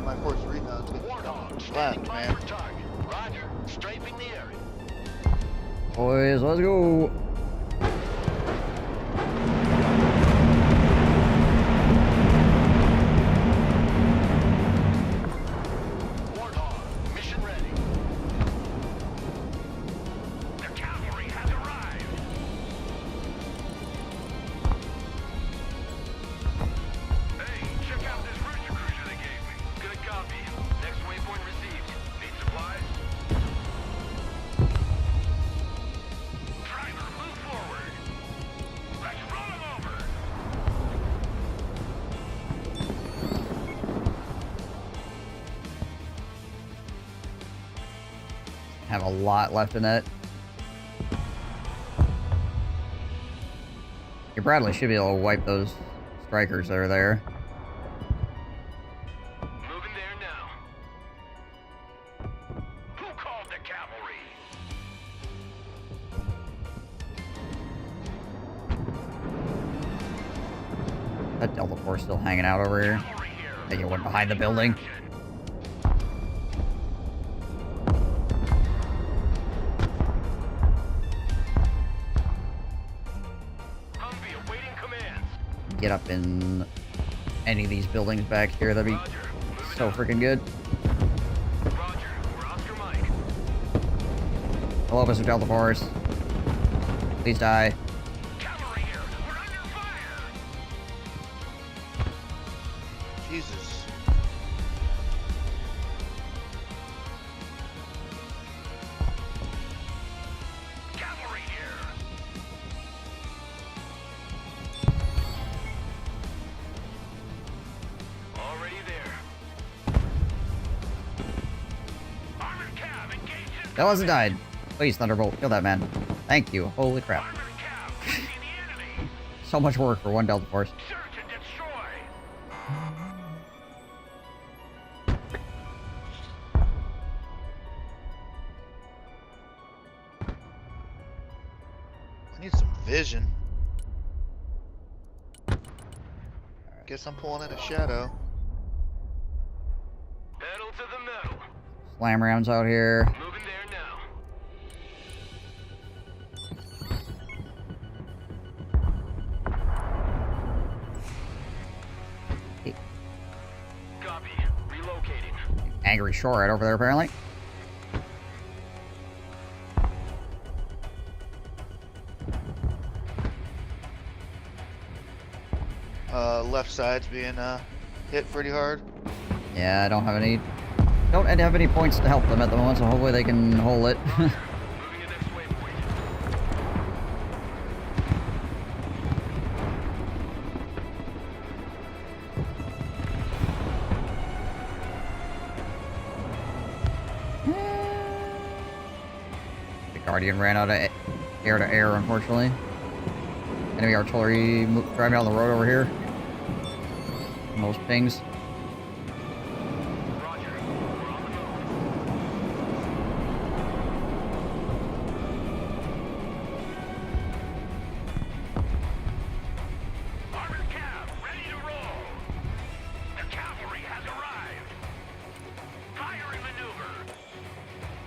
My force recon's Warthog left, man. for target. Roger. Strafing the area. Boys, let's go. Warthog, mission ready. The cavalry has arrived. Hey, check out this rooster cruiser they gave me. Good copy. Next waypoint received. Need supplies? Driver, move forward. Let's roll him over. Have a lot left in it. Your Bradley should be able to wipe those strikers that are there. Moving there now. Who called the cavalry? That Delta Force still hanging out over here. I think it went behind the building. Humvee awaiting commands. Get up in any of these buildings back here. That'd be so freaking good. Roger, we're Oscar Mike. Hello, Mr. Delta Force. Please die. Cavalry here. We're under fire. Jesus. Still hasn't died. Please, Thunderbolt, kill that man. Thank you. Holy crap. So much work for one Delta Force. I need some vision. Guess I'm pulling in a shadow. Pedal to the metal. Slam rounds out here. Moving there now. Copy. Relocating. Angry shore right over there, apparently. Left side's being hit pretty hard. Yeah, I don't have any points to help them at the moment, so hopefully they can hold it. The Guardian ran out of air to air, unfortunately. Enemy artillery driving down the road over here. Most pings.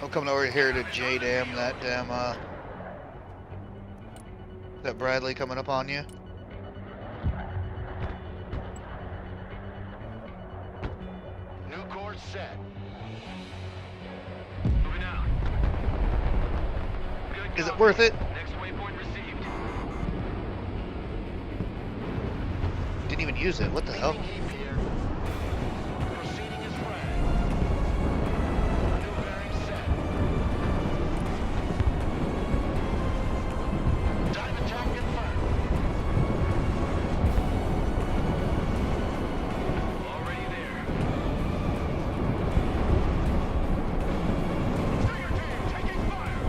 I'm coming over here to J-Dam, that damn, that Bradley coming up on you. New course set. Moving out. Is it worth it? Next waypoint received. Didn't even use it, what the hell? Proceeding as flagged. New bearing set. Dive attack confirmed. Already there. Stinger team taking fire.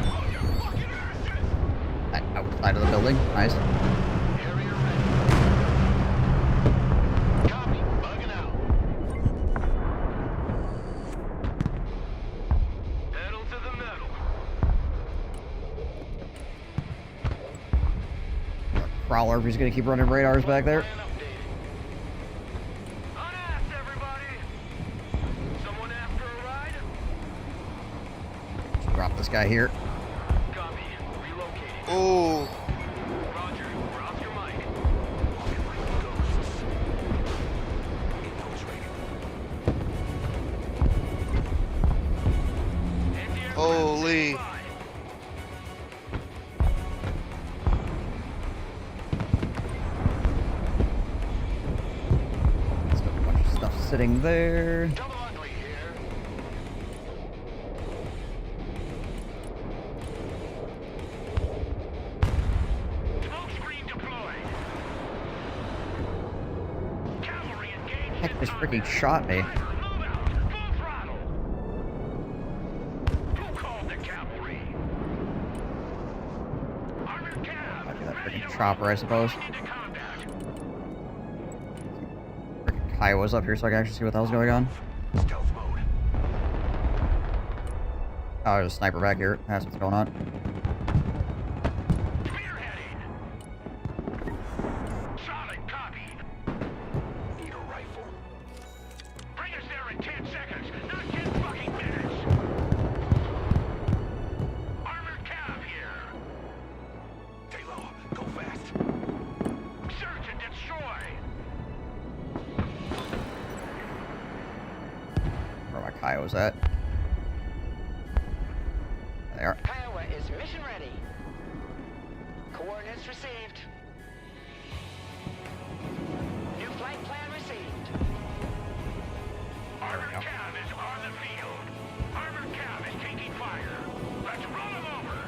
Oh, you fucking asses! Outside of the building. Nice. Area ready. Copy. Bugging out. Pedal to the metal. Prowler, if he's gonna keep running radars back there. Plan updated. Unass, everybody. Someone after a ride? Just drop this guy here. Copy. Relocating. Oh, Roger. We're off your mic. holy. Still a bunch of stuff sitting there. Double ugly here. Smoke screen deployed. Cavalry engaged. Heck, this freaking shot me. Move out. Full throttle. Who called the cavalry? Armored cav. Might be that freaking chopper, I suppose. Into combat. Freaking Kiowa's up here so I can actually see what the hell's going on. Stealth mode. Oh, there's a sniper back here. That's what's going on. Spearheading. Solid copy. Need a rifle. Bring us there in 10 seconds, not 10 fucking minutes. Armored cav here. Stay low. Go fast. Search and destroy. Where my Kiowa's at. There they are. Kiowa is mission ready. Coordinates received. New flight plan received. Armored cav is on the field. Armored cav is taking fire. Let's roll them over.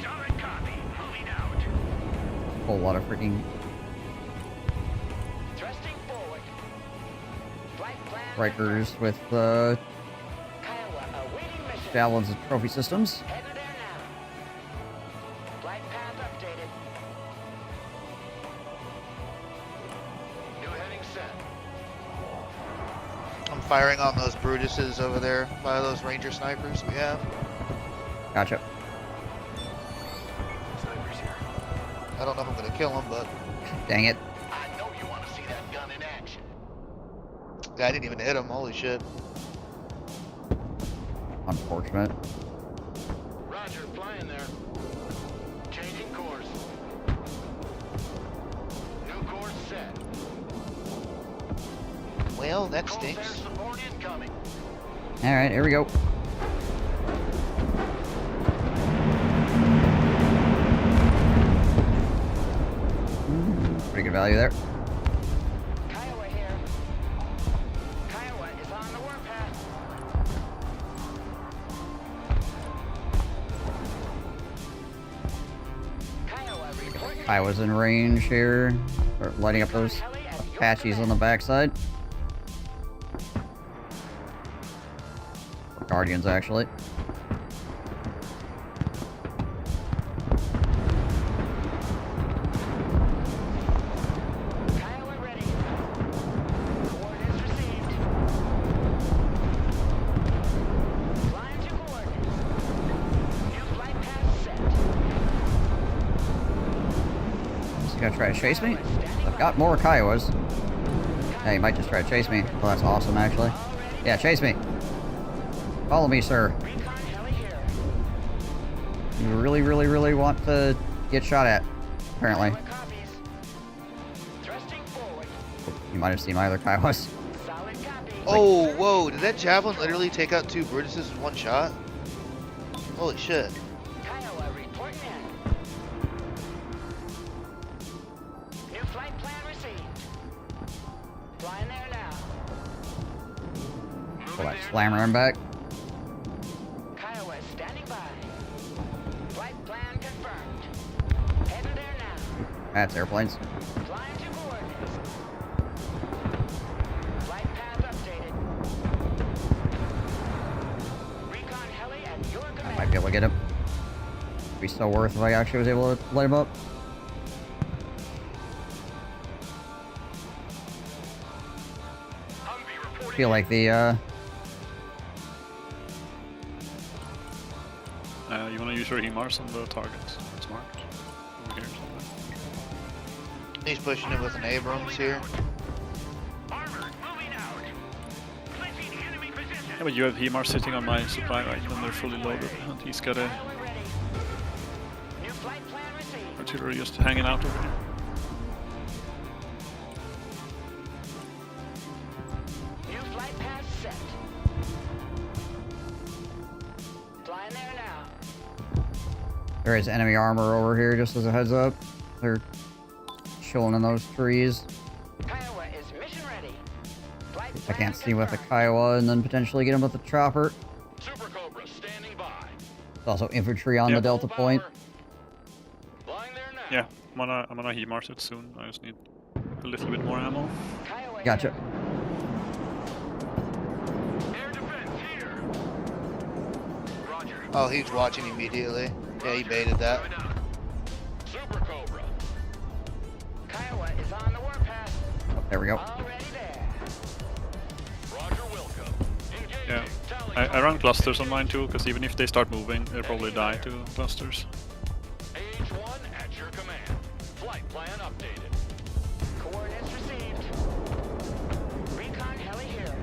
Solid copy. Moving out. Whole lot of freaking Thrusting forward. Flight plan strikers with javelins and trophy systems. I'm firing on those Brutuses over there by those Ranger snipers we have. Gotcha. I don't know if I'm gonna kill them, but Dang it. I know you want to see that gun in action. yeah, I didn't even hit him. Holy shit! Unfortunate. Roger, flying there. Changing course. New course set. Well, that stinks. Support incoming. Alright, here we go. Pretty good value there. Kiowa here. Kiowa is on the warpath. Kiowa reporting. I was in range here. Start lighting up those Apaches on the backside. Or Guardians, actually. Kiowa ready. Coordinates received. Flying to coordinates. New flight path set. Is he gonna try to chase me? I've got more Kiowas. Yeah, he might just try to chase me. Well, that's awesome, actually. Yeah, chase me. Follow me, sir. You really, really, really want to get shot at, apparently. You might have seen my other Kiowas. Oh, whoa! Did that javelin literally take out 2 Brutuses in one shot? Holy shit! Kiowa reporting in. New flight plan received. Flying there now. Pull that slammer in back. Kiowa is standing by. Flight plan confirmed. Heading there now. That's airplanes. Flying to coordinates. Flight path updated. Recon heli at your I command. might be able to get him. It'd be so worth if I actually was able to light him up. I feel like the, you want to use your HEMARS on the target. It's marked over here somewhere. He's pushing it with an Abrams here. Yeah, but you have HEMARS sitting on my supply right when they're fully loaded, and he's got a artillery just hanging out over here. New flight path set. Flying there now. there is enemy armor over here, just as a heads up. They're chilling in those trees. Kiowa is mission ready. Flight I can't see with the Kiowa and then potentially get him with the chopper. Super Cobra standing by. There's also infantry on the Delta Point. Flying there now. Yeah, I'm gonna HEMARS it soon. I just need a little bit more ammo. Gotcha. Air defense here. Roger. Oh, he's watching immediately. Yeah, he baited that. Super Cobra. Kiowa is on the warpath. Oh, there we go. Already there. Roger Wilco. Yeah, I run clusters on mine too, because even if they start moving, they'll probably die to clusters. H1 at your command. Flight plan updated. Coordinates received. Recon heli here.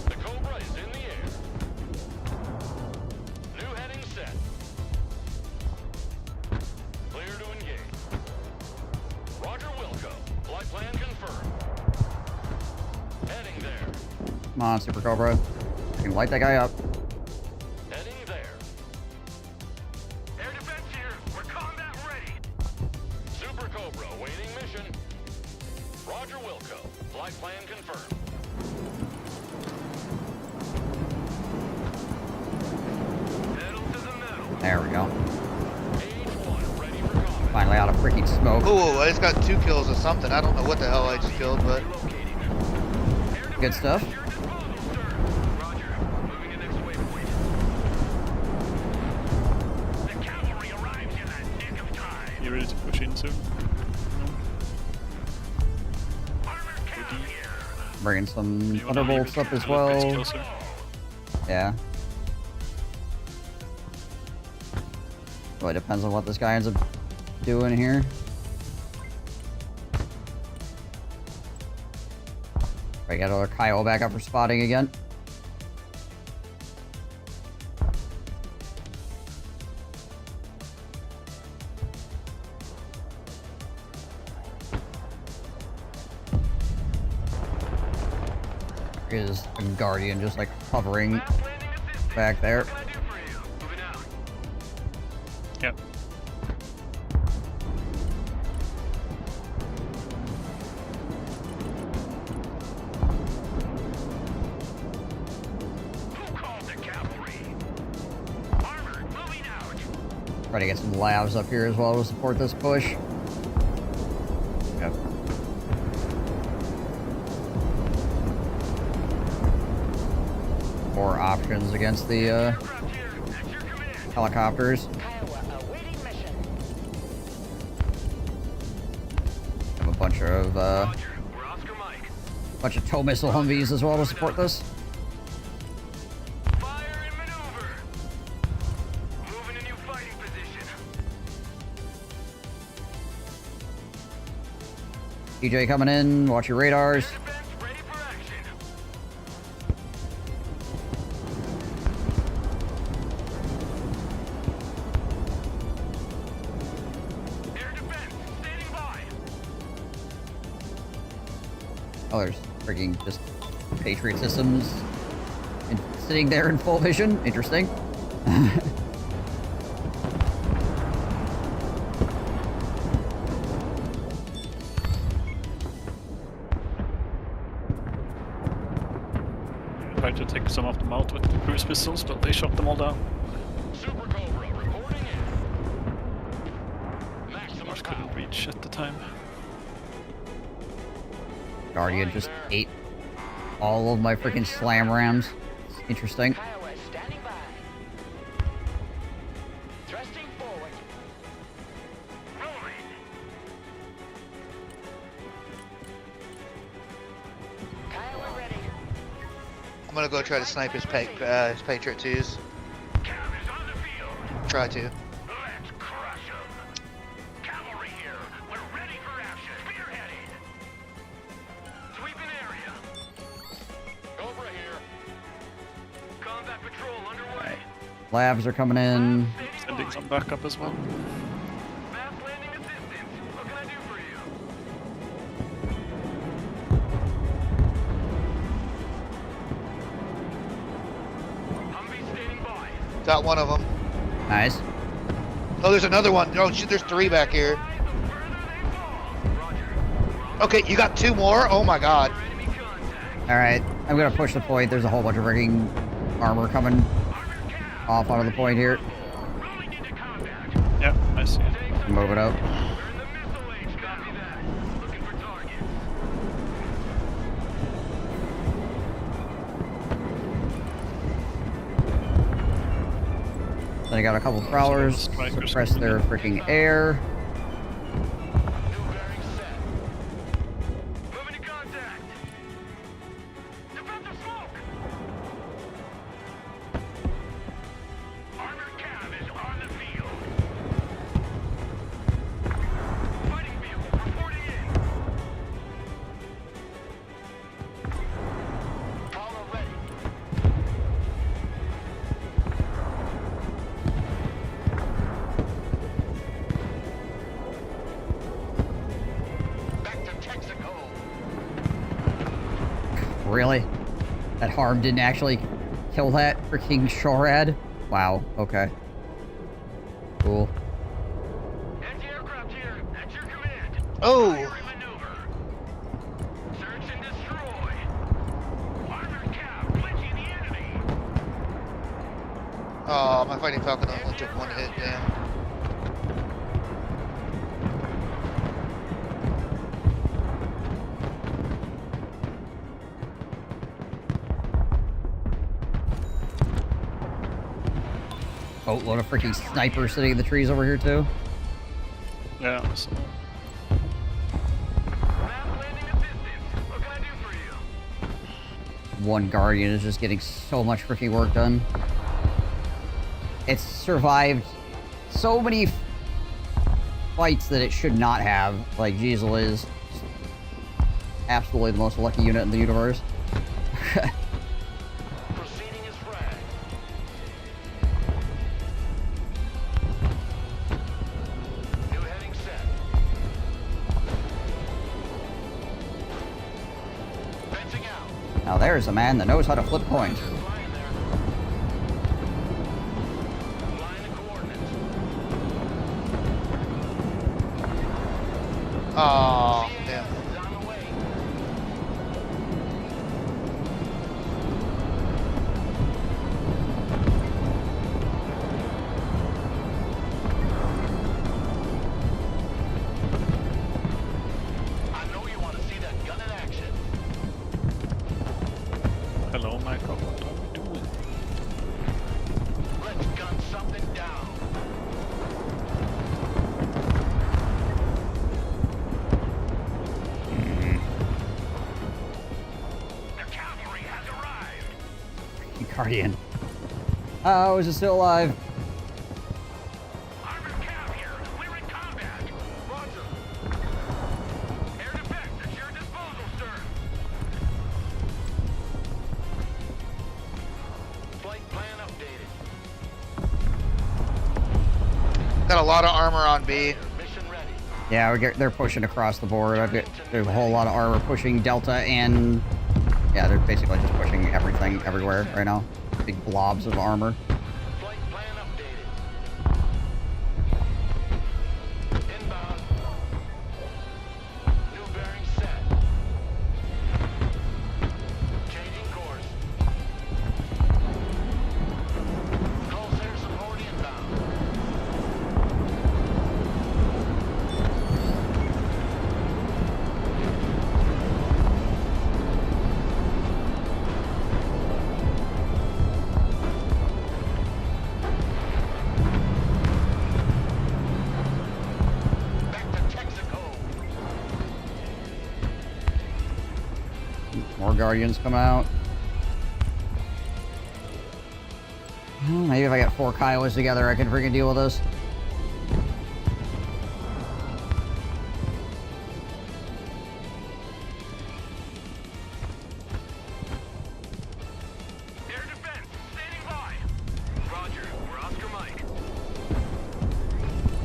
The Cobra is in the air. New heading set. Clear to engage. Roger Wilco. Flight plan confirmed. Heading there. Come on, Super Cobra. You can light that guy up. Heading there. Air defense here. We're combat ready. Super Cobra waiting mission. Roger Wilco. Flight plan confirmed. Pedal to the metal. There we go. H1 ready for combat. Finally out of freaking smoke. Oh, I just got 2 kills or something. I don't know what the hell I just killed, but good stuff. You ready to push in soon? Bringing some You wanna leave thunderbolts it up as a little bit well. closer? Yeah. Well, it depends on what this guy ends up doing here. I got another Kyle back up for spotting again. Is a Guardian just like hovering back there. Yep. Try to get some labs up here as well to support this push. Yep. More options against the helicopters. Have a bunch of tow missile Humvees as well to support this. DJ coming in, watch your radars. Oh, there's freaking just Patriot systems sitting there in full vision. Interesting. Tried to take some of them out with the cruise pistols, but they shot them all down. Mars couldn't reach at the time. Guardian just ate all of my freaking slam rams. It's interesting. I'm gonna go try to snipe his Patriot 2s. Try to. Labs are coming in. Sending some backup as well. Got one of them. Nice. Oh, there's another one. Oh, shit, there's 3 back here. Okay, you got 2 more? Oh my god. Alright, I'm gonna push the point. There's a whole bunch of rigging armor coming off onto the point here. Yep, I see it. Move it up. Then I got a couple prowlers suppress their freaking air. Really? That harm didn't actually kill that freaking Shorad? Wow, okay. Cool. Oh! Oh, my fighting falcon only took 1 hit, damn. boatload of freaking snipers sitting in the trees over here too. Yeah. So. One Guardian is just getting so much freaking work done. It's survived so many fights that it should not have. Like, Giesel is absolutely the most lucky unit in the universe. Proceeding as frag. New heading set. Fencing out. Now there's a man that knows how to flip coins. Flying there. Flying the coordinates. Oh, damn. Is on the way. I know you want to see that gun in action. Hello, Michael. What are we doing? Let's gun something down. The cavalry has arrived. Guardian. Oh, is it still alive? Armored cav here. We're in combat. Roger. Air defense at your disposal, sir. Flight plan updated. Got a lot of armor on B. Mission ready. Yeah, they're pushing across the board. There's a whole lot of armor pushing Delta and... Yeah, they're basically just pushing everything everywhere right now. Big blobs of armor. Flight plan updated. Inbound. New bearing set. Changing course. Call center support inbound. Back to Texaco. More Guardians come out. Maybe if I get 4 Kiowas together, I can freaking deal with this. Air defense, standing by. Roger, we're Oscar Mike.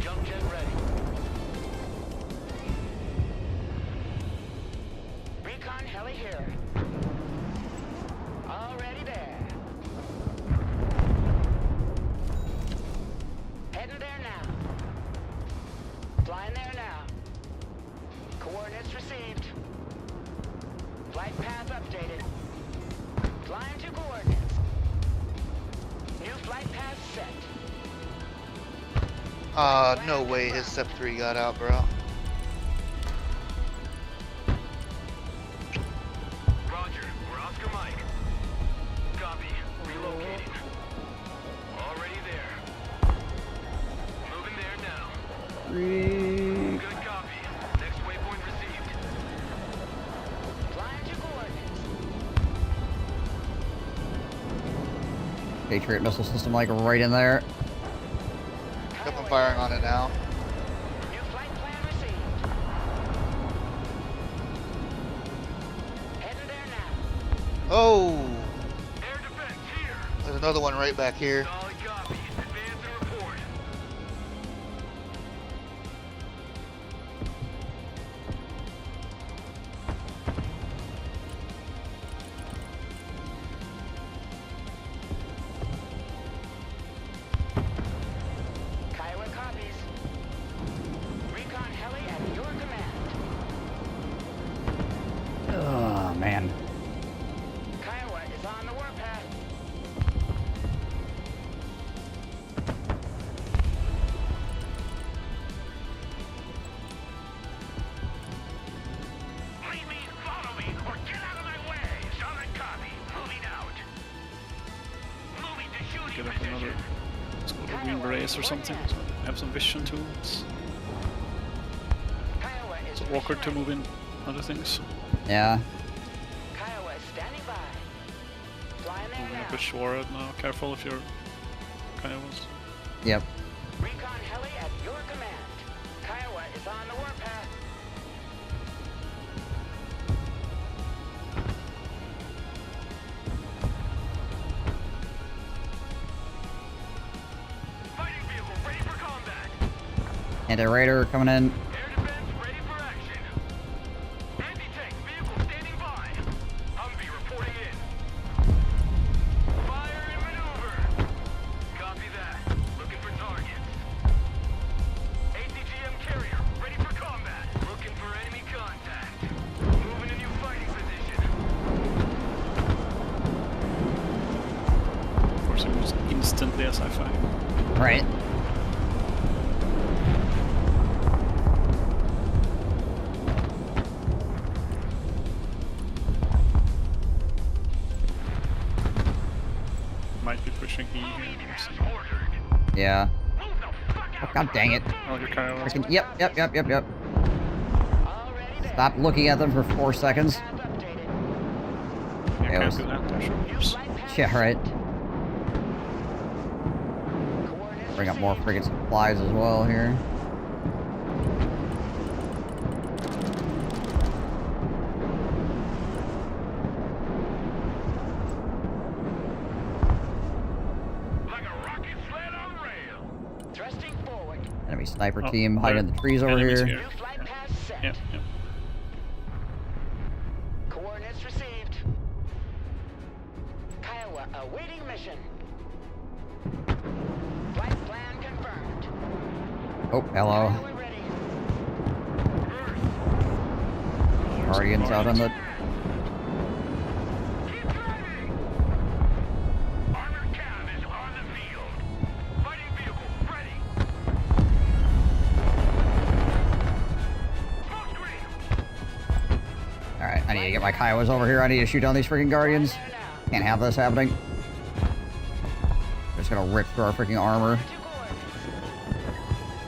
Jump jet ready. Recon heli here. Already there. Heading there now. Flying there now. Coordinates received. Flight path updated. Flying to coordinates. New flight path set. No way his Step 3 got out, bro. Roger, we're Oscar Mike. Copy, relocating. Already there. Moving there now. Good copy. Next waypoint received. Flying to coordinates. Patriot missile system, like, right in there. Yep, I'm firing on it now. New flight plan received. Heading there now. Oh! Air defense here. There's another one right back here. Solid copy. Advance and report. Kiowa copies. Recon heli at your command. Oh, man. Kiowa is on the warpath. Green Berets or something. So have some vision tools. It's awkward to move in other things. Yeah. Kiowa is standing by. Flying there Moving now. up a shore now. Careful if you're Kiowas. Yep. Recon heli at your command. Kiowa is on the warpath. Fighting vehicle ready for combat. Anti-raider coming in. Air defense ready for action. Anti-tank vehicle standing by. Humvee reporting in. Fire and maneuver. Copy that. Looking for targets. ATGM carrier ready for combat. Looking for enemy contact. Moving a new fighting position. Of course, it moves instantly as I fire. Right. Might be pushing E here. Yeah. Oh, God dang it. Oh, your Kiowas. Freaking, yep. Stop looking at them for 4 seconds. You Yeah, it can't was- do that. Oops. Yeah, right. Bring up more friggin' supplies as well here. Like a rocket sled on rail. Thrusting forward. Enemy sniper Oh, team hiding in the trees over enemies here. New flight path set. Yep. Coordinates received. Kiowa awaiting mission. Flight plan confirmed. Oh, hello. Kiowa ready. Guardians out on the... Keep driving. Armored cav is on the field. Fighting vehicle ready. Smoke screen. Alright, I need to get my Kiowas over here. I need to shoot down these freaking Guardians. Can't have this happening. Just gonna rip through our freaking armor.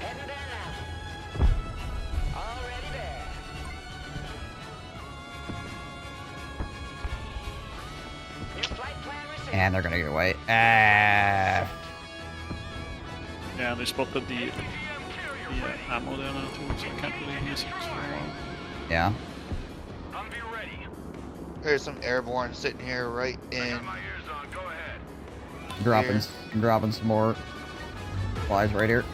Heading there now. Already there. New flight plan received. And they're gonna get away. Ah. Yeah, they spotted the ammo there now too, so I can't really use it for a while. Yeah. Humvee ready. There's some airborne sitting here right in. Got my ears on. Go ahead. Dropping some more supplies right here.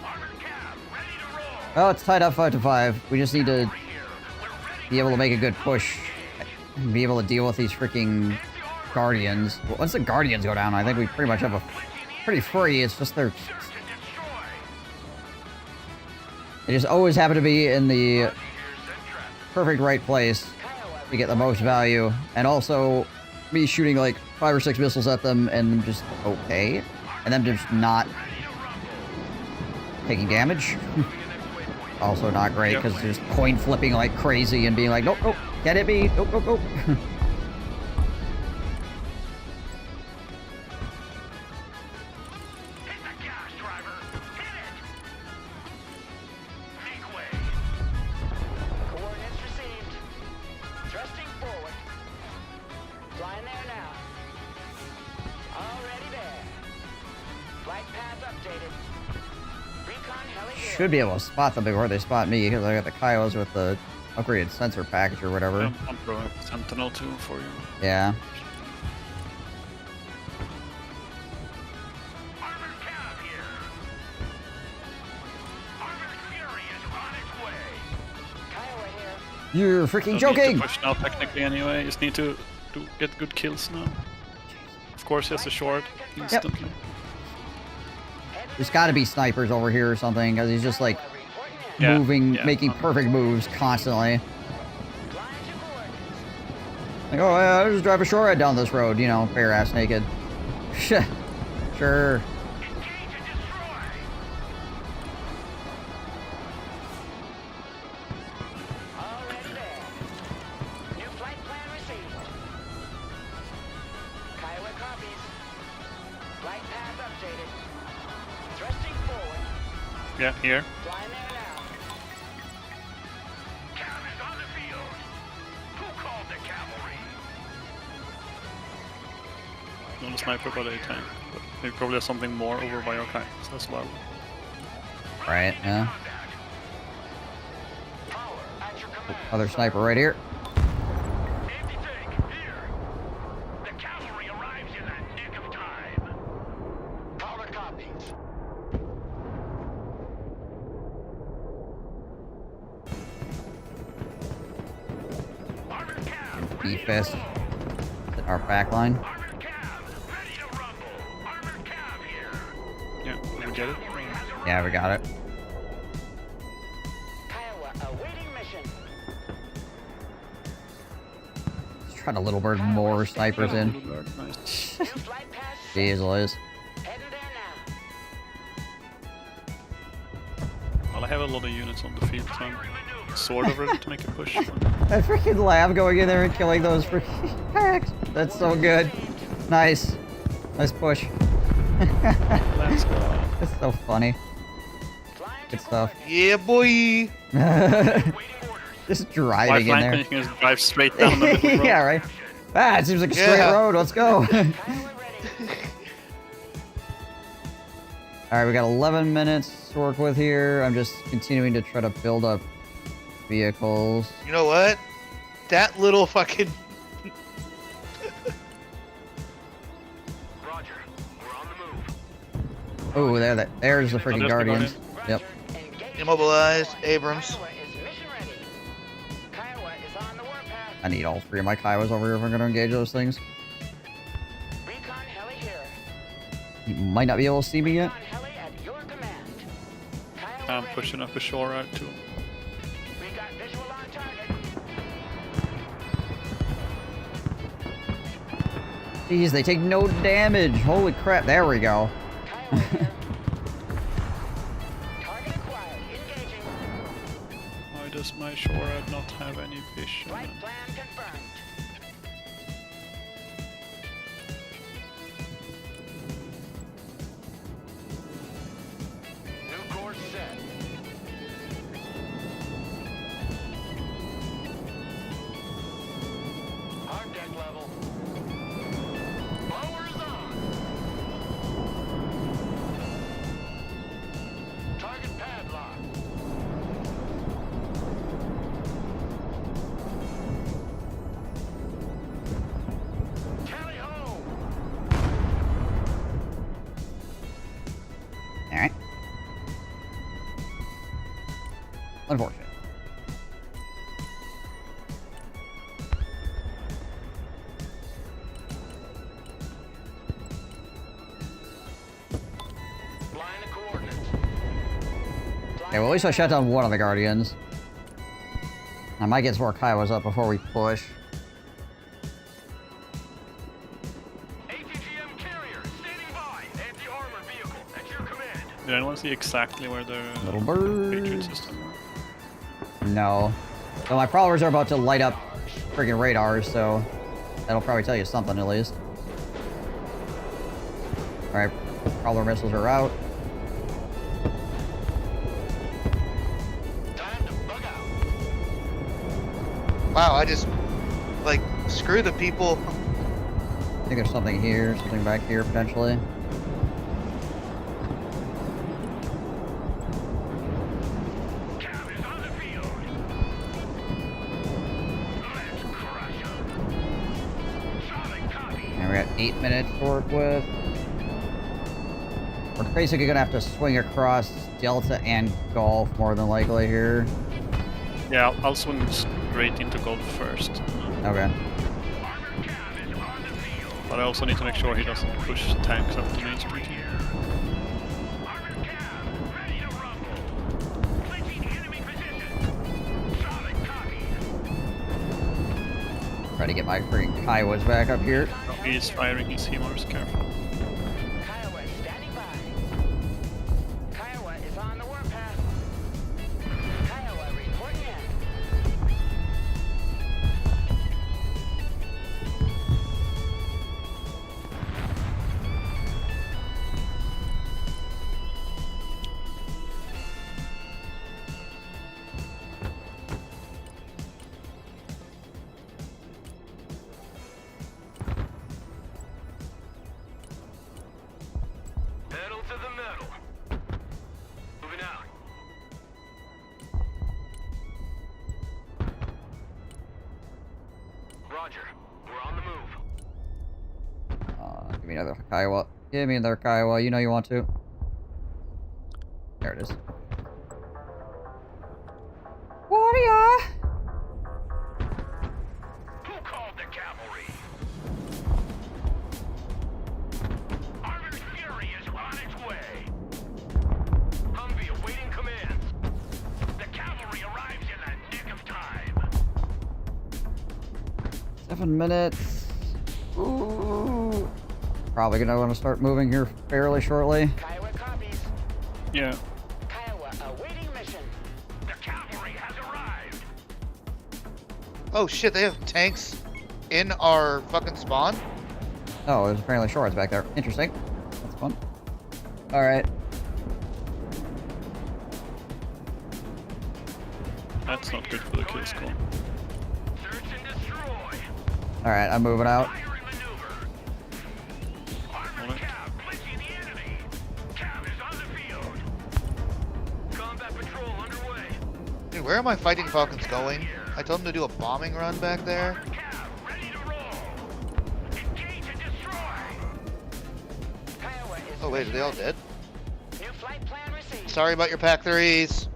Armored cav ready to roll. Oh, it's tied up 5 to 5. We just need to Over here. We're ready. be able to make a good push. And be able to deal with these freaking Guardians. Well, once the Guardians go down, I think we pretty much have a pretty free. It's just they're... They just always happen to be in the perfect right place to get the most value. And also, me shooting like 5 or 6 missiles at them and them just okay. And them just not taking damage. Also not great, because they're just coin flipping like crazy and being like, nope, nope, can't hit me, nope, nope, nope. Hit the gas, driver. Hit it. Make way. Coordinates received. Thrusting forward. Flying there now. Already there. Flight path updated. Recon heli here. Should be able to spot them before they spot me, because I got the Kiowas with the upgraded sensor package or whatever. I'm throwing up Sentinel too for you. Yeah. Armored cav here. Armored Fury is on its way. Kiowa here. You're freaking Don't need joking! to push now technically anyway. You just need to get good kills now. Of course, he has a short instantly. There's gotta be snipers over here or something, because he's just like Yeah, moving, yeah. making perfect moves constantly. Like, oh, yeah, I'll just drive a shore ride down this road, you know, bare ass naked. Sure. Engage and destroy. Already there. New flight plan received. Kiowa copies. Flight path updated. Yeah, here. Flying there now. Cav is on the field. Who called the cavalry? Not a sniper, but a tank. But maybe probably has something more over by your tanks as well. Right, yeah. Power at your command. Other sniper right here. Empty tank, here. The cavalry arrives in the nick of time. Power copies. Armored Cav, B-fist. Our back line. Armored Cav, ready to rumble. Armored Cav here. Yeah, we get it. Yeah, we got it. Kiowa awaiting mission. Let's try to little bird more snipers in. Nice. New flight path set. Jeez Louise. Heading there now. Well, I have a lot of units on the field, so I'm sort of ready to make a push. That freaking lab going in there and killing those freaking hacks. That's so good. Nice. Nice push. Let's go. That's so funny. Flying Good to stuff. Yeah, boy. Just My driving in flank there. mission is drive straight down the middle road. Yeah, right. Ah, it seems like a straight Yeah. road. Let's go. Kiowa ready. Alright, we got 11 minutes to work with here. I'm just continuing to try to build up vehicles. You know what? That little fucking. Roger. We're on the move. Oh, there's the freaking there's the Guardians. Yep. Engage. Immobilized. Abrams. Kiowa is mission ready. Kiowa is on the warpath. I need all three of my Kiowas over here if I'm going to engage those things. Recon heli here. You might not be able to see me yet. Recon heli at your command. Kiowa I'm ready. pushing up a shore out too. We got visual on target. Jeez, they take no damage. Holy crap. There we go. Kiowa here. Target acquired. Engaging. Why does my shore out not have any vision? Flight plan confirmed. New course set. Hard deck level. Blowers on. Target padlock. Tally ho! Alright. Unfortunate. Line of coordinates. Okay, well at least I shut down one of the Guardians. I might get some more Kiowas up before we push. ATGM carrier standing by. Anti-armor vehicle at your command. Did anyone see exactly where the Little Patriot birds. system were? No. So my prowlers are about to light up friggin' radars, so that'll probably tell you something at least. Alright, prowler missiles are out. Time to bug out. Wow, I just. Like, screw the people. I think there's something here, something back here potentially. Cav is on the field. Let's crush 'em. Solid copy. And we got 8 minutes to work with. We're basically gonna have to swing across Delta and Gulf more than likely here. Yeah, I'll swing straight into Gold first. Okay. Armored Cav is on the field. But I also need to make sure he doesn't push tanks up to Main Street. Armored Cav, ready to rumble. Clinching enemy position. Solid copy. Try to get my freaking Kiowas back up here. Oh, he's firing his HIMARS, careful. Kiowa standing by. Kiowa is on the warpath. Kiowa reporting in. another Kiowa. Give me another Kiowa. You know you want to. There it is. What are ya? Who called the cavalry? Armored Fury is on its way. Humvee awaiting commands. The cavalry arrives in the nick of time. 7 minutes. Ooh. Probably gonna want to start moving here fairly shortly. Kiowa copies. Yeah. Kiowa awaiting mission. The cavalry has arrived. Oh shit, they have tanks in our fucking spawn? Oh, there's apparently shorts back there. Interesting. That's fun. Alright. That's not good for the kill score. Search and destroy. Alright, I'm moving out. Fire and maneuver. Armored Cav blitzing the enemy. Cav is on the field. Combat patrol underway. Dude, where are my fighting falcons going? I told them to do a bombing run back there. Armored Cav ready to roll. Engage and destroy. Kiowa is Oh wait, are they all dead? new flight plan received. Sorry about your pack 3s.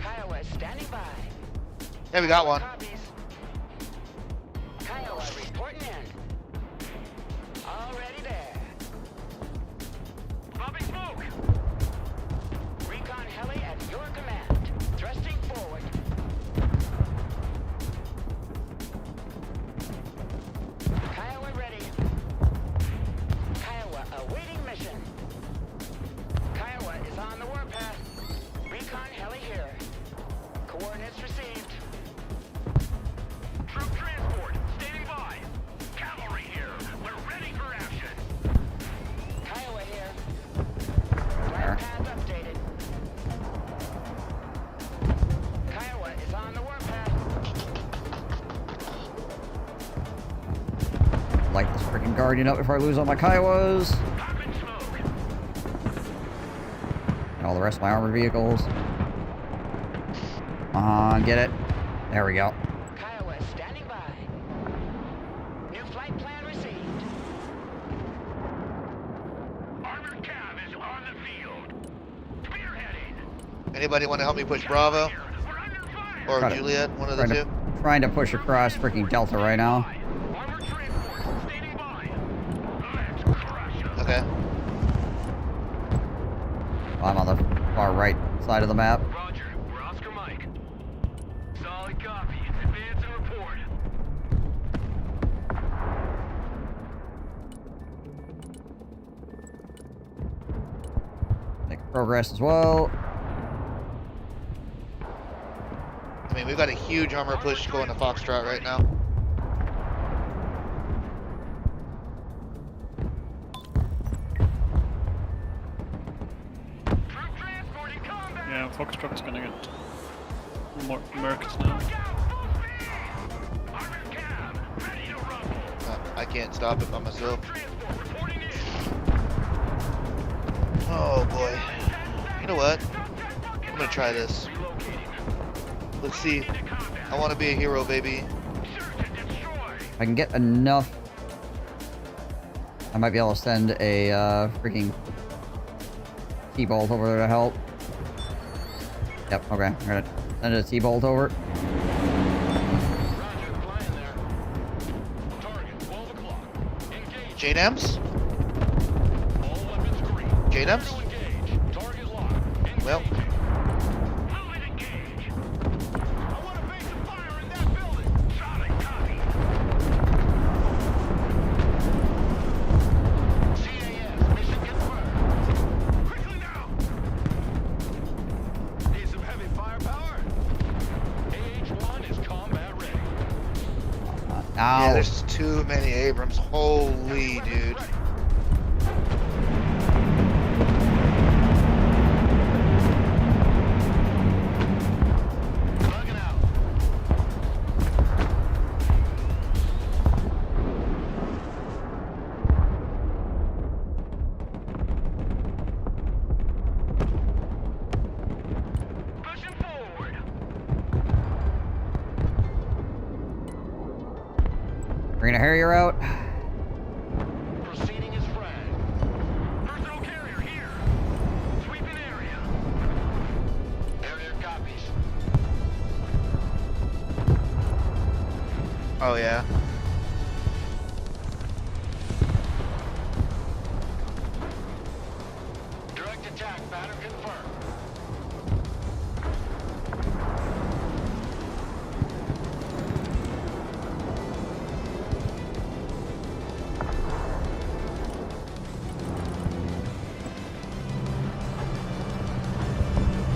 Kiowa standing by. Yeah, we got one. Copies. Kiowa reporting in. Already there. Popping smoke. Recon heli at your command. Thrusting forward. Kiowa ready. Kiowa awaiting mission. Kiowa is on the warpath. Recon heli here. Coordinates received. Troop transport standing by. Cavalry here. We're ready for action. Kiowa here. Flight path updated. Kiowa is on the warpath. Light this freaking Guardian up before I lose all my Kiowas. Popping smoke. And all the rest of my armored vehicles. Come on, get it. There we go. Kiowa standing by. New flight plan received. Armored Cav is on the field. Spearheading. Anybody want to help me push Bravo? We're under fire. Or Try to- Juliet? One of the two? Trying to push across freaking Delta right now. Armored transport standing by. Let's crush 'em. Okay. I'm on the far right side of the map. Roger. We're Oscar Mike. Solid copy. Advance and report. Make progress as well. I mean, we've got a huge armor push going to Foxtrot right now. Troop transport in combat. Yeah, Foxtrot's gonna get more murked now. Armored Cav ready to rumble. I can't stop it by myself. Transport reporting in. Oh boy. You know what? I'm gonna try this. Let's see. I want to be a hero, baby. If I can get enough, I might be able to send a freaking T-Bolt over there to help. Yep, okay. I'm gonna send a T-Bolt over. Roger, flying there. Target 12 o'clock. Engage. JDAMs? All weapons green. JDAMs? Engage. Target locked. Engage. Well, Move and engage. I want a base of fire in that building. Solid copy. CAS mission confirmed. Quickly now. Need some heavy firepower? AH-1 is combat ready. Ow. yeah, there's too many Abrams. Holy dude. Bugging out. Pushing forward. Bring a Harrier out. Proceeding as flagged. Personal carrier here. Sweeping area. Carrier copies. Oh yeah. Direct attack pattern confirmed.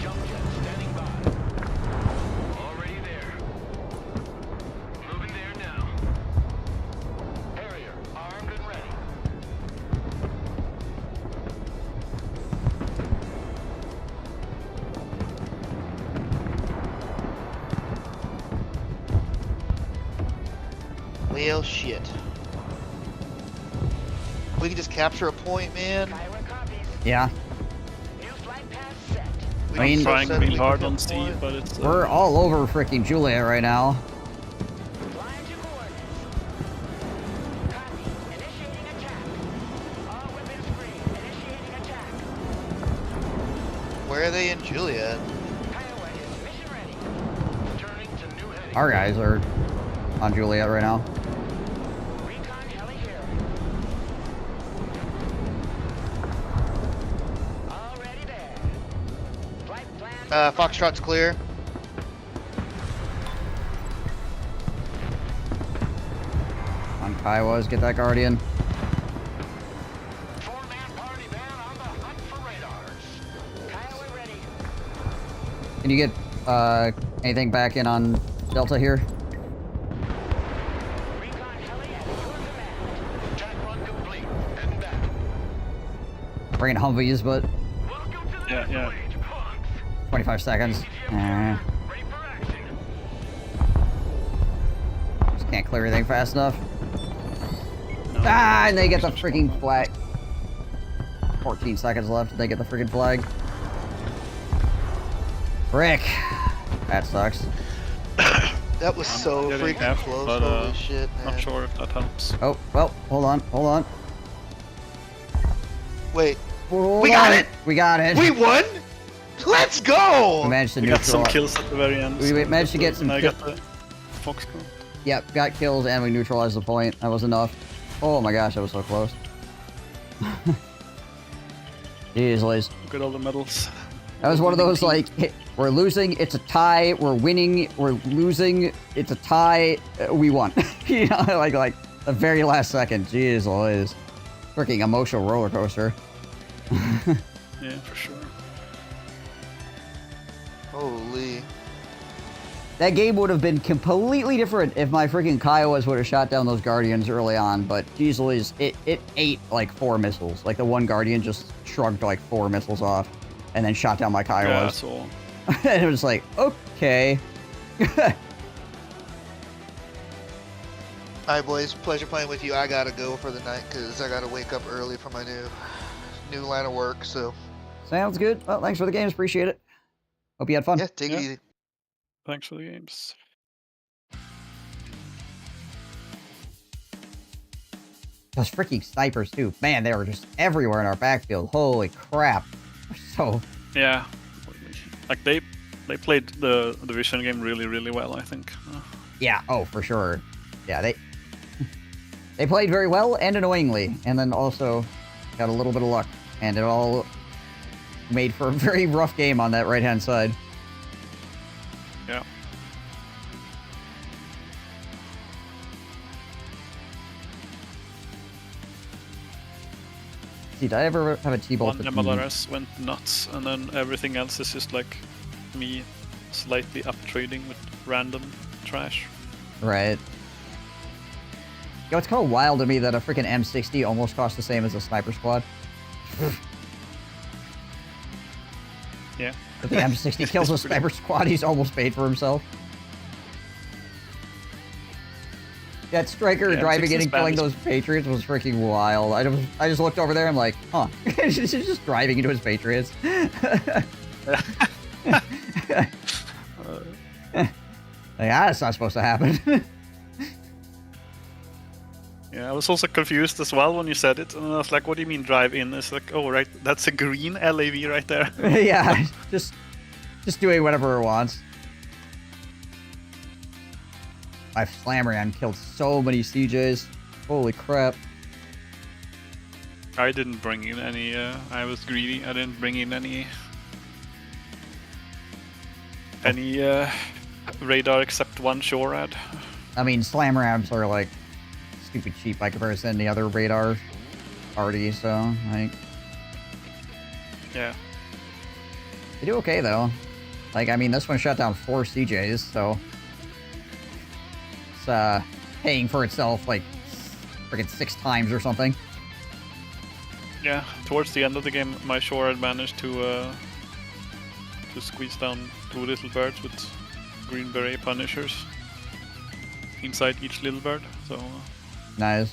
Jump jet standing by. Already there. Moving there now. Harrier armed and ready. Well, shit. We can just capture a point, man. Yeah. We I mean, don't Trying set real we hard can on get C, point. but it's We're all over freaking Juliet right now. Where are they in Juliet? Our guys are on Juliet right now. Foxtrot's clear. On Kiowas, get that Guardian. Can you get anything back in on Delta here? Bringing Humvees, but yeah. 25 seconds. Just can't clear anything fast enough. Ah, and they get the freaking flag. 14 seconds left, and they get the freaking flag. Frick. That sucks. That was so Getting freaking F, close. but, Holy shit, man. Not sure if that helps. Oh, well, hold on. Wait. Hold We got on. it! We got it! We won! Let's go! We managed to We got some neutralize. kills at the very end. We managed to get some And I kills. got the Fox Girl. Yep, got kills and we neutralized the point. That was enough. Oh my gosh, that was so close. Jeez, Liz. Look at all the medals. That was one of those, like, we're losing, it's a tie, we're winning, we're losing, it's a tie, we won. You know, like, the very last second. Jeez, Liz. Freaking emotional roller coaster. Yeah, for sure. Holy. That game would have been completely different if my freaking Kiowas would have shot down those Guardians early on, but geez Louise, it ate like 4 missiles. Like the one Guardian just shrugged like 4 missiles off and then shot down my Kiowas. Yeah, that's all. And it was like, okay. Alright boys, pleasure playing with you. I gotta go for the night because I gotta wake up early for my new line of work, so. Sounds good. Well, thanks for the games. Appreciate it. Hope you had fun. Yeah, take it easy. Thanks for the games. Those freaking snipers too. Man, they were just everywhere in our backfield. Holy crap. So Yeah, like they played the division game really well, I think. yeah, oh for sure. Yeah, they played very well and annoyingly, and then also got a little bit of luck, and it all made for a very rough game on that right-hand side. Yeah. See, did I ever have a T-bolt? One MLRS went nuts, and then everything else is just like me slightly up trading with random trash. Right. Yo, it's kind of wild to me that a freaking M60 almost costs the same as a sniper squad. Yeah. If the M60 kills a sniper squad, he's almost paid for himself. That striker Yeah, driving in M60 and killing is those Patriots was freaking wild. I just looked over there, I'm like, huh. He's just driving into his Patriots. Like, that's not supposed to happen. Yeah, I was also confused as well when you said it, and I was like, "What do you mean drive in?" It's like, "Oh, right, that's a green LAV right there." Yeah, just doing whatever it wants. My Flammarion killed so many CJs. Holy crap. I didn't bring in any. I was greedy. I didn't bring in any radar except one SHORAD. I mean, Slamrams are like stupid cheap by comparison to the other radar already, so like. Yeah. They do okay though. Like, I mean, this one shut down 4 CJs, so it's paying for itself like freaking 6 times or something. Yeah, towards the end of the game, my SHORAD managed to squeeze down 2 little birds with green beret punishers inside each little bird. So nice.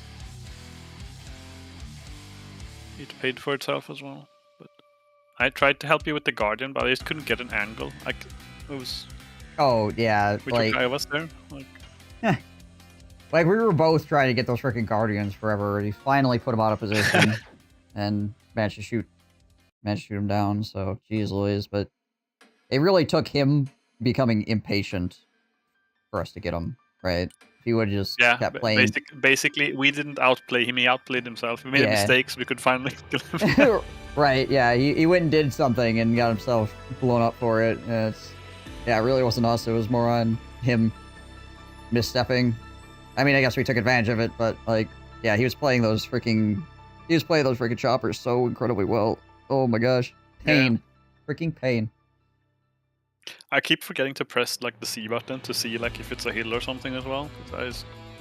It paid for itself as well. But I tried to help you with the Guardian, but I just couldn't get an angle. Like it was. Oh yeah, Which like guy was there? like we were both trying to get those freaking Guardians forever, and he finally put them out of position and managed to shoot him down. So geez Louise, but it really took him becoming impatient for us to get him right. If he would have just kept playing. Basically, we didn't outplay him; he outplayed himself. We made mistakes. We could finally kill him. Right? Yeah, he went and did something and got himself blown up for it. It really wasn't us. It was more on him misstepping. I mean, I guess we took advantage of it, but like, yeah, he was playing those freaking choppers so incredibly well. Oh my gosh, pain, freaking pain. I keep forgetting to press like the C button to see like if it's a hill or something as well.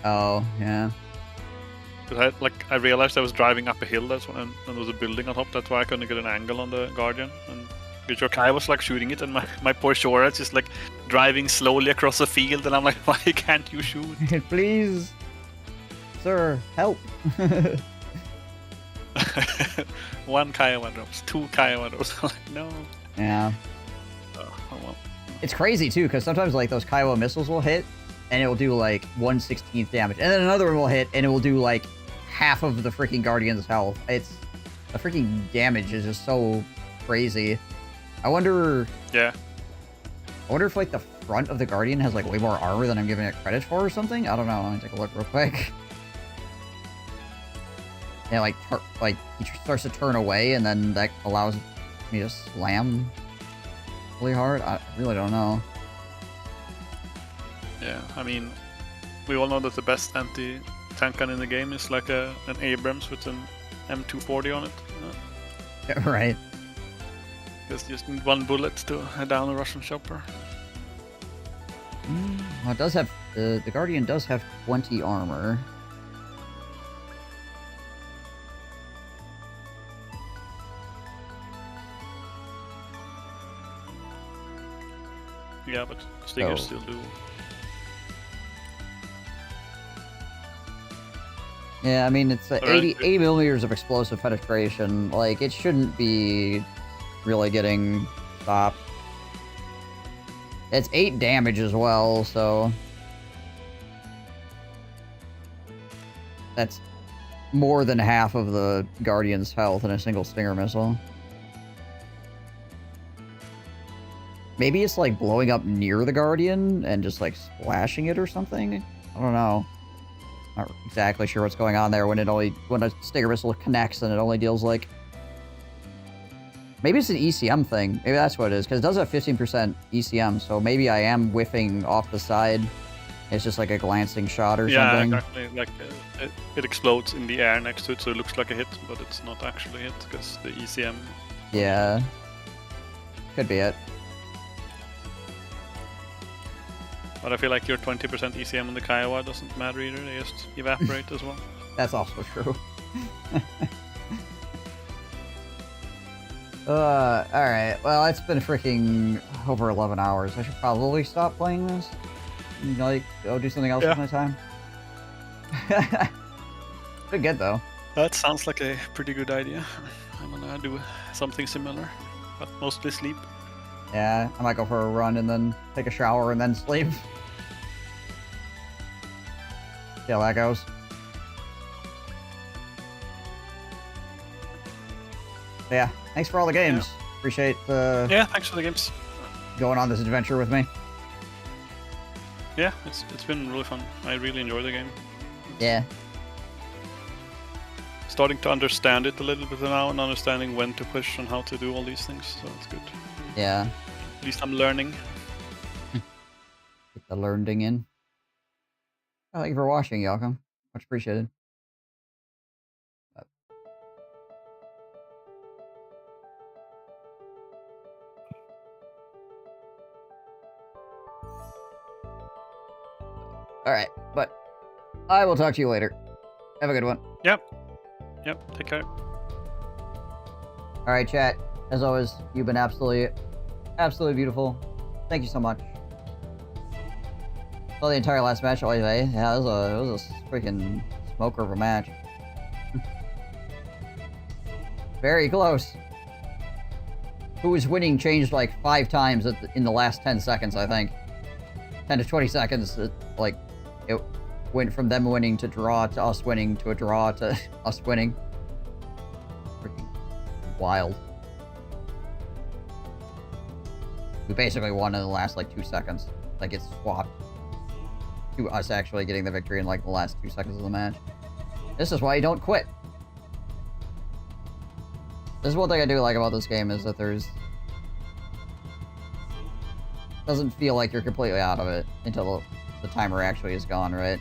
Oh yeah. Because I realized I was driving up a hill and there was a building on top. That's why I couldn't get an angle on the Guardian. And because your Kai was like shooting it, and my poor SHORAD's just like driving slowly across a field, and I'm like, why can't you shoot? Please, sir, help. 1 Kiowa drops, 2 Kiowa drops. Like, no. Yeah. Oh well. It's crazy too, because sometimes like those Kiowa missiles will hit, and it will do like 1/16 damage, and then another one will hit, and it will do like half of the freaking Guardian's health. It's the freaking damage is just so crazy. I wonder. Yeah. I wonder if like the front of the Guardian has like way more armor than I'm giving it credit for or something. I don't know. Let me take a look real quick. Yeah, like he starts to turn away, and then that allows me to slam really hard. I really don't know. Yeah, I mean, we all know that the best anti-tank gun in the game is like an Abrams with an M240 on it. Yeah, right. Because you just need 1 bullet to down a Russian chopper. Well, it does have the Guardian does have 20 armor. Yeah, but Stingers still do. Yeah, I mean, it's 80 millimeters of explosive penetration. Like, it shouldn't be really getting stopped. It's 8 damage as well, so that's more than half of the Guardian's health in a single Stinger missile. Maybe it's like blowing up near the Guardian and just like splashing it or something. I don't know. Not exactly sure what's going on there when a Stinger missile connects and it only deals like. Maybe it's an ECM thing. Maybe that's what it is, because it does have 15% ECM, so maybe I am whiffing off the side. It's just like a glancing shot or something. Yeah, exactly. Like it explodes in the air next to it, so it looks like a hit, but it's not actually a hit because the ECM. Yeah. Could be it. But I feel like your 20% ECM on the Kiowa doesn't matter either. They just evaporate as well. That's also true. Alright. Well, it's been freaking over 11 hours. I should probably stop playing this. Like, go do something else with my time. Pretty good, though. That sounds like a pretty good idea. I'm gonna do something similar, but mostly sleep. Yeah, I might go for a run and then take a shower and then sleep. See how that goes. Yeah, thanks for all the games. Appreciate Yeah, thanks for the games. going on this adventure with me. Yeah, it's been really fun. I really enjoy the game. Yeah. Starting to understand it a little bit now and understanding when to push and how to do all these things, so it's good. Yeah. At least I'm learning. Get the learning in. Oh, thank you for watching, Yalcom. Much appreciated. Alright, but I will talk to you later. Have a good one. Yep, take care. Alright, chat. As always, you've been absolutely beautiful. Thank you so much. Saw the entire last match all day. Yeah, it was a freaking smoker of a match. Very close. Who was winning changed like 5 times in the last 10 seconds, I think. 10 to 20 seconds. It went from them winning to draw to us winning to a draw to us winning. Freaking wild. We basically won in the last like 2 seconds. Like it's swapped to us actually getting the victory in like the last 2 seconds of the match. This is why you don't quit. This is one thing I do like about this game is that doesn't feel like you're completely out of it until the timer actually is gone, right?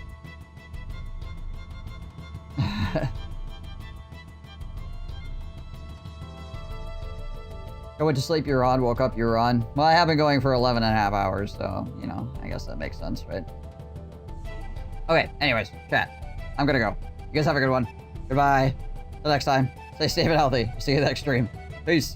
I went to sleep, you're on. Woke up, you're on. Well, I have been going for 11 and a half hours, so, you know, I guess that makes sense, right? Okay, anyways, chat. I'm gonna go. You guys have a good one. Goodbye. Till next time. Stay safe and healthy. See you next stream. Peace.